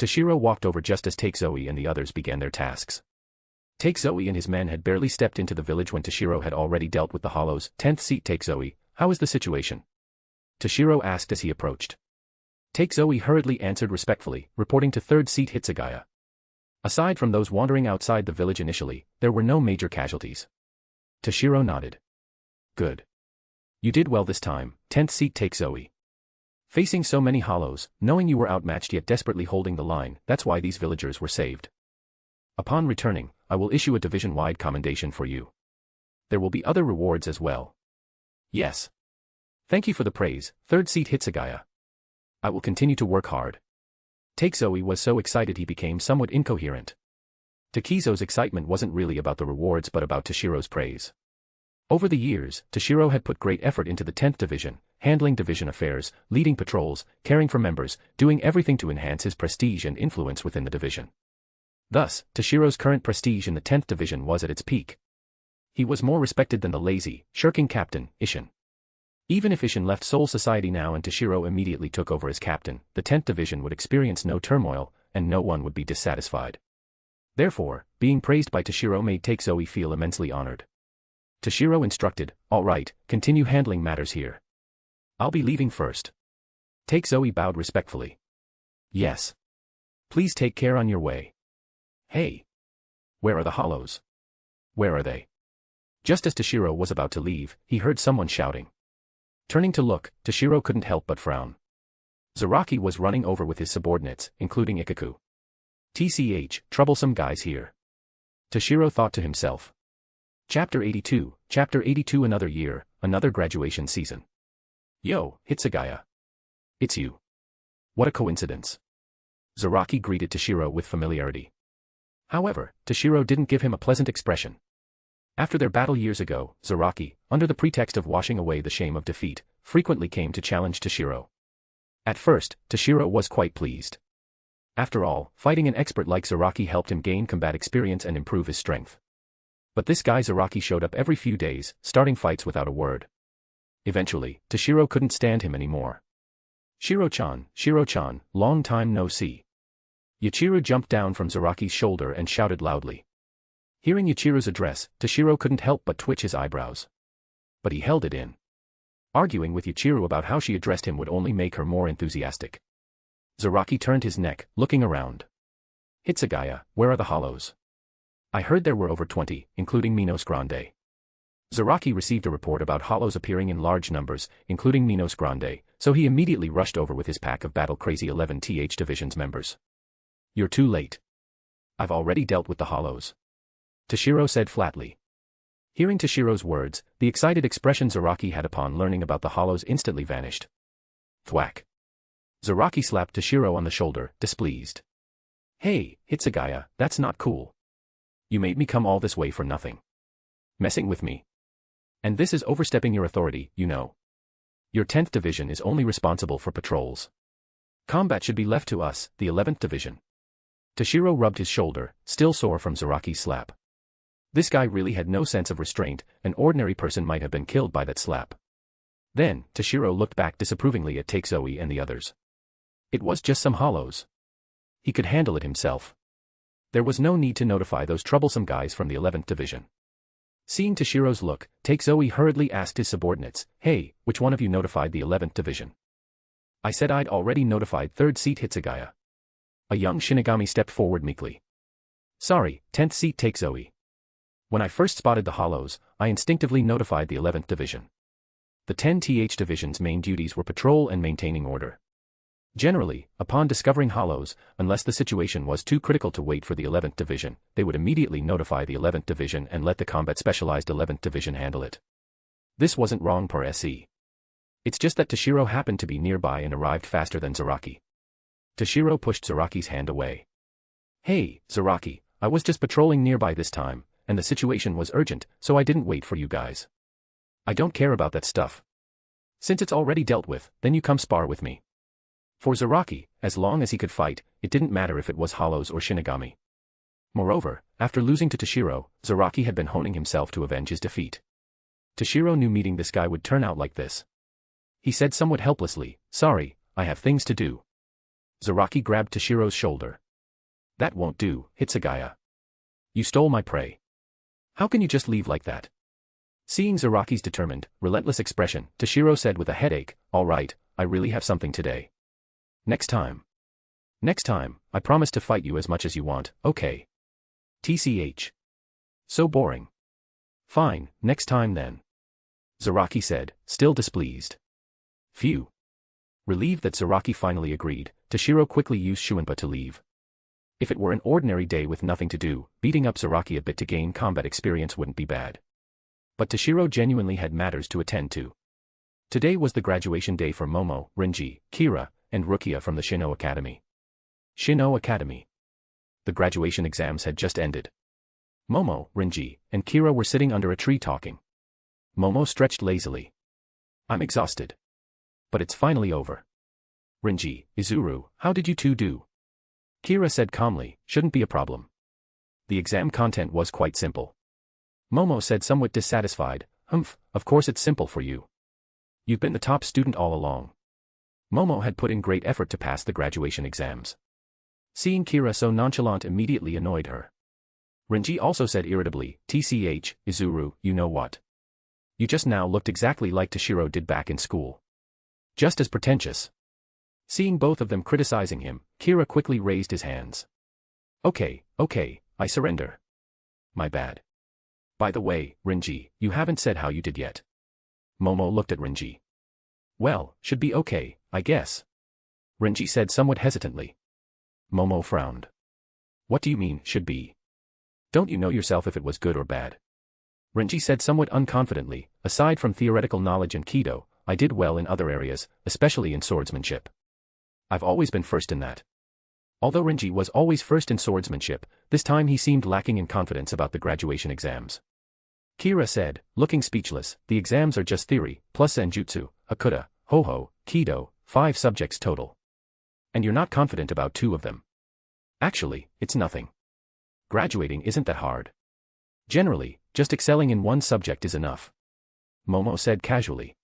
Toshiro walked over just as Take Zoe and the others began their tasks. Take Zoe and his men had barely stepped into the village when Toshiro had already dealt with the hollows. 10th seat. Take Zoe, how is the situation? Toshiro asked as he approached. Take Zoe hurriedly answered respectfully, reporting to 3rd seat Hitsugaya. Aside from those wandering outside the village initially, there were no major casualties. Toshiro nodded. Good. You did well this time. 10th seat. Take Zoe. Facing so many hollows, knowing you were outmatched yet desperately holding the line, that's why these villagers were saved. Upon returning, I will issue a division-wide commendation for you. There will be other rewards as well. Yes. Thank you for the praise, 3rd seat Hitsugaya. I will continue to work hard. Take Zoe was so excited he became somewhat incoherent. Takizo's excitement wasn't really about the rewards but about Toshiro's praise. Over the years, Toshiro had put great effort into the 10th division, handling division affairs, leading patrols, caring for members, doing everything to enhance his prestige and influence within the division. Thus, Toshiro's current prestige in the 10th division was at its peak. He was more respected than the lazy, shirking captain, Isshin. Even if Isshin left Soul Society now and Toshiro immediately took over as captain, the 10th division would experience no turmoil, and no one would be dissatisfied. Therefore, being praised by Toshiro made Take Zoe feel immensely honored. Toshiro instructed, all right, continue handling matters here. I'll be leaving first. Take Zoe bowed respectfully. Yes. Please take care on your way. Hey. Where are the hollows? Where are they? Just as Toshiro was about to leave, he heard someone shouting. Turning to look, Toshiro couldn't help but frown. Zaraki was running over with his subordinates, including Ikaku. TCH, troublesome guys here. Toshiro thought to himself. Chapter 82, Chapter 82. Another year, another graduation season. Yo, Hitsugaya. It's you. What a coincidence. Zaraki greeted Toshiro with familiarity. However, Toshiro didn't give him a pleasant expression. After their battle years ago, Zaraki, under the pretext of washing away the shame of defeat, frequently came to challenge Toshiro. At first, Toshiro was quite pleased. After all, fighting an expert like Zaraki helped him gain combat experience and improve his strength. But this guy Zaraki showed up every few days, starting fights without a word. Eventually, Toshiro couldn't stand him anymore. Shiro-chan, long time no see. Yachiru jumped down from Zaraki's shoulder and shouted loudly. Hearing Yachiru's address, Toshiro couldn't help but twitch his eyebrows. But he held it in. Arguing with Yachiru about how she addressed him would only make her more enthusiastic. Zaraki turned his neck, looking around. Hitsugaya, where are the hollows? I heard there were over 20, including Minos Grande. Zaraki received a report about hollows appearing in large numbers, including Minos Grande, so he immediately rushed over with his pack of battle-crazy 11th Division's members. You're too late. I've already dealt with the hollows. Toshiro said flatly. Hearing Toshiro's words, the excited expression Zaraki had upon learning about the hollows instantly vanished. Thwack. Zaraki slapped Toshiro on the shoulder, displeased. Hey, Hitsugaya, that's not cool. You made me come all this way for nothing. Messing with me. And this is overstepping your authority, you know. Your 10th Division is only responsible for patrols. Combat should be left to us, the 11th Division. Toshiro rubbed his shoulder, still sore from Zaraki's slap. This guy really had no sense of restraint, an ordinary person might have been killed by that slap. Then, Toshiro looked back disapprovingly at Take Zoe and the others. It was just some hollows. He could handle it himself. There was no need to notify those troublesome guys from the 11th Division. Seeing Toshiro's look, Take Zoe hurriedly asked his subordinates, hey, which one of you notified the 11th Division? I said I'd already notified 3rd seat Hitsugaya. A young Shinigami stepped forward meekly. Sorry, 10th seat Take Zoe. When I first spotted the hollows, I instinctively notified the 11th Division. The 10th Division's main duties were patrol and maintaining order. Generally, upon discovering hollows, unless the situation was too critical to wait for the 11th Division, they would immediately notify the 11th Division and let the combat-specialized 11th Division handle it. This wasn't wrong per se. It's just that Toshiro happened to be nearby and arrived faster than Zaraki. Toshiro pushed Zaraki's hand away. "Hey, Zaraki, I was just patrolling nearby this time, and the situation was urgent, so I didn't wait for you guys. I don't care about that stuff. Since it's already dealt with, then you come spar with me." For Zaraki, as long as he could fight, it didn't matter if it was hollows or Shinigami. Moreover, after losing to Toshiro, Zaraki had been honing himself to avenge his defeat. Toshiro knew meeting this guy would turn out like this. He said somewhat helplessly, "Sorry, I have things to do." Zaraki grabbed Toshiro's shoulder. "That won't do, Hitsugaya. You stole my prey. How can you just leave like that?" Seeing Zaraki's determined, relentless expression, Toshiro said with a headache, "All right, I really have something today. Next time, I promise to fight you as much as you want, okay? TCH. So boring. Fine, next time then," Zaraki said, still displeased. Phew. Relieved that Zaraki finally agreed, Toshiro quickly used Shuinpa to leave. If it were an ordinary day with nothing to do, beating up Zaraki a bit to gain combat experience wouldn't be bad. But Toshiro genuinely had matters to attend to. Today was the graduation day for Momo, Renji, Kira, and Rukia from the Shino Academy. Shino Academy. The graduation exams had just ended. Momo, Renji, and Kira were sitting under a tree talking. Momo stretched lazily. "I'm exhausted. But it's finally over." "Renji, Izuru, how did you two do?" Kira said calmly, "Shouldn't be a problem. The exam content was quite simple." Momo said somewhat dissatisfied, "Humph, of course it's simple for you. You've been the top student all along." Momo had put in great effort to pass the graduation exams. Seeing Kira so nonchalant immediately annoyed her. Renji also said irritably, "TCH, Izuru, you know what? You just now looked exactly like Toshiro did back in school. Just as pretentious." Seeing both of them criticizing him, Kira quickly raised his hands. Okay, I surrender. My bad. By the way, Renji, you haven't said how you did yet." Momo looked at Renji. "Well, should be okay, I guess," Renji said somewhat hesitantly. Momo frowned. "What do you mean, should be? Don't you know yourself if it was good or bad?" Renji said somewhat unconfidently, "Aside from theoretical knowledge and Kido, I did well in other areas, especially in swordsmanship. I've always been first in that." Although Renji was always first in swordsmanship, this time he seemed lacking in confidence about the graduation exams. Kira said, looking speechless, "The exams are just theory, plus Senjutsu, Hakuda, Hoho, Kido, 5 subjects total. And you're not confident about 2 of them. Actually, it's nothing. Graduating isn't that hard. Generally, just excelling in one subject is enough." Momo said casually.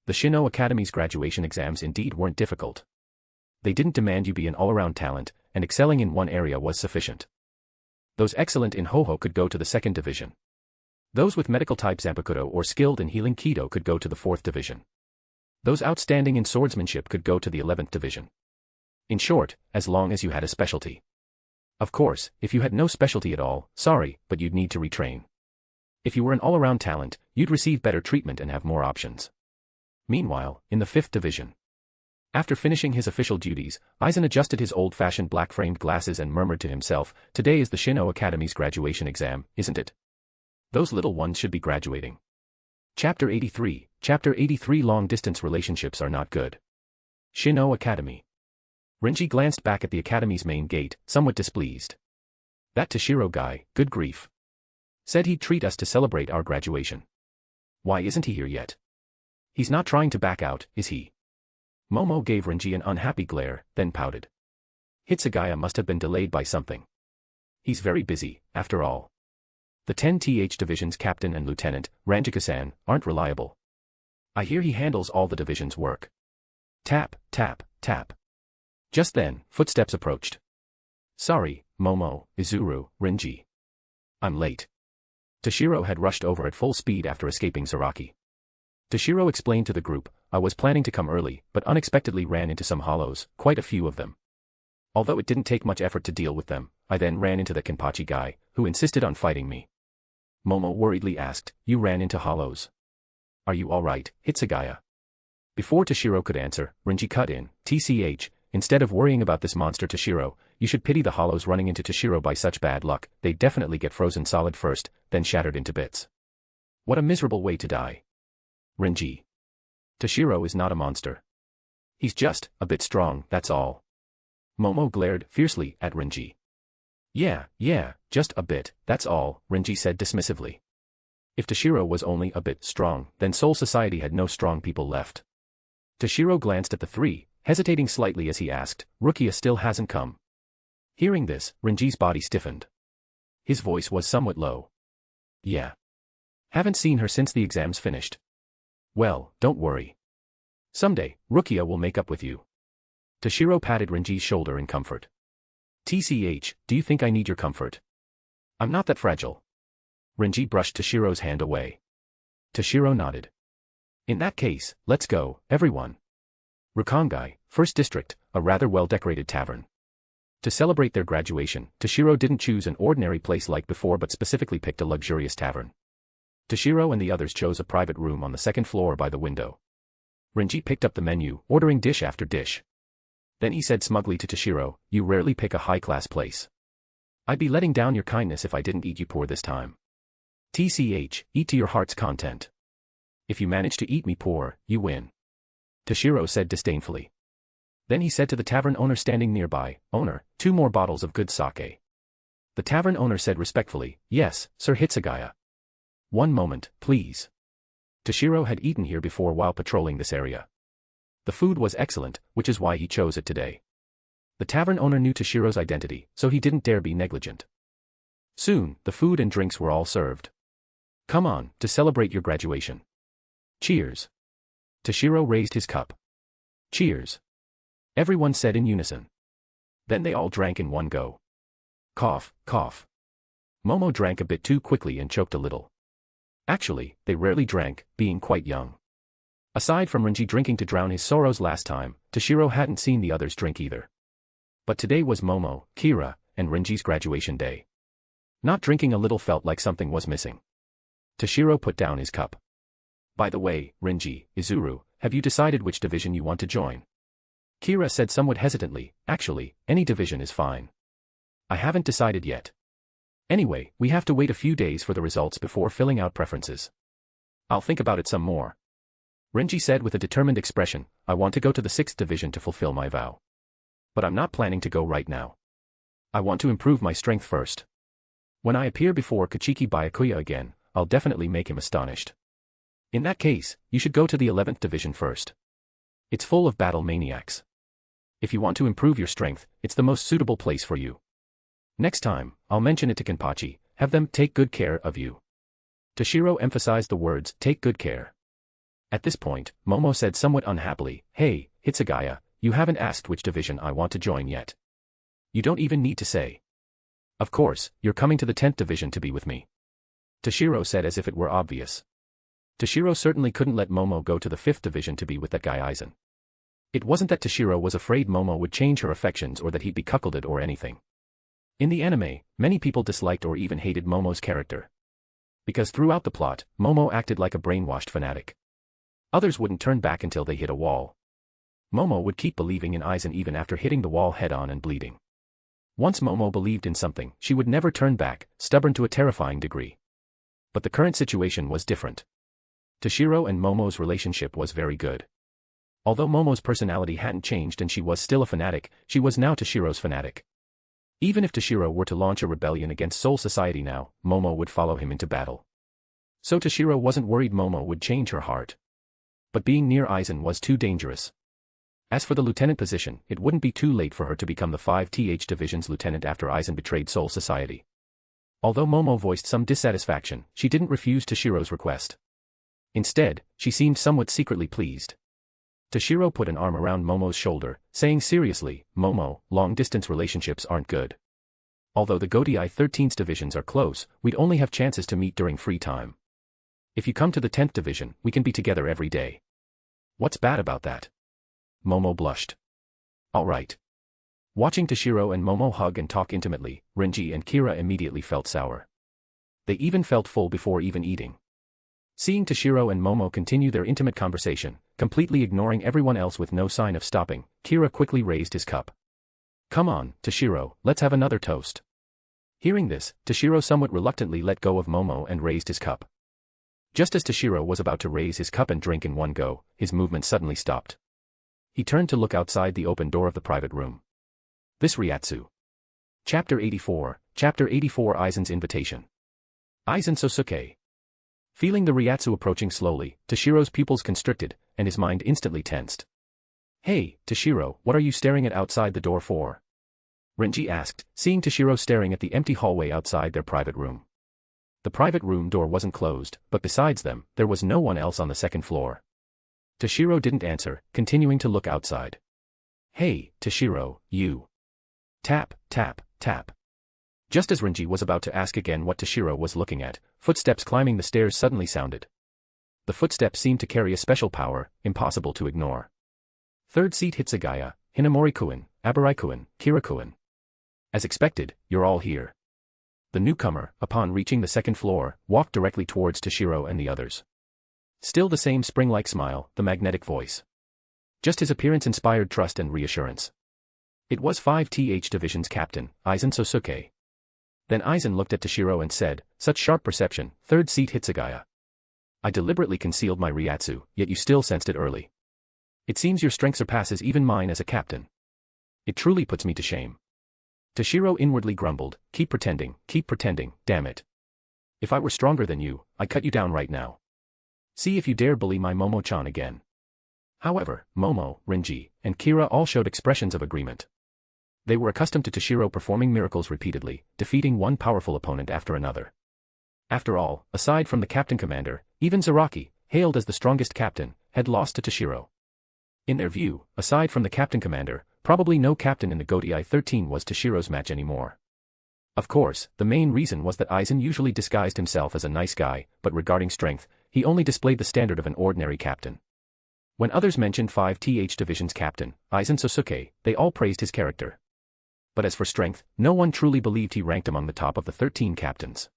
The Shino Academy's graduation exams indeed weren't difficult. They didn't demand you be an all-around talent, and excelling in one area was sufficient. Those excellent in Hoho could go to the 2nd Division. Those with medical-type Zanpakudo or skilled in healing Kido could go to the 4th Division. Those outstanding in swordsmanship could go to the 11th Division. In short, as long as you had a specialty. Of course, if you had no specialty at all, sorry, but you'd need to retrain. If you were an all-around talent, you'd receive better treatment and have more options. Meanwhile, in the 5th Division. After finishing his official duties, Aizen adjusted his old-fashioned black-framed glasses and murmured to himself, "Today is the Shino Academy's graduation exam, isn't it? Those little ones should be graduating." Chapter 83 Long-distance relationships are not good. Shino Academy. Renji glanced back at the academy's main gate, somewhat displeased. "That Toshiro guy, good grief. Said he'd treat us to celebrate our graduation. Why isn't he here yet? He's not trying to back out, is he?" Momo gave Renji an unhappy glare, then pouted. Hitsugaya must have been delayed by something. He's very busy, after all. The 10th Division's captain and lieutenant, Ranjika-san, aren't reliable. I hear he handles all the division's work. Tap, tap, tap. Just then, footsteps approached. "Sorry, Momo, Izuru, Renji. I'm late." Toshiro had rushed over at full speed after escaping Zaraki. Toshiro explained to the group, "I was planning to come early, but unexpectedly ran into some hollows, quite a few of them. Although it didn't take much effort to deal with them, I then ran into the Kenpachi guy, who insisted on fighting me." Momo worriedly asked, "You ran into hollows? Are you alright, Hitsugaya? Before Toshiro could answer, Renji cut in, instead of worrying about this monster Toshiro, you should pity the hollows running into Toshiro by such bad luck, they'd definitely get frozen solid first, then shattered into bits. What a miserable way to die. Renji. Toshiro is not a monster. He's just a bit strong, that's all. Momo glared fiercely at Renji. Yeah, just a bit, that's all, Renji said dismissively. If Toshiro was only a bit strong, then Soul Society had no strong people left. Toshiro glanced at the three, hesitating slightly as he asked, Rukia still hasn't come. Hearing this, Renji's body stiffened. His voice was somewhat low. Yeah. Haven't seen her since the exams finished. Well, don't worry. Someday, Rukia will make up with you. Toshiro patted Renji's shoulder in comfort. Do you think I need your comfort? I'm not that fragile. Renji brushed Toshiro's hand away. Toshiro nodded. In that case, let's go, everyone. Rukongai, First District, a rather well-decorated tavern. To celebrate their graduation, Toshiro didn't choose an ordinary place like before but specifically picked a luxurious tavern. Toshiro and the others chose a private room on the second floor by the window. Renji picked up the menu, ordering dish after dish. Then he said smugly to Toshiro, you rarely pick a high-class place. I'd be letting down your kindness if I didn't eat you poor this time. Eat to your heart's content. If you manage to eat me poor, you win. Toshiro said disdainfully. Then he said to the tavern owner standing nearby, Owner, 2 more bottles of good sake. The tavern owner said respectfully, Yes, Sir Hitsugaya. 1 moment, please. Toshiro had eaten here before while patrolling this area. The food was excellent, which is why he chose it today. The tavern owner knew Toshiro's identity, so he didn't dare be negligent. Soon, the food and drinks were all served. Come on, to celebrate your graduation. Cheers. Toshiro raised his cup. Cheers. Everyone said in unison. Then they all drank in one go. Cough, cough. Momo drank a bit too quickly and choked a little. Actually, they rarely drank, being quite young. Aside from Renji drinking to drown his sorrows last time, Toshiro hadn't seen the others drink either. But today was Momo, Kira, and Renji's graduation day. Not drinking a little felt like something was missing. Toshiro put down his cup. By the way, Renji, Izuru, have you decided which division you want to join? Kira said somewhat hesitantly, actually, any division is fine. I haven't decided yet. Anyway, we have to wait a few days for the results before filling out preferences. I'll think about it some more. Renji said with a determined expression, I want to go to the 6th division to fulfill my vow. But I'm not planning to go right now. I want to improve my strength first. When I appear before Kachiki Byakuya again, I'll definitely make him astonished. In that case, you should go to the 11th division first. It's full of battle maniacs. If you want to improve your strength, it's the most suitable place for you. Next time, I'll mention it to Kenpachi, have them take good care of you. Toshiro emphasized the words, take good care. At this point, Momo said somewhat unhappily, Hey, Hitsugaya, you haven't asked which division I want to join yet. You don't even need to say. Of course, you're coming to the 10th division to be with me. Toshiro said as if it were obvious. Toshiro certainly couldn't let Momo go to the 5th division to be with that guy Aizen. It wasn't that Toshiro was afraid Momo would change her affections or that he'd be cuckolded or anything. In the anime, many people disliked or even hated Momo's character. Because throughout the plot, Momo acted like a brainwashed fanatic. Others wouldn't turn back until they hit a wall. Momo would keep believing in Aizen even after hitting the wall head-on and bleeding. Once Momo believed in something, she would never turn back, stubborn to a terrifying degree. But the current situation was different. Toshiro and Momo's relationship was very good. Although Momo's personality hadn't changed and she was still a fanatic, she was now Toshiro's fanatic. Even if Toshiro were to launch a rebellion against Soul Society now, Momo would follow him into battle. So Toshiro wasn't worried Momo would change her heart. But being near Aizen was too dangerous. As for the lieutenant position, it wouldn't be too late for her to become the 5th Division's lieutenant after Aizen betrayed Soul Society. Although Momo voiced some dissatisfaction, she didn't refuse Toshiro's request. Instead, she seemed somewhat secretly pleased. Toshiro put an arm around Momo's shoulder, saying seriously, Momo, long-distance relationships aren't good. Although the Godei 13th divisions are close, we'd only have chances to meet during free time. If you come to the 10th division, we can be together every day. What's bad about that? Momo blushed. Alright. Watching Toshiro and Momo hug and talk intimately, Renji and Kira immediately felt sour. They even felt full before even eating. Seeing Toshiro and Momo continue their intimate conversation, completely ignoring everyone else with no sign of stopping, Kira quickly raised his cup. Come on, Toshiro, let's have another toast. Hearing this, Toshiro somewhat reluctantly let go of Momo and raised his cup. Just as Toshiro was about to raise his cup and drink in one go, his movement suddenly stopped. He turned to look outside the open door of the private room. This Ryatsu. Chapter 84, Aizen's Invitation. Aizen Sosuke. Feeling the Ryatsu approaching slowly, Toshiro's pupils constricted, and his mind instantly tensed. Hey, Toshiro, what are you staring at outside the door for? Renji asked, seeing Toshiro staring at the empty hallway outside their private room. The private room door wasn't closed, but besides them, there was no one else on the second floor. Toshiro didn't answer, continuing to look outside. Hey, Toshiro, you. Tap, tap, tap. Just as Renji was about to ask again what Toshiro was looking at, footsteps climbing the stairs suddenly sounded. The footsteps seemed to carry a special power, impossible to ignore. Third seat Hitsugaya, Hinamori-kun, Abarai-kun, Kira-kun. As expected, you're all here. The newcomer, upon reaching the second floor, walked directly towards Toshiro and the others. Still the same spring-like smile, the magnetic voice. Just his appearance inspired trust and reassurance. It was 5th Division's captain, Aizen Sosuke. Then Aizen looked at Toshiro and said, such sharp perception, third seat Hitsugaya. I deliberately concealed my Ryatsu, yet you still sensed it early. It seems your strength surpasses even mine as a captain. It truly puts me to shame. Toshiro inwardly grumbled, keep pretending, damn it. If I were stronger than you, I'd cut you down right now. See if you dare bully my Momo-chan again. However, Momo, Renji, and Kira all showed expressions of agreement. They were accustomed to Toshiro performing miracles repeatedly, defeating one powerful opponent after another. After all, aside from the captain commander, even Zaraki, hailed as the strongest captain, had lost to Toshiro. In their view, aside from the captain commander, probably no captain in the Gotei 13 was Toshiro's match anymore. Of course, the main reason was that Aizen usually disguised himself as a nice guy, but regarding strength, he only displayed the standard of an ordinary captain. When others mentioned 5th Division's captain, Aizen Sosuke, they all praised his character. But as for strength, no one truly believed he ranked among the top of the 13 captains.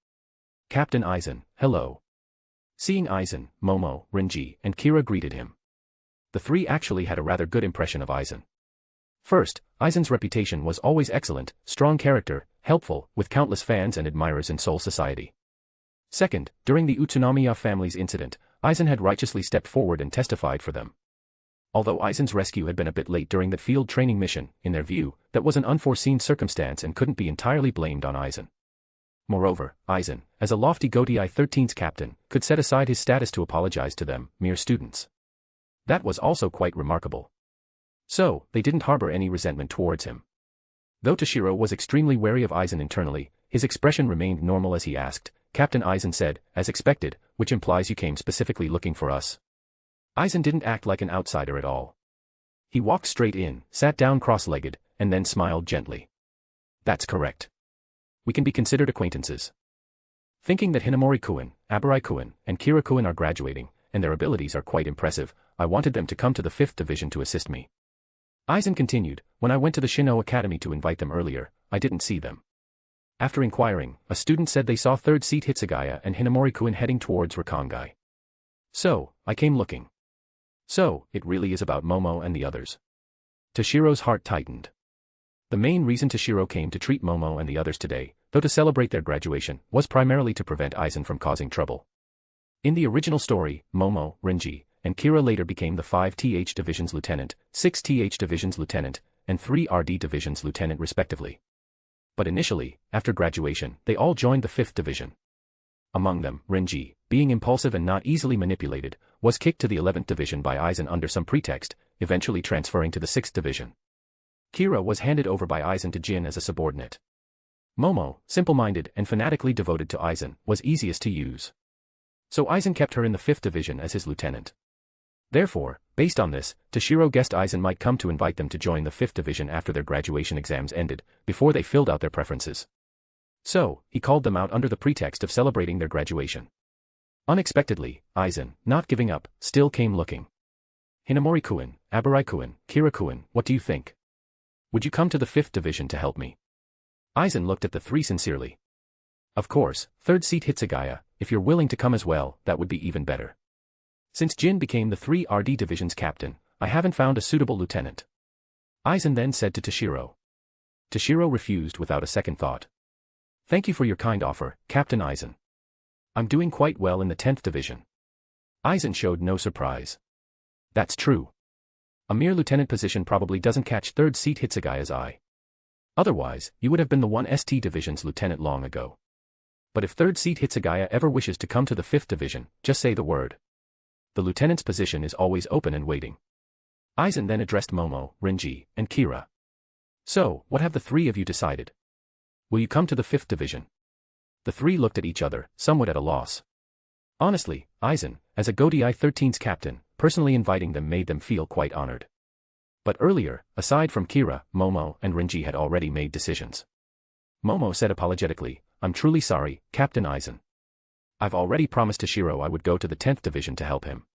Captain Aizen, hello. Seeing Aizen, Momo, Renji, and Kira greeted him. The three actually had a rather good impression of Aizen. First, Aizen's reputation was always excellent, strong character, helpful, with countless fans and admirers in Seoul society. Second, during the Utsunomiya family's incident, Aizen had righteously stepped forward and testified for them. Although Aizen's rescue had been a bit late during that field training mission, in their view, that was an unforeseen circumstance and couldn't be entirely blamed on Aizen. Moreover, Aizen, as a lofty Gotei 13's captain, could set aside his status to apologize to them, mere students. That was also quite remarkable. So, they didn't harbor any resentment towards him. Though Toshiro was extremely wary of Aizen internally, his expression remained normal as he asked, Captain Aizen said, as expected, which implies you came specifically looking for us. Aizen didn't act like an outsider at all. He walked straight in, sat down cross-legged, and then smiled gently. That's correct. We can be considered acquaintances. Thinking that Hinamori-kun, Abarai-kun, and Kira-kun are graduating, and their abilities are quite impressive, I wanted them to come to the 5th Division to assist me. Aizen continued, when I went to the Shino Academy to invite them earlier, I didn't see them. After inquiring, a student said they saw third seat Hitsugaya and Hinamori-kun heading towards Rakongai. So, I came looking. So, it really is about Momo and the others. Toshiro's heart tightened. The main reason Toshiro came to treat Momo and the others today, though to celebrate their graduation, was primarily to prevent Aizen from causing trouble. In the original story, Momo, Renji, and Kira later became the 5th Division's lieutenant, 6th Division's lieutenant, and 3rd Division's lieutenant respectively. But initially, after graduation, they all joined the 5th Division. Among them, Renji, being impulsive and not easily manipulated, was kicked to the 11th Division by Aizen under some pretext, eventually transferring to the 6th Division. Kira was handed over by Aizen to Jin as a subordinate. Momo, simple-minded and fanatically devoted to Aizen, was easiest to use. So Aizen kept her in the 5th Division as his lieutenant. Therefore, based on this, Toshiro guessed Aizen might come to invite them to join the 5th Division after their graduation exams ended, before they filled out their preferences. So, he called them out under the pretext of celebrating their graduation. Unexpectedly, Aizen, not giving up, still came looking. Hinamori-kun, Abarai-kun, Kira-kun, what do you think? Would you come to the 5th Division to help me? Aizen looked at the three sincerely. Of course, third seat Hitsugaya, if you're willing to come as well, that would be even better. Since Jin became the 3RD Division's captain, I haven't found a suitable lieutenant. Aizen then said to Toshiro. Toshiro refused without a second thought. Thank you for your kind offer, Captain Aizen. I'm doing quite well in the 10th Division. Aizen showed no surprise. That's true. A mere lieutenant position probably doesn't catch third seat Hitsugaya's eye. Otherwise, you would have been the 1st Division's lieutenant long ago. But if third seat Hitsugaya ever wishes to come to the 5th Division, just say the word. The lieutenant's position is always open and waiting. Aizen then addressed Momo, Renji, and Kira. So, what have the three of you decided? Will you come to the 5th Division? The three looked at each other, somewhat at a loss. Honestly, Aizen, as a Godai 13's captain, personally inviting them made them feel quite honored. But earlier, aside from Kira, Momo and Renji had already made decisions. Momo said apologetically, I'm truly sorry, Captain Aizen. I've already promised Toshiro I would go to the 10th Division to help him.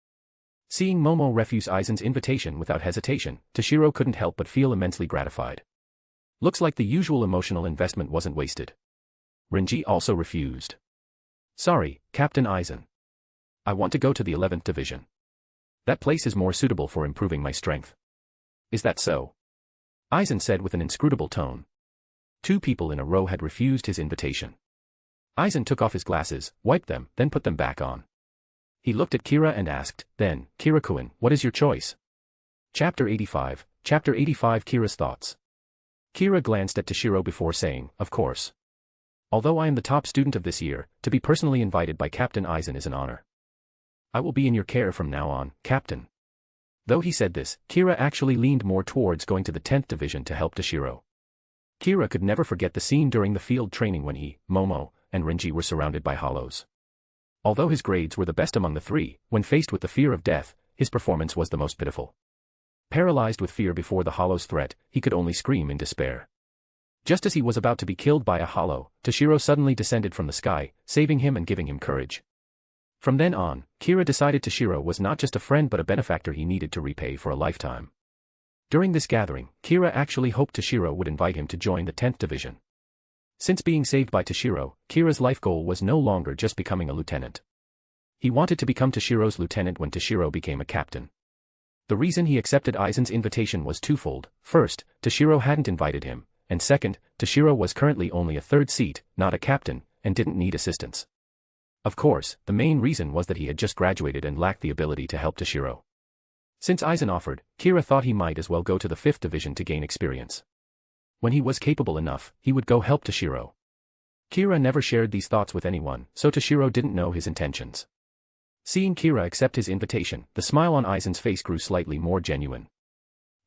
Seeing Momo refuse Aizen's invitation without hesitation, Toshiro couldn't help but feel immensely gratified. Looks like the usual emotional investment wasn't wasted. Renji also refused. Sorry, Captain Aizen. I want to go to the 11th Division. That place is more suitable for improving my strength. Is that so? Aizen said with an inscrutable tone. Two people in a row had refused his invitation. Aizen took off his glasses, wiped them, then put them back on. He looked at Kira and asked, then, Kira-kun, what is your choice? Chapter 85, Kira's thoughts. Kira glanced at Toshiro before saying, of course. Although I am the top student of this year, to be personally invited by Captain Aizen is an honor. I will be in your care from now on, Captain. Though he said this, Kira actually leaned more towards going to the 10th Division to help Toshiro. Kira could never forget the scene during the field training when he, Momo, and Renji were surrounded by hollows. Although his grades were the best among the three, when faced with the fear of death, his performance was the most pitiful. Paralyzed with fear before the hollow's threat, he could only scream in despair. Just as he was about to be killed by a hollow, Toshiro suddenly descended from the sky, saving him and giving him courage. From then on, Kira decided Toshiro was not just a friend but a benefactor he needed to repay for a lifetime. During this gathering, Kira actually hoped Toshiro would invite him to join the 10th Division. Since being saved by Toshiro, Kira's life goal was no longer just becoming a lieutenant. He wanted to become Toshiro's lieutenant when Toshiro became a captain. The reason he accepted Aizen's invitation was twofold. First, Toshiro hadn't invited him, and second, Toshiro was currently only a third seat, not a captain, and didn't need assistance. Of course, the main reason was that he had just graduated and lacked the ability to help Toshiro. Since Aizen offered, Kira thought he might as well go to the 5th Division to gain experience. When he was capable enough, he would go help Toshiro. Kira never shared these thoughts with anyone, so Toshiro didn't know his intentions. Seeing Kira accept his invitation, the smile on Aizen's face grew slightly more genuine.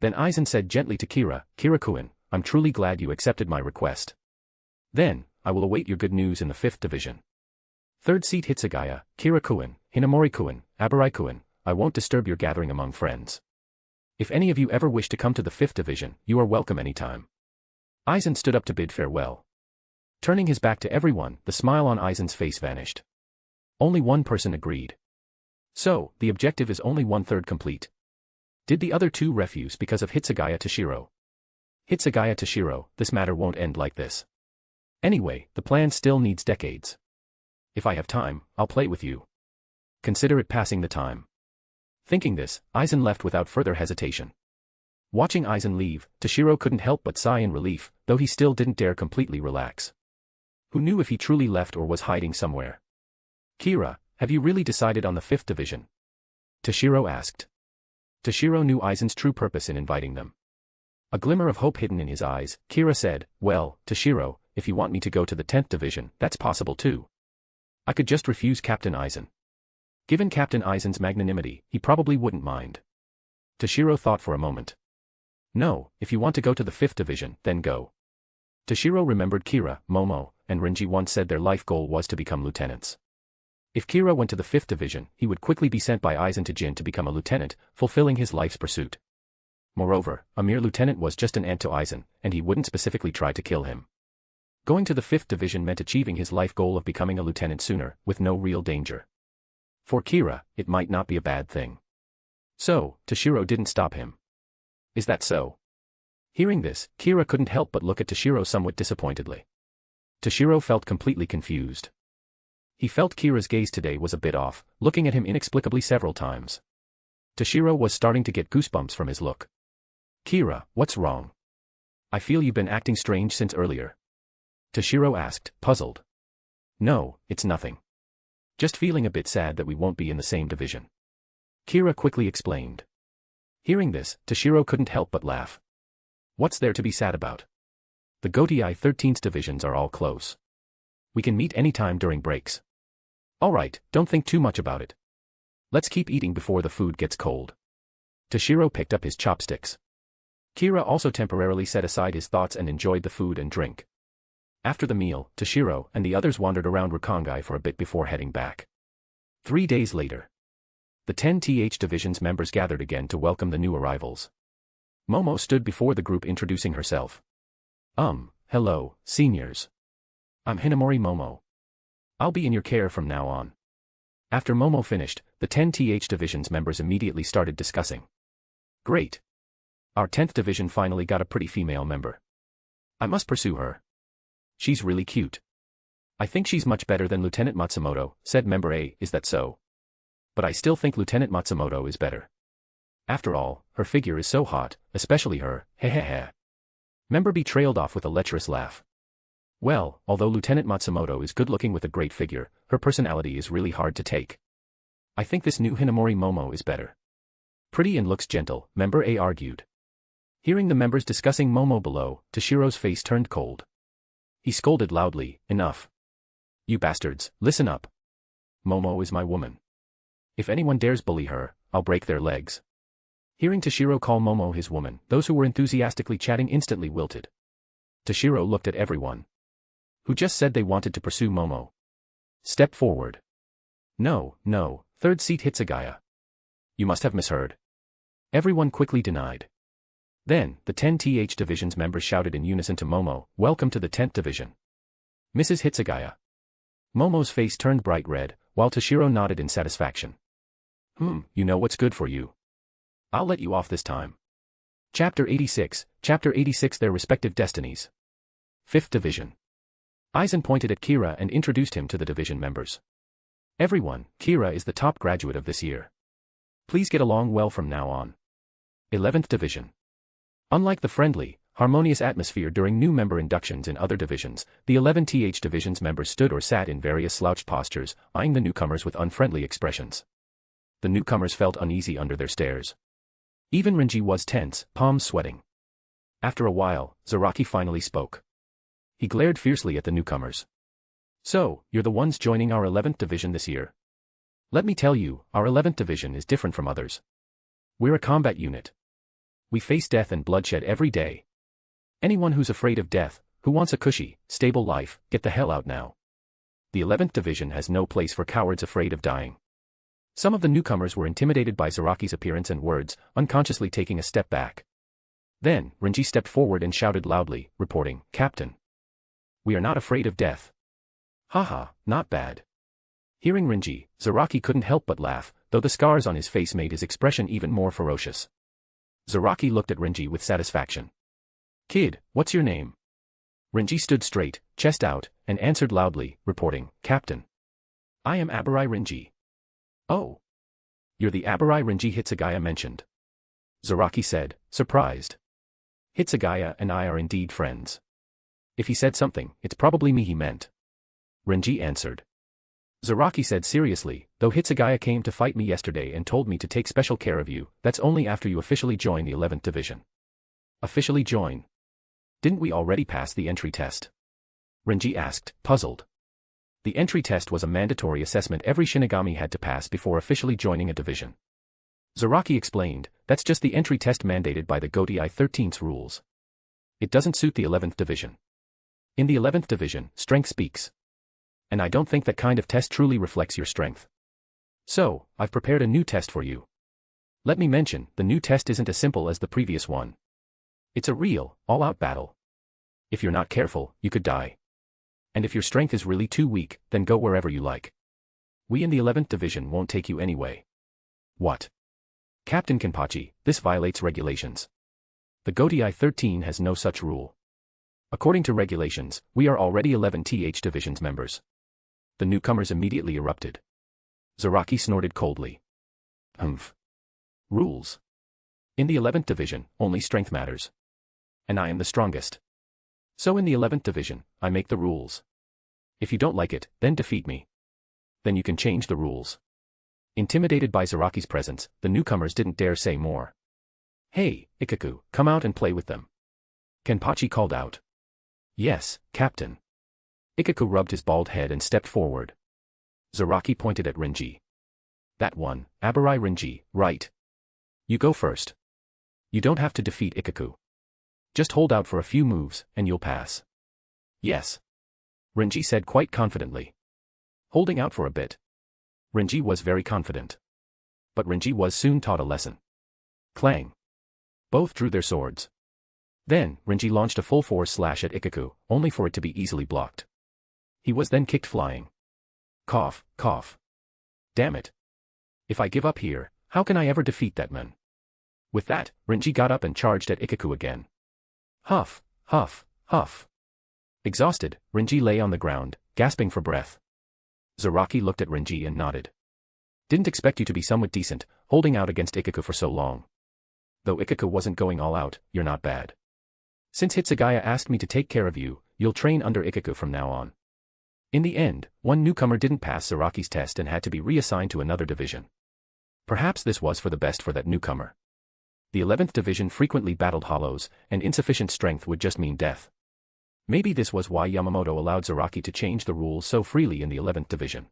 Then Aizen said gently to Kira, Kira-kun, I'm truly glad you accepted my request. Then, I will await your good news in the 5th Division. Third seat Hitsugaya, Kira-kun, Hinamori-kun, Abarai-kun, I won't disturb your gathering among friends. If any of you ever wish to come to the 5th Division, you are welcome anytime. Aizen stood up to bid farewell. Turning his back to everyone, the smile on Aizen's face vanished. Only one person agreed. So, the objective is only 1/3 complete. Did the other two refuse because of Hitsugaya Toshiro? Hitsugaya Toshiro, this matter won't end like this. Anyway, the plan still needs decades. If I have time, I'll play with you. Consider it passing the time. Thinking this, Aizen left without further hesitation. Watching Aizen leave, Toshiro couldn't help but sigh in relief, though he still didn't dare completely relax. Who knew if he truly left or was hiding somewhere? Kira, have you really decided on the 5th Division? Toshiro asked. Toshiro knew Aizen's true purpose in inviting them. A glimmer of hope hidden in his eyes, Kira said, well, Toshiro, if you want me to go to the 10th Division, that's possible too. I could just refuse Captain Aizen. Given Captain Aizen's magnanimity, he probably wouldn't mind. Toshiro thought for a moment. No, if you want to go to the 5th Division, then go. Toshiro remembered Kira, Momo, and Renji once said their life goal was to become lieutenants. If Kira went to the 5th Division, he would quickly be sent by Aizen to Jin to become a lieutenant, fulfilling his life's pursuit. Moreover, a mere lieutenant was just an ant to Aizen, and he wouldn't specifically try to kill him. Going to the 5th Division meant achieving his life goal of becoming a lieutenant sooner, with no real danger. For Kira, it might not be a bad thing. So, Toshiro didn't stop him. Is that so? Hearing this, Kira couldn't help but look at Toshiro somewhat disappointedly. Toshiro felt completely confused. He felt Kira's gaze today was a bit off, looking at him inexplicably several times. Toshiro was starting to get goosebumps from his look. Kira, what's wrong? I feel you've been acting strange since earlier. Toshiro asked, puzzled. No, it's nothing. Just feeling a bit sad that we won't be in the same division. Kira quickly explained. Hearing this, Toshiro couldn't help but laugh. What's there to be sad about? The Gotei 13th divisions are all close. We can meet anytime during breaks. Alright, don't think too much about it. Let's keep eating before the food gets cold. Toshiro picked up his chopsticks. Kira also temporarily set aside his thoughts and enjoyed the food and drink. After the meal, Toshiro and the others wandered around Rukongai for a bit before heading back. 3 days later. The 10th Division's members gathered again to welcome the new arrivals. Momo stood before the group introducing herself. Hello, seniors. I'm Hinamori Momo. I'll be in your care from now on. After Momo finished, the 10th Division's members immediately started discussing. Great. Our 10th Division finally got a pretty female member. I must pursue her. She's really cute. I think she's much better than Lieutenant Matsumoto, said Member A, is that so? But I still think Lieutenant Matsumoto is better. After all, her figure is so hot, especially her, hehehe. Member B trailed off with a lecherous laugh. Well, although Lieutenant Matsumoto is good-looking with a great figure, her personality is really hard to take. I think this new Hinamori Momo is better. Pretty and looks gentle, Member A argued. Hearing the members discussing Momo below, Toshiro's face turned cold. He scolded loudly, enough. You bastards, listen up. Momo is my woman. If anyone dares bully her, I'll break their legs. Hearing Toshiro call Momo his woman, those who were enthusiastically chatting instantly wilted. Toshiro looked at everyone. Who just said they wanted to pursue Momo? Step forward. No, third seat Hitsugaya. You must have misheard. Everyone quickly denied. Then, the 10th Division's members shouted in unison to Momo, welcome to the 10th Division. Mrs. Hitsugaya. Momo's face turned bright red, while Toshiro nodded in satisfaction. You know what's good for you. I'll let you off this time. Chapter 86, Their Respective Destinies. 5th Division. Aizen pointed at Kira and introduced him to the division members. Everyone, Kira is the top graduate of this year. Please get along well from now on. 11th Division. Unlike the friendly, harmonious atmosphere during new member inductions in other divisions, the 11th Division's members stood or sat in various slouched postures, eyeing the newcomers with unfriendly expressions. The newcomers felt uneasy under their stares. Even Renji was tense, palms sweating. After a while, Zaraki finally spoke. He glared fiercely at the newcomers. So, you're the ones joining our 11th Division this year? Let me tell you, our 11th Division is different from others. We're a combat unit. We face death and bloodshed every day. Anyone who's afraid of death, who wants a cushy, stable life, get the hell out now. The 11th Division has no place for cowards afraid of dying. Some of the newcomers were intimidated by Zaraki's appearance and words, unconsciously taking a step back. Then, Renji stepped forward and shouted loudly, reporting, Captain. We are not afraid of death. Haha, not bad. Hearing Renji, Zaraki couldn't help but laugh, though the scars on his face made his expression even more ferocious. Zaraki looked at Renji with satisfaction. Kid, what's your name? Renji stood straight, chest out, and answered loudly, reporting, Captain. I am Abarai Renji. Oh. You're the Abarai Renji Hitsugaya mentioned. Zaraki said, surprised. Hitsugaya and I are indeed friends. If he said something, it's probably me he meant. Renji answered. Zaraki said seriously, though Hitsugaya came to fight me yesterday and told me to take special care of you, that's only after you officially join the 11th Division. Officially join? Didn't we already pass the entry test? Renji asked, puzzled. The entry test was a mandatory assessment every Shinigami had to pass before officially joining a division. Zaraki explained, that's just the entry test mandated by the Gotei 13's rules. It doesn't suit the 11th Division. In the 11th Division, strength speaks. And I don't think that kind of test truly reflects your strength. So, I've prepared a new test for you. Let me mention, the new test isn't as simple as the previous one. It's a real, all-out battle. If you're not careful, you could die. And if your strength is really too weak, then go wherever you like. We in the 11th Division won't take you anyway. What? Captain Kenpachi, this violates regulations. The Gotei 13 has no such rule. According to regulations, we are already 11th Division's members. The newcomers immediately erupted. Zaraki snorted coldly. Humph. Rules. In the 11th Division, only strength matters. And I am the strongest. So in the 11th Division, I make the rules. If you don't like it, then defeat me. Then you can change the rules. Intimidated by Zaraki's presence, the newcomers didn't dare say more. Hey, Ikaku, come out and play with them. Kenpachi called out. Yes, Captain. Ikaku rubbed his bald head and stepped forward. Zaraki pointed at Renji. That one, Abarai Renji, right. You go first. You don't have to defeat Ikaku. Just hold out for a few moves, and you'll pass. Yes. Renji said quite confidently. Holding out for a bit. Renji was very confident. But Renji was soon taught a lesson. Clang. Both drew their swords. Then, Renji launched a full force slash at Ikaku, only for it to be easily blocked. He was then kicked flying. Cough, cough. Damn it. If I give up here, how can I ever defeat that man? With that, Renji got up and charged at Ikaku again. Huff, huff, huff. Exhausted, Renji lay on the ground, gasping for breath. Zaraki looked at Renji and nodded. Didn't expect you to be somewhat decent, holding out against Ikaku for so long. Though Ikaku wasn't going all out, you're not bad. Since Hitsugaya asked me to take care of you, you'll train under Ikaku from now on. In the end, one newcomer didn't pass Zaraki's test and had to be reassigned to another division. Perhaps this was for the best for that newcomer. The 11th Division frequently battled hollows, and insufficient strength would just mean death. Maybe this was why Yamamoto allowed Zaraki to change the rules so freely in the 11th Division.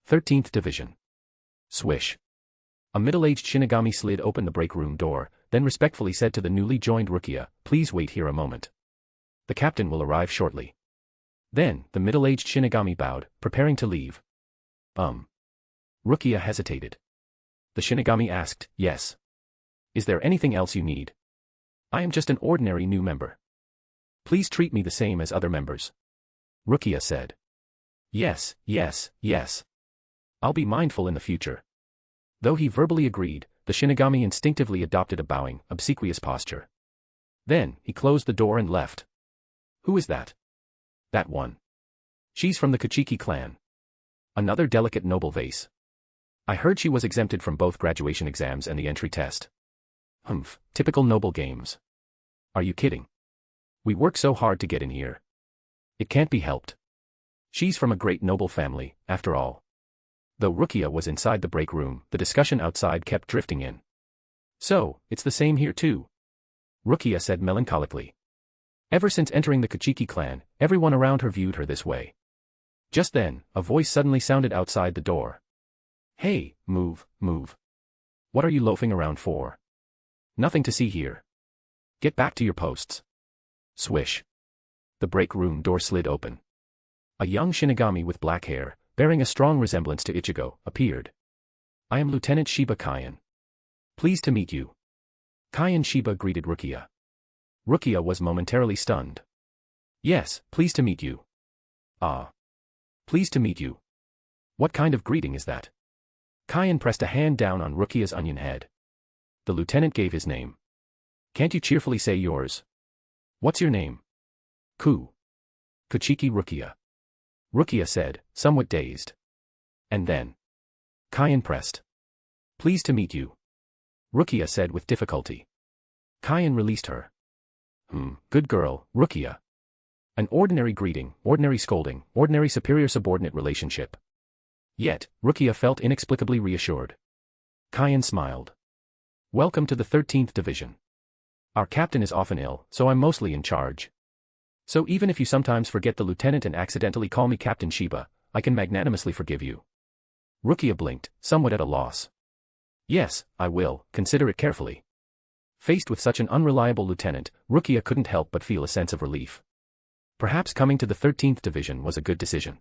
13th Division. Swish. A middle-aged Shinigami slid open the break room door, then respectfully said to the newly joined Rukia, "Please wait here a moment. The captain will arrive shortly." Then, the middle-aged Shinigami bowed, preparing to leave. Rukia hesitated. The Shinigami asked, "Yes. Is there anything else you need? I am just an ordinary new member. Please treat me the same as other members." Rukia said. "Yes, yes, yes. I'll be mindful in the future." Though he verbally agreed, the Shinigami instinctively adopted a bowing, obsequious posture. Then, he closed the door and left. Who is that? That one. She's from the Kuchiki clan. Another delicate noble vase. I heard she was exempted from both graduation exams and the entry test. Humph, typical noble games. Are you kidding? We work so hard to get in here. It can't be helped. She's from a great noble family, after all. Though Rukia was inside the break room, the discussion outside kept drifting in. So, it's the same here too. Rukia said melancholically. Ever since entering the Kuchiki clan, everyone around her viewed her this way. Just then, a voice suddenly sounded outside the door. Hey, move, move. What are you loafing around for? Nothing to see here. Get back to your posts. Swish. The break room door slid open. A young Shinigami with black hair, bearing a strong resemblance to Ichigo, appeared. I am Lieutenant Shiba Kyan. Pleased to meet you. Kyan Shiba greeted Rukia. Rukia was momentarily stunned. Yes, pleased to meet you. Ah. Pleased to meet you. What kind of greeting is that? Kyan pressed a hand down on Rukia's onion head. The lieutenant gave his name. Can't you cheerfully say yours? What's your name? Kuchiki Rukia. Rukia said, somewhat dazed. And then. Kyan pressed. Pleased to meet you. Rukia said with difficulty. Kyan released her. Good girl, Rukia. An ordinary greeting, ordinary scolding, ordinary superior-subordinate relationship. Yet, Rukia felt inexplicably reassured. Kyan smiled. Welcome to the 13th Division. Our captain is often ill, so I'm mostly in charge. So even if you sometimes forget the lieutenant and accidentally call me Captain Shiba, I can magnanimously forgive you. Rukia blinked, somewhat at a loss. Yes, I will, consider it carefully. Faced with such an unreliable lieutenant, Rukia couldn't help but feel a sense of relief. Perhaps coming to the 13th Division was a good decision.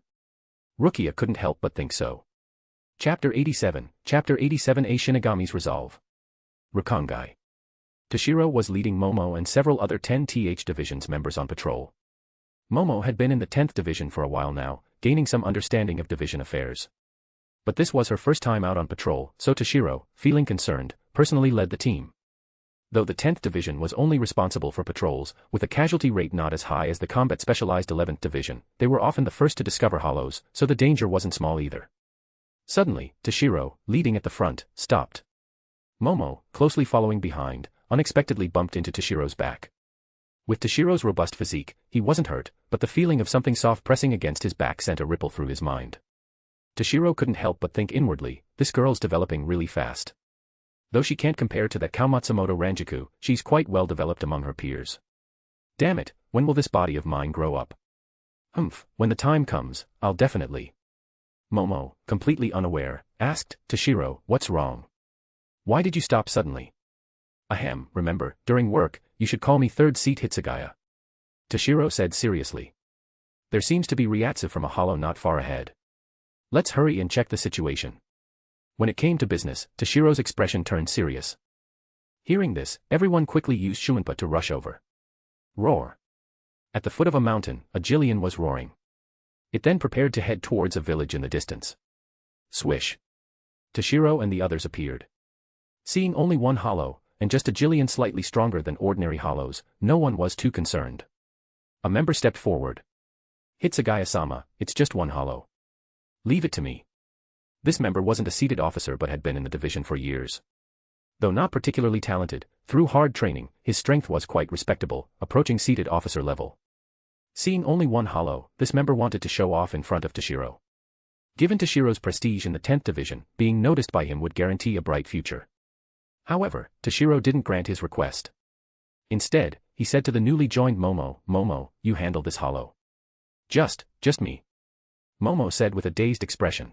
Rukia couldn't help but think so. Chapter 87, Chapter 87 A Shinigami's Resolve. Rukongai. Toshiro was leading Momo and several other 10th Division's members on patrol. Momo had been in the 10th Division for a while now, gaining some understanding of division affairs. But this was her first time out on patrol, so Toshiro, feeling concerned, personally led the team. Though the 10th Division was only responsible for patrols, with a casualty rate not as high as the combat-specialized 11th Division, they were often the first to discover hollows, so the danger wasn't small either. Suddenly, Toshiro, leading at the front, stopped. Momo, closely following behind, unexpectedly bumped into Toshiro's back. With Toshiro's robust physique, he wasn't hurt, but the feeling of something soft pressing against his back sent a ripple through his mind. Toshiro couldn't help but think inwardly, this girl's developing really fast. Though she can't compare to that Kawamatsumoto Ranjaku, she's quite well developed among her peers. Damn it, when will this body of mine grow up? When the time comes, I'll definitely. Momo, completely unaware, asked, Toshiro, what's wrong? Why did you stop suddenly? Ahem, remember, during work, you should call me third seat Hitsugaya. Toshiro said seriously. There seems to be Ryatsu from a hollow not far ahead. Let's hurry and check the situation. When it came to business, Toshiro's expression turned serious. Hearing this, everyone quickly used Shumenpa to rush over. Roar. At the foot of a mountain, a Jillian was roaring. It then prepared to head towards a village in the distance. Swish. Toshiro and the others appeared. Seeing only one hollow, and just a Jillian slightly stronger than ordinary hollows, no one was too concerned. A member stepped forward. Hitsugaya-sama, it's just one hollow. Leave it to me. This member wasn't a seated officer but had been in the division for years. Though not particularly talented, through hard training, his strength was quite respectable, approaching seated officer level. Seeing only one hollow, this member wanted to show off in front of Toshiro. Given Toshiro's prestige in the 10th Division, being noticed by him would guarantee a bright future. However, Toshiro didn't grant his request. Instead, he said to the newly joined Momo, Momo, you handle this hollow. Just me. Momo said with a dazed expression.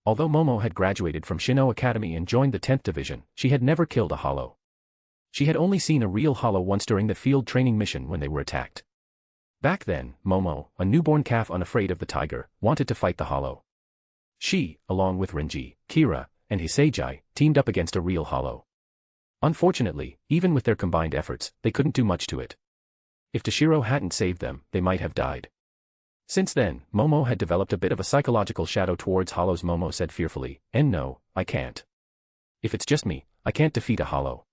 Although Momo had graduated from Shino Academy and joined the 10th Division, she had never killed a hollow. She had only seen a real hollow once during the field training mission when they were attacked. Back then, Momo, a newborn calf unafraid of the tiger, wanted to fight the hollow. She, along with Renji, Kira, and Hisejai, teamed up against a real hollow. Unfortunately, even with their combined efforts, they couldn't do much to it. If Toshiro hadn't saved them, they might have died. Since then, Momo had developed a bit of a psychological shadow towards hollows. Momo said fearfully, and no, I can't. If it's just me, I can't defeat a hollow.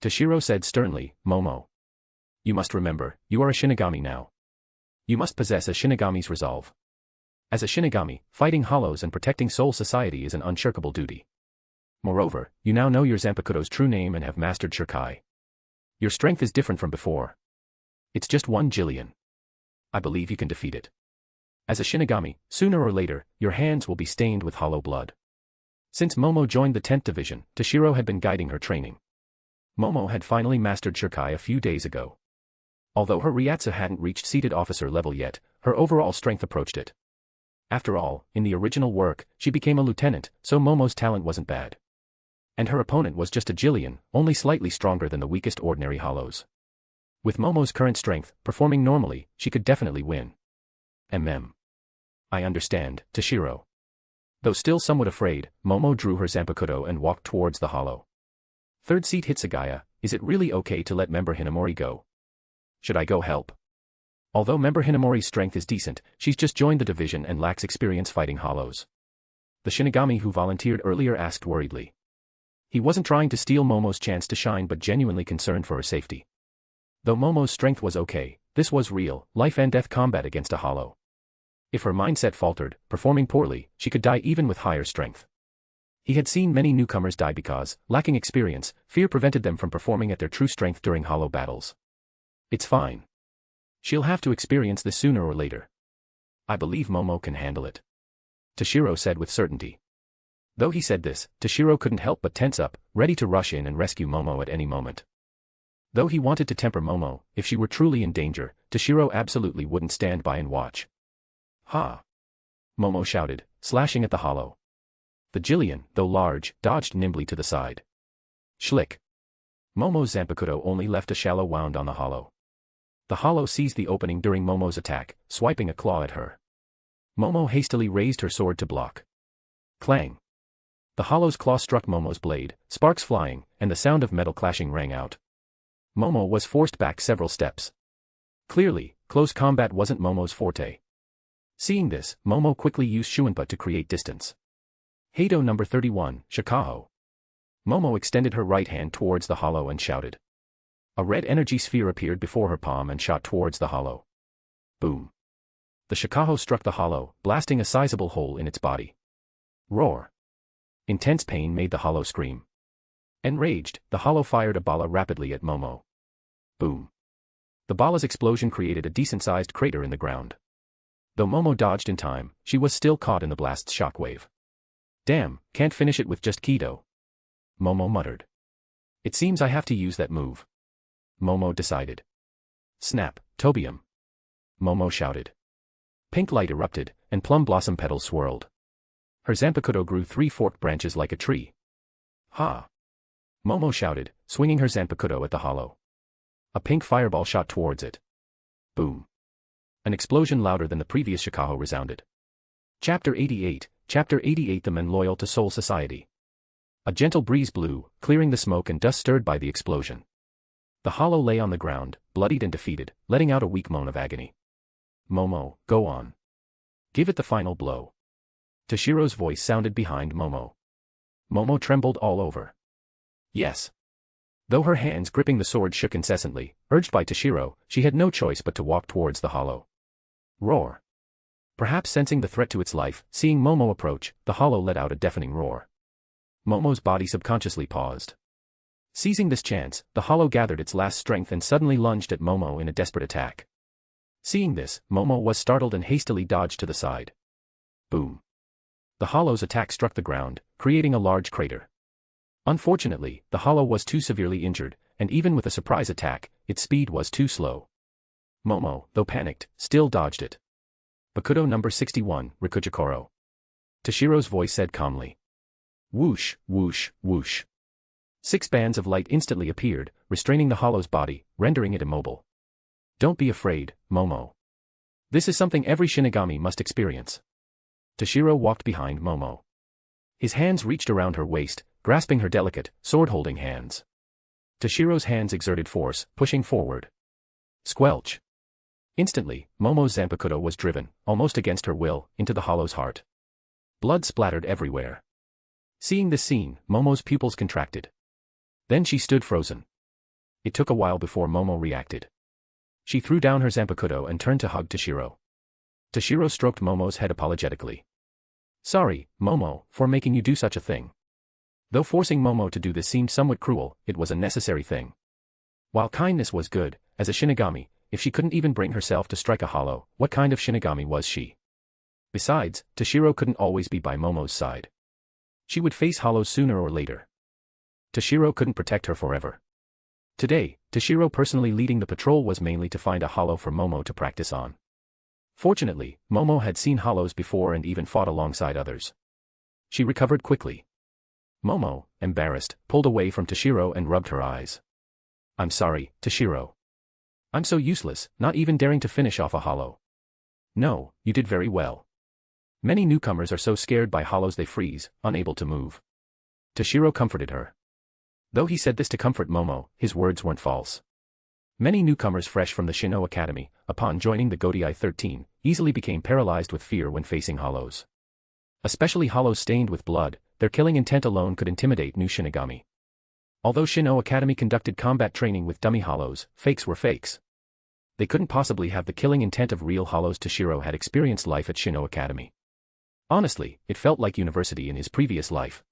Toshiro said sternly, Momo. You must remember, you are a Shinigami now. You must possess a Shinigami's resolve. As a Shinigami, fighting hollows and protecting Soul Society is an unshirkable duty. Moreover, you now know your Zanpakuto's true name and have mastered Shirkai. Your strength is different from before. It's just one Jillian. I believe you can defeat it. As a Shinigami, sooner or later, your hands will be stained with hollow blood. Since Momo joined the 10th Division, Toshiro had been guiding her training. Momo had finally mastered Shirkai a few days ago. Although her Ryatsu hadn't reached seated officer level yet, her overall strength approached it. After all, in the original work, she became a lieutenant, so Momo's talent wasn't bad. And her opponent was just a Jillian, only slightly stronger than the weakest ordinary hollows. With Momo's current strength, performing normally, she could definitely win. I understand, Toshiro. Though still somewhat afraid, Momo drew her Zanpakuto and walked towards the hollow. Third seat Hitsugaya, is it really okay to let member Hinamori go? Should I go help? Although member Hinamori's strength is decent, she's just joined the division and lacks experience fighting hollows. The Shinigami who volunteered earlier asked worriedly. He wasn't trying to steal Momo's chance to shine but genuinely concerned for her safety. Though Momo's strength was okay, this was real, life-and-death combat against a hollow. If her mindset faltered, performing poorly, she could die even with higher strength. He had seen many newcomers die because, lacking experience, fear prevented them from performing at their true strength during hollow battles. It's fine. She'll have to experience this sooner or later. I believe Momo can handle it. Toshiro said with certainty. Though he said this, Toshiro couldn't help but tense up, ready to rush in and rescue Momo at any moment. Though he wanted to temper Momo, if she were truly in danger, Toshiro absolutely wouldn't stand by and watch. Ha! Momo shouted, slashing at the hollow. The Jillian, though large, dodged nimbly to the side. Schlick. Momo's Zanpakuto only left a shallow wound on the hollow. The hollow seized the opening during Momo's attack, swiping a claw at her. Momo hastily raised her sword to block. Clang. The hollow's claw struck Momo's blade, sparks flying, and the sound of metal clashing rang out. Momo was forced back several steps. Clearly, close combat wasn't Momo's forte. Seeing this, Momo quickly used Shuinpa to create distance. Heido number 31, Shikaho. Momo extended her right hand towards the hollow and shouted. A red energy sphere appeared before her palm and shot towards the hollow. Boom. The shikaho struck the hollow, blasting a sizable hole in its body. Roar. Intense pain made the hollow scream. Enraged, the hollow fired a bala rapidly at Momo. Boom. The bala's explosion created a decent-sized crater in the ground. Though Momo dodged in time, she was still caught in the blast's shockwave. Damn, can't finish it with just Kido. Momo muttered. It seems I have to use that move. Momo decided. Snap, Tobium. Momo shouted. Pink light erupted, and plum blossom petals swirled. Her Zanpakuto grew 3 forked branches like a tree. Ha! Momo shouted, swinging her Zanpakuto at the hollow. A pink fireball shot towards it. Boom. An explosion louder than the previous shikaho resounded. Chapter 88, Chapter 88 The Men Loyal to Soul Society. A gentle breeze blew, clearing the smoke and dust stirred by the explosion. The hollow lay on the ground, bloodied and defeated, letting out a weak moan of agony. Momo, go on. Give it the final blow. Toshiro's voice sounded behind Momo. Momo trembled all over. Yes. Though her hands gripping the sword shook incessantly, urged by Toshiro, she had no choice but to walk towards the hollow. Roar. Perhaps sensing the threat to its life, seeing Momo approach, the hollow let out a deafening roar. Momo's body subconsciously paused. Seizing this chance, the hollow gathered its last strength and suddenly lunged at Momo in a desperate attack. Seeing this, Momo was startled and hastily dodged to the side. Boom. The hollow's attack struck the ground, creating a large crater. Unfortunately, the hollow was too severely injured, and even with a surprise attack, its speed was too slow. Momo, though panicked, still dodged it. Bakudo number 61, Rikujikoro. Toshiro's voice said calmly. Whoosh, whoosh, whoosh. 6 bands of light instantly appeared, restraining the hollow's body, rendering it immobile. Don't be afraid, Momo. This is something every Shinigami must experience. Toshiro walked behind Momo. His hands reached around her waist, grasping her delicate, sword-holding hands. Toshiro's hands exerted force, pushing forward. Squelch. Instantly, Momo's Zanpakuto was driven, almost against her will, into the hollow's heart. Blood splattered everywhere. Seeing this scene, Momo's pupils contracted. Then she stood frozen. It took a while before Momo reacted. She threw down her Zanpakuto and turned to hug Toshiro. Toshiro stroked Momo's head apologetically. Sorry, Momo, for making you do such a thing. Though forcing Momo to do this seemed somewhat cruel, it was a necessary thing. While kindness was good, as a Shinigami, if she couldn't even bring herself to strike a hollow, what kind of Shinigami was she? Besides, Toshiro couldn't always be by Momo's side. She would face hollows sooner or later. Toshiro couldn't protect her forever. Today, Toshiro personally leading the patrol was mainly to find a hollow for Momo to practice on. Fortunately, Momo had seen hollows before and even fought alongside others. She recovered quickly. Momo, embarrassed, pulled away from Toshiro and rubbed her eyes. I'm sorry, Toshiro. I'm so useless, not even daring to finish off a hollow. No, you did very well. Many newcomers are so scared by hollows they freeze, unable to move. Toshiro comforted her. Though he said this to comfort Momo, his words weren't false. Many newcomers fresh from the Shino Academy, upon joining the Godai 13, easily became paralyzed with fear when facing hollows. Especially hollows stained with blood, their killing intent alone could intimidate new Shinigami. Although Shino Academy conducted combat training with dummy hollows, fakes were fakes. They couldn't possibly have the killing intent of real hollows. Toshiro had experienced life at Shino Academy. Honestly, it felt like university in his previous life.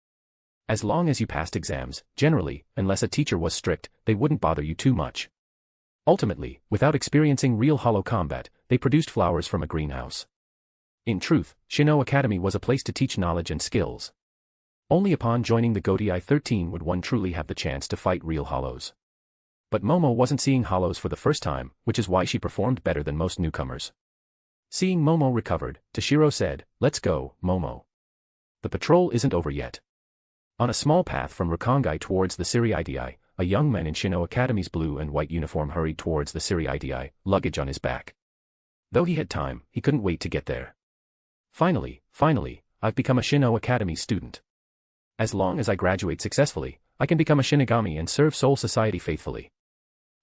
As long as you passed exams, generally, unless a teacher was strict, they wouldn't bother you too much. Ultimately, without experiencing real hollow combat, they produced flowers from a greenhouse. In truth, Shino Academy was a place to teach knowledge and skills. Only upon joining the Godai 13 would one truly have the chance to fight real hollows. But Momo wasn't seeing hollows for the first time, which is why she performed better than most newcomers. Seeing Momo recovered, Toshiro said, Let's go, Momo. The patrol isn't over yet. On a small path from Rakangai towards the Siriidii, a young man in Shino Academy's blue and white uniform hurried towards the Siriidii, luggage on his back. Though he had time, he couldn't wait to get there. Finally, I've become a Shino Academy student. As long as I graduate successfully, I can become a Shinigami and serve Soul Society faithfully.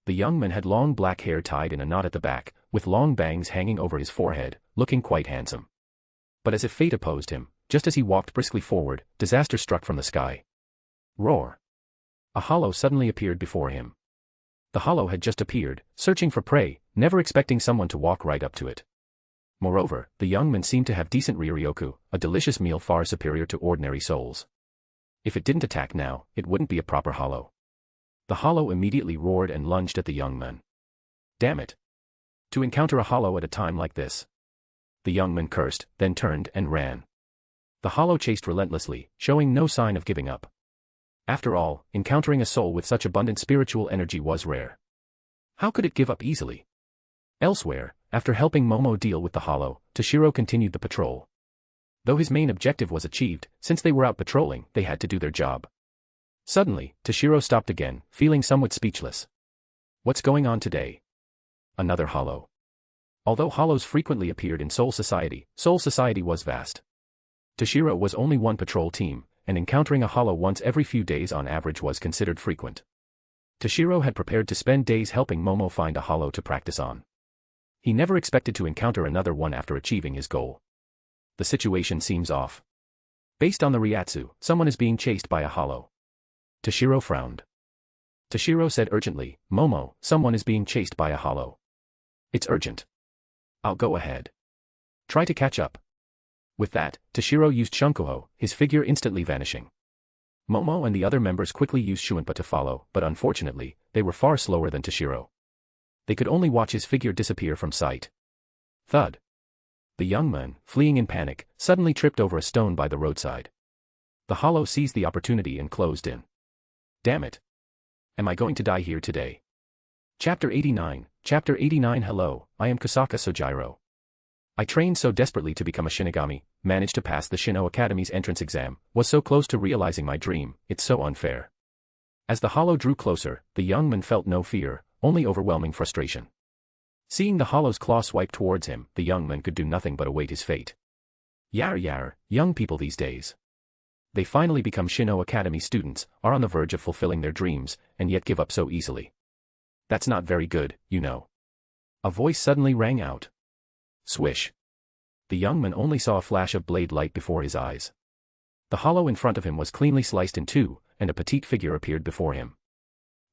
The young man had long black hair tied in a knot at the back, with long bangs hanging over his forehead, looking quite handsome. But as if fate opposed him, just as he walked briskly forward, disaster struck from the sky. Roar. A hollow suddenly appeared before him. The hollow had just appeared, searching for prey, never expecting someone to walk right up to it. Moreover, the young man seemed to have decent ryuryoku, a delicious meal far superior to ordinary souls. If it didn't attack now, it wouldn't be a proper hollow. The hollow immediately roared and lunged at the young man. Damn it! To encounter a hollow at a time like this. The young man cursed, then turned and ran. The hollow chased relentlessly, showing no sign of giving up. After all, encountering a soul with such abundant spiritual energy was rare. How could it give up easily? Elsewhere, after helping Momo deal with the hollow, Toshiro continued the patrol. Though his main objective was achieved, since they were out patrolling, they had to do their job. Suddenly, Toshiro stopped again, feeling somewhat speechless. What's going on today? Another hollow. Although hollows frequently appeared in Soul Society was vast. Toshiro was only one patrol team, and encountering a hollow once every few days on average was considered frequent. Toshiro had prepared to spend days helping Momo find a hollow to practice on. He never expected to encounter another one after achieving his goal. The situation seems off. Based on the Ryatsu, someone is being chased by a hollow. Toshiro frowned. Toshiro said urgently, Momo, someone is being chased by a hollow. It's urgent. I'll go ahead. Try to catch up. With that, Toshiro used Shunkuho, his figure instantly vanishing. Momo and the other members quickly used Shuinpa to follow, but unfortunately, they were far slower than Toshiro. They could only watch his figure disappear from sight. Thud. The young man, fleeing in panic, suddenly tripped over a stone by the roadside. The hollow seized the opportunity and closed in. Damn it. Am I going to die here today? Chapter 89. Hello, I am Kusaka Sojiro. I trained so desperately to become a Shinigami, managed to pass the Shino Academy's entrance exam, was so close to realizing my dream, it's so unfair. As the hollow drew closer, the young man felt no fear, only overwhelming frustration. Seeing the hollow's claw swipe towards him, the young man could do nothing but await his fate. Yar, young people these days. They finally become Shino Academy students, are on the verge of fulfilling their dreams, and yet give up so easily. That's not very good, you know. A voice suddenly rang out. Swish. The young man only saw a flash of blade light before his eyes. The hollow in front of him was cleanly sliced in two, and a petite figure appeared before him.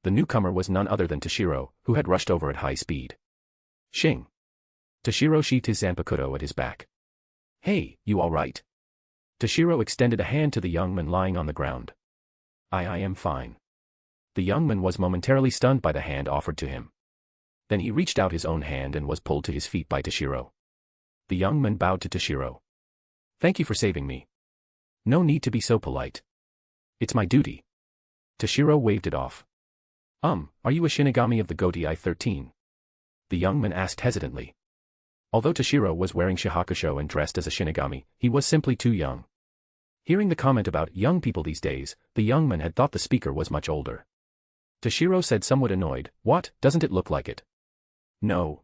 The newcomer was none other than Toshiro, who had rushed over at high speed. Shing. Toshiro sheathed his Zanpakuto at his back. Hey, you all right? Toshiro extended a hand to the young man lying on the ground. I am fine. The young man was momentarily stunned by the hand offered to him. Then he reached out his own hand and was pulled to his feet by Toshiro. The young man bowed to Toshiro. Thank you for saving me. No need to be so polite. It's my duty. Toshiro waved it off. Are you a Shinigami of the Gotei 13? The young man asked hesitantly. Although Toshiro was wearing shihakusho and dressed as a Shinigami, he was simply too young. Hearing the comment about young people these days, the young man had thought the speaker was much older. Toshiro said somewhat annoyed, What, doesn't it look like it? No.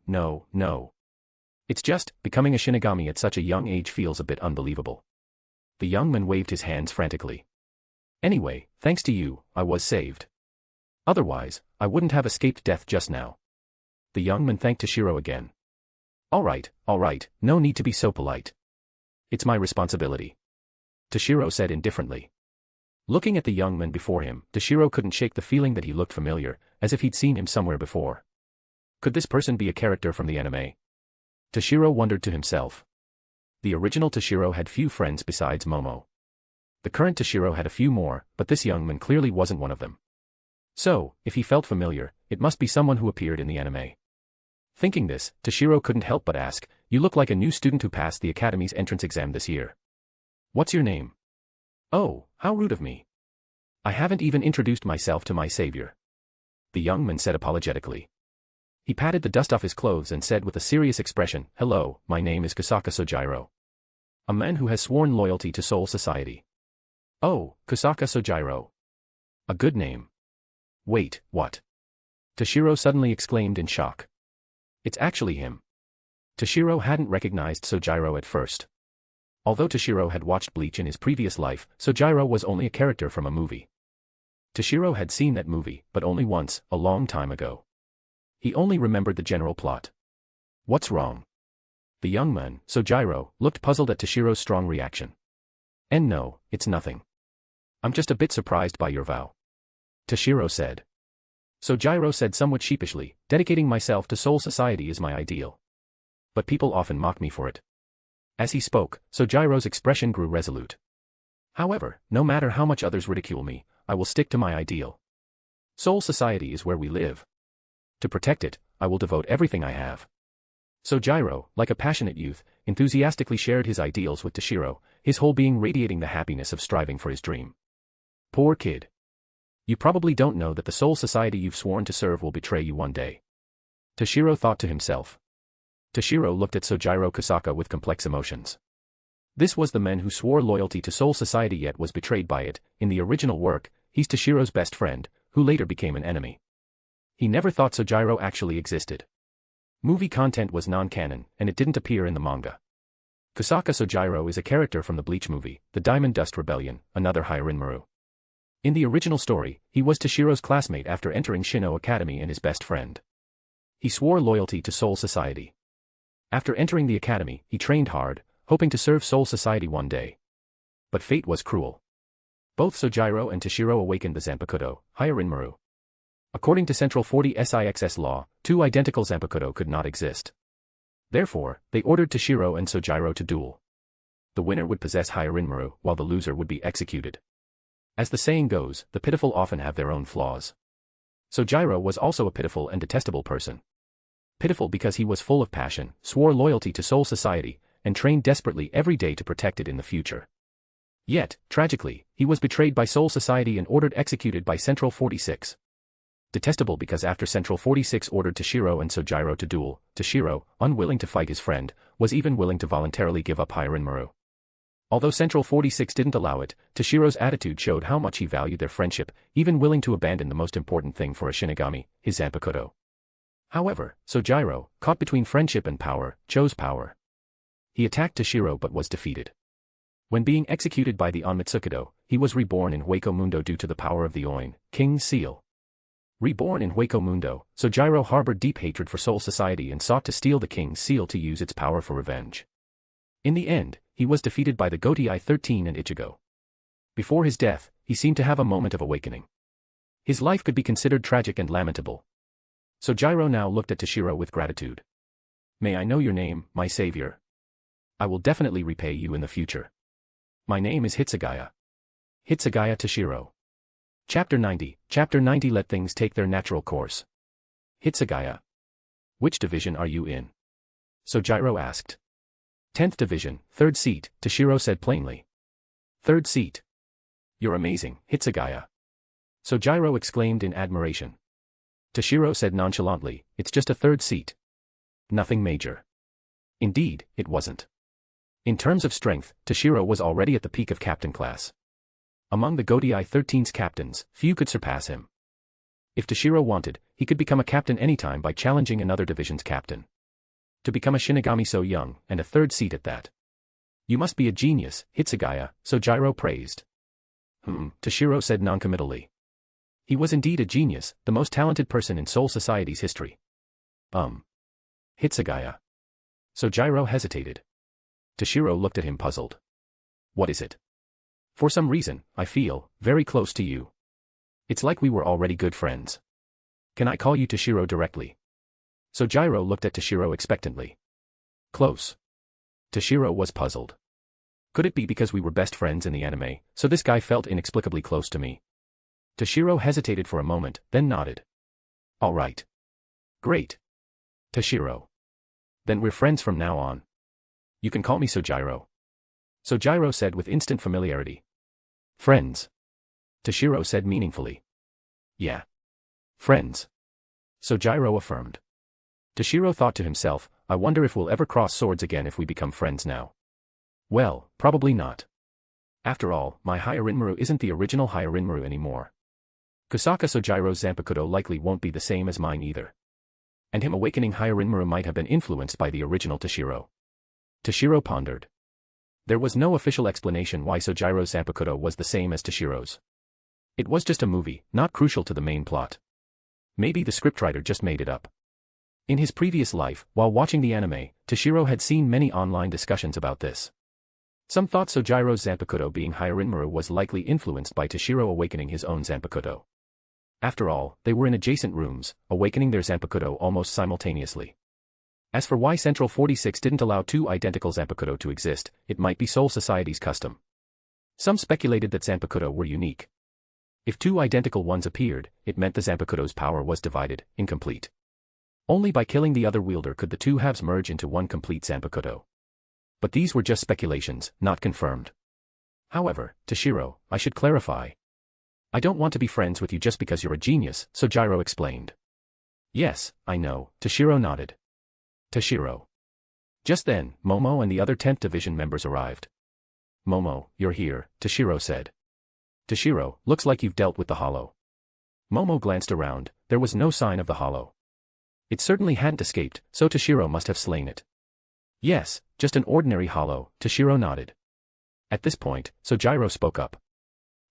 It's just, becoming a Shinigami at such a young age feels a bit unbelievable. The young man waved his hands frantically. Anyway, thanks to you, I was saved. Otherwise, I wouldn't have escaped death just now. The young man thanked Toshiro again. All right, no need to be so polite. It's my responsibility. Toshiro said indifferently. Looking at the young man before him, Toshiro couldn't shake the feeling that he looked familiar, as if he'd seen him somewhere before. Could this person be a character from the anime? Toshiro wondered to himself. The original Toshiro had few friends besides Momo. The current Toshiro had a few more, but this young man clearly wasn't one of them. So, if he felt familiar, it must be someone who appeared in the anime. Thinking this, Toshiro couldn't help but ask, You look like a new student who passed the Academy's entrance exam this year. What's your name? Oh, how rude of me. I haven't even introduced myself to my savior. The young man said apologetically. He patted the dust off his clothes and said with a serious expression, Hello, my name is Kusaka Sojiro. A man who has sworn loyalty to Soul Society. Oh, Kusaka Sojiro. A good name. Wait, what? Toshiro suddenly exclaimed in shock. It's actually him. Toshiro hadn't recognized Sojiro at first. Although Toshiro had watched Bleach in his previous life, Sojiro was only a character from a movie. Toshiro had seen that movie, but only once, a long time ago. He only remembered the general plot. What's wrong? The young man, Sojiro, looked puzzled at Toshiro's strong reaction. And no, it's nothing. I'm just a bit surprised by your vow. Toshiro said. Sojiro said somewhat sheepishly, dedicating myself to Soul Society is my ideal. But people often mock me for it. As he spoke, Sojiro's expression grew resolute. However, no matter how much others ridicule me, I will stick to my ideal. Soul Society is where we live. To protect it, I will devote everything I have. Sojiro, like a passionate youth, enthusiastically shared his ideals with Toshiro, his whole being radiating the happiness of striving for his dream. Poor kid. You probably don't know that the Soul Society you've sworn to serve will betray you one day. Toshiro thought to himself. Toshiro looked at Sojiro Kusaka with complex emotions. This was the man who swore loyalty to Soul Society yet was betrayed by it. In the original work, he's Toshiro's best friend, who later became an enemy. He never thought Sojiro actually existed. Movie content was non-canon, and it didn't appear in the manga. Kusaka Sojiro is a character from the Bleach movie, The Diamond Dust Rebellion, another Hyarinmaru. In the original story, he was Toshiro's classmate after entering Shino Academy and his best friend. He swore loyalty to Soul Society. After entering the academy, he trained hard, hoping to serve Soul Society one day. But fate was cruel. Both Sojiro and Toshiro awakened the Zanpakuto, Hyarinmaru. According to Central 40 SIXS law, two identical Zanpakuto could not exist. Therefore, they ordered Toshiro and Sojiro to duel. The winner would possess Hyarinmaru, while the loser would be executed. As the saying goes, the pitiful often have their own flaws. Sojiro was also a pitiful and detestable person. Pitiful because he was full of passion, swore loyalty to Soul Society, and trained desperately every day to protect it in the future. Yet, tragically, he was betrayed by Soul Society and ordered executed by Central 46. Detestable because after Central 46 ordered Toshiro and Sojiro to duel, Toshiro, unwilling to fight his friend, was even willing to voluntarily give up Hyarinmaru. Although Central 46 didn't allow it, Toshiro's attitude showed how much he valued their friendship, even willing to abandon the most important thing for a Shinigami, his Zanpakuto. However, Sojiro, caught between friendship and power, chose power. He attacked Toshiro but was defeated. When being executed by the Onmitsukido, he was reborn in Hueco Mundo due to the power of the Oin, King's Seal. Reborn in Hueco Mundo, Sojiro harbored deep hatred for Soul Society and sought to steal the King's Seal to use its power for revenge. In the end, he was defeated by the Gotei 13 and Ichigo. Before his death, he seemed to have a moment of awakening. His life could be considered tragic and lamentable. Sojiro now looked at Toshiro with gratitude. May I know your name, my savior? I will definitely repay you in the future. My name is Hitsugaya. Hitsugaya Toshiro. Chapter 90. Chapter 90. Let things take their natural course. Hitsugaya. Which division are you in? Sojiro asked. 10th Division, 3rd seat, Toshiro said plainly. 3rd seat. You're amazing, Hitsugaya. Sojiro exclaimed in admiration. Toshiro said nonchalantly, it's just a 3rd seat. Nothing major. Indeed, it wasn't. In terms of strength, Toshiro was already at the peak of captain class. Among the Gotei 13's captains, few could surpass him. If Toshiro wanted, he could become a captain anytime by challenging another division's captain. To become a Shinigami so young, and a 3rd seat at that. You must be a genius, Hitsugaya, Sojiro praised. Toshiro said noncommittally. He was indeed a genius, the most talented person in Soul Society's history. Hitsugaya. Sojiro hesitated. Toshiro looked at him puzzled. What is it? For some reason, I feel very close to you. It's like we were already good friends. Can I call you Toshiro directly? Sojiro looked at Toshiro expectantly. Close. Toshiro was puzzled. Could it be because we were best friends in the anime, so this guy felt inexplicably close to me? Toshiro hesitated for a moment, then nodded. All right. Great. Toshiro. Then we're friends from now on. You can call me Sojiro. Sojiro said with instant familiarity. Friends. Toshiro said meaningfully. Yeah. Friends. Sojiro affirmed. Toshiro thought to himself, I wonder if we'll ever cross swords again if we become friends now. Well, probably not. After all, my Hyarinmaru isn't the original Hyarinmaru anymore. Kusaka Sojiro's Zanpakuto likely won't be the same as mine either. And him awakening Hyarinmaru might have been influenced by the original Toshiro. Toshiro pondered. There was no official explanation why Sojiro's Zanpakuto was the same as Toshiro's. It was just a movie, not crucial to the main plot. Maybe the scriptwriter just made it up. In his previous life, while watching the anime, Toshiro had seen many online discussions about this. Some thought Sojiro's Zanpakuto being Hyarinmaru was likely influenced by Toshiro awakening his own Zanpakuto. After all, they were in adjacent rooms, awakening their Zanpakuto almost simultaneously. As for why Central 46 didn't allow two identical Zanpakuto to exist, it might be Soul Society's custom. Some speculated that Zanpakuto were unique. If two identical ones appeared, it meant the Zanpakuto's power was divided, incomplete. Only by killing the other wielder could the two halves merge into one complete Zanpakuto. But these were just speculations, not confirmed. However, Toshiro, I should clarify. I don't want to be friends with you just because you're a genius, Sojiro explained. Yes, I know, Toshiro nodded. Toshiro. Just then, Momo and the other 10th Division members arrived. Momo, you're here, Toshiro said. Toshiro, looks like you've dealt with the hollow. Momo glanced around, there was no sign of the hollow. It certainly hadn't escaped, so Toshiro must have slain it. Yes, just an ordinary hollow, Toshiro nodded. At this point, Sojiro spoke up.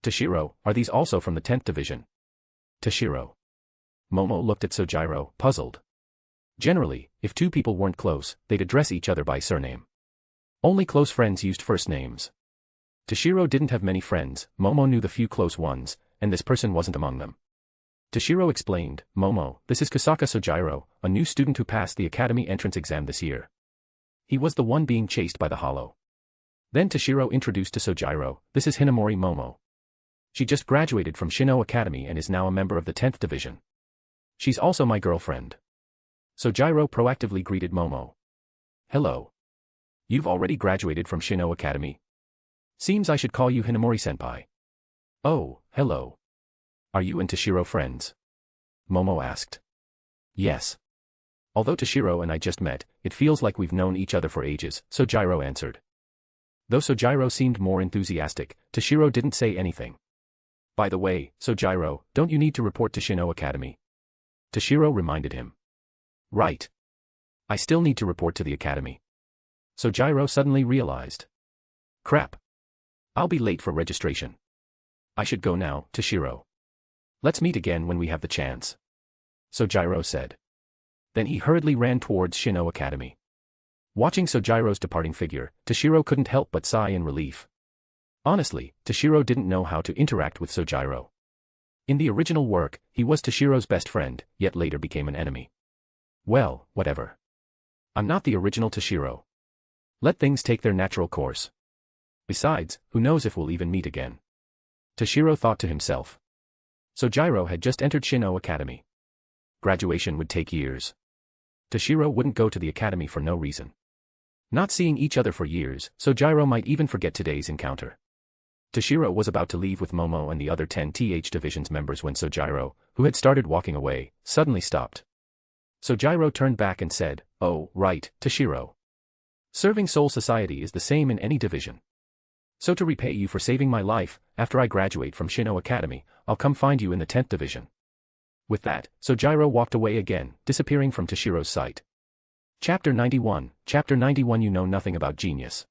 Toshiro, are these also from the 10th Division? Toshiro. Momo looked at Sojiro, puzzled. Generally, if two people weren't close, they'd address each other by surname. Only close friends used first names. Toshiro didn't have many friends, Momo knew the few close ones, and this person wasn't among them. Toshiro explained, Momo, this is Kusaka Sojiro, a new student who passed the academy entrance exam this year. He was the one being chased by the hollow. Then Toshiro introduced to Sojiro, this is Hinamori Momo. She just graduated from Shino Academy and is now a member of the 10th Division. She's also my girlfriend. Sojiro proactively greeted Momo. Hello. You've already graduated from Shino Academy? Seems I should call you Hinamori-senpai. Oh, hello. Are you and Toshiro friends? Momo asked. Yes. Although Toshiro and I just met, it feels like we've known each other for ages, Sojiro answered. Though Sojiro seemed more enthusiastic, Toshiro didn't say anything. By the way, Sojiro, don't you need to report to Shino Academy? Toshiro reminded him. Right. I still need to report to the academy. Sojiro suddenly realized. Crap. I'll be late for registration. I should go now, Toshiro. Let's meet again when we have the chance. Sojiro said. Then he hurriedly ran towards Shino Academy. Watching Sojiro's departing figure, Toshiro couldn't help but sigh in relief. Honestly, Toshiro didn't know how to interact with Sojiro. In the original work, he was Toshiro's best friend, yet later became an enemy. Well, whatever. I'm not the original Toshiro. Let things take their natural course. Besides, who knows if we'll even meet again. Toshiro thought to himself. Sojiro had just entered Shino Academy. Graduation would take years. Toshiro wouldn't go to the academy for no reason. Not seeing each other for years, Sojiro might even forget today's encounter. Toshiro was about to leave with Momo and the other 10th Division's members when Sojiro, who had started walking away, suddenly stopped. Sojiro turned back and said, Oh, right, Toshiro. Serving Soul Society is the same in any division. So to repay you for saving my life, after I graduate from Shino Academy, I'll come find you in the 10th Division. With that, Sojiro walked away again, disappearing from Toshiro's sight. Chapter 91, Chapter 91 You know nothing about genius.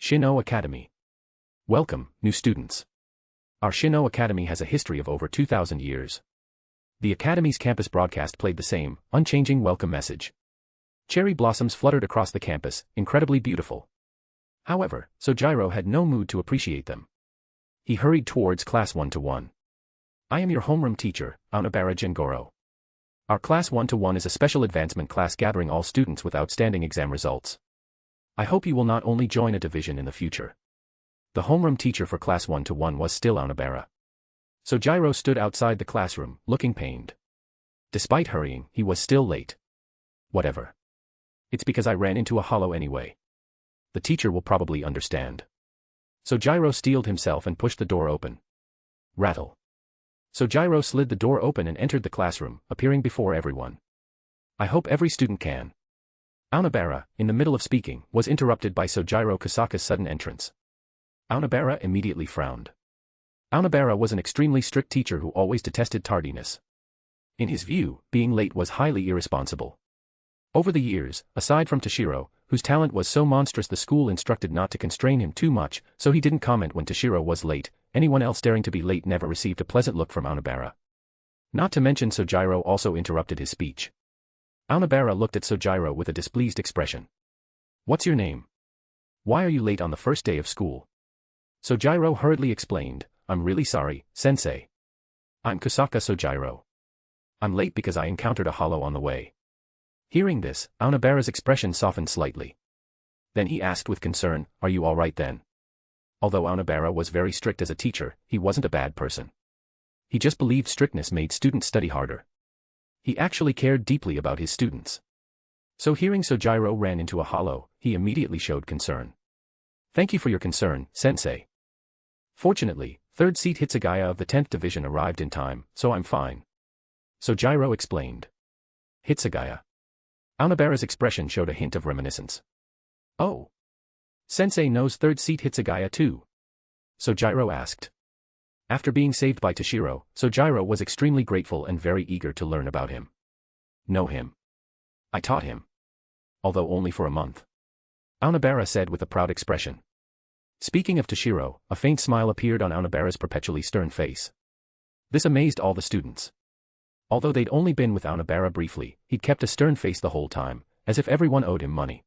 Shino Academy. Welcome, new students. Our Shino Academy has a history of over 2,000 years. The Academy's campus broadcast played the same, unchanging welcome message. Cherry blossoms fluttered across the campus, incredibly beautiful. However, Sojiro had no mood to appreciate them. He hurried towards class 1-1. I am your homeroom teacher, Unabara Jengoro. Our class 1-1 is a special advancement class gathering all students with outstanding exam results. I hope you will not only join a division in the future. The homeroom teacher for class 1-1 was still Unabara. Sojiro stood outside the classroom, looking pained. Despite hurrying, he was still late. Whatever. It's because I ran into a hollow anyway. The teacher will probably understand. Sojiro steeled himself and pushed the door open. Rattle. Sojiro slid the door open and entered the classroom, appearing before everyone. I hope every student can. Aonabara, in the middle of speaking, was interrupted by Sojiro Kusaka's sudden entrance. Aonabara immediately frowned. Aonabara was an extremely strict teacher who always detested tardiness. In his view, being late was highly irresponsible. Over the years, aside from Toshiro, whose talent was so monstrous the school instructed not to constrain him too much, so he didn't comment when Toshiro was late, anyone else daring to be late never received a pleasant look from Aonabara. Not to mention Sojiro also interrupted his speech. Aonabara looked at Sojiro with a displeased expression. What's your name? Why are you late on the first day of school? Sojiro hurriedly explained, I'm really sorry, sensei. I'm Kusaka Sojiro. I'm late because I encountered a hollow on the way. Hearing this, Aonobara's expression softened slightly. Then he asked with concern, are you all right then? Although Aonobara was very strict as a teacher, he wasn't a bad person. He just believed strictness made students study harder. He actually cared deeply about his students. So hearing Sojiro ran into a hollow, he immediately showed concern. Thank you for your concern, sensei. Fortunately, 3rd Seat Hitsugaya of the 10th Division arrived in time, so I'm fine. Sojiro explained. Hitsugaya. Aonobara's expression showed a hint of reminiscence. Oh. Sensei knows 3rd Seat Hitsugaya too? Sojiro asked. After being saved by Toshiro, Sojiro was extremely grateful and very eager to learn about him. Know him. I taught him. Although only for a month. Aonobara said with a proud expression. Speaking of Toshiro, a faint smile appeared on Aonobara's perpetually stern face. This amazed all the students. Although they'd only been with Aonobara briefly, he'd kept a stern face the whole time, as if everyone owed him money.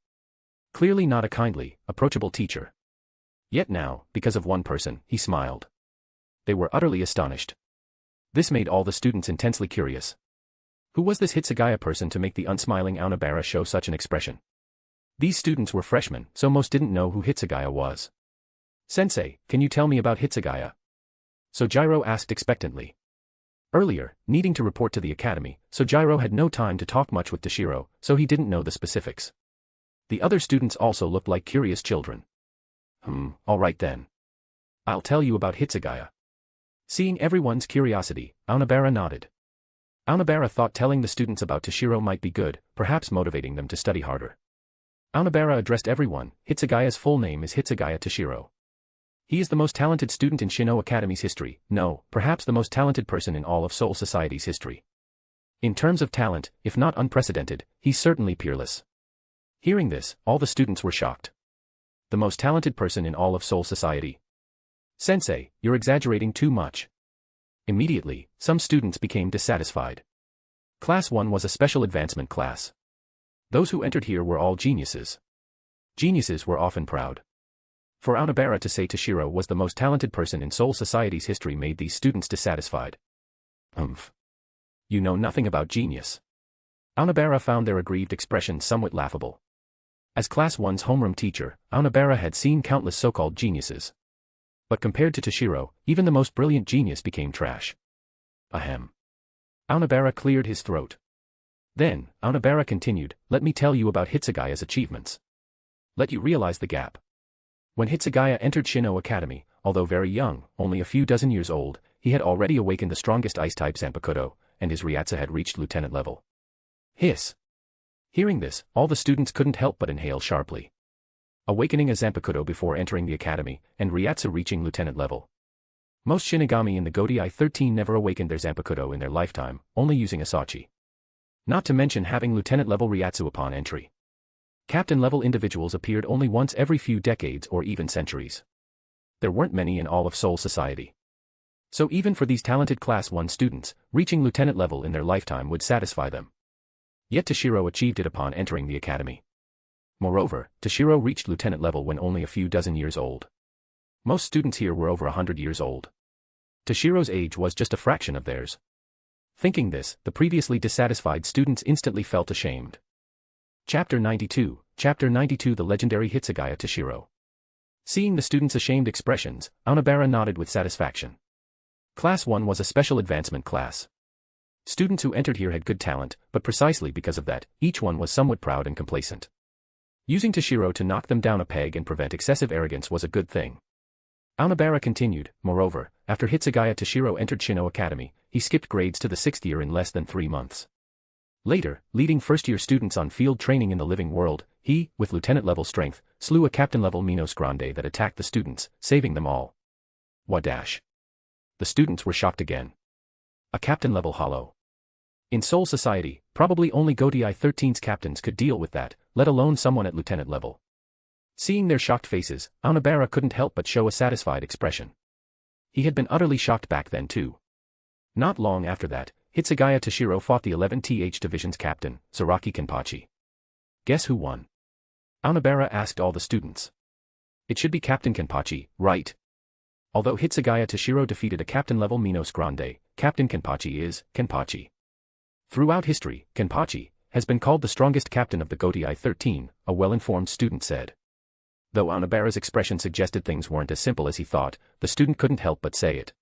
Clearly not a kindly, approachable teacher. Yet now, because of one person, he smiled. They were utterly astonished. This made all the students intensely curious. Who was this Hitsugaya person to make the unsmiling Aonobara show such an expression? These students were freshmen, so most didn't know who Hitsugaya was. Sensei, can you tell me about Hitsugaya? Sojiro asked expectantly. Earlier, needing to report to the academy, Sojiro had no time to talk much with Toshiro, so he didn't know the specifics. The other students also looked like curious children. All right then. I'll tell you about Hitsugaya. Seeing everyone's curiosity, Aonobara nodded. Aonobara thought telling the students about Toshiro might be good, perhaps motivating them to study harder. Aonobara addressed everyone. Hitsugaya's full name is Hitsugaya Toshiro. He is the most talented student in Shino Academy's history, no, perhaps the most talented person in all of Soul Society's history. In terms of talent, if not unprecedented, he's certainly peerless. Hearing this, all the students were shocked. The most talented person in all of Soul Society. Sensei, you're exaggerating too much. Immediately, some students became dissatisfied. Class 1 was a special advancement class. Those who entered here were all geniuses. Geniuses were often proud. For Aonobara to say Toshiro was the most talented person in Soul Society's history made these students dissatisfied. You know nothing about genius. Aonobara found their aggrieved expression somewhat laughable. As Class 1's homeroom teacher, Aonobara had seen countless so-called geniuses. But compared to Toshiro, even the most brilliant genius became trash. Ahem. Aonobara cleared his throat. Then, Aonobara continued, let me tell you about Hitsugaya's achievements. Let you realize the gap. When Hitsugaya entered Shino Academy, although very young, only a few dozen years old, he had already awakened the strongest ice-type Zanpakuto, and his Ryatsu had reached lieutenant level. Hiss. Hearing this, all the students couldn't help but inhale sharply. Awakening a Zanpakuto before entering the academy, and Ryatsu reaching lieutenant level. Most Shinigami in the Godai 13 never awakened their Zanpakuto in their lifetime, only using Asachi. Not to mention having lieutenant-level Ryatsu upon entry. Captain-level individuals appeared only once every few decades or even centuries. There weren't many in all of Soul Society. So even for these talented Class 1 students, reaching lieutenant level in their lifetime would satisfy them. Yet Toshiro achieved it upon entering the academy. Moreover, Toshiro reached lieutenant level when only a few dozen years old. Most students here were over 100 years old. Toshiro's age was just a fraction of theirs. Thinking this, the previously dissatisfied students instantly felt ashamed. Chapter 92, The Legendary Hitsugaya Toshiro. Seeing the students' ashamed expressions, Aonobara nodded with satisfaction. Class 1 was a special advancement class. Students who entered here had good talent, but precisely because of that, each one was somewhat proud and complacent. Using Toshiro to knock them down a peg and prevent excessive arrogance was a good thing. Aonobara continued, moreover, after Hitsugaya Toshiro entered Shino Academy, he skipped grades to the 6th year in less than 3 months. Later, leading first-year students on field training in the living world, he, with lieutenant-level strength, slew a captain-level Minos Grande that attacked the students, saving them all. Wadash. The students were shocked again. A captain-level hollow. In Soul Society, probably only Godai 13's captains could deal with that, let alone someone at lieutenant level. Seeing their shocked faces, Aonobara couldn't help but show a satisfied expression. He had been utterly shocked back then too. Not long after that, Hitsugaya Toshiro fought the 11th Division's captain, Zaraki Kenpachi. Guess who won? Aonobara asked all the students. It should be Captain Kenpachi, right? Although Hitsugaya Toshiro defeated a captain-level Minos Grande, Captain Kenpachi is Kenpachi. Throughout history, Kenpachi has been called the strongest captain of the Gotei 13, a well-informed student said. Though Onabara's expression suggested things weren't as simple as he thought, the student couldn't help but say it.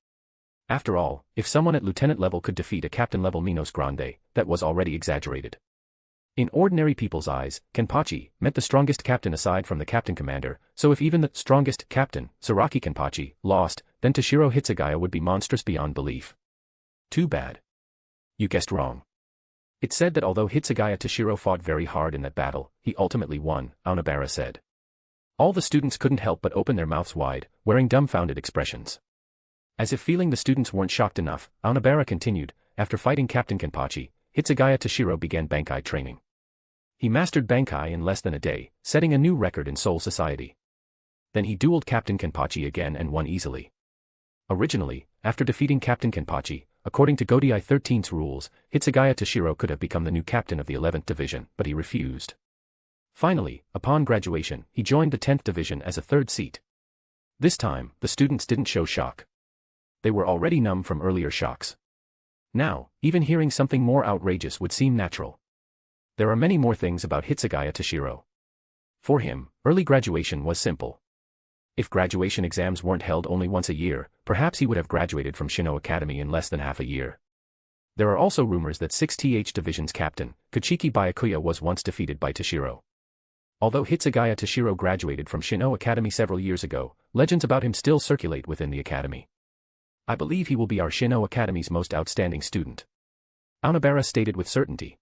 After all, if someone at lieutenant level could defeat a captain level Minos Grande, that was already exaggerated. In ordinary people's eyes, Kenpachi meant the strongest captain aside from the captain commander, so if even the strongest captain, Saraki Kenpachi, lost, then Toshiro Hitsugaya would be monstrous beyond belief. Too bad. You guessed wrong. It's said that although Hitsugaya Toshiro fought very hard in that battle, he ultimately won, Onabara said. All the students couldn't help but open their mouths wide, wearing dumbfounded expressions. As if feeling the students weren't shocked enough, Onabara continued, after fighting Captain Kenpachi, Hitsugaya Toshiro began Bankai training. He mastered Bankai in less than a day, setting a new record in Soul Society. Then he dueled Captain Kenpachi again and won easily. Originally, after defeating Captain Kenpachi, according to Gotei 13's rules, Hitsugaya Toshiro could have become the new captain of the 11th Division, but he refused. Finally, upon graduation, he joined the 10th Division as a third seat. This time, the students didn't show shock. They were already numb from earlier shocks. Now, even hearing something more outrageous would seem natural. There are many more things about Hitsugaya Toshiro. For him, early graduation was simple. If graduation exams weren't held only once a year, perhaps he would have graduated from Shino Academy in less than half a year. There are also rumors that 6th Division's captain, Kuchiki Byakuya, was once defeated by Toshiro. Although Hitsugaya Toshiro graduated from Shino Academy several years ago, legends about him still circulate within the academy. I believe he will be our Shino Academy's most outstanding student. Onabara stated with certainty.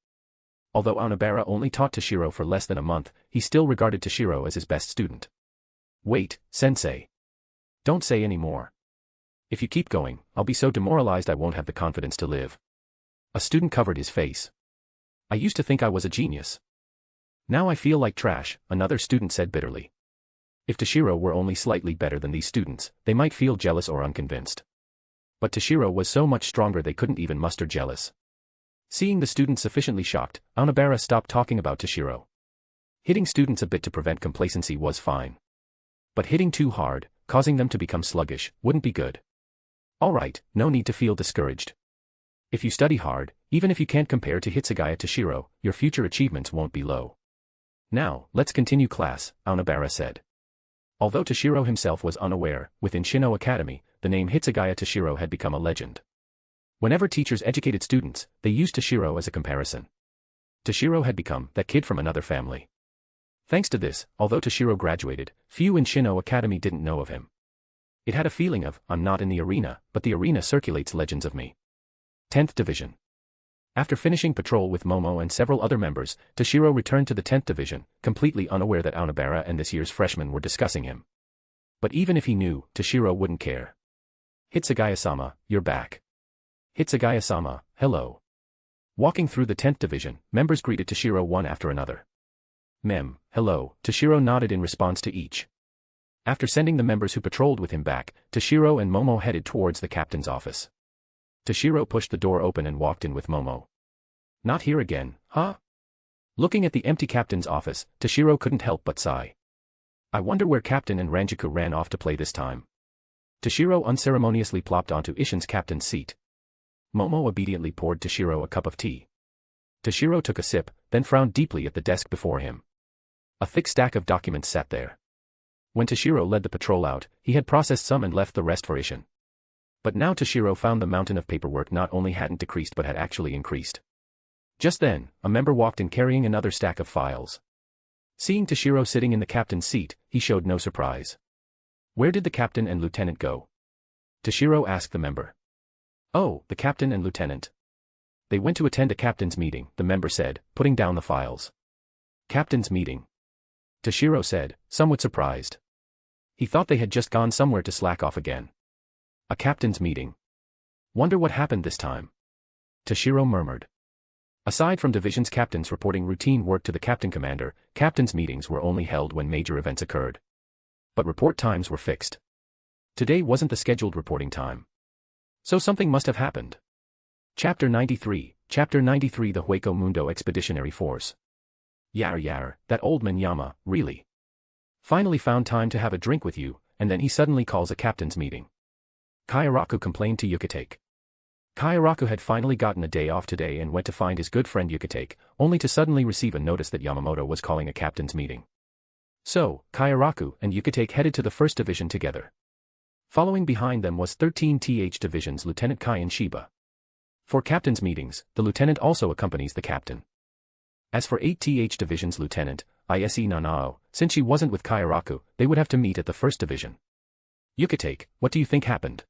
Although Onabara only taught Toshiro for less than a month, he still regarded Toshiro as his best student. Wait, sensei. Don't say any more. If you keep going, I'll be so demoralized I won't have the confidence to live. A student covered his face. I used to think I was a genius. Now I feel like trash, another student said bitterly. If Toshiro were only slightly better than these students, they might feel jealous or unconvinced. But Toshiro was so much stronger they couldn't even muster jealous. Seeing the students sufficiently shocked, Onabara stopped talking about Toshiro. Hitting students a bit to prevent complacency was fine. But hitting too hard, causing them to become sluggish, wouldn't be good. Alright, no need to feel discouraged. If you study hard, even if you can't compare to Hitsugaya Toshiro, your future achievements won't be low. Now, let's continue class, Onabara said. Although Toshiro himself was unaware, within Shino Academy, the name Hitsugaya Toshiro had become a legend. Whenever teachers educated students, they used Toshiro as a comparison. Toshiro had become that kid from another family. Thanks to this, although Toshiro graduated, few in Shino Academy didn't know of him. It had a feeling of, I'm not in the arena, but the arena circulates legends of me. 10th Division. After finishing patrol with Momo and several other members, Toshiro returned to the 10th Division, completely unaware that Onabara and this year's freshmen were discussing him. But even if he knew, Toshiro wouldn't care. Hitsugaya-sama, you're back. Hitsugaya-sama, hello. Walking through the 10th Division, members greeted Toshiro one after another. Mem, hello, Toshiro nodded in response to each. After sending the members who patrolled with him back, Toshiro and Momo headed towards the captain's office. Toshiro pushed the door open and walked in with Momo. Not here again, huh? Looking at the empty captain's office, Toshiro couldn't help but sigh. I wonder where Captain and Ranjiku ran off to play this time. Toshiro unceremoniously plopped onto Ishin's captain's seat. Momo obediently poured Toshiro a cup of tea. Toshiro took a sip, then frowned deeply at the desk before him. A thick stack of documents sat there. When Toshiro led the patrol out, he had processed some and left the rest for Ishin. But now Toshiro found the mountain of paperwork not only hadn't decreased but had actually increased. Just then, a member walked in carrying another stack of files. Seeing Toshiro sitting in the captain's seat, he showed no surprise. Where did the captain and lieutenant go? Toshiro asked the member. Oh, the captain and lieutenant. They went to attend a captain's meeting, the member said, putting down the files. Captain's meeting? Toshiro said, somewhat surprised. He thought they had just gone somewhere to slack off again. A captain's meeting. Wonder what happened this time. Toshiro murmured. Aside from division's captains reporting routine work to the captain commander, captain's meetings were only held when major events occurred. But report times were fixed. Today wasn't the scheduled reporting time. So something must have happened. Chapter 93, Chapter 93 The Hueco Mundo Expeditionary Force. Yar, that old man Yama, really. Finally found time to have a drink with you, and then he suddenly calls a captain's meeting. Kairaku complained to Yukitake. Kayaraku had finally gotten a day off today and went to find his good friend Yhwach, only to suddenly receive a notice that Yamamoto was calling a captain's meeting. So, Kayaraku and Yhwach headed to the First Division together. Following behind them was 13th Division's Lieutenant Kai and Shiba. For captain's meetings, the lieutenant also accompanies the captain. As for 8th Division's Lieutenant, Ise Nanao, since she wasn't with Kayaraku, they would have to meet at the First Division. Yhwach, what do you think happened?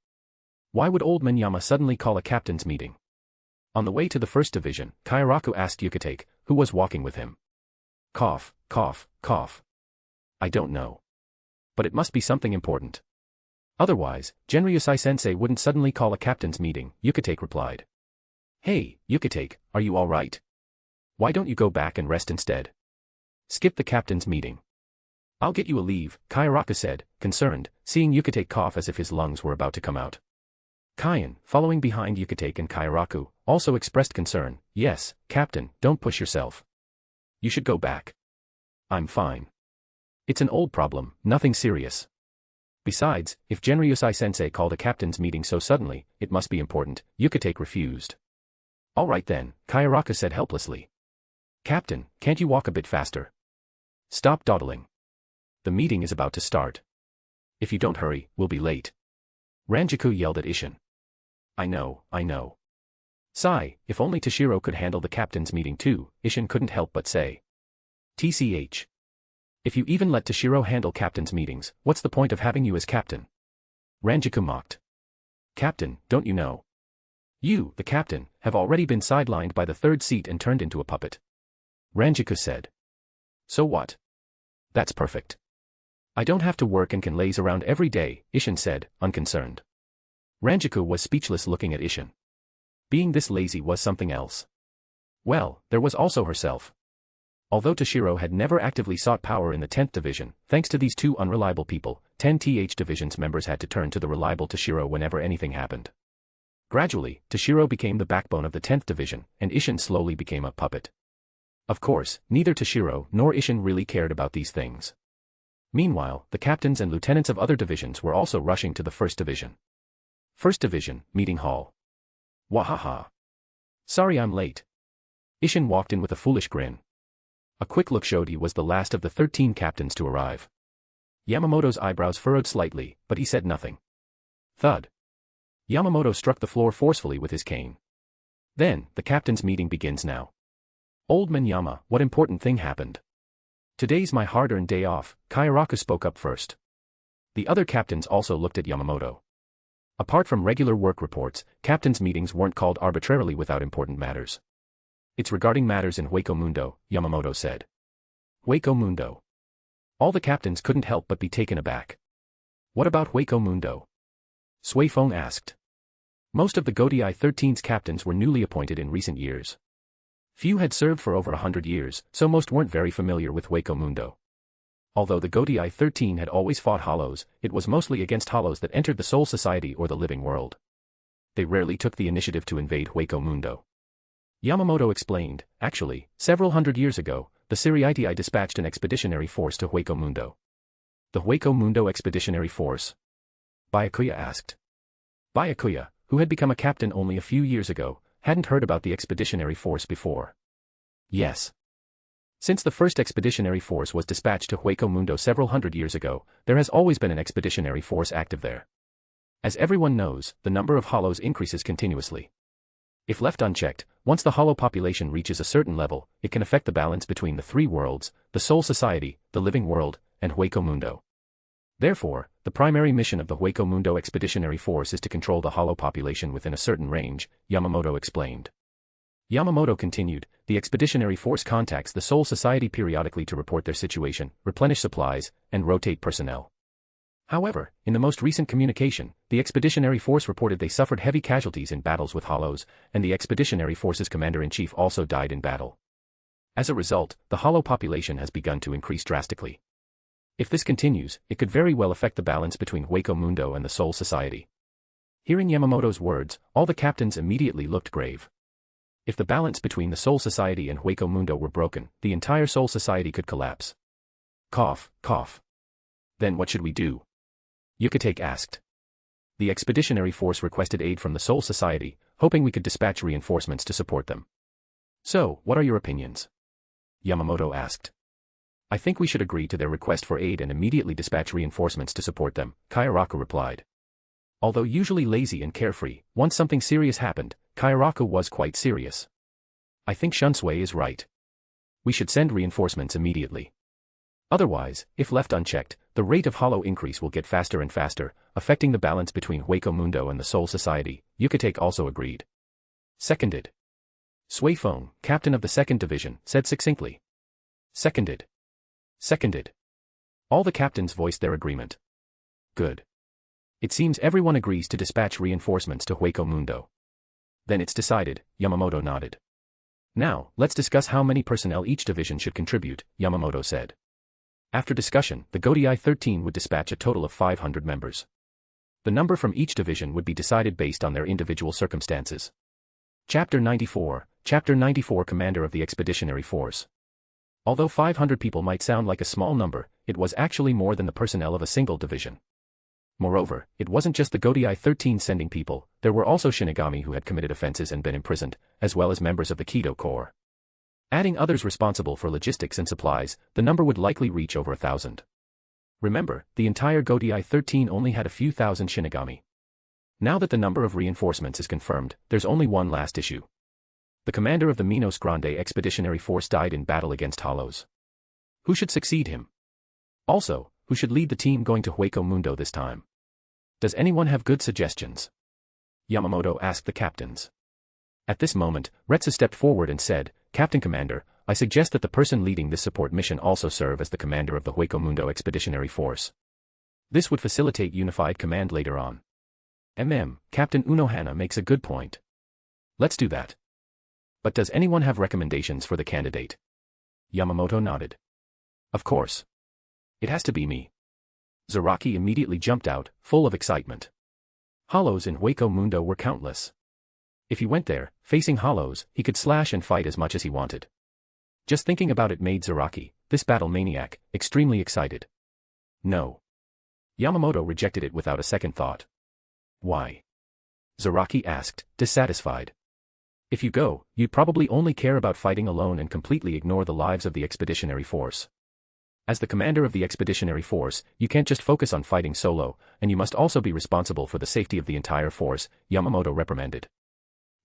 Why would Old Man Yama suddenly call a captain's meeting? On the way to the First Division, Kayaraku asked Yhwach, who was walking with him. Cough, cough, cough. I don't know. But it must be something important. Otherwise, Genryusai-sensei wouldn't suddenly call a captain's meeting, Yhwach replied. Hey, Yhwach, are you alright? Why don't you go back and rest instead? Skip the captain's meeting. I'll get you a leave, Kayaraku said, concerned, seeing Yhwach cough as if his lungs were about to come out. Kaien, following behind Yhwach and Kayaraku, also expressed concern. Yes, Captain, don't push yourself. You should go back. I'm fine. It's an old problem, nothing serious. Besides, if Genryusai-sensei called a captain's meeting so suddenly, it must be important, Yhwach refused. All right then, Kayaraku said helplessly. Captain, can't you walk a bit faster? Stop dawdling. The meeting is about to start. If you don't hurry, we'll be late. Ranjaku yelled at Isshin. I know. Sigh, if only Toshiro could handle the captain's meeting too, Isshin couldn't help but say. TCH. If you even let Toshiro handle captain's meetings, what's the point of having you as captain? Ranjaku mocked. Captain, don't you know? You, the captain, have already been sidelined by the third seat and turned into a puppet. Ranjaku said. So what? That's perfect. I don't have to work and can laze around every day, Isshin said, unconcerned. Ranjaku was speechless looking at Isshin. Being this lazy was something else. Well, there was also herself. Although Toshiro had never actively sought power in the 10th Division, thanks to these two unreliable people, 10th Division's members had to turn to the reliable Toshiro whenever anything happened. Gradually, Toshiro became the backbone of the 10th Division, and Isshin slowly became a puppet. Of course, neither Toshiro nor Isshin really cared about these things. Meanwhile, the captains and lieutenants of other divisions were also rushing to the First Division. First Division, Meeting Hall. Wahaha. Sorry I'm late. Isshin walked in with a foolish grin. A quick look showed he was the last of the 13 captains to arrive. Yamamoto's eyebrows furrowed slightly, but he said nothing. Thud. Yamamoto struck the floor forcefully with his cane. Then, the captain's meeting begins now. Old Man Yama, what important thing happened? Today's my hard-earned day off, Kayaraku spoke up first. The other captains also looked at Yamamoto. Apart from regular work reports, captains' meetings weren't called arbitrarily without important matters. It's regarding matters in Hueco Mundo, Yamamoto said. Hueco Mundo. All the captains couldn't help but be taken aback. What about Hueco Mundo? Sui Feng asked. Most of the Godai 13's captains were newly appointed in recent years. Few had served for over 100 years, so most weren't very familiar with Hueco Mundo. Although the Godai 13 had always fought Hollows, it was mostly against Hollows that entered the Soul Society or the living world. They rarely took the initiative to invade Hueco Mundo. Yamamoto explained, actually, several hundred years ago, the Siriitii dispatched an expeditionary force to Hueco Mundo. The Hueco Mundo Expeditionary Force? Byakuya asked. Byakuya, who had become a captain only a few years ago, hadn't heard about the expeditionary force before. Yes. Since the first expeditionary force was dispatched to Hueco Mundo several hundred years ago, there has always been an expeditionary force active there. As everyone knows, the number of Hollows increases continuously. If left unchecked, once the Hollow population reaches a certain level, it can affect the balance between the three worlds, the Soul Society, the living world, and Hueco Mundo. Therefore, the primary mission of the Hueco Mundo Expeditionary Force is to control the Hollow population within a certain range, Yamamoto explained. Yamamoto continued, the Expeditionary Force contacts the Soul Society periodically to report their situation, replenish supplies, and rotate personnel. However, in the most recent communication, the Expeditionary Force reported they suffered heavy casualties in battles with Hollows, and the Expeditionary Force's commander-in-chief also died in battle. As a result, the Hollow population has begun to increase drastically. If this continues, it could very well affect the balance between Hueco Mundo and the Soul Society. Hearing Yamamoto's words, all the captains immediately looked grave. If the balance between the Soul Society and Hueco Mundo were broken, the entire Soul Society could collapse. Cough, cough. Then what should we do? Yhwach asked. The Expeditionary Force requested aid from the Soul Society, hoping we could dispatch reinforcements to support them. So, what are your opinions? Yamamoto asked. I think we should agree to their request for aid and immediately dispatch reinforcements to support them, Kayaraku replied. Although usually lazy and carefree, once something serious happened, Kayaraku was quite serious. I think Shunsui is right. We should send reinforcements immediately. Otherwise, if left unchecked, the rate of hollow increase will get faster and faster, affecting the balance between Hueco Mundo and the Soul Society, Yukatake also agreed. Seconded. Sui Feng, captain of the 2nd Division, said succinctly. Seconded. Seconded. All the captains voiced their agreement. Good. It seems everyone agrees to dispatch reinforcements to Hueco Mundo. Then it's decided, Yamamoto nodded. Now, let's discuss how many personnel each division should contribute, Yamamoto said. After discussion, the Godai 13 would dispatch a total of 500 members. The number from each division would be decided based on their individual circumstances. Chapter 94, Chapter 94 Commander of the Expeditionary Force. Although 500 people might sound like a small number, it was actually more than the personnel of a single division. Moreover, it wasn't just the Godai 13 sending people, there were also Shinigami who had committed offenses and been imprisoned, as well as members of the Kido Corps. Adding others responsible for logistics and supplies, the number would likely reach over 1,000. Remember, the entire Godai 13 only had a few thousand Shinigami. Now that the number of reinforcements is confirmed, there's only one last issue. The commander of the Minos Grande Expeditionary Force died in battle against Hollows. Who should succeed him? Also, who should lead the team going to Hueco Mundo this time? Does anyone have good suggestions? Yamamoto asked the captains. At this moment, Retsu stepped forward and said, Captain Commander, I suggest that the person leading this support mission also serve as the commander of the Hueco Mundo Expeditionary Force. This would facilitate unified command later on. Captain Unohana makes a good point. Let's do that. But does anyone have recommendations for the candidate? Yamamoto nodded. Of course. It has to be me. Zaraki immediately jumped out, full of excitement. Hollows in Hueco Mundo were countless. If he went there, facing hollows, he could slash and fight as much as he wanted. Just thinking about it made Zaraki, this battle maniac, extremely excited. No. Yamamoto rejected it without a second thought. Why? Zaraki asked, dissatisfied. If you go, you'd probably only care about fighting alone and completely ignore the lives of the Expeditionary Force. As the commander of the Expeditionary Force, you can't just focus on fighting solo, and you must also be responsible for the safety of the entire force, Yamamoto reprimanded.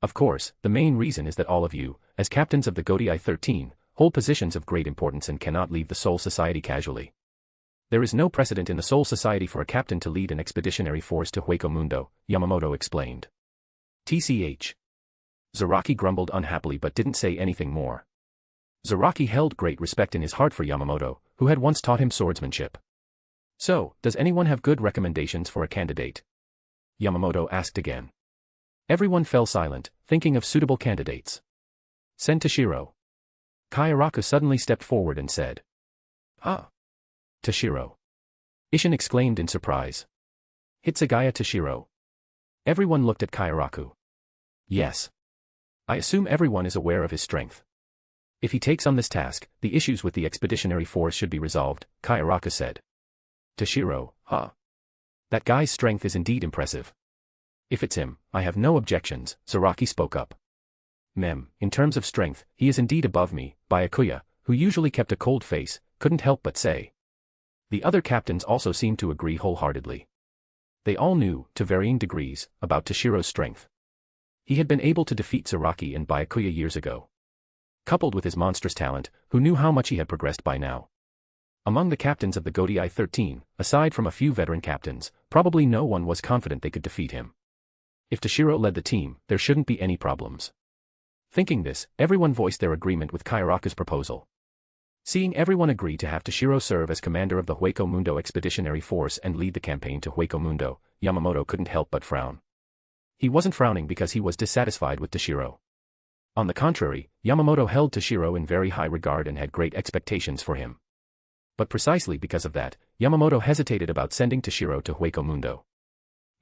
Of course, the main reason is that all of you, as captains of the Godai 13, hold positions of great importance and cannot leave the Soul Society casually. There is no precedent in the Soul Society for a captain to lead an expeditionary force to Hueco Mundo, Yamamoto explained. TCH. Zaraki grumbled unhappily but didn't say anything more. Zaraki held great respect in his heart for Yamamoto, who had once taught him swordsmanship. So, does anyone have good recommendations for a candidate? Yamamoto asked again. Everyone fell silent, thinking of suitable candidates. Send Toshiro. Kayaraku suddenly stepped forward and said. Huh? Toshiro. Ishin exclaimed in surprise. Hitsugaya Toshiro. Everyone looked at Kayaraku. Yes. I assume everyone is aware of his strength. If he takes on this task, the issues with the expeditionary force should be resolved, Kayaraku said. Toshiro, huh? That guy's strength is indeed impressive. If it's him, I have no objections, Zaraki spoke up. In terms of strength, he is indeed above me, Byakuya, who usually kept a cold face, couldn't help but say. The other captains also seemed to agree wholeheartedly. They all knew, to varying degrees, about Toshiro's strength. He had been able to defeat Zaraki and Byakuya years ago. Coupled with his monstrous talent, who knew how much he had progressed by now. Among the captains of the Godai 13, aside from a few veteran captains, probably no one was confident they could defeat him. If Toshiro led the team, there shouldn't be any problems. Thinking this, everyone voiced their agreement with Kayaraku's proposal. Seeing everyone agree to have Toshiro serve as commander of the Hueco Mundo Expeditionary Force and lead the campaign to Hueco Mundo, Yamamoto couldn't help but frown. He wasn't frowning because he was dissatisfied with Toshiro. On the contrary, Yamamoto held Toshiro in very high regard and had great expectations for him. But precisely because of that, Yamamoto hesitated about sending Toshiro to Hueco Mundo.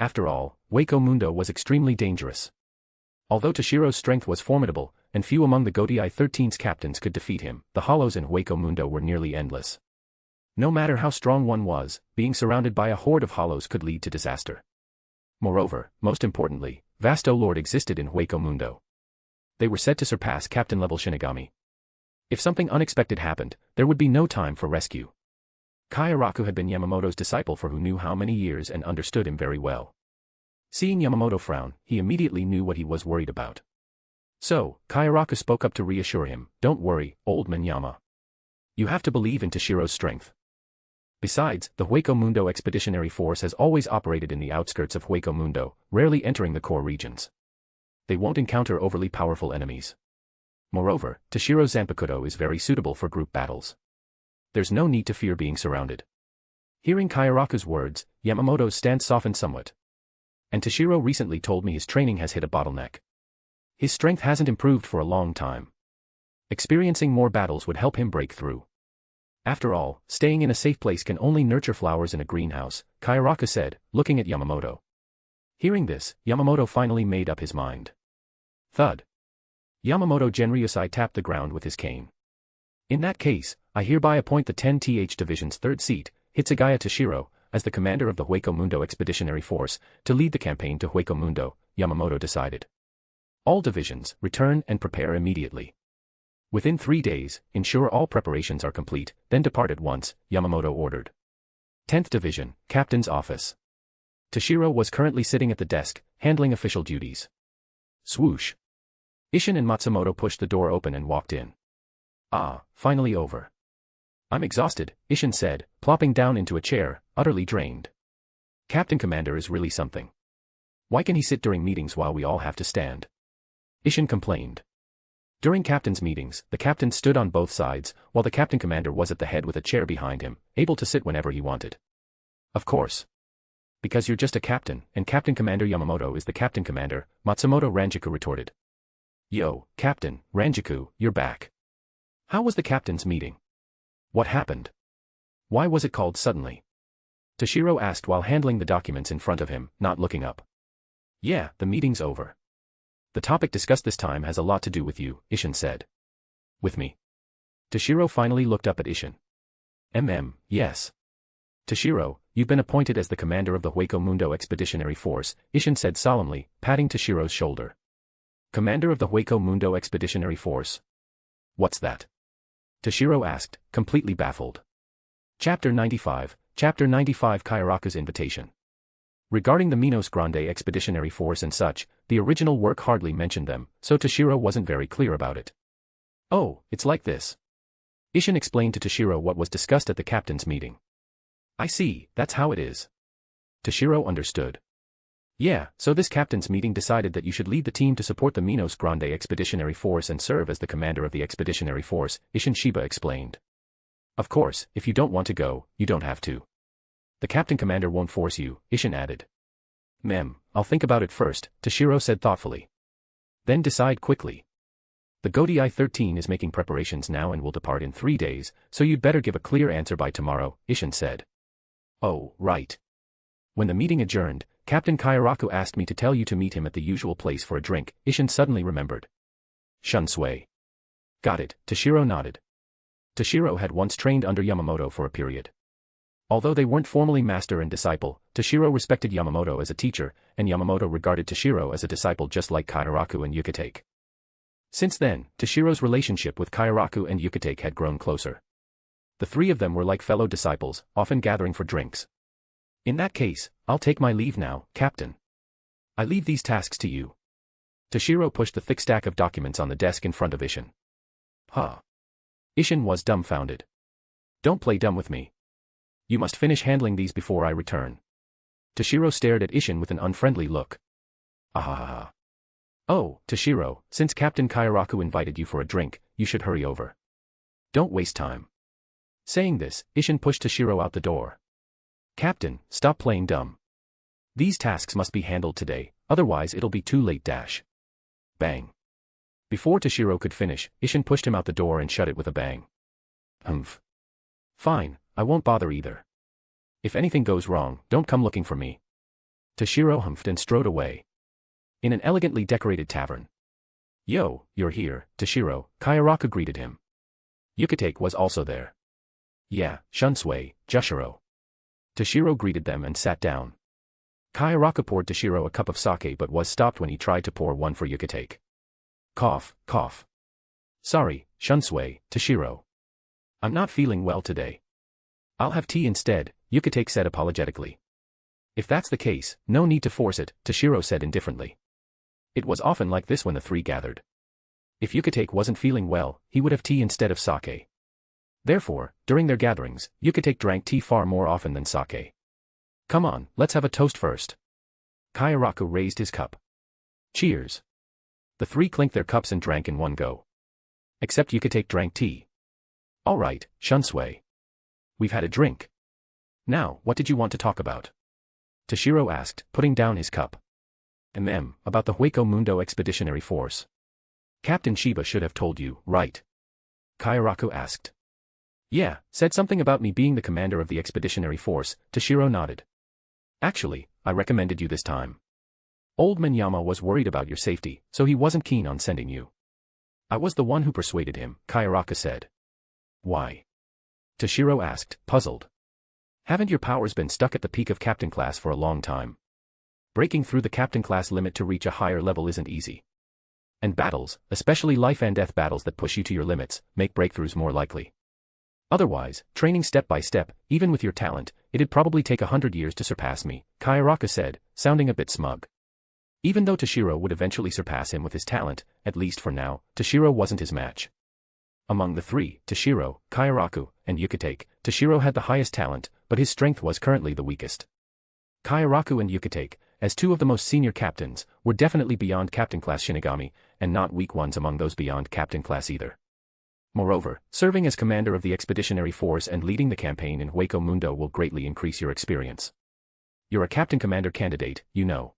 After all, Hueco Mundo was extremely dangerous. Although Toshiro's strength was formidable, and few among the Godai 13's captains could defeat him, the hollows in Hueco Mundo were nearly endless. No matter how strong one was, being surrounded by a horde of hollows could lead to disaster. Moreover, most importantly, Vasto Lord existed in Hueco Mundo. They were said to surpass captain-level Shinigami. If something unexpected happened, there would be no time for rescue. Kairaku had been Yamamoto's disciple for who knew how many years and understood him very well. Seeing Yamamoto frown, he immediately knew what he was worried about. So, Kairaku spoke up to reassure him, "Don't worry, old man Yama. You have to believe in Toshiro's strength." Besides, the Hueco Mundo Expeditionary Force has always operated in the outskirts of Hueco Mundo, rarely entering the core regions. They won't encounter overly powerful enemies. Moreover, Toshiro Zanpakuto is very suitable for group battles. There's no need to fear being surrounded. Hearing Kairaku's words, Yamamoto's stance softened somewhat. And Toshiro recently told me his training has hit a bottleneck. His strength hasn't improved for a long time. Experiencing more battles would help him break through. After all, staying in a safe place can only nurture flowers in a greenhouse, Kairaku said, looking at Yamamoto. Hearing this, Yamamoto finally made up his mind. Thud. Yamamoto Genryusai tapped the ground with his cane. In that case, I hereby appoint the 10th Division's 3rd seat, Hitsugaya Toshiro, as the commander of the Hueco Mundo Expeditionary Force, to lead the campaign to Hueco Mundo, Yamamoto decided. All divisions, return and prepare immediately. Within 3 days, ensure all preparations are complete, then depart at once, Yamamoto ordered. 10th Division, Captain's Office. Toshiro was currently sitting at the desk, handling official duties. Swoosh. Isshin and Matsumoto pushed the door open and walked in. Ah, finally over. I'm exhausted, Isshin said, plopping down into a chair, utterly drained. Captain Commander is really something. Why can he sit during meetings while we all have to stand? Isshin complained. During captain's meetings, the captain stood on both sides, while the captain commander was at the head with a chair behind him, able to sit whenever he wanted. Of course. Because you're just a captain, and Captain Commander Yamamoto is the captain commander, Matsumoto Ranjaku retorted. Yo, Captain, Ranjaku, you're back. How was the captain's meeting? What happened? Why was it called suddenly? Toshiro asked while handling the documents in front of him, not looking up. Yeah, the meeting's over. The topic discussed this time has a lot to do with you, Isshin said. With me? Toshiro finally looked up at Isshin. Yes. Toshiro, you've been appointed as the commander of the Hueco Mundo Expeditionary Force, Isshin said solemnly, patting Toshiro's shoulder. Commander of the Hueco Mundo Expeditionary Force? What's that? Toshiro asked, completely baffled. Chapter 95 Kairaku's Invitation. Regarding the Minos Grande Expeditionary Force and such, the original work hardly mentioned them, so Toshiro wasn't very clear about it. Oh, it's like this. Isshin explained to Toshiro what was discussed at the captain's meeting. I see, that's how it is. Toshiro understood. Yeah, so this captain's meeting decided that you should lead the team to support the Minos Grande Expeditionary Force and serve as the commander of the Expeditionary Force, Isshin Shiba explained. Of course, if you don't want to go, you don't have to. The captain commander won't force you, Isshin added. I'll think about it first, Toshiro said thoughtfully. Then decide quickly. The Godi I-13 is making preparations now and will depart in 3 days, so you'd better give a clear answer by tomorrow, Isshin said. Oh, right. When the meeting adjourned, Captain Kairaku asked me to tell you to meet him at the usual place for a drink, Isshin suddenly remembered. Shunsui. Got it, Toshiro nodded. Toshiro had once trained under Yamamoto for a period. Although they weren't formally master and disciple, Toshiro respected Yamamoto as a teacher, and Yamamoto regarded Toshiro as a disciple just like Kairaku and Yukitake. Since then, Toshiro's relationship with Kairaku and Yukitake had grown closer. The three of them were like fellow disciples, often gathering for drinks. In that case, I'll take my leave now, Captain. I leave these tasks to you. Toshiro pushed the thick stack of documents on the desk in front of Isshin. Huh. Isshin was dumbfounded. Don't play dumb with me. You must finish handling these before I return. Toshiro stared at Isshin with an unfriendly look. Ahahaha. Oh, Toshiro, since Captain Kairaku invited you for a drink, you should hurry over. Don't waste time. Saying this, Isshin pushed Toshiro out the door. Captain, stop playing dumb. These tasks must be handled today, otherwise it'll be too late. Bang. Before Toshiro could finish, Isshin pushed him out the door and shut it with a bang. Humph. Fine, I won't bother either. If anything goes wrong, don't come looking for me. Toshiro humphed and strode away. In an elegantly decorated tavern. Yo, you're here, Toshiro, Kairaku greeted him. Yukitake was also there. Yeah, Shunsui, Jushiro. Toshiro greeted them and sat down. Kayaraka poured Toshiro a cup of sake but was stopped when he tried to pour one for Yukitake. Cough, cough. Sorry, Shunsui, Toshiro. I'm not feeling well today. I'll have tea instead, Yukitake said apologetically. If that's the case, no need to force it, Toshiro said indifferently. It was often like this when the three gathered. If Yukitake wasn't feeling well, he would have tea instead of sake. Therefore, during their gatherings, Yukitake drank tea far more often than sake. Come on, let's have a toast first. Kayaraka raised his cup. Cheers. The three clinked their cups and drank in one go. Except Yukitake drank tea. All right, Shunsui. We've had a drink. Now, what did you want to talk about? Toshiro asked, putting down his cup. About the Hueco Mundo Expeditionary Force. Captain Shiba should have told you, right? Kayaraka asked. Yeah, said something about me being the commander of the expeditionary force, Toshiro nodded. Actually, I recommended you this time. Old man Yama was worried about your safety, so he wasn't keen on sending you. I was the one who persuaded him, Kayaraka said. Why? Toshiro asked, puzzled. Haven't your powers been stuck at the peak of captain class for a long time? Breaking through the captain class limit to reach a higher level isn't easy. And battles, especially life and death battles that push you to your limits, make breakthroughs more likely. Otherwise, training step by step, even with your talent, it'd probably take 100 years to surpass me, Kayaraka said, sounding a bit smug. Even though Toshiro would eventually surpass him with his talent, at least for now, Toshiro wasn't his match. Among the three, Toshiro, Kayaraka, and Yukitake, Toshiro had the highest talent, but his strength was currently the weakest. Kayaraka and Yukitake, as two of the most senior captains, were definitely beyond captain class Shinigami, and not weak ones among those beyond captain class either. Moreover, serving as commander of the expeditionary force and leading the campaign in Hueco Mundo will greatly increase your experience. You're a captain commander candidate, you know.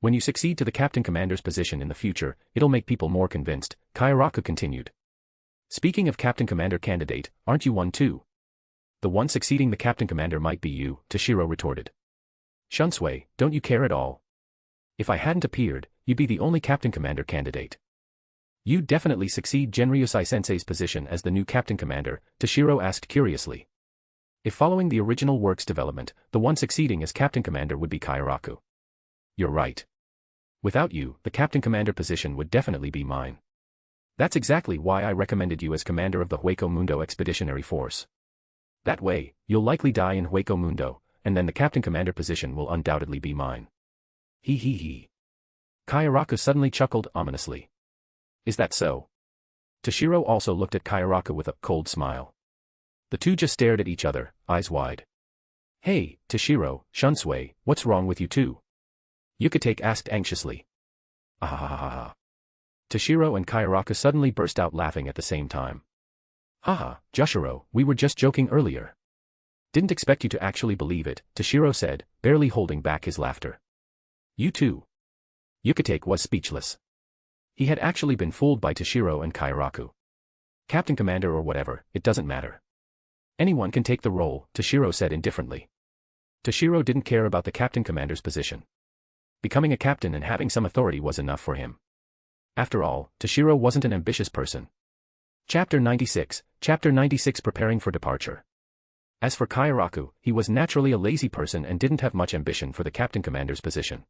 When you succeed to the captain commander's position in the future, it'll make people more convinced, Kayaraka continued. Speaking of captain commander candidate, aren't you one too? The one succeeding the captain commander might be you, Toshiro retorted. Shunsui, don't you care at all? If I hadn't appeared, you'd be the only captain commander candidate. You'd definitely succeed Genryusai-sensei's position as the new captain commander, Toshiro asked curiously. If following the original work's development, the one succeeding as captain commander would be Kayaraka. You're right. Without you, the captain commander position would definitely be mine. That's exactly why I recommended you as commander of the Hueco Mundo Expeditionary Force. That way, you'll likely die in Hueco Mundo, and then the captain commander position will undoubtedly be mine. He he he. Kayaraka suddenly chuckled ominously. Is that so? Toshiro also looked at Kayaraka with a cold smile. The two just stared at each other, eyes wide. Hey, Toshiro, Shunsui, what's wrong with you two? Yukitake asked anxiously. Ahahaha. Toshiro and Kayaraka suddenly burst out laughing at the same time. Haha, Joshiro, we were just joking earlier. Didn't expect you to actually believe it, Toshiro said, barely holding back his laughter. You too. Yukitake was speechless. He had actually been fooled by Toshiro and Kayaraka. Captain commander or whatever, it doesn't matter. Anyone can take the role, Toshiro said indifferently. Toshiro didn't care about the captain commander's position. Becoming a captain and having some authority was enough for him. After all, Toshiro wasn't an ambitious person. Chapter 96, Preparing for Departure. As for Kayaraka, he was naturally a lazy person and didn't have much ambition for the captain commander's position.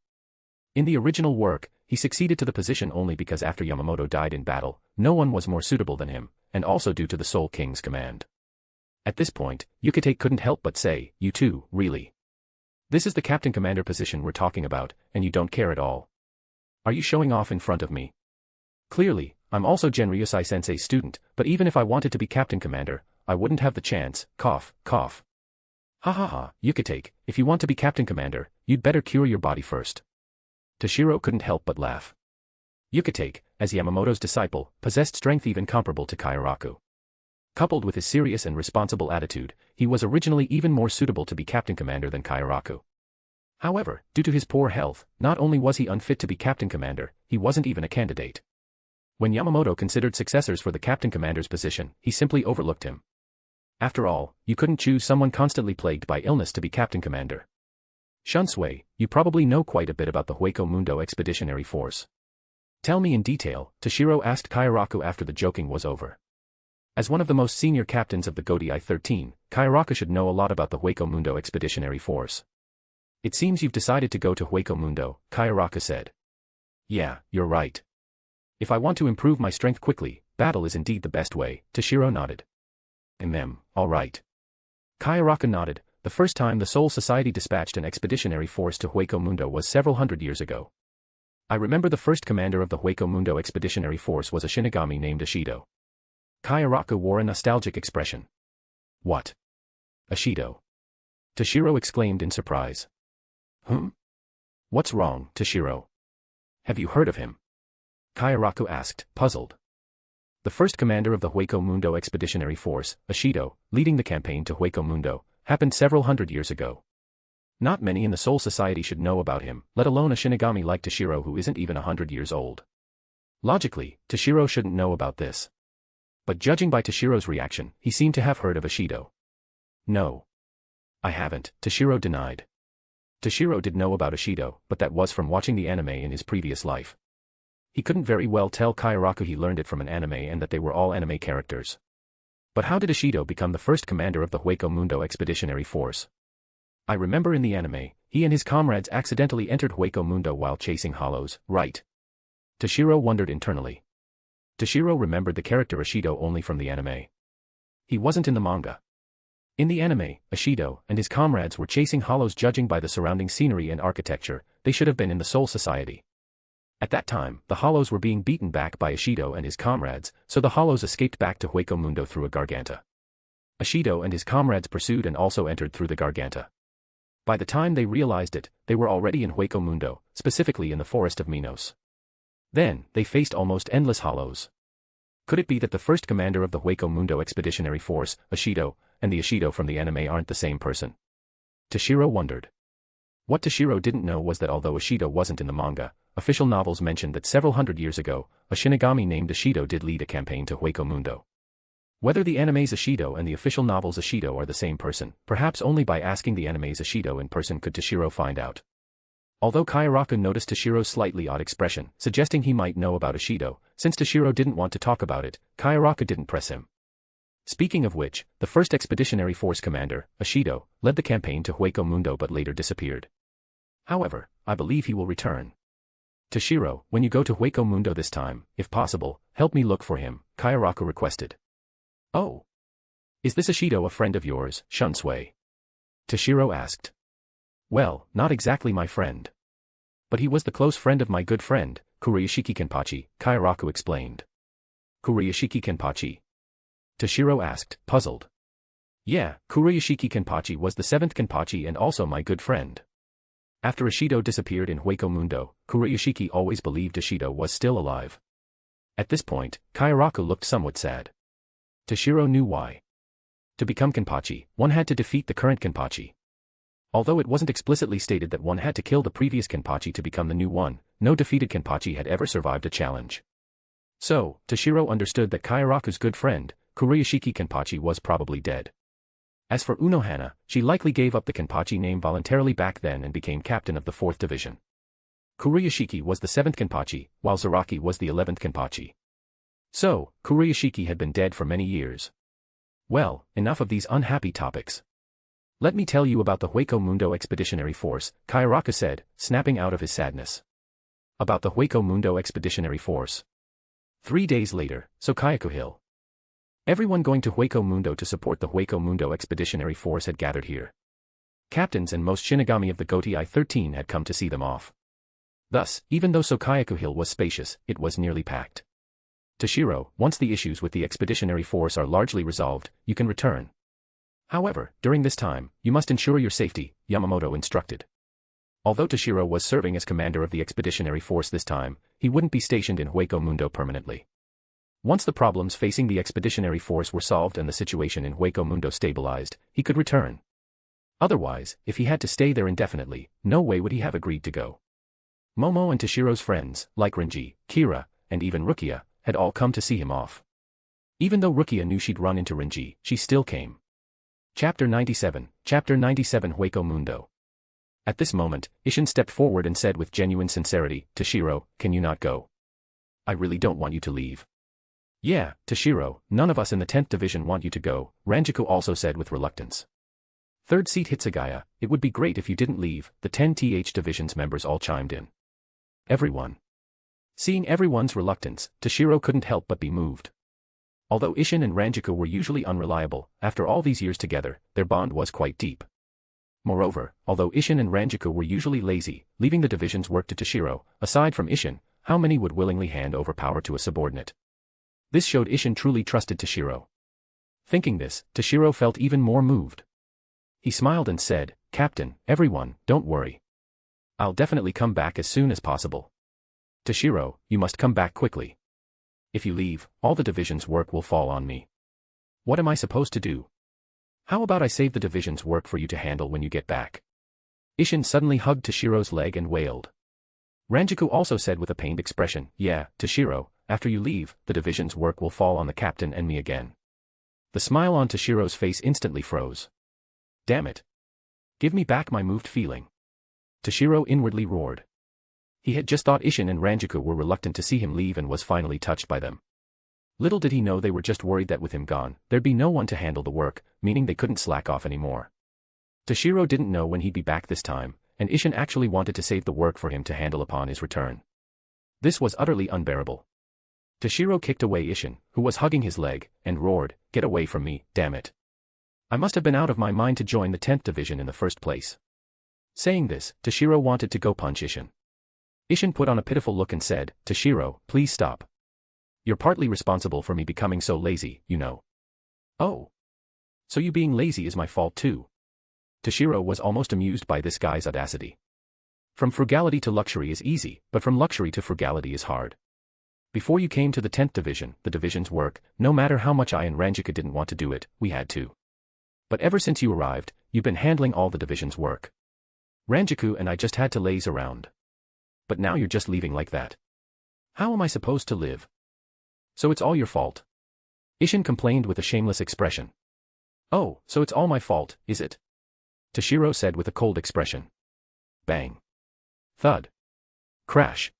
In the original work, he succeeded to the position only because after Yamamoto died in battle, no one was more suitable than him, and also due to the Soul King's command. At this point, Yukitake couldn't help but say, you too, really. This is the captain commander position we're talking about, and you don't care at all. Are you showing off in front of me? Clearly, I'm also Genryusai-sensei's student, but even if I wanted to be captain commander, I wouldn't have the chance, cough, cough. Ha ha ha, Yukitake, if you want to be captain commander, you'd better cure your body first. Toshiro couldn't help but laugh. Yukitake, as Yamamoto's disciple, possessed strength even comparable to Kayaraka. Coupled with his serious and responsible attitude, he was originally even more suitable to be captain commander than Kayaraka. However, due to his poor health, not only was he unfit to be captain commander, he wasn't even a candidate. When Yamamoto considered successors for the captain commander's position, he simply overlooked him. After all, you couldn't choose someone constantly plagued by illness to be captain commander. Shunsui, you probably know quite a bit about the Hueco Mundo Expeditionary Force. Tell me in detail, Toshiro asked Kayaraka after the joking was over. As one of the most senior captains of the Godii 13, Kayaraka should know a lot about the Hueco Mundo Expeditionary Force. It seems you've decided to go to Hueco Mundo, Kayaraka said. Yeah, you're right. If I want to improve my strength quickly, battle is indeed the best way, Toshiro nodded. All right. Kayaraka nodded. The first time the Soul Society dispatched an expeditionary force to Hueco Mundo was several hundred years ago. I remember the first commander of the Hueco Mundo expeditionary force was a Shinigami named Ashido. Kayaraka wore a nostalgic expression. What? Ashido? Toshiro exclaimed in surprise. What's wrong, Toshiro? Have you heard of him? Kayaraka asked, puzzled. The first commander of the Hueco Mundo expeditionary force, Ashido, leading the campaign to Hueco Mundo, happened several hundred years ago. Not many in the Soul Society should know about him, let alone a Shinigami like Toshiro who isn't even 100 years old. Logically, Toshiro shouldn't know about this. But judging by Toshiro's reaction, he seemed to have heard of Ashido. No. I haven't, Toshiro denied. Toshiro did know about Ashido, but that was from watching the anime in his previous life. He couldn't very well tell Kayaraka he learned it from an anime and that they were all anime characters. But how did Ashido become the first commander of the Hueco Mundo expeditionary force? I remember in the anime, he and his comrades accidentally entered Hueco Mundo while chasing hollows, right? Toshiro wondered internally. Toshiro remembered the character Ashido only from the anime. He wasn't in the manga. In the anime, Ashido and his comrades were chasing hollows. Judging by the surrounding scenery and architecture, they should have been in the Soul Society. At that time, the hollows were being beaten back by Ashido and his comrades, so the hollows escaped back to Hueco Mundo through a garganta. Ashido and his comrades pursued and also entered through the garganta. By the time they realized it, they were already in Hueco Mundo, specifically in the forest of Minos. Then, they faced almost endless hollows. Could it be that the first commander of the Hueco Mundo expeditionary force, Ashido, and the Ashido from the anime aren't the same person? Toshiro wondered. What Toshiro didn't know was that although Ashido wasn't in the manga, official novels mentioned that several hundred years ago, a Shinigami named Ashido did lead a campaign to Hueco Mundo. Whether the anime's Ashido and the official novel's Ashido are the same person, perhaps only by asking the anime's Ashido in person could Toshiro find out. Although Kayaraka noticed Toshiro's slightly odd expression, suggesting he might know about Ashido, since Toshiro didn't want to talk about it, Kayaraka didn't press him. Speaking of which, the first expeditionary force commander, Ashido, led the campaign to Hueco Mundo but later disappeared. However, I believe he will return. Toshiro, when you go to Hueco Mundo this time, if possible, help me look for him, Kayaraka requested. Oh. Is this Ashido a friend of yours, Shunsui? Toshiro asked. Well, not exactly my friend. But he was the close friend of my good friend, Kurayashiki Kenpachi, Kayaraka explained. Kurayashiki Kenpachi? Toshiro asked, puzzled. Yeah, Kurayashiki Kenpachi was the 7th Kenpachi and also my good friend. After Ashido disappeared in Hueco Mundo, Kurayashiki always believed Ashido was still alive. At this point, Kayaraka looked somewhat sad. Toshiro knew why. To become Kenpachi, one had to defeat the current Kenpachi. Although it wasn't explicitly stated that one had to kill the previous Kenpachi to become the new one, no defeated Kenpachi had ever survived a challenge. So, Toshiro understood that Kayaraka's good friend, Kurayashiki Kenpachi was probably dead. As for Unohana, she likely gave up the Kenpachi name voluntarily back then and became captain of the 4th Division. Kurayashiki was the 7th Kenpachi, while Zaraki was the 11th Kenpachi. So, Kurayashiki had been dead for many years. Well, enough of these unhappy topics. Let me tell you about the Hueco Mundo expeditionary force, Kayaraka said, snapping out of his sadness. About the Hueco Mundo expeditionary force. 3 days later, Sokayaku Hill. Everyone going to Hueco Mundo to support the Hueco Mundo expeditionary force had gathered here. Captains and most Shinigami of the Goti I-13 had come to see them off. Thus, even though Sokayaku Hill was spacious, it was nearly packed. Toshiro, once the issues with the expeditionary force are largely resolved, you can return. However, during this time, you must ensure your safety, Yamamoto instructed. Although Toshiro was serving as commander of the expeditionary force this time, he wouldn't be stationed in Hueco Mundo permanently. Once the problems facing the expeditionary force were solved and the situation in Hueco Mundo stabilized, he could return. Otherwise, if he had to stay there indefinitely, no way would he have agreed to go. Momo and Toshiro's friends, like Renji, Kira, and even Rukia, had all come to see him off. Even though Rukia knew she'd run into Renji, she still came. Chapter 97 Hueco Mundo. At this moment, Ishin stepped forward and said with genuine sincerity, Toshiro, can you not go? I really don't want you to leave. Yeah, Toshiro, none of us in the 10th Division want you to go, Ranjiku also said with reluctance. Third seat Hitsugaya, it would be great if you didn't leave, the 10th Division's members all chimed in. Everyone. Seeing everyone's reluctance, Toshiro couldn't help but be moved. Although Isshin and Ranjaku were usually unreliable, after all these years together, their bond was quite deep. Moreover, although Isshin and Ranjaku were usually lazy, leaving the division's work to Toshiro, aside from Isshin, how many would willingly hand over power to a subordinate? This showed Isshin truly trusted Toshiro. Thinking this, Toshiro felt even more moved. He smiled and said, "Captain, everyone, don't worry. I'll definitely come back as soon as possible. Toshiro, you must come back quickly. If you leave, all the division's work will fall on me. What am I supposed to do? How about I save the division's work for you to handle when you get back?" Isshin suddenly hugged Toshiro's leg and wailed. Ranjaku also said with a pained expression, "Yeah, Toshiro, after you leave, the division's work will fall on the captain and me again." The smile on Toshiro's face instantly froze. Damn it. Give me back my moved feeling. Toshiro inwardly roared. He had just thought Isshin and Ranjaku were reluctant to see him leave and was finally touched by them. Little did he know they were just worried that with him gone, there'd be no one to handle the work, meaning they couldn't slack off anymore. Toshiro didn't know when he'd be back this time, and Isshin actually wanted to save the work for him to handle upon his return. This was utterly unbearable. Toshiro kicked away Isshin, who was hugging his leg, and roared, "Get away from me, damn it. I must have been out of my mind to join the 10th Division in the first place." Saying this, Toshiro wanted to go punch Isshin. Isshin put on a pitiful look and said, "Toshiro, please stop. You're partly responsible for me becoming so lazy, you know." "Oh. So you being lazy is my fault too." Toshiro was almost amused by this guy's audacity. From frugality to luxury is easy, but from luxury to frugality is hard. Before you came to the 10th Division, the division's work, no matter how much I and Ranjaku didn't want to do it, we had to. But ever since you arrived, you've been handling all the division's work. Ranjaku and I just had to laze around. But now you're just leaving like that. How am I supposed to live? So it's all your fault?" Isshin complained with a shameless expression. "Oh, so it's all my fault, is it?" Toshiro said with a cold expression. Bang. Thud. Crash.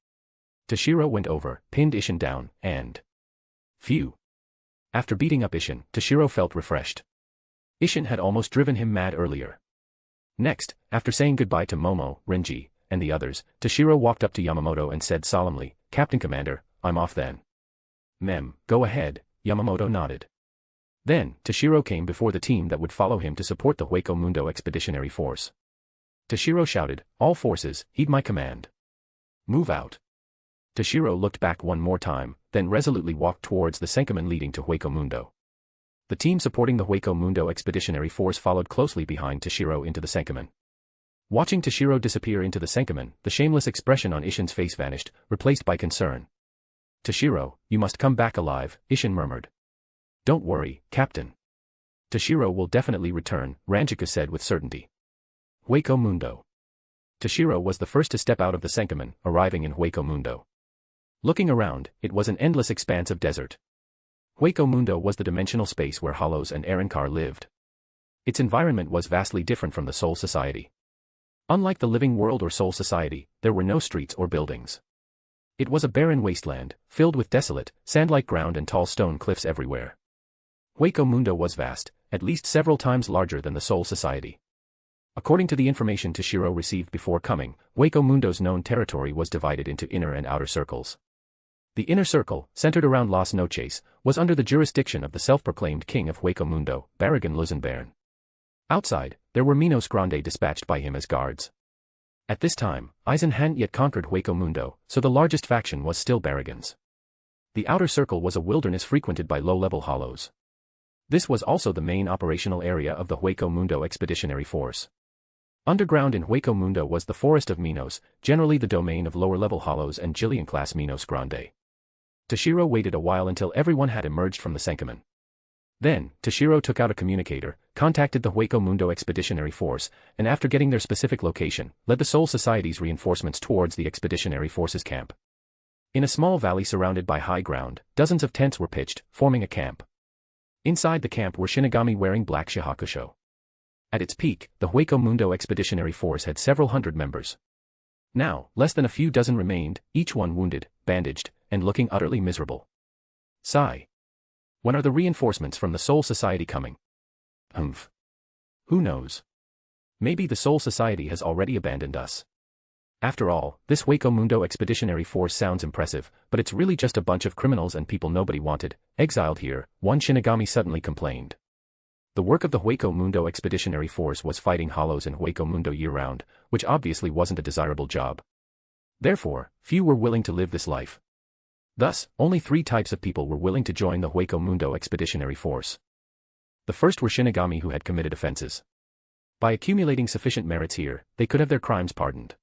Toshiro went over, pinned Isshin down, and... Phew. After beating up Isshin, Toshiro felt refreshed. Isshin had almost driven him mad earlier. Next, after saying goodbye to Momo, Renji, and the others, Toshiro walked up to Yamamoto and said solemnly, "Captain Commander, I'm off then." "Mem, go ahead," Yamamoto nodded. Then, Toshiro came before the team that would follow him to support the Hueco Mundo Expeditionary Force. Toshiro shouted, "All forces, heed my command. Move out." Toshiro looked back one more time, then resolutely walked towards the Senkamen leading to Hueco Mundo. The team supporting the Hueco Mundo Expeditionary Force followed closely behind Toshiro into the Senkamen. Watching Toshiro disappear into the Senkamen, the shameless expression on Isshin's face vanished, replaced by concern. "Toshiro, you must come back alive," Isshin murmured. "Don't worry, Captain. Toshiro will definitely return," Ranjaku said with certainty. Hueco Mundo. Toshiro was the first to step out of the Senkamen, arriving in Hueco Mundo. Looking around, it was an endless expanse of desert. Hueco Mundo was the dimensional space where Hollows and Arankar lived. Its environment was vastly different from the Soul Society. Unlike the living world or Soul Society, there were no streets or buildings. It was a barren wasteland, filled with desolate, sand-like ground and tall stone cliffs everywhere. Hueco Mundo was vast, at least several times larger than the Soul Society. According to the information Toshiro received before coming, Hueco Mundo's known territory was divided into inner and outer circles. The inner circle, centered around Las Noches, was under the jurisdiction of the self-proclaimed king of Hueco Mundo, Baragan Luzenbairn. Outside, there were Minos Grande dispatched by him as guards. At this time, Aizen hadn't yet conquered Hueco Mundo, so the largest faction was still Baragan's. The outer circle was a wilderness frequented by low-level Hollows. This was also the main operational area of the Hueco Mundo Expeditionary Force. Underground in Hueco Mundo was the Forest of Minos, generally the domain of lower-level Hollows and Jillian-class Minos Grande. Toshiro waited a while until everyone had emerged from the Senkamen. Then, Toshiro took out a communicator, contacted the Hueco Mundo Expeditionary Force, and after getting their specific location, led the Soul Society's reinforcements towards the Expeditionary Force's camp. In a small valley surrounded by high ground, dozens of tents were pitched, forming a camp. Inside the camp were Shinigami wearing black shihakusho. At its peak, the Hueco Mundo Expeditionary Force had several hundred members. Now, less than a few dozen remained, each one wounded, bandaged, and looking utterly miserable. Sigh. When are the reinforcements from the Soul Society coming? Who knows? Maybe the Soul Society has already abandoned us. After all, this Hueco Mundo Expeditionary Force sounds impressive, but it's really just a bunch of criminals and people nobody wanted, exiled here, one Shinigami suddenly complained. The work of the Hueco Mundo Expeditionary Force was fighting hollows in Hueco Mundo year-round, which obviously wasn't a desirable job. Therefore, few were willing to live this life. Thus, only 3 types of people were willing to join the Hueco Mundo Expeditionary Force. The first were Shinigami who had committed offenses. By accumulating sufficient merits here, they could have their crimes pardoned.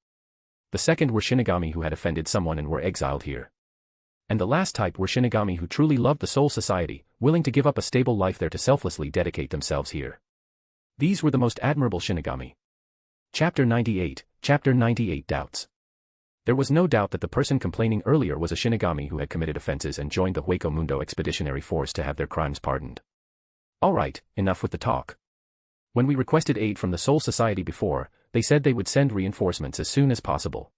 The second were Shinigami who had offended someone and were exiled here. And the last type were Shinigami who truly loved the Soul Society, willing to give up a stable life there to selflessly dedicate themselves here. These were the most admirable Shinigami. Chapter 98, Chapter 98 Doubts. There was no doubt that the person complaining earlier was a Shinigami who had committed offenses and joined the Hueco Mundo Expeditionary Force to have their crimes pardoned. Alright, enough with the talk. When we requested aid from the Soul Society before, they said they would send reinforcements as soon as possible.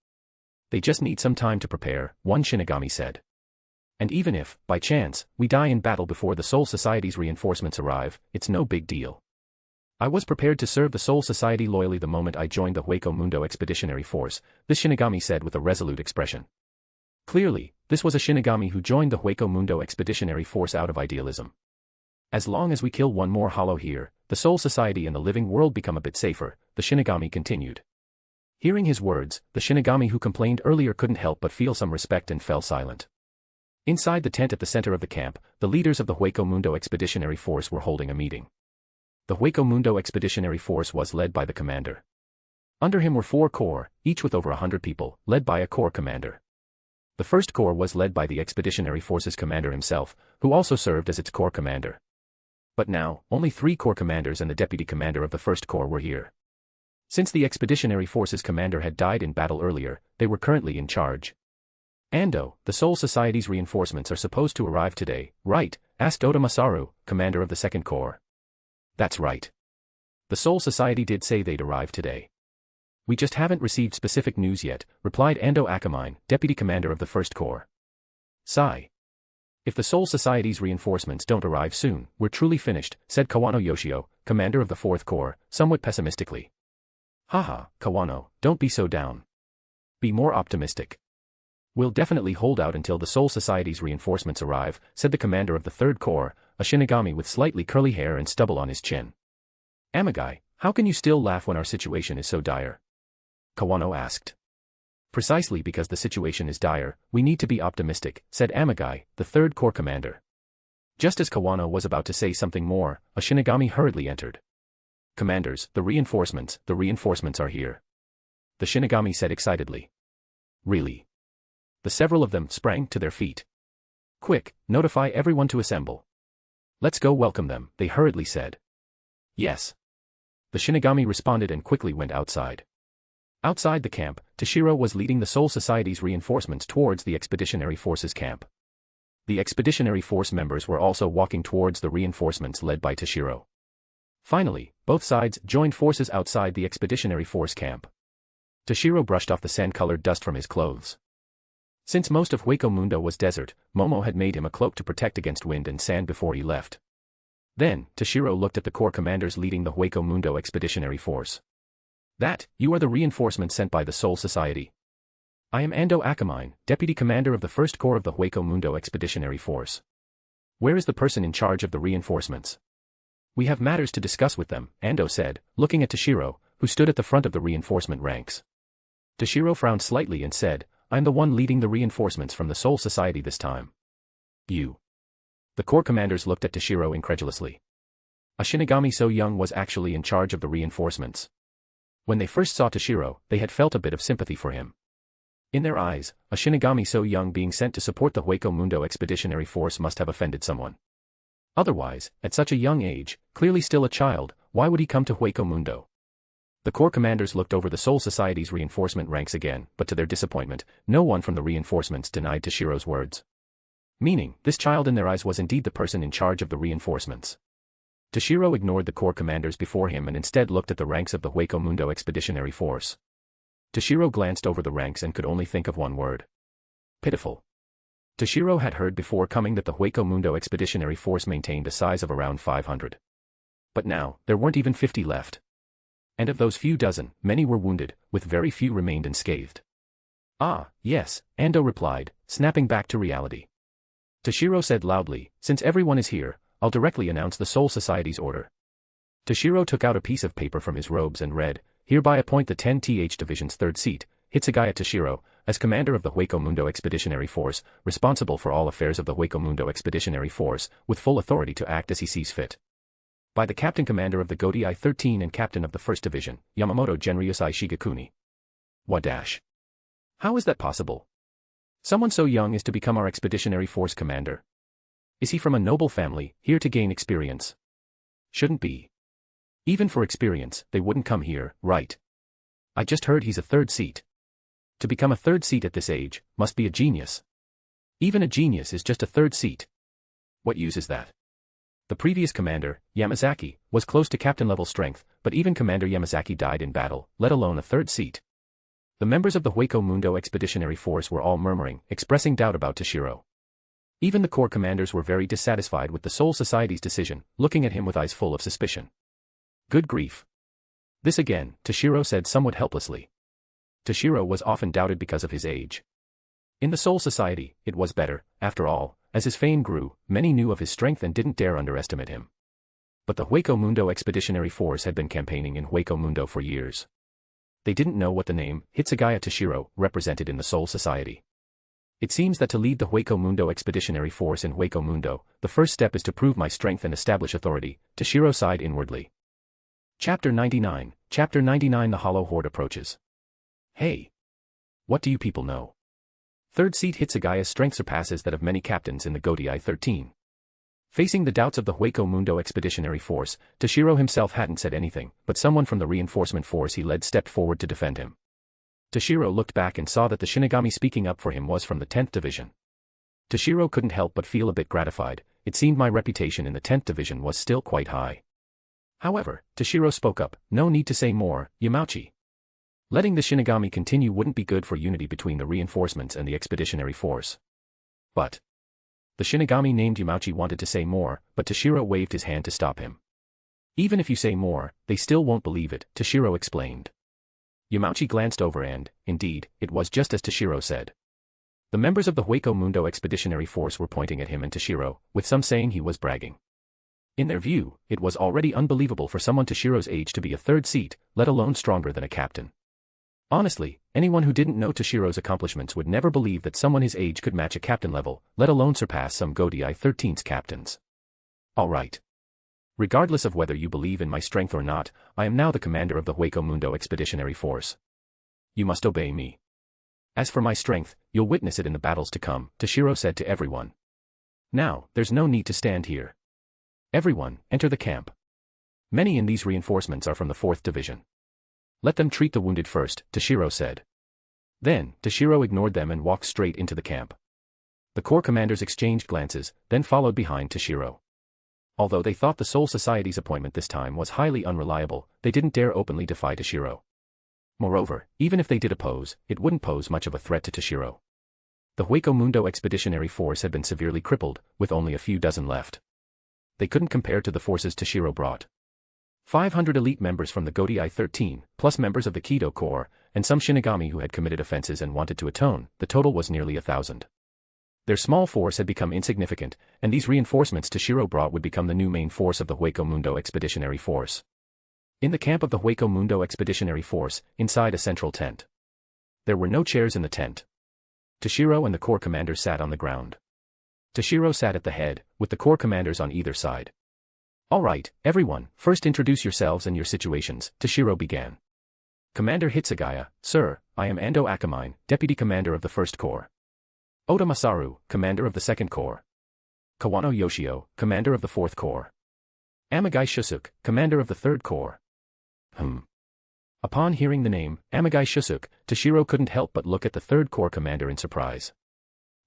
They just need some time to prepare, one Shinigami said. And even if, by chance, we die in battle before the Soul Society's reinforcements arrive, it's no big deal. I was prepared to serve the Soul Society loyally the moment I joined the Hueco Mundo Expeditionary Force, this Shinigami said with a resolute expression. Clearly, this was a Shinigami who joined the Hueco Mundo Expeditionary Force out of idealism. As long as we kill one more hollow here, the Soul Society and the living world become a bit safer, the Shinigami continued. Hearing his words, the Shinigami who complained earlier couldn't help but feel some respect and fell silent. Inside the tent at the center of the camp, the leaders of the Hueco Mundo Expeditionary Force were holding a meeting. The Hueco Mundo Expeditionary Force was led by the commander. Under him were 4 corps, each with over 100 people, led by a corps commander. The first corps was led by the Expeditionary Force's commander himself, who also served as its corps commander. But now, only 3 corps commanders and the deputy commander of the first corps were here. Since the Expeditionary Force's commander had died in battle earlier, they were currently in charge. Ando, the Soul Society's reinforcements are supposed to arrive today, right? Asked Oda Masaru, commander of the second corps. That's right. The Soul Society did say they'd arrive today. We just haven't received specific news yet, replied Ando Akamine, deputy commander of the first corps. Sigh. If the Soul Society's reinforcements don't arrive soon, we're truly finished, said Kawano Yoshio, commander of the 4th Corps, somewhat pessimistically. Haha, Kawano, don't be so down. Be more optimistic. We'll definitely hold out until the Soul Society's reinforcements arrive, said the commander of the 3rd Corps, a Shinigami with slightly curly hair and stubble on his chin. Amagai, how can you still laugh when our situation is so dire? Kawano asked. Precisely because the situation is dire, we need to be optimistic, said Amagai, the 3rd Corps commander. Just as Kawano was about to say something more, a Shinigami hurriedly entered. Commanders, the reinforcements are here. The Shinigami said excitedly. Really? The several of them sprang to their feet. Quick, notify everyone to assemble. Let's go welcome them, they hurriedly said. Yes. The Shinigami responded and quickly went outside. Outside the camp, Toshiro was leading the Soul Society's reinforcements towards the Expeditionary Force's camp. The Expeditionary Force members were also walking towards the reinforcements led by Toshiro. Finally, both sides joined forces outside the Expeditionary Force camp. Toshiro brushed off the sand-colored dust from his clothes. Since most of Hueco Mundo was desert, Momo had made him a cloak to protect against wind and sand before he left. Then, Toshiro looked at the corps commanders leading the Hueco Mundo Expeditionary Force. That, you are the reinforcements sent by the Soul Society. I am Ando Akamine, deputy commander of the 1st Corps of the Hueco Mundo Expeditionary Force. Where is the person in charge of the reinforcements? We have matters to discuss with them, Ando said, looking at Toshiro, who stood at the front of the reinforcement ranks. Toshiro frowned slightly and said, I'm the one leading the reinforcements from the Soul Society this time. You. The corps commanders looked at Toshiro incredulously. A Shinigami so young was actually in charge of the reinforcements. When they first saw Toshiro, they had felt a bit of sympathy for him. In their eyes, a Shinigami so young being sent to support the Hueco Mundo Expeditionary Force must have offended someone. Otherwise, at such a young age, clearly still a child, why would he come to Hueco Mundo? The corps commanders looked over the Soul Society's reinforcement ranks again, but to their disappointment, no one from the reinforcements denied Toshiro's words. Meaning, this child in their eyes was indeed the person in charge of the reinforcements. Toshiro ignored the corps commanders before him and instead looked at the ranks of the Hueco Mundo Expeditionary Force. Toshiro glanced over the ranks and could only think of one word. Pitiful. Toshiro had heard before coming that the Hueco Mundo Expeditionary Force maintained a size of around 500. But now, there weren't even 50 left. And of those few dozen, many were wounded, with very few remained unscathed. Ah, yes, Ando replied, snapping back to reality. Toshiro said loudly, since everyone is here, I'll directly announce the Soul Society's order. Toshiro took out a piece of paper from his robes and read, hereby appoint the 10th Division's 3rd seat, Hitsugaya Toshiro, as commander of the Hueco Mundo Expeditionary Force, responsible for all affairs of the Hueco Mundo Expeditionary Force, with full authority to act as he sees fit. By the Captain Commander of the Godai 13 and Captain of the 1st Division, Yamamoto Genryusai Shigakuni. What dash? How is that possible? Someone so young is to become our expeditionary force commander. Is he from a noble family, here to gain experience? Shouldn't be. Even for experience, they wouldn't come here, right? I just heard he's a 3rd seat. To become a 3rd seat at this age, must be a genius. Even a genius is just a 3rd seat. What use is that? The previous commander, Yamazaki, was close to captain-level strength, but even Commander Yamazaki died in battle, let alone a 3rd seat. The members of the Hueco Mundo Expeditionary Force were all murmuring, expressing doubt about Toshiro. Even the corps commanders were very dissatisfied with the Soul Society's decision, looking at him with eyes full of suspicion. Good grief. This again, Toshiro said somewhat helplessly. Toshiro was often doubted because of his age. In the Soul Society, it was better, after all, as his fame grew, many knew of his strength and didn't dare underestimate him. But the Hueco Mundo Expeditionary Force had been campaigning in Hueco Mundo for years. They didn't know what the name, Hitsugaya Toshiro, represented in the Soul Society. It seems that to lead the Hueco Mundo Expeditionary Force in Hueco Mundo, the first step is to prove my strength and establish authority, Toshiro sighed inwardly. Chapter 99, Chapter 99 The Hollow Horde approaches. Hey! What do you people know? 3rd seat Hitsugaya's strength surpasses that of many captains in the Godai 13. Facing the doubts of the Hueco Mundo Expeditionary Force, Toshiro himself hadn't said anything, but someone from the reinforcement force he led stepped forward to defend him. Toshiro looked back and saw that the Shinigami speaking up for him was from the 10th Division. Toshiro couldn't help but feel a bit gratified. It seemed my reputation in the 10th Division was still quite high. However, Toshiro spoke up, no need to say more, Yamauchi. Letting the Shinigami continue wouldn't be good for unity between the reinforcements and the expeditionary force. But the Shinigami named Yamauchi wanted to say more, but Toshiro waved his hand to stop him. Even if you say more, they still won't believe it, Toshiro explained. Yamauchi glanced over and, indeed, it was just as Toshiro said. The members of the Hueco Mundo Expeditionary Force were pointing at him and Toshiro, with some saying he was bragging. In their view, it was already unbelievable for someone Toshiro's age to be a 3rd seat, let alone stronger than a captain. Honestly, anyone who didn't know Toshiro's accomplishments would never believe that someone his age could match a captain level, let alone surpass some Godai 13's captains. Alright. Regardless of whether you believe in my strength or not, I am now the commander of the Hueco Mundo Expeditionary Force. You must obey me. As for my strength, you'll witness it in the battles to come, Toshiro said to everyone. Now, there's no need to stand here. Everyone, enter the camp. Many in these reinforcements are from the 4th Division. Let them treat the wounded first, Toshiro said. Then, Toshiro ignored them and walked straight into the camp. The corps commanders exchanged glances, then followed behind Toshiro. Although they thought the Soul Society's appointment this time was highly unreliable, they didn't dare openly defy Toshiro. Moreover, even if they did oppose, it wouldn't pose much of a threat to Toshiro. The Hueco Mundo Expeditionary Force had been severely crippled, with only a few dozen left. They couldn't compare to the forces Toshiro brought. 500 elite members from the Godai 13, plus members of the Kido Corps, and some Shinigami who had committed offenses and wanted to atone, the total was nearly 1,000. Their small force had become insignificant, and these reinforcements Toshiro brought would become the new main force of the Hueco Mundo Expeditionary Force. In the camp of the Hueco Mundo Expeditionary Force, inside a central tent. There were no chairs in the tent. Toshiro and the corps commanders sat on the ground. Toshiro sat at the head, with the corps commanders on either side. Alright, everyone, first introduce yourselves and your situations, Toshiro began. Commander Hitsugaya, sir, I am Ando Akamine, Deputy Commander of the 1st Corps. Oda Masaru, Commander of the 2nd Corps. Kawano Yoshio, Commander of the 4th Corps. Amagai Shusuk, Commander of the 3rd Corps. Upon hearing the name, Amagai Shusuk, Toshiro couldn't help but look at the 3rd Corps commander in surprise.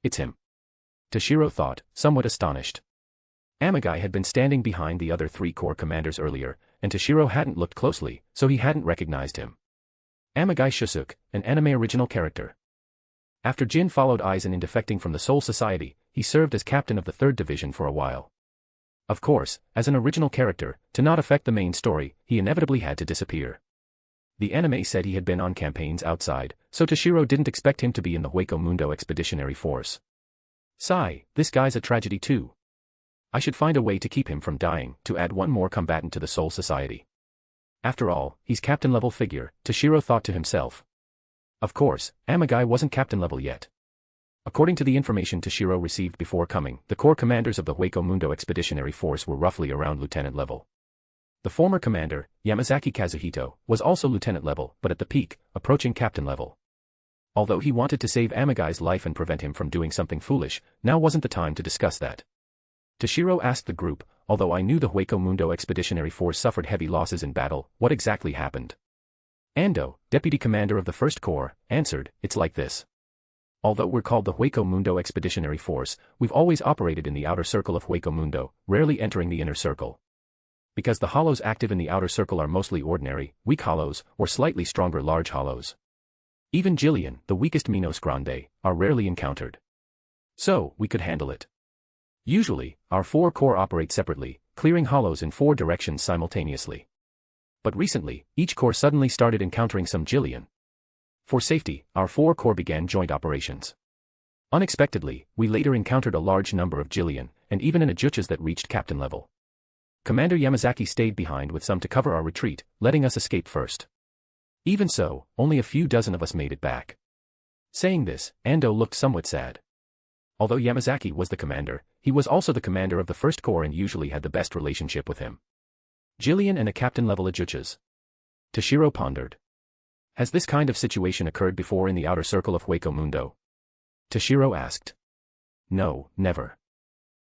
It's him. Toshiro thought, somewhat astonished. Amagai had been standing behind the other 3 corps commanders earlier, and Toshiro hadn't looked closely, so he hadn't recognized him. Amagai Shusuk, an anime original character. After Jin followed Aizen in defecting from the Soul Society, he served as captain of the 3rd Division for a while. Of course, as an original character, to not affect the main story, he inevitably had to disappear. The anime said he had been on campaigns outside, so Toshiro didn't expect him to be in the Hueco Mundo Expeditionary Force. Sigh, this guy's a tragedy too. I should find a way to keep him from dying, to add one more combatant to the Soul Society. After all, he's captain-level figure, Toshiro thought to himself. Of course, Amagai wasn't captain-level yet. According to the information Toshiro received before coming, the core commanders of the Hueco Mundo Expeditionary Force were roughly around lieutenant level. The former commander, Yamazaki Kazuhito, was also lieutenant level, but at the peak, approaching captain level. Although he wanted to save Amagai's life and prevent him from doing something foolish, now wasn't the time to discuss that. Toshiro asked the group, although I knew the Hueco Mundo Expeditionary Force suffered heavy losses in battle, what exactly happened? Ando, deputy commander of the 1st Corps, answered, it's like this. Although we're called the Hueco Mundo Expeditionary Force, we've always operated in the outer circle of Hueco Mundo, rarely entering the inner circle. Because the hollows active in the outer circle are mostly ordinary, weak hollows, or slightly stronger large hollows. Even Jillian, the weakest Minos Grande, are rarely encountered. So, we could handle it. Usually, our 4 corps operate separately, clearing hollows in 4 directions simultaneously. But recently, each corps suddenly started encountering some Jillian. For safety, our 4 corps began joint operations. Unexpectedly, we later encountered a large number of Jillian, and even an Ajuchas that reached captain level. Commander Yamazaki stayed behind with some to cover our retreat, letting us escape first. Even so, only a few dozen of us made it back. Saying this, Ando looked somewhat sad. Although Yamazaki was the commander, he was also the commander of the 1st Corps and usually had the best relationship with him. Jillian and a captain-level Ajuchas. Toshiro pondered. Has this kind of situation occurred before in the outer circle of Hueco Mundo? Toshiro asked. No, never.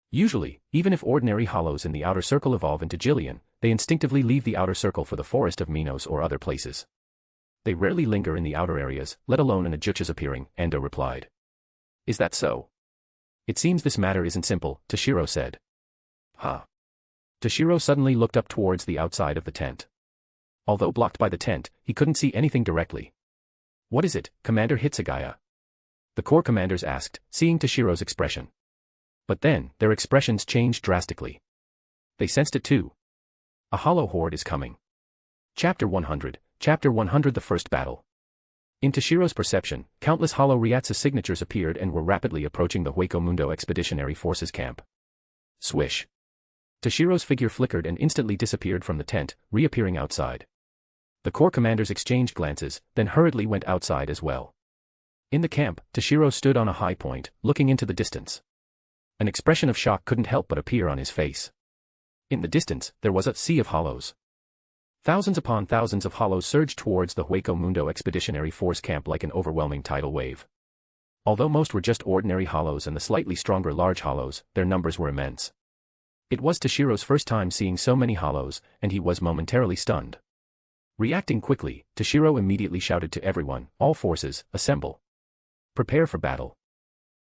Usually, even if ordinary hollows in the outer circle evolve into Jillian, they instinctively leave the outer circle for the forest of Minos or other places. They rarely linger in the outer areas, let alone an Ajuchas appearing, Ando replied. Is that so? It seems this matter isn't simple, Toshiro said. Huh. Toshiro suddenly looked up towards the outside of the tent. Although blocked by the tent, he couldn't see anything directly. What is it, Commander Hitsugaya? The corps commanders asked, seeing Toshiro's expression. But then, their expressions changed drastically. They sensed it too. A hollow horde is coming. Chapter 100, Chapter 100 The First Battle. In Toshiro's perception, countless hollow Ryatsu signatures appeared and were rapidly approaching the Hueco Mundo Expeditionary Forces camp. Swish. Toshiro's figure flickered and instantly disappeared from the tent, reappearing outside. The corps commanders exchanged glances, then hurriedly went outside as well. In the camp, Toshiro stood on a high point, looking into the distance. An expression of shock couldn't help but appear on his face. In the distance, there was a sea of hollows. Thousands upon thousands of hollows surged towards the Hueco Mundo Expeditionary Force camp like an overwhelming tidal wave. Although most were just ordinary hollows and the slightly stronger large hollows, their numbers were immense. It was Toshiro's first time seeing so many hollows, and he was momentarily stunned. Reacting quickly, Toshiro immediately shouted to everyone, all forces, assemble. Prepare for battle.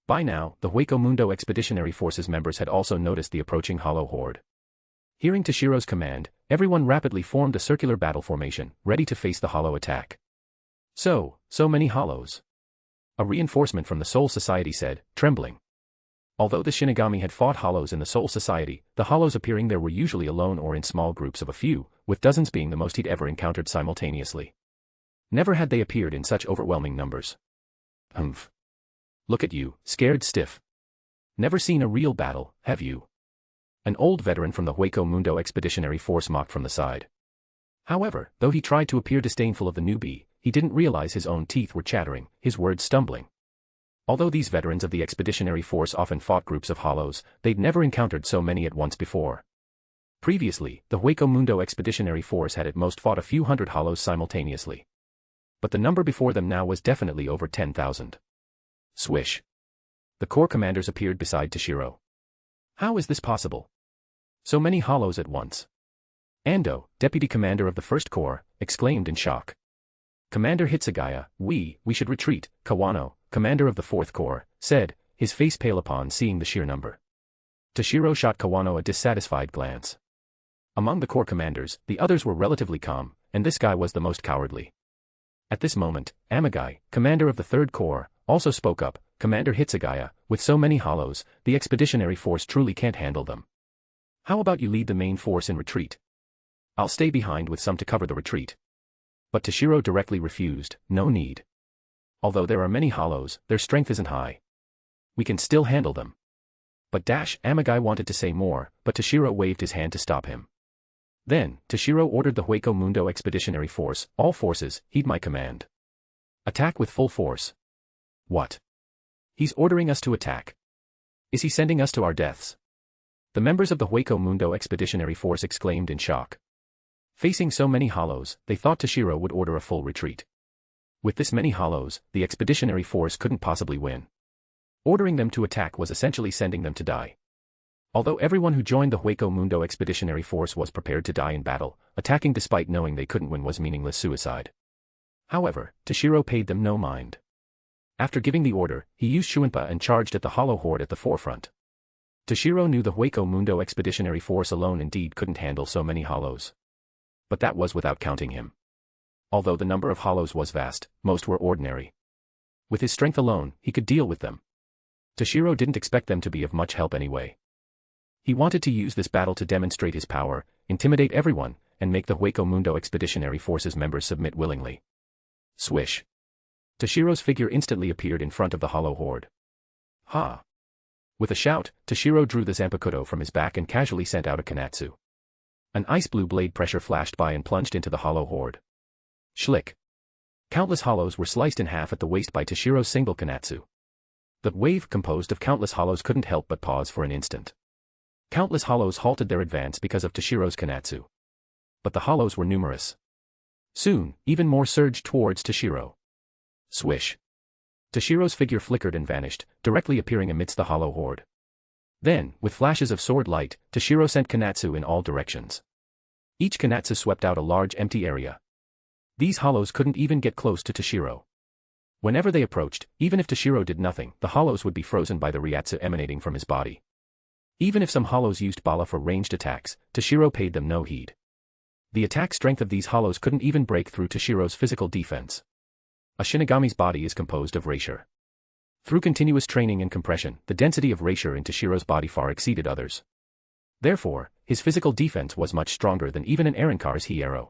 By now, the Hueco Mundo Expeditionary Forces members had also noticed the approaching hollow horde. Hearing Toshiro's command, everyone rapidly formed a circular battle formation, ready to face the hollow attack. So many hollows. A reinforcement from the Soul Society said, trembling. Although the Shinigami had fought hollows in the Soul Society, the hollows appearing there were usually alone or in small groups of a few, with dozens being the most he'd ever encountered simultaneously. Never had they appeared in such overwhelming numbers. Humph. Look at you, scared stiff. Never seen a real battle, have you? An old veteran from the Hueco Mundo Expeditionary Force mocked from the side. However, though he tried to appear disdainful of the newbie, he didn't realize his own teeth were chattering, his words stumbling. Although these veterans of the Expeditionary Force often fought groups of hollows, they'd never encountered so many at once before. Previously, the Hueco Mundo Expeditionary Force had at most fought a few hundred hollows simultaneously. But the number before them now was definitely over 10,000. Swish. The corps commanders appeared beside Toshiro. How is this possible? So many hollows at once. Ando, deputy commander of the 1st Corps, exclaimed in shock. Commander Hitsugaya, we should retreat, Kawano, commander of the 4th Corps, said, his face pale upon seeing the sheer number. Toshiro shot Kawano a dissatisfied glance. Among the corps commanders, the others were relatively calm, and this guy was the most cowardly. At this moment, Amagai, commander of the 3rd Corps, also spoke up, Commander Hitsugaya, with so many hollows, the expeditionary force truly can't handle them. How about you lead the main force in retreat? I'll stay behind with some to cover the retreat. But Toshiro directly refused, no need. Although there are many hollows, their strength isn't high. We can still handle them. But Amagai wanted to say more, but Toshiro waved his hand to stop him. Then, Toshiro ordered the Hueco Mundo Expeditionary Force, all forces, heed my command. Attack with full force. What? He's ordering us to attack. Is he sending us to our deaths? The members of the Hueco Mundo Expeditionary Force exclaimed in shock. Facing so many hollows, they thought Toshiro would order a full retreat. With this many hollows, the expeditionary force couldn't possibly win. Ordering them to attack was essentially sending them to die. Although everyone who joined the Hueco Mundo Expeditionary Force was prepared to die in battle, attacking despite knowing they couldn't win was meaningless suicide. However, Toshiro paid them no mind. After giving the order, he used Shuinpa and charged at the hollow horde at the forefront. Toshiro knew the Hueco Mundo Expeditionary Force alone indeed couldn't handle so many hollows. But that was without counting him. Although the number of hollows was vast, most were ordinary. With his strength alone, he could deal with them. Toshiro didn't expect them to be of much help anyway. He wanted to use this battle to demonstrate his power, intimidate everyone, and make the Hueco Mundo Expeditionary Force's members submit willingly. Swish. Toshiro's figure instantly appeared in front of the hollow horde. Ha! With a shout, Toshiro drew the Zanpakuto from his back and casually sent out a Kanatsu. An ice-blue blade pressure flashed by and plunged into the hollow horde. Schlick. Countless hollows were sliced in half at the waist by Toshiro's single Kanatsu. The wave composed of countless hollows couldn't help but pause for an instant. Countless hollows halted their advance because of Toshiro's Kanatsu. But the hollows were numerous. Soon, even more surged towards Toshiro. Swish. Toshiro's figure flickered and vanished, directly appearing amidst the hollow horde. Then, with flashes of sword light, Toshiro sent Kanatsu in all directions. Each Kanatsu swept out a large empty area. These hollows couldn't even get close to Toshiro. Whenever they approached, even if Toshiro did nothing, the hollows would be frozen by the Ryatsu emanating from his body. Even if some hollows used Bala for ranged attacks, Toshiro paid them no heed. The attack strength of these hollows couldn't even break through Toshiro's physical defense. A Shinigami's body is composed of Raisure. Through continuous training and compression, the density of Raisure in Toshiro's body far exceeded others. Therefore, his physical defense was much stronger than even an Aaroncar's Hierro.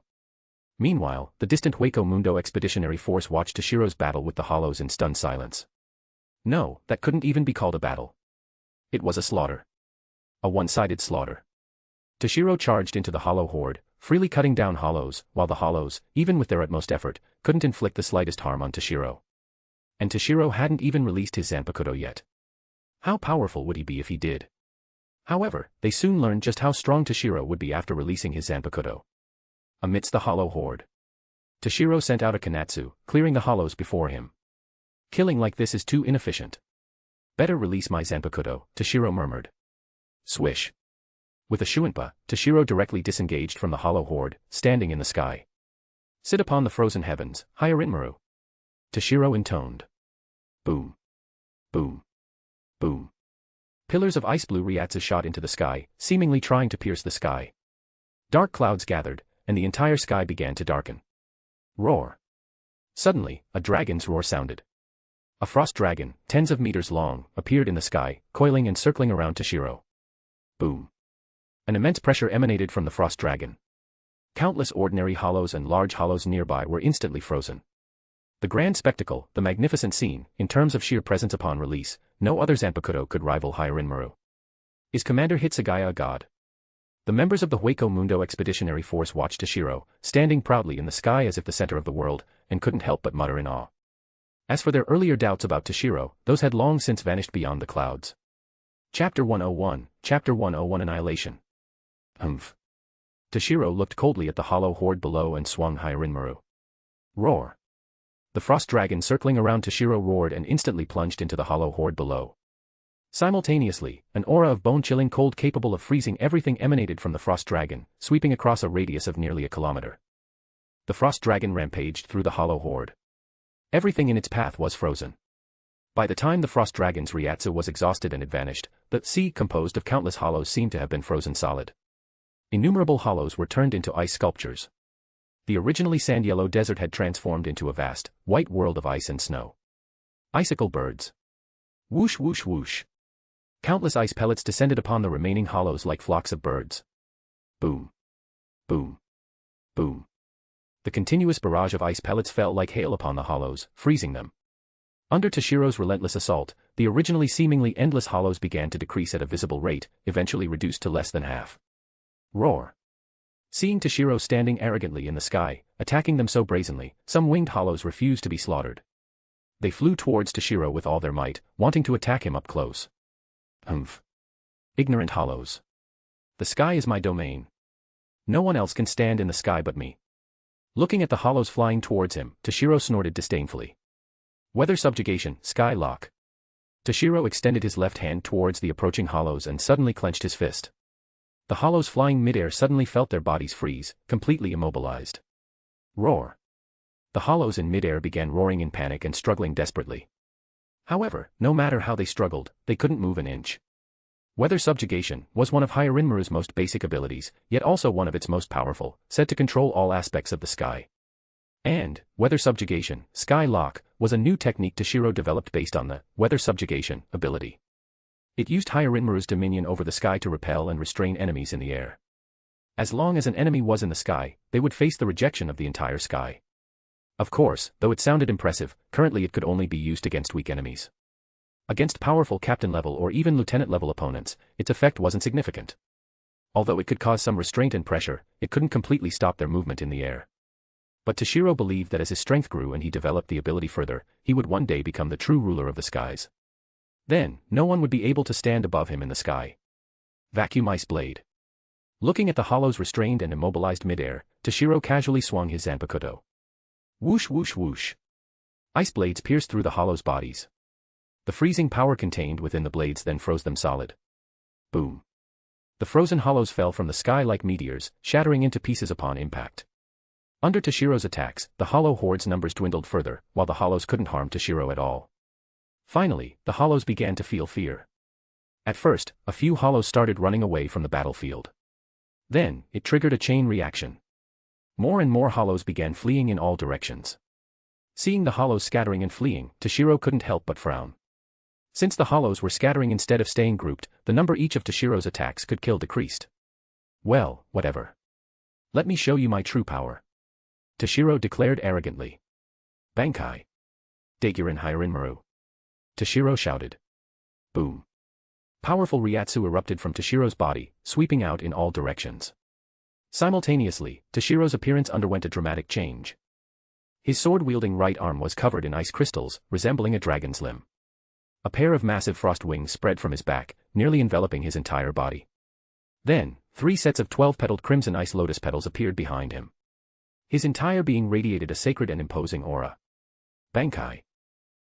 Meanwhile, the distant Hueco Mundo Expeditionary Force watched Toshiro's battle with the hollows in stunned silence. No, that couldn't even be called a battle. It was a slaughter. A one-sided slaughter. Toshiro charged into the hollow horde, freely cutting down hollows, while the hollows, even with their utmost effort, couldn't inflict the slightest harm on Toshiro. And Toshiro hadn't even released his Zanpakuto yet. How powerful would he be if he did? However, they soon learned just how strong Toshiro would be after releasing his Zanpakuto. Amidst the hollow horde, Toshiro sent out a Kanatsu, clearing the hollows before him. Killing like this is too inefficient. Better release my Zanpakuto, Toshiro murmured. Swish. With a Shuinpa, Toshiro directly disengaged from the hollow horde, standing in the sky. Sit upon the frozen heavens, Hyarinmaru. Toshiro intoned. Boom. Boom. Boom. Pillars of ice-blue Ryatsu shot into the sky, seemingly trying to pierce the sky. Dark clouds gathered, and the entire sky began to darken. Roar. Suddenly, a dragon's roar sounded. A frost dragon, tens of meters long, appeared in the sky, coiling and circling around Toshiro. Boom. An immense pressure emanated from the frost dragon. Countless ordinary hollows and large hollows nearby were instantly frozen. The grand spectacle, the magnificent scene, in terms of sheer presence upon release, no other Zanpakuto could rival Hyarinmaru. Is Commander Hitsugaya a god? The members of the Hueco Mundo Expeditionary Force watched Toshiro, standing proudly in the sky as if the center of the world, and couldn't help but mutter in awe. As for their earlier doubts about Toshiro, those had long since vanished beyond the clouds. Chapter 101, Chapter 101 Annihilation. Humph. Toshiro looked coldly at the hollow horde below and swung Hyarinmaru. Roar. The frost dragon circling around Toshiro roared and instantly plunged into the hollow horde below. Simultaneously, an aura of bone-chilling cold capable of freezing everything emanated from the frost dragon, sweeping across a radius of nearly a kilometer. The frost dragon rampaged through the hollow horde. Everything in its path was frozen. By the time the frost dragon's Ryatsu was exhausted and had vanished, the sea composed of countless hollows seemed to have been frozen solid. Innumerable hollows were turned into ice sculptures. The originally sand-yellow desert had transformed into a vast, white world of ice and snow. Icicle birds. Whoosh whoosh whoosh. Countless ice pellets descended upon the remaining hollows like flocks of birds. Boom. Boom. Boom. The continuous barrage of ice pellets fell like hail upon the hollows, freezing them. Under Toshiro's relentless assault, the originally seemingly endless hollows began to decrease at a visible rate, eventually reduced to less than half. Roar! Seeing Toshiro standing arrogantly in the sky, attacking them so brazenly, some winged hollows refused to be slaughtered. They flew towards Toshiro with all their might, wanting to attack him up close. Humph. Ignorant hollows. The sky is my domain. No one else can stand in the sky but me. Looking at the hollows flying towards him, Toshiro snorted disdainfully. Weather subjugation, sky lock. Toshiro extended his left hand towards the approaching hollows and suddenly clenched his fist. The hollows flying midair suddenly felt their bodies freeze, completely immobilized. Roar. The hollows in midair began roaring in panic and struggling desperately. However, no matter how they struggled, they couldn't move an inch. Weather subjugation was one of Hyarinmaru's most basic abilities, yet also one of its most powerful, said to control all aspects of the sky. And, weather subjugation, sky lock, was a new technique Toshiro developed based on the weather subjugation ability. It used Hyarinmaru's dominion over the sky to repel and restrain enemies in the air. As long as an enemy was in the sky, they would face the rejection of the entire sky. Of course, though it sounded impressive, currently it could only be used against weak enemies. Against powerful captain-level or even lieutenant-level opponents, its effect wasn't significant. Although it could cause some restraint and pressure, it couldn't completely stop their movement in the air. But Toshiro believed that as his strength grew and he developed the ability further, he would one day become the true ruler of the skies. Then, no one would be able to stand above him in the sky. Vacuum Ice Blade. Looking at the hollows restrained and immobilized midair, Toshiro casually swung his Zanpakuto. Whoosh whoosh whoosh. Ice blades pierced through the hollows' bodies. The freezing power contained within the blades then froze them solid. Boom. The frozen hollows fell from the sky like meteors, shattering into pieces upon impact. Under Toshiro's attacks, the hollow horde's numbers dwindled further, while the hollows couldn't harm Toshiro at all. Finally, the hollows began to feel fear. At first, a few hollows started running away from the battlefield. Then, it triggered a chain reaction. More and more hollows began fleeing in all directions. Seeing the hollows scattering and fleeing, Toshiro couldn't help but frown. Since the hollows were scattering instead of staying grouped, the number each of Toshiro's attacks could kill decreased. Well, whatever. Let me show you my true power. Toshiro declared arrogantly. Bankai. Daiguren Hyarinmaru. Toshiro shouted. Boom. Powerful Ryatsu erupted from Toshiro's body, sweeping out in all directions. Simultaneously, Toshiro's appearance underwent a dramatic change. His sword-wielding right arm was covered in ice crystals, resembling a dragon's limb. A pair of massive frost wings spread from his back, nearly enveloping his entire body. Then, 3 sets of 12-petaled crimson ice lotus petals appeared behind him. His entire being radiated a sacred and imposing aura. Bankai.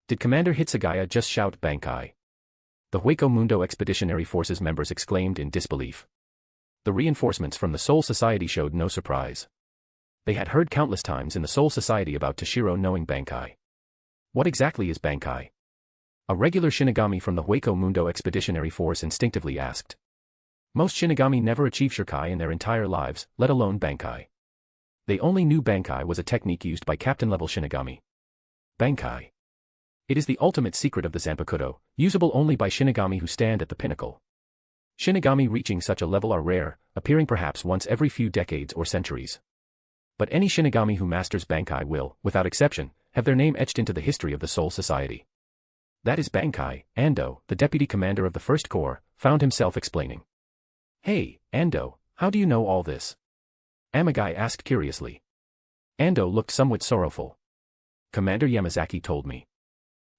Did Commander Hitsugaya just shout Bankai? The Hueco Mundo Expeditionary Forces members exclaimed in disbelief. The reinforcements from the Soul Society showed no surprise. They had heard countless times in the Soul Society about Toshiro knowing Bankai. What exactly is Bankai? A regular Shinigami from the Hueco Mundo Expeditionary Force instinctively asked. Most Shinigami never achieve Shirkai in their entire lives, let alone Bankai. They only knew Bankai was a technique used by captain-level Shinigami. Bankai. It is the ultimate secret of the Zanpakuto, usable only by Shinigami who stand at the pinnacle. Shinigami reaching such a level are rare, appearing perhaps once every few decades or centuries. But any Shinigami who masters Bankai will, without exception, have their name etched into the history of the Soul Society. That is Bankai, Ando, the deputy commander of the First Corps, found himself explaining. Hey, Ando, how do you know all this? Amagai asked curiously. Ando looked somewhat sorrowful. Commander Yamazaki told me.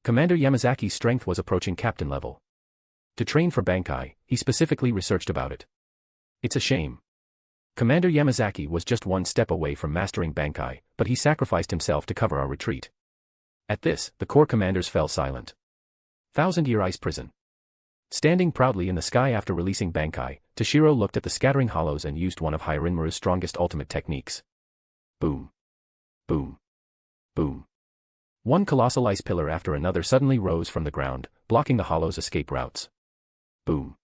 Commander Yamazaki's strength was approaching captain level. To train for Bankai, he specifically researched about it. It's a shame. Commander Yamazaki was just one step away from mastering Bankai, but he sacrificed himself to cover our retreat. At this, the Corps commanders fell silent. 1,000-year ice prison. Standing proudly in the sky after releasing Bankai, Toshiro looked at the scattering hollows and used one of Hyarinmaru's strongest ultimate techniques. Boom. Boom. Boom. One colossal ice pillar after another suddenly rose from the ground, blocking the hollows' escape routes. Boom.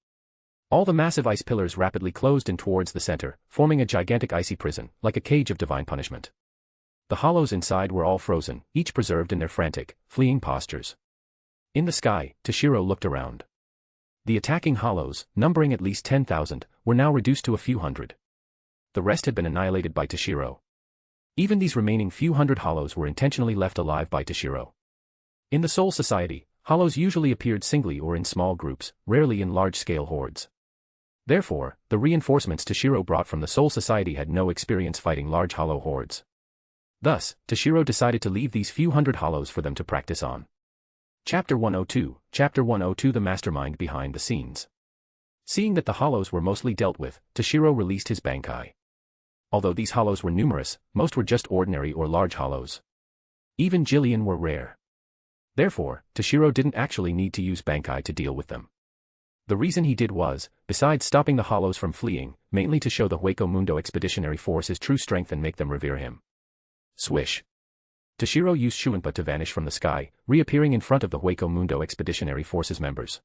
All the massive ice pillars rapidly closed in towards the center, forming a gigantic icy prison, like a cage of divine punishment. The hollows inside were all frozen, each preserved in their frantic, fleeing postures. In the sky, Toshiro looked around. The attacking hollows, numbering at least 10,000, were now reduced to a few hundred. The rest had been annihilated by Toshiro. Even these remaining few hundred hollows were intentionally left alive by Toshiro. In the Soul Society, hollows usually appeared singly or in small groups, rarely in large-scale hordes. Therefore, the reinforcements Toshiro brought from the Soul Society had no experience fighting large hollow hordes. Thus, Toshiro decided to leave these few hundred hollows for them to practice on. Chapter 102, Chapter 102 The Mastermind Behind the Scenes. Seeing that the hollows were mostly dealt with, Toshiro released his Bankai. Although these hollows were numerous, most were just ordinary or large hollows. Even Jillian were rare. Therefore, Toshiro didn't actually need to use Bankai to deal with them. The reason he did was, besides stopping the hollows from fleeing, mainly to show the Hueco Mundo Expeditionary Force his true strength and make them revere him. Swish. Toshiro used Shuinpa to vanish from the sky, reappearing in front of the Hueco Mundo Expeditionary Force's members.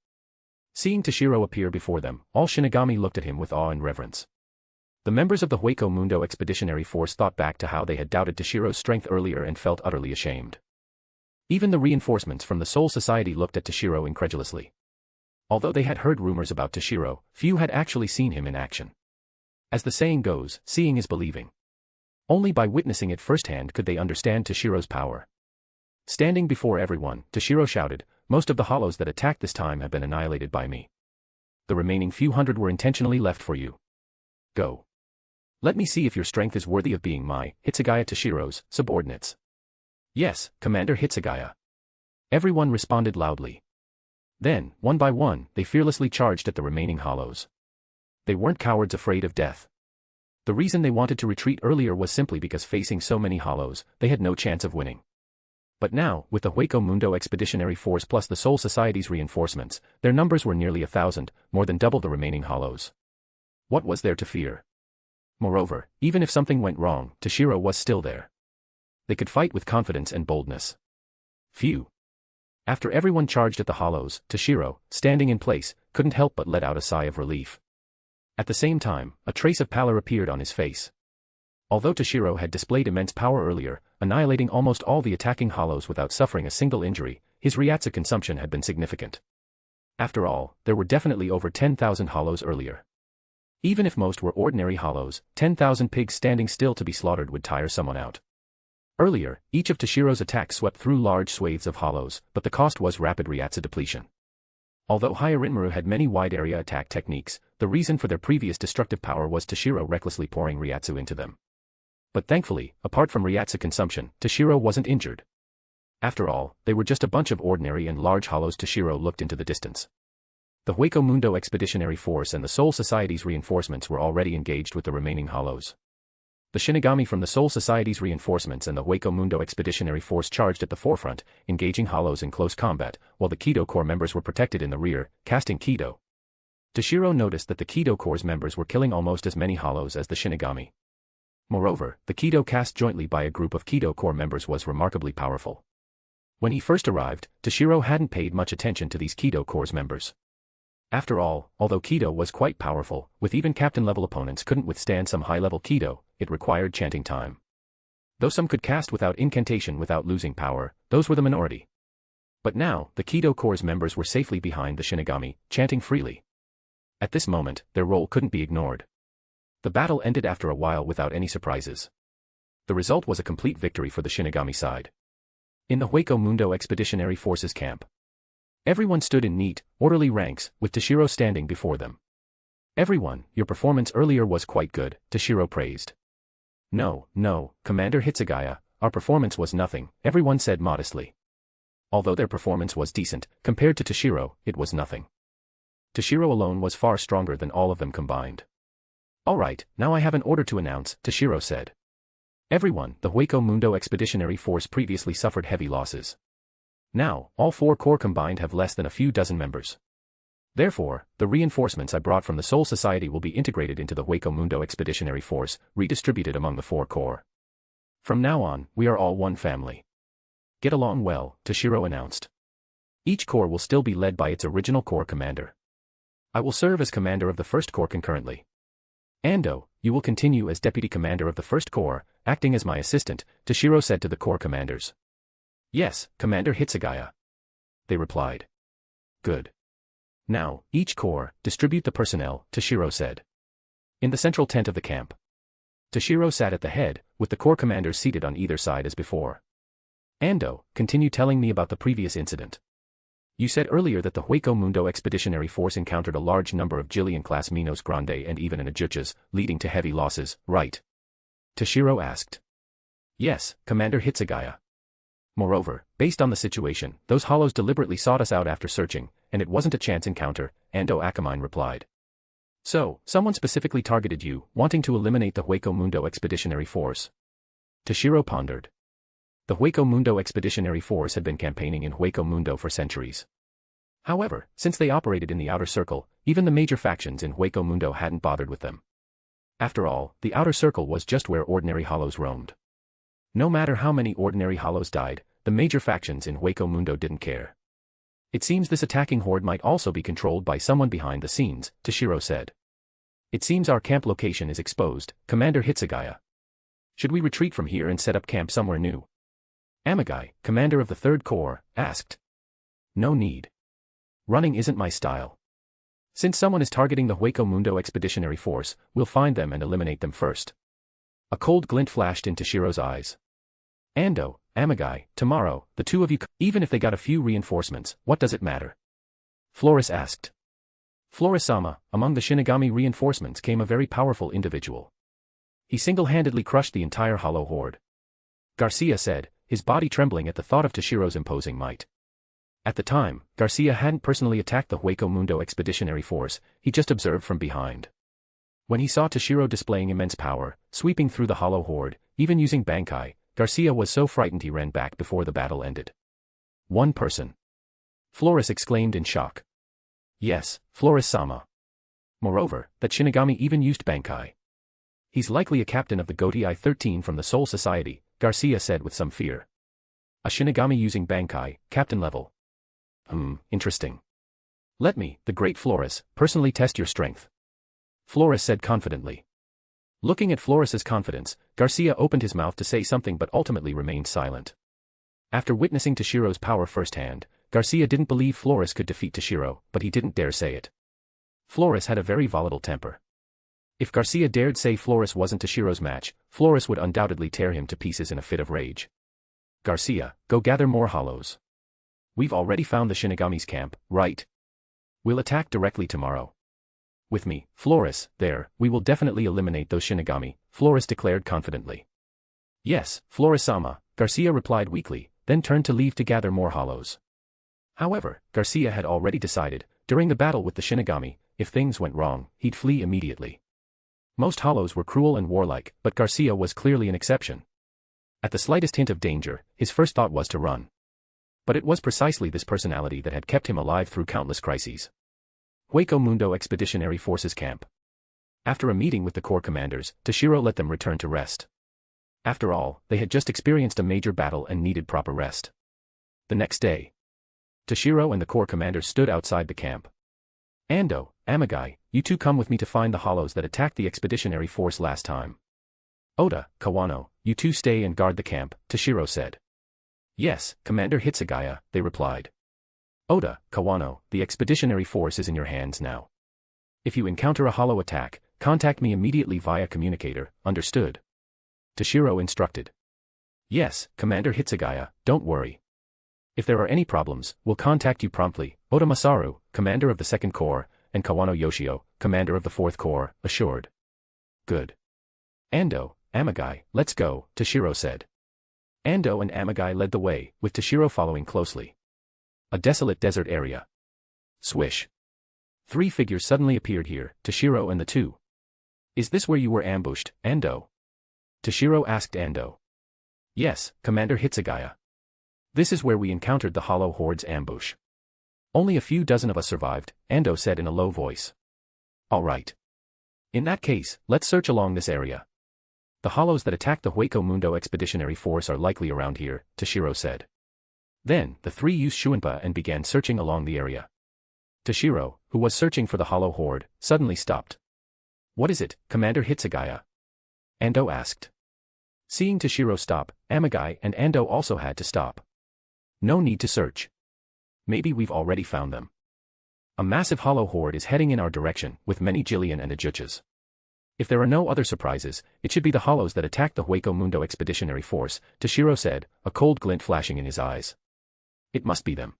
Seeing Toshiro appear before them, all Shinigami looked at him with awe and reverence. The members of the Hueco Mundo Expeditionary Force thought back to how they had doubted Toshiro's strength earlier and felt utterly ashamed. Even the reinforcements from the Soul Society looked at Toshiro incredulously. Although they had heard rumors about Toshiro, few had actually seen him in action. As the saying goes, seeing is believing. Only by witnessing it firsthand could they understand Toshiro's power. Standing before everyone, Toshiro shouted, "Most of the hollows that attacked this time have been annihilated by me. The remaining few hundred were intentionally left for you. Go. Let me see if your strength is worthy of being my, Hitsugaya Toshiro's, subordinates." "Yes, Commander Hitsugaya." Everyone responded loudly. Then, one by one, they fearlessly charged at the remaining hollows. They weren't cowards afraid of death. The reason they wanted to retreat earlier was simply because facing so many hollows, they had no chance of winning. But now, with the Hueco Mundo Expeditionary Force plus the Soul Society's reinforcements, their numbers were nearly 1,000, more than double the remaining hollows. What was there to fear? Moreover, even if something went wrong, Toshiro was still there. They could fight with confidence and boldness. Phew. After everyone charged at the hollows, Toshiro, standing in place, couldn't help but let out a sigh of relief. At the same time, a trace of pallor appeared on his face. Although Toshiro had displayed immense power earlier, annihilating almost all the attacking hollows without suffering a single injury, his Ryatsu consumption had been significant. After all, there were definitely over 10,000 hollows earlier. Even if most were ordinary hollows, 10,000 pigs standing still to be slaughtered would tire someone out. Earlier, each of Toshiro's attacks swept through large swathes of hollows, but the cost was rapid Ryatsu depletion. Although Hyarinmaru had many wide-area attack techniques, the reason for their previous destructive power was Toshiro recklessly pouring Ryatsu into them. But thankfully, apart from Ryatsu consumption, Toshiro wasn't injured. After all, they were just a bunch of ordinary and large hollows. Toshiro looked into the distance. The Hueco Mundo Expeditionary Force and the Soul Society's reinforcements were already engaged with the remaining hollows. The Shinigami from the Soul Society's reinforcements and the Hueco Mundo Expeditionary Force charged at the forefront, engaging hollows in close combat, while the Kido Corps members were protected in the rear, casting Kido. Toshiro noticed that the Kido Corps members were killing almost as many hollows as the Shinigami. Moreover, the Kido cast jointly by a group of Kido Corps members was remarkably powerful. When he first arrived, Toshiro hadn't paid much attention to these Kido Corps members. After all, although Kido was quite powerful, with even captain-level opponents couldn't withstand some high-level Kido, it required chanting time. Though some could cast without incantation without losing power, those were the minority. But now, the Kido Corps members were safely behind the Shinigami, chanting freely. At this moment, their role couldn't be ignored. The battle ended after a while without any surprises. The result was a complete victory for the Shinigami side. In the Hueco Mundo Expeditionary Forces camp, everyone stood in neat, orderly ranks, with Toshiro standing before them. "Everyone, your performance earlier was quite good," Toshiro praised. No, Commander Hitsugaya, our performance was nothing," everyone said modestly. Although their performance was decent, compared to Toshiro, it was nothing. Toshiro alone was far stronger than all of them combined. "Alright, now I have an order to announce," Toshiro said. "Everyone, the Hueco Mundo Expeditionary Force previously suffered heavy losses. Now, all 4 corps combined have less than a few dozen members. Therefore, the reinforcements I brought from the Soul Society will be integrated into the Hueco Mundo Expeditionary Force, redistributed among the 4 corps. From now on, we are all one family. Get along well," Toshiro announced. "Each corps will still be led by its original corps commander. I will serve as commander of the 1st Corps concurrently. Ando, you will continue as deputy commander of the 1st Corps, acting as my assistant," Toshiro said to the corps commanders. "Yes, Commander Hitsugaya," they replied. "Good. Now, each corps, distribute the personnel," Toshiro said. In the central tent of the camp, Toshiro sat at the head, with the corps commanders seated on either side as before. Ando, continue telling me about the previous incident. You said earlier that the Hueco Mundo Expeditionary Force encountered a large number of Jillian-class Minos Grande and even an Ajuchas, leading to heavy losses, right? Toshiro asked. Yes, Commander Hitsugaya. Moreover, based on the situation, those hollows deliberately sought us out after searching, and it wasn't a chance encounter, Ando Akamine replied. So, someone specifically targeted you, wanting to eliminate the Hueco Mundo Expeditionary Force. Toshiro pondered. The Hueco Mundo Expeditionary Force had been campaigning in Hueco Mundo for centuries. However, since they operated in the outer circle, even the major factions in Hueco Mundo hadn't bothered with them. After all, the outer circle was just where ordinary hollows roamed. No matter how many ordinary hollows died, the major factions in Hueco Mundo didn't care. It seems this attacking horde might also be controlled by someone behind the scenes, Toshiro said. It seems our camp location is exposed, Commander Hitsugaya. Should we retreat from here and set up camp somewhere new? Amagai, commander of the 3rd Corps, asked. No need. Running isn't my style. Since someone is targeting the Hueco Mundo Expeditionary Force, we'll find them and eliminate them first. A cold glint flashed in Toshiro's eyes. Ando, Amagai, tomorrow, the two of you, even if they got a few reinforcements, what does it matter? Flores asked. Flores-sama, among the Shinigami reinforcements came a very powerful individual. He single-handedly crushed the entire hollow horde. Garcia said, his body trembling at the thought of Toshiro's imposing might. At the time, Garcia hadn't personally attacked the Hueco Mundo Expeditionary Force, he just observed from behind. When he saw Toshiro displaying immense power, sweeping through the hollow horde, even using Bankai, Garcia was so frightened he ran back before the battle ended. One person. Flores exclaimed in shock. Yes, Flores-sama. Moreover, that Shinigami even used Bankai. He's likely a captain of the Goti I-13 from the Soul Society, Garcia said with some fear. A Shinigami using Bankai, captain level. Interesting. Let me, the great Flores, personally test your strength. Flores said confidently. Looking at Flores's confidence, Garcia opened his mouth to say something but ultimately remained silent. After witnessing Toshiro's power firsthand, Garcia didn't believe Flores could defeat Toshiro, but he didn't dare say it. Flores had a very volatile temper. If Garcia dared say Flores wasn't Toshiro's match, Flores would undoubtedly tear him to pieces in a fit of rage. Garcia, go gather more hollows. We've already found the Shinigami's camp, right? We'll attack directly tomorrow. With me, Flores, there, we will definitely eliminate those Shinigami, Flores declared confidently. Yes, Flores-sama, Garcia replied weakly, then turned to leave to gather more hollows. However, Garcia had already decided, during the battle with the Shinigami, if things went wrong, he'd flee immediately. Most hollows were cruel and warlike, but Garcia was clearly an exception. At the slightest hint of danger, his first thought was to run. But it was precisely this personality that had kept him alive through countless crises. Hueco Mundo Expeditionary Forces Camp. After a meeting with the Corps commanders, Toshiro let them return to rest. After all, they had just experienced a major battle and needed proper rest. The next day, Toshiro and the Corps commanders stood outside the camp. Ando, Amagai, you two come with me to find the hollows that attacked the expeditionary force last time. Oda, Kawano, you two stay and guard the camp, Toshiro said. Yes, Commander Hitsugaya, they replied. Oda, Kawano, the expeditionary force is in your hands now. If you encounter a hollow attack, contact me immediately via communicator, understood? Toshiro instructed. Yes, Commander Hitsugaya, don't worry. If there are any problems, we'll contact you promptly, Oda Masaru, commander of the 2nd Corps, and Kawano Yoshio, commander of the 4th Corps, assured. Good. Ando, Amagai, let's go, Toshiro said. Ando and Amagai led the way, with Toshiro following closely. A desolate desert area. Swish. 3 figures suddenly appeared here, Toshiro and the two. Is this where you were ambushed, Ando? Toshiro asked Ando. Yes, Commander Hitsugaya. This is where we encountered the Hollow Horde's ambush. Only a few dozen of us survived, Ando said in a low voice. All right. In that case, let's search along this area. The hollows that attacked the Hueco Mundo Expeditionary Force are likely around here, Toshiro said. Then, the 3 used Shuinpa and began searching along the area. Toshiro, who was searching for the Hollow Horde, suddenly stopped. What is it, Commander Hitsugaya? Ando asked. Seeing Toshiro stop, Amagai and Ando also had to stop. No need to search. Maybe we've already found them. A massive Hollow Horde is heading in our direction, with many Jillian and Ajuchas. If there are no other surprises, it should be the hollows that attacked the Hueco Mundo Expeditionary Force, Toshiro said, a cold glint flashing in his eyes. It must be them.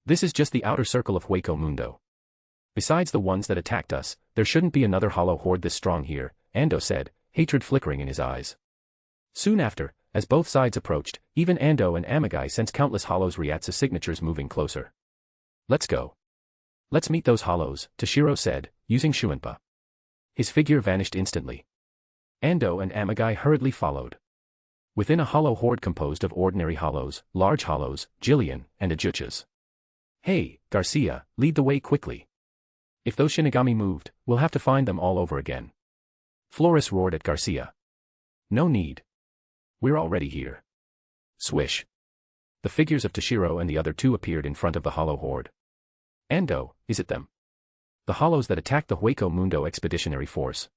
This is just the outer circle of Hueco Mundo. Besides the ones that attacked us, there shouldn't be another hollow horde this strong here, Ando said, hatred flickering in his eyes. Soon after, as both sides approached, even Ando and Amagai sensed countless hollows Ryatsu's signatures moving closer. Let's go. Let's meet those hollows, Toshiro said, using Shuinpa. His figure vanished instantly. Ando and Amagai hurriedly followed. Within a hollow horde composed of ordinary hollows, large hollows, Jillian, and Ajuchas. Hey, Garcia, lead the way quickly. If those Shinigami moved, we'll have to find them all over again. Flores roared at Garcia. No need. We're already here. Swish. The figures of Toshiro and the other two appeared in front of the hollow horde. Ando, is it them? The hollows that attacked the Hueco Mundo Expeditionary Force.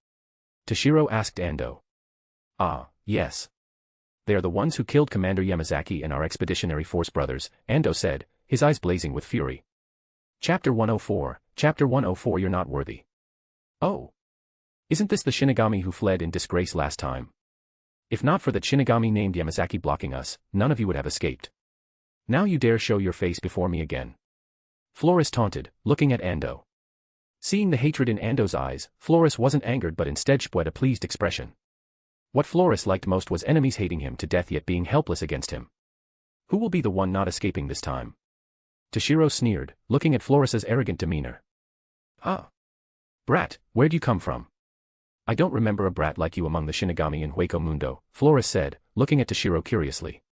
Toshiro asked Ando. Ah, yes. They are the ones who killed Commander Yamazaki and our Expeditionary Force brothers, Ando said, his eyes blazing with fury. Chapter 104, Chapter 104 You're not worthy. Oh. Isn't this the Shinigami who fled in disgrace last time? If not for that Shinigami named Yamazaki blocking us, none of you would have escaped. Now you dare show your face before me again. Flores taunted, looking at Ando. Seeing the hatred in Ando's eyes, Flores wasn't angered but instead spread a pleased expression. What Flores liked most was enemies hating him to death yet being helpless against him. Who will be the one not escaping this time? Toshiro sneered, looking at Flores's arrogant demeanor. Ah. Brat, where'd you come from? I don't remember a brat like you among the Shinigami in Hueco Mundo, Flores said, looking at Toshiro curiously.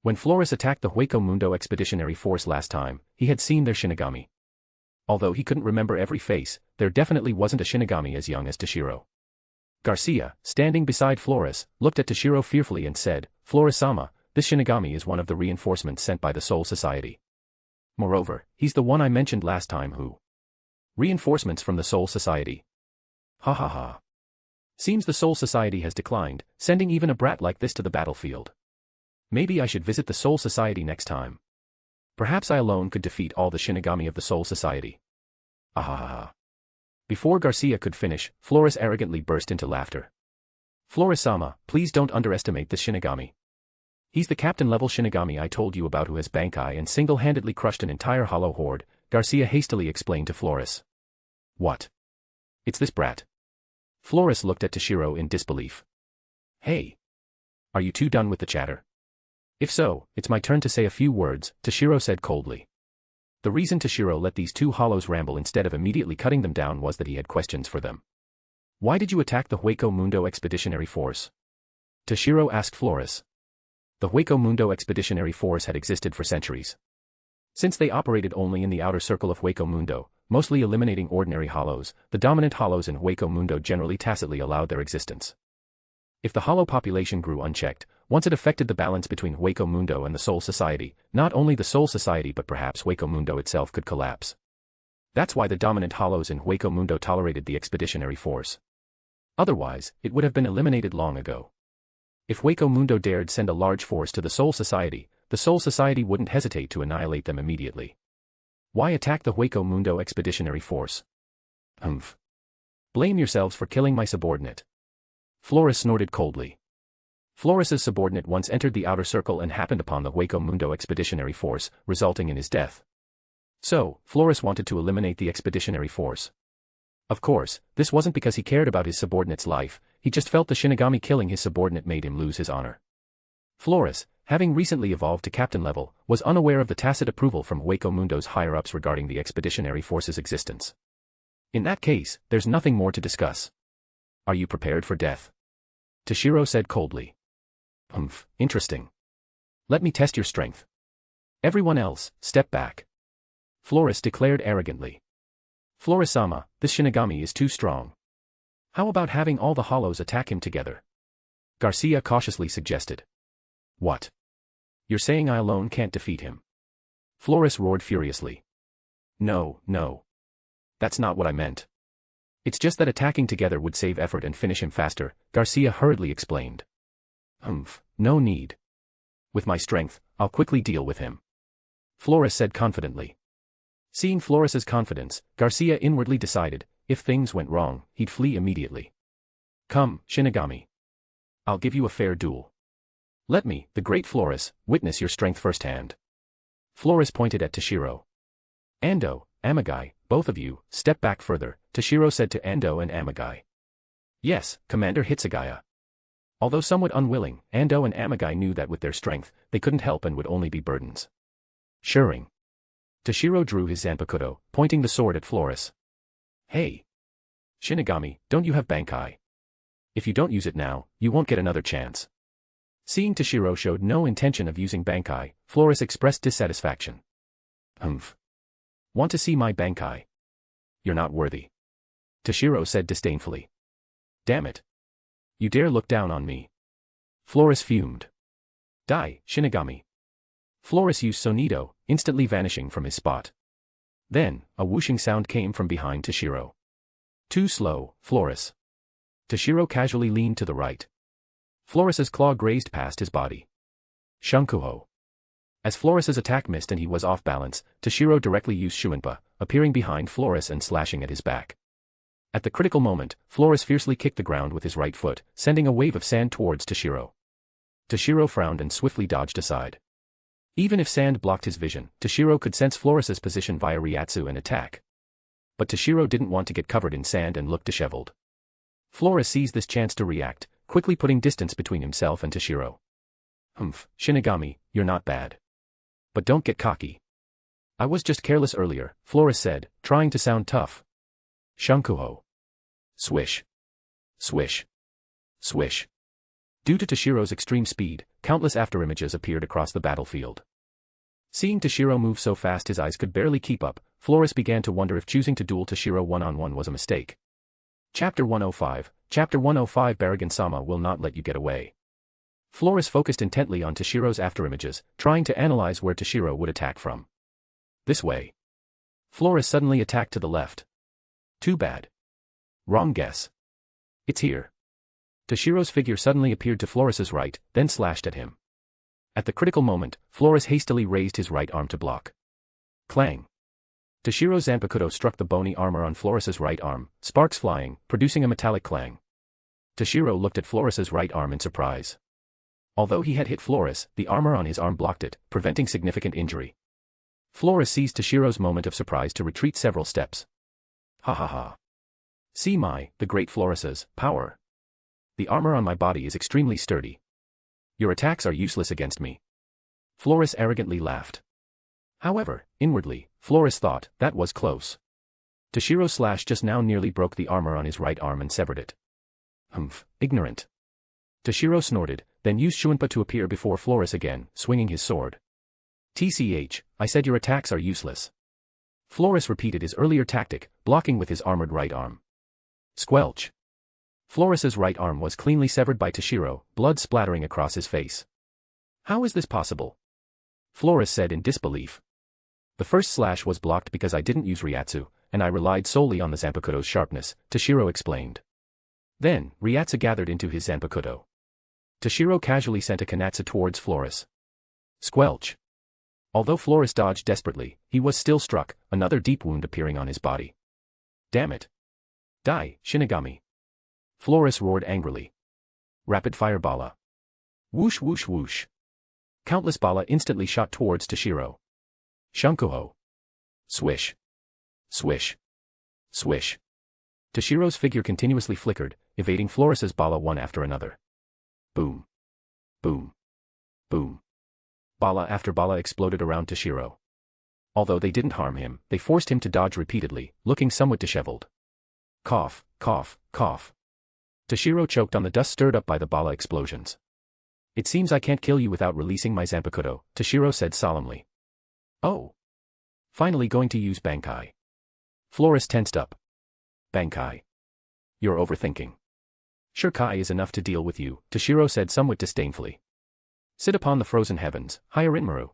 When Flores attacked the Hueco Mundo Expeditionary Force last time, he had seen their Shinigami. Although he couldn't remember every face, there definitely wasn't a Shinigami as young as Toshiro. Garcia, standing beside Flores, looked at Toshiro fearfully and said, Flores-sama, this Shinigami is one of the reinforcements sent by the Soul Society. Moreover, he's the one I mentioned last time who. Reinforcements from the Soul Society. Ha ha ha. Seems the Soul Society has declined, sending even a brat like this to the battlefield. Maybe I should visit the Soul Society next time. Perhaps I alone could defeat all the Shinigami of the Soul Society. Ah ha ha ha. Before Garcia could finish, Flores arrogantly burst into laughter. Flores-sama, please don't underestimate this Shinigami. He's the captain-level Shinigami I told you about who has Bankai and single-handedly crushed an entire hollow horde, Garcia hastily explained to Flores. What? It's this brat. Flores looked at Toshiro in disbelief. Hey. Are you two done with the chatter? If so, it's my turn to say a few words, Toshiro said coldly. The reason Toshiro let these two hollows ramble instead of immediately cutting them down was that he had questions for them. Why did you attack the Hueco Mundo Expeditionary Force? Toshiro asked Flores. The Hueco Mundo Expeditionary Force had existed for centuries. Since they operated only in the outer circle of Hueco Mundo, mostly eliminating ordinary hollows, the dominant hollows in Hueco Mundo generally tacitly allowed their existence. If the hollow population grew unchecked, once it affected the balance between Hueco Mundo and the Soul Society, not only the Soul Society but perhaps Hueco Mundo itself could collapse. That's why the dominant hollows in Hueco Mundo tolerated the Expeditionary Force. Otherwise, it would have been eliminated long ago. If Hueco Mundo dared send a large force to the Soul Society wouldn't hesitate to annihilate them immediately. Why attack the Hueco Mundo Expeditionary Force? Humph. Blame yourselves for killing my subordinate. Flores snorted coldly. Flores's subordinate once entered the outer circle and happened upon the Hueco Mundo Expeditionary Force, resulting in his death. So, Flores wanted to eliminate the Expeditionary Force. Of course, this wasn't because he cared about his subordinate's life, he just felt the Shinigami killing his subordinate made him lose his honor. Flores, having recently evolved to captain level, was unaware of the tacit approval from Hueco Mundo's higher-ups regarding the Expeditionary Force's existence. In that case, there's nothing more to discuss. Are you prepared for death? Toshiro said coldly. Humph, interesting. Let me test your strength. Everyone else, step back. Flores declared arrogantly. Flores-sama, this Shinigami is too strong. How about having all the hollows attack him together? Garcia cautiously suggested. What? You're saying I alone can't defeat him? Flores roared furiously. No, no. That's not what I meant. It's just that attacking together would save effort and finish him faster, Garcia hurriedly explained. Humph, no need. With my strength, I'll quickly deal with him. Flores said confidently. Seeing Flores's confidence, Garcia inwardly decided, if things went wrong, he'd flee immediately. Come, Shinigami. I'll give you a fair duel. Let me, the great Flores, witness your strength firsthand. Flores pointed at Toshiro. Ando, Amagai, both of you, step back further, Toshiro said to Ando and Amagai. Yes, Commander Hitsugaya. Although somewhat unwilling, Ando and Amagai knew that with their strength, they couldn't help and would only be burdens. Shuring. Toshiro drew his Zanpakuto, pointing the sword at Flores. Hey! Shinigami, don't you have Bankai? If you don't use it now, you won't get another chance. Seeing Toshiro showed no intention of using Bankai, Flores expressed dissatisfaction. Humph. Want to see my Bankai? You're not worthy. Toshiro said disdainfully. Damn it. You dare look down on me. Flores fumed. Die, Shinigami. Flores used Sonido, instantly vanishing from his spot. Then, a whooshing sound came from behind Toshiro. Too slow, Flores. Toshiro casually leaned to the right. Flores's claw grazed past his body. Shunkuho. As Flores's attack missed and he was off balance, Toshiro directly used Shuinpa, appearing behind Flores and slashing at his back. At the critical moment, Flores fiercely kicked the ground with his right foot, sending a wave of sand towards Toshiro. Toshiro frowned and swiftly dodged aside. Even if sand blocked his vision, Toshiro could sense Flores's position via Ryatsu and attack. But Toshiro didn't want to get covered in sand and looked disheveled. Flores seized this chance to react, quickly putting distance between himself and Toshiro. Humph, Shinigami, you're not bad. But don't get cocky. I was just careless earlier, Flores said, trying to sound tough. Shunkuho. Swish. Swish. Swish. Due to Toshiro's extreme speed, countless afterimages appeared across the battlefield. Seeing Toshiro move so fast his eyes could barely keep up, Flores began to wonder if choosing to duel Toshiro one-on-one was a mistake. Chapter 105, Chapter 105 Baragan-sama will not let you get away. Flores focused intently on Toshiro's afterimages, trying to analyze where Toshiro would attack from. This way. Flores suddenly attacked to the left. Too bad. Wrong guess. It's here. Toshiro's figure suddenly appeared to Flores's right, then slashed at him. At the critical moment, Flores hastily raised his right arm to block. Clang. Toshiro's Zanpakuto struck the bony armor on Flores's right arm, sparks flying, producing a metallic clang. Toshiro looked at Flores's right arm in surprise. Although he had hit Flores, the armor on his arm blocked it, preventing significant injury. Flores seized Toshiro's moment of surprise to retreat several steps. Ha ha ha. See the great Flores's, power. The armor on my body is extremely sturdy. Your attacks are useless against me. Flores arrogantly laughed. However, inwardly, Flores thought, that was close. Toshiro's slash just now nearly broke the armor on his right arm and severed it. Humph, ignorant. Toshiro snorted, then used Shuinpa to appear before Flores again, swinging his sword. TCH, I said your attacks are useless. Flores repeated his earlier tactic, blocking with his armored right arm. Squelch. Flores's right arm was cleanly severed by Toshiro, blood splattering across his face. How is this possible? Flores said in disbelief. The first slash was blocked because I didn't use Ryatsu, and I relied solely on the Zanpakuto's sharpness, Toshiro explained. Then, Ryatsu gathered into his Zanpakuto. Toshiro casually sent a Kanatsu towards Flores. Squelch. Although Flores dodged desperately, he was still struck, another deep wound appearing on his body. Damn it. Die, Shinigami. Flores roared angrily. Rapid-fire bala. Whoosh whoosh whoosh. Countless bala instantly shot towards Toshiro. Shunkuho. Swish. Swish. Swish. Toshiro's figure continuously flickered, evading Flores's bala one after another. Boom. Boom. Boom. Bala after bala exploded around Toshiro. Although they didn't harm him, they forced him to dodge repeatedly, looking somewhat disheveled. Cough, cough, cough. Toshiro choked on the dust stirred up by the bala explosions. It seems I can't kill you without releasing my Zanpakuto, Toshiro said solemnly. Oh. Finally going to use Bankai. Flores tensed up. Bankai. You're overthinking. Sure Kai is enough to deal with you, Toshiro said somewhat disdainfully. Sit upon the frozen heavens, Hyarinmaru.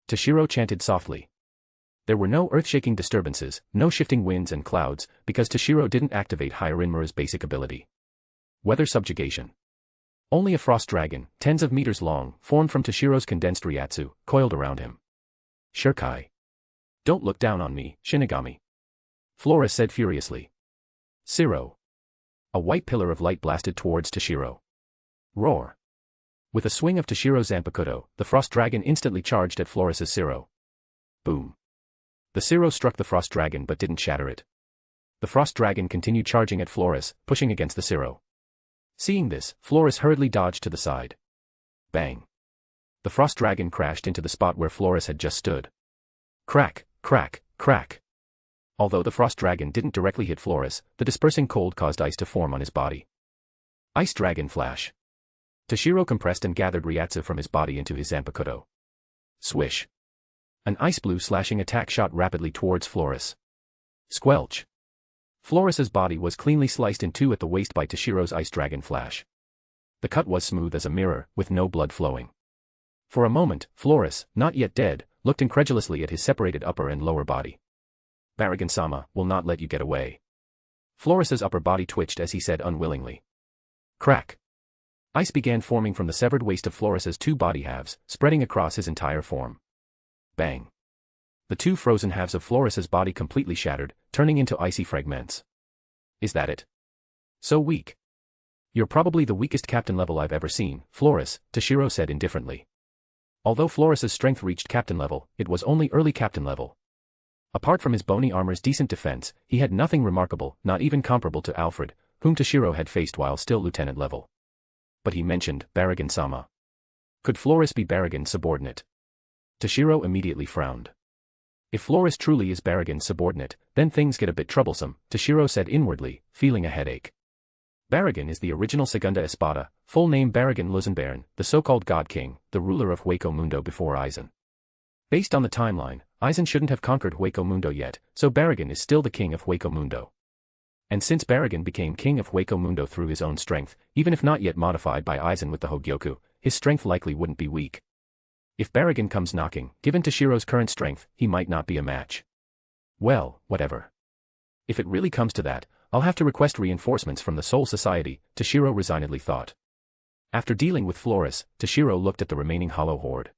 Toshiro chanted softly. There were no earth-shaking disturbances, no shifting winds and clouds, because Toshiro didn't activate Hyarinmaru's basic ability. Weather subjugation. Only a frost dragon, tens of meters long, formed from Toshiro's condensed Ryatsu, coiled around him. Sure Kai. Don't look down on me, Shinigami. Flores said furiously. Zero. A white pillar of light blasted towards Toshiro. Roar! With a swing of Toshiro's Zanpakuto, the frost dragon instantly charged at Floris's Zero. Boom! The Zero struck the frost dragon but didn't shatter it. The frost dragon continued charging at Floris, pushing against the Zero. Seeing this, Floris hurriedly dodged to the side. Bang! The frost dragon crashed into the spot where Floris had just stood. Crack, crack, crack. Although the frost dragon didn't directly hit Floris, the dispersing cold caused ice to form on his body. Ice Dragon Flash. Toshiro compressed and gathered Ryatsu from his body into his Zanpakuto. Swish. An ice blue slashing attack shot rapidly towards Floris. Squelch. Floris's body was cleanly sliced in two at the waist by Toshiro's Ice Dragon Flash. The cut was smooth as a mirror, with no blood flowing. For a moment, Floris, not yet dead, looked incredulously at his separated upper and lower body. Baragon-sama will not let you get away. Floris's upper body twitched as he said unwillingly. Crack. Ice began forming from the severed waist of Floris's two body halves, spreading across his entire form. Bang. The two frozen halves of Floris's body completely shattered, turning into icy fragments. Is that it? So weak. You're probably the weakest captain level I've ever seen, Floris, Toshiro said indifferently. Although Floris's strength reached captain level, it was only early captain level. Apart from his bony armor's decent defense, he had nothing remarkable, not even comparable to Alfred, whom Toshiro had faced while still lieutenant level. But he mentioned Baragon-sama. Could Floris be Baragon's subordinate? Toshiro immediately frowned. If Floris truly is Baragon's subordinate, then things get a bit troublesome, Toshiro said inwardly, feeling a headache. Baragon is the original Segunda Espada, full name Baragon Luzenbaron, the so-called God King, the ruler of Hueco Mundo before Aizen. Based on the timeline, Aizen shouldn't have conquered Hueco Mundo yet, so Baragon is still the king of Hueco Mundo. And since Baragon became king of Hueco Mundo through his own strength, even if not yet modified by Aizen with the Hogyoku, his strength likely wouldn't be weak. If Baragon comes knocking, given Toshiro's current strength, he might not be a match. Well, whatever. If it really comes to that, I'll have to request reinforcements from the Soul Society, Toshiro resignedly thought. After dealing with Floris, Toshiro looked at the remaining Hollow Horde.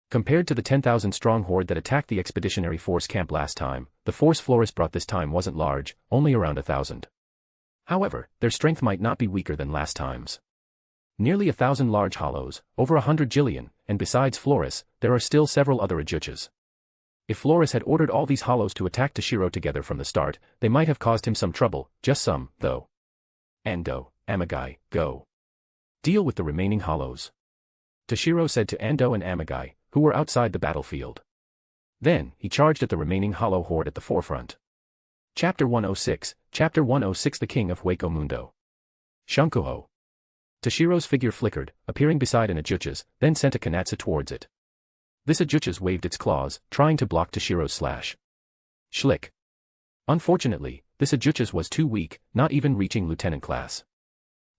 Compared to the 10,000-strong horde that attacked the Expeditionary Force camp last time, the force Floris brought this time wasn't large, only around 1,000. However, their strength might not be weaker than last time's. Nearly 1,000 large hollows, over 100 jillion, and besides Floris, there are still several other Ajuchas. If Floris had ordered all these hollows to attack Toshiro together from the start, they might have caused him some trouble, just some, though. Ando, Amagai, go. Deal with the remaining hollows. Toshiro said to Ando and Amagai, who were outside the battlefield. Then, he charged at the remaining hollow horde at the forefront. Chapter 106, Chapter 106 The King of Hueco Mundo. Shunkuho. Toshiro's figure flickered, appearing beside an Ajuchas, then sent a Kanatsu towards it. This Ajuchas waved its claws, trying to block Toshiro's slash. Schlick. Unfortunately, this Ajuchas was too weak, not even reaching lieutenant class.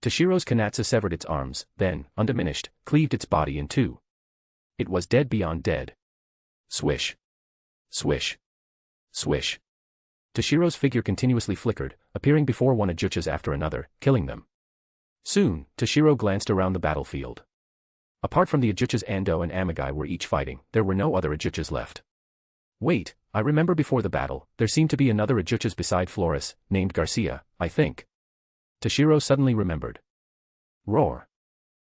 Toshiro's Kanatsu severed its arms, then, undiminished, cleaved its body in two. It was dead beyond dead. Swish. Swish. Swish. Toshiro's figure continuously flickered, appearing before one Ajuchas after another, killing them. Soon, Toshiro glanced around the battlefield. Apart from the Ajuchas Ando and Amagai were each fighting, there were no other Ajuchas left. Wait, I remember before the battle, there seemed to be another Ajuchas beside Floris, named Garcia, I think. Toshiro suddenly remembered. Roar.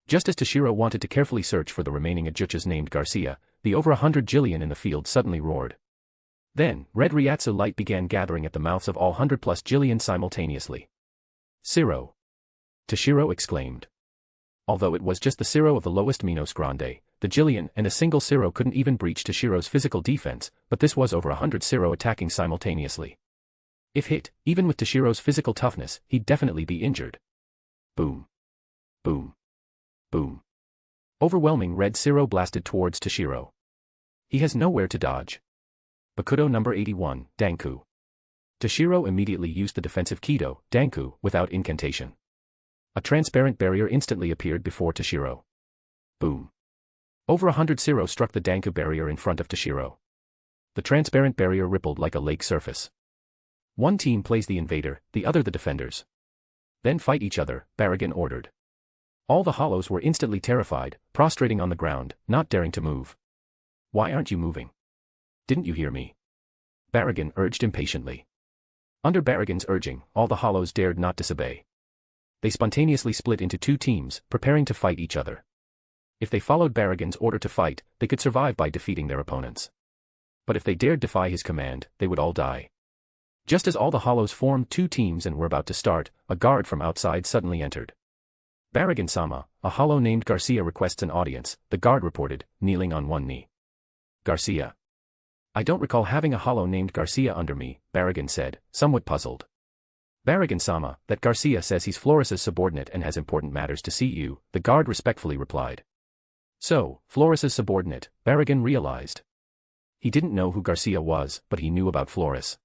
Just as Toshiro wanted to carefully search for the remaining Ajuchas named Garcia, the over 100 jillion in the field suddenly roared. Then, red Ryatsu light began gathering at the mouths of all 100+ jillion simultaneously. Zero. Toshiro exclaimed. Although it was just the Zero of the lowest Minos Grande, the jillion and a single Zero couldn't even breach Toshiro's physical defense, but this was over 100 Zero attacking simultaneously. If hit, even with Toshiro's physical toughness, he'd definitely be injured. Boom. Boom. Boom. Overwhelming red Zero blasted towards Toshiro. He has nowhere to dodge. Bakudo number 81, Danku. Toshiro immediately used the defensive Kido, Danku, without incantation. A transparent barrier instantly appeared before Toshiro. Boom. Over 100 Zero struck the Danku barrier in front of Toshiro. The transparent barrier rippled like a lake surface. One team plays the invader, the other the defenders. Then fight each other, Baragon ordered. All the hollows were instantly terrified, prostrating on the ground, not daring to move. Why aren't you moving? Didn't you hear me? Baragon urged impatiently. Under Baragon's urging, all the hollows dared not disobey. They spontaneously split into two teams, preparing to fight each other. If they followed Baragon's order to fight, they could survive by defeating their opponents. But if they dared defy his command, they would all die. Just as all the hollows formed two teams and were about to start, a guard from outside suddenly entered. Baragon-sama, a hollow named Garcia requests an audience, the guard reported, kneeling on one knee. Garcia. I don't recall having a hollow named Garcia under me, Baragon said, somewhat puzzled. Baragon-sama, that Garcia says he's Flores's subordinate and has important matters to see you, the guard respectfully replied. So, Flores's subordinate, Baragon realized. He didn't know who Garcia was, but he knew about Flores.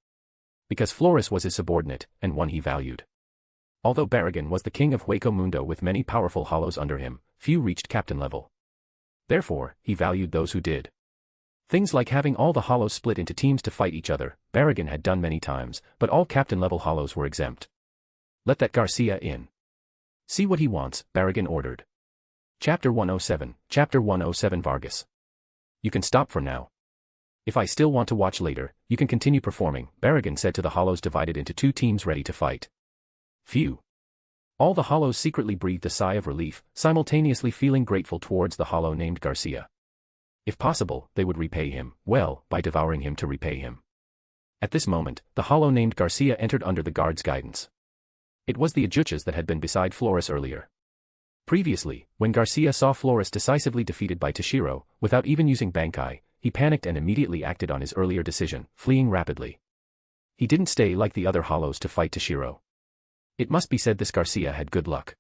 Because Flores was his subordinate, and one he valued. Although Baragon was the king of Hueco Mundo with many powerful hollows under him, few reached captain level. Therefore, he valued those who did. Things like having all the hollows split into teams to fight each other, Baragon had done many times, but all captain-level hollows were exempt. Let that Garcia in. See what he wants, Baragon ordered. Chapter 107, Chapter 107 Vargas. You can stop for now. If I still want to watch later, you can continue performing, Baragon said to the hollows divided into two teams ready to fight. Phew. All the hollows secretly breathed a sigh of relief, simultaneously feeling grateful towards the hollow named Garcia. If possible, they would repay him, well, by devouring him to repay him. At this moment, the hollow named Garcia entered under the guard's guidance. It was the Yhwach that had been beside Flores earlier. Previously, when Garcia saw Flores decisively defeated by Toshiro, without even using Bankai, he panicked and immediately acted on his earlier decision, fleeing rapidly. He didn't stay like the other hollows to fight Toshiro. It must be said this Garcia had good luck.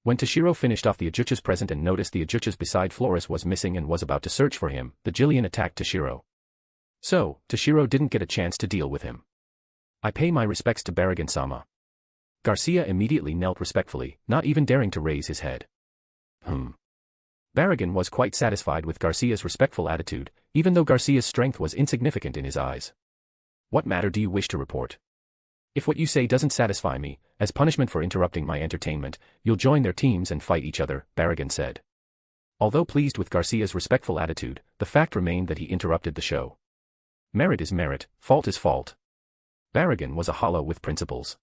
When Toshiro finished off the Yhwach present and noticed the Yhwach beside Flores was missing and was about to search for him, the Jillian attacked Toshiro. So, Toshiro didn't get a chance to deal with him. I pay my respects to Baragon-sama. Garcia immediately knelt respectfully, not even daring to raise his head. Baragon was quite satisfied with Garcia's respectful attitude, even though Garcia's strength was insignificant in his eyes. What matter do you wish to report? If what you say doesn't satisfy me, as punishment for interrupting my entertainment, you'll join their teams and fight each other, Baragon said. Although pleased with Garcia's respectful attitude, the fact remained that he interrupted the show. Merit is merit, fault is fault. Baragon was a hollow with principles.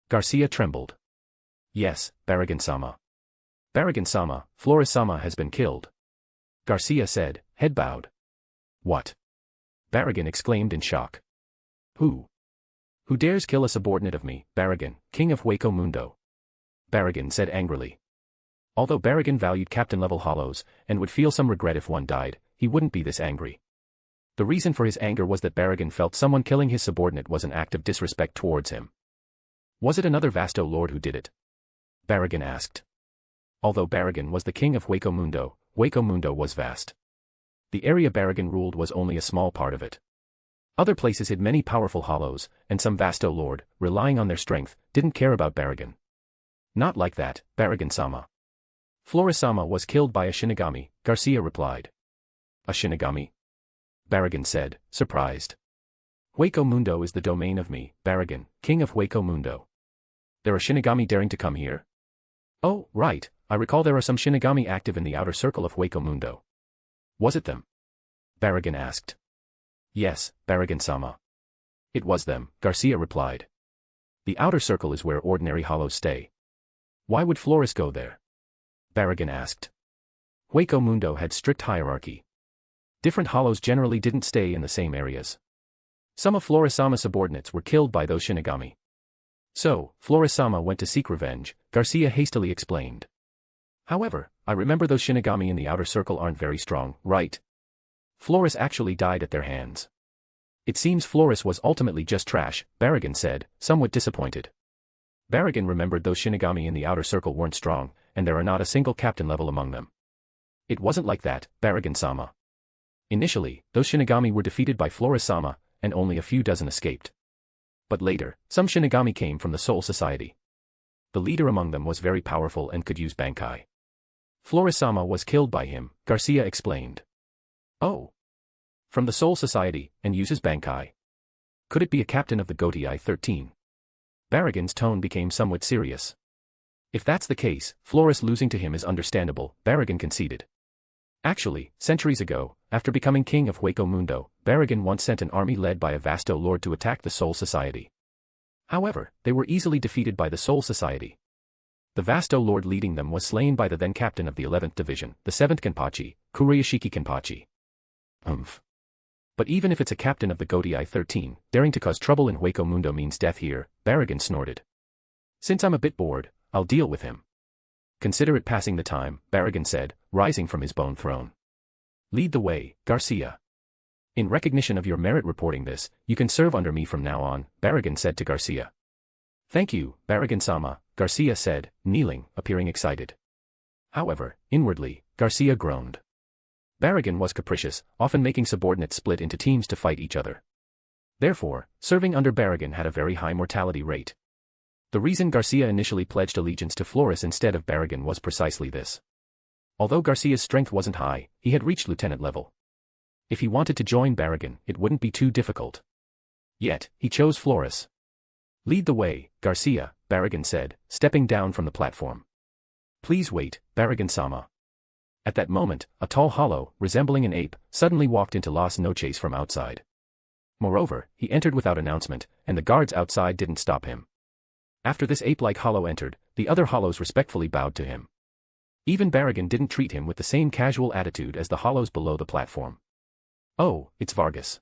Garcia trembled. Yes, Baragon-sama. Baragon-sama, Flores-sama has been killed. Garcia said, head bowed. What? Baragon exclaimed in shock. Who? Who dares kill a subordinate of me, Baragon, king of Hueco Mundo? Baragon said angrily. Although Baragon valued captain-level hollows, and would feel some regret if one died, he wouldn't be this angry. The reason for his anger was that Baragon felt someone killing his subordinate was an act of disrespect towards him. Was it another Vasto Lord who did it? Baragon asked. Although Baragon was the king of Hueco Mundo was vast. The area Baragon ruled was only a small part of it. Other places had many powerful hollows, and some Vasto Lord, relying on their strength, didn't care about Baragon. Not like that, Baragon-sama. Flores-sama was killed by a Shinigami, Garcia replied. A Shinigami? Baragon said, surprised. Hueco Mundo is the domain of me, Baragon, king of Hueco Mundo. There are Shinigami daring to come here? Oh, right, I recall there are some Shinigami active in the outer circle of Hueco Mundo. Was it them? Baragon asked. Yes, Baragon-sama. It was them, Garcia replied. The outer circle is where ordinary hollows stay. Why would Flores go there? Baragon asked. Hueco Mundo had strict hierarchy. Different hollows generally didn't stay in the same areas. Some of Flores-sama's subordinates were killed by those Shinigami. So, Flores-sama went to seek revenge, Garcia hastily explained. However, I remember those Shinigami in the outer circle aren't very strong, right? Flores actually died at their hands. It seems Flores was ultimately just trash, Baragon said, somewhat disappointed. Baragon remembered those Shinigami in the outer circle weren't strong, and there are not a single captain level among them. It wasn't like that, Baragon-sama. Initially, those Shinigami were defeated by Flores-sama, and only a few dozen escaped. But later, some Shinigami came from the Soul Society. The leader among them was very powerful and could use Bankai. Flores-sama was killed by him, Garcia explained. Oh. From the Soul Society, and uses Bankai. Could it be a captain of the Goatee I-13? Baragon's tone became somewhat serious. If that's the case, Flores losing to him is understandable, Baragon conceded. Actually, centuries ago, after becoming king of Hueco Mundo, Baragon once sent an army led by a Vasto Lord to attack the Soul Society. However, they were easily defeated by the Soul Society. The Vasto Lord leading them was slain by the then captain of the 11th Division, the 7th Kenpachi, Kurayashiki Kenpachi. But even if it's a captain of the Gotei 13, daring to cause trouble in Hueco Mundo means death here, Baragon snorted. Since I'm a bit bored, I'll deal with him. Consider it passing the time, Baragon said, rising from his bone throne. Lead the way, Garcia. In recognition of your merit reporting this, you can serve under me from now on, Baragon said to Garcia. Thank you, Baragon-sama, Garcia said, kneeling, appearing excited. However, inwardly, Garcia groaned. Baragon was capricious, often making subordinates split into teams to fight each other. Therefore, serving under Baragon had a very high mortality rate. The reason Garcia initially pledged allegiance to Flores instead of Baragon was precisely this. Although Garcia's strength wasn't high, he had reached lieutenant level. If he wanted to join Baragon, it wouldn't be too difficult. Yet, he chose Flores. Lead the way, Garcia, Baragon said, stepping down from the platform. Please wait, Baragon-sama. At that moment, a tall hollow, resembling an ape, suddenly walked into Las Noches from outside. Moreover, he entered without announcement, and the guards outside didn't stop him. After this ape-like hollow entered, the other hollows respectfully bowed to him. Even Baragon didn't treat him with the same casual attitude as the hollows below the platform. Oh, it's Vargas.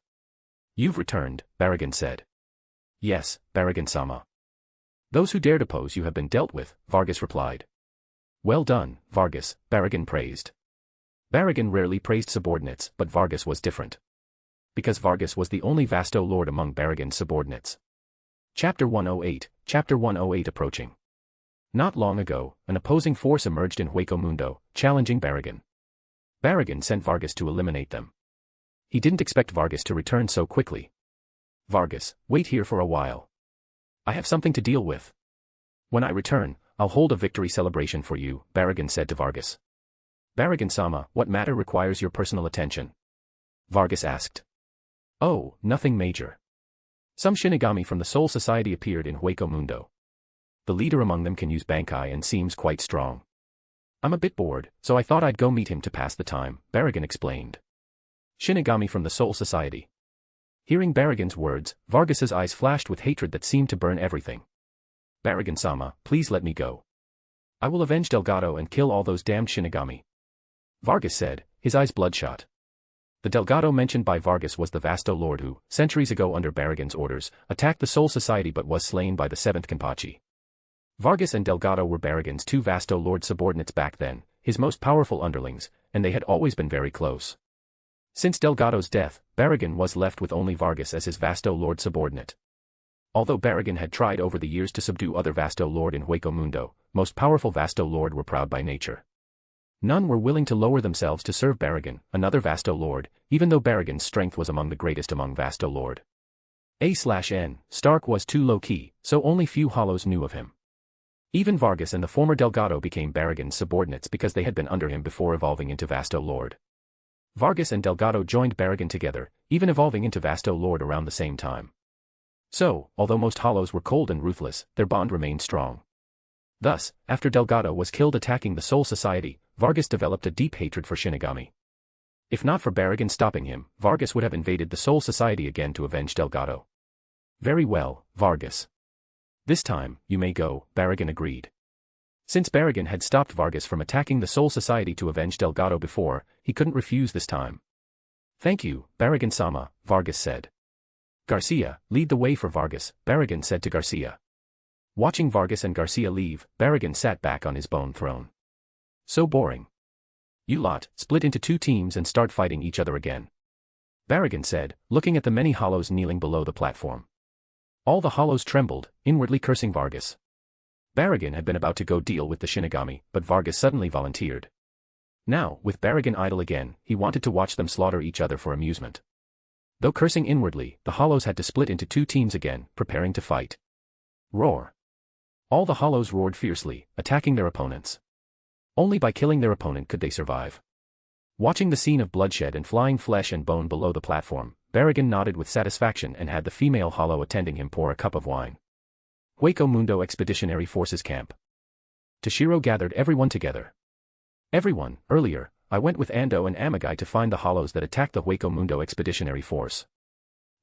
You've returned, Baragon said. Yes, Baragon-sama. Those who dared oppose you have been dealt with, Vargas replied. Well done, Vargas, Baragon praised. Baragon rarely praised subordinates, but Vargas was different. Because Vargas was the only Vasto Lord among Baragon's subordinates. Chapter 108 approaching. Not long ago, an opposing force emerged in Hueco Mundo, challenging Baragon. Baragon sent Vargas to eliminate them. He didn't expect Vargas to return so quickly. Vargas, wait here for a while. I have something to deal with. When I return, I'll hold a victory celebration for you, Baragon said to Vargas. Baragon-sama, what matter requires your personal attention? Vargas asked. Oh, nothing major. Some Shinigami from the Soul Society appeared in Hueco Mundo. The leader among them can use Bankai and seems quite strong. I'm a bit bored, so I thought I'd go meet him to pass the time, Baragon explained. Shinigami from the Soul Society. Hearing Baragon's words, Vargas's eyes flashed with hatred that seemed to burn everything. Baragon-sama, please let me go. I will avenge Delgado and kill all those damned Shinigami. Vargas said, his eyes bloodshot. The Delgado mentioned by Vargas was the Vasto Lord who, centuries ago under Baragon's orders, attacked the Soul Society but was slain by the 7th Kenpachi. Vargas and Delgado were Baragon's two Vasto Lord subordinates back then, his most powerful underlings, and they had always been very close. Since Delgado's death, Baragon was left with only Vargas as his Vasto Lord subordinate. Although Baragon had tried over the years to subdue other Vasto Lord in Hueco Mundo, most powerful Vasto Lord were proud by nature. None were willing to lower themselves to serve Baragon, another Vasto Lord, even though Baragon's strength was among the greatest among Vasto Lord. A/N, Stark was too low-key, so only few hollows knew of him. Even Vargas and the former Delgado became Baragon's subordinates because they had been under him before evolving into Vasto Lord. Vargas and Delgado joined Baragon together, even evolving into Vasto Lord around the same time. So, although most hollows were cold and ruthless, their bond remained strong. Thus, after Delgado was killed attacking the Soul Society, Vargas developed a deep hatred for Shinigami. If not for Baragon stopping him, Vargas would have invaded the Soul Society again to avenge Delgado. Very well, Vargas. This time, you may go, Baragon agreed. Since Baragon had stopped Vargas from attacking the Soul Society to avenge Delgado before, he couldn't refuse this time. Thank you, Baragon-sama, Vargas said. Garcia, lead the way for Vargas, Baragon said to Garcia. Watching Vargas and Garcia leave, Baragon sat back on his bone throne. So boring. You lot, split into two teams and start fighting each other again. Baragon said, looking at the many hollows kneeling below the platform. All the hollows trembled, inwardly cursing Vargas. Baragon had been about to go deal with the Shinigami, but Vargas suddenly volunteered. Now, with Baragon idle again, he wanted to watch them slaughter each other for amusement. Though cursing inwardly, the hollows had to split into two teams again, preparing to fight. Roar. All the hollows roared fiercely, attacking their opponents. Only by killing their opponent could they survive. Watching the scene of bloodshed and flying flesh and bone below the platform, Baragon nodded with satisfaction and had the female hollow attending him pour a cup of wine. Hueco Mundo Expeditionary Forces Camp. Toshiro gathered everyone together. Everyone, earlier, I went with Ando and Amagai to find the hollows that attacked the Hueco Mundo Expeditionary Force.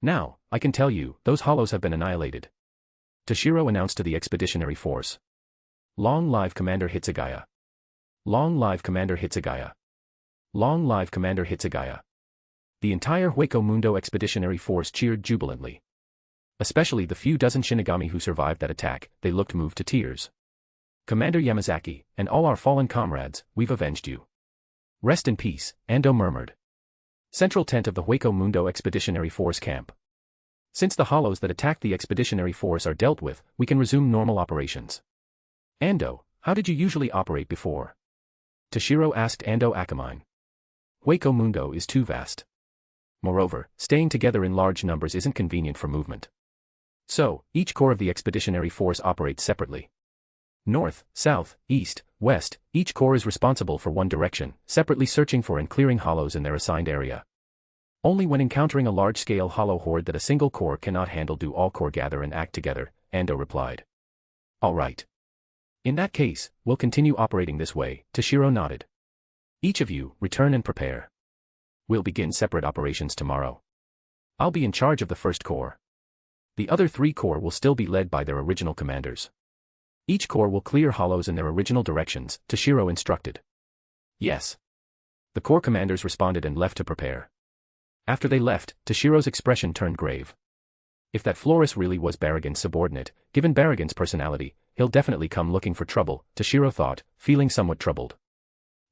Now, I can tell you, those hollows have been annihilated. Toshiro announced to the Expeditionary Force. Long live Commander Hitsugaya. Long live Commander Hitsugaya. Long live Commander Hitsugaya. The entire Hueco Mundo Expeditionary Force cheered jubilantly. Especially the few dozen Shinigami who survived that attack, they looked moved to tears. Commander Yamazaki, and all our fallen comrades, we've avenged you. Rest in peace, Ando murmured. Central tent of the Hueco Mundo Expeditionary Force camp. Since the hollows that attacked the Expeditionary Force are dealt with, we can resume normal operations. Ando, how did you usually operate before? Toshiro asked Ando Akamine. Hueco Mundo is too vast. Moreover, staying together in large numbers isn't convenient for movement. So, each corps of the Expeditionary Force operates separately. North, south, east, west, each corps is responsible for one direction, separately searching for and clearing hollows in their assigned area. Only when encountering a large-scale hollow horde that a single corps cannot handle do all corps gather and act together, Ando replied. All right. In that case, we'll continue operating this way, Toshiro nodded. Each of you, return and prepare. We'll begin separate operations tomorrow. I'll be in charge of the first corps. The other 3 corps will still be led by their original commanders. Each corps will clear hollows in their original directions, Toshiro instructed. Yes. The corps commanders responded and left to prepare. After they left, Toshiro's expression turned grave. If that Flores really was Barragan's subordinate, given Barragan's personality, he'll definitely come looking for trouble, Toshiro thought, feeling somewhat troubled.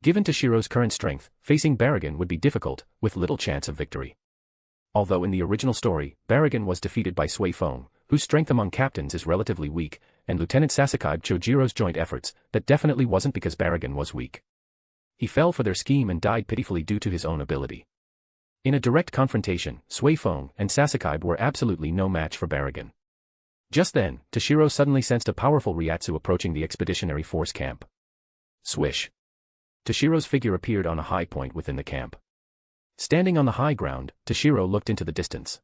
Given Toshiro's current strength, facing Barragan would be difficult, with little chance of victory. Although in the original story, Barragan was defeated by Sui Feng, whose strength among captains is relatively weak, and Lieutenant Sasakai Chojiro's joint efforts, that definitely wasn't because Barragan was weak. He fell for their scheme and died pitifully due to his own ability. In a direct confrontation, Sui Feng and Sasakai were absolutely no match for Barragan. Just then, Toshiro suddenly sensed a powerful Ryatsu approaching the Expeditionary Force camp. Swish. Toshiro's figure appeared on a high point within the camp. Standing on the high ground, Toshiro looked into the distance.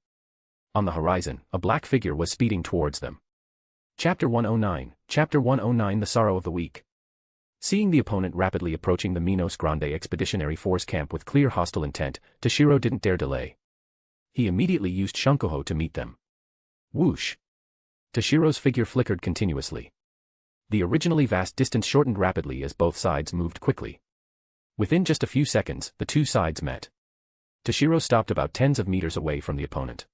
On the horizon, a black figure was speeding towards them. Chapter 109, Chapter 109 The Sorrow of the Weak. Seeing the opponent rapidly approaching the Minos Grande Expeditionary Force camp with clear hostile intent, Toshiro didn't dare delay. He immediately used Shunkoho to meet them. Whoosh! Toshiro's figure flickered continuously. The originally vast distance shortened rapidly as both sides moved quickly. Within just a few seconds, the two sides met. Toshiro stopped about tens of meters away from the opponent.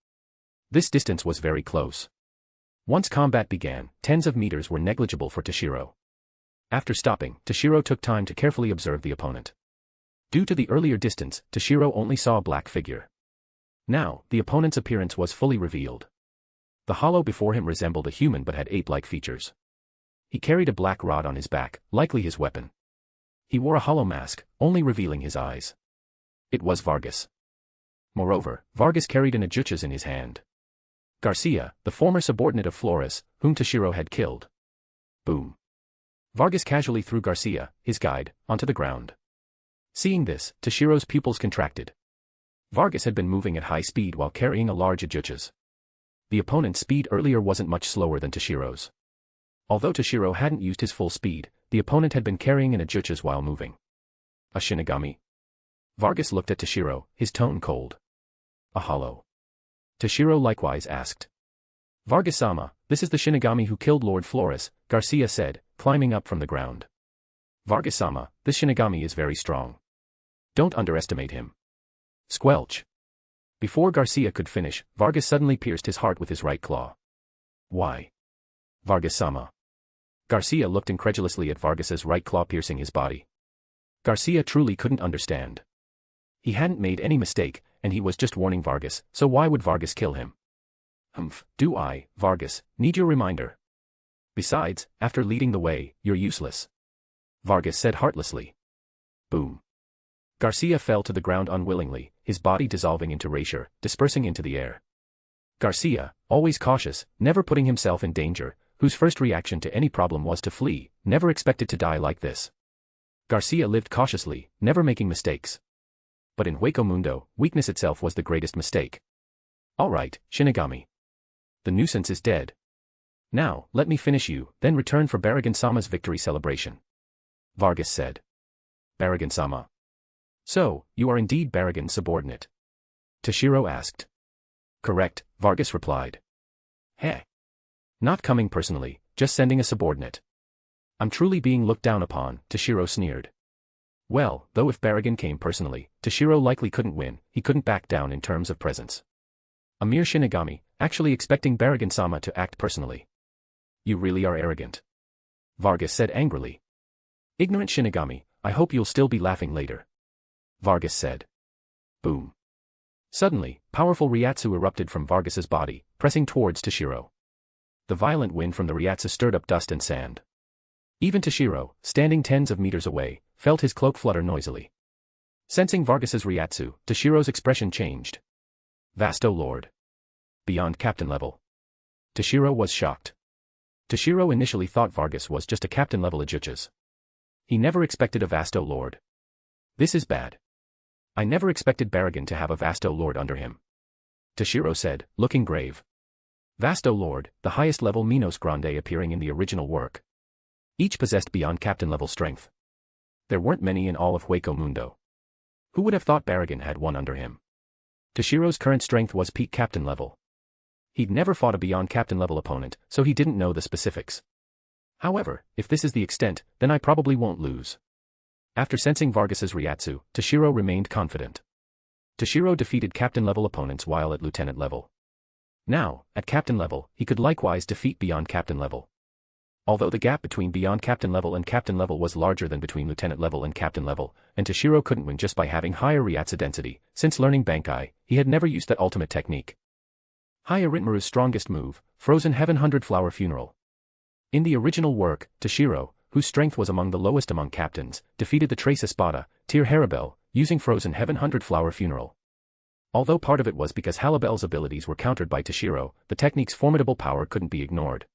This distance was very close. Once combat began, tens of meters were negligible for Toshiro. After stopping, Toshiro took time to carefully observe the opponent. Due to the earlier distance, Toshiro only saw a black figure. Now, the opponent's appearance was fully revealed. The hollow before him resembled a human but had ape-like features. He carried a black rod on his back, likely his weapon. He wore a hollow mask, only revealing his eyes. It was Vargas. Moreover, Vargas carried an ajuchas in his hand. Garcia, the former subordinate of Flores, whom Toshiro had killed. Boom. Vargas casually threw Garcia, his guide, onto the ground. Seeing this, Toshiro's pupils contracted. Vargas had been moving at high speed while carrying a large ajuchas. The opponent's speed earlier wasn't much slower than Toshiro's. Although Toshiro hadn't used his full speed, the opponent had been carrying an ajuchas while moving. A Shinigami? Vargas looked at Toshiro, his tone cold. A hollow. Toshiro likewise asked. Vargas-sama, this is the Shinigami who killed Lord Flores, Garcia said, climbing up from the ground. Vargas-sama, this Shinigami is very strong. Don't underestimate him. Squelch. Before Garcia could finish, Vargas suddenly pierced his heart with his right claw. Why? Vargas-sama. Garcia looked incredulously at Vargas's right claw piercing his body. Garcia truly couldn't understand. He hadn't made any mistake, and he was just warning Vargas, so why would Vargas kill him? Do I, Vargas, need your reminder? Besides, after leading the way, you're useless. Vargas said heartlessly. Boom. Garcia fell to the ground unwillingly, his body dissolving into erasure, dispersing into the air. Garcia, always cautious, never putting himself in danger, whose first reaction to any problem was to flee, never expected to die like this. Garcia lived cautiously, never making mistakes. But in Hueco Mundo, weakness itself was the greatest mistake. All right, Shinigami. The nuisance is dead. Now, let me finish you, then return for Barragan-sama's victory celebration. Vargas said. Barragan-sama. So, you are indeed Barragan's subordinate? Toshiro asked. Correct, Vargas replied. Heh. Not coming personally, just sending a subordinate. I'm truly being looked down upon, Toshiro sneered. Well, though if Baragon came personally, Toshiro likely couldn't win, he couldn't back down in terms of presence. A mere Shinigami, actually expecting Baragon-sama to act personally. You really are arrogant. Vargas said angrily. Ignorant Shinigami, I hope you'll still be laughing later. Vargas said. Boom. Suddenly, powerful Ryatsu erupted from Vargas's body, pressing towards Toshiro. The violent wind from the Ryatsu stirred up dust and sand. Even Toshiro, standing tens of meters away, felt his cloak flutter noisily. Sensing Vargas's Ryatsu, Toshiro's expression changed. Vasto Lord. Beyond captain level. Toshiro was shocked. Toshiro initially thought Vargas was just a captain-level Yhwach. He never expected a Vasto Lord. This is bad. I never expected Baragon to have a Vasto Lord under him. Toshiro said, looking grave. Vasto Lord, the highest level Minos Grande appearing in the original work. Each possessed beyond captain-level strength. There weren't many in all of Hueco Mundo. Who would have thought Baragon had one under him? Toshiro's current strength was peak captain level. He'd never fought a beyond captain level opponent, so he didn't know the specifics. However, if this is the extent, then I probably won't lose. After sensing Vargas's Ryatsu, Toshiro remained confident. Toshiro defeated captain level opponents while at lieutenant level. Now, at captain level, he could likewise defeat beyond captain level. Although the gap between beyond captain level and captain level was larger than between lieutenant level and captain level, and Toshiro couldn't win just by having higher Ryatsu density, since learning Bankai, he had never used that ultimate technique. Haya Ritmaru's strongest move, Frozen Heaven 100 Flower Funeral. In the original work, Toshiro, whose strength was among the lowest among captains, defeated the Trace Espada, Tyr Harabel, using Frozen Heaven 100 Flower Funeral. Although part of it was because Harabel's abilities were countered by Toshiro, the technique's formidable power couldn't be ignored.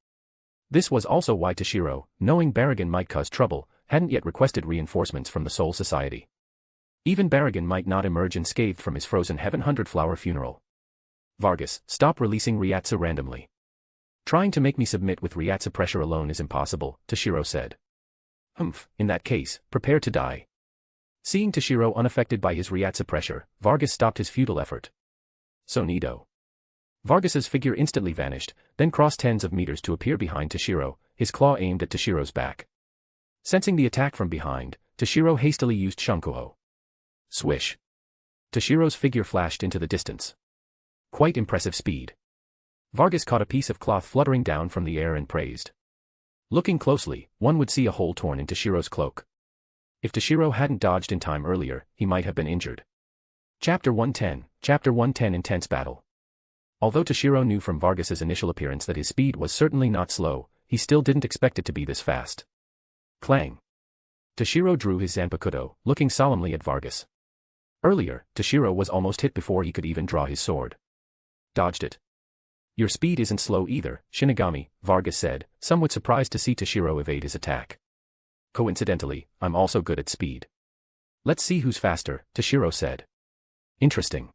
This was also why Toshiro, knowing Baragon might cause trouble, hadn't yet requested reinforcements from the Soul Society. Even Baragon might not emerge unscathed from his Frozen Heaven 100 Flower Funeral. Vargas, stop releasing Ryatsu randomly. Trying to make me submit with Ryatsu pressure alone is impossible, Toshiro said. Humph, in that case, prepare to die. Seeing Toshiro unaffected by his Ryatsu pressure, Vargas stopped his futile effort. Sonido. Vargas's figure instantly vanished, then crossed tens of meters to appear behind Toshiro, his claw aimed at Toshiro's back. Sensing the attack from behind, Toshiro hastily used Shunkuho. Swish. Toshiro's figure flashed into the distance. Quite impressive speed. Vargas caught a piece of cloth fluttering down from the air and praised. Looking closely, one would see a hole torn in Toshiro's cloak. If Toshiro hadn't dodged in time earlier, he might have been injured. Chapter 110 Intense Battle. Although Toshiro knew from Vargas's initial appearance that his speed was certainly not slow, he still didn't expect it to be this fast. Clang. Toshiro drew his Zanpakuto, looking solemnly at Vargas. Earlier, Toshiro was almost hit before he could even draw his sword. Dodged it. Your speed isn't slow either, Shinigami, Vargas said, somewhat surprised to see Toshiro evade his attack. Coincidentally, I'm also good at speed. Let's see who's faster, Toshiro said. Interesting.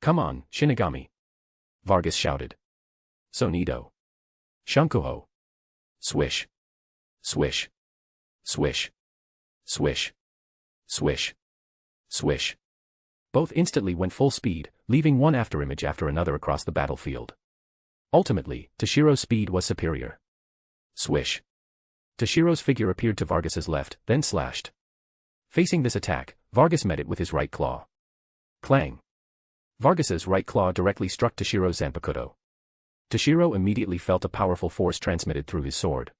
Come on, Shinigami. Vargas shouted. Sonido. Shunkuho. Swish. Swish. Swish. Swish. Swish. Swish. Both instantly went full speed, leaving one afterimage after another across the battlefield. Ultimately, Toshiro's speed was superior. Swish. Toshiro's figure appeared to Vargas's left, then slashed. Facing this attack, Vargas met it with his right claw. Clang. Vargas's right claw directly struck Toshiro's Zanpakuto. Toshiro immediately felt a powerful force transmitted through his sword.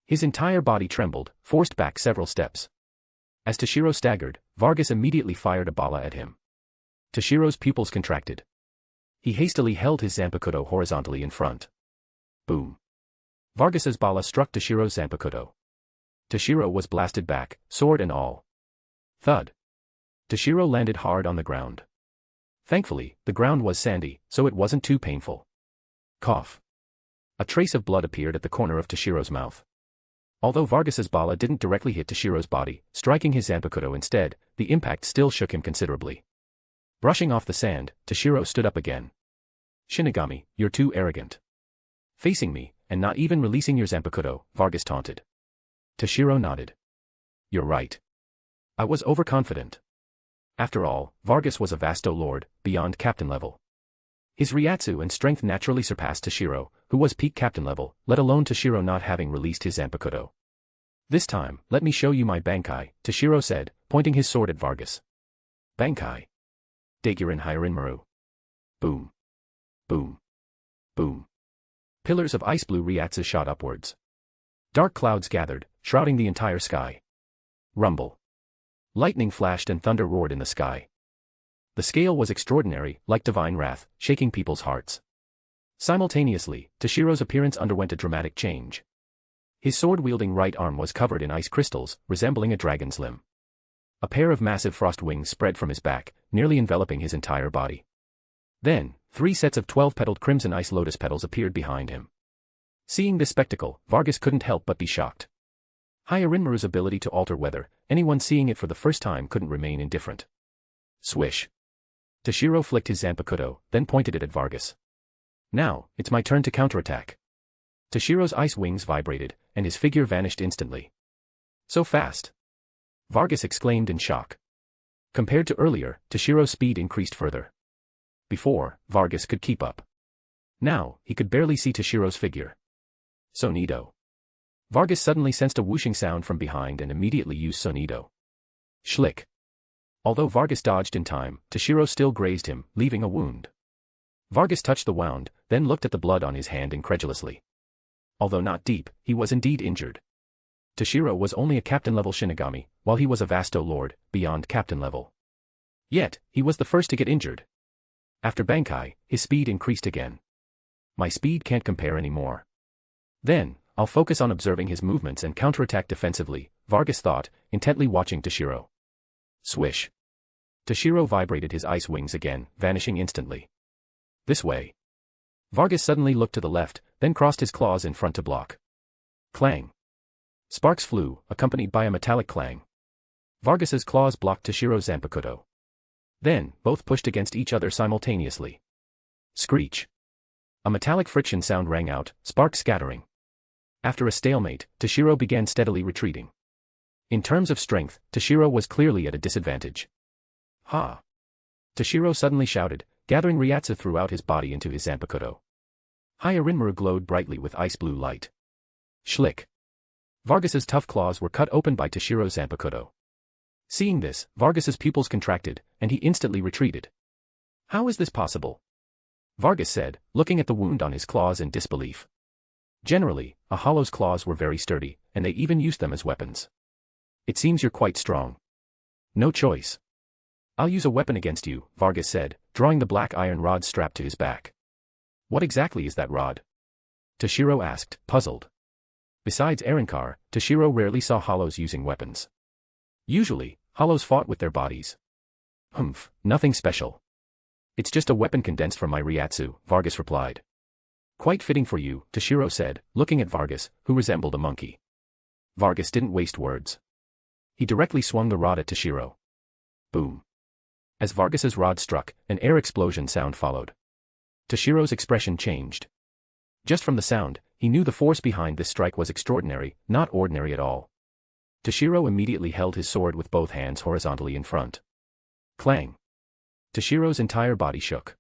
His entire body trembled, forced back several steps. As Toshiro staggered, Vargas immediately fired a bala at him. Toshiro's pupils contracted. He hastily held his Zanpakuto horizontally in front. Boom. Vargas's bala struck Toshiro's Zanpakuto. Toshiro was blasted back, sword and all. Thud. Toshiro landed hard on the ground. Thankfully, the ground was sandy, so it wasn't too painful. Cough. A trace of blood appeared at the corner of Toshiro's mouth. Although Vargas's bala didn't directly hit Toshiro's body, striking his Zanpakuto instead, the impact still shook him considerably. Brushing off the sand, Toshiro stood up again. Shinigami, you're too arrogant. Facing me, and not even releasing your Zanpakuto, Vargas taunted. Toshiro nodded. You're right. I was overconfident. After all, Vargas was a Vasto Lord, beyond captain level. His Ryatsu and strength naturally surpassed Toshiro, who was peak captain level, let alone Toshiro not having released his Zanpakuto. This time, let me show you my Bankai, Toshiro said, pointing his sword at Vargas. Bankai. Daiguren Hyarinmaru. Boom. Boom. Boom. Pillars of ice blue Ryatsu shot upwards. Dark clouds gathered, shrouding the entire sky. Rumble. Lightning flashed and thunder roared in the sky. The scale was extraordinary, like divine wrath, shaking people's hearts. Simultaneously, Toshiro's appearance underwent a dramatic change. His sword-wielding right arm was covered in ice crystals, resembling a dragon's limb. A pair of massive frost wings spread from his back, nearly enveloping his entire body. Then, 3 sets of 12-petaled crimson ice lotus petals appeared behind him. Seeing this spectacle, Vargas couldn't help but be shocked. Hyarinmaru's ability to alter weather, anyone seeing it for the first time couldn't remain indifferent. Swish. Toshiro flicked his Zanpakuto, then pointed it at Vargas. Now, it's my turn to counterattack. Toshiro's ice wings vibrated, and his figure vanished instantly. So fast! Vargas exclaimed in shock. Compared to earlier, Toshiro's speed increased further. Before, Vargas could keep up. Now, he could barely see Toshiro's figure. Sonido. Vargas suddenly sensed a whooshing sound from behind and immediately used Sonido. Schlick. Although Vargas dodged in time, Toshiro still grazed him, leaving a wound. Vargas touched the wound, then looked at the blood on his hand incredulously. Although not deep, he was indeed injured. Toshiro was only a captain-level Shinigami, while he was a Vasto Lord, beyond captain level. Yet, he was the first to get injured. After Bankai, his speed increased again. My speed can't compare anymore. Then, I'll focus on observing his movements and counterattack defensively, Vargas thought, intently watching Toshiro. Swish. Toshiro vibrated his ice wings again, vanishing instantly. This way. Vargas suddenly looked to the left, then crossed his claws in front to block. Clang. Sparks flew, accompanied by a metallic clang. Vargas's claws blocked Toshiro's Zanpakuto. Then, both pushed against each other simultaneously. Screech. A metallic friction sound rang out, sparks scattering. After a stalemate, Toshiro began steadily retreating. In terms of strength, Toshiro was clearly at a disadvantage. Ha! Toshiro suddenly shouted, gathering Ryatsu throughout his body into his Zanpakuto. Hyarinmaru glowed brightly with ice blue light. Schlick. Vargas's tough claws were cut open by Toshiro's Zanpakuto. Seeing this, Vargas's pupils contracted, and he instantly retreated. How is this possible? Vargas said, looking at the wound on his claws in disbelief. Generally, a hollow's claws were very sturdy, and they even used them as weapons. It seems you're quite strong. No choice. I'll use a weapon against you, Vargas said, drawing the black iron rod strapped to his back. What exactly is that rod? Toshiro asked, puzzled. Besides Arankar, Toshiro rarely saw hollows using weapons. Usually, hollows fought with their bodies. Humph, nothing special. It's just a weapon condensed from my Ryatsu, Vargas replied. Quite fitting for you, Toshiro said, looking at Vargas, who resembled a monkey. Vargas didn't waste words. He directly swung the rod at Toshiro. Boom. As Vargas's rod struck, an air explosion sound followed. Toshiro's expression changed. Just from the sound, he knew the force behind this strike was extraordinary, not ordinary at all. Toshiro immediately held his sword with both hands horizontally in front. Clang. Toshiro's entire body shook.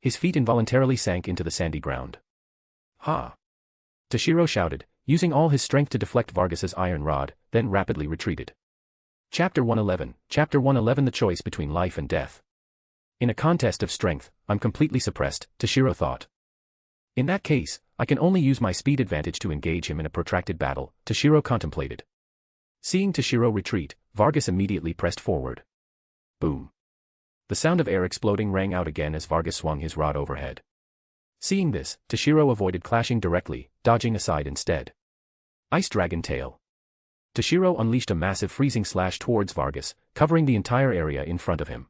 His feet involuntarily sank into the sandy ground. Ha! Toshiro shouted, using all his strength to deflect Vargas's iron rod, then rapidly retreated. Chapter 111, Chapter 111 The choice between life and death. In a contest of strength, I'm completely suppressed, Toshiro thought. In that case, I can only use my speed advantage to engage him in a protracted battle, Toshiro contemplated. Seeing Toshiro retreat, Vargas immediately pressed forward. Boom. The sound of air exploding rang out again as Vargas swung his rod overhead. Seeing this, Toshiro avoided clashing directly, dodging aside instead. Ice Dragon Tail. Toshiro unleashed a massive freezing slash towards Vargas, covering the entire area in front of him.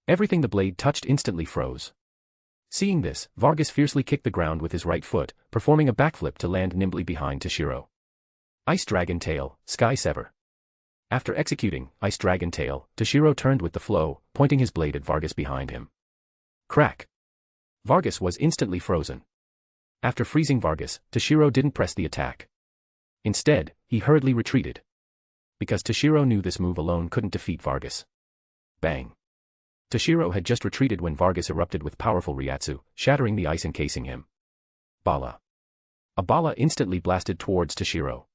Everything the blade touched instantly froze. Seeing this, Vargas fiercely kicked the ground with his right foot, performing a backflip to land nimbly behind Toshiro. Ice Dragon Tail, Sky Sever. After executing Ice Dragon Tail, Toshiro turned with the flow, pointing his blade at Vargas behind him. Crack. Vargas was instantly frozen. After freezing Vargas, Toshiro didn't press the attack. Instead, he hurriedly retreated. Because Toshiro knew this move alone couldn't defeat Vargas. Bang. Toshiro had just retreated when Vargas erupted with powerful Ryatsu, shattering the ice encasing him. Bala. A bala instantly blasted towards Toshiro.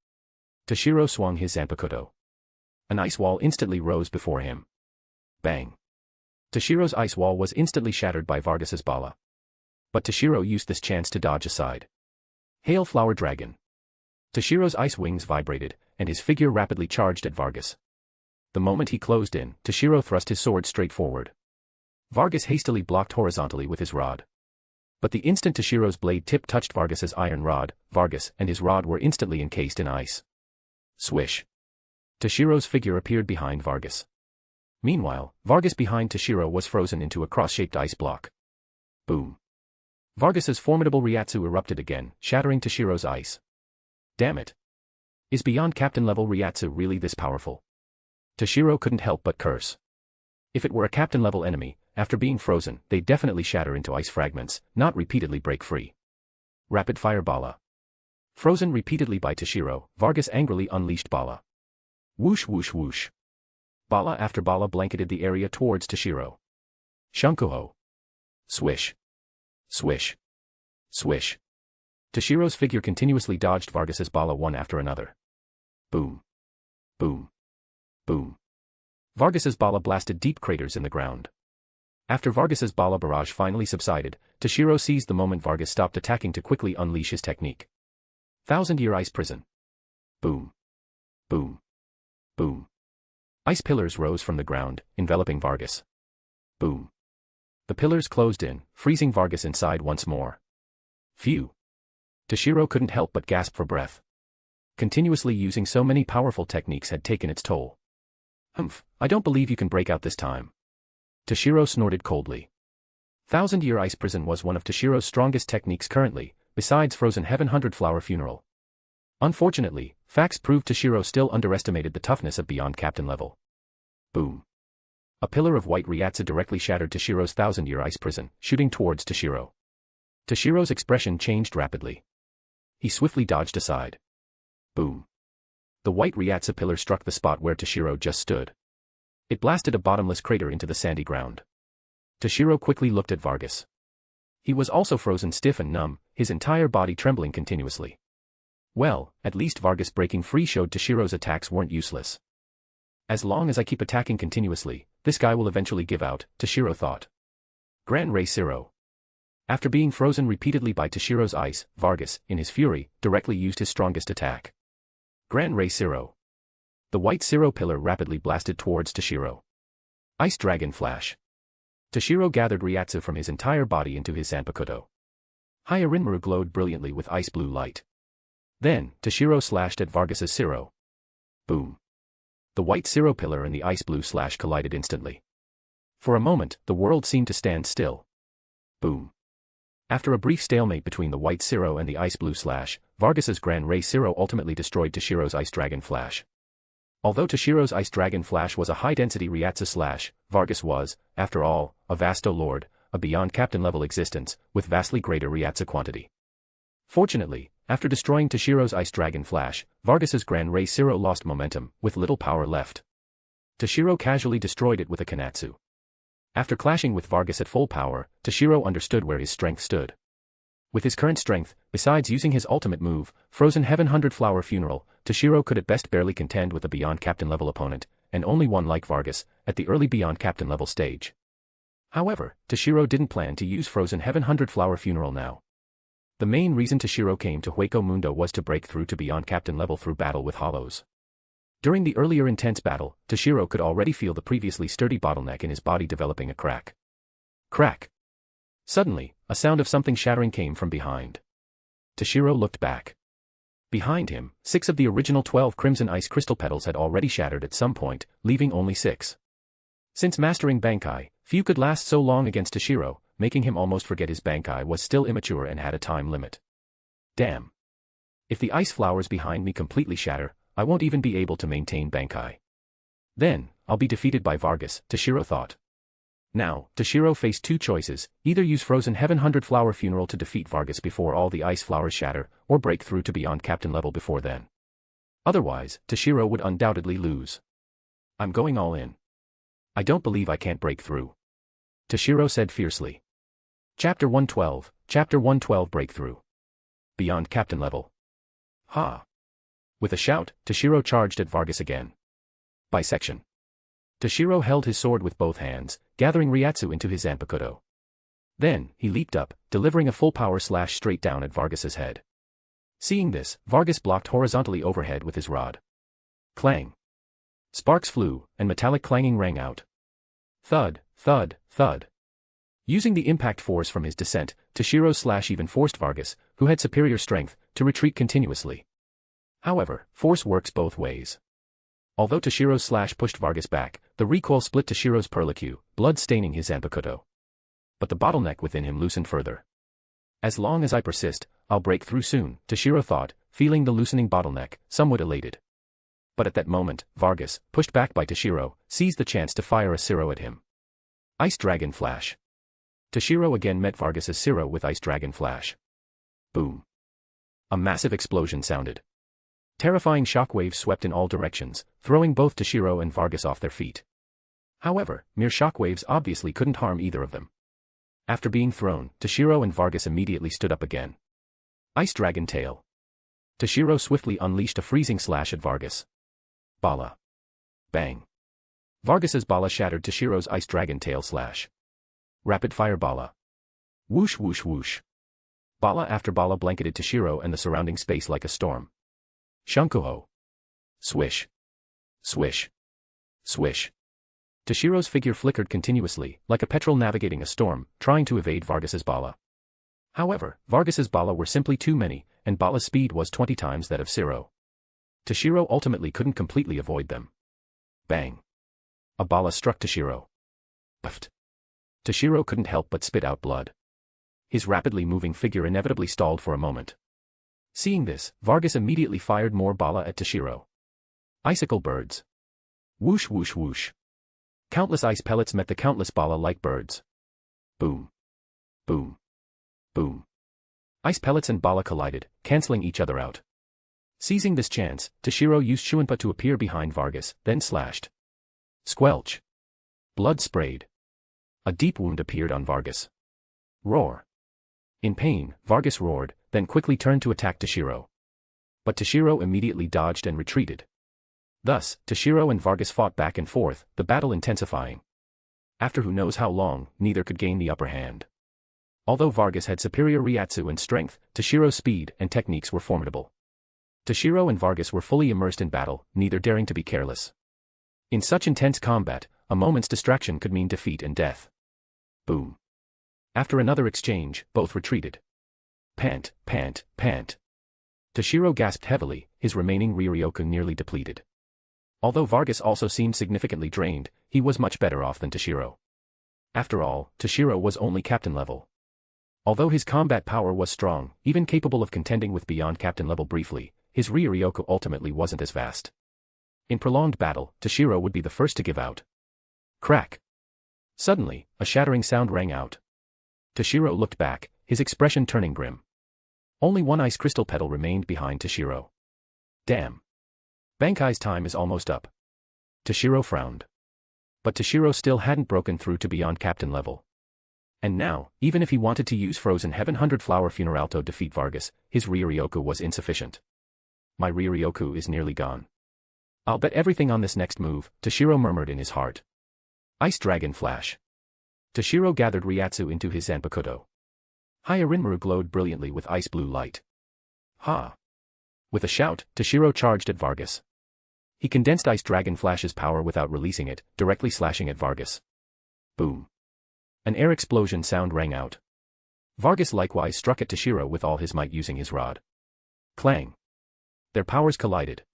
Toshiro swung his Zanpakuto. An ice wall instantly rose before him. Bang. Toshiro's ice wall was instantly shattered by Vargas's bala. But Toshiro used this chance to dodge aside. Hail Flower Dragon. Toshiro's ice wings vibrated, and his figure rapidly charged at Vargas. The moment he closed in, Toshiro thrust his sword straight forward. Vargas hastily blocked horizontally with his rod. But the instant Toshiro's blade tip touched Vargas's iron rod, Vargas and his rod were instantly encased in ice. Swish. Toshiro's figure appeared behind Vargas. Meanwhile, Vargas behind Toshiro was frozen into a cross-shaped ice block. Boom. Vargas's formidable Ryatsu erupted again, shattering Toshiro's ice. Damn it. Is beyond captain level Ryatsu really this powerful? Toshiro couldn't help but curse. If it were a captain level enemy, after being frozen, they'd definitely shatter into ice fragments, not repeatedly break free. Rapid fire bala. Frozen repeatedly by Toshiro, Vargas angrily unleashed bala. Whoosh whoosh whoosh. Bala after bala blanketed the area towards Toshiro. Shunkuho. Swish. Swish. Swish. Toshiro's figure continuously dodged Vargas's bala one after another. Boom. Boom. Boom. Vargas's bala blasted deep craters in the ground. After Vargas's bala barrage finally subsided, Toshiro seized the moment Vargas stopped attacking to quickly unleash his technique. 1,000-year ice prison. Boom. Boom. Boom. Ice pillars rose from the ground, enveloping Vargas. Boom. The pillars closed in, freezing Vargas inside once more. Phew. Toshiro couldn't help but gasp for breath. Continuously using so many powerful techniques had taken its toll. Humph, I don't believe you can break out this time. Toshiro snorted coldly. 1,000-year ice prison was one of Toshiro's strongest techniques currently, besides Frozen Heaven 100-flower funeral. Unfortunately, facts proved Toshiro still underestimated the toughness of beyond captain level. Boom. A pillar of white Ryatsu directly shattered Toshiro's 1,000-year ice prison, shooting towards Toshiro. Toshiro's expression changed rapidly. He swiftly dodged aside. Boom. The white Ryatsu pillar struck the spot where Toshiro just stood. It blasted a bottomless crater into the sandy ground. Toshiro quickly looked at Vargas. He was also frozen stiff and numb, his entire body trembling continuously. Well, at least Vargas breaking free showed Toshiro's attacks weren't useless. As long as I keep attacking continuously, this guy will eventually give out, Toshiro thought. Gran Rei Zero. After being frozen repeatedly by Toshiro's ice, Vargas, in his fury, directly used his strongest attack. Gran Rei Zero. The white Zero pillar rapidly blasted towards Toshiro. Ice Dragon Flash. Toshiro gathered Ryatsu from his entire body into his Zanpakuto. Hyarinmaru glowed brilliantly with ice blue light. Then, Toshiro slashed at Vargas's Zero. Boom. The white Zero pillar and the ice blue slash collided instantly. For a moment, the world seemed to stand still. Boom. After a brief stalemate between the white Zero and the ice blue slash, Vargas's Gran Rei Zero ultimately destroyed Toshiro's Ice Dragon Flash. Although Toshiro's Ice Dragon Flash was a high-density Ryatsu slash, Vargas was, after all, a Vasto Lord, a beyond captain level existence, with vastly greater Ryatsu quantity. Fortunately, after destroying Toshiro's Ice Dragon Flash, Vargas's Gran Rei Zero lost momentum, with little power left. Toshiro casually destroyed it with a Kanatsu. After clashing with Vargas at full power, Toshiro understood where his strength stood. With his current strength, besides using his ultimate move, Frozen Heaven 100-flower funeral, Toshiro could at best barely contend with a beyond captain level opponent, and only one like Vargas, at the early beyond captain level stage. However, Toshiro didn't plan to use Frozen Heaven 100-flower funeral now. The main reason Toshiro came to Hueco Mundo was to break through to beyond captain level through battle with hollows. During the earlier intense battle, Toshiro could already feel the previously sturdy bottleneck in his body developing a crack. Crack! Suddenly, a sound of something shattering came from behind. Toshiro looked back. Behind him, 6 of the original 12 crimson ice crystal petals had already shattered at some point, leaving only 6. Since mastering Bankai, few could last so long against Toshiro, making him almost forget his Bankai was still immature and had a time limit. Damn. If the ice flowers behind me completely shatter, I won't even be able to maintain Bankai. Then, I'll be defeated by Vargas, Toshiro thought. Now, Toshiro faced 2 choices, either use Frozen Heaven 100-flower funeral to defeat Vargas before all the ice flowers shatter, or break through to beyond captain level before then. Otherwise, Toshiro would undoubtedly lose. I'm going all in. I don't believe I can't break through. Toshiro said fiercely. Chapter 112, Chapter 112 Breakthrough. Beyond captain level. Ha! With a shout, Toshiro charged at Vargas again. Bisection. Toshiro held his sword with both hands, gathering Ryatsu into his Zanpakuto. Then, he leaped up, delivering a full power slash straight down at Vargas's head. Seeing this, Vargas blocked horizontally overhead with his rod. Clang. Sparks flew, and metallic clanging rang out. Thud, thud, thud. Using the impact force from his descent, Toshiro's slash even forced Vargas, who had superior strength, to retreat continuously. However, force works both ways. Although Toshiro's slash pushed Vargas back, the recoil split Toshiro's perlicue, blood staining his Zanpakuto. But the bottleneck within him loosened further. As long as I persist, I'll break through soon, Toshiro thought, feeling the loosening bottleneck, somewhat elated. But at that moment, Vargas, pushed back by Toshiro, seized the chance to fire a Siro at him. Ice Dragon Flash. Toshiro again met Vargas's Siro with Ice Dragon Flash. Boom. A massive explosion sounded. Terrifying shockwaves swept in all directions, throwing both Toshiro and Vargas off their feet. However, mere shockwaves obviously couldn't harm either of them. After being thrown, Toshiro and Vargas immediately stood up again. Ice Dragon Tail. Toshiro swiftly unleashed a freezing slash at Vargas. Bala. Bang. Vargas's Bala shattered Toshiro's Ice Dragon Tail slash. Rapid Fire Bala. Whoosh whoosh whoosh. Bala after Bala blanketed Toshiro and the surrounding space like a storm. Shunkuho. Swish. Swish. Swish. Toshiro's figure flickered continuously, like a petrel navigating a storm, trying to evade Vargas's Bala. However, Vargas's Bala were simply too many, and Bala's speed was 20 times that of Siro. Toshiro ultimately couldn't completely avoid them. Bang. A Bala struck Toshiro. Puffed. Toshiro couldn't help but spit out blood. His rapidly moving figure inevitably stalled for a moment. Seeing this, Vargas immediately fired more Bala at Toshiro. Icicle birds. Whoosh whoosh whoosh. Countless ice pellets met the countless Bala like birds. Boom. Boom. Boom. Ice pellets and Bala collided, cancelling each other out. Seizing this chance, Toshiro used Shuinpa to appear behind Vargas, then slashed. Squelch. Blood sprayed. A deep wound appeared on Vargas. Roar. In pain, Vargas roared, then quickly turned to attack Toshiro. But Toshiro immediately dodged and retreated. Thus, Toshiro and Vargas fought back and forth, the battle intensifying. After who knows how long, neither could gain the upper hand. Although Vargas had superior Ryatsu and strength, Toshiro's speed and techniques were formidable. Toshiro and Vargas were fully immersed in battle, neither daring to be careless. In such intense combat, a moment's distraction could mean defeat and death. Boom. After another exchange, both retreated. Pant, pant, pant. Toshiro gasped heavily, his remaining Riryoku nearly depleted. Although Vargas also seemed significantly drained, he was much better off than Toshiro. After all, Toshiro was only captain level. Although his combat power was strong, even capable of contending with beyond captain level briefly, his Riryoku ultimately wasn't as vast. In prolonged battle, Toshiro would be the first to give out. Crack. Suddenly, a shattering sound rang out. Toshiro looked back, his expression turning grim. Only one ice crystal petal remained behind Toshiro. Damn. Bankai's time is almost up. Toshiro frowned. But Toshiro still hadn't broken through to beyond captain level. And now, even if he wanted to use Frozen Heaven 100 Flower Funeral to defeat Vargas, his Riryoku was insufficient. My Riryoku is nearly gone. I'll bet everything on this next move, Toshiro murmured in his heart. Ice Dragon Flash. Toshiro gathered Ryatsu into his Zanpakuto. Hyarinmaru glowed brilliantly with ice blue light. Ha! With a shout, Toshiro charged at Vargas. He condensed Ice Dragon Flash's power without releasing it, directly slashing at Vargas. Boom. An air explosion sound rang out. Vargas likewise struck at Toshiro with all his might using his rod. Clang. Their powers collided.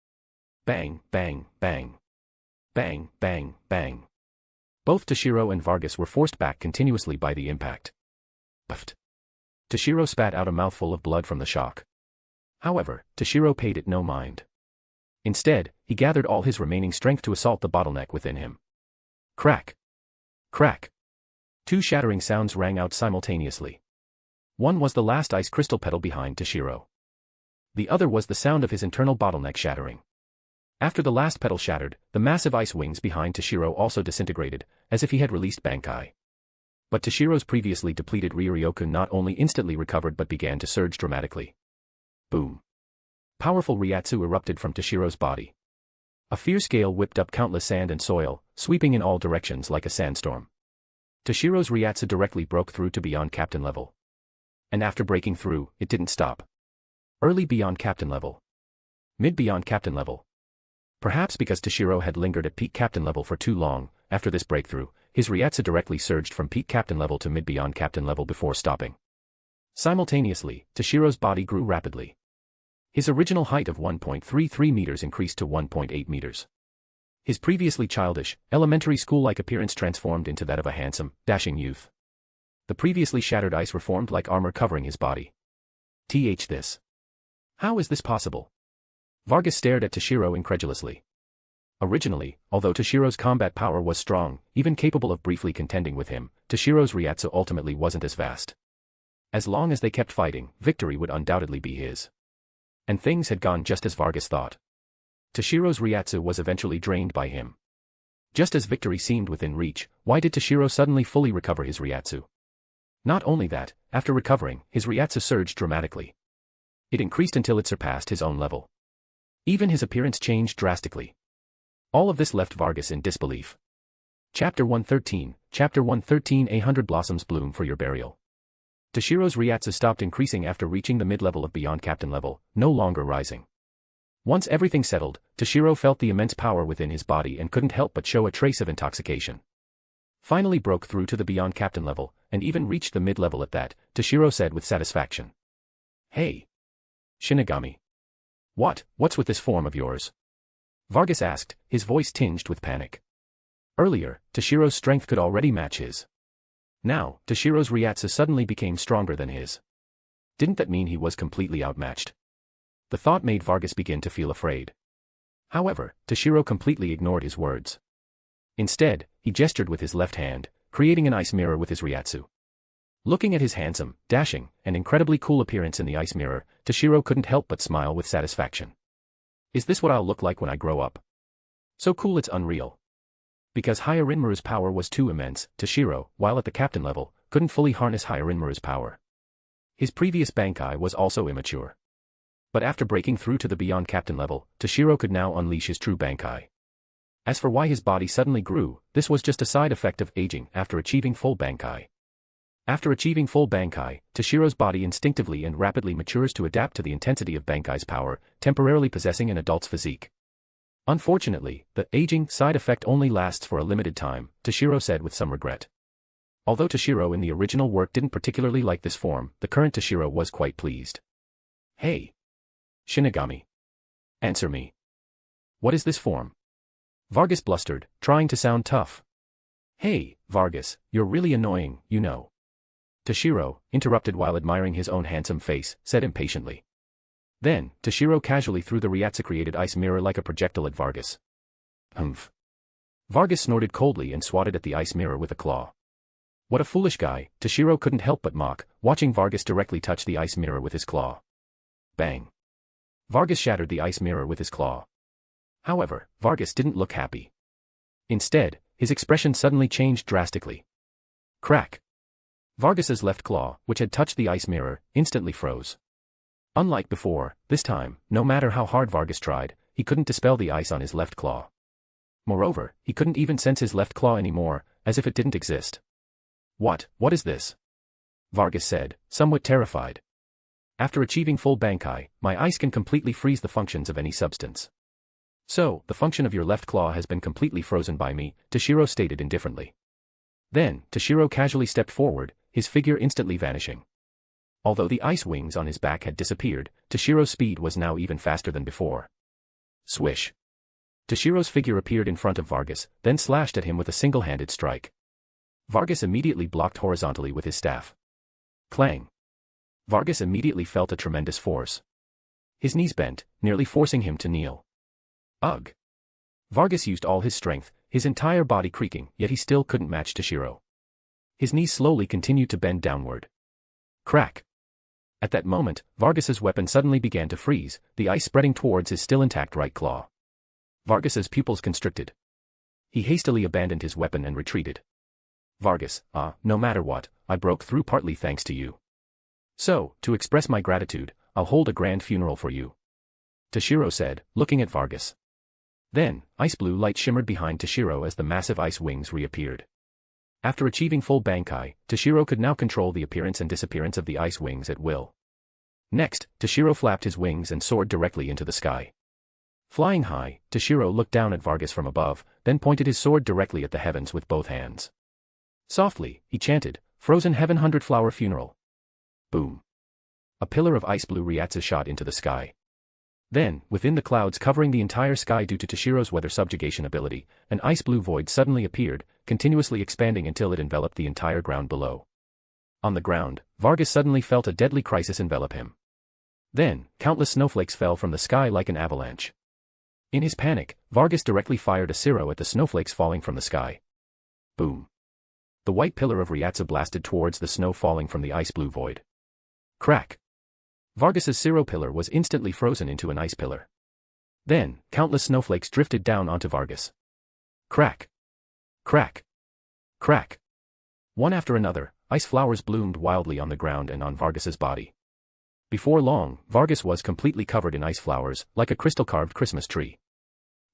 Bang, bang, bang. Bang, bang, bang. Both Toshiro and Vargas were forced back continuously by the impact. Puffed. Toshiro spat out a mouthful of blood from the shock. However, Toshiro paid it no mind. Instead, he gathered all his remaining strength to assault the bottleneck within him. Crack. Crack. Two shattering sounds rang out simultaneously. One was the last ice crystal petal behind Toshiro. The other was the sound of his internal bottleneck shattering. After the last petal shattered, the massive ice wings behind Toshiro also disintegrated, as if he had released Bankai. But Toshiro's previously depleted Riryoku not only instantly recovered but began to surge dramatically. Boom. Powerful Ryatsu erupted from Toshiro's body. A fierce gale whipped up countless sand and soil, sweeping in all directions like a sandstorm. Toshiro's Ryatsu directly broke through to beyond captain level. And after breaking through, it didn't stop. Early beyond captain level. Mid beyond captain level. Perhaps because Toshiro had lingered at peak captain level for too long, after this breakthrough, his Ryatsu directly surged from peak captain level to mid beyond captain level before stopping. Simultaneously, Toshiro's body grew rapidly. His original height of 1.33 meters increased to 1.8 meters. His previously childish, elementary school-like appearance transformed into that of a handsome, dashing youth. The previously shattered ice reformed like armor covering his body. This. How is this possible? Vargas stared at Toshiro incredulously. Originally, although Toshiro's combat power was strong, even capable of briefly contending with him, Toshiro's Ryatsu ultimately wasn't as vast. As long as they kept fighting, victory would undoubtedly be his. And things had gone just as Vargas thought. Toshiro's Ryatsu was eventually drained by him. Just as victory seemed within reach, why did Toshiro suddenly fully recover his Ryatsu? Not only that, after recovering, his Ryatsu surged dramatically. It increased until it surpassed his own level. Even his appearance changed drastically. All of this left Vargas in disbelief. Chapter 113, Chapter 113 100 Blossoms bloom for your burial. Toshiro's Ryatsu stopped increasing after reaching the mid-level of beyond captain level, no longer rising. Once everything settled, Toshiro felt the immense power within his body and couldn't help but show a trace of intoxication. Finally broke through to the beyond captain level, and even reached the mid-level at that, Toshiro said with satisfaction. Hey! Shinigami. What's with this form of yours? Vargas asked, his voice tinged with panic. Earlier, Toshiro's strength could already match his. Now, Toshiro's Ryatsu suddenly became stronger than his. Didn't that mean he was completely outmatched? The thought made Vargas begin to feel afraid. However, Toshiro completely ignored his words. Instead, he gestured with his left hand, creating an ice mirror with his Ryatsu. Looking at his handsome, dashing, and incredibly cool appearance in the ice mirror, Toshiro couldn't help but smile with satisfaction. Is this what I'll look like when I grow up? So cool it's unreal. Because Hyarinmaru's power was too immense, Toshiro, while at the captain level, couldn't fully harness Hyarinmaru's power. His previous Bankai was also immature. But after breaking through to the beyond captain level, Toshiro could now unleash his true Bankai. As for why his body suddenly grew, this was just a side effect of aging after achieving full Bankai. After achieving full Bankai, Toshiro's body instinctively and rapidly matures to adapt to the intensity of Bankai's power, temporarily possessing an adult's physique. Unfortunately, the aging side effect only lasts for a limited time, Toshiro said with some regret. Although Toshiro in the original work didn't particularly like this form, the current Toshiro was quite pleased. Hey! Shinigami. Answer me. What is this form? Vargas blustered, trying to sound tough. Hey, Vargas, you're really annoying, you know. Toshiro, interrupted while admiring his own handsome face, said impatiently. Then, Toshiro casually threw the Ryatsu-created ice mirror like a projectile at Vargas. Humph. Vargas snorted coldly and swatted at the ice mirror with a claw. What a foolish guy, Toshiro couldn't help but mock, watching Vargas directly touch the ice mirror with his claw. Bang. Vargas shattered the ice mirror with his claw. However, Vargas didn't look happy. Instead, his expression suddenly changed drastically. Crack. Vargas's left claw, which had touched the ice mirror, instantly froze. Unlike before, this time, no matter how hard Vargas tried, he couldn't dispel the ice on his left claw. Moreover, he couldn't even sense his left claw anymore, as if it didn't exist. What is this? Vargas said, somewhat terrified. After achieving full Bankai, my ice can completely freeze the functions of any substance. So, the function of your left claw has been completely frozen by me, Toshiro stated indifferently. Then, Toshiro casually stepped forward, his figure instantly vanishing. Although the ice wings on his back had disappeared, Toshiro's speed was now even faster than before. Swish. Toshiro's figure appeared in front of Vargas, then slashed at him with a single-handed strike. Vargas immediately blocked horizontally with his staff. Clang. Vargas immediately felt a tremendous force. His knees bent, nearly forcing him to kneel. Ugh. Vargas used all his strength, his entire body creaking, yet he still couldn't match Toshiro. His knees slowly continued to bend downward. Crack. At that moment, Vargas's weapon suddenly began to freeze, the ice spreading towards his still intact right claw. Vargas's pupils constricted. He hastily abandoned his weapon and retreated. Vargas, no matter what, I broke through partly thanks to you. So, to express my gratitude, I'll hold a grand funeral for you. Toshiro said, looking at Vargas. Then, ice blue light shimmered behind Toshiro as the massive ice wings reappeared. After achieving full Bankai, Toshiro could now control the appearance and disappearance of the ice wings at will. Next, Toshiro flapped his wings and soared directly into the sky. Flying high, Toshiro looked down at Vargas from above, then pointed his sword directly at the heavens with both hands. Softly, he chanted, "Frozen Heaven 100-Flower Funeral." Boom. A pillar of ice blue Ryatsu shot into the sky. Then, within the clouds covering the entire sky due to Toshiro's weather subjugation ability, an ice blue void suddenly appeared, continuously expanding until it enveloped the entire ground below. On the ground, Vargas suddenly felt a deadly crisis envelop him. Then, countless snowflakes fell from the sky like an avalanche. In his panic, Vargas directly fired a Siro at the snowflakes falling from the sky. Boom. The white pillar of Ryatsu blasted towards the snow falling from the ice blue void. Crack. Vargas's Siro pillar was instantly frozen into an ice pillar. Then, countless snowflakes drifted down onto Vargas. Crack. Crack. Crack. One after another, ice flowers bloomed wildly on the ground and on Vargas's body. Before long, Vargas was completely covered in ice flowers, like a crystal-carved Christmas tree.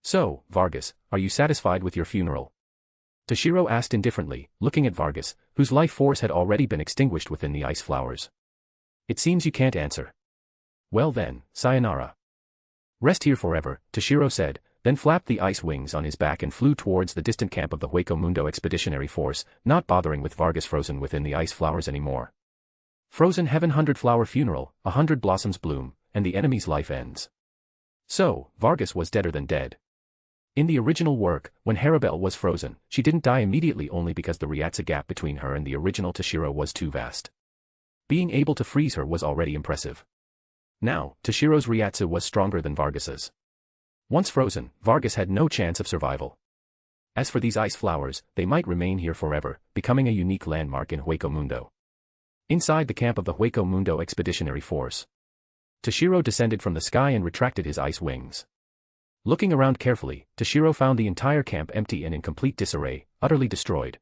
"So, Vargas, are you satisfied with your funeral?" Toshiro asked indifferently, looking at Vargas, whose life force had already been extinguished within the ice flowers. "It seems you can't answer. Well then, sayonara. Rest here forever," Toshiro said, then flapped the ice wings on his back and flew towards the distant camp of the Hueco Mundo Expeditionary Force, not bothering with Vargas frozen within the ice flowers anymore. Frozen Heaven 100-Flower Funeral, 100 blossoms bloom, and the enemy's life ends. So, Vargas was deader than dead. In the original work, when Harabelle was frozen, she didn't die immediately only because the Ryatsu gap between her and the original Toshiro was too vast. Being able to freeze her was already impressive. Now, Toshiro's Ryatsu was stronger than Vargas's. Once frozen, Vargas had no chance of survival. As for these ice flowers, they might remain here forever, becoming a unique landmark in Hueco Mundo. Inside the camp of the Hueco Mundo Expeditionary Force, Toshiro descended from the sky and retracted his ice wings. Looking around carefully, Toshiro found the entire camp empty and in complete disarray, utterly destroyed.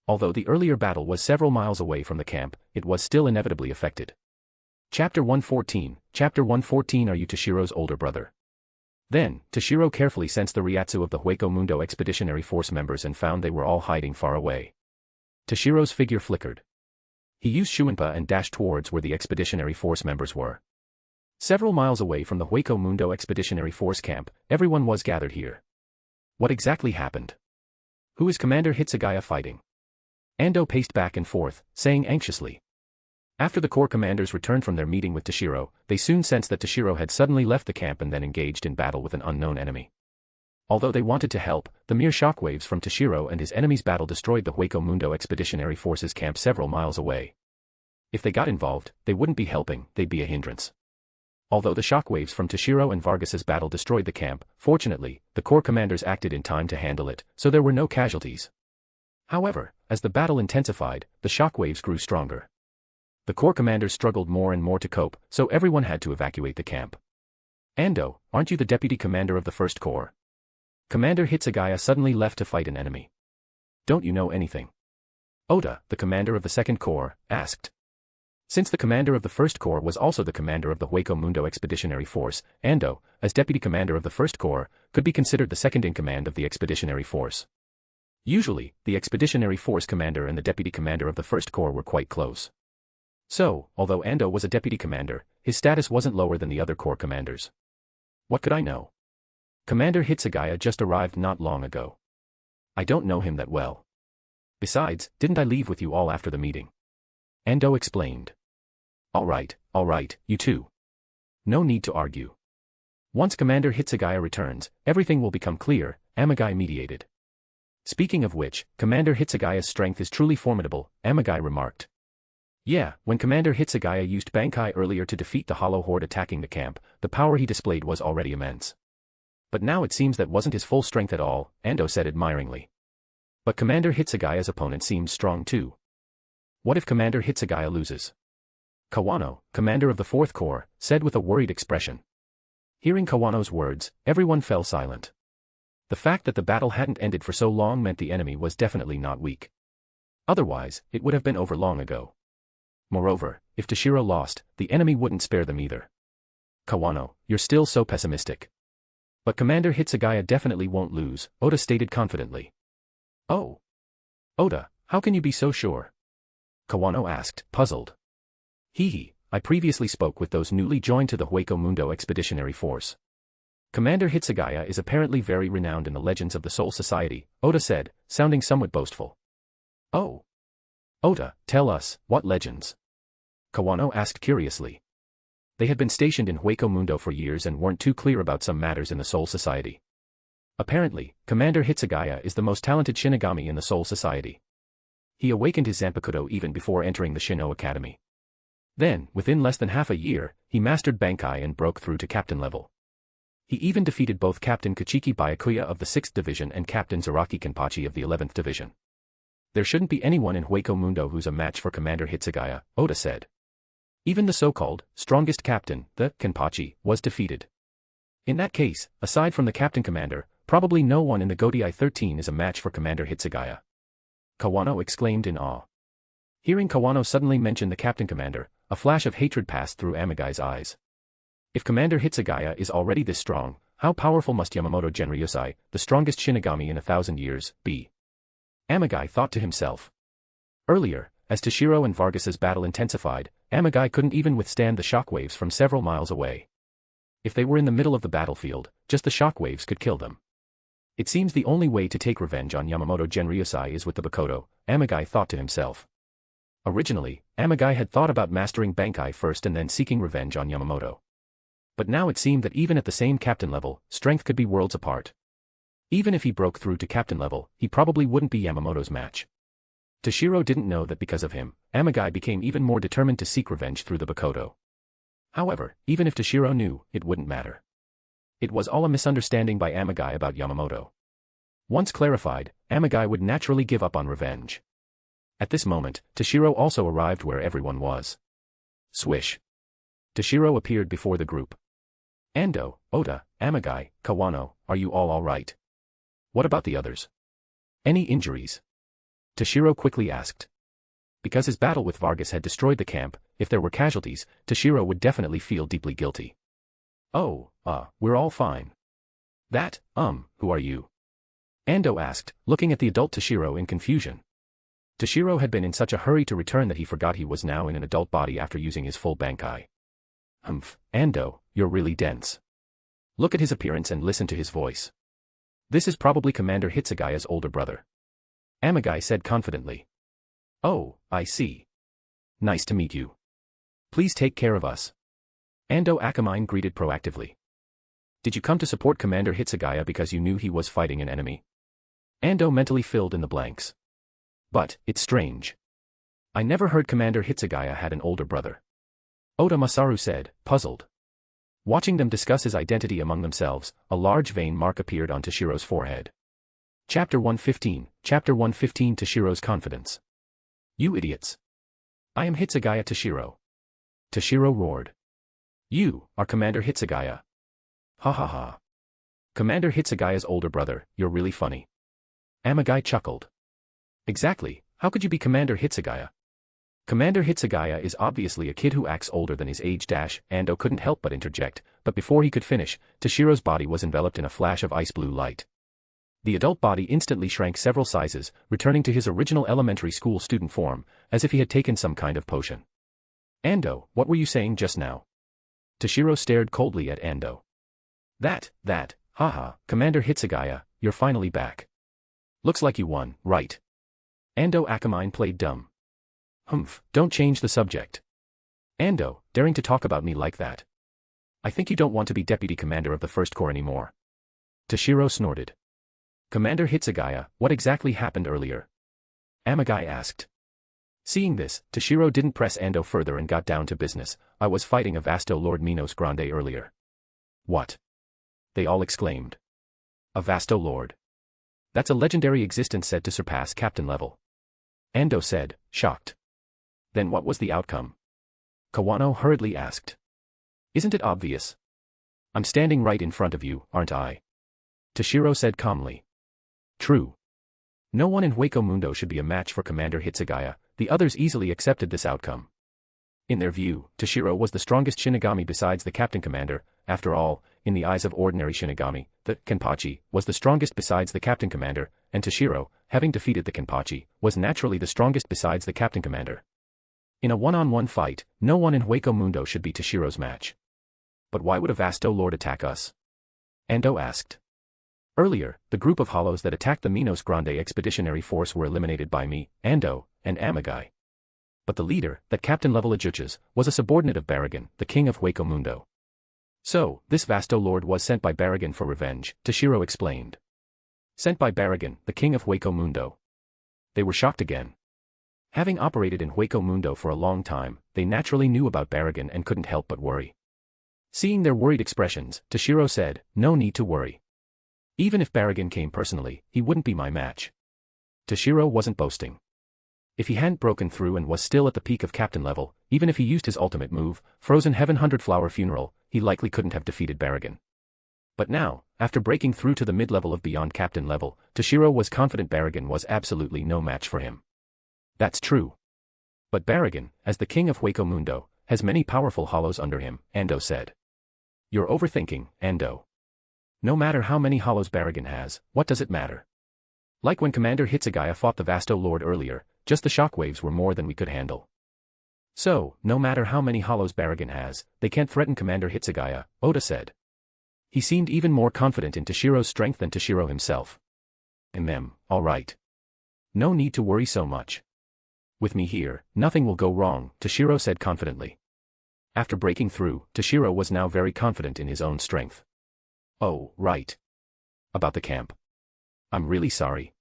Although the earlier battle was several miles away from the camp, it was still inevitably affected. Chapter 114. Chapter 114. Are you Toshiro's older brother? Then, Toshiro carefully sensed the Ryatsu of the Hueco Mundo Expeditionary Force members and found they were all hiding far away. Toshiro's figure flickered. He used Shuinpa and dashed towards where the Expeditionary Force members were. Several miles away from the Hueco Mundo Expeditionary Force camp, everyone was gathered here. What exactly happened? Who is Commander Hitsugaya fighting? Ando paced back and forth, saying anxiously. After the corps commanders returned from their meeting with Toshiro, they soon sensed that Toshiro had suddenly left the camp and then engaged in battle with an unknown enemy. Although they wanted to help, the mere shockwaves from Toshiro and his enemy's battle destroyed the Hueco Mundo Expeditionary Force's camp several miles away. If they got involved, they wouldn't be helping, they'd be a hindrance. Although the shockwaves from Toshiro and Vargas's battle destroyed the camp, fortunately, the corps commanders acted in time to handle it, so there were no casualties. However, as the battle intensified, the shockwaves grew stronger. The corps commanders struggled more and more to cope, so everyone had to evacuate the camp. Ando, aren't you the deputy commander of the 1st Corps? Commander Hitsugaya suddenly left to fight an enemy. Don't you know anything? Oda, the commander of the 2nd Corps, asked. Since the commander of the 1st Corps was also the commander of the Hueco Mundo Expeditionary Force, Ando, as deputy commander of the 1st Corps, could be considered the second-in-command of the Expeditionary Force. Usually, the Expeditionary Force commander and the deputy commander of the 1st Corps were quite close. So, although Ando was a deputy commander, his status wasn't lower than the other corps commanders. What could I know? Commander Hitsugaya just arrived not long ago. I don't know him that well. Besides, didn't I leave with you all after the meeting? Ando explained. All right, you two. No need to argue. Once Commander Hitsugaya returns, everything will become clear, Amagai mediated. Speaking of which, Commander Hitsugaya's strength is truly formidable, Amagai remarked. Yeah, when Commander Hitsugaya used Bankai earlier to defeat the Hollow Horde attacking the camp, the power he displayed was already immense. But now it seems that wasn't his full strength at all, Ando said admiringly. But Commander Hitsugaya's opponent seems strong too. What if Commander Hitsugaya loses? Kawano, commander of the 4th Corps, said with a worried expression. Hearing Kawano's words, everyone fell silent. The fact that the battle hadn't ended for so long meant the enemy was definitely not weak. Otherwise, it would have been over long ago. Moreover, if Toshiro lost, the enemy wouldn't spare them either. Kawano, you're still so pessimistic. But Commander Hitsugaya definitely won't lose, Oda stated confidently. Oh. Oda, how can you be so sure? Kawano asked, puzzled. I previously spoke with those newly joined to the Hueco Mundo Expeditionary Force. Commander Hitsugaya is apparently very renowned in the legends of the Soul Society, Oda said, sounding somewhat boastful. Oh. Oda, tell us, what legends? Kawano asked curiously. They had been stationed in Hueco Mundo for years and weren't too clear about some matters in the Soul Society. Apparently, Commander Hitsugaya is the most talented Shinigami in the Soul Society. He awakened his Zanpakuto even before entering the Shino Academy. Then, within less than half a year, he mastered Bankai and broke through to captain level. He even defeated both Captain Kachiki Byakuya of the 6th Division and Captain Zaraki Kenpachi of the 11th Division. There shouldn't be anyone in Hueco Mundo who's a match for Commander Hitsugaya, Oda said. Even the so-called strongest captain, the Kenpachi, was defeated. In that case, aside from the captain commander, probably no one in the Godai 13 is a match for Commander Hitsugaya. Kawano exclaimed in awe. Hearing Kawano suddenly mention the captain commander, a flash of hatred passed through Amagai's eyes. If Commander Hitsugaya is already this strong, how powerful must Yamamoto Genryusai, the strongest Shinigami in 1,000 years, be? Amagai thought to himself. Earlier, as Toshiro and Vargas's battle intensified, Amagai couldn't even withstand the shockwaves from several miles away. If they were in the middle of the battlefield, just the shockwaves could kill them. It seems the only way to take revenge on Yamamoto Genryusai is with the Bakoto, Amagai thought to himself. Originally, Amagai had thought about mastering Bankai first and then seeking revenge on Yamamoto. But now it seemed that even at the same captain level, strength could be worlds apart. Even if he broke through to captain level, he probably wouldn't be Yamamoto's match. Toshiro didn't know that because of him, Amagai became even more determined to seek revenge through the Bakoto. However, even if Toshiro knew, it wouldn't matter. It was all a misunderstanding by Amagai about Yamamoto. Once clarified, Amagai would naturally give up on revenge. At this moment, Toshiro also arrived where everyone was. Swish. Toshiro appeared before the group. Ando, Oda, Amagai, Kawano, are you all alright? What about the others? Any injuries? Toshiro quickly asked. Because his battle with Vargas had destroyed the camp, if there were casualties, Toshiro would definitely feel deeply guilty. Oh, we're all fine. Who are you? Ando asked, looking at the adult Toshiro in confusion. Toshiro had been in such a hurry to return that he forgot he was now in an adult body after using his full Bankai. Ando, you're really dense. Look at his appearance and listen to his voice. This is probably Commander Hitsugaya's older brother. Amagai said confidently. Oh, I see. Nice to meet you. Please take care of us. Ando Akamine greeted proactively. Did you come to support Commander Hitsugaya because you knew he was fighting an enemy? Ando mentally filled in the blanks. But, it's strange. I never heard Commander Hitsugaya had an older brother. Oda Masaru said, puzzled. Watching them discuss his identity among themselves, a large vein mark appeared on Toshiro's forehead. Chapter 115, Chapter 115 Toshiro's Confidence. You idiots. I am Hitsugaya Toshiro. Toshiro roared. You are Commander Hitsugaya. Ha ha ha. Commander Hitsugaya's older brother, you're really funny. Amagai chuckled. Exactly, how could you be Commander Hitsugaya? Commander Hitsugaya is obviously a kid who acts older than his age. Ando couldn't help but interject, but before he could finish, Toshiro's body was enveloped in a flash of ice blue light. The adult body instantly shrank several sizes, returning to his original elementary school student form, as if he had taken some kind of potion. Ando, what were you saying just now? Toshiro stared coldly at Ando. Haha, Commander Hitsugaya, you're finally back. Looks like you won, right? Ando Akamine played dumb. Don't change the subject. Ando, daring to talk about me like that. I think you don't want to be deputy commander of the First Corps anymore. Toshiro snorted. Commander Hitsugaya, what exactly happened earlier? Amagai asked. Seeing this, Toshiro didn't press Ando further and got down to business. I was fighting a Vasto Lord Minos Grande earlier. What? They all exclaimed. A Vasto Lord. That's a legendary existence said to surpass captain level. Ando said, shocked. Then what was the outcome? Kawano hurriedly asked. Isn't it obvious? I'm standing right in front of you, aren't I? Toshiro said calmly. True. No one in Hueco Mundo should be a match for Commander Hitsugaya, the others easily accepted this outcome. In their view, Toshiro was the strongest Shinigami besides the Captain Commander. After all, in the eyes of ordinary Shinigami, the Kenpachi was the strongest besides the Captain Commander, and Toshiro, having defeated the Kenpachi, was naturally the strongest besides the Captain Commander. In a one-on-one fight, no one in Hueco Mundo should be Toshiro's match. But why would a Vasto Lord attack us? Ando asked. Earlier, the group of hollows that attacked the Minos Grande Expeditionary Force were eliminated by me, Ando, and Amagai. But the leader, that captain-level Yhwach, was a subordinate of Baragan, the king of Hueco Mundo. So, this Vasto Lord was sent by Baragan for revenge, Toshiro explained. Sent by Baragan, the king of Hueco Mundo. They were shocked again. Having operated in Hueco Mundo for a long time, they naturally knew about Baragan and couldn't help but worry. Seeing their worried expressions, Toshiro said, "No need to worry. Even if Baragan came personally, he wouldn't be my match." Toshiro wasn't boasting. If he hadn't broken through and was still at the peak of captain level, even if he used his ultimate move, Frozen Heaven 100-Flower Funeral, he likely couldn't have defeated Baragan. But now, after breaking through to the mid-level of beyond captain level, Toshiro was confident Baragan was absolutely no match for him. That's true. But Baragan, as the king of Hueco Mundo, has many powerful hollows under him, Ando said. You're overthinking, Ando. No matter how many hollows Baragan has, what does it matter? Like when Commander Hitsugaya fought the Vasto Lord earlier, just the shockwaves were more than we could handle. So, no matter how many hollows Baragan has, they can't threaten Commander Hitsugaya, Oda said. He seemed even more confident in Toshiro's strength than Toshiro himself. Alright. No need to worry so much. With me here, nothing will go wrong, Toshiro said confidently. After breaking through, Toshiro was now very confident in his own strength. Oh, right. About the camp. I'm really sorry.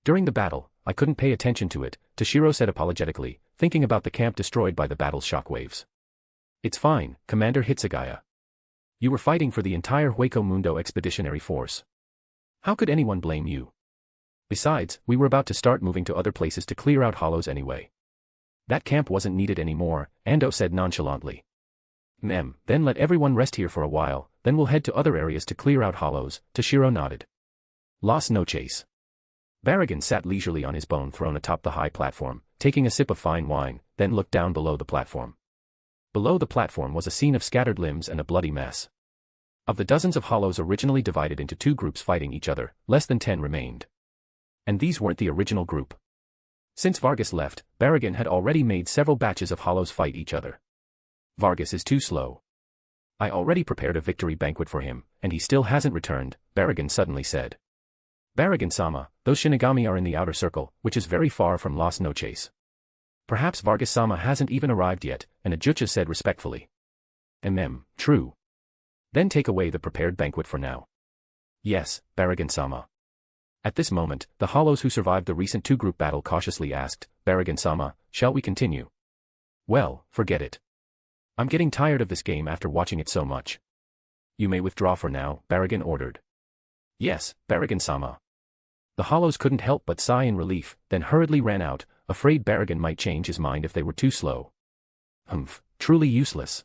During the battle, I couldn't pay attention to it, Toshiro said apologetically, thinking about the camp destroyed by the battle's shockwaves. It's fine, Commander Hitsugaya. You were fighting for the entire Hueco Mundo Expeditionary Force. How could anyone blame you? Besides, we were about to start moving to other places to clear out hollows anyway. That camp wasn't needed anymore, Ando said nonchalantly. Then let everyone rest here for a while, then we'll head to other areas to clear out hollows, Toshiro nodded. Las noches. Baragan sat leisurely on his bone throne atop the high platform, taking a sip of fine wine, then looked down below the platform. Below the platform was a scene of scattered limbs and a bloody mess. Of the dozens of hollows originally divided into two groups fighting each other, less than 10 remained. And these weren't the original group. Since Vargas left, Baragan had already made several batches of hollows fight each other. Vargas is too slow. I already prepared a victory banquet for him, and he still hasn't returned, Baragan suddenly said. Baragan-sama, those Shinigami are in the outer circle, which is very far from Las Noches. Perhaps Vargas-sama hasn't even arrived yet, and Yhwach said respectfully. True. Then take away the prepared banquet for now. Yes, Baragan-sama. At this moment, the hollows who survived the recent two-group battle cautiously asked, Baragan-sama, shall we continue? Well, forget it. I'm getting tired of this game after watching it so much. You may withdraw for now, Baragan ordered. Yes, Baragan-sama. The hollows couldn't help but sigh in relief, then hurriedly ran out, afraid Baragan might change his mind if they were too slow. Truly useless.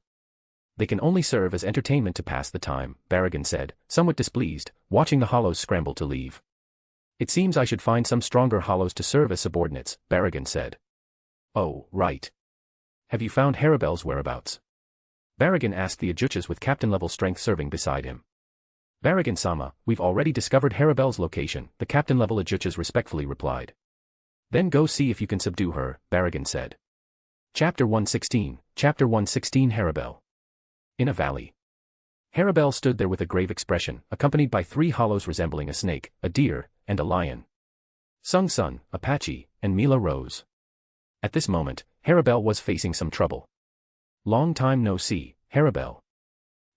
They can only serve as entertainment to pass the time, Baragan said, somewhat displeased, watching the hollows scramble to leave. It seems I should find some stronger hollows to serve as subordinates, Baragan said. Oh, right. Have you found Haribel's whereabouts? Baragan asked the Yhwach with captain-level strength serving beside him. Baragan-sama, we've already discovered Haribel's location, the captain-level Yhwach respectfully replied. Then go see if you can subdue her, Baragan said. Chapter 116, Chapter 116 Haribel. In a valley. Haribel stood there with a grave expression, accompanied by 3 hollows resembling a snake, a deer, and a lion. Sung Sun, Apache, and Mila Rose. At this moment, Haribel was facing some trouble. Long time no see, Haribel.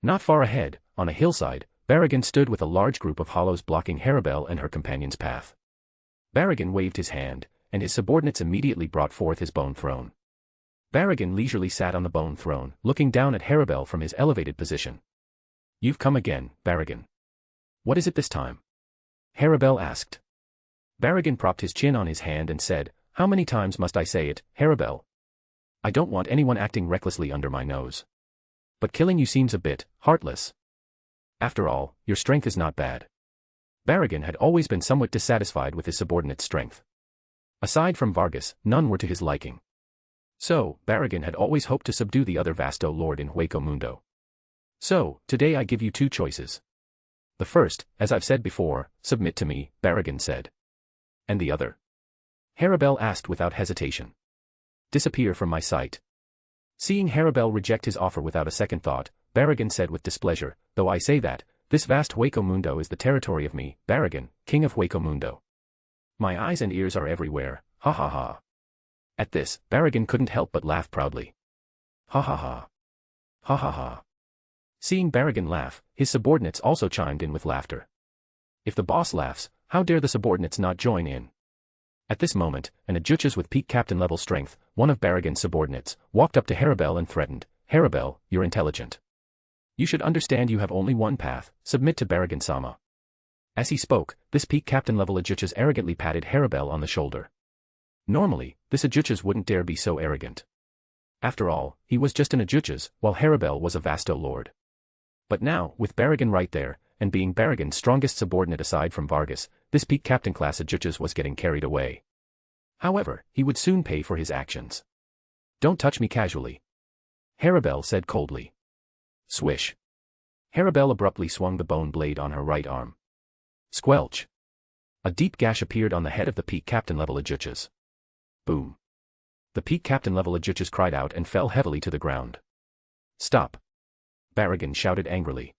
Not far ahead, on a hillside, Baragan stood with a large group of hollows blocking Haribel and her companion's path. Baragan waved his hand, and his subordinates immediately brought forth his bone throne. Baragan leisurely sat on the bone throne, looking down at Haribel from his elevated position. You've come again, Baragan. What is it this time? Haribel asked. Baragan propped his chin on his hand and said, How many times must I say it, Haribel? I don't want anyone acting recklessly under my nose. But killing you seems a bit heartless. After all, your strength is not bad. Baragan had always been somewhat dissatisfied with his subordinate's strength. Aside from Vargas, none were to his liking. So, Barragan had always hoped to subdue the other Vasto Lord in Hueco Mundo. So, today I give you two choices. The first, as I've said before, submit to me, Barragan said. And the other? Harabel asked without hesitation. Disappear from my sight. Seeing Harabel reject his offer without a second thought, Barragan said with displeasure, though I say that, this vast Hueco Mundo is the territory of me, Barragan, king of Hueco Mundo. My eyes and ears are everywhere, ha ha ha. At this, Barragan couldn't help but laugh proudly. Ha ha ha. Ha ha ha. Seeing Barragan laugh, his subordinates also chimed in with laughter. If the boss laughs, how dare the subordinates not join in? At this moment, an Yhwach with peak captain level strength, one of Barragan's subordinates, walked up to Harabel and threatened, Harabel, you're intelligent. You should understand you have only one path, submit to Barragan-sama. As he spoke, this peak captain level Yhwach arrogantly patted Harabel on the shoulder. Normally, this Yhwach wouldn't dare be so arrogant. After all, he was just an Yhwach, while Harabel was a Vasto Lord. But now, with Barragan right there, and being Barragan's strongest subordinate aside from Vargas, this peak captain class Yhwach was getting carried away. However, he would soon pay for his actions. Don't touch me casually. Harabel said coldly. Swish. Harabel abruptly swung the bone blade on her right arm. Squelch. A deep gash appeared on the head of the peak captain level Yhwach. Boom. The peak captain level Yhwach cried out and fell heavily to the ground. Stop. Barragan shouted angrily.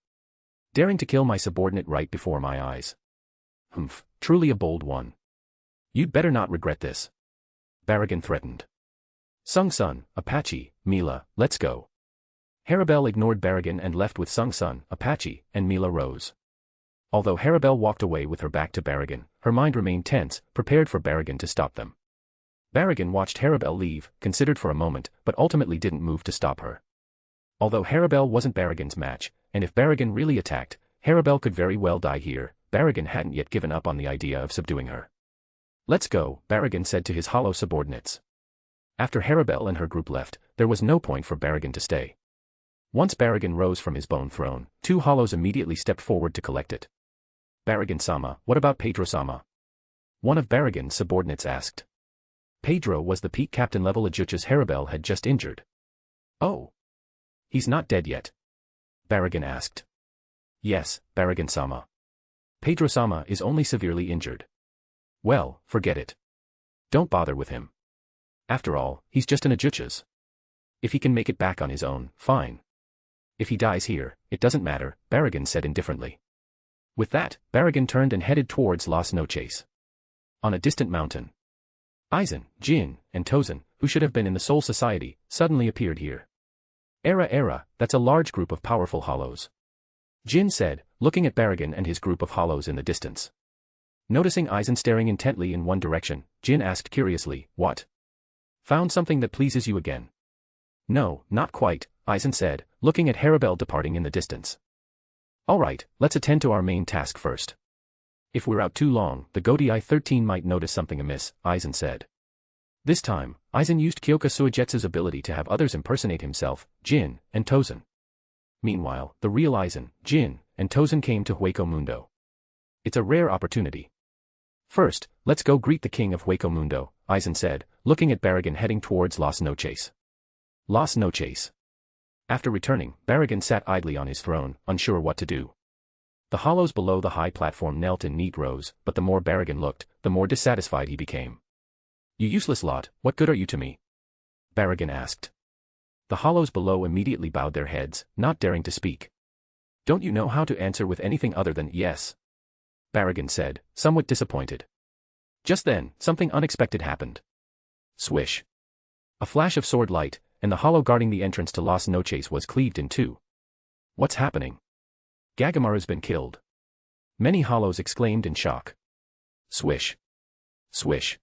Daring to kill my subordinate right before my eyes. Humph, truly a bold one. You'd better not regret this. Barragan threatened. Sung Sun, Apache, Mila, let's go. Harabel ignored Barragan and left with Sung Sun, Apache, and Mila Rose. Although Harabel walked away with her back to Barragan, her mind remained tense, prepared for Barragan to stop them. Barragan watched Harabel leave, considered for a moment, but ultimately didn't move to stop her. Although Harabel wasn't Barragan's match, and if Barragan really attacked, Harabel could very well die here, Barragan hadn't yet given up on the idea of subduing her. Let's go, Barragan said to his hollow subordinates. After Harabel and her group left, there was no point for Barragan to stay. Once Barragan rose from his bone throne, two hollows immediately stepped forward to collect it. Barragan-sama, what about Pedro-sama? One of Barragan's subordinates asked. Pedro was the peak captain level Yhwach Harabel had just injured. Oh. He's not dead yet? Barragan asked. Yes, Barragan-sama. Pedro-sama is only severely injured. Well, forget it. Don't bother with him. After all, he's just an Yhwach. If he can make it back on his own, fine. If he dies here, it doesn't matter, Barragan said indifferently. With that, Barragan turned and headed towards Las Noches. On a distant mountain. Aizen, Jin, and Tozen, who should have been in the Soul Society, suddenly appeared here. Era, that's a large group of powerful hollows. Jin said, looking at Barragan and his group of hollows in the distance. Noticing Aizen staring intently in one direction, Jin asked curiously, what? Found something that pleases you again? No, not quite, Aizen said, looking at Harabel departing in the distance. Alright, let's attend to our main task first. If we're out too long, the Goatee I-13 might notice something amiss, Aizen said. This time, Aizen used Kyoka Suigetsu's ability to have others impersonate himself, Jin, and Tozen. Meanwhile, the real Aizen, Jin, and Tozen came to Hueco Mundo. It's a rare opportunity. First, let's go greet the king of Hueco Mundo, Aizen said, looking at Barragan heading towards Las Noches. Las Noches. After returning, Barragan sat idly on his throne, unsure what to do. The hollows below the high platform knelt in neat rows, but the more Barragan looked, the more dissatisfied he became. You useless lot, what good are you to me? Barragan asked. The hollows below immediately bowed their heads, not daring to speak. Don't you know how to answer with anything other than yes? Barragan said, somewhat disappointed. Just then, something unexpected happened. Swish. A flash of sword light, and the hollow guarding the entrance to Las Noches was cleaved in two. What's happening? Gagamaru's been killed. Many hollows exclaimed in shock. Swish. Swish.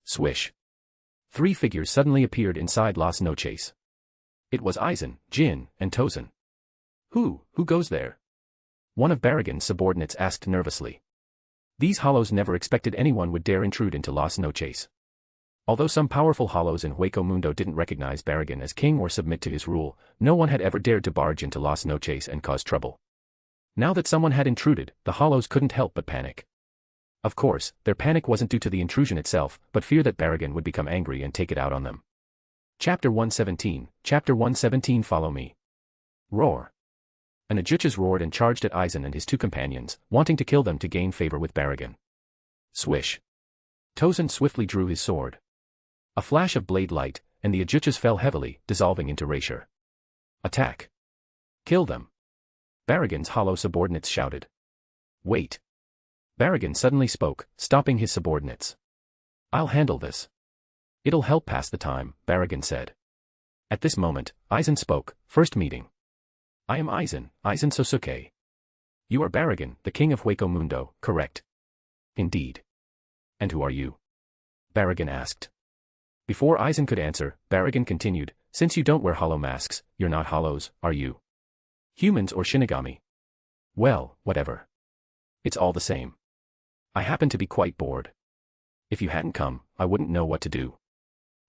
Swish. Three figures suddenly appeared inside Las Noches. It was Aizen, Jin, and Tozen. Who goes there? One of Barragan's subordinates asked nervously. These hollows never expected anyone would dare intrude into Las Noches. Although some powerful hollows in Hueco Mundo didn't recognize Barragan as king or submit to his rule, no one had ever dared to barge into Las Noches and cause trouble. Now that someone had intruded, the hollows couldn't help but panic. Of course, their panic wasn't due to the intrusion itself, but fear that Barragan would become angry and take it out on them. Chapter 117, Follow Me. Roar. An Yhwach roared and charged at Aizen and his two companions, wanting to kill them to gain favor with Baragon. Swish. Tozen swiftly drew his sword. A flash of blade light, and the Yhwach fell heavily, dissolving into erasure. Attack. Kill them. Baragon's hollow subordinates shouted. Wait. Baragon suddenly spoke, stopping his subordinates. I'll handle this. It'll help pass the time, Baragon said. At this moment, Aizen spoke, first meeting. I am Aizen Sosuke. You are Baragon, the king of Hueco Mundo, correct? Indeed. And who are you? Baragon asked. Before Aizen could answer, Baragon continued, since you don't wear hollow masks, you're not hollows, are you? Humans or Shinigami? Well, whatever. It's all the same. I happen to be quite bored. If you hadn't come, I wouldn't know what to do.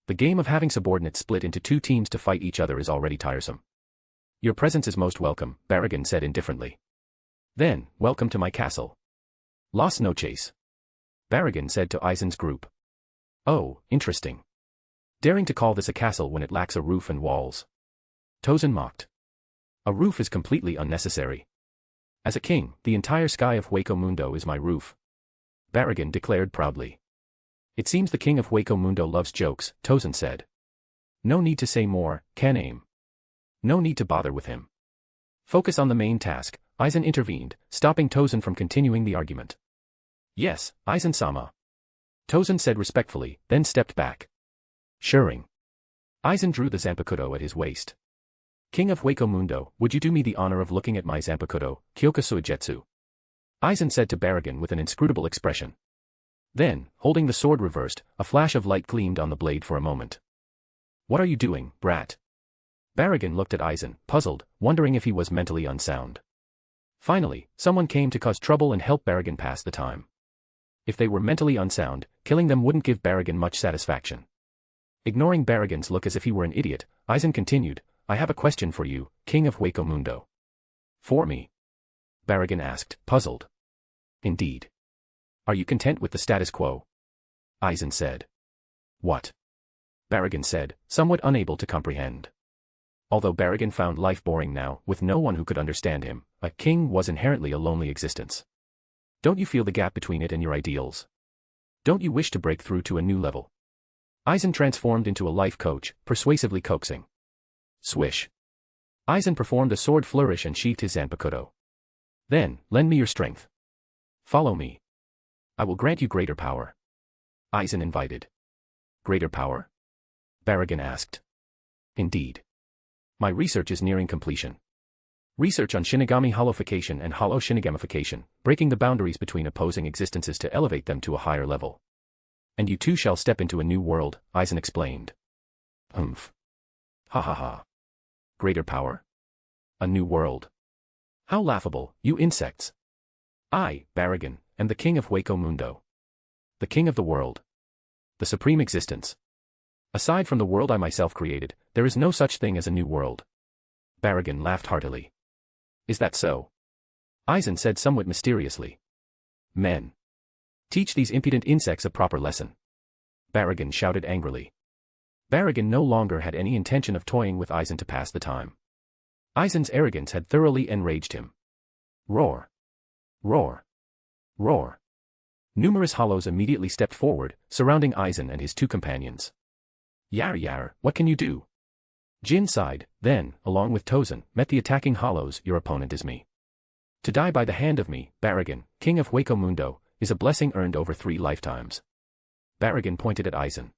The game of having subordinates split into two teams to fight each other is already tiresome. Your presence is most welcome, Baragon said indifferently. Then, welcome to my castle. Las noches. Baragon said to Aizen's group. Oh, interesting. Daring to call this a castle when it lacks a roof and walls. Tozen mocked. A roof is completely unnecessary. As a king, the entire sky of Hueco Mundo is my roof. Baragon declared proudly. It seems the king of Hueco Mundo loves jokes, Tozen said. No need to say more, Kaname. No need to bother with him. Focus on the main task, Aizen intervened, stopping Tozen from continuing the argument. Yes, Aizen-sama. Tozen said respectfully, then stepped back. Shuring. Aizen drew the Zanpakuto at his waist. King of Hueco Mundo, would you do me the honor of looking at my Zanpakuto, Kyoka Suigetsu? Aizen said to Baragon with an inscrutable expression. Then, holding the sword reversed, a flash of light gleamed on the blade for a moment. What are you doing, brat? Baragon looked at Aizen, puzzled, wondering if he was mentally unsound. Finally, someone came to cause trouble and help Baragon pass the time. If they were mentally unsound, killing them wouldn't give Baragon much satisfaction. Ignoring Baragon's look as if he were an idiot, Aizen continued, I have a question for you, king of Hueco Mundo. For me? Baragon asked, puzzled. Indeed. Are you content with the status quo? Aizen said. What? Baragon said, somewhat unable to comprehend. Although Baragon found life boring now, with no one who could understand him, a king was inherently a lonely existence. Don't you feel the gap between it and your ideals? Don't you wish to break through to a new level? Aizen transformed into a life coach, persuasively coaxing. Swish. Aizen performed a sword flourish and sheathed his Zanpakuto. Then, lend me your strength. Follow me. I will grant you greater power. Aizen invited. Greater power? Baragon asked. Indeed. My research is nearing completion. Research on Shinigami holification and hollow Shinigamification, breaking the boundaries between opposing existences to elevate them to a higher level. And you too shall step into a new world, Aizen explained. Humph. Ha ha ha. Greater power? A new world? How laughable, you insects. I, Baragon, am the king of Hueco Mundo. The king of the world. The supreme existence. Aside from the world I myself created, there is no such thing as a new world. Baragon laughed heartily. Is that so? Aizen said somewhat mysteriously. Men. Teach these impudent insects a proper lesson. Baragon shouted angrily. Baragon no longer had any intention of toying with Aizen to pass the time. Aizen's arrogance had thoroughly enraged him. Roar. Roar. Roar. Numerous hollows immediately stepped forward, surrounding Aizen and his two companions. Yar yar, what can you do? Jin sighed, then, along with Tozen, met the attacking hollows, your opponent is me. To die by the hand of me, Baragon, king of Hueco Mundo, is a blessing earned over 3 lifetimes. Baragon pointed at Aizen.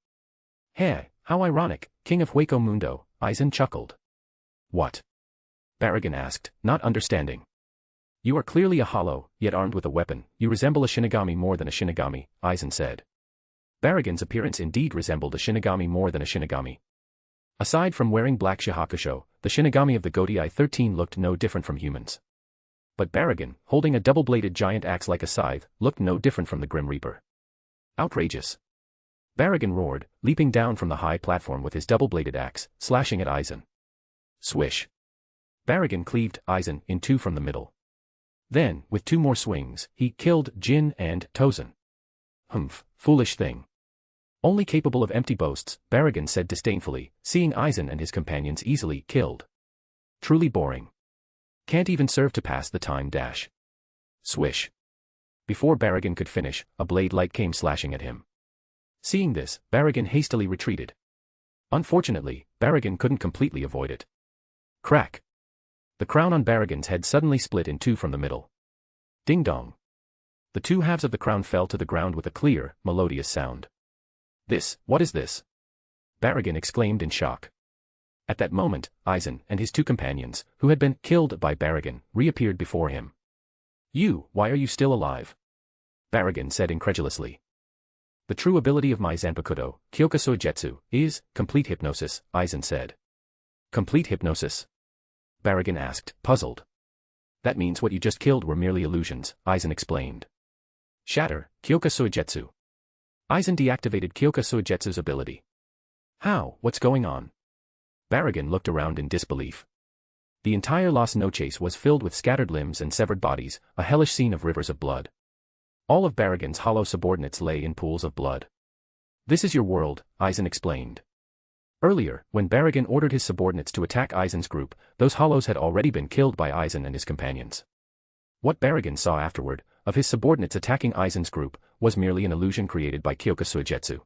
Heh, how ironic, king of Hueco Mundo, Aizen chuckled. What? Baragon asked, not understanding. You are clearly a hollow, yet armed with a weapon, you resemble a Shinigami more than a Shinigami, Aizen said. Baragon's appearance indeed resembled a Shinigami more than a Shinigami. Aside from wearing black shihakusho, the Shinigami of the Godai 13 looked no different from humans. But Baragon, holding a double-bladed giant axe like a scythe, looked no different from the Grim Reaper. Outrageous. Baragon roared, leaping down from the high platform with his double-bladed axe, slashing at Aizen. Swish. Baragon cleaved Aizen in 2 from the middle. Then, with 2 more swings, he killed Jin and Tozen. Humph, foolish thing. Only capable of empty boasts, Baragon said disdainfully, seeing Aizen and his companions easily killed. Truly boring. Can't even serve to pass the time dash. Swish. Before Baragon could finish, a blade light came slashing at him. Seeing this, Baragon hastily retreated. Unfortunately, Baragon couldn't completely avoid it. Crack. The crown on Baragon's head suddenly split in two from the middle. Ding-dong. The two halves of the crown fell to the ground with a clear, melodious sound. What is this? Baragon exclaimed in shock. At that moment, Aizen and his two companions, who had been killed by Baragon, reappeared before him. Why are you still alive? Baragon said incredulously. The true ability of my Zanpakuto, Kyoka Soijetsu, is complete hypnosis, Aizen said. Complete hypnosis? Baragon asked, puzzled. That means what you just killed were merely illusions, Aizen explained. Shatter, Kyoka Soijetsu. Aizen deactivated Kyoka Soijetsu's ability. How? What's going on? Baragon looked around in disbelief. The entire Lost No Chase was filled with scattered limbs and severed bodies, a hellish scene of rivers of blood. All of Baragon's hollow subordinates lay in pools of blood. This is your world, Aizen explained. Earlier, when Baragon ordered his subordinates to attack Aizen's group, those hollows had already been killed by Aizen and his companions. What Baragon saw afterward, of his subordinates attacking Aizen's group, was merely an illusion created by Kyoka Soijetsu.